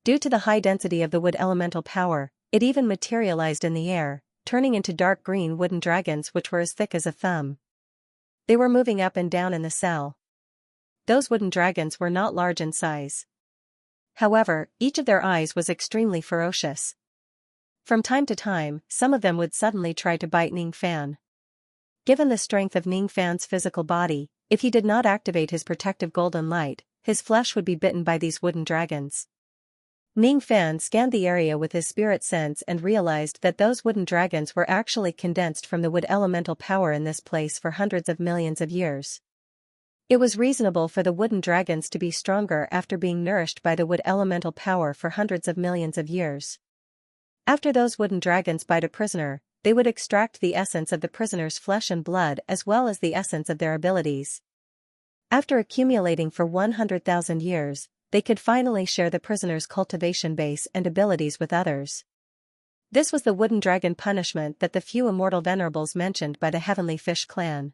A: Due to the high density of the wood elemental power, it even materialized in the air, turning into dark green wooden dragons which were as thick as a thumb. They were moving up and down in the cell. Those wooden dragons were not large in size. However, each of their eyes was extremely ferocious. From time to time, some of them would suddenly try to bite Ning Fan. Given the strength of Ning Fan's physical body, if he did not activate his protective golden light, his flesh would be bitten by these wooden dragons. Ning Fan scanned the area with his spirit sense and realized that those wooden dragons were actually condensed from the wood elemental power in this place for hundreds of millions of years. It was reasonable for the wooden dragons to be stronger after being nourished by the wood elemental power for hundreds of millions of years. After those wooden dragons bite a prisoner, they would extract the essence of the prisoner's flesh and blood as well as the essence of their abilities. After accumulating for 100,000 years, they could finally share the prisoner's cultivation base and abilities with others. This was the wooden dragon punishment that the few immortal venerables mentioned by the Heavenly Fish clan.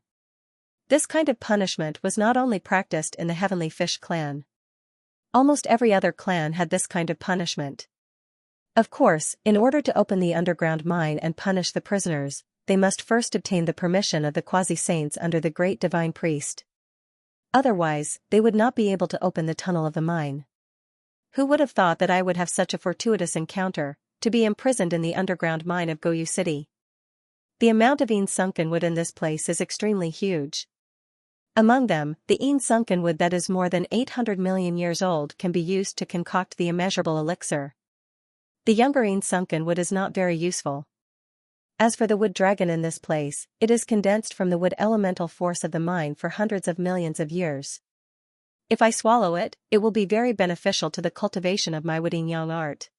A: This kind of punishment was not only practiced in the Heavenly Fish clan. Almost every other clan had this kind of punishment. Of course, in order to open the underground mine and punish the prisoners, they must first obtain the permission of the quasi-saints under the great divine priest. Otherwise, they would not be able to open the tunnel of the mine. Who would have thought that I would have such a fortuitous encounter, to be imprisoned in the underground mine of Goyu City? The amount of Yin sunken wood in this place is extremely huge. Among them, the Yin sunken wood that is more than 800 million years old can be used to concoct the immeasurable elixir. The younger Yin sunken wood is not very useful. As for the wood dragon in this place, it is condensed from the wood elemental force of the mine for hundreds of millions of years. If I swallow it, it will be very beneficial to the cultivation of my wood yin yang art.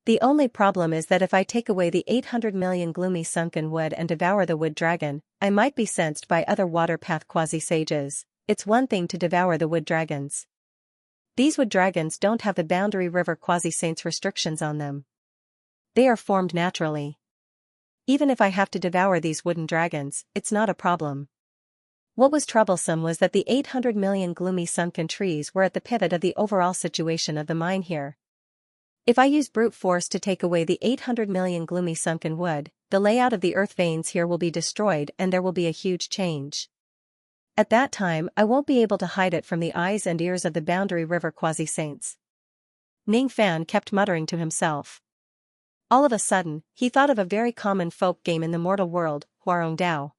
A: The only problem is that if I take away the 800 million gloomy sunken wood and devour the wood dragon, I might be sensed by other water path quasi-sages. It's one thing to devour the wood dragons. These wood dragons don't have the boundary river quasi-saints restrictions on them. They are formed naturally. Even if I have to devour these wooden dragons, it's not a problem. What was troublesome was that the 800 million gloomy sunken trees were at the pivot of the overall situation of the mine here. If I use brute force to take away the 800 million gloomy sunken wood, the layout of the earth veins here will be destroyed and there will be a huge change. At that time I won't be able to hide it from the eyes and ears of the Boundary River quasi-saints. Ning Fan kept muttering to himself. All of a sudden, he thought of a very common folk game in the mortal world, Huarong Dao.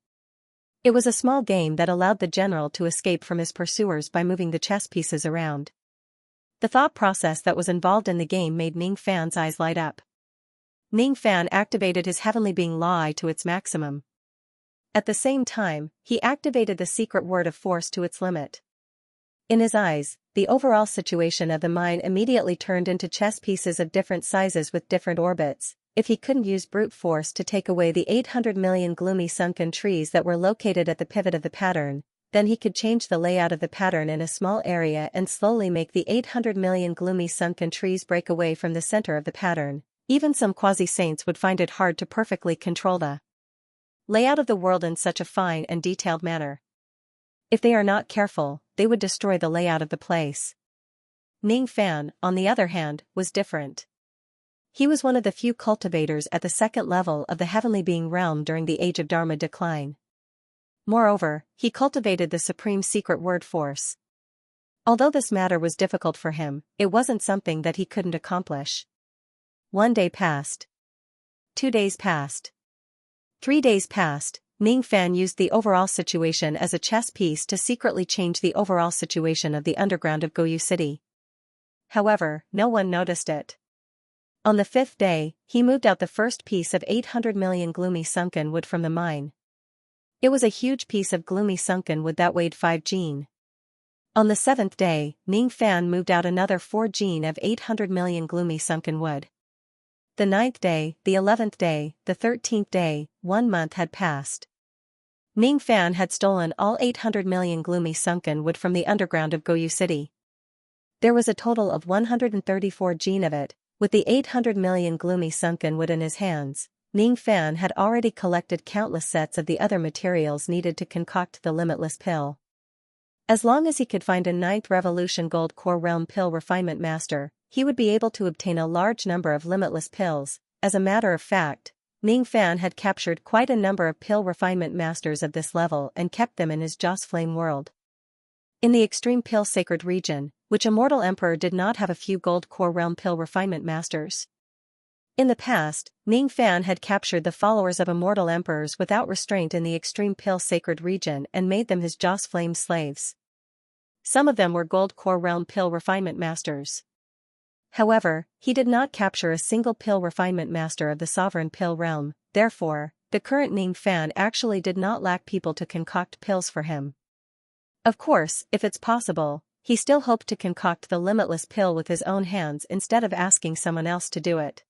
A: It was a small game that allowed the general to escape from his pursuers by moving the chess pieces around. The thought process that was involved in the game made Ning Fan's eyes light up. Ning Fan activated his heavenly being Law Eye to its maximum. At the same time, he activated the secret word of force to its limit. In his eyes, the overall situation of the mine immediately turned into chess pieces of different sizes with different orbits. If he couldn't use brute force to take away the 800 million gloomy sunken trees that were located at the pivot of the pattern, then he could change the layout of the pattern in a small area and slowly make the 800 million gloomy sunken trees break away from the center of the pattern. Even some quasi-saints would find it hard to perfectly control the layout of the world in such a fine and detailed manner. If they are not careful, they would destroy the layout of the place. Ning Fan, on the other hand, was different. He was one of the few cultivators at the second level of the heavenly being realm during the Age of Dharma decline. Moreover, he cultivated the supreme secret word force. Although this matter was difficult for him, it wasn't something that he couldn't accomplish. 1 day passed. 2 days passed. 3 days passed. Ning Fan used the overall situation as a chess piece to secretly change the overall situation of the underground of Goyu City. However, no one noticed it. On the 5th day, he moved out the first piece of 800 million gloomy sunken wood from the mine. It was a huge piece of gloomy sunken wood that weighed 5 jin. On the 7th day, Ning Fan moved out another 4 jin of 800 million gloomy sunken wood. The 9th day, the 11th day, the 13th day, 1 month had passed. Ning Fan had stolen all 800 million gloomy sunken wood from the underground of Goyu City. There was a total of 134 jin of it. With the 800 million gloomy sunken wood in his hands, Ning Fan had already collected countless sets of the other materials needed to concoct the limitless pill. As long as he could find a 9th Revolution Gold Core Realm Pill Refinement Master, he would be able to obtain a large number of limitless pills. As a matter of fact, Ning Fan had captured quite a number of pill refinement masters of this level and kept them in his Joss Flame world. In the extreme pill sacred region, which a mortal emperor did not have a few gold core realm pill refinement masters. In the past, Ning Fan had captured the followers of immortal emperors without restraint in the extreme pill sacred region and made them his Joss Flame slaves. Some of them were gold core realm pill refinement masters. However, he did not capture a single pill refinement master of the sovereign pill realm. Therefore, the current Ning Fan actually did not lack people to concoct pills for him. Of course, if it's possible, he still hoped to concoct the limitless pill with his own hands instead of asking someone else to do it.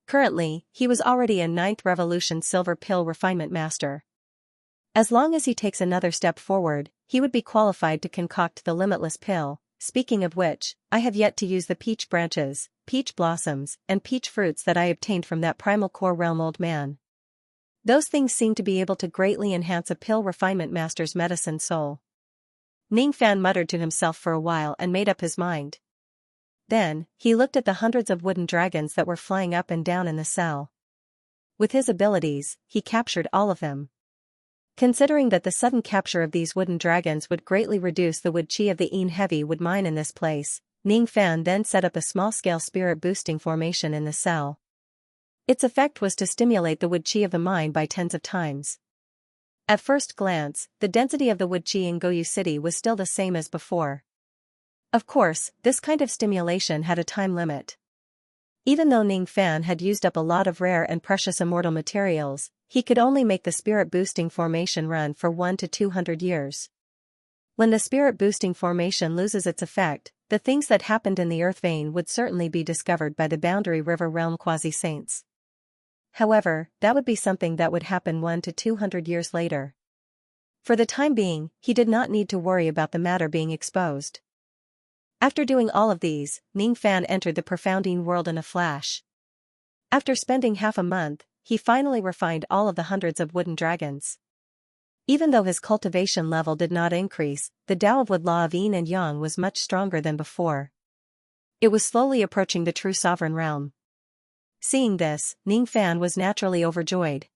A: Currently, he was already a 9th Revolution Silver Pill Refinement Master. As long as he takes another step forward, he would be qualified to concoct the limitless pill. Speaking of which, I have yet to use the peach branches, peach blossoms, and peach fruits that I obtained from that primal core realm old man. Those things seem to be able to greatly enhance a pill refinement master's medicine soul. Ning Fan muttered to himself for a while and made up his mind. Then, he looked at the hundreds of wooden dragons that were flying up and down in the cell. With his abilities, he captured all of them. Considering that the sudden capture of these wooden dragons would greatly reduce the wood chi of the Een heavy wood mine in this place, Ning Fan then set up a small-scale spirit-boosting formation in the cell. Its effect was to stimulate the wood chi of the mine by tens of times. At first glance, the density of the wood chi in Goyu City was still the same as before. Of course, this kind of stimulation had a time limit. Even though Ning Fan had used up a lot of rare and precious immortal materials, he could only make the spirit-boosting formation run for 1 to 200 years. When the spirit-boosting formation loses its effect, the things that happened in the earth vein would certainly be discovered by the Boundary River realm quasi-saints. However, that would be something that would happen 1 to 200 years later. For the time being, he did not need to worry about the matter being exposed. After doing all of these, Ning Fan entered the profounding world in a flash. After spending half a month, he finally refined all of the hundreds of wooden dragons. Even though his cultivation level did not increase, the Tao of Wood law of yin and yang was much stronger than before. It was slowly approaching the true sovereign realm. Seeing this, Ning Fan was naturally overjoyed.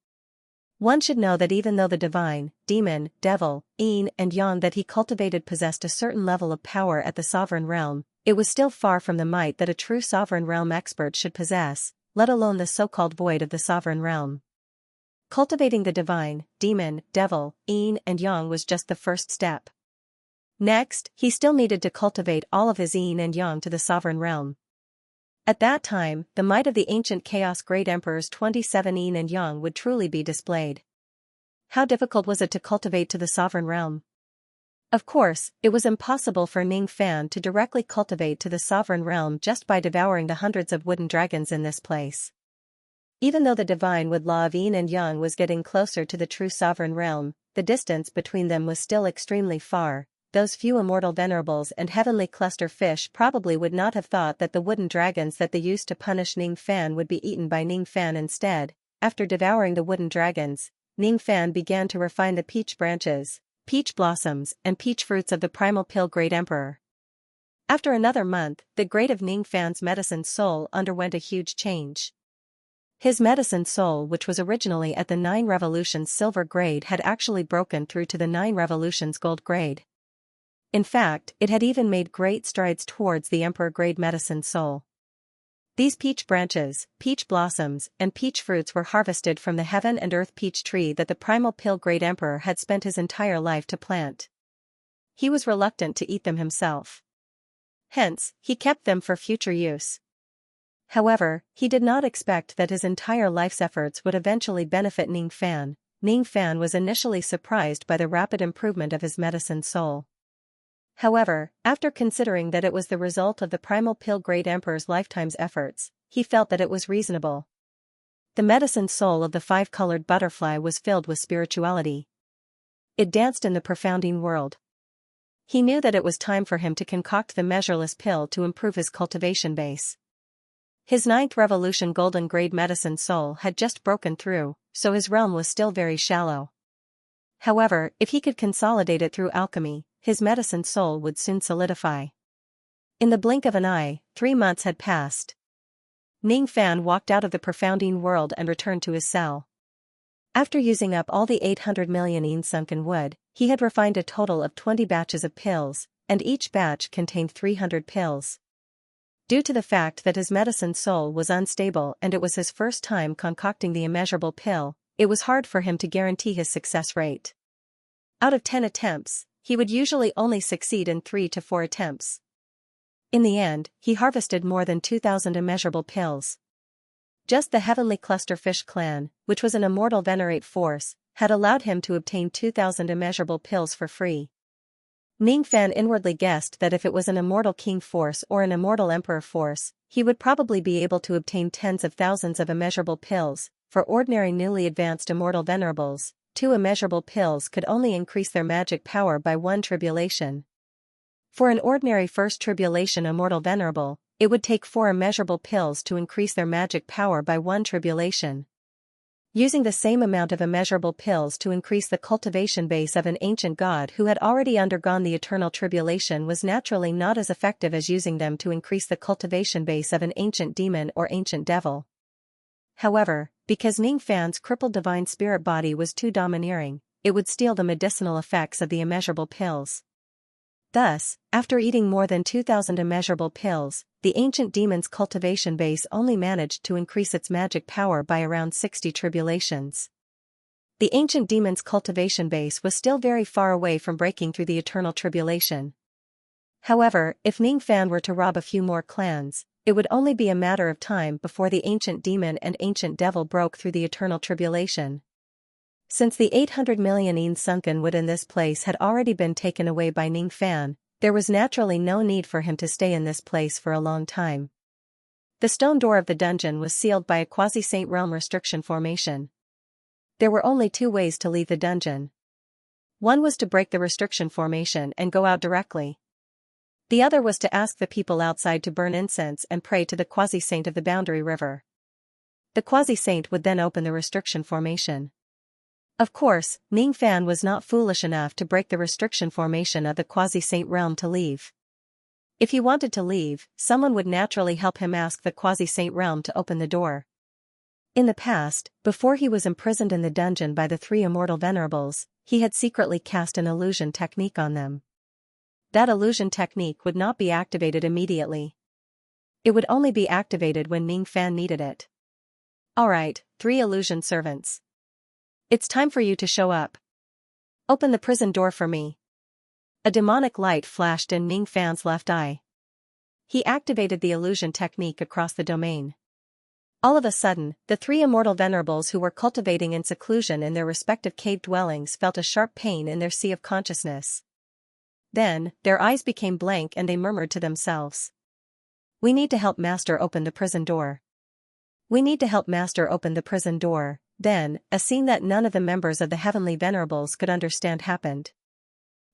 A: One should know that even though the divine, demon, devil, yin and yang that he cultivated possessed a certain level of power at the sovereign realm, it was still far from the might that a true sovereign realm expert should possess, let alone the so-called void of the sovereign realm. Cultivating the divine, demon, devil, yin and yang was just the first step. Next, he still needed to cultivate all of his yin and yang to the sovereign realm. At that time, the might of the ancient Chaos Great Emperor's 27 yin and yang would truly be displayed. How difficult was it to cultivate to the sovereign realm? Of course, it was impossible for Ning Fan to directly cultivate to the sovereign realm just by devouring the hundreds of wooden dragons in this place. Even though the divine wood law of yin and yang was getting closer to the true sovereign realm, the distance between them was still extremely far. Those few immortal venerables and heavenly cluster fish probably would not have thought that the wooden dragons that they used to punish Ning Fan would be eaten by Ning Fan instead. After devouring the wooden dragons, Ning Fan began to refine the peach branches, peach blossoms and peach fruits of the primal pill Great Emperor. After another month, the grade of Ning Fan's medicine soul underwent a huge change. His medicine soul, which was originally at the 9 revolutions silver grade, had actually broken through to the 9 revolutions gold grade. In fact, it had even made great strides towards the Emperor grade medicine soul. These peach branches, peach blossoms, and peach fruits were harvested from the heaven and earth peach tree that the primal pill Great Emperor had spent his entire life to plant. He was reluctant to eat them himself. Hence, he kept them for future use. However, he did not expect that his entire life's efforts would eventually benefit Ning Fan. Ning Fan was initially surprised by the rapid improvement of his medicine soul. However, after considering that it was the result of the primal pill Great Emperor's lifetime's efforts, he felt that it was reasonable. The medicine soul of the 5-colored butterfly was filled with spirituality. It danced in the profounding world. He knew that it was time for him to concoct the measureless pill to improve his cultivation base. His 9th revolution golden grade medicine soul had just broken through, so his realm was still very shallow. However, if he could consolidate it through alchemy, his medicine soul would soon solidify. In the blink of an eye, 3 months had passed. Ning Fan walked out of the profounding world and returned to his cell. After using up all the 800 million yin sunken wood, he had refined a total of 20 batches of pills, and each batch contained 300 pills. Due to the fact that his medicine soul was unstable and it was his first time concocting the immeasurable pill, it was hard for him to guarantee his success rate. Out of 10 attempts, he would usually only succeed in 3 to 4 attempts. In the end, he harvested more than 2,000 immeasurable pills. Just the heavenly clusterfish clan, which was an immortal venerate force, had allowed him to obtain 2,000 immeasurable pills for free. Ning Fan inwardly guessed that if it was an immortal king force or an immortal emperor force, he would probably be able to obtain tens of thousands of immeasurable pills. For ordinary newly advanced immortal venerables, 2 immeasurable pills could only increase their magic power by 1 tribulation. For an ordinary first tribulation immortal venerable, it would take 4 immeasurable pills to increase their magic power by 1 tribulation. Using the same amount of immeasurable pills to increase the cultivation base of an ancient god who had already undergone the eternal tribulation was naturally not as effective as using them to increase the cultivation base of an ancient demon or ancient devil. However, because Ning Fan's crippled divine spirit body was too domineering, it would steal the medicinal effects of the immeasurable pills. Thus, after eating more than 2,000 immeasurable pills, the ancient demon's cultivation base only managed to increase its magic power by around 60 tribulations. The ancient demon's cultivation base was still very far away from breaking through the eternal tribulation. However, if Ning Fan were to rob a few more clans, it would only be a matter of time before the ancient demon and ancient devil broke through the eternal tribulation. Since the 800 million yin sunken wood in this place had already been taken away by Ning Fan, there was naturally no need for him to stay in this place for a long time. The stone door of the dungeon was sealed by a quasi-saint realm restriction formation. There were only 2 ways to leave the dungeon. One was to break the restriction formation and go out directly. The other was to ask the people outside to burn incense and pray to the quasi-saint of the boundary river. The quasi-saint would then open the restriction formation. Of course, Ning Fan was not foolish enough to break the restriction formation of the quasi-saint realm to leave. If he wanted to leave, someone would naturally help him ask the quasi-saint realm to open the door. In the past, before he was imprisoned in the dungeon by the three immortal venerables, he had secretly cast an illusion technique on them. That illusion technique would not be activated immediately. It would only be activated when Ning Fan needed it. Alright, 3 illusion servants. It's time for you to show up. Open the prison door for me. A demonic light flashed in Ning Fan's left eye. He activated the illusion technique across the domain. All of a sudden, the 3 immortal venerables who were cultivating in seclusion in their respective cave dwellings felt a sharp pain in their sea of consciousness. Then, their eyes became blank and they murmured to themselves. We need to help Master open the prison door. We need to help Master open the prison door. Then, a scene that none of the members of the Heavenly Venerables could understand happened.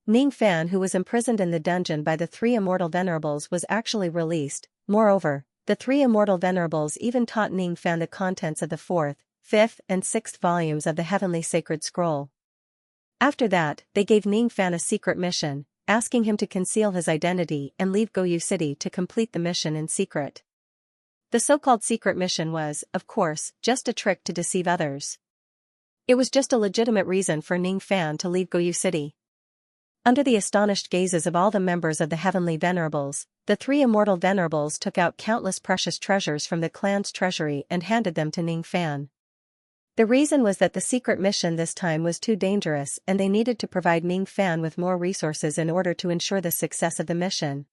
A: Ning Fan, who was imprisoned in the dungeon by the 3 immortal venerables, was actually released. Moreover, the 3 immortal venerables even taught Ning Fan the contents of the 4th, 5th and 6th volumes of the Heavenly Sacred Scroll. After that, they gave Ning Fan a secret mission, asking him to conceal his identity and leave Goyu City to complete the mission in secret. The so-called secret mission was, of course, just a trick to deceive others. It was just a legitimate reason for Ning Fan to leave Goyu City. Under the astonished gazes of all the members of the Heavenly Venerables, the 3 immortal venerables took out countless precious treasures from the clan's treasury and handed them to Ning Fan. The reason was that the secret mission this time was too dangerous and they needed to provide Ning Fan with more resources in order to ensure the success of the mission.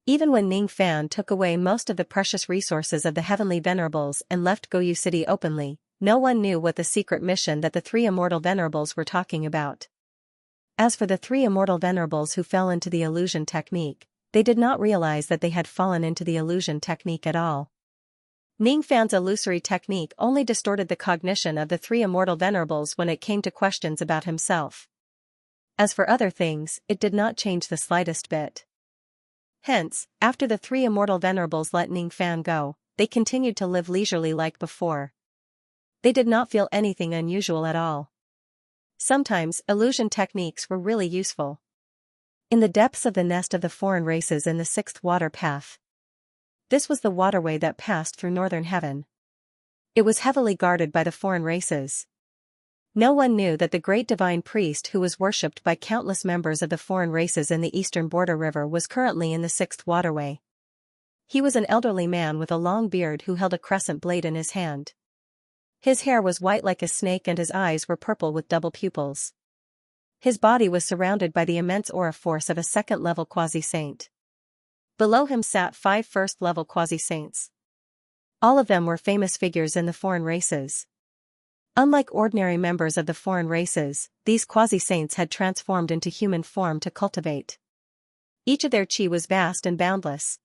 A: Even when Ning Fan took away most of the precious resources of the Heavenly Venerables and left Goyu City openly, no one knew what the secret mission that the 3 immortal venerables were talking about. As for the 3 immortal venerables who fell into the illusion technique, they did not realize that they had fallen into the illusion technique at all. Ning Fan's illusory technique only distorted the cognition of the 3 immortal venerables when it came to questions about himself. As for other things, it did not change the slightest bit. Hence, after the 3 immortal venerables let Ning Fan go, they continued to live leisurely like before. They did not feel anything unusual at all. Sometimes, illusion techniques were really useful. In the depths of the nest of the foreign races in the 6th water path. This was the waterway that passed through northern heaven. It was heavily guarded by the foreign races. No one knew that the great divine priest who was worshipped by countless members of the foreign races in the eastern border river was currently in the 6th waterway. He was an elderly man with a long beard who held a crescent blade in his hand. His hair was white like a snake and his eyes were purple with double pupils. His body was surrounded by the immense aura force of a 2nd-level quasi-saint. Below him sat 5 1st-level quasi-saints. All of them were famous figures in the foreign races. Unlike ordinary members of the foreign races, these quasi-saints had transformed into human form to cultivate. Each of their chi was vast and boundless.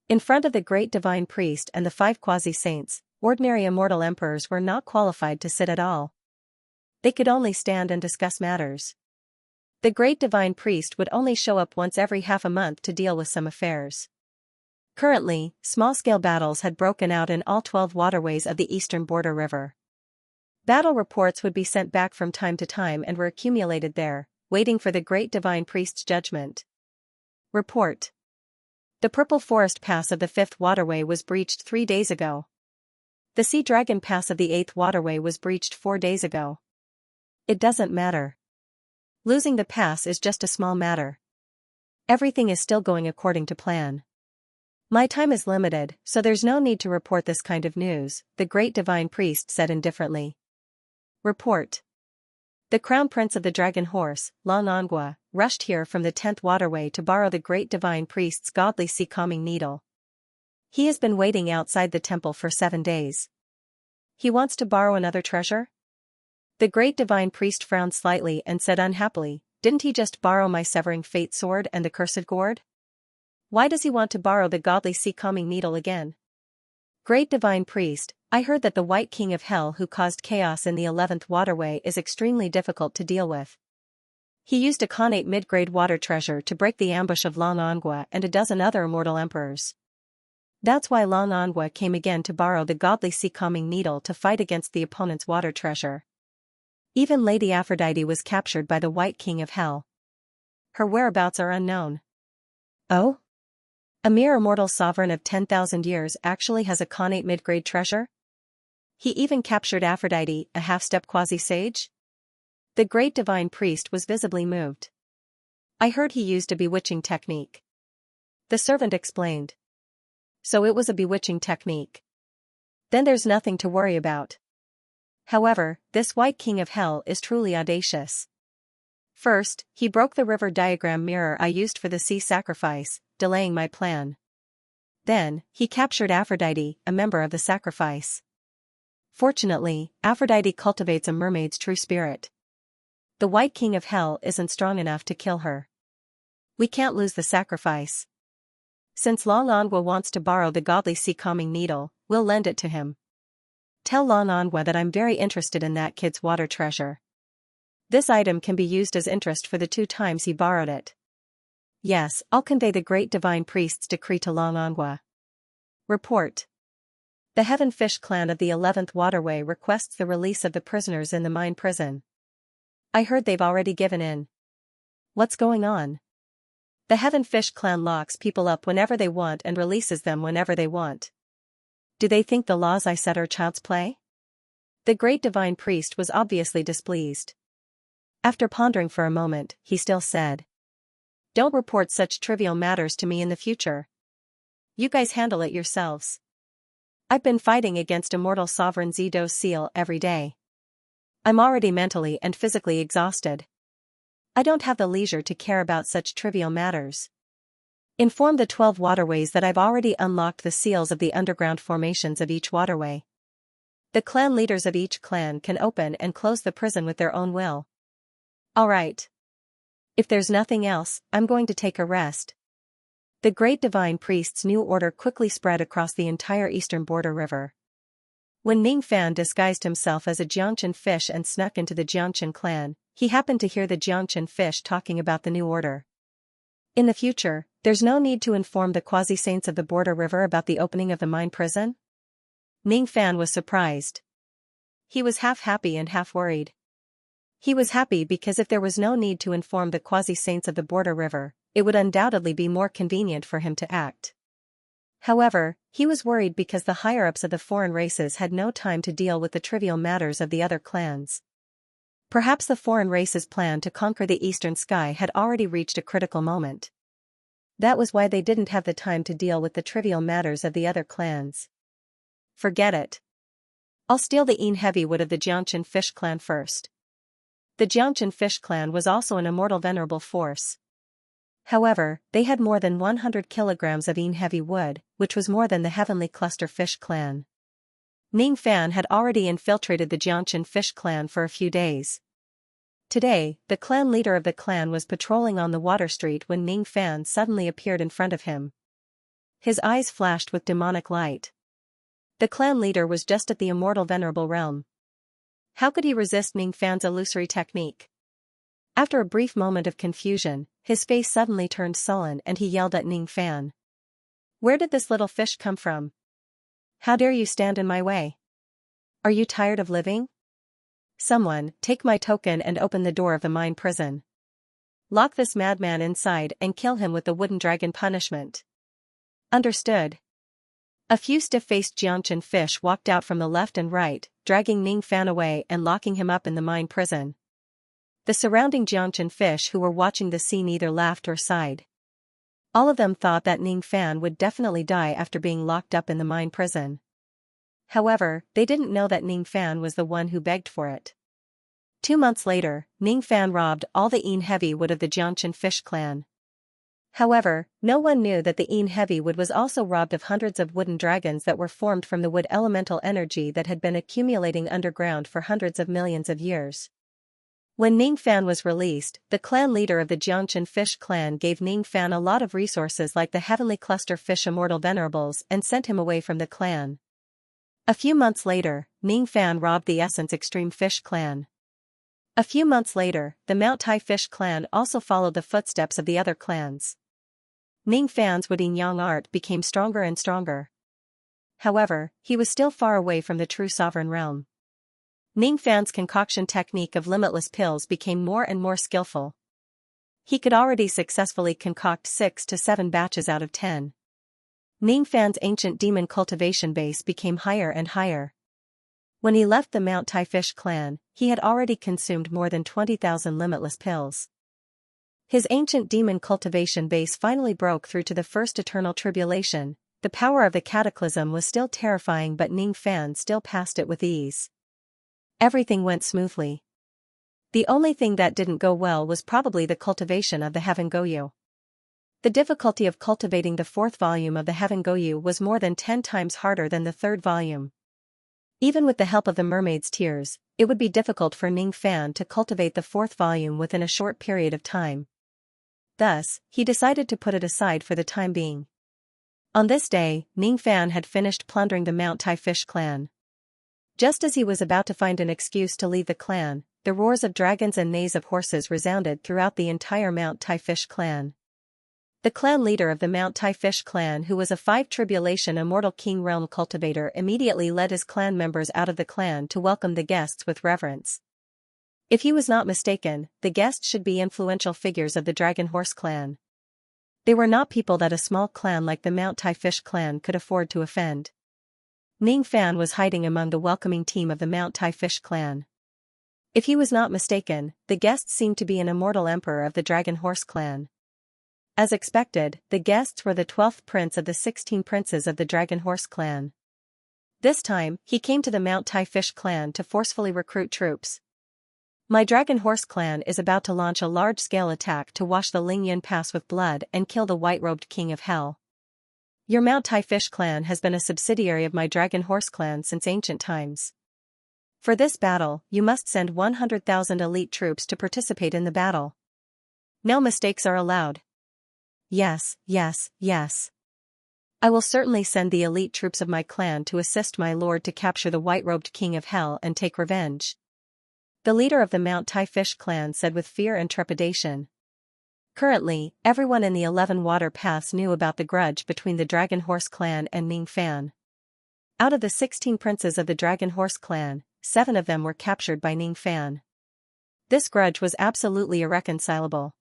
A: In front of the great divine priest and the 5 quasi-saints, ordinary immortal emperors were not qualified to sit at all. They could only stand and discuss matters. The great divine priest would only show up once every half a month to deal with some affairs. Currently, small-scale battles had broken out in all 12 waterways of the eastern border river. Battle reports would be sent back from time to time and were accumulated there, waiting for the great divine priest's judgment. Report. The Purple Forest Pass of the 5th waterway was breached 3 days ago. The Sea Dragon Pass of the 8th waterway was breached 4 days ago. It doesn't matter. Losing the pass is just a small matter. Everything is still going according to plan. My time is limited, so there's no need to report this kind of news, the great divine priest said indifferently. Report. The Crown Prince of the Dragon Horse, Long Angua, rushed here from the 10th waterway to borrow the great divine priest's godly sea calming needle. He has been waiting outside the temple for 7 days. He wants to borrow another treasure? The great divine priest frowned slightly and said unhappily, didn't he just borrow my severing fate sword and the cursed gourd? Why does he want to borrow the godly sea calming needle again? Great divine priest, I heard that the White King of Hell who caused chaos in the 11th waterway is extremely difficult to deal with. He used a Khanate mid-grade water treasure to break the ambush of Long Angua and a dozen other immortal emperors. That's why Long Angua came again to borrow the godly sea calming needle to fight against the opponent's water treasure. Even Lady Aphrodite was captured by the White King of Hell. Her whereabouts are unknown. Oh? A mere immortal sovereign of 10,000 years actually has a connate mid-grade treasure? He even captured Aphrodite, a half-step quasi-sage? The great divine priest was visibly moved. I heard he used a bewitching technique. The servant explained. So it was a bewitching technique. Then there's nothing to worry about. However, this White King of Hell is truly audacious. First, he broke the river diagram mirror I used for the sea sacrifice, delaying my plan. Then, he captured Aphrodite, a member of the sacrifice. Fortunately, Aphrodite cultivates a mermaid's true spirit. The White King of Hell isn't strong enough to kill her. We can't lose the sacrifice. Since Long Anhua wants to borrow the godly sea-calming needle, we'll lend it to him. Tell Long Anhua that I'm very interested in that kid's water treasure. This item can be used as interest for the 2 times he borrowed it. Yes, I'll convey the great divine priest's decree to Long Anhua. Report. The Heaven Fish clan of the 11th Waterway requests the release of the prisoners in the mine prison. I heard they've already given in. What's going on? The Heaven Fish clan locks people up whenever they want and releases them whenever they want. Do they think the laws I set are child's play? The great divine priest was obviously displeased. After pondering for a moment, he still said. Don't report such trivial matters to me in the future. You guys handle it yourselves. I've been fighting against immortal sovereign Zido Seal every day. I'm already mentally and physically exhausted. I don't have the leisure to care about such trivial matters. Inform the 12 waterways that I've already unlocked the seals of the underground formations of each waterway. The clan leaders of each clan can open and close the prison with their own will. All right. If there's nothing else, I'm going to take a rest. The great divine priest's new order quickly spread across the entire eastern border river. When Ning Fan disguised himself as a Xianxia fish and snuck into the Xianxia clan, he happened to hear the Xianxia fish talking about the new order. In the future, there's no need to inform the quasi-saints of the border river about the opening of the mine prison? Ning Fan was surprised. He was half happy and half worried. He was happy because if there was no need to inform the quasi-saints of the border river, it would undoubtedly be more convenient for him to act. However, he was worried because the higher-ups of the foreign races had no time to deal with the trivial matters of the other clans. Perhaps the foreign race's plan to conquer the eastern sky had already reached a critical moment. That was why they didn't have the time to deal with the trivial matters of the other clans. Forget it. I'll steal the heavy wood of the Xianxia fish clan first. The Xianxia fish clan was also an immortal venerable force. However, they had more than 100 kilograms of heavy wood, which was more than the heavenly cluster fish clan. Ning Fan had already infiltrated the Xianxia fish clan for a few days. Today, the clan leader of the clan was patrolling on the water street when Ning Fan suddenly appeared in front of him. His eyes flashed with demonic light. The clan leader was just at the immortal venerable realm. How could he resist Ning Fan's illusory technique? After a brief moment of confusion, his face suddenly turned sullen and he yelled at Ning Fan. Where did this little fish come from? How dare you stand in my way? Are you tired of living? Someone, take my token and open the door of the mine prison. Lock this madman inside and kill him with the wooden dragon punishment. Understood. A few stiff-faced Xianxia fish walked out from the left and right, dragging Ning Fan away and locking him up in the mine prison. The surrounding Xianxia fish who were watching the scene neither laughed or sighed. All of them thought that Ning Fan would definitely die after being locked up in the mine prison. However, they didn't know that Ning Fan was the one who begged for it. 2 months later, Ning Fan robbed all the heavy wood of the Xianxia fish clan. However, no one knew that the heavy wood was also robbed of hundreds of wooden dragons that were formed from the wood elemental energy that had been accumulating underground for hundreds of millions of years. When Ning Fan was released, the clan leader of the Xianxia fish clan gave Ning Fan a lot of resources like the heavenly cluster fish immortal venerables and sent him away from the clan. A few months later, Ning Fan robbed the Essence Extreme Fish clan. A few months later, the Mount Tai Fish clan also followed the footsteps of the other clans. Ning Fan's Yin Yang art became stronger and stronger. However, he was still far away from the true sovereign realm. Ning Fan's concoction technique of limitless pills became more and more skillful. He could already successfully concoct 6 to 7 batches out of 10. Ning Fan's ancient demon cultivation base became higher and higher. When he left the Mount Tai Fish clan, he had already consumed more than 20,000 limitless pills. His ancient demon cultivation base finally broke through to the first eternal tribulation. The power of the cataclysm was still terrifying, but Ning Fan still passed it with ease. Everything went smoothly. The only thing that didn't go well was probably the cultivation of the Heaven Goyu. The difficulty of cultivating the 4th volume of the Heaven Goyu was more than 10 times harder than the 3rd volume. Even with the help of the mermaid's tears, it would be difficult for Ning Fan to cultivate the 4th volume within a short period of time. Thus, he decided to put it aside for the time being. On this day, Ning Fan had finished plundering the Mount Tai Fish clan. Just as he was about to find an excuse to leave the clan, the roars of dragons and neighs of horses resounded throughout the entire Mount Tai Fish clan. The clan leader of the Mount Tai Fish clan, who was a 5 Tribulation Immortal King Realm cultivator, immediately led his clan members out of the clan to welcome the guests with reverence. If he was not mistaken, the guests should be influential figures of the Dragon Horse clan. They were not people that a small clan like the Mount Tai Fish clan could afford to offend. Ning Fan was hiding among the welcoming team of the Mount Tai Fish clan. If he was not mistaken, the guests seemed to be an immortal emperor of the Dragon Horse clan. As expected, the guests were the 12th prince of the 16 princes of the Dragon Horse clan. This time, he came to the Mount Tai Fish clan to forcefully recruit troops. My Dragon Horse clan is about to launch a large-scale attack to wash the Lingyan Pass with blood and kill the white-robed king of hell. Your Mount Tai Fish clan has been a subsidiary of my Dragon Horse clan since ancient times. For this battle, you must send 100,000 elite troops to participate in the battle. No mistakes are allowed. Yes, yes, yes. I will certainly send the elite troops of my clan to assist my lord to capture the white-robed king of hell and take revenge. The leader of the Mount Tai Fish clan said with fear and trepidation. Currently, everyone in the 11 Water Paths knew about the grudge between the Dragon Horse clan and Ning Fan. Out of the 16 princes of the Dragon Horse clan, 7 of them were captured by Ning Fan. This grudge was absolutely irreconcilable.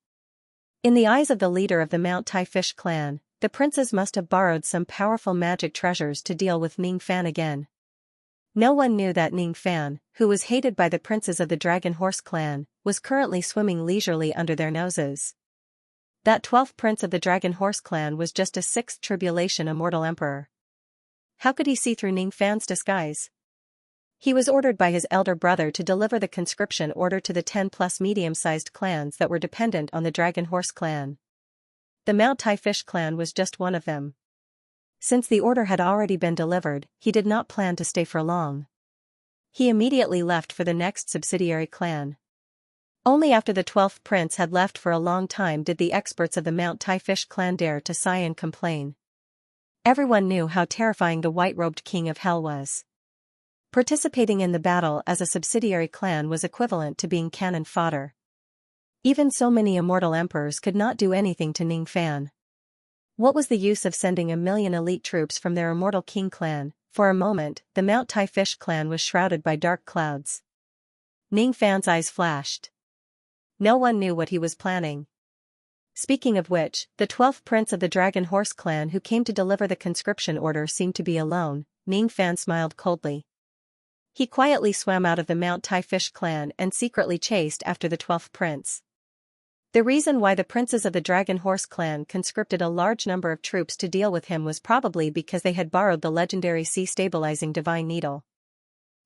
A: In the eyes of the leader of the Mount Tai Fish clan, the princes must have borrowed some powerful magic treasures to deal with Ning Fan again. No one knew that Ning Fan, who was hated by the princes of the Dragon Horse clan, was currently swimming leisurely under their noses. That 12th prince of the Dragon Horse clan was just a 6th Tribulation Immortal Emperor. How could he see through Ning Fan's disguise? He was ordered by his elder brother to deliver the conscription order to the 10+ medium-sized clans that were dependent on the Dragon Horse clan. The Mount Tai Fish clan was just one of them. Since the order had already been delivered, he did not plan to stay for long. He immediately left for the next subsidiary clan. Only after the 12th prince had left for a long time did the experts of the Mount Tai Fish clan dare to sigh and complain. Everyone knew how terrifying the white-robed king of hell was. Participating in the battle as a subsidiary clan was equivalent to being cannon fodder. Even so, many immortal emperors could not do anything to Ning Fan. What was the use of sending 1 million elite troops from their immortal king clan? For a moment, the Mount Tai Fish clan was shrouded by dark clouds. Ning Fan's eyes flashed. No one knew what he was planning. Speaking of which, the 12th prince of the Dragon Horse clan who came to deliver the conscription order seemed to be alone. Ning Fan smiled coldly. He quietly swam out of the Mount Tai Fish clan and secretly chased after the 12th prince. The reason why the princes of the Dragon Horse clan conscripted a large number of troops to deal with him was probably because they had borrowed the legendary sea-stabilizing divine needle.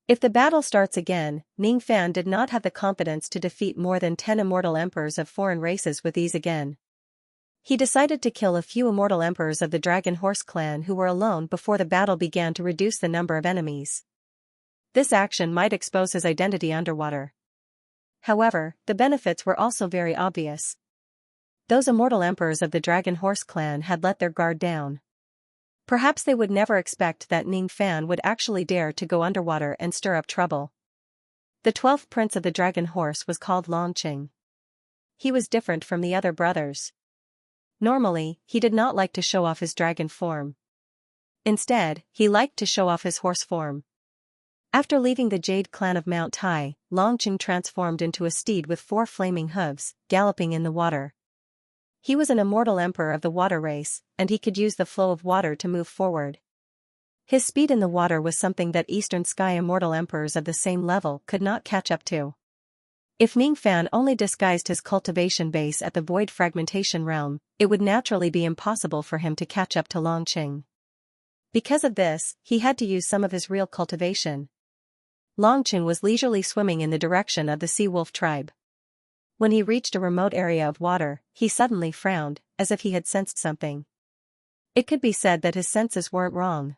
A: If the battle starts again, Ning Fan did not have the competence to defeat more than 10 immortal emperors of foreign races with ease again. He decided to kill a few immortal emperors of the Dragon Horse clan who were alone before the battle began to reduce the number of enemies. This action might expose his identity underwater. However, the benefits were also very obvious. Those immortal emperors of the Dragon Horse clan had let their guard down. Perhaps they would never expect that Ning Fan would actually dare to go underwater and stir up trouble. The 12th prince of the Dragon Horse was called Longqing. He was different from the other brothers. Normally, he did not like to show off his dragon form. Instead, he liked to show off his horse form. After leaving the Jade clan of Mount Tai, Longqing transformed into a steed with 4 flaming hooves, galloping in the water. He was an immortal emperor of the water race, and he could use the flow of water to move forward. His speed in the water was something that Eastern Sky immortal emperors of the same level could not catch up to. If Ningfan only disguised his cultivation base at the void fragmentation realm, it would naturally be impossible for him to catch up to Longqing. Because of this, he had to use some of his real cultivation. Longqing was leisurely swimming in the direction of the sea wolf tribe. When he reached a remote area of water, he suddenly frowned, as if he had sensed something. It could be said that his senses weren't wrong.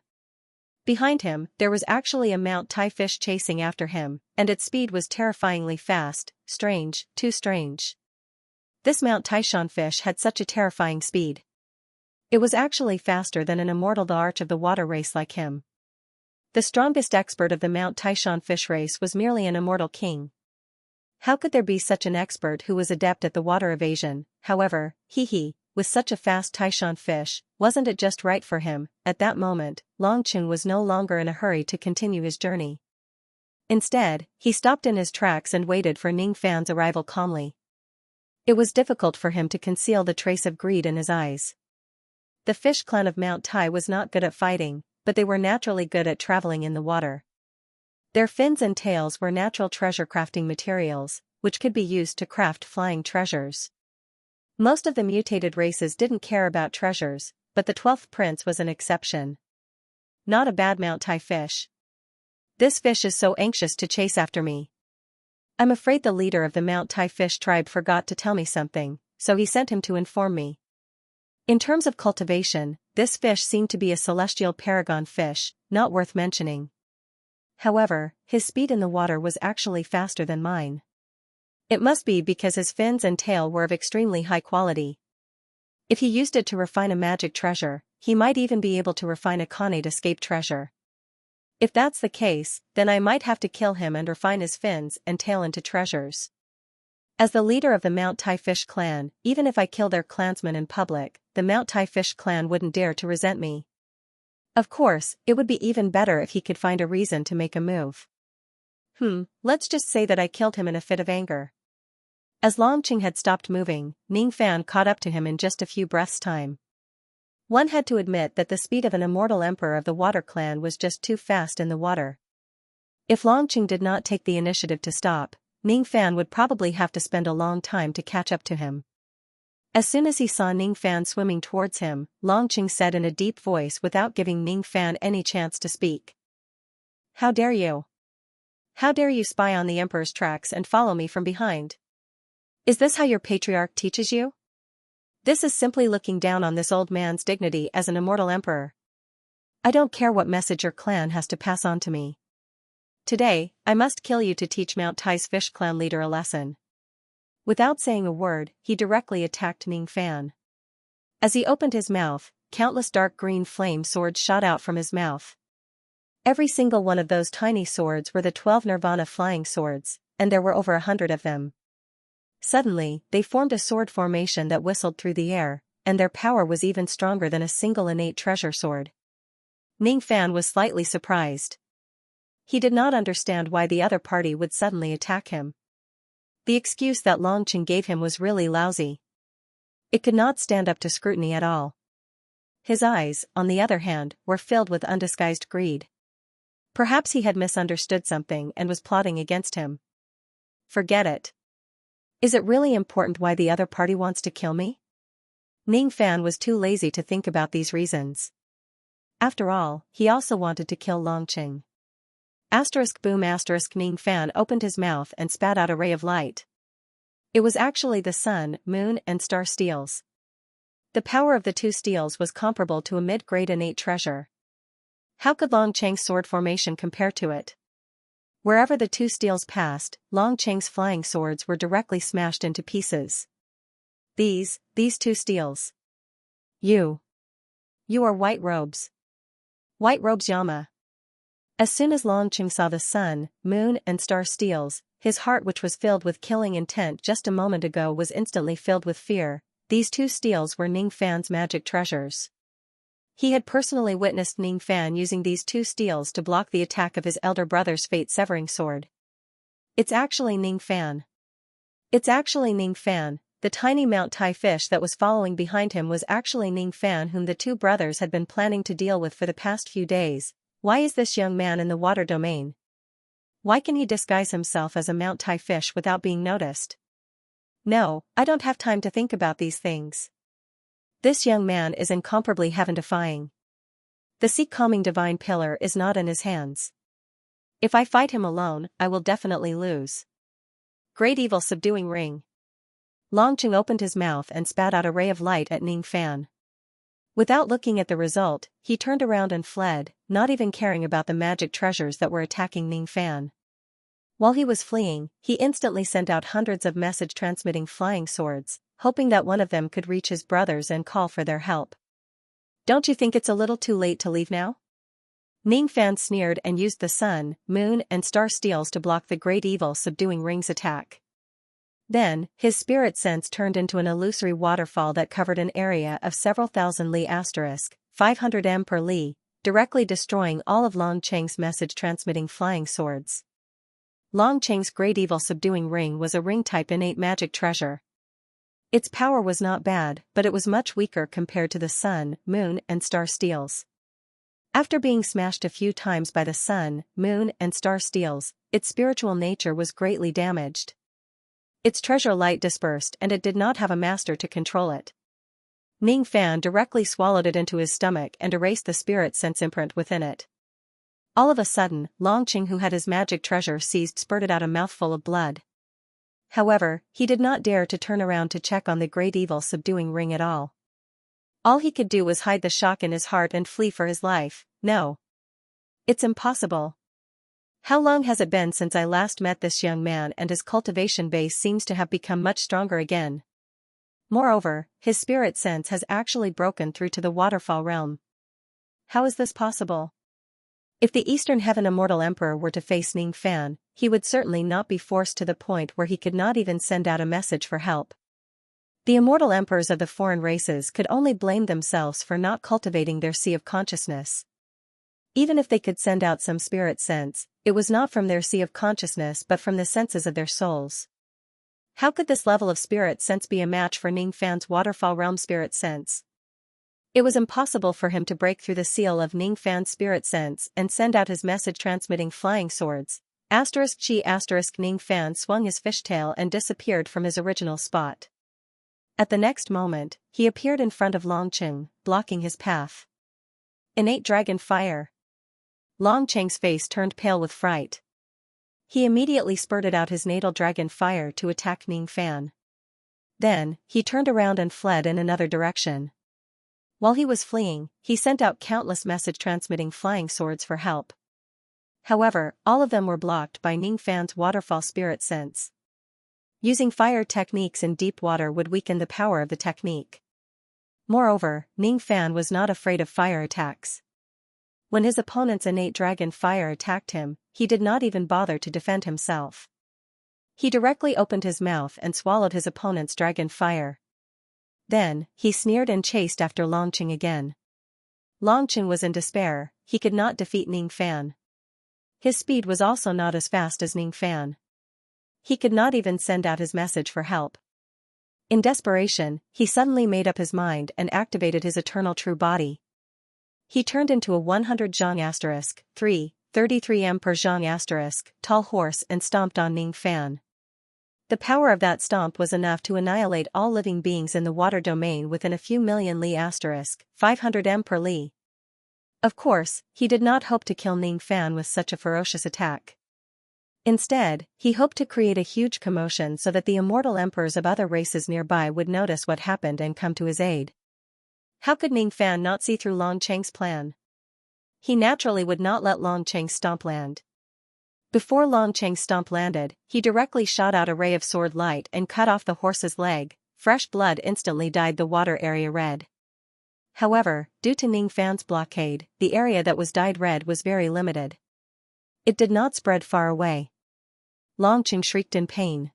A: Behind him, there was actually a Mount Tai fish chasing after him, and its speed was terrifyingly fast. Strange, too strange. This Mount Taishan fish had such a terrifying speed. It was actually faster than an immortal the arch of the water race like him. The strongest expert of the Mount Taishan fish race was merely an immortal king. How could there be such an expert who was adept at the water evasion? However, with such a fast Taishan fish, wasn't it just right for him? At that moment, Longqing was no longer in a hurry to continue his journey. Instead, he stopped in his tracks and waited for Ningfan's arrival calmly. It was difficult for him to conceal the trace of greed in his eyes. The fish clan of Mount Tai was not good at fighting, but they were naturally good at traveling in the water. Their fins and tails were natural treasure crafting materials, which could be used to craft flying treasures. Most of the mutated races didn't care about treasures, but the 12th prince was an exception. Not a bad Mount Tai fish. This fish is so anxious to chase after me. I'm afraid the leader of the Mount Tai fish tribe forgot to tell me something, so he sent him to inform me. In terms of cultivation, this fish seemed to be a celestial paragon fish, not worth mentioning. However, his speed in the water was actually faster than mine. It must be because his fins and tail were of extremely high quality. If he used it to refine a magic treasure, he might even be able to refine a Khanate escape treasure. If that's the case, then I might have to kill him and refine his fins and tail into treasures. As the leader of the Mount Tai fish clan, even if I kill their clansmen in public, the Mount Tai fish clan wouldn't dare to resent me. Of course, it would be even better if he could find a reason to make a move. Let's just say that I killed him in a fit of anger. As Longqing had stopped moving, Ningfan caught up to him in just a few breaths' time. One had to admit that the speed of an immortal emperor of the water clan was just too fast in the water. If Longqing did not take the initiative to stop, Ningfan would probably have to spend a long time to catch up to him. As soon as he saw Ningfan swimming towards him, Longqing said in a deep voice without giving Ningfan any chance to speak. "How dare you? How dare you spy on the emperor's tracks and follow me from behind? Is this how your patriarch teaches you? This is simply looking down on this old man's dignity as an immortal emperor. I don't care what message your clan has to pass on to me. Today, I must kill you to teach Mount Tai's fish clan leader a lesson." Without saying a word, he directly attacked Ningfan. As he opened his mouth, countless dark green flame swords shot out from his mouth. Every single one of those tiny swords were the 12 Nirvana flying swords, and there were over 100 of them. Suddenly, they formed a sword formation that whistled through the air, and their power was even stronger than a single innate treasure sword. Ningfan was slightly surprised. He did not understand why the other party would suddenly attack him. The excuse that Longqing gave him was really lousy. It could not stand up to scrutiny at all. His eyes, on the other hand, were filled with undisguised greed. Perhaps he had misunderstood something and was plotting against him. Forget it. Is it really important why the other party wants to kill me? Ningfan was too lazy to think about these reasons. After all, he also wanted to kill Longqing. Boom Ningfan opened his mouth and spat out a ray of light. It was actually the sun, moon, and star steels. The power of the two steels was comparable to a mid-grade innate treasure. How could Longqing's sword formation compare to it? Wherever the two steels passed, Longqing's flying swords were directly smashed into pieces. These two steels. You are white robes. White robes Yama. As soon as Longqing saw the sun, moon, and star steels, his heart, which was filled with killing intent just a moment ago, was instantly filled with fear. These two steels were Ningfan's magic treasures. He had personally witnessed Ning Fan using these two steels to block the attack of his elder brother's fate-severing sword. It's actually Ning Fan. It's actually Ning Fan. The tiny Mount Tai fish that was following behind him was actually Ning Fan, whom the two brothers had been planning to deal with for the past few days. Why is this young man in the water domain? Why can he disguise himself as a Mount Tai fish without being noticed? No, I don't have time to think about these things. This young man is incomparably heaven-defying. The sea-calming divine pillar is not in his hands. If I fight him alone, I will definitely lose. Great evil subduing ring. Longqing opened his mouth and spat out a ray of light at Ning Fan. Without looking at the result, he turned around and fled, not even caring about the magic treasures that were attacking Ning Fan. While he was fleeing, he instantly sent out hundreds of message-transmitting flying swords, hoping that one of them could reach his brothers and call for their help. Don't you think it's a little too late to leave now? Ning Fan sneered and used the sun, moon, and star steels to block the great evil subduing ring's attack. Then, his spirit sense turned into an illusory waterfall that covered an area of several thousand li * 500 m per li, directly destroying all of Longqing's message-transmitting flying swords. Longqing's great evil subduing ring was a ring-type innate magic treasure. Its power was not bad, but it was much weaker compared to the sun, moon, and star steels. After being smashed a few times by the sun, moon, and star steels, its spiritual nature was greatly damaged. Its treasure light dispersed and it did not have a master to control it. Ning Fan directly swallowed it into his stomach and erased the spirit sense imprint within it. All of a sudden, Longqing, who had his magic treasure seized, spurted out a mouthful of blood. However, he did not dare to turn around to check on the great evil subduing ring at all. All he could do was hide the shock in his heart and flee for his life. No. It's impossible. How long has it been since I last met this young man, and his cultivation base seems to have become much stronger again. Moreover, his spirit sense has actually broken through to the waterfall realm. How is this possible? If the Eastern Heaven Immortal Emperor were to face Ning Fan, he would certainly not be forced to the point where he could not even send out a message for help. The immortal emperors of the foreign races could only blame themselves for not cultivating their sea of consciousness. Even if they could send out some spirit sense, it was not from their sea of consciousness but from the senses of their souls. How could this level of spirit sense be a match for Ning Fan's waterfall realm spirit sense? It was impossible for him to break through the seal of Ning Fan's spirit sense and send out his message-transmitting flying swords. Ning Fan swung his fishtail and disappeared from his original spot. At the next moment, he appeared in front of Longqing, blocking his path. Innate dragon fire. Longqing's face turned pale with fright. He immediately spurted out his natal dragon fire to attack Ning Fan. Then, he turned around and fled in another direction. While he was fleeing, he sent out countless message-transmitting flying swords for help. However, all of them were blocked by Ning Fan's waterfall spirit sense. Using fire techniques in deep water would weaken the power of the technique. Moreover, Ning Fan was not afraid of fire attacks. When his opponent's innate dragon fire attacked him, he did not even bother to defend himself. He directly opened his mouth and swallowed his opponent's dragon fire. Then, he sneered and chased after Longqing again. Longqing was in despair, he could not defeat Ning Fan. His speed was also not as fast as Ning Fan. He could not even send out his message for help. In desperation, he suddenly made up his mind and activated his eternal true body. He turned into a 100 zhang * 33 m per zhang * tall horse and stomped on Ning Fan. The power of that stomp was enough to annihilate all living beings in the water domain within a few million li * 500 m per li. Of course, he did not hope to kill Ning Fan with such a ferocious attack. Instead, he hoped to create a huge commotion so that the immortal emperors of other races nearby would notice what happened and come to his aid. How could Ning Fan not see through Longqing's plan? He naturally would not let Longqing's stomp land. Before Longqing's stomp landed, he directly shot out a ray of sword light and cut off the horse's leg. Fresh blood instantly dyed the water area red. However, due to Ning Fan's blockade, the area that was dyed red was very limited. It did not spread far away. Longqing shrieked in pain.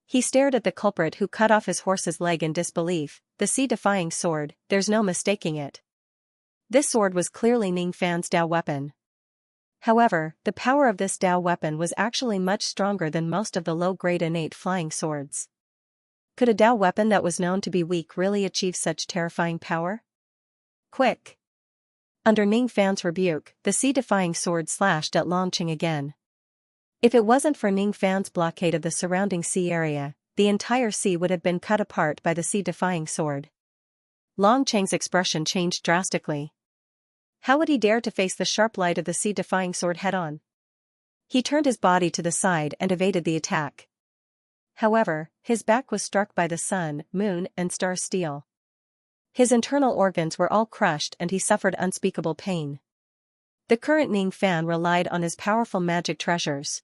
A: He stared at the culprit who cut off his horse's leg in disbelief. The sea-defying sword, there's no mistaking it. This sword was clearly Ning Fan's Dao weapon. However, the power of this Dao weapon was actually much stronger than most of the low-grade innate flying swords. Could a Dao weapon that was known to be weak really achieve such terrifying power? Quick! Under Ning Fan's rebuke, the sea-defying sword slashed at Longqing again. If it wasn't for Ning Fan's blockade of the surrounding sea area, the entire sea would have been cut apart by the sea-defying sword. Longqing's expression changed drastically. How would he dare to face the sharp light of the sea-defying sword head-on? He turned his body to the side and evaded the attack. However, his back was struck by the sun, moon, and star steel. His internal organs were all crushed and he suffered unspeakable pain. The current Ning Fan relied on his powerful magic treasures.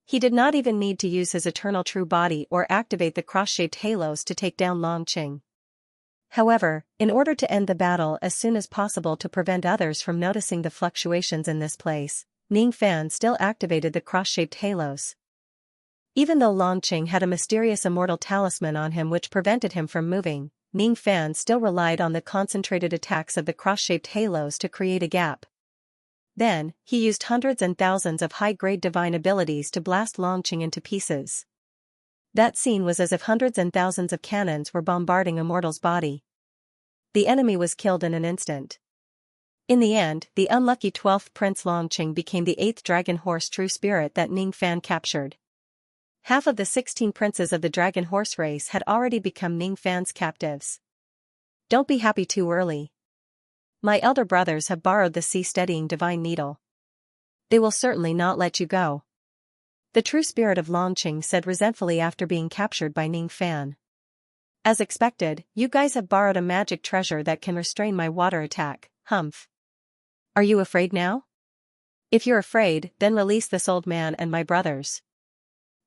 A: He did not even need to use his eternal true body or activate the cross-shaped halos to take down Longqing. However, in order to end the battle as soon as possible to prevent others from noticing the fluctuations in this place, Ning Fan still activated the cross-shaped halos. Even though Longqing had a mysterious immortal talisman on him which prevented him from moving, Ning Fan still relied on the concentrated attacks of the cross-shaped halos to create a gap. Then, he used hundreds and thousands of high-grade divine abilities to blast Longqing into pieces. That scene was as if hundreds and thousands of cannons were bombarding a mortal's body. The enemy was killed in an instant. In the end, the unlucky 12th Prince Longqing became the 8th Dragon Horse True Spirit that Ning Fan captured. Half of the 16 princes of the Dragon Horse race had already become Ning Fan's captives. Don't be happy too early. My elder brothers have borrowed the sea-steadying divine needle. They will certainly not let you go. The true spirit of Longqing said resentfully after being captured by Ning Fan. As expected, you guys have borrowed a magic treasure that can restrain my water attack, humph. Are you afraid now? If you're afraid, then release this old man and my brothers.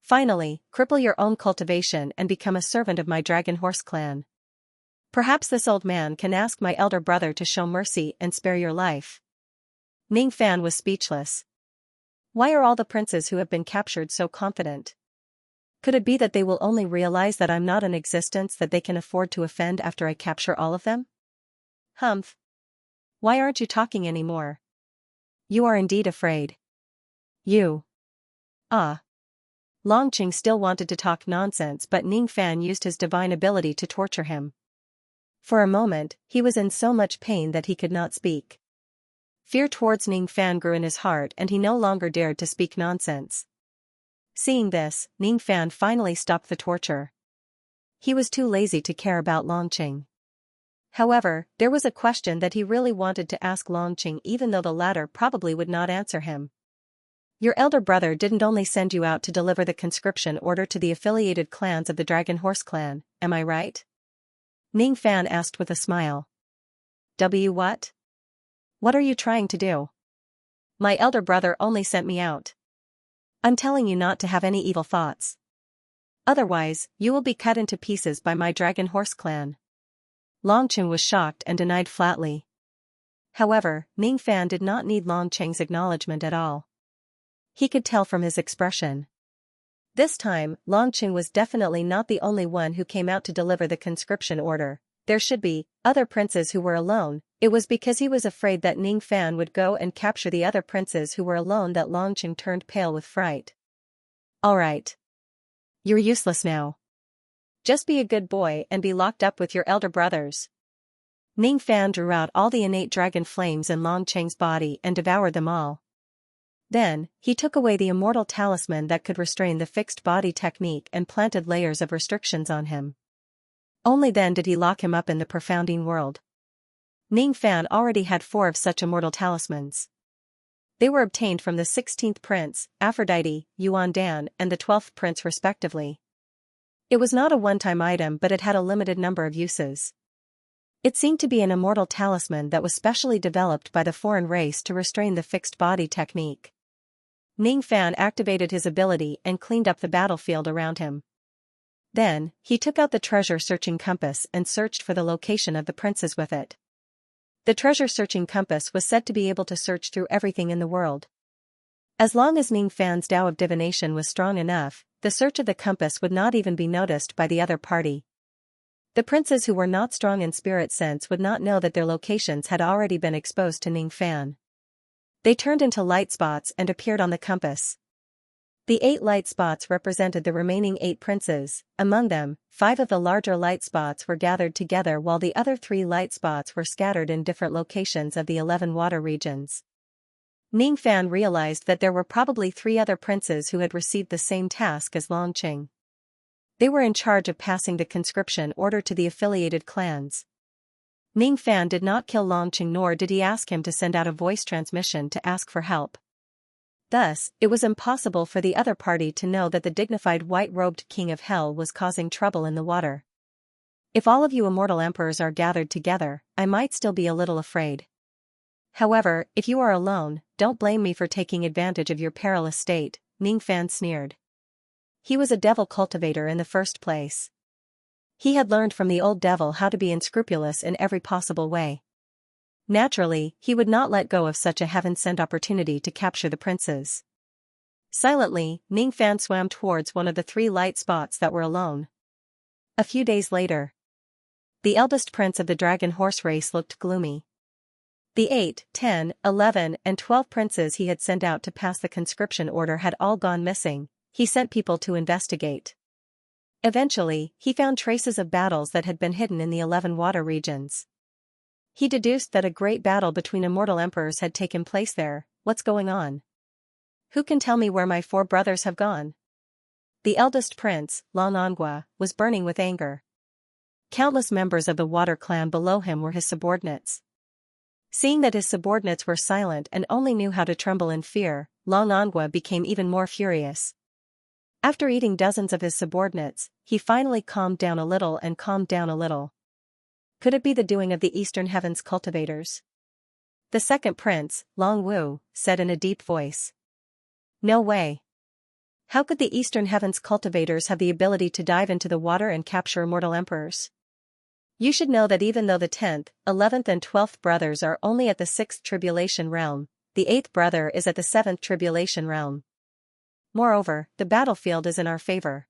A: Finally, cripple your own cultivation and become a servant of my Dragon Horse clan. Perhaps this old man can ask my elder brother to show mercy and spare your life. Ning Fan was speechless. Why are all the princes who have been captured so confident? Could it be that they will only realize that I'm not an existence that they can afford to offend after I capture all of them? Humph. Why aren't you talking anymore? You are indeed afraid. You. Ah. Longqing still wanted to talk nonsense, but Ning Fan used his divine ability to torture him. For a moment, he was in so much pain that he could not speak. Fear towards Ning Fan grew in his heart and he no longer dared to speak nonsense. Seeing this, Ning Fan finally stopped the torture. He was too lazy to care about Longqing. However, there was a question that he really wanted to ask Longqing even though the latter probably would not answer him. Your elder brother didn't only send you out to deliver the conscription order to the affiliated clans of the Dragon Horse clan, am I right? Ning Fan asked with a smile. What? What are you trying to do? My elder brother only sent me out. I'm telling you not to have any evil thoughts. Otherwise, you will be cut into pieces by my Dragon Horse clan. Longqing was shocked and denied flatly. However, Ning Fan did not need Longqing's acknowledgement at all. He could tell from his expression. This time, Longqing was definitely not the only one who came out to deliver the conscription order. There should be other princes who were alone. It was because he was afraid that Ning Fan would go and capture the other princes who were alone that Longqing turned pale with fright. Alright. You're useless now. Just be a good boy and be locked up with your elder brothers. Ning Fan drew out all the innate dragon flames in Longqing's body and devoured them all. Then, he took away the immortal talisman that could restrain the fixed body technique and planted layers of restrictions on him. Only then did he lock him up in the profounding world. Ning Fan already had 4 of such immortal talismans. They were obtained from the 16th prince, Aphrodite, Yuan Dan, and the 12th prince respectively. It was not a one-time item but it had a limited number of uses. It seemed to be an immortal talisman that was specially developed by the foreign race to restrain the fixed body technique. Ning Fan activated his ability and cleaned up the battlefield around him. Then, he took out the treasure-searching compass and searched for the location of the princes with it. The treasure-searching compass was said to be able to search through everything in the world. As long as Ning Fan's Tao of divination was strong enough, the search of the compass would not even be noticed by the other party. The princes who were not strong in spirit sense would not know that their locations had already been exposed to Ning Fan. They turned into light spots and appeared on the compass. The 8 light spots represented the remaining 8 princes. Among them, 5 of the larger light spots were gathered together while the other 3 light spots were scattered in different locations of the 11 water regions. Ning Fan realized that there were probably 3 other princes who had received the same task as Longqing. They were in charge of passing the conscription order to the affiliated clans. Ning Fan did not kill Longqing, nor did he ask him to send out a voice transmission to ask for help. Thus, it was impossible for the other party to know that the dignified white-robed king of hell was causing trouble in the water. If all of you immortal emperors are gathered together, I might still be a little afraid. However, if you are alone, don't blame me for taking advantage of your perilous state, Ning Fan sneered. He was a devil cultivator in the first place. He had learned from the old devil how to be unscrupulous in every possible way. Naturally, he would not let go of such a heaven-sent opportunity to capture the princes. Silently, Ning Fan swam towards one of the 3 light spots that were alone. A few days later, the eldest prince of the dragon horse race looked gloomy. The 8, 10, 11, and 12 princes he had sent out to pass the conscription order had all gone missing. He sent people to investigate. Eventually, he found traces of battles that had been hidden in the 11 water regions. He deduced that a great battle between immortal emperors had taken place there. What's going on? Who can tell me where my 4 brothers have gone? The eldest prince, Xianxia, was burning with anger. Countless members of the water clan below him were his subordinates. Seeing that his subordinates were silent and only knew how to tremble in fear, Xianxia became even more furious. After eating dozens of his subordinates, he finally calmed down a little. Could it be the doing of the Eastern Heavens cultivators? The second prince, Long Wu, said in a deep voice. No way. How could the Eastern Heavens cultivators have the ability to dive into the water and capture immortal emperors? You should know that even though the 10th, 11th and 12th brothers are only at the 6th tribulation realm, the 8th brother is at the 7th tribulation realm. Moreover, the battlefield is in our favor.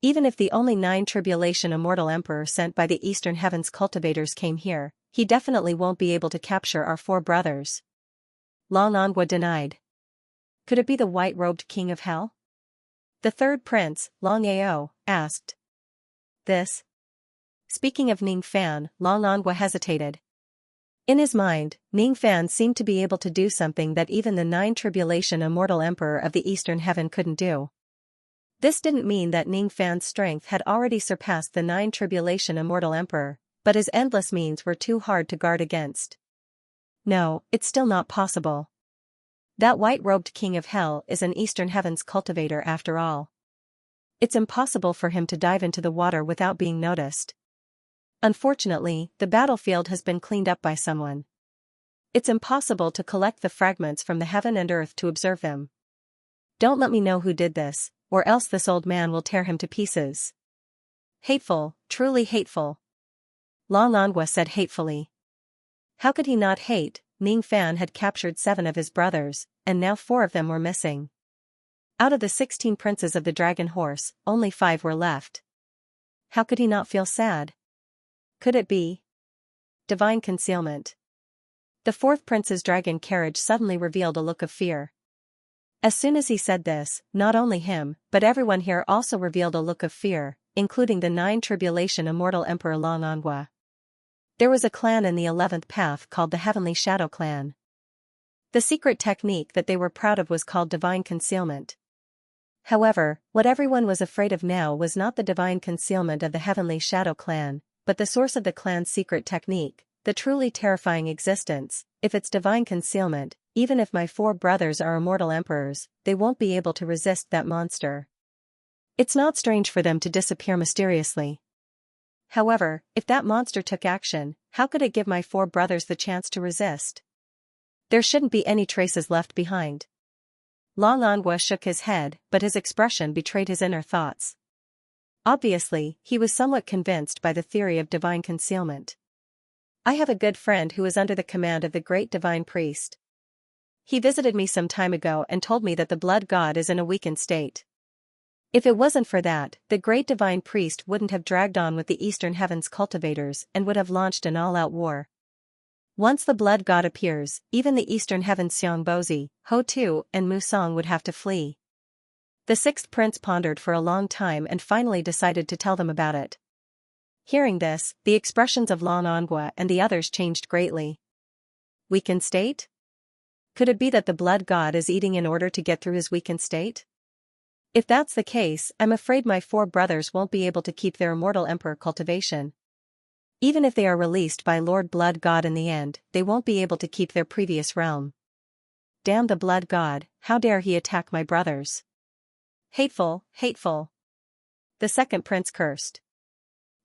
A: Even if the only 9 tribulation immortal emperor sent by the Eastern Heavens cultivators came here, he definitely won't be able to capture our 4 brothers. Xianxia denied. Could it be the white-robed king of hell? The third prince, Long Yao, asked. This? Speaking of Ning Fan, Xianxia hesitated. In his mind, Ning Fan seemed to be able to do something that even the 9 tribulation immortal emperor of the Eastern Heaven couldn't do. This didn't mean that Ning Fan's strength had already surpassed the 9 tribulation immortal emperor, but his endless means were too hard to guard against. No, it's still not possible. That white-robed king of hell is an Eastern Heavens cultivator after all. It's impossible for him to dive into the water without being noticed. Unfortunately, the battlefield has been cleaned up by someone. It's impossible to collect the fragments from the heaven and earth to observe them. Don't let me know who did this, or else this old man will tear him to pieces. Hateful, truly hateful. Xianxia said hatefully. How could he not hate? Ning Fan had captured 7 of his brothers, and now 4 of them were missing. Out of the 16 princes of the dragon horse, only 5 were left. How could he not feel sad? Could it be divine concealment? The 4th prince's dragon carriage suddenly revealed a look of fear. As soon as he said this, not only him, but everyone here also revealed a look of fear, including the 9 tribulation immortal emperor Xianxia. There was a clan in the 11th path called the Heavenly Shadow Clan. The secret technique that they were proud of was called divine concealment. However, what everyone was afraid of now was not the divine concealment of the Heavenly Shadow Clan, but the source of the clan's secret technique, the truly terrifying existence. If it's divine concealment, even if my 4 brothers are immortal emperors, they won't be able to resist that monster. It's not strange for them to disappear mysteriously. However, if that monster took action, how could it give my 4 brothers the chance to resist? There shouldn't be any traces left behind. Xianxia shook his head, but his expression betrayed his inner thoughts. Obviously, he was somewhat convinced by the theory of divine concealment. I have a good friend who is under the command of the great divine priest. He visited me some time ago and told me that the blood god is in a weakened state. If it wasn't for that, the great divine priest wouldn't have dragged on with the eastern heavens cultivators and would have launched an all-out war. Once the blood god appears, even the eastern heavens Xiangbozi, Ho-Tu, and Musang would have to flee. The sixth prince pondered for a long time and finally decided to tell them about it. Hearing this, the expressions of Lan Angua and the others changed greatly. Weakened state? Could it be that the blood god is eating in order to get through his weakened state? If that's the case, I'm afraid my 4 brothers won't be able to keep their immortal emperor cultivation. Even if they are released by Lord Blood God in the end, they won't be able to keep their previous realm. Damn the blood god, how dare he attack my brothers? Hateful, hateful. The second prince cursed.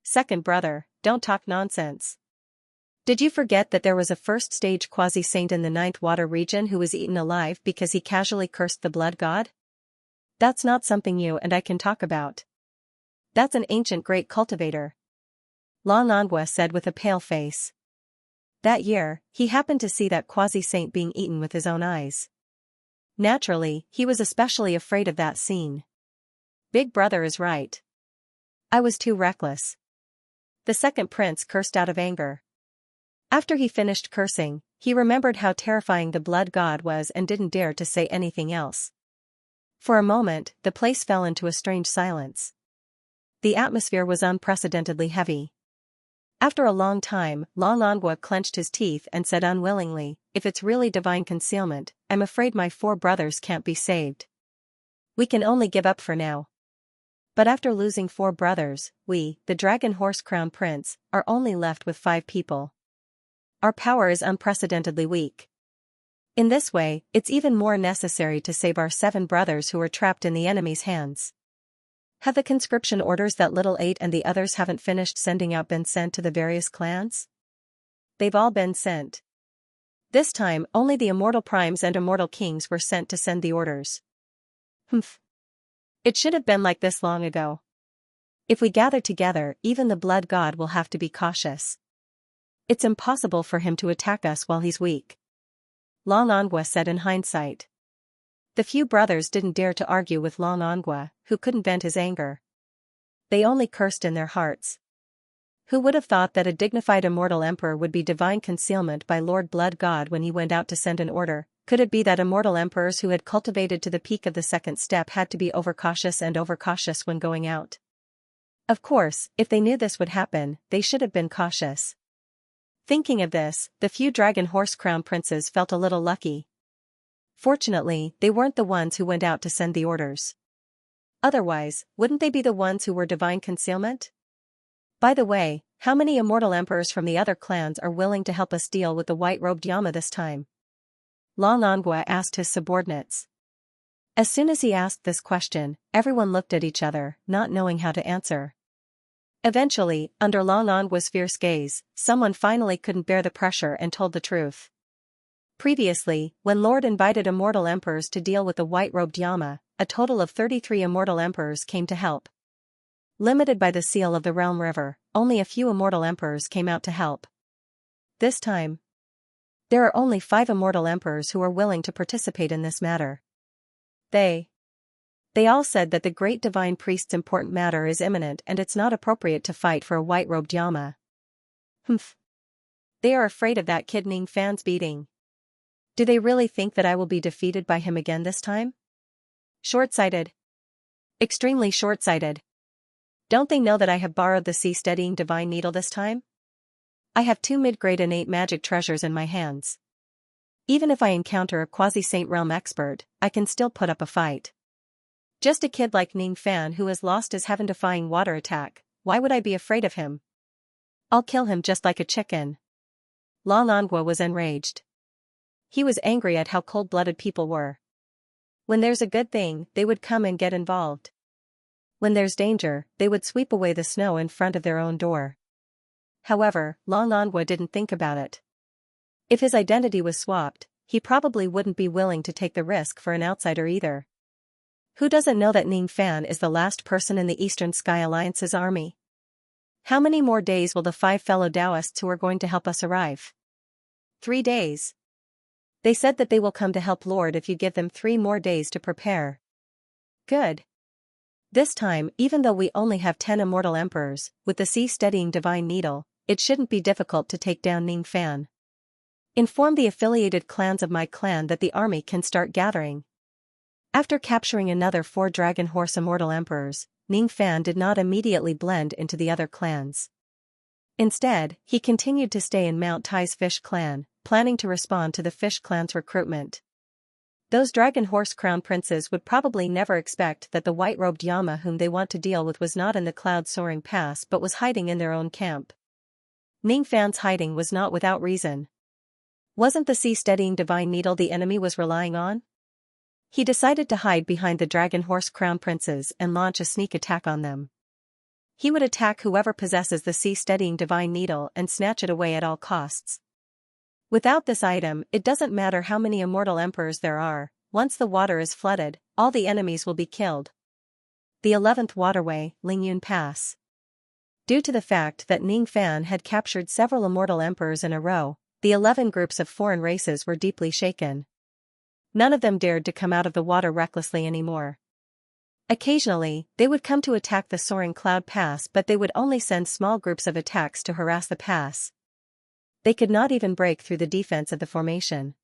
A: Second brother, don't talk nonsense. Did you forget that there was a first-stage quasi-saint in the 9th water region who was eaten alive because he casually cursed the blood god? That's not something you and I can talk about. That's an ancient great cultivator. Lan Angua said with a pale face. That year, he happened to see that quasi-saint being eaten with his own eyes. Naturally, he was especially afraid of that scene. Big brother is right. I was too reckless. The second prince cursed out of anger. After he finished cursing, he remembered how terrifying the blood god was and didn't dare to say anything else. For a moment, the place fell into a strange silence. The atmosphere was unprecedentedly heavy. After a long time, Lan Angua clenched his teeth and said unwillingly, if it's really divine concealment, I'm afraid my 4 brothers can't be saved. We can only give up for now. But after losing 4 brothers, we, the Dragon Horse Crown Prince, are only left with 5 people. Our power is unprecedentedly weak. In this way, it's even more necessary to save our 7 brothers who are trapped in the enemy's hands. Have the conscription orders that Little 8 and the others haven't finished sending out been sent to the various clans? They've all been sent. This time, only the immortal primes and immortal kings were sent to send the orders. Humph. It should have been like this long ago. If we gather together, even the blood god will have to be cautious. It's impossible for him to attack us while he's weak. Lan Angua said in hindsight. The few brothers didn't dare to argue with Lan Angua, who couldn't vent his anger. They only cursed in their hearts. Who would have thought that a dignified immortal emperor would be divine concealment by Lord Blood God when he went out to send an order? Could it be that immortal emperors who had cultivated to the peak of the 2nd step had to be overcautious when going out? Of course, if they knew this would happen, they should have been cautious. Thinking of this, the few Dragon Horse Crown Princes felt a little lucky. Fortunately, they weren't the ones who went out to send the orders. Otherwise, wouldn't they be the ones who were divine concealment? By the way, how many immortal emperors from the other clans are willing to help us deal with the white-robed Yama this time? Lan Angua asked his subordinates. As soon as he asked this question, everyone looked at each other, not knowing how to answer. Eventually, under Lan Angua's fierce gaze, someone finally couldn't bear the pressure and told the truth. Previously, when Lord invited immortal emperors to deal with the white-robed Yama, a total of 33 immortal emperors came to help. Limited by the seal of the Realm River, only a few immortal emperors came out to help. This time, there are only 5 immortal emperors who are willing to participate in this matter. They all said that the great divine priest's important matter is imminent and it's not appropriate to fight for a white-robed Yama. Humph. They are afraid of that kid Ning Fan's beating. Do they really think that I will be defeated by him again this time? Short-sighted. Extremely short-sighted. Don't they know that I have borrowed the sea-steadying divine needle this time? I have 2 mid-grade innate magic treasures in my hands. Even if I encounter a quasi-saint realm expert, I can still put up a fight. Just a kid like Ning Fan who has lost his heaven-defying water attack, why would I be afraid of him? I'll kill him just like a chicken. Lan Angua was enraged. He was angry at how cold-blooded people were. When there's a good thing, they would come and get involved. When there's danger, they would sweep away the snow in front of their own door. However, Lan Angua didn't think about it. If his identity was swapped, he probably wouldn't be willing to take the risk for an outsider either. Who doesn't know that Ning Fan is the last person in the Eastern Sky Alliance's army? How many more days will the 5 fellow Taoists who are going to help us arrive? 3 days. They said that they will come to help Lord if you give them 3 more days to prepare. Good. This time, even though we only have 10 immortal emperors, with the sea-steadying divine needle, it shouldn't be difficult to take down Ning Fan. Inform the affiliated clans of my clan that the army can start gathering. After capturing another 4 dragon horse immortal emperors, Ning Fan did not immediately blend into the other clans. Instead, he continued to stay in Mount Tai's Fish clan, planning to respond to the Fish clan's recruitment. Those dragon horse crown princes would probably never expect that the white-robed Yama whom they want to deal with was not in the cloud-soaring pass but was hiding in their own camp. Ning Fan's hiding was not without reason. Wasn't the sea-steadying divine needle the enemy was relying on? He decided to hide behind the dragon horse crown princes and launch a sneak attack on them. He would attack whoever possesses the sea-steadying divine needle and snatch it away at all costs. Without this item, it doesn't matter how many immortal emperors there are, once the water is flooded, all the enemies will be killed. The 11th waterway, Lingyun Pass. Due to the fact that Ning Fan had captured several immortal emperors in a row, the 11 groups of foreign races were deeply shaken. None of them dared to come out of the water recklessly anymore. Occasionally, they would come to attack the soaring cloud pass, but they would only send small groups of attacks to harass the pass. They could not even break through the defense of the formation.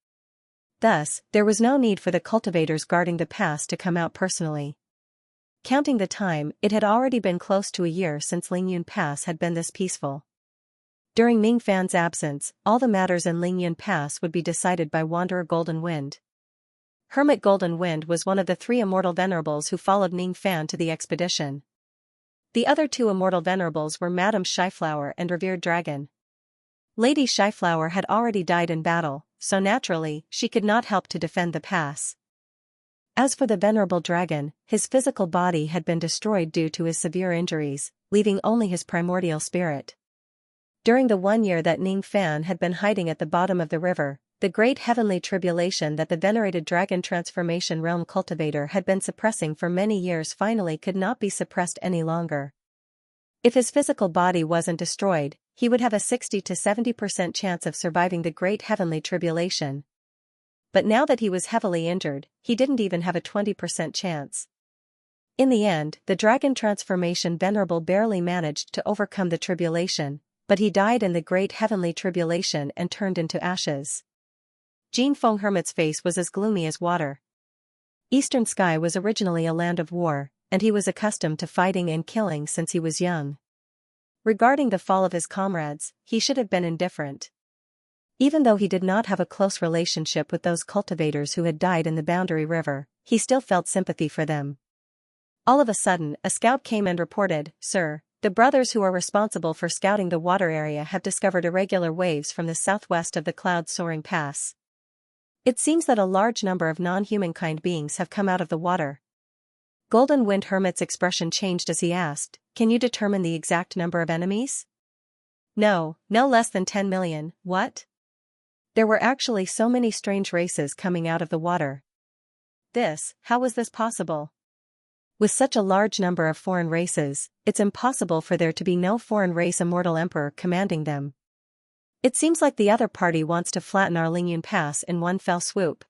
A: Thus, there was no need for the cultivators guarding the pass to come out personally. Counting the time, it had already been close to a year since Lingyun Pass had been this peaceful. During Ning Fan's absence, all the matters in Lingyun Pass would be decided by Wanderer Golden Wind. Hermit Golden Wind was one of the 3 immortal venerables who followed Ning Fan to the expedition. The other 2 immortal venerables were Madame Shyflower and Revered Dragon. Lady Shyflower had already died in battle, so naturally, she could not help to defend the pass. As for the venerable dragon, his physical body had been destroyed due to his severe injuries, leaving only his primordial spirit. During the 1 year that Ning Fan had been hiding at the bottom of the river, the great heavenly tribulation that the venerated dragon transformation realm cultivator had been suppressing for many years finally could not be suppressed any longer. If his physical body wasn't destroyed, he would have a 60 to 70% chance of surviving the great heavenly tribulation. But now that he was heavily injured, he didn't even have a 20% chance. In the end, the dragon transformation venerable barely managed to overcome the tribulation, but he died in the great heavenly tribulation and turned into ashes. Jin Feng Hermit's face was as gloomy as water. Eastern Sky was originally a land of war, and he was accustomed to fighting and killing since he was young. Regarding the fall of his comrades, he should have been indifferent. Even though he did not have a close relationship with those cultivators who had died in the Boundary River, he still felt sympathy for them. All of a sudden, a scout came and reported, "Sir, the brothers who are responsible for scouting the water area have discovered irregular waves from the southwest of the cloud-soaring pass. It seems that a large number of non-humankind beings have come out of the water." Golden Wind Hermit's expression changed as he asked, "Can you determine the exact number of enemies?" No less than 10 million, what? There were actually so many strange races coming out of the water. How was this possible? With such a large number of foreign races, it's impossible for there to be no foreign race immortal emperor commanding them. It seems like the other party wants to flatten our Lingyun Pass in one fell swoop.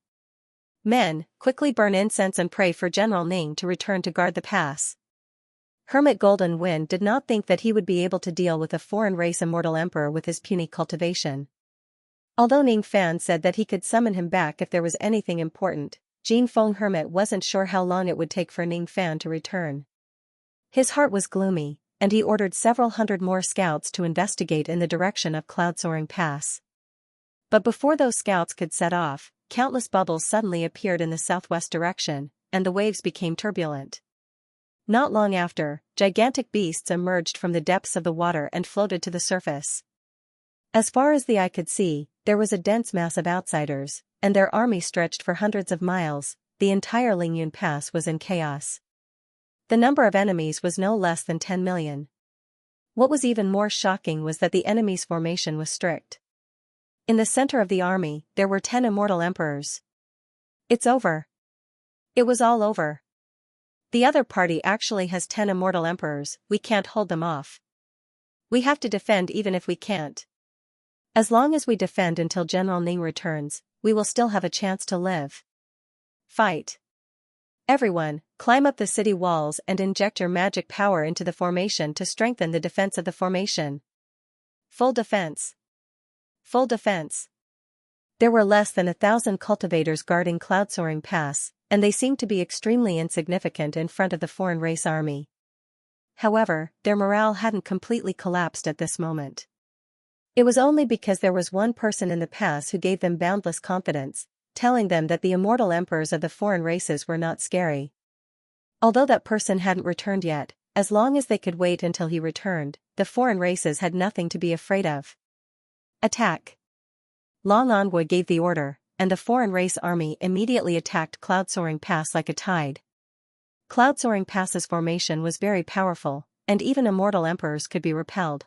A: Men, quickly burn incense and pray for General Ning to return to guard the pass. Hermit Golden Wind did not think that he would be able to deal with a foreign race immortal emperor with his puny cultivation. Although Ning Fan said that he could summon him back if there was anything important, Jin Feng Hermit wasn't sure how long it would take for Ning Fan to return. His heart was gloomy, and he ordered several hundred more scouts to investigate in the direction of Cloud-Soaring Pass. But before those scouts could set off, countless bubbles suddenly appeared in the southwest direction, and the waves became turbulent. Not long after, gigantic beasts emerged from the depths of the water and floated to the surface. As far as the eye could see, there was a dense mass of outsiders, and their army stretched for hundreds of miles. The entire Lingyun Pass was in chaos. The number of enemies was no less than 10 million. What was even more shocking was that the enemy's formation was strict. In the center of the army, there were 10 immortal emperors. It's over. It was all over. The other party actually has 10 immortal emperors, we can't hold them off. We have to defend even if we can't. As long as we defend until General Ning returns, we will still have a chance to live. Fight. Everyone, climb up the city walls and inject your magic power into the formation to strengthen the defense of the formation. Full defense. Full defense. There were less than 1,000 cultivators guarding Cloud Soaring Pass, and they seemed to be extremely insignificant in front of the foreign race army. However, their morale hadn't completely collapsed at this moment. It was only because there was one person in the pass who gave them boundless confidence, telling them that the immortal emperors of the foreign races were not scary. Although that person hadn't returned yet, as long as they could wait until he returned, the foreign races had nothing to be afraid of. Attack! Long Envoy gave the order, and the foreign race army immediately attacked Cloud Soaring Pass like a tide. Cloud Soaring Pass's formation was very powerful, and even immortal emperors could be repelled.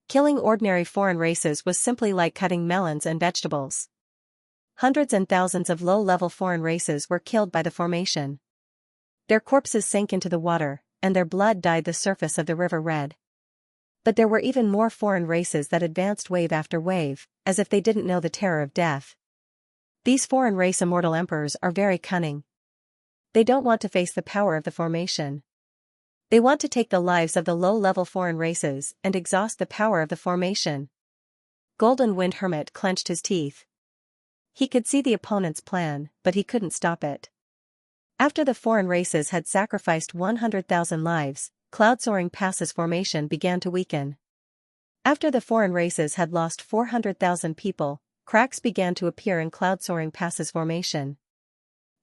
A: Killing ordinary foreign races was simply like cutting melons and vegetables. Hundreds and thousands of low-level foreign races were killed by the formation. Their corpses sank into the water, and their blood dyed the surface of the river red. But there were even more foreign races that advanced wave after wave, as if they didn't know the terror of death. These foreign race immortal emperors are very cunning. They don't want to face the power of the formation. They want to take the lives of the low-level foreign races and exhaust the power of the formation. Golden Wind Hermit clenched his teeth. He could see the opponent's plan, but he couldn't stop it. After the foreign races had sacrificed 100,000 lives, Cloud Soaring Pass's formation began to weaken. After the foreign races had lost 400,000 people, cracks began to appear in Cloud Soaring Pass's formation.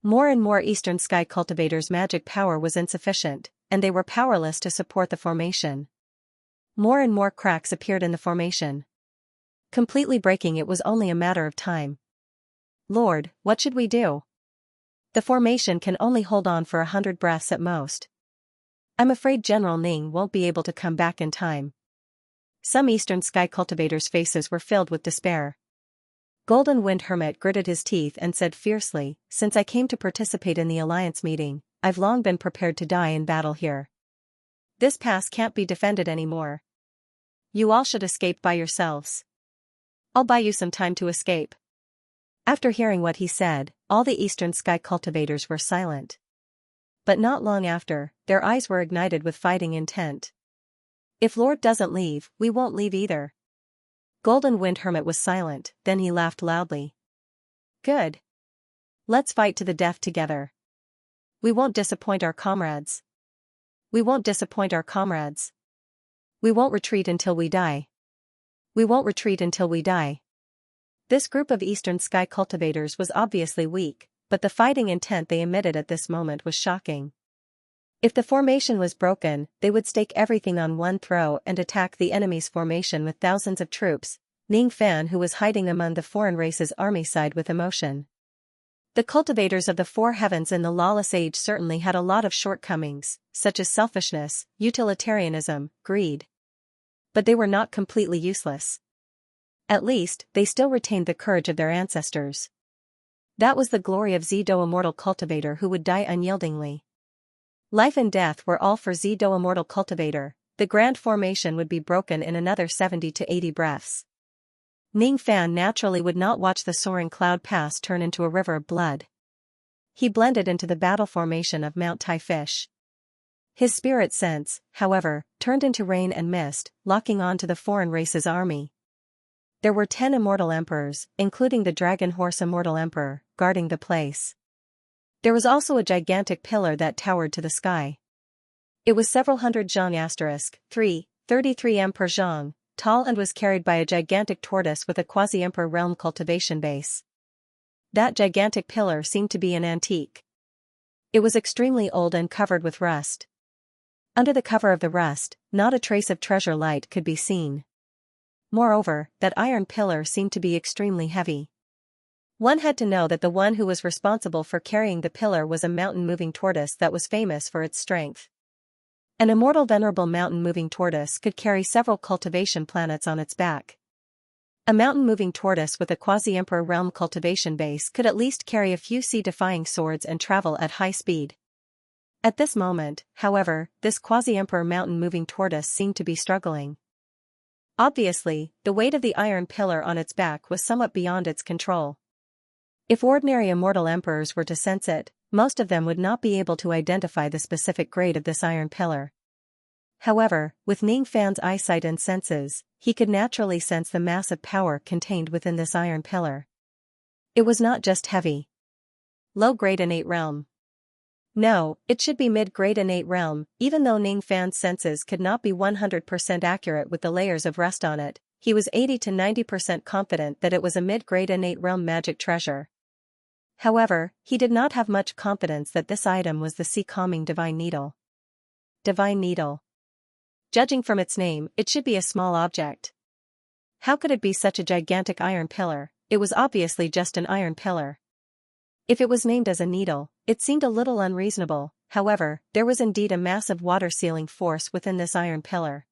A: More and more Eastern Sky Cultivators' magic power was insufficient, and they were powerless to support the formation. More and more cracks appeared in the formation. Completely breaking it was only a matter of time. Lord, what should we do? The formation can only hold on for 100 breaths at most. I'm afraid General Ning won't be able to come back in time. Some Eastern Sky Cultivators' faces were filled with despair. Golden Wind Hermit gritted his teeth and said fiercely, "Since I came to participate in the Alliance meeting, I've long been prepared to die in battle here. This pass can't be defended anymore. You all should escape by yourselves. I'll buy you some time to escape." After hearing what he said, all the Eastern Sky Cultivators were silent. But not long after, their eyes were ignited with fighting intent. "If Lord doesn't leave, we won't leave either." Golden Wind Hermit was silent, then he laughed loudly. "Good. Let's fight to the death together. We won't disappoint our comrades. We won't disappoint our comrades. We won't retreat until we die. We won't retreat until we die." This group of Eastern Sky Cultivators was obviously weak, but the fighting intent they emitted at this moment was shocking. If the formation was broken, they would stake everything on one throw and attack the enemy's formation with thousands of troops. Ning Fan, who was hiding among the foreign race's army, sighed with emotion. The cultivators of the four heavens in the lawless age certainly had a lot of shortcomings, such as selfishness, utilitarianism, greed. But they were not completely useless. At least, they still retained the courage of their ancestors. That was the glory of Zido Immortal Cultivator, who would die unyieldingly. Life and death were all for Zido Immortal Cultivator. The grand formation would be broken in another 70 to 80 breaths. Ning Fan naturally would not watch the soaring cloud pass turn into a river of blood. He blended into the battle formation of Mount Tai Fish. His spirit sense, however, turned into rain and mist, locking on to the foreign race's army. There were 10 immortal emperors, including the Dragon Horse Immortal Emperor, guarding the place. There was also a gigantic pillar that towered to the sky. It was several hundred zhang *3, 33 m per zhang, tall and was carried by a gigantic tortoise with a quasi-emperor realm cultivation base. That gigantic pillar seemed to be an antique. It was extremely old and covered with rust. Under the cover of the rust, not a trace of treasure light could be seen. Moreover, that iron pillar seemed to be extremely heavy. One had to know that the one who was responsible for carrying the pillar was a mountain-moving tortoise that was famous for its strength. An immortal venerable mountain-moving tortoise could carry several cultivation planets on its back. A mountain-moving tortoise with a quasi-emperor realm cultivation base could at least carry a few sea-defying swords and travel at high speed. At this moment, however, this quasi-emperor mountain-moving tortoise seemed to be struggling. Obviously, the weight of the iron pillar on its back was somewhat beyond its control. If ordinary immortal emperors were to sense it, most of them would not be able to identify the specific grade of this iron pillar. However, with Ning Fan's eyesight and senses, he could naturally sense the massive power contained within this iron pillar. It was not just heavy. Low-grade innate realm. No, it should be mid-grade innate realm. Even though Ning Fan's senses could not be 100% accurate with the layers of rust on it, he was 80 to 90% confident that it was a mid-grade innate realm magic treasure. However, he did not have much confidence that this item was the sea-calming divine needle. Divine needle. Judging from its name, it should be a small object. How could it be such a gigantic iron pillar? It was obviously just an iron pillar. If it was named as a needle, it seemed a little unreasonable. However, there was indeed a massive water-sealing force within this iron pillar.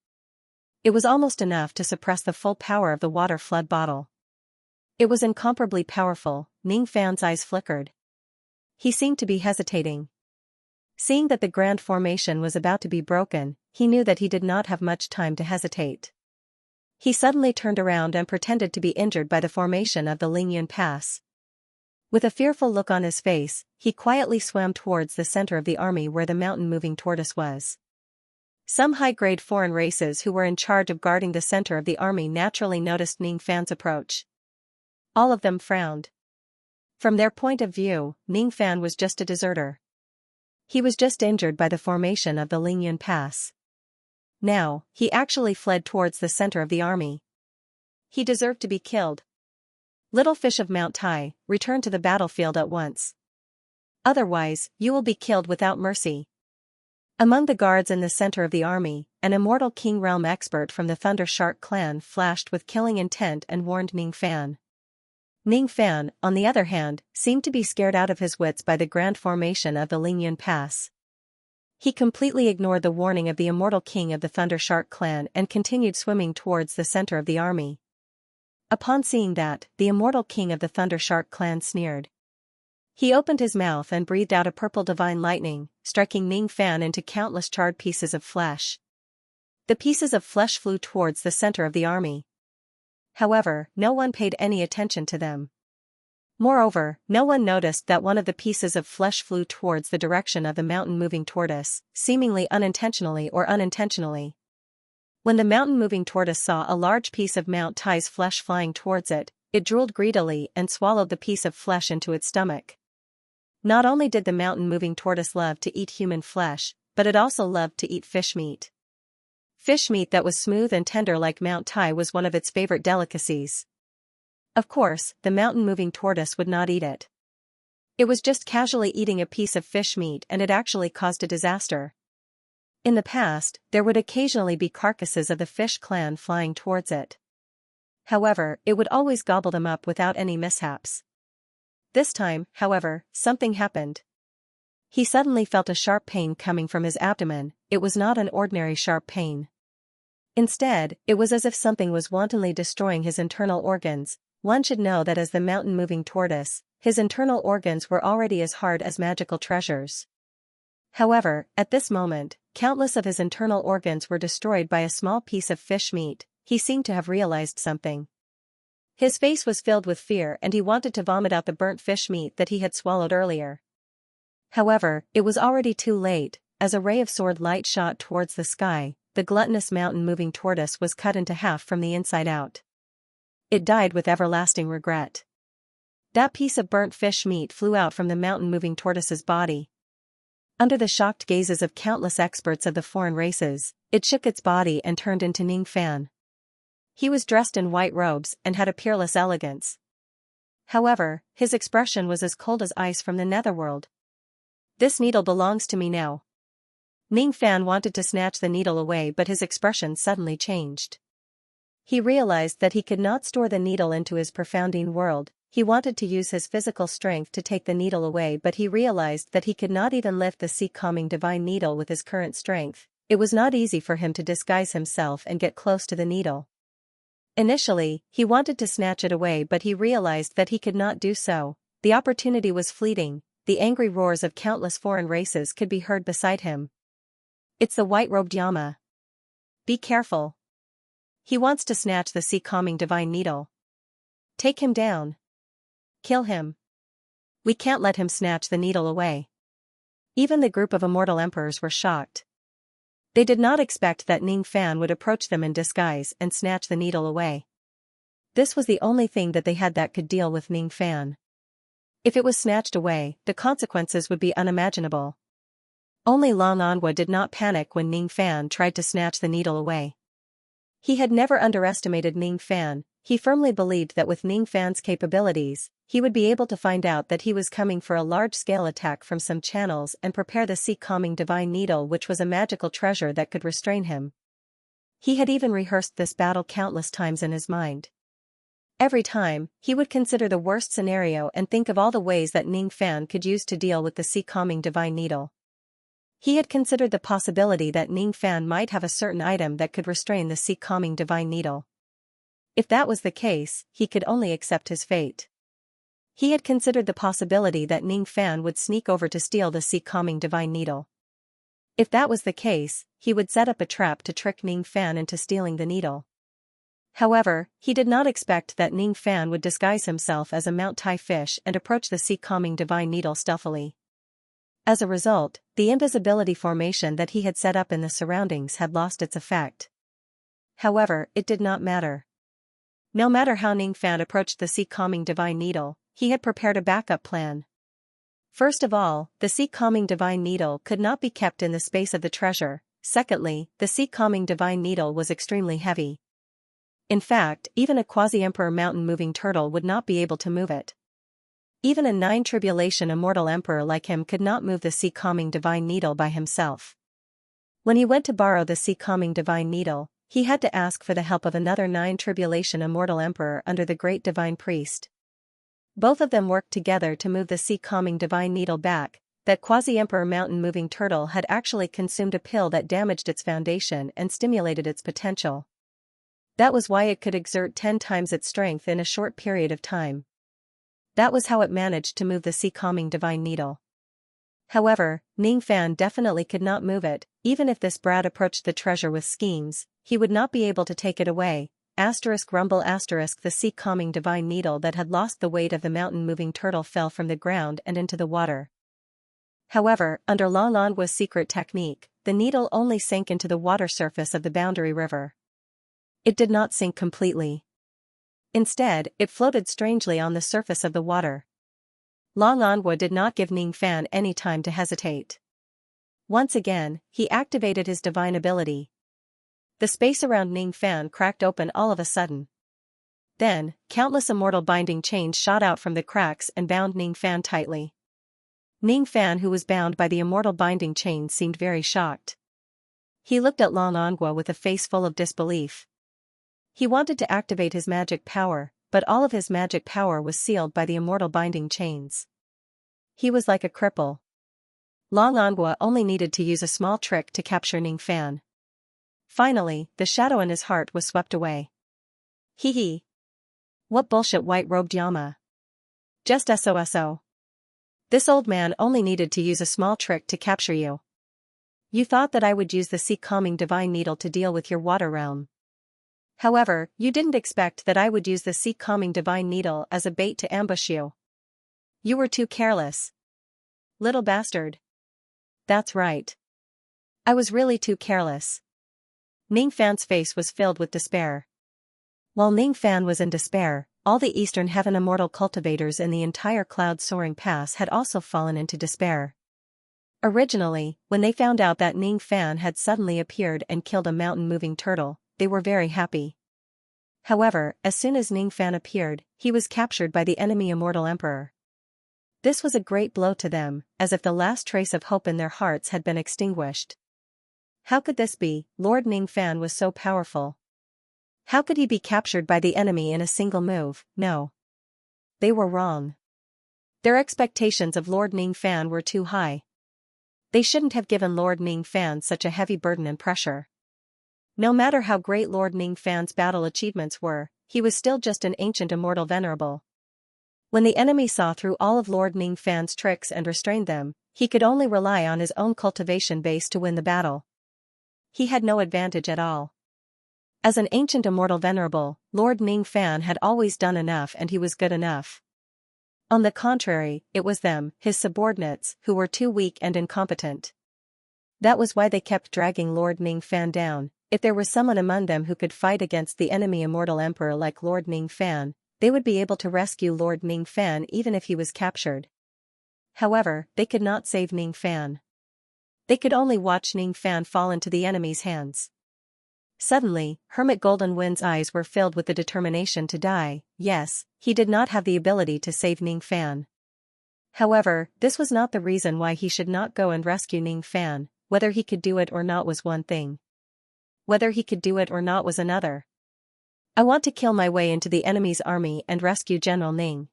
A: It was almost enough to suppress the full power of the water flood bottle. It was incomparably powerful. Ning Fan's eyes flickered. He seemed to be hesitating. Seeing that the grand formation was about to be broken, he knew that he did not have much time to hesitate. He suddenly turned around and pretended to be injured by the formation of the Lingyun Pass. With a fearful look on his face, he quietly swam towards the center of the army where the mountain-moving tortoise was. Some high-grade foreign races who were in charge of guarding the center of the army naturally noticed Ning Fan's approach. All of them frowned. From their point of view, Ning Fan was just a deserter. He was just injured by the formation of the Lingyun Pass. Now, he actually fled towards the center of the army. He deserved to be killed. Little fish of Mount Tai, return to the battlefield at once. Otherwise, you will be killed without mercy. Among the guards in the center of the army, an immortal King Realm expert from the Thunder Shark clan flashed with killing intent and warned Ning Fan. Ning Fan, on the other hand, seemed to be scared out of his wits by the grand formation of the Lingyun Pass. He completely ignored the warning of the immortal king of the Thunder Shark clan and continued swimming towards the center of the army. Upon seeing that, the immortal king of the Thunder Shark clan sneered. He opened his mouth and breathed out a purple divine lightning, striking Ning Fan into countless charred pieces of flesh. The pieces of flesh flew towards the center of the army. However, no one paid any attention to them. Moreover, no one noticed that one of the pieces of flesh flew towards the direction of the mountain-moving tortoise, seemingly unintentionally or unintentionally. When the mountain-moving tortoise saw a large piece of Mount Tai's flesh flying towards it, it drooled greedily and swallowed the piece of flesh into its stomach. Not only did the mountain-moving tortoise love to eat human flesh, but it also loved to eat fish meat. Fish meat that was smooth and tender like Mount Tai was one of its favorite delicacies. Of course, the mountain-moving tortoise would not eat it. It was just casually eating a piece of fish meat and it actually caused a disaster. In the past, there would occasionally be carcasses of the fish clan flying towards it. However, it would always gobble them up without any mishaps. This time, however, something happened. He suddenly felt a sharp pain coming from his abdomen. It was not an ordinary sharp pain. Instead, it was as if something was wantonly destroying his internal organs. One should know that as the mountain-moving tortoise, his internal organs were already as hard as magical treasures. However, at this moment, countless of his internal organs were destroyed by a small piece of fish meat. He seemed to have realized something. His face was filled with fear and he wanted to vomit out the burnt fish meat that he had swallowed earlier. However, it was already too late. As a ray of sword light shot towards the sky, the gluttonous mountain-moving tortoise was cut into half from the inside out. It died with everlasting regret. That piece of burnt fish meat flew out from the mountain-moving tortoise's body. Under the shocked gazes of countless experts of the foreign races, it shook its body and turned into Ning Fan. He was dressed in white robes and had a peerless elegance. However, his expression was as cold as ice from the netherworld. This needle belongs to me now. Ning Fan wanted to snatch the needle away but his expression suddenly changed. He realized that he could not store the needle into his profounding world. He wanted to use his physical strength to take the needle away but he realized that he could not even lift the sea-calming divine needle with his current strength. It was not easy for him to disguise himself and get close to the needle. Initially, he wanted to snatch it away but he realized that he could not do so. The opportunity was fleeting. The angry roars of countless foreign races could be heard beside him. It's the white-robed Yama. Be careful. He wants to snatch the sea-calming divine needle. Take him down. Kill him. We can't let him snatch the needle away. Even the group of immortal emperors were shocked. They did not expect that Ning Fan would approach them in disguise and snatch the needle away. This was the only thing that they had that could deal with Ning Fan. If it was snatched away, the consequences would be unimaginable. Only Long Anhua did not panic when Ning Fan tried to snatch the needle away. He had never underestimated Ning Fan. He firmly believed that with Ning Fan's capabilities, he would be able to find out that he was coming for a large-scale attack from some channels and prepare the sea-calming divine needle, which was a magical treasure that could restrain him. He had even rehearsed this battle countless times in his mind. Every time, he would consider the worst scenario and think of all the ways that Ning Fan could use to deal with the sea-calming divine needle. He had considered the possibility that Ning Fan might have a certain item that could restrain the sea-calming divine needle. If that was the case, he could only accept his fate. He had considered the possibility that Ning Fan would sneak over to steal the sea-calming divine needle. If that was the case, he would set up a trap to trick Ning Fan into stealing the needle. However, he did not expect that Ning Fan would disguise himself as a Mount Tai fish and approach the sea-calming divine needle stealthily. As a result, the invisibility formation that he had set up in the surroundings had lost its effect. However, it did not matter. No matter how Ning Fan approached the sea-calming divine needle, he had prepared a backup plan. First of all, the sea-calming divine needle could not be kept in the space of the treasure. Secondly, the sea-calming divine needle was extremely heavy. In fact, even a quasi-emperor mountain-moving turtle would not be able to move it. Even a 9 tribulation immortal emperor like him could not move the sea-calming divine needle by himself. When he went to borrow the sea-calming divine needle, he had to ask for the help of another 9 tribulation immortal emperor under the great divine priest. Both of them worked together to move the sea-calming divine needle back. That quasi-emperor mountain-moving turtle had actually consumed a pill that damaged its foundation and stimulated its potential. That was why it could exert 10 times its strength in a short period of time. That was how it managed to move the sea-calming divine needle. However, Ning Fan definitely could not move it. Even if this brat approached the treasure with schemes, he would not be able to take it away. Rumble the sea-calming divine needle that had lost the weight of the mountain-moving turtle fell from the ground and into the water. However, under Long Anhua's secret technique, the needle only sank into the water surface of the boundary river. It did not sink completely. Instead, it floated strangely on the surface of the water. Long Anhua did not give Ning Fan any time to hesitate. Once again, he activated his divine ability. The space around Ning Fan cracked open all of a sudden. Then, countless immortal binding chains shot out from the cracks and bound Ning Fan tightly. Ning Fan, who was bound by the immortal binding chains, seemed very shocked. He looked at Long Anhua with a face full of disbelief. He wanted to activate his magic power, but all of his magic power was sealed by the immortal binding chains. He was like a cripple. Long Anhua only needed to use a small trick to capture Ning Fan. Finally, the shadow in his heart was swept away. Hee hee. What bullshit, white-robed Yama. Just SOSO. This old man only needed to use a small trick to capture you. You thought that I would use the sea-calming divine needle to deal with your water realm. However, you didn't expect that I would use the sea-calming divine needle as a bait to ambush you. You were too careless. Little bastard. That's right. I was really too careless. Ning Fan's face was filled with despair. While Ning Fan was in despair, all the Eastern Heaven immortal cultivators in the entire Cloud-Soaring Pass had also fallen into despair. Originally, when they found out that Ning Fan had suddenly appeared and killed a mountain-moving turtle, they were very happy. However, as soon as Ning Fan appeared, he was captured by the enemy immortal emperor. This was a great blow to them, as if the last trace of hope in their hearts had been extinguished. How could this be? Lord Ning Fan was so powerful. How could he be captured by the enemy in a single move? No. They were wrong. Their expectations of Lord Ning Fan were too high. They shouldn't have given Lord Ning Fan such a heavy burden and pressure. No matter how great Lord Ning Fan's battle achievements were, he was still just an ancient immortal venerable. When the enemy saw through all of Lord Ning Fan's tricks and restrained them, he could only rely on his own cultivation base to win the battle. He had no advantage at all. As an ancient immortal venerable, Lord Ning Fan had always done enough, and he was good enough. On the contrary, it was them, his subordinates, who were too weak and incompetent. That was why they kept dragging Lord Ningfan down. If there was someone among them who could fight against the enemy immortal emperor like Lord Ningfan, they would be able to rescue Lord Ningfan even if he was captured. However, they could not save Ningfan. They could only watch Ningfan fall into the enemy's hands. Suddenly, Hermit Goldenwind's eyes were filled with the determination to die. Yes, he did not have the ability to save Ningfan. However, this was not the reason why he should not go and rescue Ningfan. Whether he could do it or not was one thing. Whether he could do it or not was another. I want to kill my way into the enemy's army and rescue General Ning.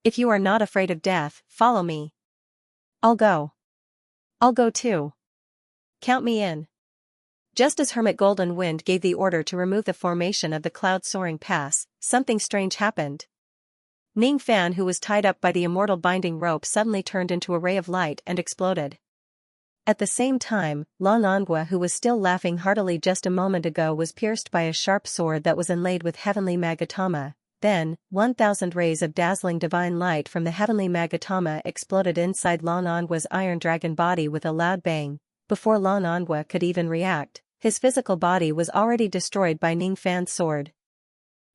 A: If you are not afraid of death, follow me. I'll go. I'll go too. Count me in. Just as Hermit Goldenwind gave the order to remove the formation of the cloud-soaring pass, something strange happened. Ningfan, who was tied up by the immortal binding rope, suddenly turned into a ray of light and exploded. At the same time, Lan Anghua, who was still laughing heartily just a moment ago, was pierced by a sharp sword that was inlaid with heavenly Magatama. Then, 1,000 rays of dazzling divine light from the heavenly Magatama exploded inside Lan Anghua's iron dragon body with a loud bang. Before Lan Anghua could even react, his physical body was already destroyed by Ningfan's sword.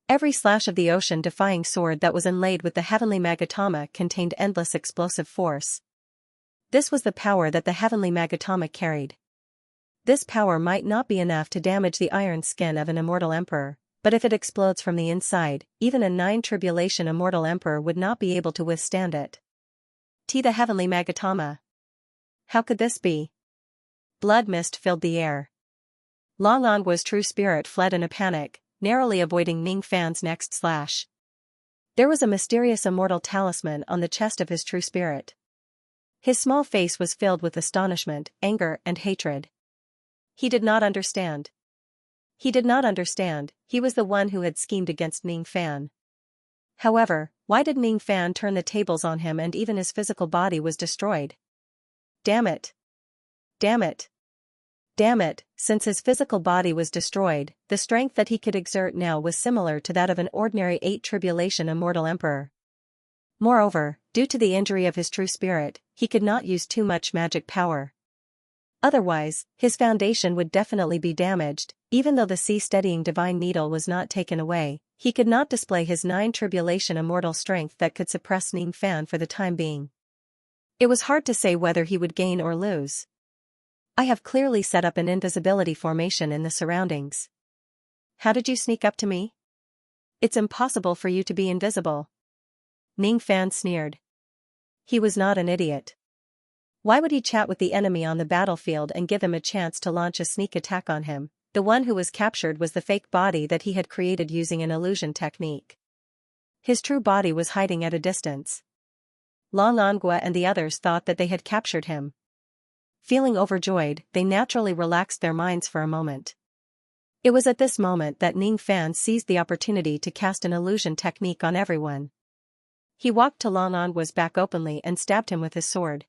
A: Every slash of the ocean-defying sword that was inlaid with the heavenly Magatama contained endless explosive force. This was the power that the heavenly Magatama carried. This power might not be enough to damage the iron skin of an immortal emperor, but if it explodes from the inside, even a 9-tribulation immortal emperor would not be able to withstand it. The heavenly Magatama. How could this be? Blood mist filled the air. Lan Anghua's true spirit fled in a panic, narrowly avoiding Ningfan's next slash. There was a mysterious immortal talisman on the chest of his true spirit. His small face was filled with astonishment, anger, and hatred. He did not understand. He did not understand. He was the one who had schemed against Ningfan. However, why did Ningfan turn the tables on him and even his physical body was destroyed? Damn it! Damn it! Damn it! Since his physical body was destroyed, the strength that he could exert now was similar to that of an ordinary 8-tribulation immortal emperor. Moreover, due to the injury of his true spirit, he could not use too much magic power. Otherwise, his foundation would definitely be damaged. Even though the sea-steadying divine needle was not taken away, he could not display his 9-tribulation immortal strength that could suppress Ningfan for the time being. It was hard to say whether he would gain or lose. I have clearly set up an invisibility formation in the surroundings. How did you sneak up to me? It's impossible for you to be invisible. Ningfan sneered. He was not an idiot. Why would he chat with the enemy on the battlefield and give him a chance to launch a sneak attack on him? The one who was captured was the fake body that he had created using an illusion technique. His true body was hiding at a distance. Lan Anghua and the others thought that they had captured him. Feeling overjoyed, they naturally relaxed their minds for a moment. It was at this moment that Ningfan seized the opportunity to cast an illusion technique on everyone. He walked to Lan Anghua's back openly and stabbed him with his sword.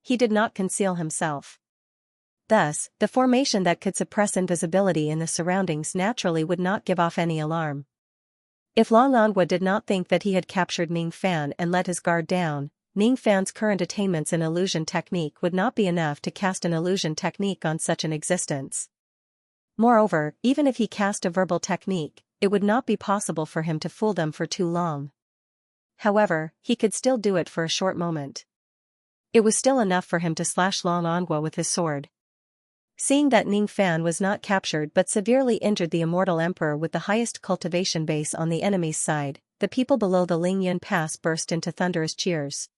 A: He did not conceal himself. Thus, the formation that could suppress invisibility in the surroundings naturally would not give off any alarm. If Lan Anghua did not think that he had captured Ningfan and let his guard down, Ningfan's current attainments in illusion technique would not be enough to cast an illusion technique on such an existence. Moreover, even if he cast a verbal technique, it would not be possible for him to fool them for too long. However, he could still do it for a short moment. It was still enough for him to slash Lan Anghua with his sword. Seeing that Ningfan was not captured but severely injured the immortal emperor with the highest cultivation base on the enemy's side, the people below the Lingyan Pass burst into thunderous cheers.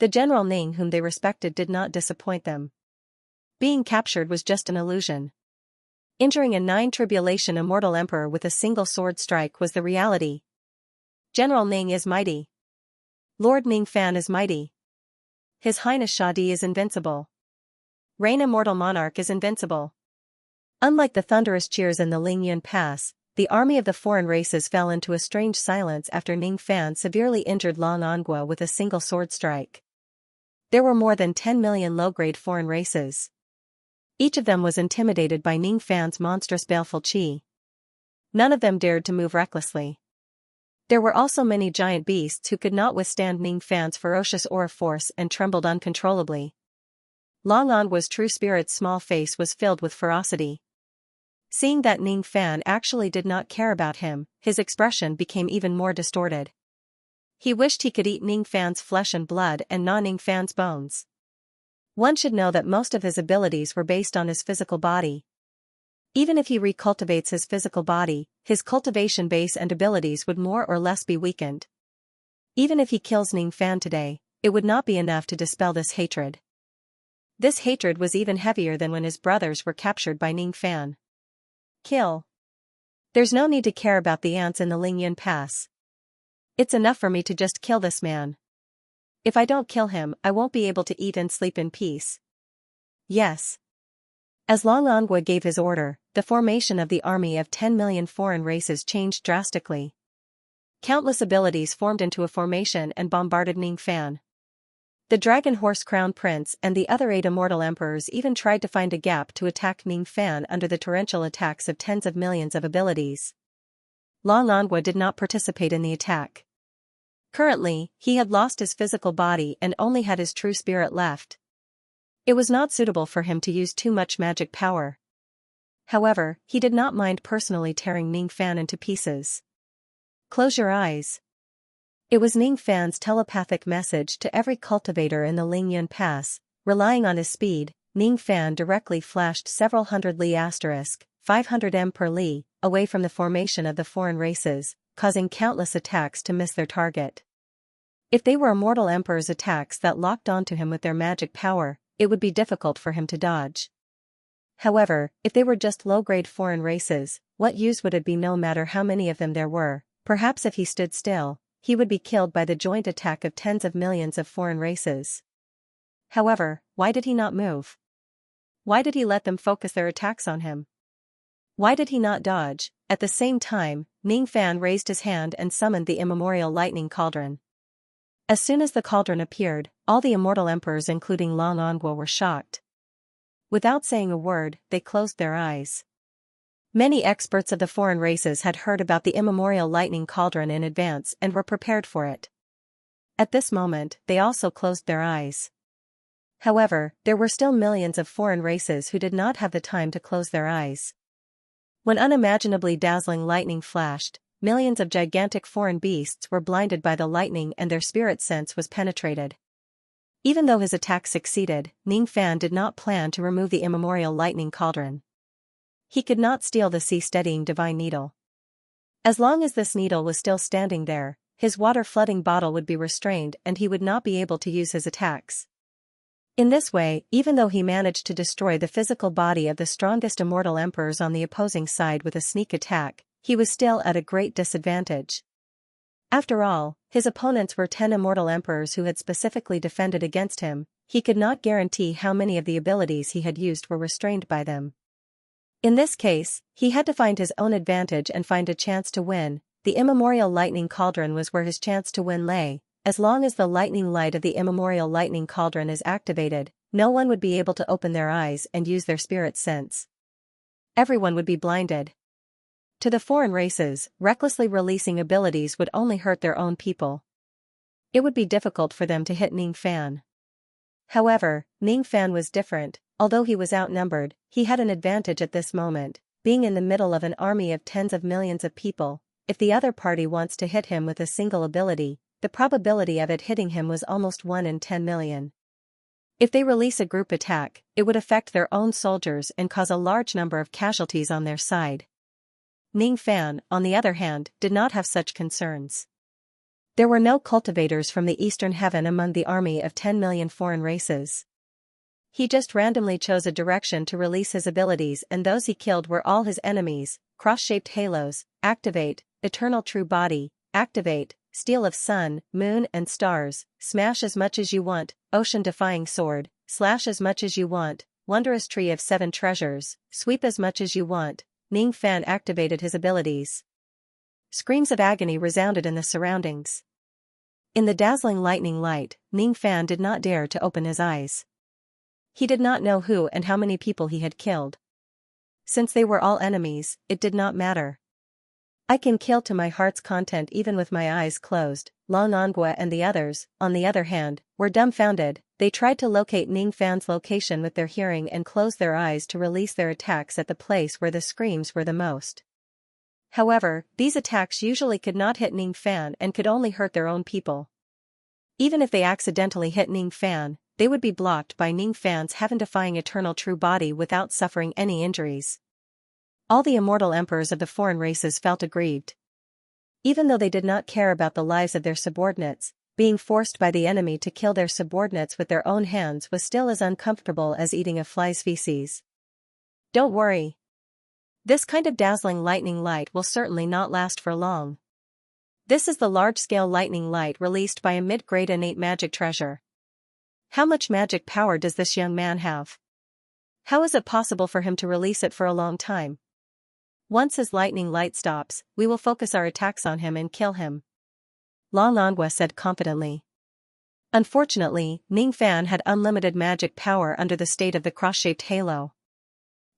A: The General Ning whom they respected did not disappoint them. Being captured was just an illusion. Injuring a 9-tribulation immortal emperor with a single sword strike was the reality. General Ning is mighty. Lord Ningfan is mighty. His Highness Shadi is invincible. Reign Immortal Monarch is invincible. Unlike the thunderous cheers in the Lingyan Pass, the army of the foreign races fell into a strange silence after Ningfan severely injured Lan Anghua with a single sword strike. There were more than 10 million low-grade foreign races. Each of them was intimidated by Ningfan's monstrous baleful qi. None of them dared to move recklessly. There were also many giant beasts who could not withstand Ning Fan's ferocious aura force and trembled uncontrollably. Long Angua's true spirit's small face was filled with ferocity. Seeing that Ning Fan actually did not care about him, his expression became even more distorted. He wished he could eat Ning Fan's flesh and blood and gnaw Ning Fan's bones. One should know that most of his abilities were based on his physical body. Even if he recultivates his physical body, his cultivation base and abilities would more or less be weakened. Even if he kills Ning Fan today, it would not be enough to dispel this hatred. This hatred was even heavier than when his brothers were captured by Ning Fan. Kill. There's no need to care about the ants in the Lingyan Pass. It's enough for me to just kill this man. If I don't kill him, I won't be able to eat and sleep in peace. Yes. As Long Angua gave his order, the formation of the army of 10 million foreign races changed drastically. Countless abilities formed into a formation and bombarded Ning Fan. The Dragon Horse Crown Prince and the other 8 immortal emperors even tried to find a gap to attack Ning Fan under the torrential attacks of tens of millions of abilities. Long Angua did not participate in the attack. Currently, he had lost his physical body and only had his true spirit left. It was not suitable for him to use too much magic power. However, he did not mind personally tearing Ning Fan into pieces. Close your eyes. It was Ning Fan's telepathic message to every cultivator in the Lingyan Pass. Relying on his speed, Ning Fan directly flashed several hundred li * 500 m per li, away from the formation of the foreign races, causing countless attacks to miss their target. If they were immortal emperors' attacks that locked onto him with their magic power, it would be difficult for him to dodge. However, if they were just low-grade foreign races, what use would it be no matter how many of them there were? Perhaps if he stood still, he would be killed by the joint attack of tens of millions of foreign races. However, why did he not move? Why did he let them focus their attacks on him? Why did he not dodge? At the same time, Ning Fan raised his hand and summoned the immemorial lightning cauldron. As soon as the cauldron appeared, all the immortal emperors including Long Angua were shocked. Without saying a word, they closed their eyes. Many experts of the foreign races had heard about the immemorial lightning cauldron in advance and were prepared for it. At this moment, they also closed their eyes. However, there were still millions of foreign races who did not have the time to close their eyes. When unimaginably dazzling lightning flashed, millions of gigantic foreign beasts were blinded by the lightning and their spirit sense was penetrated. Even though his attack succeeded, Ning Fan did not plan to remove the immemorial lightning cauldron. He could not steal the sea-steadying divine needle. As long as this needle was still standing there, his water-flooding bottle would be restrained and he would not be able to use his attacks. In this way, even though he managed to destroy the physical body of the strongest immortal emperors on the opposing side with a sneak attack, he was still at a great disadvantage. After all, his opponents were 10 immortal emperors who had specifically defended against him. He could not guarantee how many of the abilities he had used were restrained by them. In this case, he had to find his own advantage and find a chance to win. The immemorial lightning cauldron was where his chance to win lay. As long as the lightning light of the immemorial lightning cauldron is activated, no one would be able to open their eyes and use their spirit sense. Everyone would be blinded. To the foreign races, recklessly releasing abilities would only hurt their own people. It would be difficult for them to hit Ning Fan. However, Ning Fan was different. Although he was outnumbered, he had an advantage at this moment, being in the middle of an army of tens of millions of people. If the other party wants to hit him with a single ability, the probability of it hitting him was almost 1 in 10 million. If they release a group attack, it would affect their own soldiers and cause a large number of casualties on their side. Ning Fan, on the other hand, did not have such concerns. There were no cultivators from the Eastern Heaven among the army of 10 million foreign races. He just randomly chose a direction to release his abilities and those he killed were all his enemies. Cross-shaped halos, activate, eternal true body, activate, steel of sun, moon and stars, smash as much as you want, ocean-defying sword, slash as much as you want, wondrous tree of 7 treasures, sweep as much as you want. Ning Fan activated his abilities. Screams of agony resounded in the surroundings. In the dazzling lightning light, Ning Fan did not dare to open his eyes. He did not know who and how many people he had killed. Since they were all enemies, it did not matter. I can kill to my heart's content even with my eyes closed. Long Ongue and the others, on the other hand, were dumbfounded. They tried to locate Ning Fan's location with their hearing and closed their eyes to release their attacks at the place where the screams were the most. However, these attacks usually could not hit Ning Fan and could only hurt their own people. Even if they accidentally hit Ning Fan, they would be blocked by Ning Fan's heaven-defying eternal true body without suffering any injuries. All the immortal emperors of the foreign races felt aggrieved. Even though they did not care about the lives of their subordinates, being forced by the enemy to kill their subordinates with their own hands was still as uncomfortable as eating a fly's feces. Don't worry. This kind of dazzling lightning light will certainly not last for long. This is the large-scale lightning light released by a mid-grade innate magic treasure. How much magic power does this young man have? How is it possible for him to release it for a long time? Once his lightning light stops, we will focus our attacks on him and kill him. Long Ongue said confidently. Unfortunately, Ning Fan had unlimited magic power under the state of the cross-shaped halo.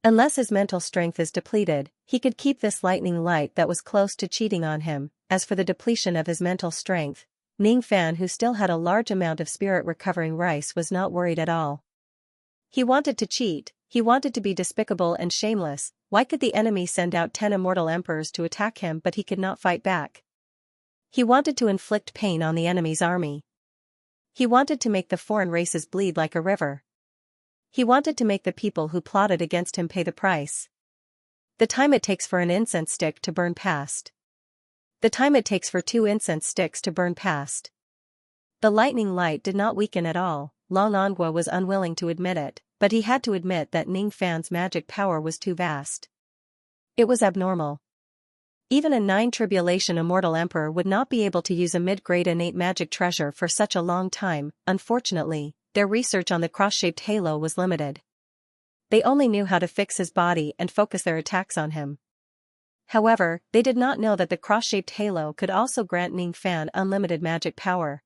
A: Unless his mental strength is depleted, he could keep this lightning light that was close to cheating on him. As for the depletion of his mental strength, Ning Fan, who still had a large amount of spirit recovering rice, was not worried at all. He wanted to cheat, he wanted to be despicable and shameless. Why could the enemy send out 10 immortal emperors to attack him but he could not fight back? He wanted to inflict pain on the enemy's army. He wanted to make the foreign races bleed like a river. He wanted to make the people who plotted against him pay the price. The time it takes for an incense stick to burn past. The time it takes for 2 incense sticks to burn past. The lightning light did not weaken at all. Long Ongue was unwilling to admit it, but he had to admit that Ning Fan's magic power was too vast. It was abnormal. Even a 9 tribulation immortal emperor would not be able to use a mid-grade innate magic treasure for such a long time. Unfortunately, their research on the cross-shaped halo was limited. They only knew how to fix his body and focus their attacks on him. However, they did not know that the cross-shaped halo could also grant Ning Fan unlimited magic power.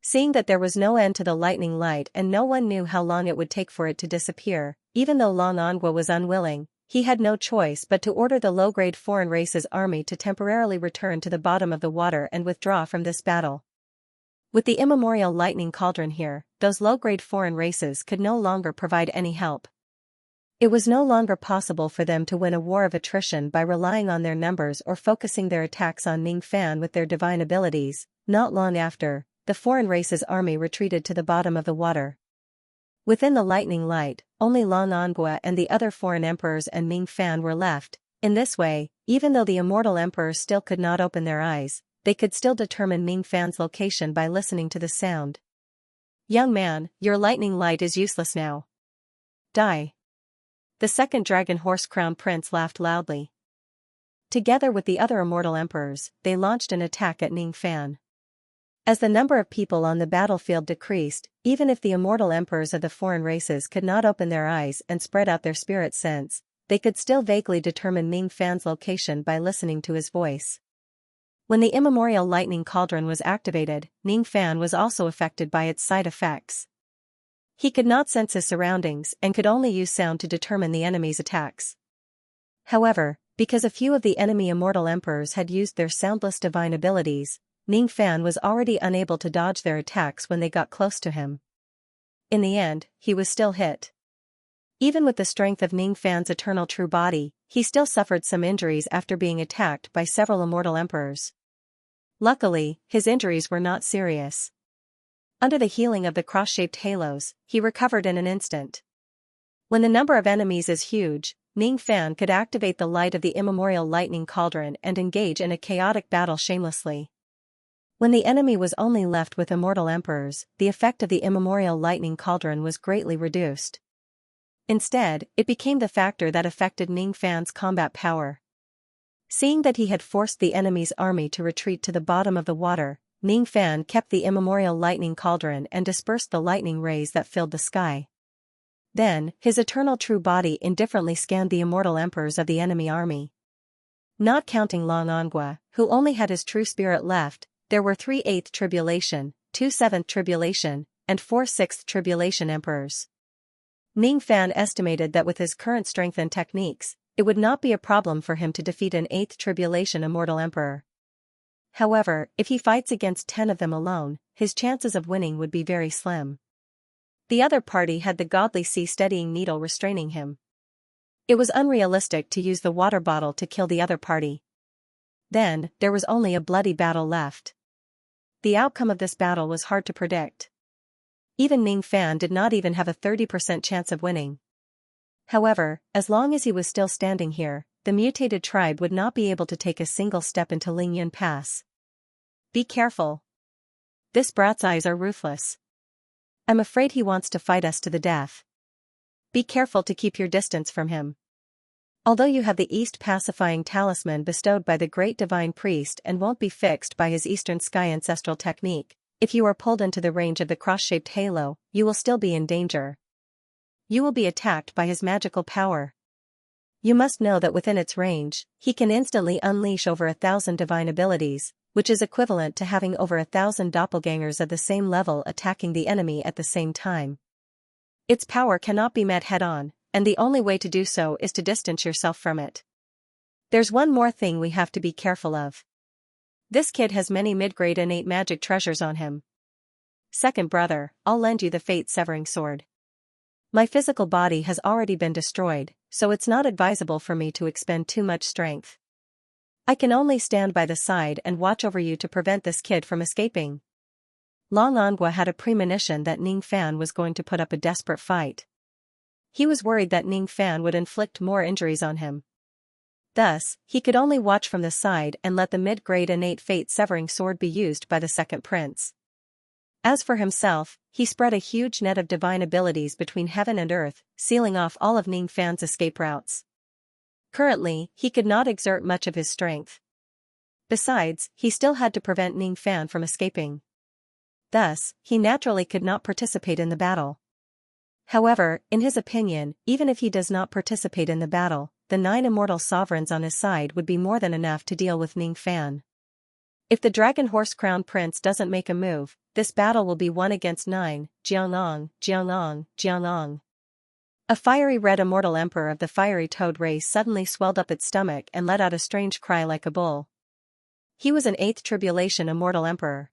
A: Seeing that there was no end to the lightning light and no one knew how long it would take for it to disappear, even though Long Ongue was unwilling, he had no choice but to order the low-grade foreign races army to temporarily return to the bottom of the water and withdraw from this battle. With the immemorial lightning cauldron here, those low-grade foreign races could no longer provide any help. It was no longer possible for them to win a war of attrition by relying on their numbers or focusing their attacks on Ning Fan with their divine abilities. Not long after, the foreign race's army retreated to the bottom of the water. Within the lightning light, only Long Ongue and the other foreign emperors and Ning Fan were left. In this way, even though the immortal emperors still could not open their eyes, they could still determine Ning Fan's location by listening to the sound. Young man, your lightning light is useless now. Die. The second dragon horse crown prince laughed loudly. Together with the other immortal emperors, they launched an attack at Ning Fan. As the number of people on the battlefield decreased, even if the immortal emperors of the foreign races could not open their eyes and spread out their spirit sense, they could still vaguely determine Ning Fan's location by listening to his voice. When the immemorial lightning cauldron was activated, Ning Fan was also affected by its side effects. He could not sense his surroundings and could only use sound to determine the enemy's attacks. However, because a few of the enemy immortal emperors had used their soundless divine abilities, Ning Fan was already unable to dodge their attacks when they got close to him. In the end, he was still hit. Even with the strength of Ning Fan's eternal true body, he still suffered some injuries after being attacked by several immortal emperors. Luckily, his injuries were not serious. Under the healing of the cross-shaped halos, he recovered in an instant. When the number of enemies is huge, Ning Fan could activate the light of the immemorial lightning cauldron and engage in a chaotic battle shamelessly. When the enemy was only left with immortal emperors, the effect of the immemorial lightning cauldron was greatly reduced. Instead, it became the factor that affected Ning Fan's combat power. Seeing that he had forced the enemy's army to retreat to the bottom of the water, Ning Fan kept the immemorial lightning cauldron and dispersed the lightning rays that filled the sky. Then, his eternal true body indifferently scanned the immortal emperors of the enemy army. Not counting Long Ongue, who only had his true spirit left, there were 3 8th tribulation, 2 7th tribulation, and 4 6th tribulation emperors. Ning Fan estimated that with his current strength and techniques, it would not be a problem for him to defeat an 8th Tribulation Immortal Emperor. However, if he fights against 10 of them alone, his chances of winning would be very slim. The other party had the godly sea-steadying needle restraining him. It was unrealistic to use the water bottle to kill the other party. Then, there was only a bloody battle left. The outcome of this battle was hard to predict. Even Ning Fan did not even have a 30% chance of winning. However, as long as he was still standing here, the mutated tribe would not be able to take a single step into Lingyun Pass. Be careful. This brat's eyes are ruthless. I'm afraid he wants to fight us to the death. Be careful to keep your distance from him. Although you have the East pacifying talisman bestowed by the great divine priest and won't be fixed by his Eastern Sky ancestral technique, if you are pulled into the range of the cross-shaped halo, you will still be in danger. You will be attacked by his magical power. You must know that within its range, he can instantly unleash over 1,000 divine abilities, which is equivalent to having over 1,000 doppelgangers of the same level attacking the enemy at the same time. Its power cannot be met head-on, and the only way to do so is to distance yourself from it. There's one more thing we have to be careful of. This kid has many mid-grade innate magic treasures on him. Second brother, I'll lend you the fate-severing sword. My physical body has already been destroyed, so it's not advisable for me to expend too much strength. I can only stand by the side and watch over you to prevent this kid from escaping. Long Angua had a premonition that Ning Fan was going to put up a desperate fight. He was worried that Ning Fan would inflict more injuries on him. Thus, he could only watch from the side and let the mid-grade innate fate-severing sword be used by the second prince. As for himself, he spread a huge net of divine abilities between heaven and earth, sealing off all of Ning Fan's escape routes. Currently, he could not exert much of his strength. Besides, he still had to prevent Ning Fan from escaping. Thus, he naturally could not participate in the battle. However, in his opinion, even if he does not participate in the battle, the 9 immortal sovereigns on his side would be more than enough to deal with Ning Fan. If the Dragon Horse Crown Prince doesn't make a move, this battle will be 1 against 9, Jianglong, Jianglong, Jianglong. A fiery red immortal emperor of the fiery toad race suddenly swelled up its stomach and let out a strange cry like a bull. He was an 8th Tribulation Immortal Emperor.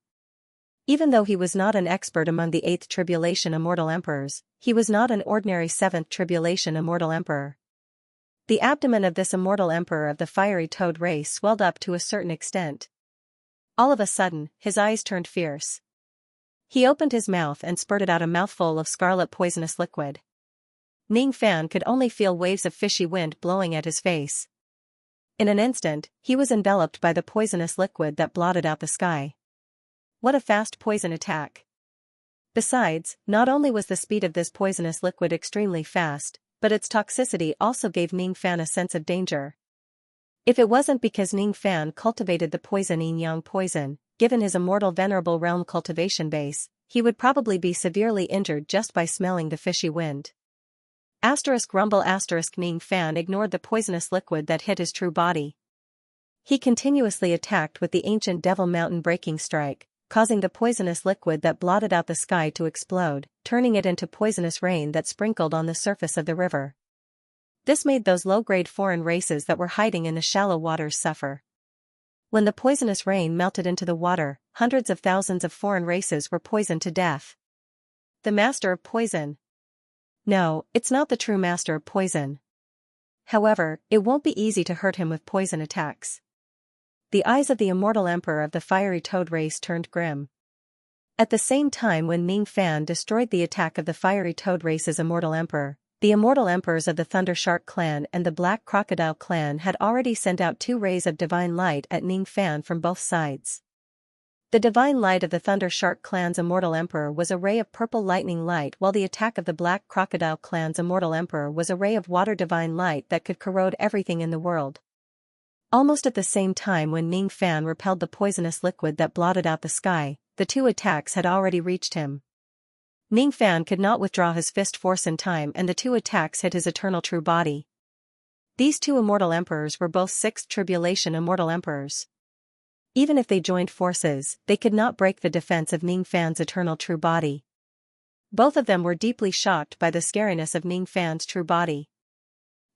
A: Even though he was not an expert among the 8th Tribulation Immortal Emperors, he was not an ordinary 7th Tribulation Immortal Emperor. The abdomen of this immortal emperor of the fiery toad race swelled up to a certain extent. All of a sudden, his eyes turned fierce. He opened his mouth and spurted out a mouthful of scarlet poisonous liquid. Ning Fan could only feel waves of fishy wind blowing at his face. In an instant, he was enveloped by the poisonous liquid that blotted out the sky. What a fast poison attack! Besides, not only was the speed of this poisonous liquid extremely fast, but its toxicity also gave Ning Fan a sense of danger. If it wasn't because Ning Fan cultivated the poison Yin Yang poison, given his immortal venerable realm cultivation base, he would probably be severely injured just by smelling the fishy wind. *rumble Ning Fan ignored the poisonous liquid that hit his true body. He continuously attacked with the ancient Devil Mountain breaking strike, causing the poisonous liquid that blotted out the sky to explode, turning it into poisonous rain that sprinkled on the surface of the river. This made those low-grade foreign races that were hiding in the shallow waters suffer. When the poisonous rain melted into the water, hundreds of thousands of foreign races were poisoned to death. The Master of Poison. No, it's not the true Master of Poison. However, it won't be easy to hurt him with poison attacks. The eyes of the immortal emperor of the fiery toad race turned grim. At the same time when Ning Fan destroyed the attack of the fiery toad race's immortal emperor, the immortal emperors of the Thunder Shark clan and the Black Crocodile clan had already sent out 2 rays of divine light at Ning Fan from both sides. The divine light of the Thunder Shark clan's immortal emperor was a ray of purple lightning light, while the attack of the Black Crocodile clan's immortal emperor was a ray of water divine light that could corrode everything in the world. Almost at the same time when Ning Fan repelled the poisonous liquid that blotted out the sky, the 2 attacks had already reached him. Ning Fan could not withdraw his fist force in time, and the 2 attacks hit his eternal true body. These 2 immortal emperors were both 6th Tribulation Immortal Emperors. Even if they joined forces, they could not break the defense of Ning Fan's eternal true body. Both of them were deeply shocked by the scariness of Ning Fan's true body.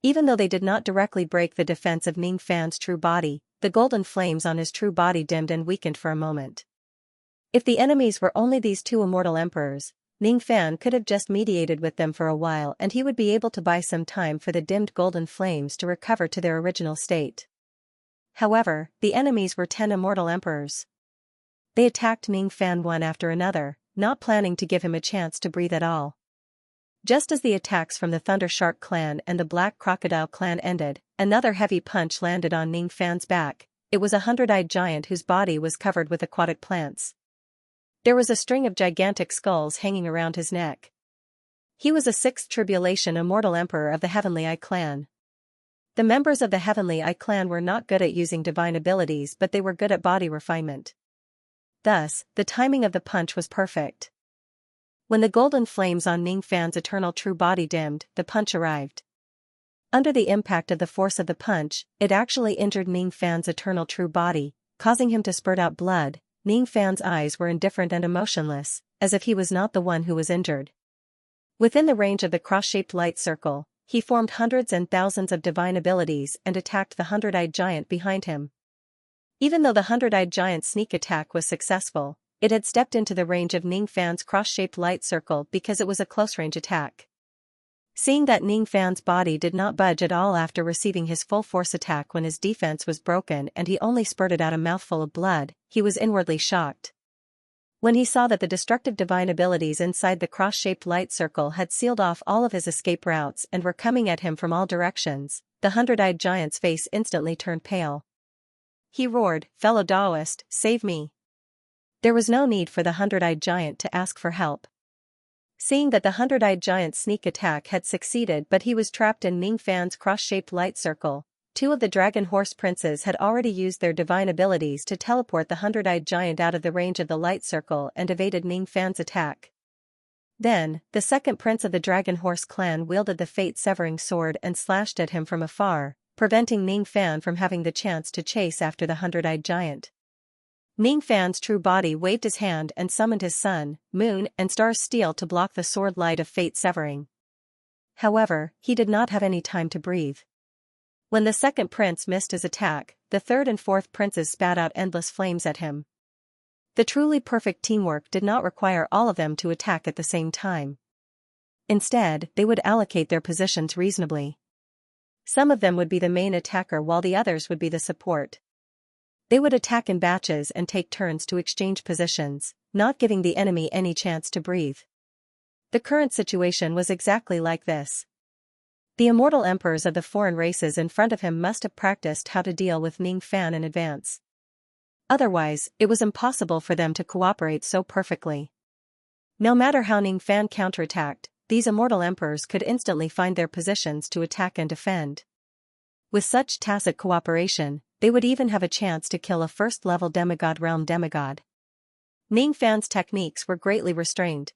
A: Even though they did not directly break the defense of Ning Fan's true body, the golden flames on his true body dimmed and weakened for a moment. If the enemies were only these two immortal emperors, Ning Fan could have just mediated with them for a while and he would be able to buy some time for the dimmed golden flames to recover to their original state. However, the enemies were 10 immortal emperors. They attacked Ning Fan one after another, not planning to give him a chance to breathe at all. Just as the attacks from the Thunder Shark clan and the Black Crocodile clan ended, another heavy punch landed on Ning Fan's back. It was a 100-eyed giant whose body was covered with aquatic plants. There was a string of gigantic skulls hanging around his neck. He was a 6th Tribulation immortal emperor of the Heavenly Eye clan. The members of the Heavenly Eye clan were not good at using divine abilities, but they were good at body refinement. Thus, the timing of the punch was perfect. When the golden flames on Ning Fan's eternal true body dimmed, the punch arrived. Under the impact of the force of the punch, it actually injured Ning Fan's eternal true body, causing him to spurt out blood. Ning Fan's eyes were indifferent and emotionless, as if he was not the one who was injured. Within the range of the cross-shaped light circle, he formed hundreds and thousands of divine abilities and attacked the 100-eyed giant behind him. Even though the 100-eyed giant's sneak attack was successful, it had stepped into the range of Ning Fan's cross-shaped light circle because it was a close-range attack. Seeing that Ning Fan's body did not budge at all after receiving his full-force attack when his defense was broken and he only spurted out a mouthful of blood, he was inwardly shocked. When he saw that the destructive divine abilities inside the cross-shaped light circle had sealed off all of his escape routes and were coming at him from all directions, the 100-eyed giant's face instantly turned pale. He roared, "Fellow Taoist, save me!" There was no need for the 100-eyed giant to ask for help. Seeing that the 100-eyed giant's sneak attack had succeeded but he was trapped in Ning Fan's cross-shaped light circle, 2 of the Dragon Horse Princes had already used their divine abilities to teleport the 100-eyed giant out of the range of the light circle and evaded Ning Fan's attack. Then, the second prince of the Dragon Horse clan wielded the fate-severing sword and slashed at him from afar, preventing Ning Fan from having the chance to chase after the 100-eyed giant. Ning Fan's true body waved his hand and summoned his sun, moon, and stars steel to block the sword light of fate-severing. However, he did not have any time to breathe. When the second prince missed his attack, the third and fourth princes spat out endless flames at him. The truly perfect teamwork did not require all of them to attack at the same time. Instead, they would allocate their positions reasonably. Some of them would be the main attacker while the others would be the support. They would attack in batches and take turns to exchange positions, not giving the enemy any chance to breathe. The current situation was exactly like this. The immortal emperors of the foreign races in front of him must have practiced how to deal with Ning Fan in advance. Otherwise, it was impossible for them to cooperate so perfectly. No matter how Ning Fan counterattacked, these immortal emperors could instantly find their positions to attack and defend. With such tacit cooperation, they would even have a chance to kill a first-level demigod realm demigod. Ning Fan's techniques were greatly restrained.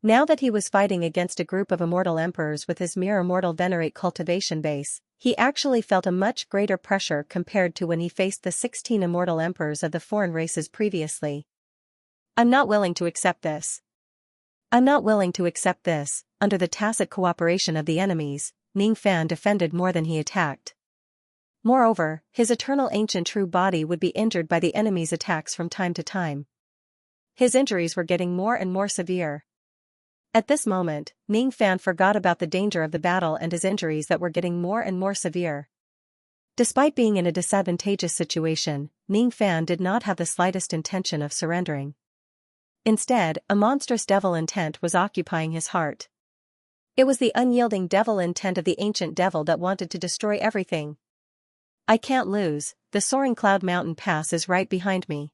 A: Now that he was fighting against a group of immortal emperors with his mere immortal venerate cultivation base, he actually felt a much greater pressure compared to when he faced the 16 immortal emperors of the foreign races previously. I'm not willing to accept this. I'm not willing to accept this. Under the tacit cooperation of the enemies, Ning Fan defended more than he attacked. Moreover, his eternal ancient true body would be injured by the enemy's attacks from time to time. His injuries were getting more and more severe. At this moment, Ning Fan forgot about the danger of the battle and his injuries that were getting more and more severe. Despite being in a disadvantageous situation, Ning Fan did not have the slightest intention of surrendering. Instead, a monstrous devil intent was occupying his heart. It was the unyielding devil intent of the ancient devil that wanted to destroy everything. I can't lose, the soaring cloud mountain pass is right behind me.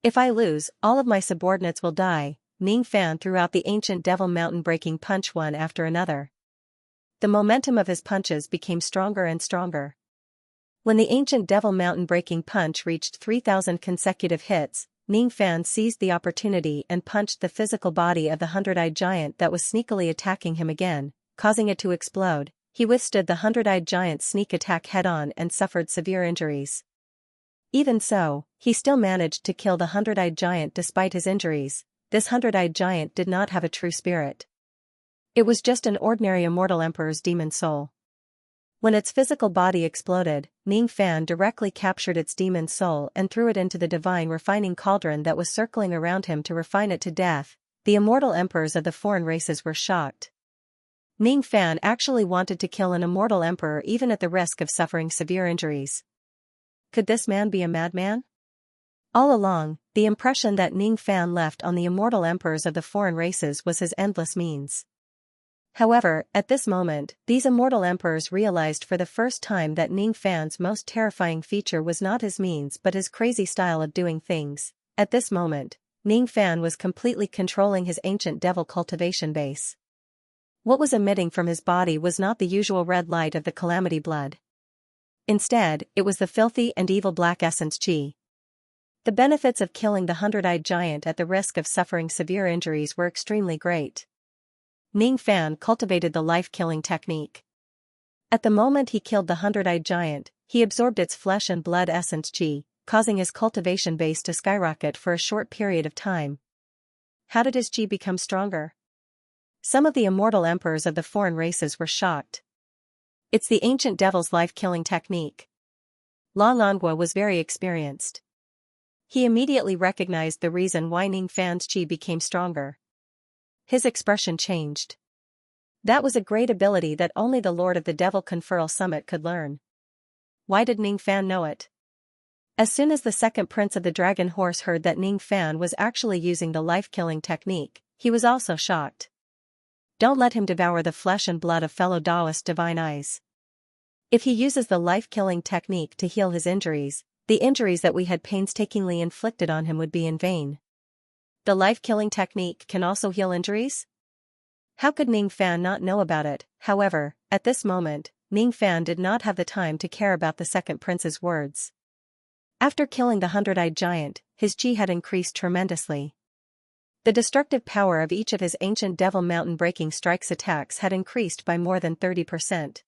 A: If I lose, all of my subordinates will die. Ning Fan threw out the ancient devil mountain-breaking punch one after another. The momentum of his punches became stronger and stronger. When the ancient devil mountain-breaking punch reached 3,000 consecutive hits, Ning Fan seized the opportunity and punched the physical body of the 100-eyed giant that was sneakily attacking him again, causing it to explode. He withstood the 100-eyed giant's sneak attack head-on and suffered severe injuries. Even so, he still managed to kill the 100-eyed giant despite his injuries. This 100-eyed giant did not have a true spirit. It was just an ordinary immortal emperor's demon soul. When its physical body exploded, Ning Fan directly captured its demon soul and threw it into the divine refining cauldron that was circling around him to refine it to death. The immortal emperors of the foreign races were shocked. Ning Fan actually wanted to kill an immortal emperor even at the risk of suffering severe injuries. Could this man be a madman? All along, the impression that Ning Fan left on the immortal emperors of the foreign races was his endless means. However, at this moment, these immortal emperors realized for the first time that Ning Fan's most terrifying feature was not his means but his crazy style of doing things. At this moment, Ning Fan was completely controlling his ancient devil cultivation base. What was emitting from his body was not the usual red light of the calamity blood. Instead, it was the filthy and evil black essence qi. The benefits of killing the 100-eyed giant at the risk of suffering severe injuries were extremely great. Ning Fan cultivated the life-killing technique. At the moment he killed the 100-eyed giant, he absorbed its flesh and blood essence qi, causing his cultivation base to skyrocket for a short period of time. How did his qi become stronger? Some of the immortal emperors of the foreign races were shocked. It's the ancient devil's life-killing technique. La Langua was very experienced. He immediately recognized the reason why Ning Fan's qi became stronger. His expression changed. That was a great ability that only the Lord of the Devil Conferral Summit could learn. Why did Ning Fan know it? As soon as the second prince of the dragon horse heard that Ning Fan was actually using the life-killing technique, he was also shocked. Don't let him devour the flesh and blood of fellow Taoist divine eyes. If he uses the life-killing technique to heal his injuries, the injuries that we had painstakingly inflicted on him would be in vain. The life-killing technique can also heal injuries? How could Ning Fan not know about it? However, at this moment, Ning Fan did not have the time to care about the second prince's words. After killing the 100-eyed giant, his qi had increased tremendously. The destructive power of each of his ancient devil mountain breaking strikes attacks had increased by more than 30%.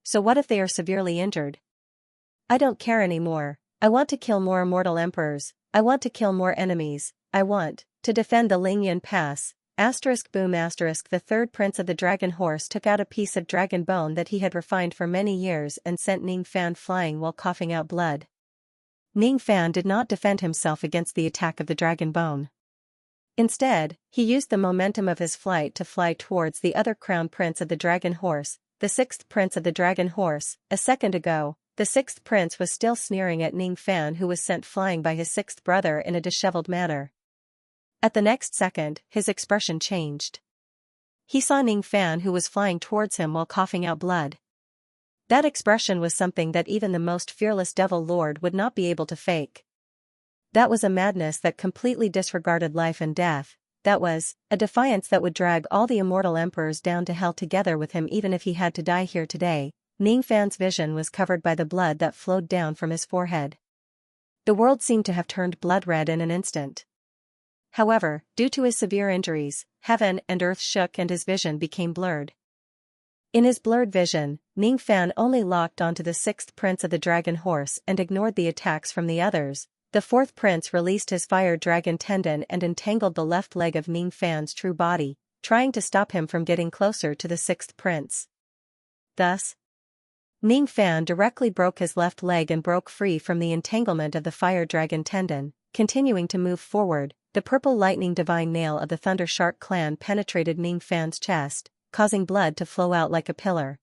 A: So what if they are severely injured? I don't care anymore. I want to kill more immortal emperors. I want to kill more enemies. I want to defend the Lingyan Pass. Boom. The third prince of the dragon horse took out a piece of dragon bone that he had refined for many years and sent Ning Fan flying while coughing out blood. Ning Fan did not defend himself against the attack of the dragon bone. Instead, he used the momentum of his flight to fly towards the other crown prince of the dragon horse, the sixth prince of the dragon horse. A second ago, the sixth prince was still sneering at Ning Fan, who was sent flying by his sixth brother in a disheveled manner. At the next second, his expression changed. He saw Ning Fan, who was flying towards him while coughing out blood. That expression was something that even the most fearless devil lord would not be able to fake. That was a madness that completely disregarded life and death. That was a defiance that would drag all the immortal emperors down to hell together with him even if he had to die here today. Ning Fan's vision was covered by the blood that flowed down from his forehead. The world seemed to have turned blood red in an instant. However, due to his severe injuries, heaven and earth shook and his vision became blurred. In his blurred vision, Ning Fan only locked onto the sixth prince of the dragon horse and ignored the attacks from the others. The fourth prince released his fire dragon tendon and entangled the left leg of Ning Fan's true body, trying to stop him from getting closer to the sixth prince. Thus, Ning Fan directly broke his left leg and broke free from the entanglement of the fire dragon tendon. Continuing to move forward, the purple lightning divine nail of the Thunder Shark clan penetrated Ning Fan's chest, causing blood to flow out like a pillar.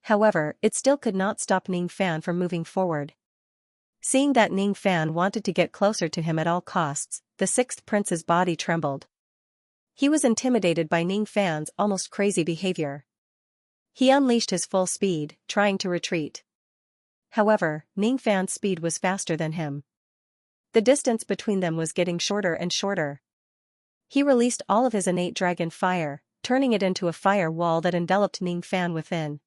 A: However, it still could not stop Ning Fan from moving forward. Seeing that Ning Fan wanted to get closer to him at all costs, the sixth prince's body trembled. He was intimidated by Ning Fan's almost crazy behavior. He unleashed his full speed, trying to retreat. However, Ning Fan's speed was faster than him. The distance between them was getting shorter and shorter. He released all of his innate dragon fire, turning it into a fire wall that enveloped Ning Fan within.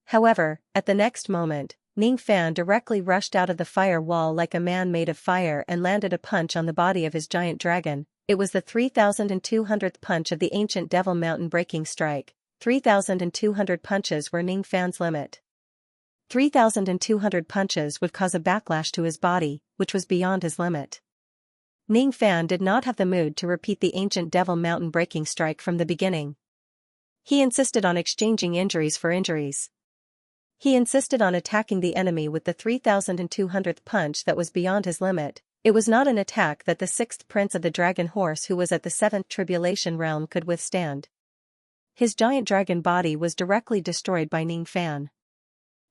A: However, at the next moment, Ning Fan directly rushed out of the fire wall like a man made of fire and landed a punch on the body of his giant dragon. It was the 3,200th punch of the ancient Devil Mountain breaking strike. 3,200 punches were Ning Fan's limit. 3,200 punches would cause a backlash to his body, which was beyond his limit. Ning Fan did not have the mood to repeat the ancient Devil Mountain breaking strike from the beginning. He insisted on exchanging injuries for injuries. He insisted on attacking the enemy with the 3,200th punch that was beyond his limit. It was not an attack that the sixth prince of the dragon horse who was at the seventh tribulation realm could withstand. His giant dragon body was directly destroyed by Ning Fan.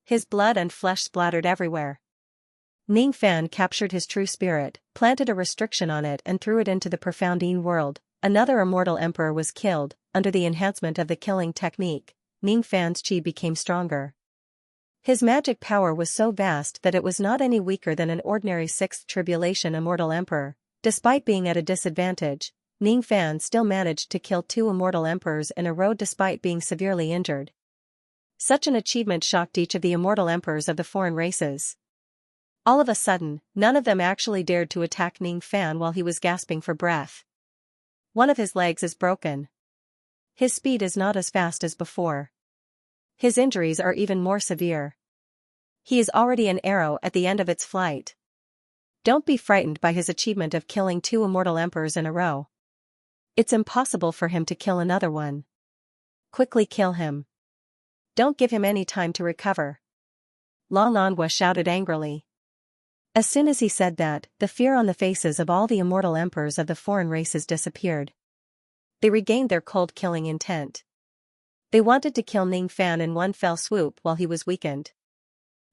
A: His blood and flesh splattered everywhere. Ning Fan captured his true spirit, planted a restriction on it and threw it into the profound Yin world. Another immortal emperor was killed. Under the enhancement of the killing technique, Ning Fan's chi became stronger. His magic power was so vast that it was not any weaker than an ordinary sixth tribulation immortal emperor. Despite being at a disadvantage, Ning Fan still managed to kill 2 immortal emperors in a row despite being severely injured. Such an achievement shocked each of the immortal emperors of the foreign races. All of a sudden, none of them actually dared to attack Ning Fan while he was gasping for breath. One of his legs is broken. His speed is not as fast as before. His injuries are even more severe. He is already an arrow at the end of its flight. Don't be frightened by his achievement of killing 2 immortal emperors in a row. It's impossible for him to kill another one. Quickly kill him. Don't give him any time to recover. Long Anhua shouted angrily. As soon as he said that, the fear on the faces of all the immortal emperors of the foreign races disappeared. They regained their cold killing intent. They wanted to kill Ning Fan in one fell swoop while he was weakened.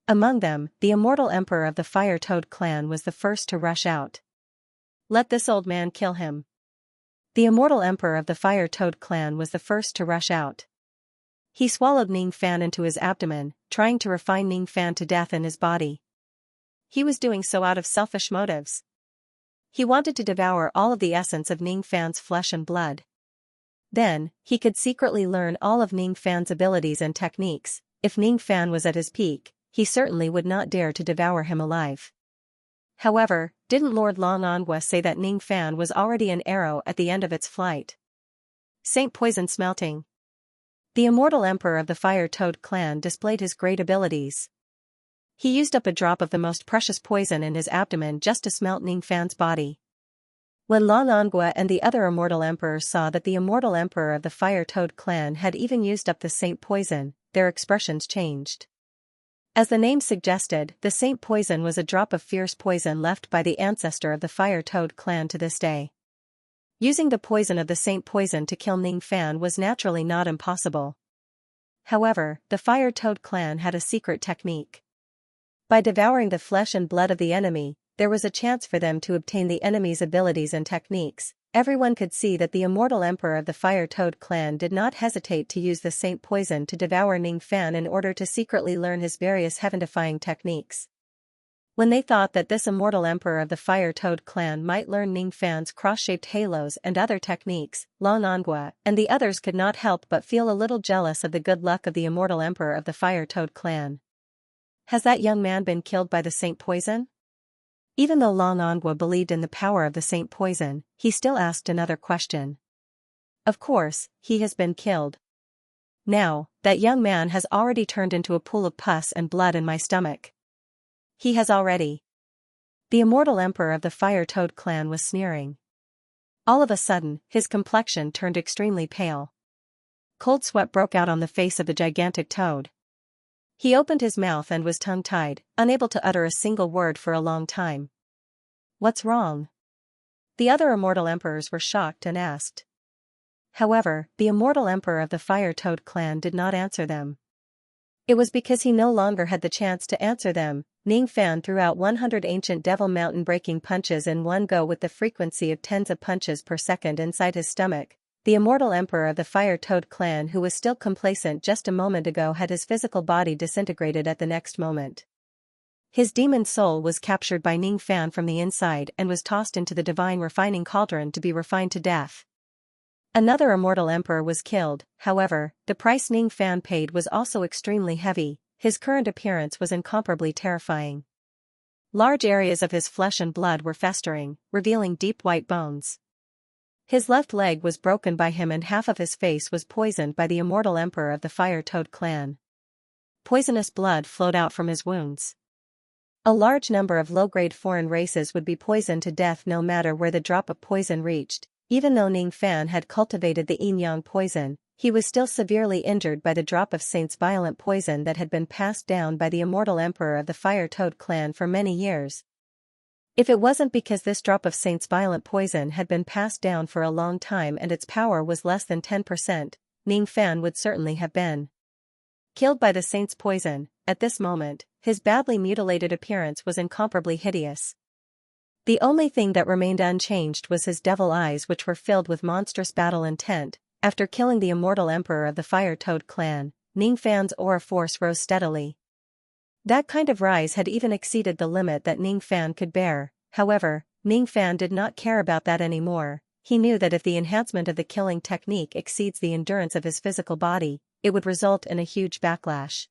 A: Among them, the immortal emperor of the Fire Toad clan was the first to rush out. Let this old man kill him. The immortal emperor of the Fire Toad clan was the first to rush out. He swallowed Ning Fan into his abdomen, trying to refine Ning Fan to death in his body. He was doing so out of selfish motives. He wanted to devour all of the essence of Ning Fan's flesh and blood. Then, he could secretly learn all of Ning Fan's abilities and techniques. If Ning Fan was at his peak, he certainly would not dare to devour him alive. However, didn't Lord Long Anhua say that Ning Fan was already an arrow at the end of its flight? Saint Poison Smelting. The immortal emperor of the Fire Toad clan displayed his great abilities. He used up a drop of the most precious poison in his abdomen just to smelt Ning Fan's body. When Long Anhua and the other immortal emperors saw that the immortal emperor of the Fire Toad clan had even used up the Saint Poison, their expressions changed. As the name suggested, the Saint Poison was a drop of fierce poison left by the ancestor of the Fire Toad clan to this day. Using the poison of the Saint Poison to kill Ning Fan was naturally not impossible. However, the Fire Toad clan had a secret technique. By devouring the flesh and blood of the enemy, there was a chance for them to obtain the enemy's abilities and techniques. Everyone could see that the immortal emperor of the Fire Toad clan did not hesitate to use the Saint Poison to devour Ning Fan in order to secretly learn his various heaven-defying techniques. When they thought that this immortal emperor of the Fire Toad clan might learn Ning Fan's cross-shaped halos and other techniques, Long Anhua and the others could not help but feel a little jealous of the good luck of the immortal emperor of the Fire Toad clan. Has that young man been killed by the Saint Poison? Even though Long Anhua believed in the power of the Saint Poison, he still asked another question. Of course, he has been killed. Now, that young man has already turned into a pool of pus and blood in my stomach. He has already. The immortal emperor of the Fire Toad clan was sneering. All of a sudden, his complexion turned extremely pale. Cold sweat broke out on the face of the gigantic toad. He opened his mouth and was tongue-tied, unable to utter a single word for a long time. What's wrong? The other immortal emperors were shocked and asked. However, the immortal emperor of the Fire Toad clan did not answer them. It was because he no longer had the chance to answer them. Ning Fan threw out 100 ancient devil mountain-breaking punches in one go with the frequency of tens of punches per second inside his stomach. The immortal emperor of the Fire Toad clan who was still complacent just a moment ago had his physical body disintegrated at the next moment. His demon soul was captured by Ning Fan from the inside and was tossed into the divine refining cauldron to be refined to death. Another immortal emperor was killed. However, the price Ning Fan paid was also extremely heavy. His current appearance was incomparably terrifying. Large areas of his flesh and blood were festering, revealing deep white bones. His left leg was broken by him and half of his face was poisoned by the immortal emperor of the Fire Toad clan. Poisonous blood flowed out from his wounds. A large number of low-grade foreign races would be poisoned to death no matter where the drop of poison reached. Even though Ning Fan had cultivated the yin-yang poison, he was still severely injured by the drop of Saint's violent poison that had been passed down by the immortal emperor of the Fire Toad clan for many years. If it wasn't because this drop of Saint's violent poison had been passed down for a long time and its power was less than 10%, Ning Fan would certainly have been killed by the Saint's poison. At this moment, his badly mutilated appearance was incomparably hideous. The only thing that remained unchanged was his devil eyes, which were filled with monstrous battle intent. After killing the immortal emperor of the Fire Toad clan, Ning Fan's aura force rose steadily. That kind of rise had even exceeded the limit that Ning Fan could bear. However, Ning Fan did not care about that anymore. He knew that if the enhancement of the killing technique exceeds the endurance of his physical body, it would result in a huge backlash.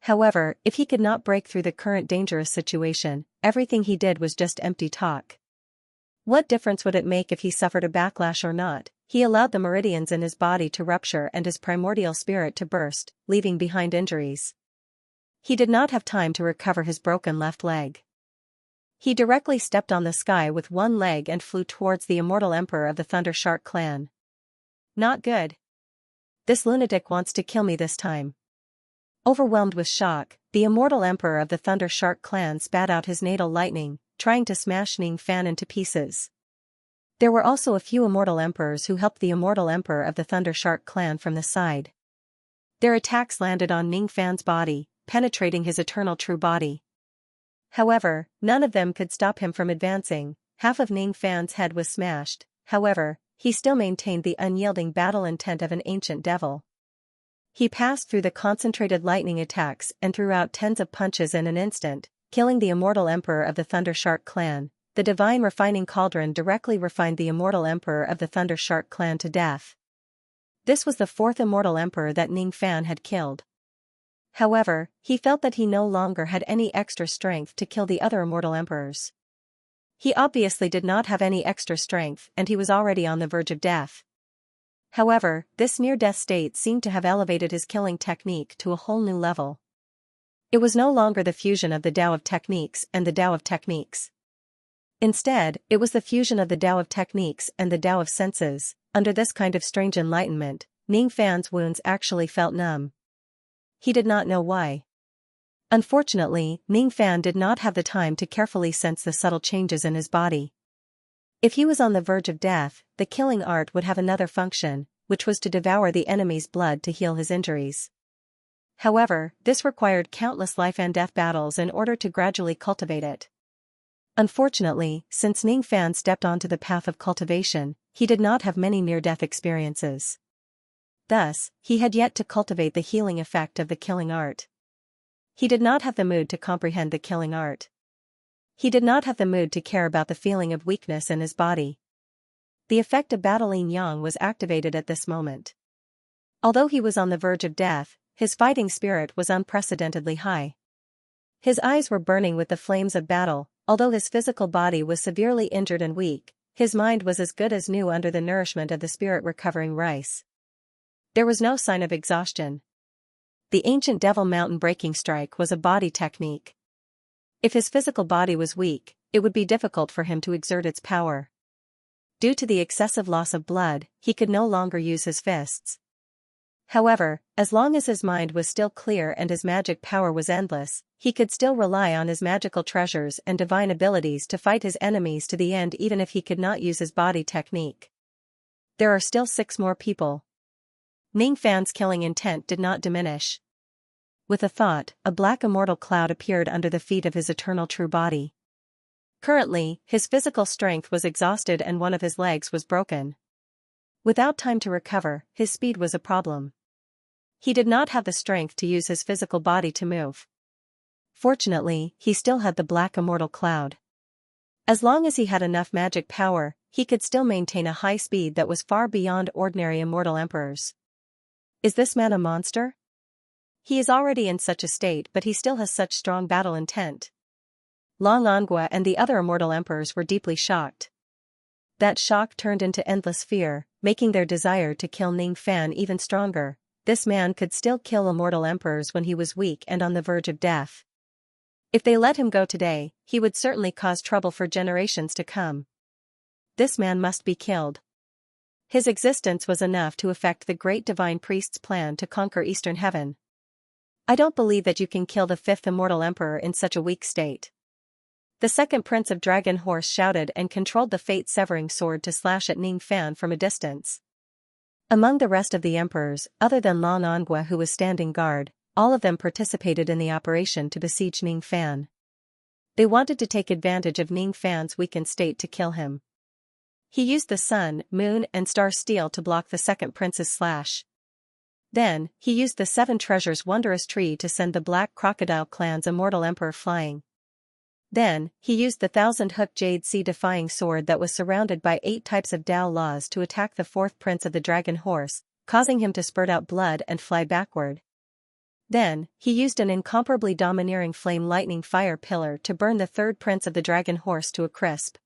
A: However, if he could not break through the current dangerous situation, everything he did was just empty talk. What difference would it make if he suffered a backlash or not? He allowed the meridians in his body to rupture and his primordial spirit to burst, leaving behind injuries. He did not have time to recover his broken left leg. He directly stepped on the sky with one leg and flew towards the immortal emperor of the Thunder Shark clan. Not good. This lunatic wants to kill me this time. Overwhelmed with shock, the immortal emperor of the Thunder Shark clan spat out his natal lightning, trying to smash Ning Fan into pieces. There were also a few immortal emperors who helped the immortal emperor of the Thunder Shark clan from the side. Their attacks landed on Ning Fan's body, penetrating his eternal true body. However, none of them could stop him from advancing. Half of Ning Fan's head was smashed. However, he still maintained the unyielding battle intent of an ancient devil. He passed through the concentrated lightning attacks and threw out tens of punches in an instant, killing the immortal emperor of the Thunder Shark clan. The divine refining cauldron directly refined the immortal emperor of the Thunder Shark clan to death. This was the fourth immortal emperor that Ning Fan had killed. However, he felt that he no longer had any extra strength to kill the other immortal emperors. He obviously did not have any extra strength and he was already on the verge of death. However, this near-death state seemed to have elevated his killing technique to a whole new level. It was no longer the fusion of the Tao of techniques and the Tao of techniques. Instead, it was the fusion of the Tao of techniques and the Tao of senses. Under this kind of strange enlightenment, Ning Fan's wounds actually felt numb. He did not know why. Unfortunately, Ning Fan did not have the time to carefully sense the subtle changes in his body. If he was on the verge of death, the killing art would have another function, which was to devour the enemy's blood to heal his injuries. However, this required countless life and death battles in order to gradually cultivate it. Unfortunately, since Ning Fan stepped onto the path of cultivation, he did not have many near-death experiences. Thus, he had yet to cultivate the healing effect of the killing art. He did not have the mood to comprehend the killing art. He did not have the mood to care about the feeling of weakness in his body. The effect of battle yin yang was activated at this moment. Although he was on the verge of death, his fighting spirit was unprecedentedly high. His eyes were burning with the flames of battle. Although his physical body was severely injured and weak, his mind was as good as new under the nourishment of the spirit-recovering rice. There was no sign of exhaustion. The ancient devil mountain breaking strike was a body technique. If his physical body was weak, it would be difficult for him to exert its power. Due to the excessive loss of blood, he could no longer use his fists. However, as long as his mind was still clear and his magic power was endless, he could still rely on his magical treasures and divine abilities to fight his enemies to the end even if he could not use his body technique. There are still 6 more people. Ning Fan's killing intent did not diminish. With a thought, a black immortal cloud appeared under the feet of his eternal true body. Currently, his physical strength was exhausted and one of his legs was broken. Without time to recover, his speed was a problem. He did not have the strength to use his physical body to move. Fortunately, he still had the black immortal cloud. As long as he had enough magic power, he could still maintain a high speed that was far beyond ordinary immortal emperors. Is this man a monster? He is already in such a state, but he still has such strong battle intent. Long Angua and the other immortal emperors were deeply shocked. That shock turned into endless fear, making their desire to kill Ning Fan even stronger. This man could still kill immortal emperors when he was weak and on the verge of death. If they let him go today, he would certainly cause trouble for generations to come. This man must be killed. His existence was enough to affect the great divine priest's plan to conquer Eastern Heaven. I don't believe that you can kill the fifth immortal emperor in such a weak state. The second prince of Dragon Horse shouted and controlled the fate-severing sword to slash at Ning Fan from a distance. Among the rest of the emperors, other than Lan Ongue who was standing guard, all of them participated in the operation to besiege Ning Fan. They wanted to take advantage of Ning Fan's weakened state to kill him. He used the sun, moon, and star steel to block the second prince's slash. Then, he used the Seven Treasures wondrous tree to send the Black Crocodile clan's immortal emperor flying. Then, he used the thousand-hook jade sea-defying sword that was surrounded by 8 types of Dao laws to attack the fourth prince of the Dragon Horse, causing him to spurt out blood and fly backward. Then, he used an incomparably domineering flame lightning fire pillar to burn the third prince of the Dragon Horse to a crisp.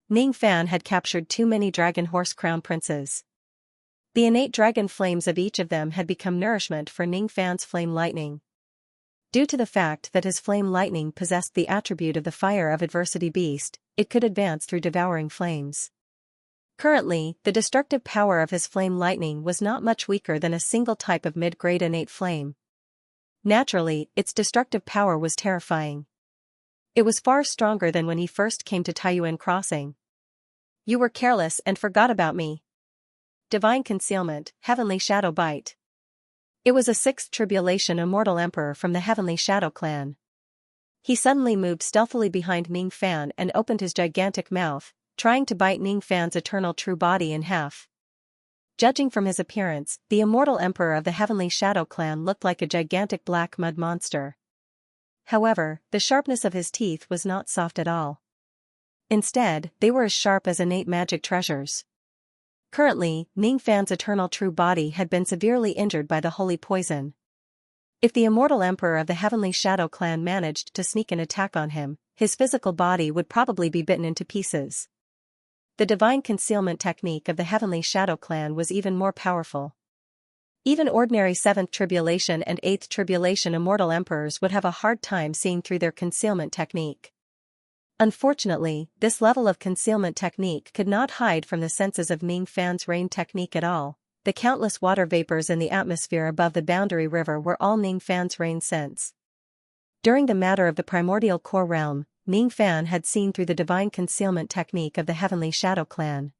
A: Ning Fan had captured too many Dragon Horse crown princes. The innate dragon flames of each of them had become nourishment for Ning Fan's flame lightning. Due to the fact that his flame lightning possessed the attribute of the fire of adversity beast, it could advance through devouring flames. Currently, the destructive power of his flame lightning was not much weaker than a single type of mid-grade innate flame. Naturally, its destructive power was terrifying. It was far stronger than when he first came to Taiyuan Crossing. You were careless and forgot about me. Divine Concealment, Heavenly Shadow Bite. It was a sixth tribulation immortal emperor from the Heavenly Shadow clan. He suddenly moved stealthily behind Ning Fan and opened his gigantic mouth, trying to bite Ning Fan's eternal true body in half. Judging from his appearance, the immortal emperor of the Heavenly Shadow clan looked like a gigantic black mud monster. However, the sharpness of his teeth was not soft at all. Instead, they were as sharp as innate magic treasures. Currently, Ning Fan's eternal true body had been severely injured by the holy poison. If the immortal emperor of the Heavenly Shadow clan managed to sneak an attack on him, his physical body would probably be bitten into pieces. The divine concealment technique of the Heavenly Shadow clan was even more powerful. Even ordinary 7th Tribulation and 8th Tribulation immortal emperors would have a hard time seeing through their concealment technique. Unfortunately, this level of concealment technique could not hide from the senses of Ning Fan's rain technique at all. The countless water vapors in the atmosphere above the boundary river were all Ning Fan's rain sense. During the matter of the primordial core realm, Ning Fan had seen through the divine concealment technique of the Heavenly Shadow clan.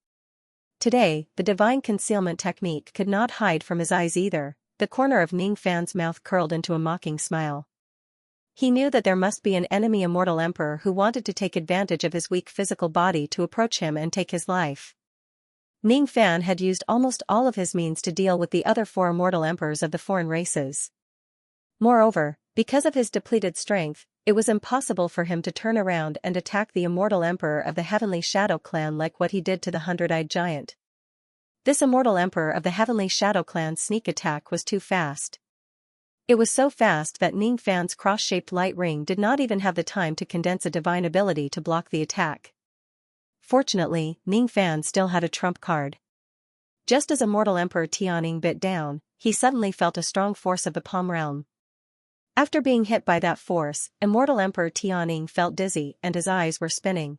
A: Today, the divine concealment technique could not hide from his eyes either. The corner of Ning Fan's mouth curled into a mocking smile. He knew that there must be an enemy immortal emperor who wanted to take advantage of his weak physical body to approach him and take his life. Ning Fan had used almost all of his means to deal with the other 4 immortal emperors of the foreign races. Moreover, because of his depleted strength, it was impossible for him to turn around and attack the immortal emperor of the Heavenly Shadow clan like what he did to the 100-eyed giant. This immortal emperor of the Heavenly Shadow clan's sneak attack was too fast. It was so fast that Ning Fan's cross-shaped light ring did not even have the time to condense a divine ability to block the attack. Fortunately, Ning Fan still had a trump card. Just as Immortal Emperor Tianning bit down, he suddenly felt a strong force of the Palm Realm. After being hit by that force, Immortal Emperor Tianning felt dizzy and his eyes were spinning.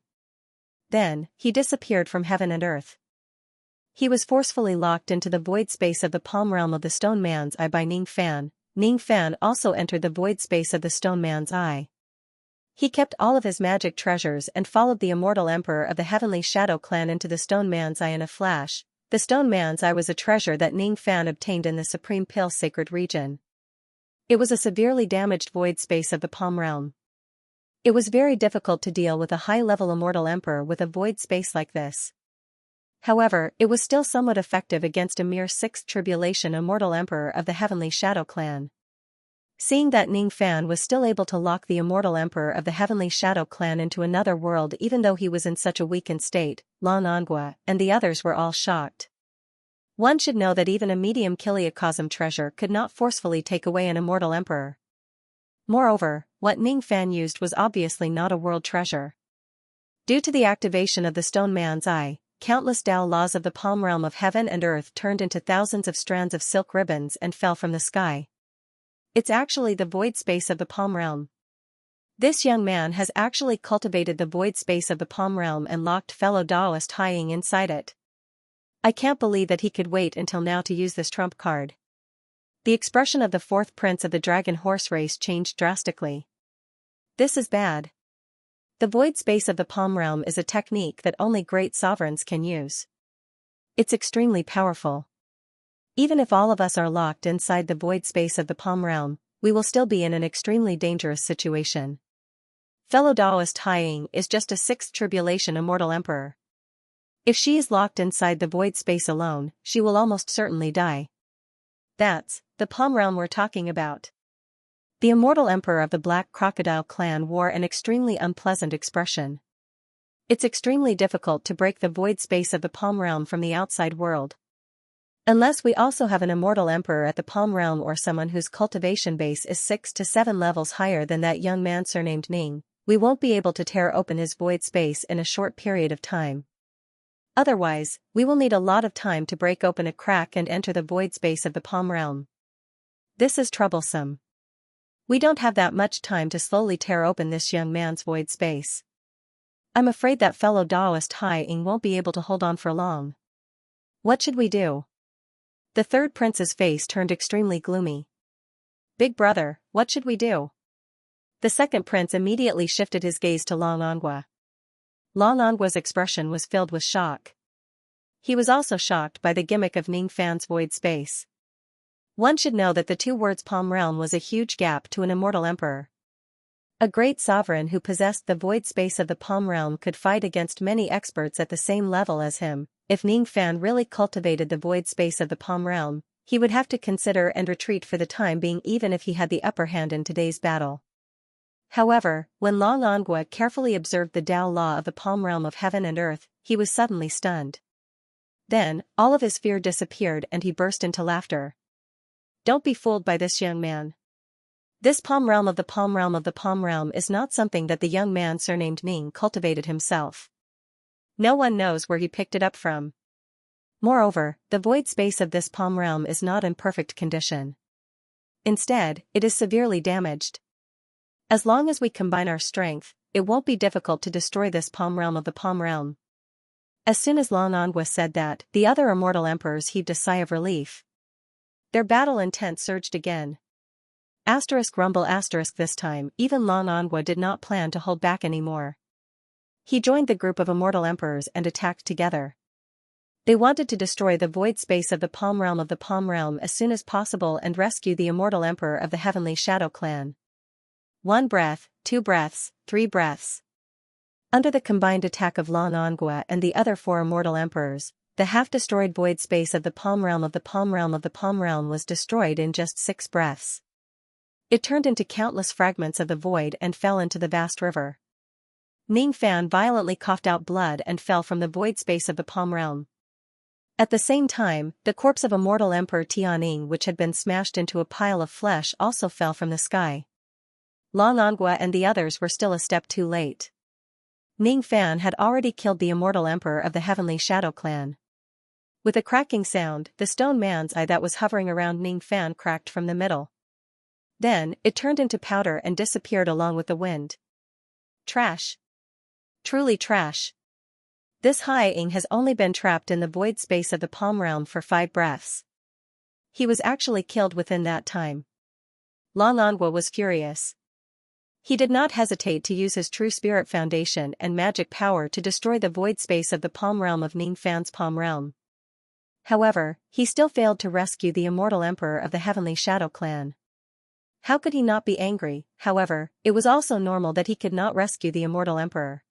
A: Then, he disappeared from heaven and earth. He was forcefully locked into the void space of the Palm Realm of the Stone Man's Eye by Ning Fan. Ning Fan also entered the void space of the Stone Man's Eye. He kept all of his magic treasures and followed the immortal emperor of the Heavenly Shadow clan into the Stone Man's Eye in a flash. The Stone Man's Eye was a treasure that Ning Fan obtained in the Supreme Pale Sacred region. It was a severely damaged void space of the Palm Realm. It was very difficult to deal with a high-level immortal emperor with a void space like this. However, it was still somewhat effective against a mere 6th Tribulation immortal emperor of the Heavenly Shadow clan. Seeing that Ning Fan was still able to lock the immortal emperor of the Heavenly Shadow clan into another world even though he was in such a weakened state, Lan Ongue and the others were all shocked. One should know that even a medium Kiliacosm treasure could not forcefully take away an immortal emperor. Moreover, what Ning Fan used was obviously not a world treasure. Due to the activation of the Stone Man's Eye, countless Dao laws of the Palm Realm of heaven and earth turned into thousands of strands of silk ribbons and fell from the sky. It's actually the void space of the Palm Realm. This young man has actually cultivated the void space of the Palm Realm and locked fellow Daoist Haiying inside it. I can't believe that he could wait until now to use this trump card. The expression of the fourth prince of the dragon horse race changed drastically. This is bad. The void space of the palm realm is a technique that only great sovereigns can use. It's extremely powerful. Even if all of us are locked inside the void space of the palm realm, we will still be in an extremely dangerous situation. Fellow Taoist Haiying is just a sixth tribulation immortal emperor. If she is locked inside the void space alone, she will almost certainly die. That's the palm realm we're talking about. The immortal emperor of the Black Crocodile clan wore an extremely unpleasant expression. It's extremely difficult to break the void space of the palm realm from the outside world. Unless we also have an immortal emperor at the palm realm or someone whose cultivation base is 6 to 7 levels higher than that young man surnamed Ning, we won't be able to tear open his void space in a short period of time. Otherwise, we will need a lot of time to break open a crack and enter the void space of the palm realm. This is troublesome. We don't have that much time to slowly tear open this young man's void space. I'm afraid that fellow Taoist Haiying won't be able to hold on for long. What should we do? The third prince's face turned extremely gloomy. Big brother, what should we do? The second prince immediately shifted his gaze to Long Ongwa. Long Ongwa's expression was filled with shock. He was also shocked by the gimmick of Ning Fan's void space. One should know that the two words palm realm was a huge gap to an immortal emperor. A great sovereign who possessed the void space of the palm realm could fight against many experts at the same level as him. If Ning Fan really cultivated the void space of the palm realm, he would have to consider and retreat for the time being even if he had the upper hand in today's battle. However, when Long Ongwa carefully observed the Tao law of the palm realm of heaven and earth, he was suddenly stunned. Then, all of his fear disappeared and he burst into laughter. Don't be fooled by this young man. This palm realm of the palm realm of the palm realm is not something that the young man surnamed Ning cultivated himself. No one knows where he picked it up from. Moreover, the void space of this palm realm is not in perfect condition. Instead, it is severely damaged. As long as we combine our strength, it won't be difficult to destroy this palm realm of the palm realm. As soon as Long Ongwa said that, the other immortal emperors heaved a sigh of relief. Their battle intent surged again. Rumble this time, even Long Ongwa did not plan to hold back anymore. He joined the group of immortal emperors and attacked together. They wanted to destroy the void space of the palm realm as soon as possible and rescue the immortal emperor of the Heavenly Shadow clan. 1 breath, 2 breaths, 3 breaths. Under the combined attack of Long Ongwa and the other 4 immortal emperors, the half-destroyed void space of the palm realm was destroyed in just 6 breaths. It turned into countless fragments of the void and fell into the vast river. Ning Fan violently coughed out blood and fell from the void space of the palm realm. At the same time, the corpse of immortal Emperor Tianning, which had been smashed into a pile of flesh, also fell from the sky. Long Ongwa and the others were still a step too late. Ning Fan had already killed the immortal emperor of the Heavenly Shadow clan. With a cracking sound, the stone man's eye that was hovering around Ning Fan cracked from the middle. Then, it turned into powder and disappeared along with the wind. Trash. Truly trash. This Haiying has only been trapped in the void space of the palm realm for 5 breaths. He was actually killed within that time. Long Ongwa was furious. He did not hesitate to use his true spirit foundation and magic power to destroy the void space of the palm realm of Ning Fan's palm realm. However, he still failed to rescue the immortal emperor of the Heavenly Shadow clan. How could he not be angry? However, it was also normal that he could not rescue the immortal emperor.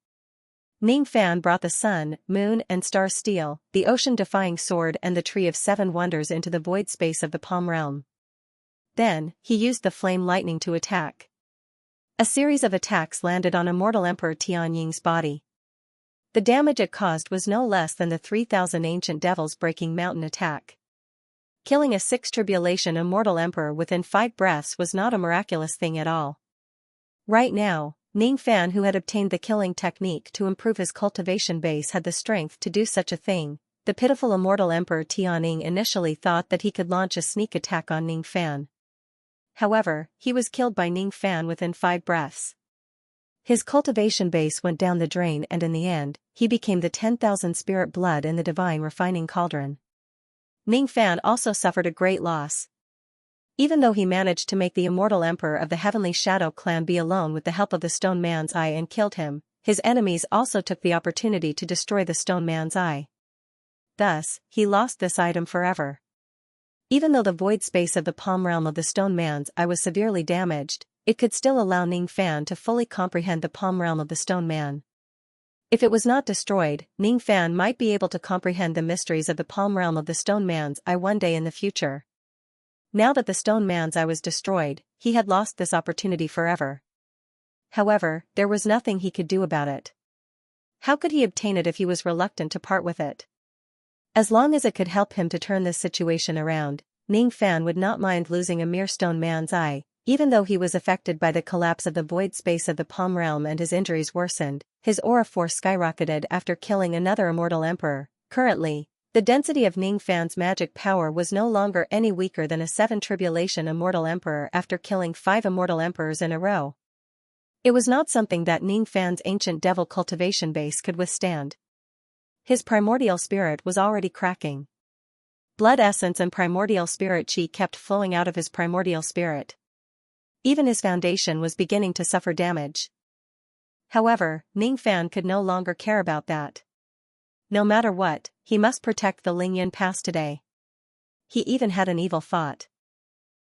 A: Ning Fan brought the sun, moon and star steel, the ocean-defying sword and the tree of 7 wonders into the void space of the palm realm. Then, he used the flame lightning to attack. A series of attacks landed on immortal Emperor Tianying's body. The damage it caused was no less than the 3,000 ancient devils breaking mountain attack. Killing a 6 tribulation immortal emperor within 5 breaths was not a miraculous thing at all. Right now, Ning Fan, who had obtained the killing technique to improve his cultivation base, had the strength to do such a thing. The pitiful immortal Emperor Tianning initially thought that he could launch a sneak attack on Ning Fan. However, he was killed by Ning Fan within 5 breaths. His cultivation base went down the drain, and in the end, he became the 10,000 spirit blood in the divine refining cauldron. Ning Fan also suffered a great loss. Even though he managed to make the immortal emperor of the Heavenly Shadow clan be alone with the help of the Stone Man's Eye and killed him, his enemies also took the opportunity to destroy the Stone Man's Eye. Thus, he lost this item forever. Even though the void space of the palm realm of the Stone Man's Eye was severely damaged, it could still allow Ning Fan to fully comprehend the palm realm of the Stone Man. If it was not destroyed, Ning Fan might be able to comprehend the mysteries of the palm realm of the Stone Man's Eye one day in the future. Now that the Stone Man's Eye was destroyed, he had lost this opportunity forever. However, there was nothing he could do about it. How could he obtain it if he was reluctant to part with it? As long as it could help him to turn this situation around, Ning Fan would not mind losing a mere Stone Man's Eye, even though he was affected by the collapse of the void space of the palm realm and his injuries worsened. His aura force skyrocketed after killing another immortal emperor. Currently, the density of Ning Fan's magic power was no longer any weaker than a 7 Tribulation Immortal Emperor after killing 5 immortal emperors in a row. It was not something that Ning Fan's ancient devil cultivation base could withstand. His primordial spirit was already cracking. Blood essence and primordial spirit chi kept flowing out of his primordial spirit. Even his foundation was beginning to suffer damage. However, Ning Fan could no longer care about that. No matter what, he must protect the Lingyan Pass today. He even had an evil thought.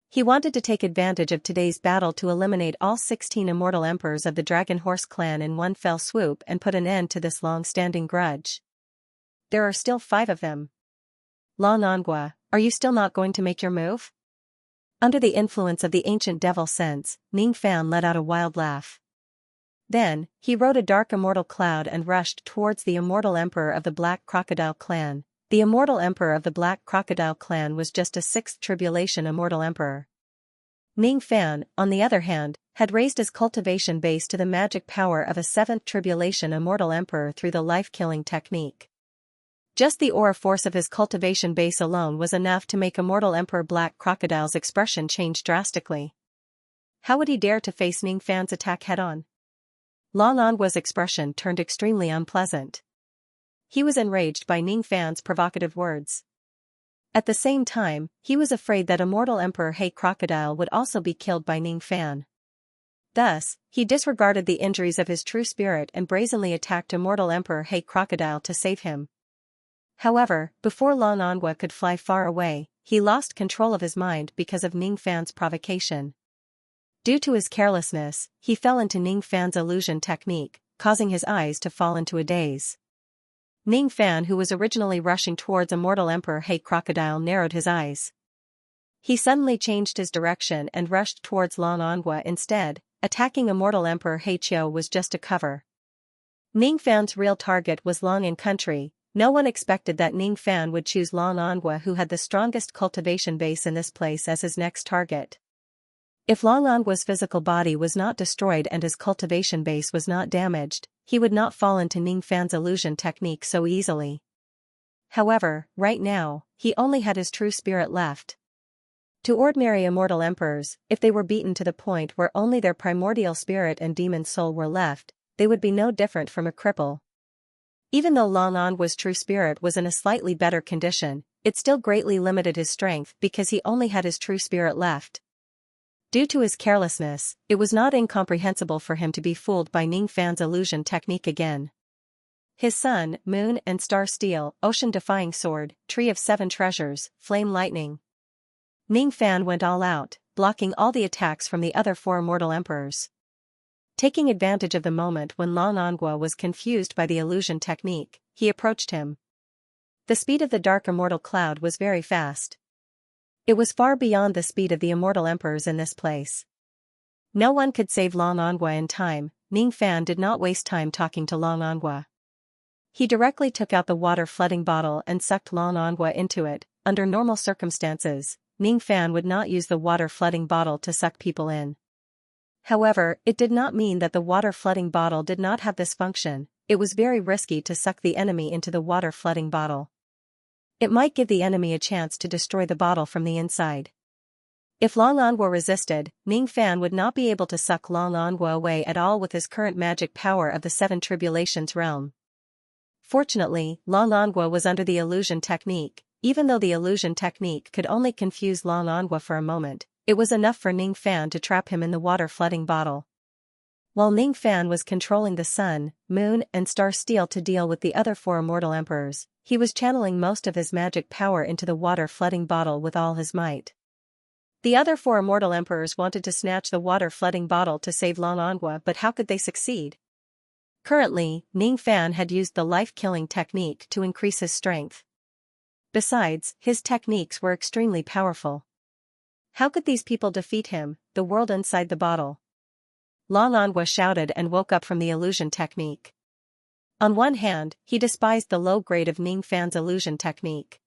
A: He wanted to take advantage of today's battle to eliminate all 16 immortal emperors of the Dragon Horse clan in one fell swoop and put an end to this long-standing grudge. There are still 5 of them. La Nangua, are you still not going to make your move? Under the influence of the ancient devil sense, Ning Fan let out a wild laugh. Then, he rode a dark immortal cloud and rushed towards the immortal emperor of the Black Crocodile clan. The immortal emperor of the Black Crocodile clan was just a 6th Tribulation immortal emperor. Ning Fan, on the other hand, had raised his cultivation base to the magic power of a 7th Tribulation immortal emperor through the life-killing technique. Just the aura force of his cultivation base alone was enough to make immortal Emperor Black Crocodile's expression change drastically. How would he dare to face Ning Fan's attack head-on? La Nangua's expression turned extremely unpleasant. He was enraged by Ning Fan's provocative words. At the same time, he was afraid that immortal Emperor Hey Crocodile would also be killed by Ning Fan. Thus, he disregarded the injuries of his true spirit and brazenly attacked immortal Emperor Hey Crocodile to save him. However, before La Nangua could fly far away, he lost control of his mind because of Ning Fan's provocation. Due to his carelessness, he fell into Ning Fan's illusion technique, causing his eyes to fall into a daze. Ning Fan, who was originally rushing towards immortal Emperor Hey Crocodile, narrowed his eyes. He suddenly changed his direction and rushed towards La Nangua instead. Attacking immortal Emperor Hey Chio was just a cover. Ning Fan's real target was Long in Country. No one expected that Ning Fan would choose La Nangua, who had the strongest cultivation base in this place, as his next target. If La Nangua's physical body was not destroyed and his cultivation base was not damaged, he would not fall into Ning Fan's illusion technique so easily. However, right now, he only had his true spirit left. To ordinary immortal emperors, if they were beaten to the point where only their primordial spirit and demon soul were left, they would be no different from a cripple. Even though La Nangua's true spirit was in a slightly better condition, it still greatly limited his strength because he only had his true spirit left. Due to his carelessness, it was not incomprehensible for him to be fooled by Ning Fan's illusion technique again. His sun, moon and star steel, ocean-defying sword, tree of 7 treasures, flame lightning. Ning Fan went all out, blocking all the attacks from the other 4 immortal emperors. Taking advantage of the moment when La Nangua was confused by the illusion technique, he approached him. The speed of the dark immortal cloud was very fast. It was far beyond the speed of the immortal emperors in this place. No one could save La Nangua in time. Ning Fan did not waste time talking to La Nangua. He directly took out the water flooding bottle and sucked La Nangua into it. Under normal circumstances, Ning Fan would not use the water flooding bottle to suck people in. However, it did not mean that the water flooding bottle did not have this function. It was very risky to suck the enemy into the water flooding bottle. It might give the enemy a chance to destroy the bottle from the inside. If Long Anhua resisted, Ning Fan would not be able to suck Long Anhua away at all with his current magic power of the Seven Tribulations realm. Fortunately, Long Anhua was under the illusion technique. Even though the illusion technique could only confuse Long Anhua for a moment, it was enough for Ning Fan to trap him in the water-flooding bottle. While Ning Fan was controlling the sun, moon, and star steel to deal with the other four immortal emperors, he was channeling most of his magic power into the water-flooding bottle with all his might. The other four immortal emperors wanted to snatch the water-flooding bottle to save Long Anhua, but how could they succeed? Currently, Ning Fan had used the life-killing technique to increase his strength. Besides, his techniques were extremely powerful. How could these people defeat him, the world inside the bottle? Long Anhua shouted and woke up from the illusion technique. On one hand, he despised the low grade of Ning Fan's illusion technique.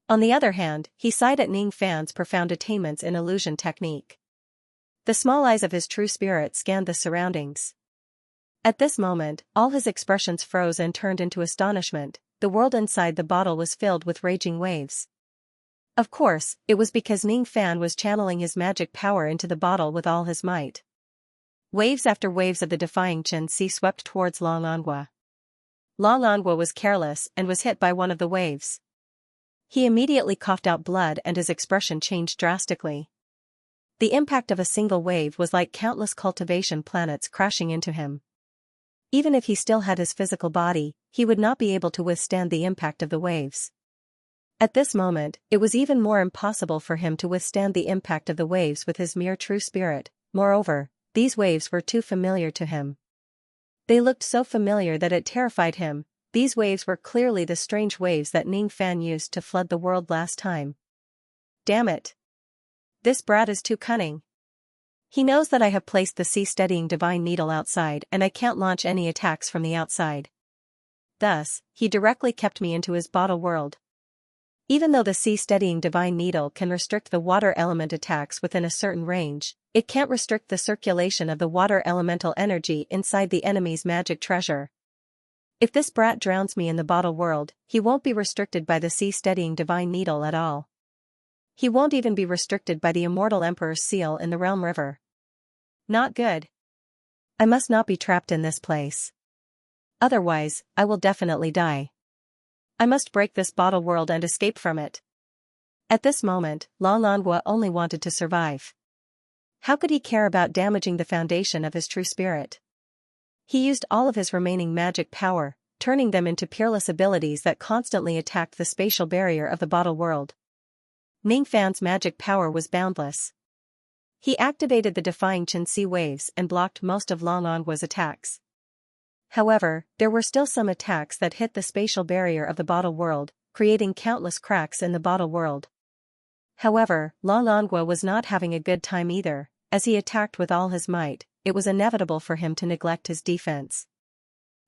A: On the other hand, he sighed at Ning Fan's profound attainments in illusion technique. The small eyes of his true spirit scanned the surroundings. At this moment, all his expressions froze and turned into astonishment. The world inside the bottle was filled with raging waves. Of course, it was because Ning Fan was channeling his magic power into the bottle with all his might. Waves after waves of the defying Xianxia swept towards Long Anhua. Long Anhua was careless and was hit by one of the waves. He immediately coughed out blood and his expression changed drastically. The impact of a single wave was like countless cultivation planets crashing into him. Even if he still had his physical body, he would not be able to withstand the impact of the waves. At this moment, it was even more impossible for him to withstand the impact of the waves with his mere true spirit. Moreover, these waves were too familiar to him. They looked so familiar that it terrified him. These waves were clearly the strange waves that Ning Fan used to flood the world last time. Damn it! This brat is too cunning. He knows that I have placed the sea-steadying divine needle outside and I can't launch any attacks from the outside. Thus, he directly kept me into his bottle world. Even though the sea-steadying divine needle can restrict the water element attacks within a certain range, it can't restrict the circulation of the water elemental energy inside the enemy's magic treasure. If this brat drowns me in the bottle world, he won't be restricted by the sea-steadying divine needle at all. He won't even be restricted by the immortal emperor's seal in the realm river. Not good. I must not be trapped in this place. Otherwise, I will definitely die. I must break this bottle world and escape from it. At this moment, Long Anhua only wanted to survive. How could he care about damaging the foundation of his true spirit? He used all of his remaining magic power, turning them into peerless abilities that constantly attacked the spatial barrier of the bottle world. Ning Fan's magic power was boundless. He activated the defying Xianxia waves and blocked most of Long Anhua's attacks. However, there were still some attacks that hit the spatial barrier of the bottle world, creating countless cracks in the bottle world. However, Long Anhua was not having a good time either. As he attacked with all his might, it was inevitable for him to neglect his defense.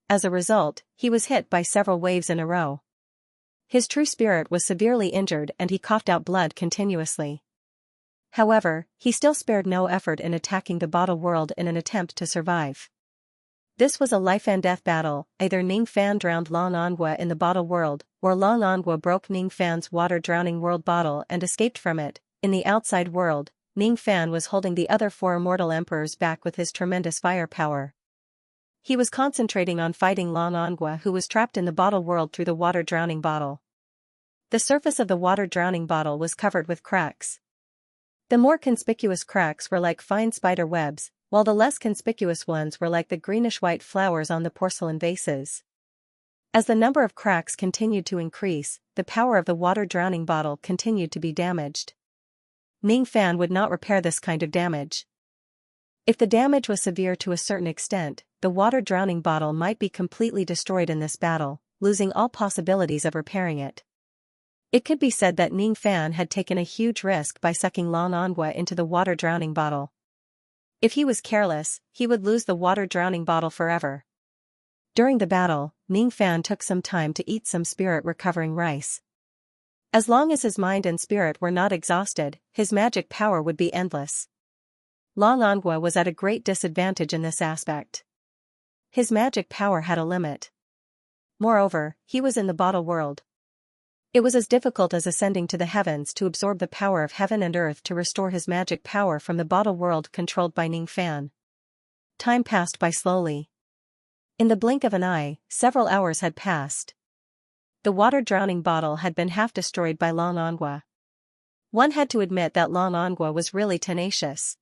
A: As a result, he was hit by several waves in a row. His true spirit was severely injured and he coughed out blood continuously. However, he still spared no effort in attacking the bottle world in an attempt to survive. This was a life-and-death battle. Either Ning Fan drowned Long Anhua in the bottle world, or Long Anhua broke Ning Fan's water-drowning world bottle and escaped from it. In the outside world, Ning Fan was holding the other four immortal emperors back with his tremendous firepower. He was concentrating on fighting Long Anhua, who was trapped in the bottle world through the water-drowning bottle. The surface of the water-drowning bottle was covered with cracks. The more conspicuous cracks were like fine spider webs, while the less conspicuous ones were like the greenish-white flowers on the porcelain vases. As the number of cracks continued to increase, the power of the water-drowning bottle continued to be damaged. Ning Fan would not repair this kind of damage. If the damage was severe to a certain extent, the water-drowning bottle might be completely destroyed in this battle, losing all possibilities of repairing it. It could be said that Ning Fan had taken a huge risk by sucking Long Anhua into the water-drowning bottle. If he was careless, he would lose the water-drowning bottle forever. During the battle, Ning Fan took some time to eat some spirit-recovering rice. As long as his mind and spirit were not exhausted, his magic power would be endless. Long Anhua was at a great disadvantage in this aspect. His magic power had a limit. Moreover, he was in the bottle world. It was as difficult as ascending to the heavens to absorb the power of heaven and earth to restore his magic power from the bottle world controlled by Ning Fan. Time passed by slowly. In the blink of an eye, several hours had passed. The water-drowning bottle had been half destroyed by Lan Angua. One had to admit that Lan Angua was really tenacious.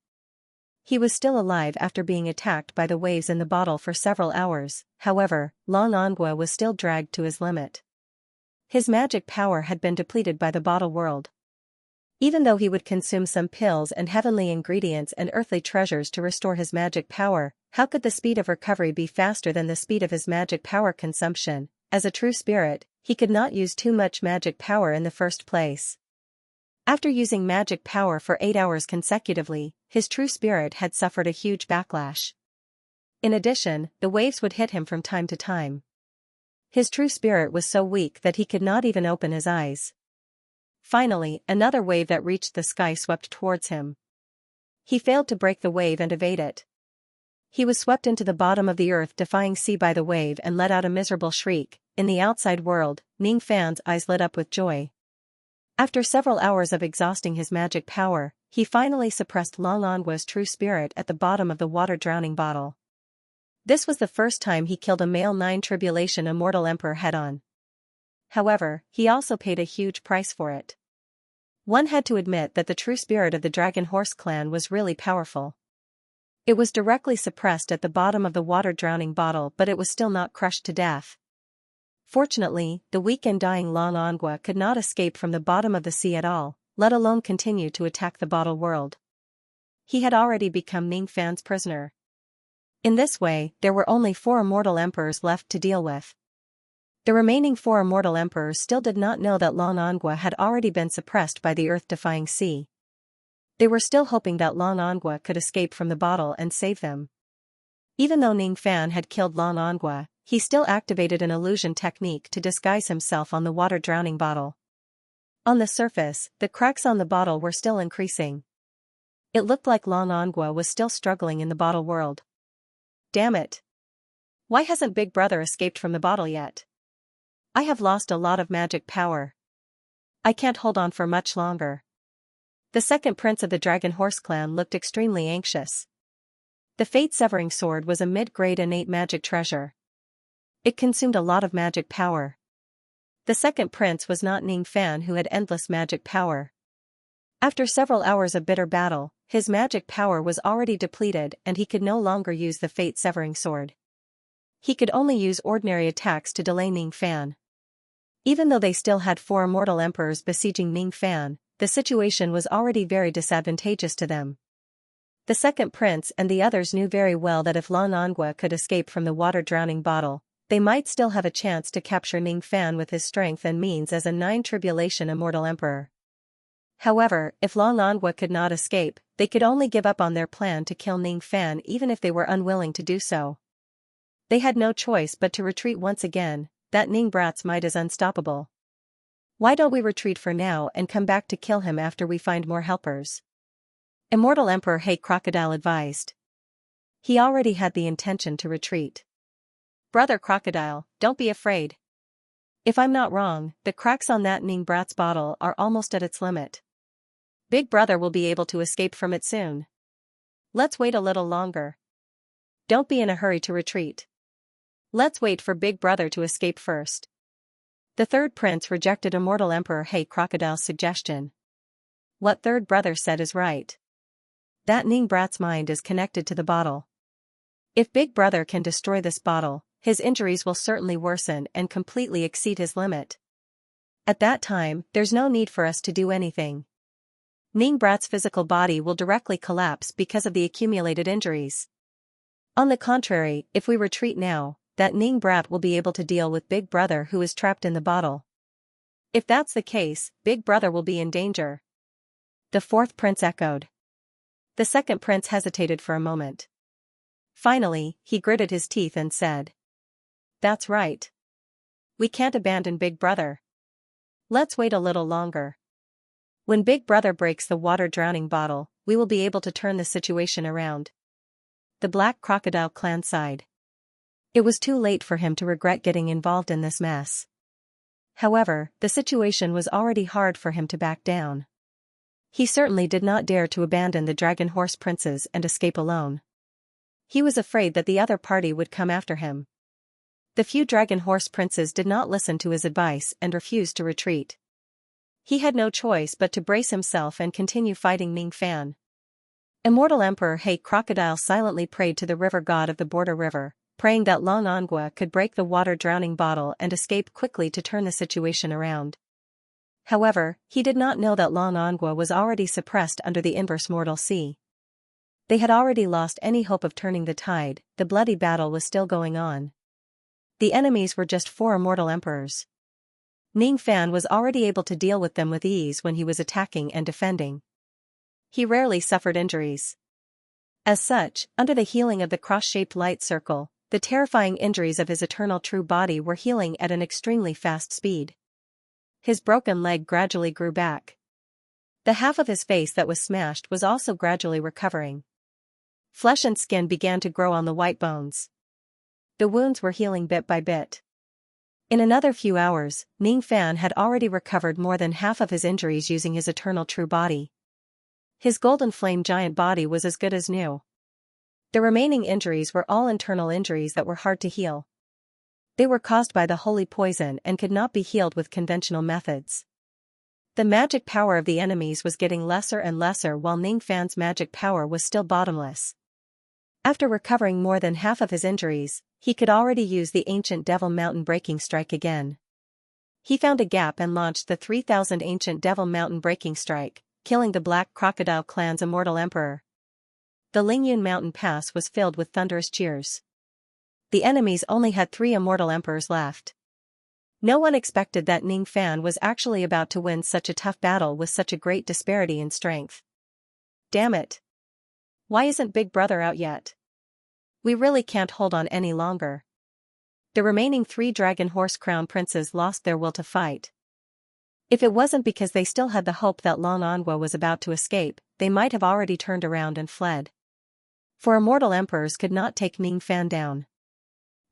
A: He was still alive after being attacked by the waves in the bottle for several hours, however, Lan Angua was still dragged to his limit. His magic power had been depleted by the bottle world. Even though he would consume some pills and heavenly ingredients and earthly treasures to restore his magic power, how could the speed of recovery be faster than the speed of his magic power consumption? As a true spirit, he could not use too much magic power in the first place. After using magic power for 8 hours consecutively, his true spirit had suffered a huge backlash. In addition, the waves would hit him from time to time. His true spirit was so weak that he could not even open his eyes. Finally, another wave that reached the sky swept towards him. He failed to break the wave and evade it. He was swept into the bottom of the earth-defying sea by the wave and let out a miserable shriek. In the outside world, Ning Fan's eyes lit up with joy. After several hours of exhausting his magic power, he finally suppressed Lan Angua's true spirit at the bottom of the water-drowning bottle. This was the first time he killed a male 9 Tribulation Immortal Emperor head-on. However, he also paid a huge price for it. One had to admit that the true spirit of the Dragon Horse clan was really powerful. It was directly suppressed at the bottom of the water-drowning bottle, but it was still not crushed to death. Fortunately, the weak and dying Lan Angua could not escape from the bottom of the sea at all, let alone continue to attack the bottle world. He had already become Ning Fan's prisoner. In this way, there were only 4 immortal emperors left to deal with. The remaining 4 immortal emperors still did not know that Lan Angua had already been suppressed by the earth-defying sea. They were still hoping that Lan Angua could escape from the bottle and save them. Even though Ning Fan had killed Lan Angua, he still activated an illusion technique to disguise himself on the water-drowning bottle. On the surface, the cracks on the bottle were still increasing. It looked like Lan Angua was still struggling in the bottle world. Damn it! Why hasn't Big Brother escaped from the bottle yet? I have lost a lot of magic power. I can't hold on for much longer. The second prince of the Dragon Horse clan looked extremely anxious. The fate-severing sword was a mid-grade innate magic treasure. It consumed a lot of magic power. The second prince was not Ning Fan, who had endless magic power. After several hours of bitter battle, his magic power was already depleted and he could no longer use the fate-severing sword. He could only use ordinary attacks to delay Ning Fan. Even though they still had 4 immortal emperors besieging Ning Fan, the situation was already very disadvantageous to them. The second prince and the others knew very well that if Lan Angua could escape from the water-drowning bottle, they might still have a chance to capture Ning Fan with his strength and means as a 9 Tribulation Immortal Emperor. However, if Lan Angua could not escape, they could only give up on their plan to kill Ning Fan even if they were unwilling to do so. They had no choice but to retreat once again. That Ning Brat's might is unstoppable. Why don't we retreat for now and come back to kill him after we find more helpers? Immortal Emperor Hey Crocodile advised. He already had the intention to retreat. Brother Crocodile, don't be afraid. If I'm not wrong, the cracks on that Ning Brat's bottle are almost at its limit. Big Brother will be able to escape from it soon. Let's wait a little longer. Don't be in a hurry to retreat. Let's wait for Big Brother to escape first. The third prince rejected Immortal Emperor Hey Crocodile's suggestion. What third brother said is right. That Ning Brat's mind is connected to the bottle. If Big Brother can destroy this bottle, his injuries will certainly worsen and completely exceed his limit. At that time, there's no need for us to do anything. Ning Brat's physical body will directly collapse because of the accumulated injuries. On the contrary, if we retreat now, that Ning Brat will be able to deal with Big Brother who is trapped in the bottle. If that's the case, Big Brother will be in danger. The fourth prince echoed. The second prince hesitated for a moment. Finally, he gritted his teeth and said. That's right. We can't abandon Big Brother. Let's wait a little longer. When Big Brother breaks the water-drowning bottle, we will be able to turn the situation around. The Black Crocodile clan sighed. It was too late for him to regret getting involved in this mess. However, the situation was already hard for him to back down. He certainly did not dare to abandon the dragon horse princes and escape alone. He was afraid that the other party would come after him. The few dragon horse princes did not listen to his advice and refused to retreat. He had no choice but to brace himself and continue fighting Ning Fan. Immortal Emperor He Crocodile silently prayed to the river god of the border river, praying that Long Angua could break the water-drowning bottle and escape quickly to turn the situation around. However, he did not know that Long Angua was already suppressed under the inverse mortal sea. They had already lost any hope of turning the tide. The bloody battle was still going on. The enemies were just 4 immortal emperors. Ning Fan was already able to deal with them with ease when he was attacking and defending. He rarely suffered injuries. As such, under the healing of the cross-shaped light circle, the terrifying injuries of his eternal true body were healing at an extremely fast speed. His broken leg gradually grew back. The half of his face that was smashed was also gradually recovering. Flesh and skin began to grow on the white bones. The wounds were healing bit by bit. In another few hours, Ning Fan had already recovered more than half of his injuries using his eternal true body. His golden flame giant body was as good as new. The remaining injuries were all internal injuries that were hard to heal. They were caused by the holy poison and could not be healed with conventional methods. The magic power of the enemies was getting lesser and lesser while Ning Fan's magic power was still bottomless. After recovering more than half of his injuries, he could already use the ancient Devil Mountain breaking strike again. He found a gap and launched the 3000 ancient Devil Mountain breaking strike, killing the Black Crocodile clan's immortal emperor. The Lingyun Mountain Pass was filled with thunderous cheers. The enemies only had 3 immortal emperors left. No one expected that Ning Fan was actually about to win such a tough battle with such a great disparity in strength. Damn it! Why isn't Big Brother out yet? We really can't hold on any longer. The remaining 3 Dragon Horse Crown Princes lost their will to fight. If it wasn't because they still had the hope that Long Angua was about to escape, they might have already turned around and fled. For immortal emperors could not take Ning Fan down.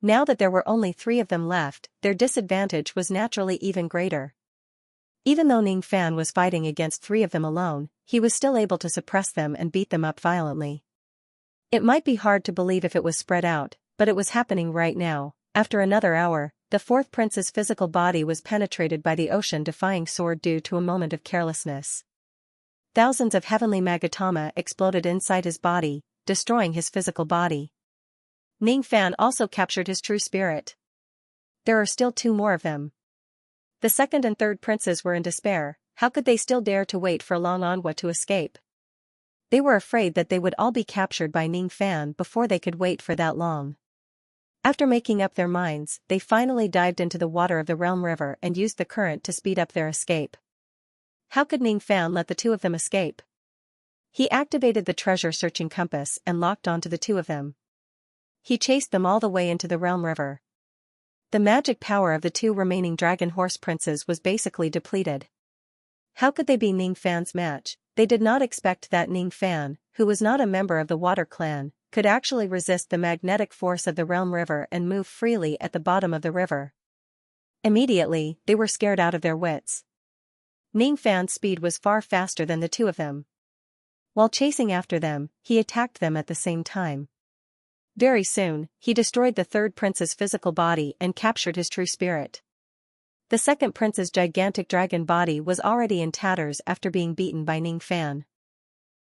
A: Now that there were only 3 of them left, their disadvantage was naturally even greater. Even though Ning Fan was fighting against 3 of them alone, he was still able to suppress them and beat them up violently. It might be hard to believe if it was spread out, but it was happening right now. After another hour, the 4th prince's physical body was penetrated by the ocean-defying sword due to a moment of carelessness. Thousands of heavenly magatama exploded inside his body, destroying his physical body. Ning Fan also captured his true spirit. There are still 2 more of them. The 2nd and 3rd princes were in despair. How could they still dare to wait for Long Angua to escape? They were afraid that they would all be captured by Ning Fan before they could wait for that long. After making up their minds, they finally dived into the water of the Realm River and used the current to speed up their escape. How could Ning Fan let the 2 of them escape? He activated the treasure-searching compass and locked onto the 2 of them. He chased them all the way into the Realm River. The magic power of the 2 remaining Dragon Horse Princes was basically depleted. How could they be Ning Fan's match? They did not expect that Ning Fan, who was not a member of the Water Clan, could actually resist the magnetic force of the Realm River and move freely at the bottom of the river. Immediately, they were scared out of their wits. Ning Fan's speed was far faster than the 2 of them. While chasing after them, he attacked them at the same time. Very soon, he destroyed the 3rd prince's physical body and captured his true spirit. The 2nd prince's gigantic dragon body was already in tatters after being beaten by Ning Fan.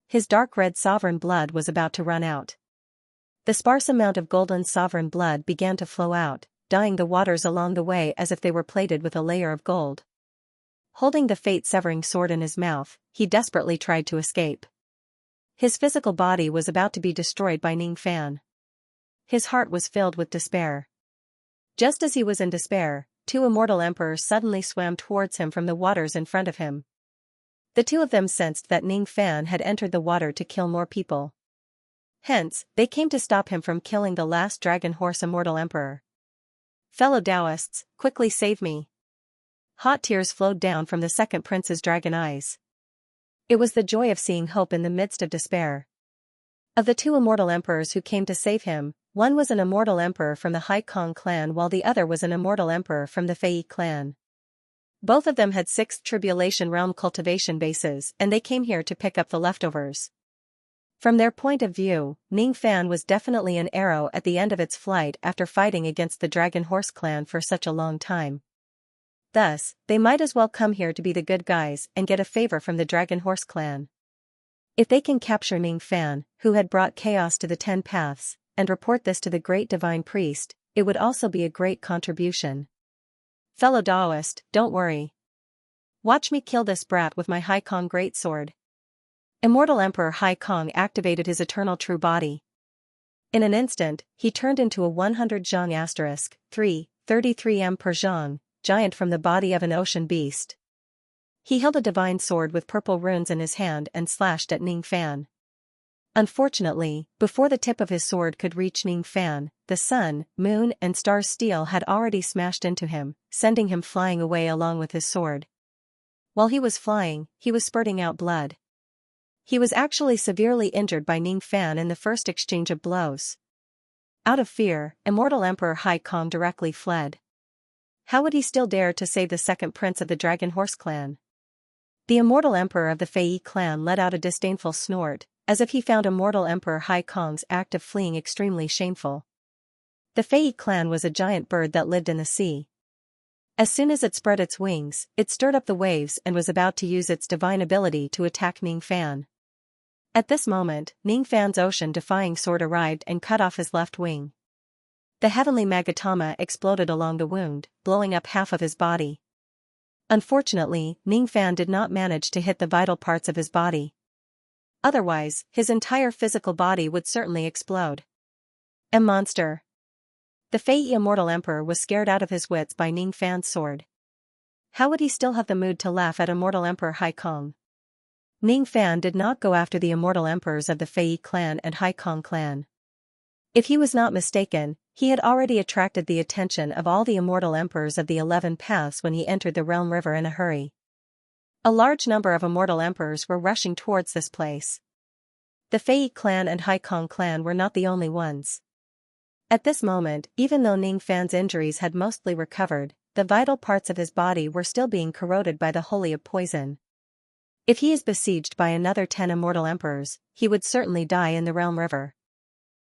A: His dark red sovereign blood was about to run out. The sparse amount of golden sovereign blood began to flow out, dyeing the waters along the way as if they were plated with a layer of gold. Holding the fate-severing sword in his mouth, he desperately tried to escape. His physical body was about to be destroyed by Ning Fan. His heart was filled with despair. Just as he was in despair, 2 immortal emperors suddenly swam towards him from the waters in front of him. The 2 of them sensed that Ning Fan had entered the water to kill more people. Hence, they came to stop him from killing the last Dragon Horse Immortal Emperor. Fellow Taoists, quickly save me. Hot tears flowed down from the 2nd prince's dragon eyes. It was the joy of seeing hope in the midst of despair. Of the 2 immortal emperors who came to save him, one was an immortal emperor from the Hai Kong clan while the other was an immortal emperor from the Fei clan. Both of them had 6th Tribulation Realm cultivation bases, and they came here to pick up the leftovers. From their point of view, Ning Fan was definitely an arrow at the end of its flight after fighting against the Dragon Horse clan for such a long time. Thus, they might as well come here to be the good guys and get a favor from the Dragon Horse clan. If they can capture Ning Fan, who had brought chaos to the 10 paths, and report this to the great divine priest, it would also be a great contribution. Fellow Daoist, don't worry. Watch me kill this brat with my Hai Kong greatsword. Immortal Emperor Hai Kong activated his eternal true body. In an instant, he turned into a 100 zhang *3, 33 m per zhang, giant from the body of an ocean beast. He held a divine sword with purple runes in his hand and slashed at Ning Fan. Unfortunately, before the tip of his sword could reach Ning Fan, the sun, moon and star's steel had already smashed into him, sending him flying away along with his sword. While he was flying, he was spurting out blood. He was actually severely injured by Ning Fan in the first exchange of blows. Out of fear, Immortal Emperor Hai Kong directly fled. How would he still dare to save the second prince of the Dragon Horse clan? The Immortal Emperor of the Fei clan let out a disdainful snort, as if he found Immortal Emperor Hai Kong's act of fleeing extremely shameful. The Fei clan was a giant bird that lived in the sea. As soon as it spread its wings, it stirred up the waves and was about to use its divine ability to attack Ning Fan. At this moment, Ning Fan's ocean-defying sword arrived and cut off his left wing. The heavenly Magatama exploded along the wound, blowing up half of his body. Unfortunately, Ning Fan did not manage to hit the vital parts of his body. Otherwise, his entire physical body would certainly explode. A monster. The Fei Immortal Emperor was scared out of his wits by Ning Fan's sword. How would he still have the mood to laugh at Immortal Emperor Hai Kong? Ning Fan did not go after the Immortal Emperors of the Fei clan and Hai Kong clan. If he was not mistaken, he had already attracted the attention of all the Immortal Emperors of the 11 paths when he entered the Realm River in a hurry. A large number of Immortal Emperors were rushing towards this place. The Fei clan and Hai Kong clan were not the only ones. At this moment, even though Ning Fan's injuries had mostly recovered, the vital parts of his body were still being corroded by the holy of poison. If he is besieged by another 10 Immortal Emperors, he would certainly die in the Realm River.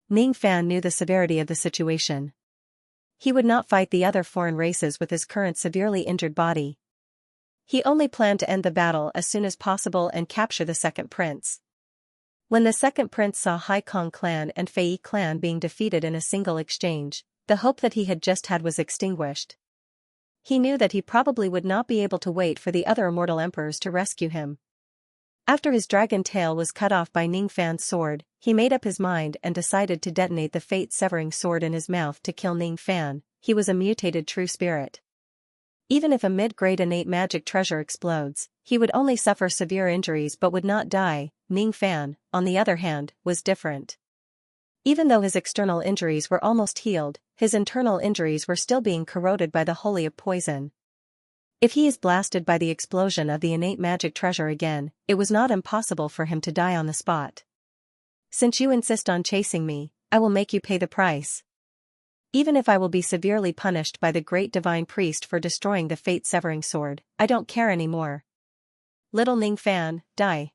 A: Ning Fan knew the severity of the situation. He would not fight the other foreign races with his current severely injured body. He only planned to end the battle as soon as possible and capture the second prince. When the second prince saw Hai Kong clan and Fei clan being defeated in a single exchange, the hope that he had just had was extinguished. He knew that he probably would not be able to wait for the other Immortal Emperors to rescue him. After his dragon tail was cut off by Ning Fan's sword, he made up his mind and decided to detonate the fate-severing sword in his mouth to kill Ning Fan. He was a mutated true spirit. Even if a mid-grade innate magic treasure explodes, he would only suffer severe injuries but would not die. Ning Fan, on the other hand, was different. Even though his external injuries were almost healed, his internal injuries were still being corroded by the holy of poison. If he is blasted by the explosion of the innate magic treasure again, it was not impossible for him to die on the spot. Since you insist on chasing me, I will make you pay the price. Even if I will be severely punished by the great divine priest for destroying the fate-severing sword, I don't care anymore. Little Ning Fan, die.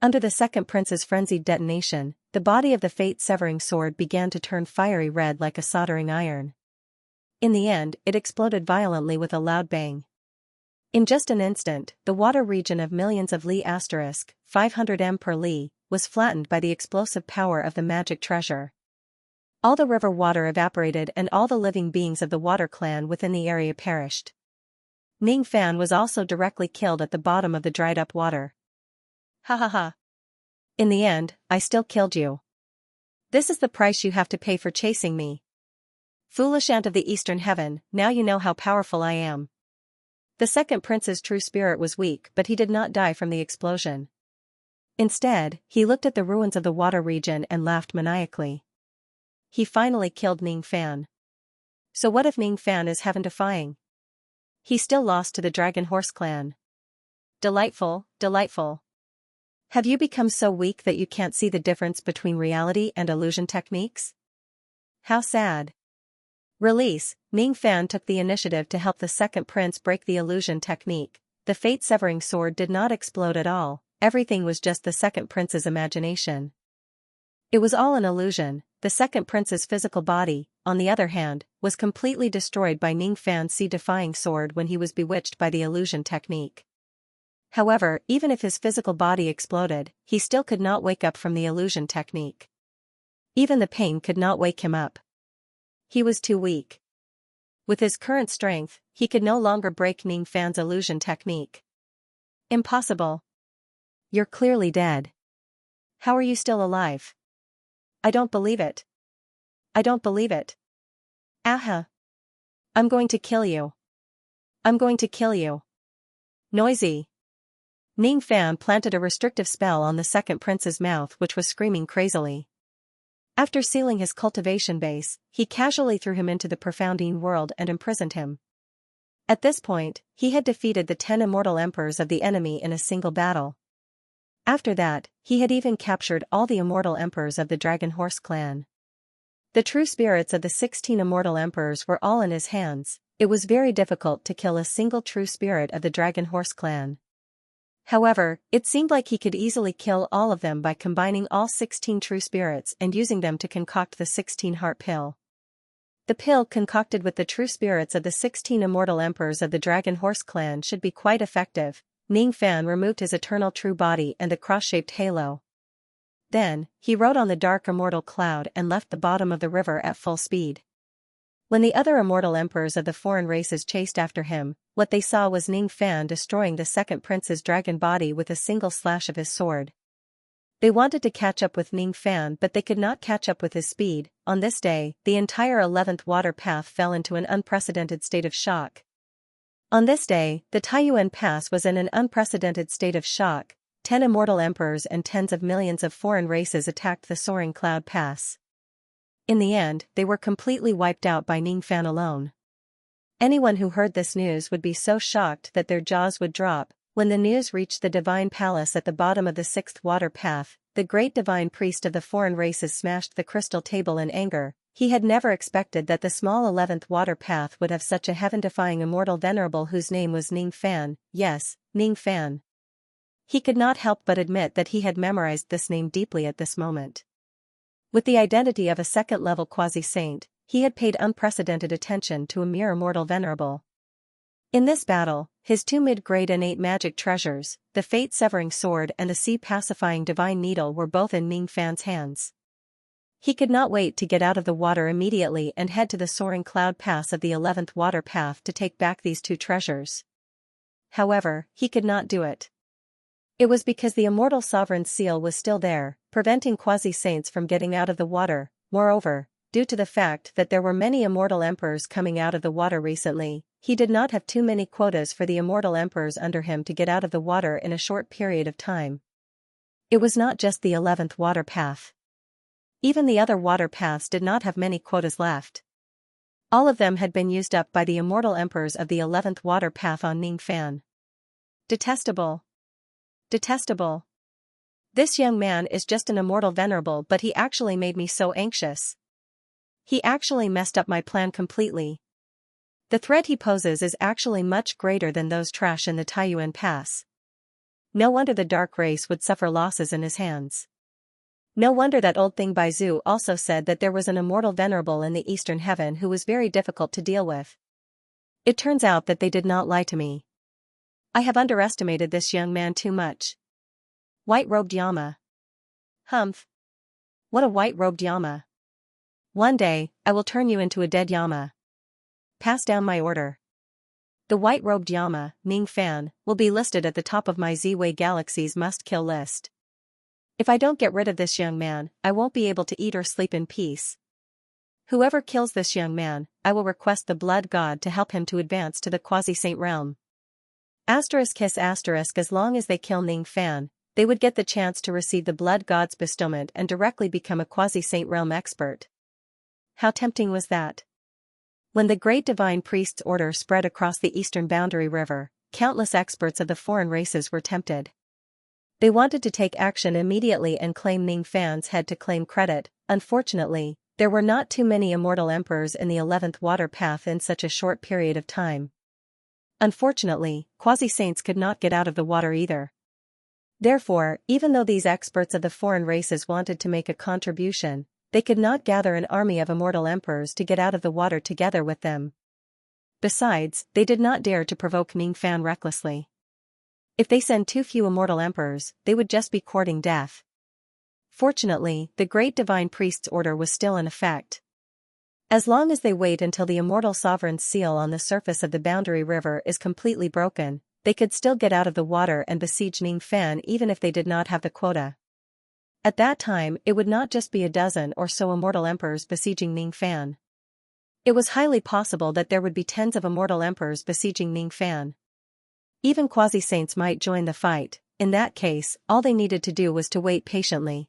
A: Under the second prince's frenzied detonation, the body of the fate-severing sword began to turn fiery red like a soldering iron. In the end, it exploded violently with a loud bang. In just an instant, the water region of millions of li * 500 m per li, was flattened by the explosive power of the magic treasure. All the river water evaporated and all the living beings of the water clan within the area perished. Ning Fan was also directly killed at the bottom of the dried-up water. Ha ha ha. In the end, I still killed you. This is the price you have to pay for chasing me. Foolish ant of the eastern heaven, now you know how powerful I am. The second prince's true spirit was weak, but he did not die from the explosion. Instead, he looked at the ruins of the water region and laughed maniacally. He finally killed Ning Fan. So what if Ning Fan is heaven-defying? He still lost to the Dragon Horse clan. Delightful, delightful. Have you become so weak that you can't see the difference between reality and illusion techniques? How sad. Release. Ning Fan took the initiative to help the second prince break the illusion technique. The fate-severing sword did not explode at all, everything was just the second prince's imagination. It was all an illusion. The second prince's physical body, on the other hand, was completely destroyed by Ning Fan's sea-defying sword when he was bewitched by the illusion technique. However, even if his physical body exploded, he still could not wake up from the illusion technique. Even the pain could not wake him up. He was too weak. With his current strength, he could no longer break Ning Fan's illusion technique. Impossible. You're clearly dead. How are you still alive? I don't believe it. I don't believe it. Aha. I'm going to kill you. I'm going to kill you. Noisy. Ning Fan planted a restrictive spell on the second prince's mouth, which was screaming crazily. After sealing his cultivation base, he casually threw him into the profounding world and imprisoned him. At this point, he had defeated the 10 immortal emperors of the enemy in a single battle. After that, he had even captured all the immortal emperors of the Dragon Horse clan. The true spirits of the 16 immortal emperors were all in his hands. It was very difficult to kill a single true spirit of the Dragon Horse clan. However, it seemed like he could easily kill all of them by combining all 16 true spirits and using them to concoct the 16-heart pill. The pill concocted with the true spirits of the 16 immortal emperors of the Dragon Horse clan should be quite effective. Ning Fan removed his eternal true body and the cross-shaped halo. Then, he rode on the dark immortal cloud and left the bottom of the river at full speed. When the other immortal emperors of the foreign races chased after him, what they saw was Ning Fan destroying the second prince's dragon body with a single slash of his sword. They wanted to catch up with Ning Fan, but they could not catch up with his speed. On this day, the entire 11th water path fell into an unprecedented state of shock. On this day, the Taiyuan Pass was in an unprecedented state of shock. 10 immortal emperors and tens of millions of foreign races attacked the soaring cloud pass. In the end, they were completely wiped out by Ning Fan alone. Anyone who heard this news would be so shocked that their jaws would drop. When the news reached the divine palace at the bottom of the 6th water path, the great divine priest of the foreign races smashed the crystal table in anger. He had never expected that the small 11th water path would have such a heaven-defying immortal venerable whose name was Ning Fan. Yes, Ning Fan. He could not help but admit that he had memorized this name deeply at this moment. With the identity of a second-level quasi-saint, he had paid unprecedented attention to a mere immortal venerable. In this battle, his 2 mid-grade innate magic treasures, the fate-severing sword and the sea-pacifying divine needle, were both in Ning Fan's hands. He could not wait to get out of the water immediately and head to the soaring cloud pass of the 11th water path to take back these 2 treasures. However, he could not do it. It was because the immortal sovereign's seal was still there, preventing quasi-saints from getting out of the water. Moreover, due to the fact that there were many immortal emperors coming out of the water recently, he did not have too many quotas for the immortal emperors under him to get out of the water in a short period of time. It was not just the 11th water path. Even the other water paths did not have many quotas left. All of them had been used up by the immortal emperors of the 11th water path on Ning Fan. Detestable. Detestable. This young man is just an immortal venerable, but he actually made me so anxious. He actually messed up my plan completely. The threat he poses is actually much greater than those trash in the Taiyuan Pass. No wonder the dark race would suffer losses in his hands. No wonder that old thing Baizu also said that there was an immortal venerable in the eastern heaven who was very difficult to deal with. It turns out that they did not lie to me. I have underestimated this young man too much. White-robed Yama. Humph. What a white-robed Yama. One day, I will turn you into a dead Yama. Pass down my order. The white-robed Yama, Ning Fan, will be listed at the top of my Z-Way Galaxy's must-kill list. If I don't get rid of this young man, I won't be able to eat or sleep in peace. Whoever kills this young man, I will request the blood god to help him to advance to the quasi-saint realm. ****. As long as they kill Ning Fan, they would get the chance to receive the blood god's bestowment and directly become a quasi-saint realm expert. How tempting was that? When the great divine priest's order spread across the eastern boundary river, countless experts of the foreign races were tempted. They wanted to take action immediately and claim Ning Fan's head to claim credit. Unfortunately, There were not too many immortal emperors in the 11th water path in such a short period of time. Unfortunately, quasi-saints could not get out of the water either. Therefore, even though these experts of the foreign races wanted to make a contribution, they could not gather an army of immortal emperors to get out of the water together with them. Besides, they did not dare to provoke Ning Fan recklessly. If they send too few immortal emperors, they would just be courting death. Fortunately, the great divine priest's order was still in effect. As long as they wait until the immortal sovereign's seal on the surface of the boundary river is completely broken, they could still get out of the water and besiege Ning Fan even if they did not have the quota. At that time, it would not just be a dozen or so immortal emperors besieging Ning Fan. It was highly possible that there would be tens of immortal emperors besieging Ning Fan. Even quasi-saints might join the fight. In that case, all they needed to do was to wait patiently.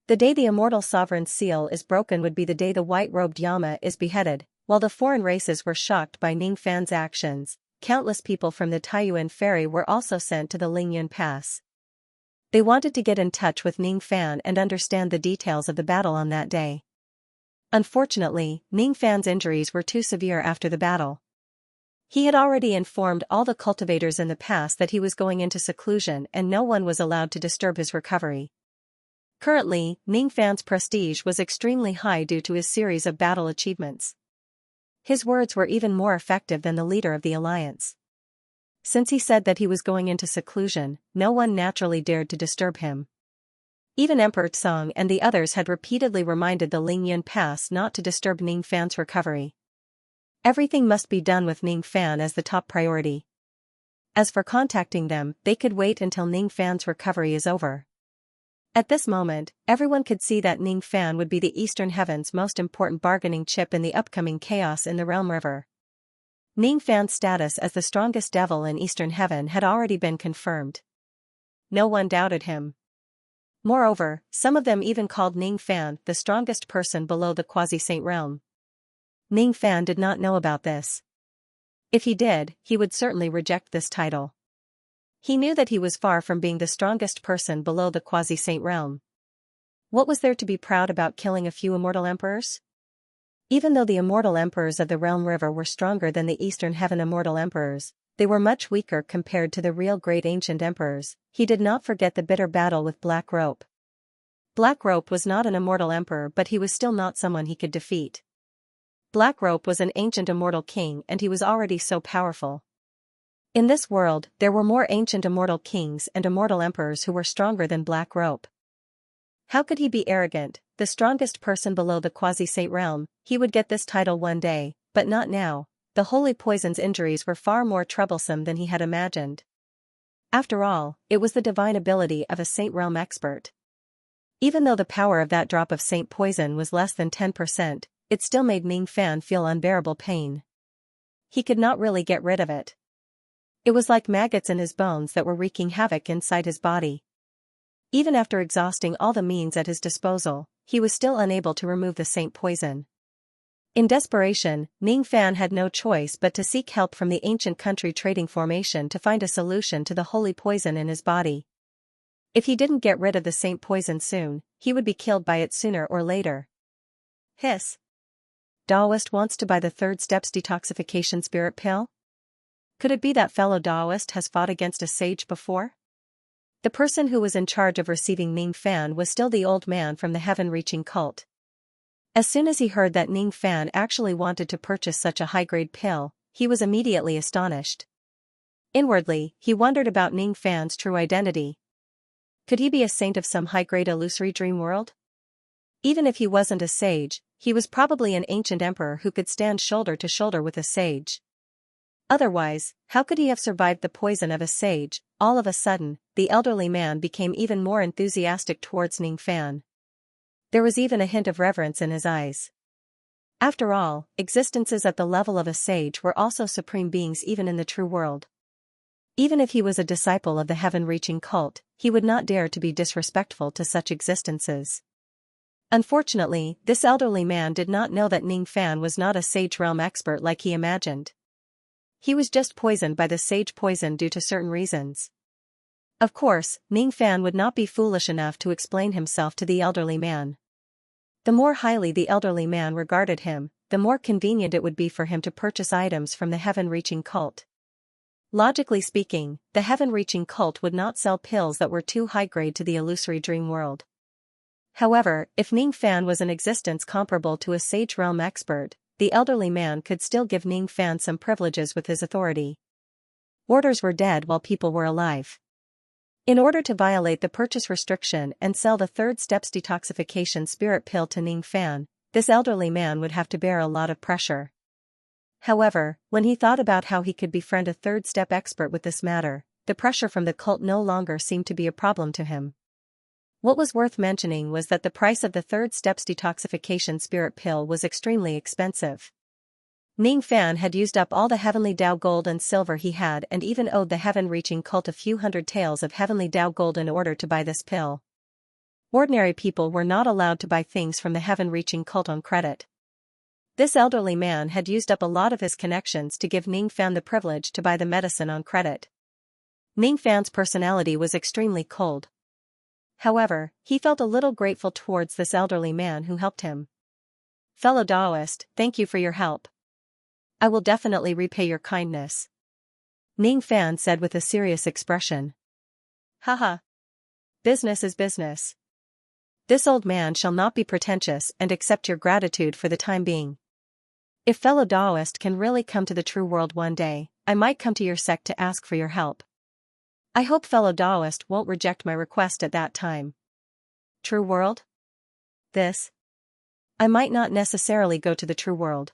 A: The day the immortal sovereign's seal is broken would be the day the white-robed Yama is beheaded. While the foreign races were shocked by Ning Fan's actions, countless people from the Taiyuan ferry were also sent to the Lingyun Pass. They wanted to get in touch with Ning Fan and understand the details of the battle on that day. Unfortunately, Ning Fan's injuries were too severe after the battle. He had already informed all the cultivators in the pass that he was going into seclusion and no one was allowed to disturb his recovery. Currently, Ning Fan's prestige was extremely high due to his series of battle achievements. His words were even more effective than the leader of the alliance. Since he said that he was going into seclusion, no one naturally dared to disturb him. Even Emperor Tsang and the others had repeatedly reminded the Lingyun Pass not to disturb Ning Fan's recovery. Everything must be done with Ning Fan as the top priority. As for contacting them, they could wait until Ning Fan's recovery is over. At this moment, everyone could see that Ning Fan would be the Eastern Heaven's most important bargaining chip in the upcoming chaos in the Realm River. Ning Fan's status as the strongest devil in Eastern Heaven had already been confirmed. No one doubted him. Moreover, some of them even called Ning Fan the strongest person below the quasi-saint realm. Ning Fan did not know about this. If he did, he would certainly reject this title. He knew that he was far from being the strongest person below the quasi-saint realm. What was there to be proud about killing a few immortal emperors? Even though the immortal emperors of the Realm River were stronger than the Eastern Heaven immortal emperors, they were much weaker compared to the real great ancient emperors. He did not forget the bitter battle with Black Rope. Black Rope was not an immortal emperor, but he was still not someone he could defeat. Black Rope was an ancient immortal king and he was already so powerful. In this world, there were more ancient immortal kings and immortal emperors who were stronger than Black Rope. How could he be arrogant, the strongest person below the quasi-saint realm? He would get this title one day, but not now. The holy poison's injuries were far more troublesome than he had imagined. After all, it was the divine ability of a saint realm expert. Even though the power of that drop of saint poison was less than 10%, it still made Ning Fan feel unbearable pain. He could not really get rid of it. It was like maggots in his bones that were wreaking havoc inside his body. Even after exhausting all the means at his disposal, he was still unable to remove the saint poison. In desperation, Ning Fan had no choice but to seek help from the ancient country trading formation to find a solution to the holy poison in his body. If he didn't get rid of the saint poison soon, he would be killed by it sooner or later. Hiss. Daoist wants to buy the third step's detoxification spirit pill? Could it be that fellow Daoist has fought against a sage before? The person who was in charge of receiving Ning Fan was still the old man from the heaven-reaching cult. As soon as he heard that Ning Fan actually wanted to purchase such a high-grade pill, he was immediately astonished. Inwardly, he wondered about Ning Fan's true identity. Could he be a saint of some high-grade illusory dream world? Even if he wasn't a sage, he was probably an ancient emperor who could stand shoulder to shoulder with a sage. Otherwise, how could he have survived the poison of a sage? All of a sudden, the elderly man became even more enthusiastic towards Ning Fan. There was even a hint of reverence in his eyes. After all, existences at the level of a sage were also supreme beings even in the true world. Even if he was a disciple of the heaven-reaching cult, he would not dare to be disrespectful to such existences. Unfortunately, this elderly man did not know that Ning Fan was not a sage realm expert like he imagined. He was just poisoned by the sage poison due to certain reasons. Of course, Ning Fan would not be foolish enough to explain himself to the elderly man. The more highly the elderly man regarded him, the more convenient it would be for him to purchase items from the heaven-reaching cult. Logically speaking, the heaven-reaching cult would not sell pills that were too high-grade to the illusory dream world. However, if Ning Fan was an existence comparable to a sage realm expert, the elderly man could still give Ning Fan some privileges with his authority. Orders were dead while people were alive. In order to violate the purchase restriction and sell the third step's detoxification spirit pill to Ning Fan, this elderly man would have to bear a lot of pressure. However, when he thought about how he could befriend a third step expert with this matter, the pressure from the cult no longer seemed to be a problem to him. What was worth mentioning was that the price of the third step's detoxification spirit pill was extremely expensive. Ning Fan had used up all the heavenly Tao gold and silver he had and even owed the heaven-reaching cult a few hundred taels of heavenly Tao gold in order to buy this pill. Ordinary people were not allowed to buy things from the heaven-reaching cult on credit. This elderly man had used up a lot of his connections to give Ning Fan the privilege to buy the medicine on credit. Ning Fan's personality was extremely cold. However, he felt a little grateful towards this elderly man who helped him. "Fellow Taoist, thank you for your help. I will definitely repay your kindness," Ning Fan said with a serious expression. "Haha. Business is business. This old man shall not be pretentious and accept your gratitude for the time being. If fellow Taoist can really come to the true world one day, I might come to your sect to ask for your help. I hope fellow Taoist won't reject my request at that time." True world? I might not necessarily go to the true world.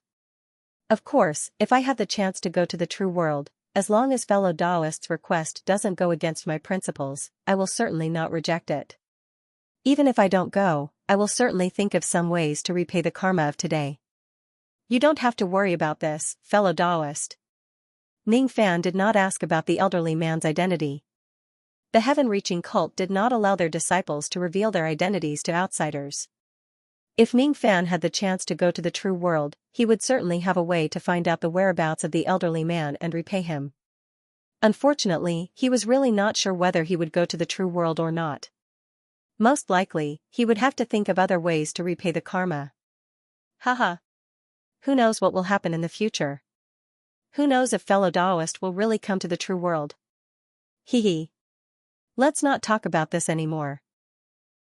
A: Of course, if I have the chance to go to the true world, as long as fellow Taoist's request doesn't go against my principles, I will certainly not reject it. Even if I don't go, I will certainly think of some ways to repay the karma of today. You don't have to worry about this, fellow Taoist. Ning Fan did not ask about the elderly man's identity. The heaven-reaching cult did not allow their disciples to reveal their identities to outsiders. If Ning Fan had the chance to go to the true world, he would certainly have a way to find out the whereabouts of the elderly man and repay him. Unfortunately, he was really not sure whether he would go to the true world or not. Most likely, he would have to think of other ways to repay the karma. Haha. Who knows what will happen in the future? Who knows if fellow Taoist will really come to the true world? Hee. Let's not talk about this anymore.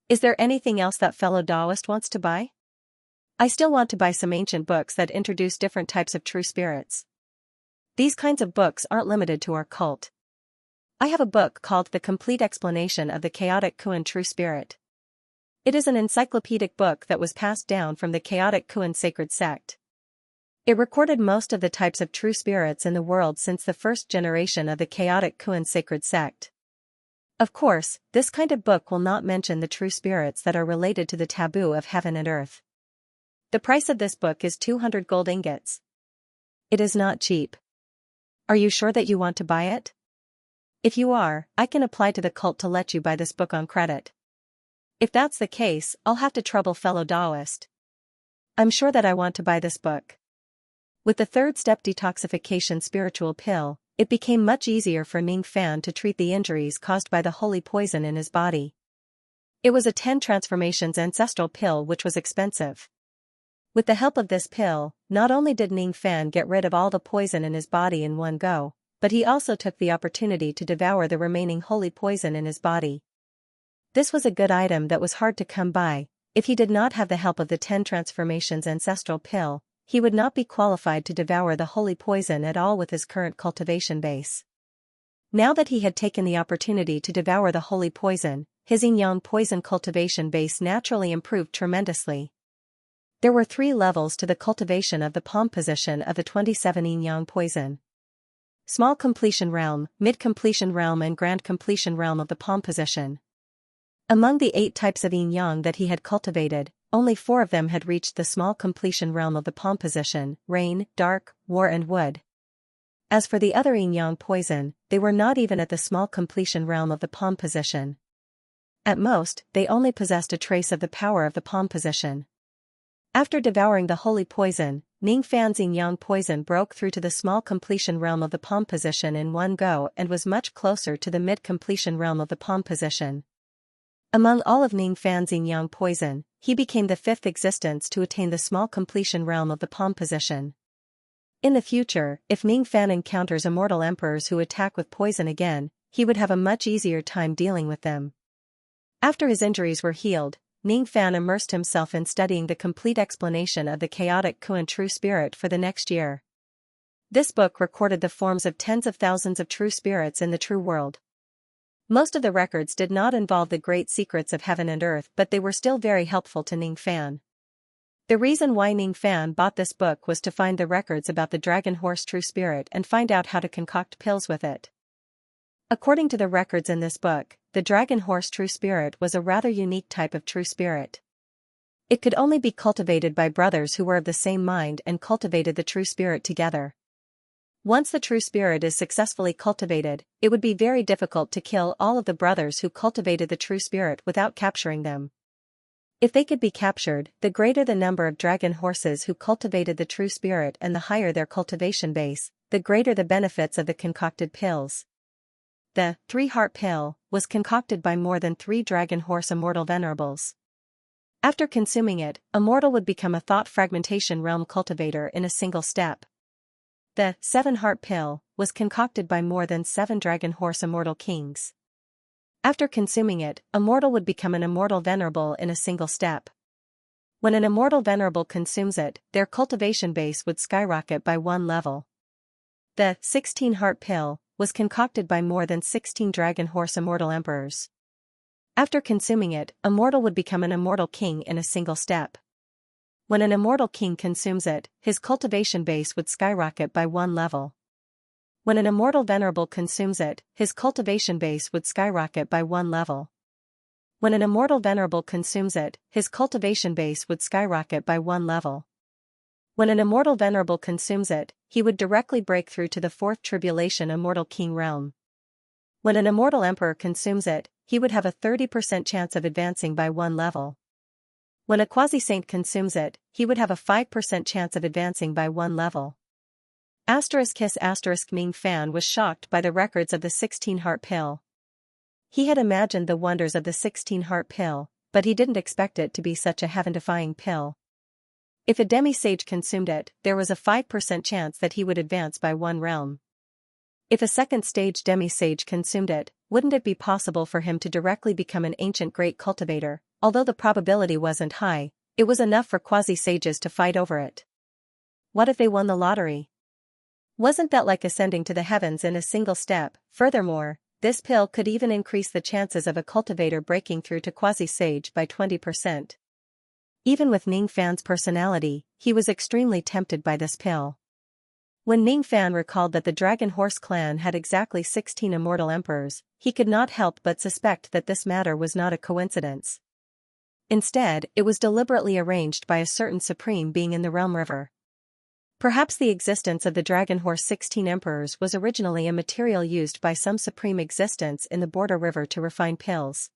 A: Is there anything else that fellow Taoist wants to buy? I still want to buy some ancient books that introduce different types of true spirits. These kinds of books aren't limited to our cult. I have a book called The Complete Explanation of the Chaotic Kuan True Spirit. It is an encyclopedic book that was passed down from the Chaotic Kuan sacred sect. It recorded most of the types of true spirits in the world since the first generation of the Chaotic Kuan sacred sect. Of course, this kind of book will not mention the true spirits that are related to the taboo of heaven and earth. The price of this book is 200 gold ingots. It is not cheap. Are you sure that you want to buy it? If you are, I can apply to the cult to let you buy this book on credit. If that's the case, I'll have to trouble fellow Taoist. I'm sure that I want to buy this book. With the third step detoxification spiritual pill, it became much easier for Ning Fan to treat the injuries caused by the holy poison in his body. It was a 10 transformations ancestral pill which was expensive. With the help of this pill, not only did Ning Fan get rid of all the poison in his body in one go, but he also took the opportunity to devour the remaining holy poison in his body. This was a good item that was hard to come by. If he did not have the help of the 10 transformations ancestral pill, he would not be qualified to devour the holy poison at all with his current cultivation base. Now that he had taken the opportunity to devour the holy poison, his yin-yang poison cultivation base naturally improved tremendously. There were 3 levels to the cultivation of the palm position of the 27 yin-yang poison. Small completion realm, mid completion realm and grand completion realm of the palm position. Among the 8 types of yin-yang that he had cultivated, only 4 of them had reached the small completion realm of the palm position: rain, dark, war and wood. As for the other yin-yang poison, they were not even at the small completion realm of the palm position. At most, they only possessed a trace of the power of the palm position. After devouring the holy poison, Ning Fan's yin-yang poison broke through to the small completion realm of the palm position in one go and was much closer to the mid completion realm of the palm position. Among all of Ning Fan's yin-yang poison, he became the fifth existence to attain the small completion realm of the palm position. In the future, if Ning Fan encounters immortal emperors who attack with poison again, he would have a much easier time dealing with them. After his injuries were healed, Ning Fan immersed himself in studying the complete explanation of the chaotic Kuan true spirit for the next year. This book recorded the forms of tens of thousands of true spirits in the true world. Most of the records did not involve the great secrets of heaven and earth, but they were still very helpful to Ning Fan. The reason why Ning Fan bought this book was to find the records about the dragon horse true spirit and find out how to concoct pills with it. According to the records in this book, the dragon horse true spirit was a rather unique type of true spirit. It could only be cultivated by brothers who were of the same mind and cultivated the true spirit together. Once the true spirit is successfully cultivated, it would be very difficult to kill all of the brothers who cultivated the true spirit without capturing them. If they could be captured, the greater the number of dragon horses who cultivated the true spirit and the higher their cultivation base, the greater the benefits of the concocted pills. The 3-heart pill was concocted by more than 3 dragon horse immortal venerables. After consuming it, a mortal would become a thought fragmentation realm cultivator in a single step. The 7-heart pill was concocted by more than 7 dragon horse immortal kings. After consuming it, a mortal would become an immortal venerable in a single step. When an immortal venerable consumes it, their cultivation base would skyrocket by 1 level. The 16-heart pill was concocted by more than 16 dragon horse immortal emperors. After consuming it, a mortal would become an immortal king in a single step. When an immortal king consumes it, his cultivation base would skyrocket by 1 level. When an immortal venerable consumes it, his cultivation base would skyrocket by 1 level. When an immortal venerable consumes it, his cultivation base would skyrocket by 1 level. When an immortal venerable consumes it, he would directly break through to the 4th tribulation immortal king realm. When an immortal emperor consumes it, he would have a 30% chance of advancing by 1 level. When a quasi-saint consumes it, he would have a 5% chance of advancing by 1 level. Ming Fan was shocked by the records of the 16-heart pill. He had imagined the wonders of the 16-heart pill, but he didn't expect it to be such a heaven-defying pill. If a demi-sage consumed it, there was a 5% chance that he would advance by 1 realm. If a second-stage demi-sage consumed it, wouldn't it be possible for him to directly become an ancient great cultivator? Although the probability wasn't high, it was enough for quasi-sages to fight over it. What if they won the lottery? Wasn't that like ascending to the heavens in a single step? Furthermore, this pill could even increase the chances of a cultivator breaking through to quasi-sage by 20%. Even with Ning Fan's personality, he was extremely tempted by this pill. When Ning Fan recalled that the Dragon Horse clan had exactly 16 immortal emperors, he could not help but suspect that this matter was not a coincidence. Instead, it was deliberately arranged by a certain supreme being in the Realm River. Perhaps the existence of the Dragon Horse 16 emperors was originally a material used by some supreme existence in the Border River to refine pills.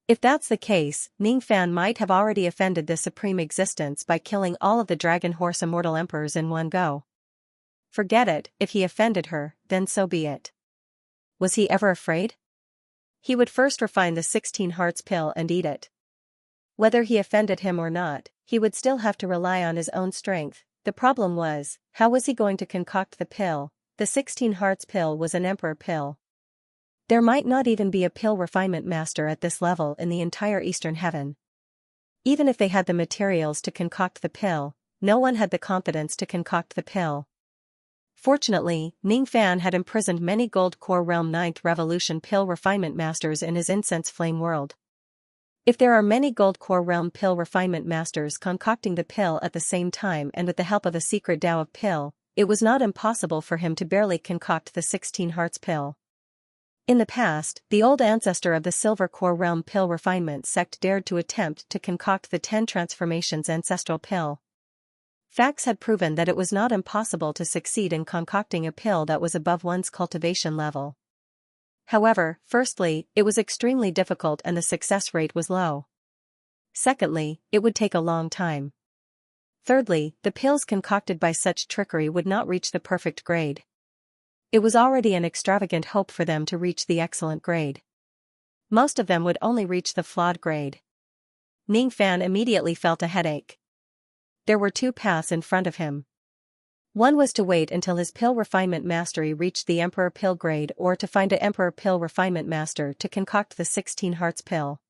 A: If that's the case, Ning Fan might have already offended the supreme existence by killing all of the Dragon Horse immortal emperors in one go. Forget it, if he offended her, then so be it. Was he ever afraid? He would first refine the 16 hearts pill and eat it. Whether he offended him or not, he would still have to rely on his own strength. The problem was, how was he going to concoct the pill? The 16 hearts pill was an emperor pill. There might not even be a pill refinement master at this level in the entire Eastern Heaven. Even if they had the materials to concoct the pill, no one had the confidence to concoct the pill. Fortunately, Ning Fan had imprisoned many Gold Core Realm 9th Revolution pill refinement masters in his incense flame world. If there are many Gold Core Realm pill refinement masters concocting the pill at the same time and with the help of a secret Tao of pill, it was not impossible for him to barely concoct the 16 hearts pill. In the past, the old ancestor of the Silver Core Realm pill refinement sect dared to attempt to concoct the 10 transformations ancestral pill. Facts had proven that it was not impossible to succeed in concocting a pill that was above one's cultivation level. However, firstly, it was extremely difficult and the success rate was low. Secondly, it would take a long time. Thirdly, the pills concocted by such trickery would not reach the perfect grade. It was already an extravagant hope for them to reach the excellent grade. Most of them would only reach the flawed grade. Ning Fan immediately felt a headache. There were two paths in front of him. One was to wait until his pill refinement mastery reached the Emperor Pill grade, or to find an Emperor Pill refinement master to concoct the 16 Hearts pill.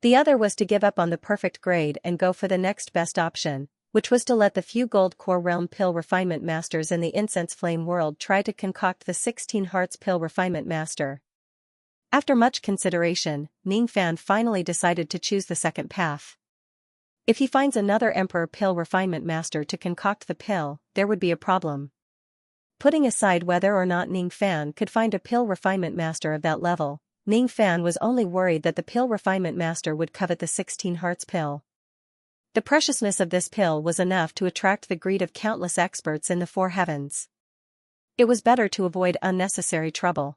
A: The other was to give up on the perfect grade and go for the next best option, which was to let the few Gold Core Realm Pill refinement masters in the Incense Flame world try to concoct the 16 Hearts Pill refinement master. After much consideration, Ning Fan finally decided to choose the second path. If he finds another Emperor Pill refinement master to concoct the pill, there would be a problem. Putting aside whether or not Ning Fan could find a pill refinement master of that level, Ning Fan was only worried that the pill refinement master would covet the 16 Hearts pill. The preciousness of this pill was enough to attract the greed of countless experts in the four heavens. It was better to avoid unnecessary trouble.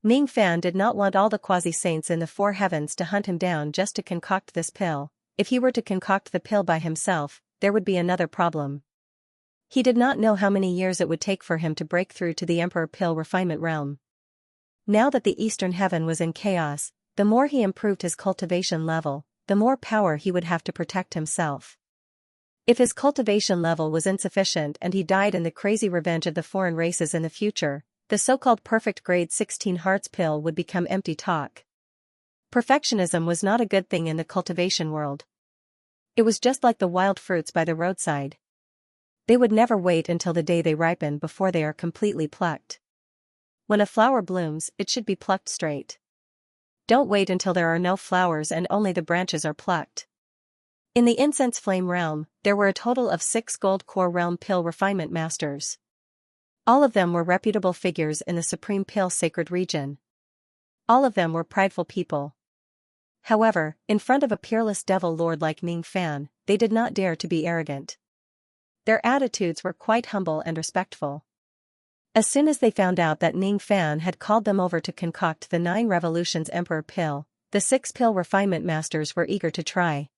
A: Ning Fan did not want all the quasi-saints in the four heavens to hunt him down just to concoct this pill. If he were to concoct the pill by himself, there would be another problem. He did not know how many years it would take for him to break through to the Emperor Pill refinement realm. Now that the Eastern Heaven was in chaos, the more he improved his cultivation level, the more power he would have to protect himself. If his cultivation level was insufficient and he died in the crazy revenge of the foreign races in the future, the so-called perfect grade 16 Hearts pill would become empty talk. Perfectionism was not a good thing in the cultivation world. It was just like the wild fruits by the roadside. They would never wait until the day they ripen before they are completely plucked. When a flower blooms, it should be plucked straight. Don't wait until there are no flowers and only the branches are plucked. In the Incense Flame realm, there were a total of 6 Gold Core Realm Pill refinement masters. All of them were reputable figures in the Supreme Pill sacred region. All of them were prideful people. However, in front of a peerless devil lord like Ning Fan, they did not dare to be arrogant. Their attitudes were quite humble and respectful. As soon as they found out that Ning Fan had called them over to concoct the 9 Revolutions Emperor Pill, the 6 Pill refinement masters were eager to try.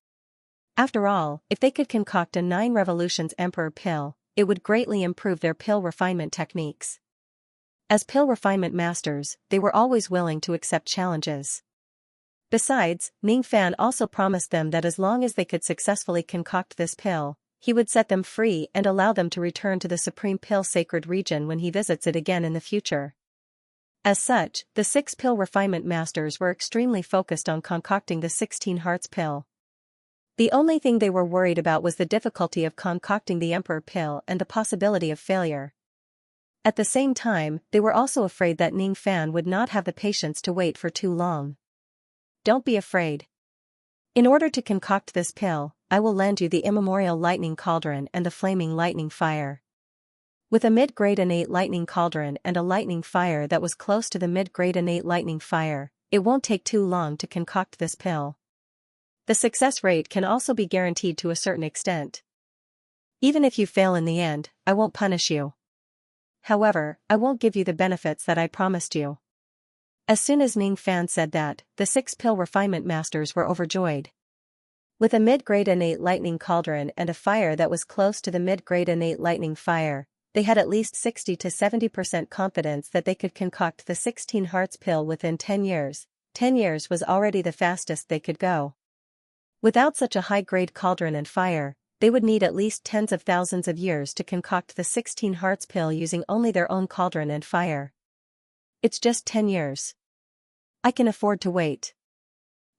A: After all, if they could concoct a 9 Revolutions Emperor Pill, it would greatly improve their pill refinement techniques. As pill refinement masters, they were always willing to accept challenges. Besides, Ning Fan also promised them that as long as they could successfully concoct this pill, he would set them free and allow them to return to the Supreme Pill sacred region when he visits it again in the future. As such, the 6 pill refinement masters were extremely focused on concocting the 16 Hearts pill. The only thing they were worried about was the difficulty of concocting the Emperor pill and the possibility of failure. At the same time, they were also afraid that Ning Fan would not have the patience to wait for too long. Don't be afraid. In order to concoct this pill, I will lend you the immemorial lightning cauldron and the flaming lightning fire. With a mid-grade innate lightning cauldron and a lightning fire that was close to the mid-grade innate lightning fire, it won't take too long to concoct this pill. The success rate can also be guaranteed to a certain extent. Even if you fail in the end, I won't punish you. However, I won't give you the benefits that I promised you. As soon as Ning Fan said that, the 6 pill refinement masters were overjoyed. With a mid-grade innate lightning cauldron and a fire that was close to the mid-grade innate lightning fire, they had at least 60 to 70% confidence that they could concoct the 16 Hearts pill within 10 years. 10 years was already the fastest they could go. Without such a high-grade cauldron and fire, they would need at least tens of thousands of years to concoct the 16 Hearts pill using only their own cauldron and fire. It's just 10 years. I can afford to wait.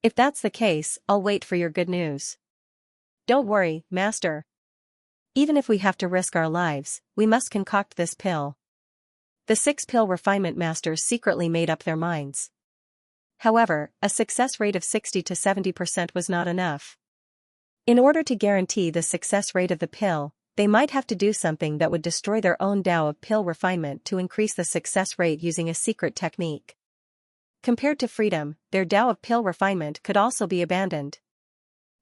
A: If that's the case, I'll wait for your good news. Don't worry, Master. Even if we have to risk our lives, we must concoct this pill. The 6 pill refinement masters secretly made up their minds. However, a success rate of 60 to 70% was not enough. In order to guarantee the success rate of the pill, they might have to do something that would destroy their own Tao of pill refinement to increase the success rate using a secret technique. Compared to freedom, their Tao of pill refinement could also be abandoned.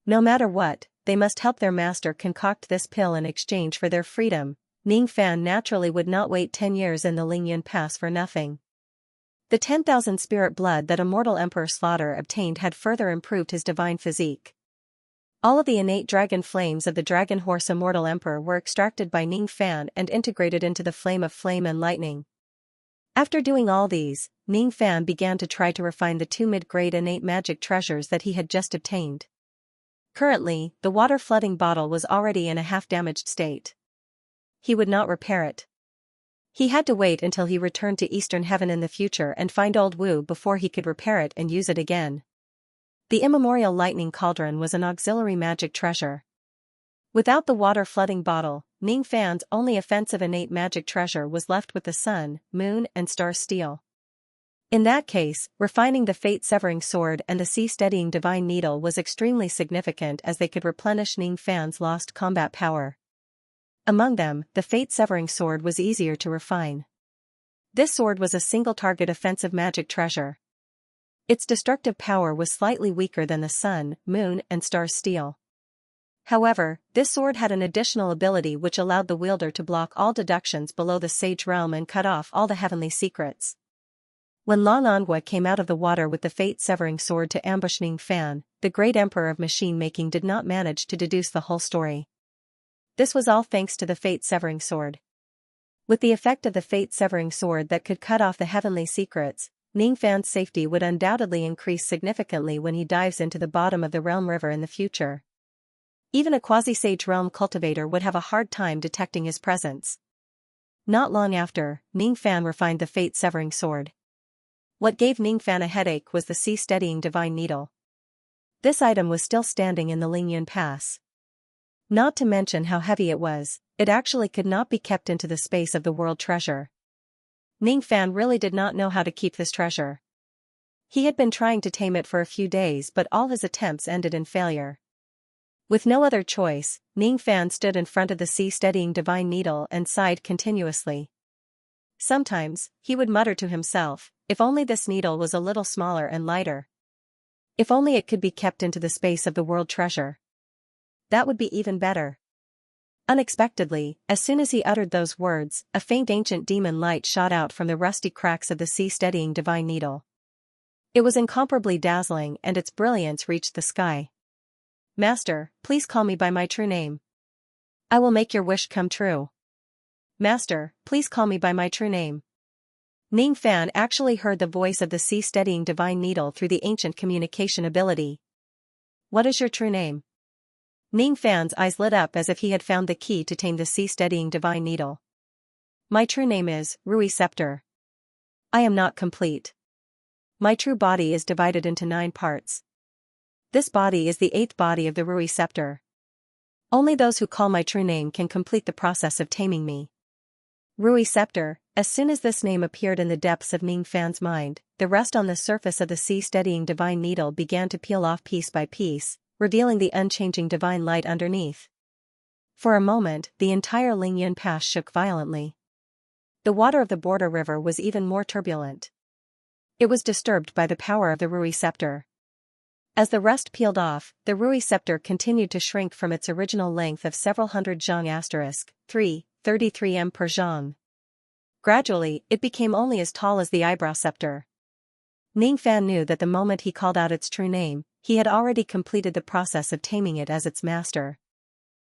A: No matter what, they must help their master concoct this pill in exchange for their freedom. Ning Fan naturally would not wait 10 years in the Lingyun Pass for nothing. The 10,000 spirit blood that Immortal Emperor Slaughter obtained had further improved his divine physique. All of the innate dragon flames of the Dragon Horse Immortal Emperor were extracted by Ning Fan and integrated into the flame of flame and lightning. After doing all these, Ning Fan began to try to refine the 2 mid-grade innate magic treasures that he had just obtained. Currently, the water-flooding bottle was already in a half-damaged state. He would not repair it. He had to wait until he returned to Eastern Heaven in the future and find Old Wu before he could repair it and use it again. The immemorial lightning cauldron was an auxiliary magic treasure. Without the water-flooding bottle, Ning Fan's only offensive innate magic treasure was left with the sun, moon, and star steel. In that case, refining the fate-severing sword and the sea-steadying divine needle was extremely significant as they could replenish Ning Fan's lost combat power. Among them, the fate-severing sword was easier to refine. This sword was a single-target offensive magic treasure. Its destructive power was slightly weaker than the sun, moon, and star steel. However, this sword had an additional ability which allowed the wielder to block all deductions below the sage realm and cut off all the heavenly secrets. When Long Anhua came out of the water with the fate-severing sword to ambush Ning Fan, the great emperor of machine-making did not manage to deduce the whole story. This was all thanks to the fate-severing sword. With the effect of the fate-severing sword that could cut off the heavenly secrets, Ning Fan's safety would undoubtedly increase significantly when he dives into the bottom of the Realm River in the future. Even a quasi-sage realm cultivator would have a hard time detecting his presence. Not long after, Ning Fan refined the fate-severing sword. What gave Ning Fan a headache was the sea-steadying divine needle. This item was still standing in the Lingyun Pass. Not to mention how heavy it was, it actually could not be kept into the space of the world treasure. Ning Fan really did not know how to keep this treasure. He had been trying to tame it for a few days but all his attempts ended in failure. With no other choice, Ning Fan stood in front of the sea-steadying divine needle and sighed continuously. Sometimes, he would mutter to himself, if only this needle was a little smaller and lighter. If only it could be kept into the space of the world treasure. That would be even better. Unexpectedly, as soon as he uttered those words, a faint ancient demon light shot out from the rusty cracks of the sea-steadying divine needle. It was incomparably dazzling and its brilliance reached the sky. Master, please call me by my true name. I will make your wish come true. Master, please call me by my true name. Ning Fan actually heard the voice of the sea-steadying divine needle through the ancient communication ability. What is your true name? Ning Fan's eyes lit up as if he had found the key to tame the sea-steadying divine needle. My true name is Rui Scepter. I am not complete. My true body is divided into 9 parts. This body is the 8th body of the Rui Scepter. Only those who call my true name can complete the process of taming me. Rui Scepter. As soon as this name appeared in the depths of Ning Fan's mind, the rust on the surface of the sea-steadying divine needle began to peel off piece by piece, revealing the unchanging divine light underneath. For a moment, the entire Lingyun Pass shook violently. The water of the border river was even more turbulent. It was disturbed by the power of the Rui Scepter. As the rust peeled off, the Rui Scepter continued to shrink from its original length of several hundred zhang *3, 33 m per zhang. Gradually, it became only as tall as the eyebrow scepter. Ning Fan knew that the moment he called out its true name, he had already completed the process of taming it as its master.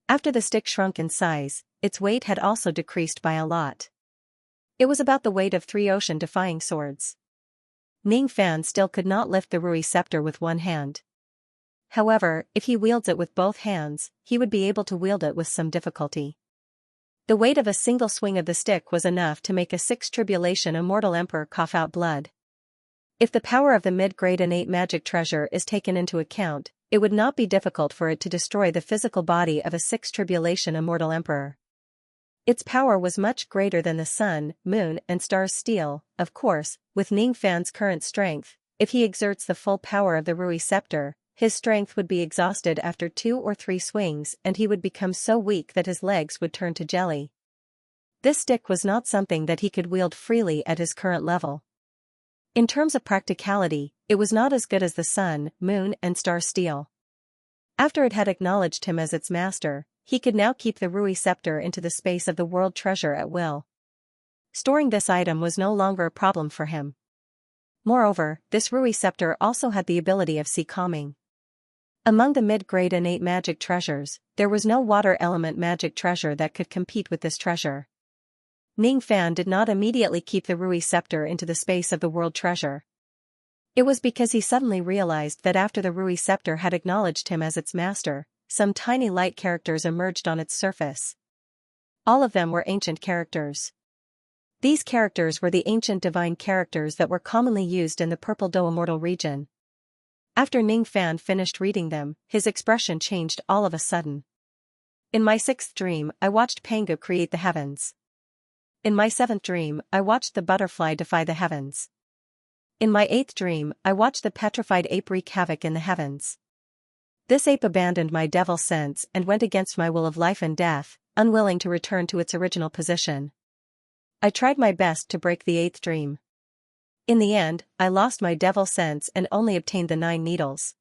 A: After the stick shrunk in size, its weight had also decreased by a lot. It was about the weight of 3 ocean-defying swords. Ning Fan still could not lift the Rui Scepter with one hand. However, if he wields it with both hands, he would be able to wield it with some difficulty. The weight of a single swing of the stick was enough to make a 6th tribulation immortal emperor cough out blood. If the power of the mid-grade innate magic treasure is taken into account, it would not be difficult for it to destroy the physical body of a 6th tribulation immortal emperor. Its power was much greater than the sun, moon, and stars' steel, of course, with Ning Fan's current strength. If he exerts the full power of the Rui Scepter, his strength would be exhausted after 2 or 3 swings and he would become so weak that his legs would turn to jelly. This stick was not something that he could wield freely at his current level. In terms of practicality, it was not as good as the sun, moon, and star steel. After it had acknowledged him as its master, he could now keep the Rui Scepter into the space of the world treasure at will. Storing this item was no longer a problem for him. Moreover, this Rui Scepter also had the ability of sea calming. Among the mid-grade innate magic treasures, there was no water element magic treasure that could compete with this treasure. Ning Fan did not immediately keep the Rui Scepter into the space of the world treasure. It was because he suddenly realized that after the Rui scepter had acknowledged him as its master, some tiny light characters emerged on its surface. All of them were ancient characters. These characters were the ancient divine characters that were commonly used in the Purple Do Immortal region. After Ning Fan finished reading them, his expression changed all of a sudden. In my 6th dream, I watched Pangu create the heavens. In my 7th dream, I watched the butterfly defy the heavens. In my 8th dream, I watched the petrified ape wreak havoc in the heavens. This ape abandoned my devil sense and went against my will of life and death, unwilling to return to its original position. I tried my best to break the 8th dream. In the end, I lost my devil sense and only obtained the 9 needles.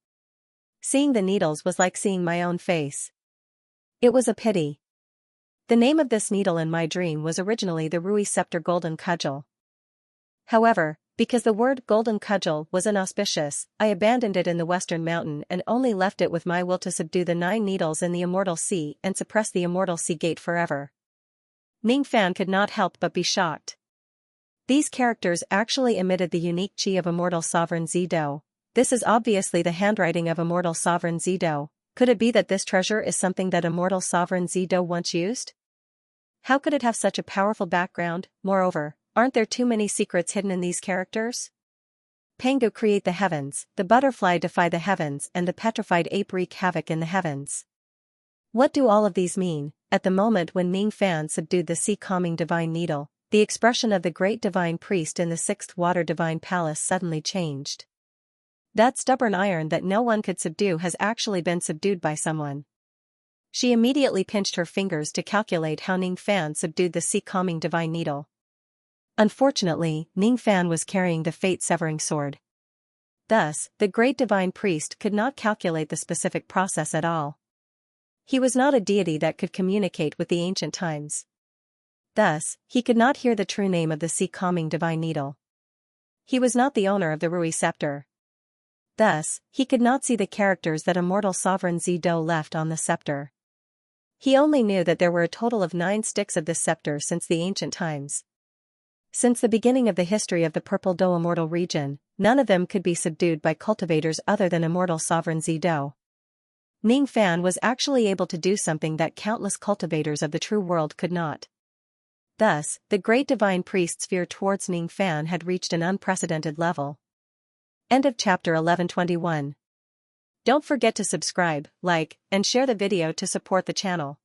A: Seeing the needles was like seeing my own face. It was a pity. The name of this needle in my dream was originally the Rui Scepter Golden Cudgel. However, because the word golden cudgel was inauspicious, I abandoned it in the Western Mountain and only left it with my will to subdue the 9 needles in the Immortal Sea and suppress the Immortal Sea Gate forever. Ning Fan could not help but be shocked. These characters actually emitted the unique chi of Immortal Sovereign Zido. This is obviously the handwriting of Immortal Sovereign Zido. Could it be that this treasure is something that Immortal Sovereign Zido once used? How could it have such a powerful background? Moreover, aren't there too many secrets hidden in these characters? Pangu create the heavens, the butterfly defy the heavens and the petrified ape wreak havoc in the heavens. What do all of these mean? At the moment when Ning Fan subdued the sea-calming divine needle, the expression of the great divine priest in the 6th water divine palace suddenly changed. That stubborn iron that no one could subdue has actually been subdued by someone. She immediately pinched her fingers to calculate how Ning Fan subdued the sea-calming divine needle. Unfortunately, Ning Fan was carrying the fate-severing sword. Thus, the great divine priest could not calculate the specific process at all. He was not a deity that could communicate with the ancient times. Thus, he could not hear the true name of the sea-calming divine needle. He was not the owner of the Rui scepter. Thus, he could not see the characters that Immortal Sovereign Zido left on the scepter. He only knew that there were a total of 9 sticks of this scepter since the ancient times. Since the beginning of the history of the Purple Do Immortal region, none of them could be subdued by cultivators other than Immortal Sovereign Zido. Ning Fan was actually able to do something that countless cultivators of the true world could not. Thus, the great divine priest's fear towards Ning Fan had reached an unprecedented level. End of chapter 1121. Don't forget to subscribe, like, and share the video to support the channel.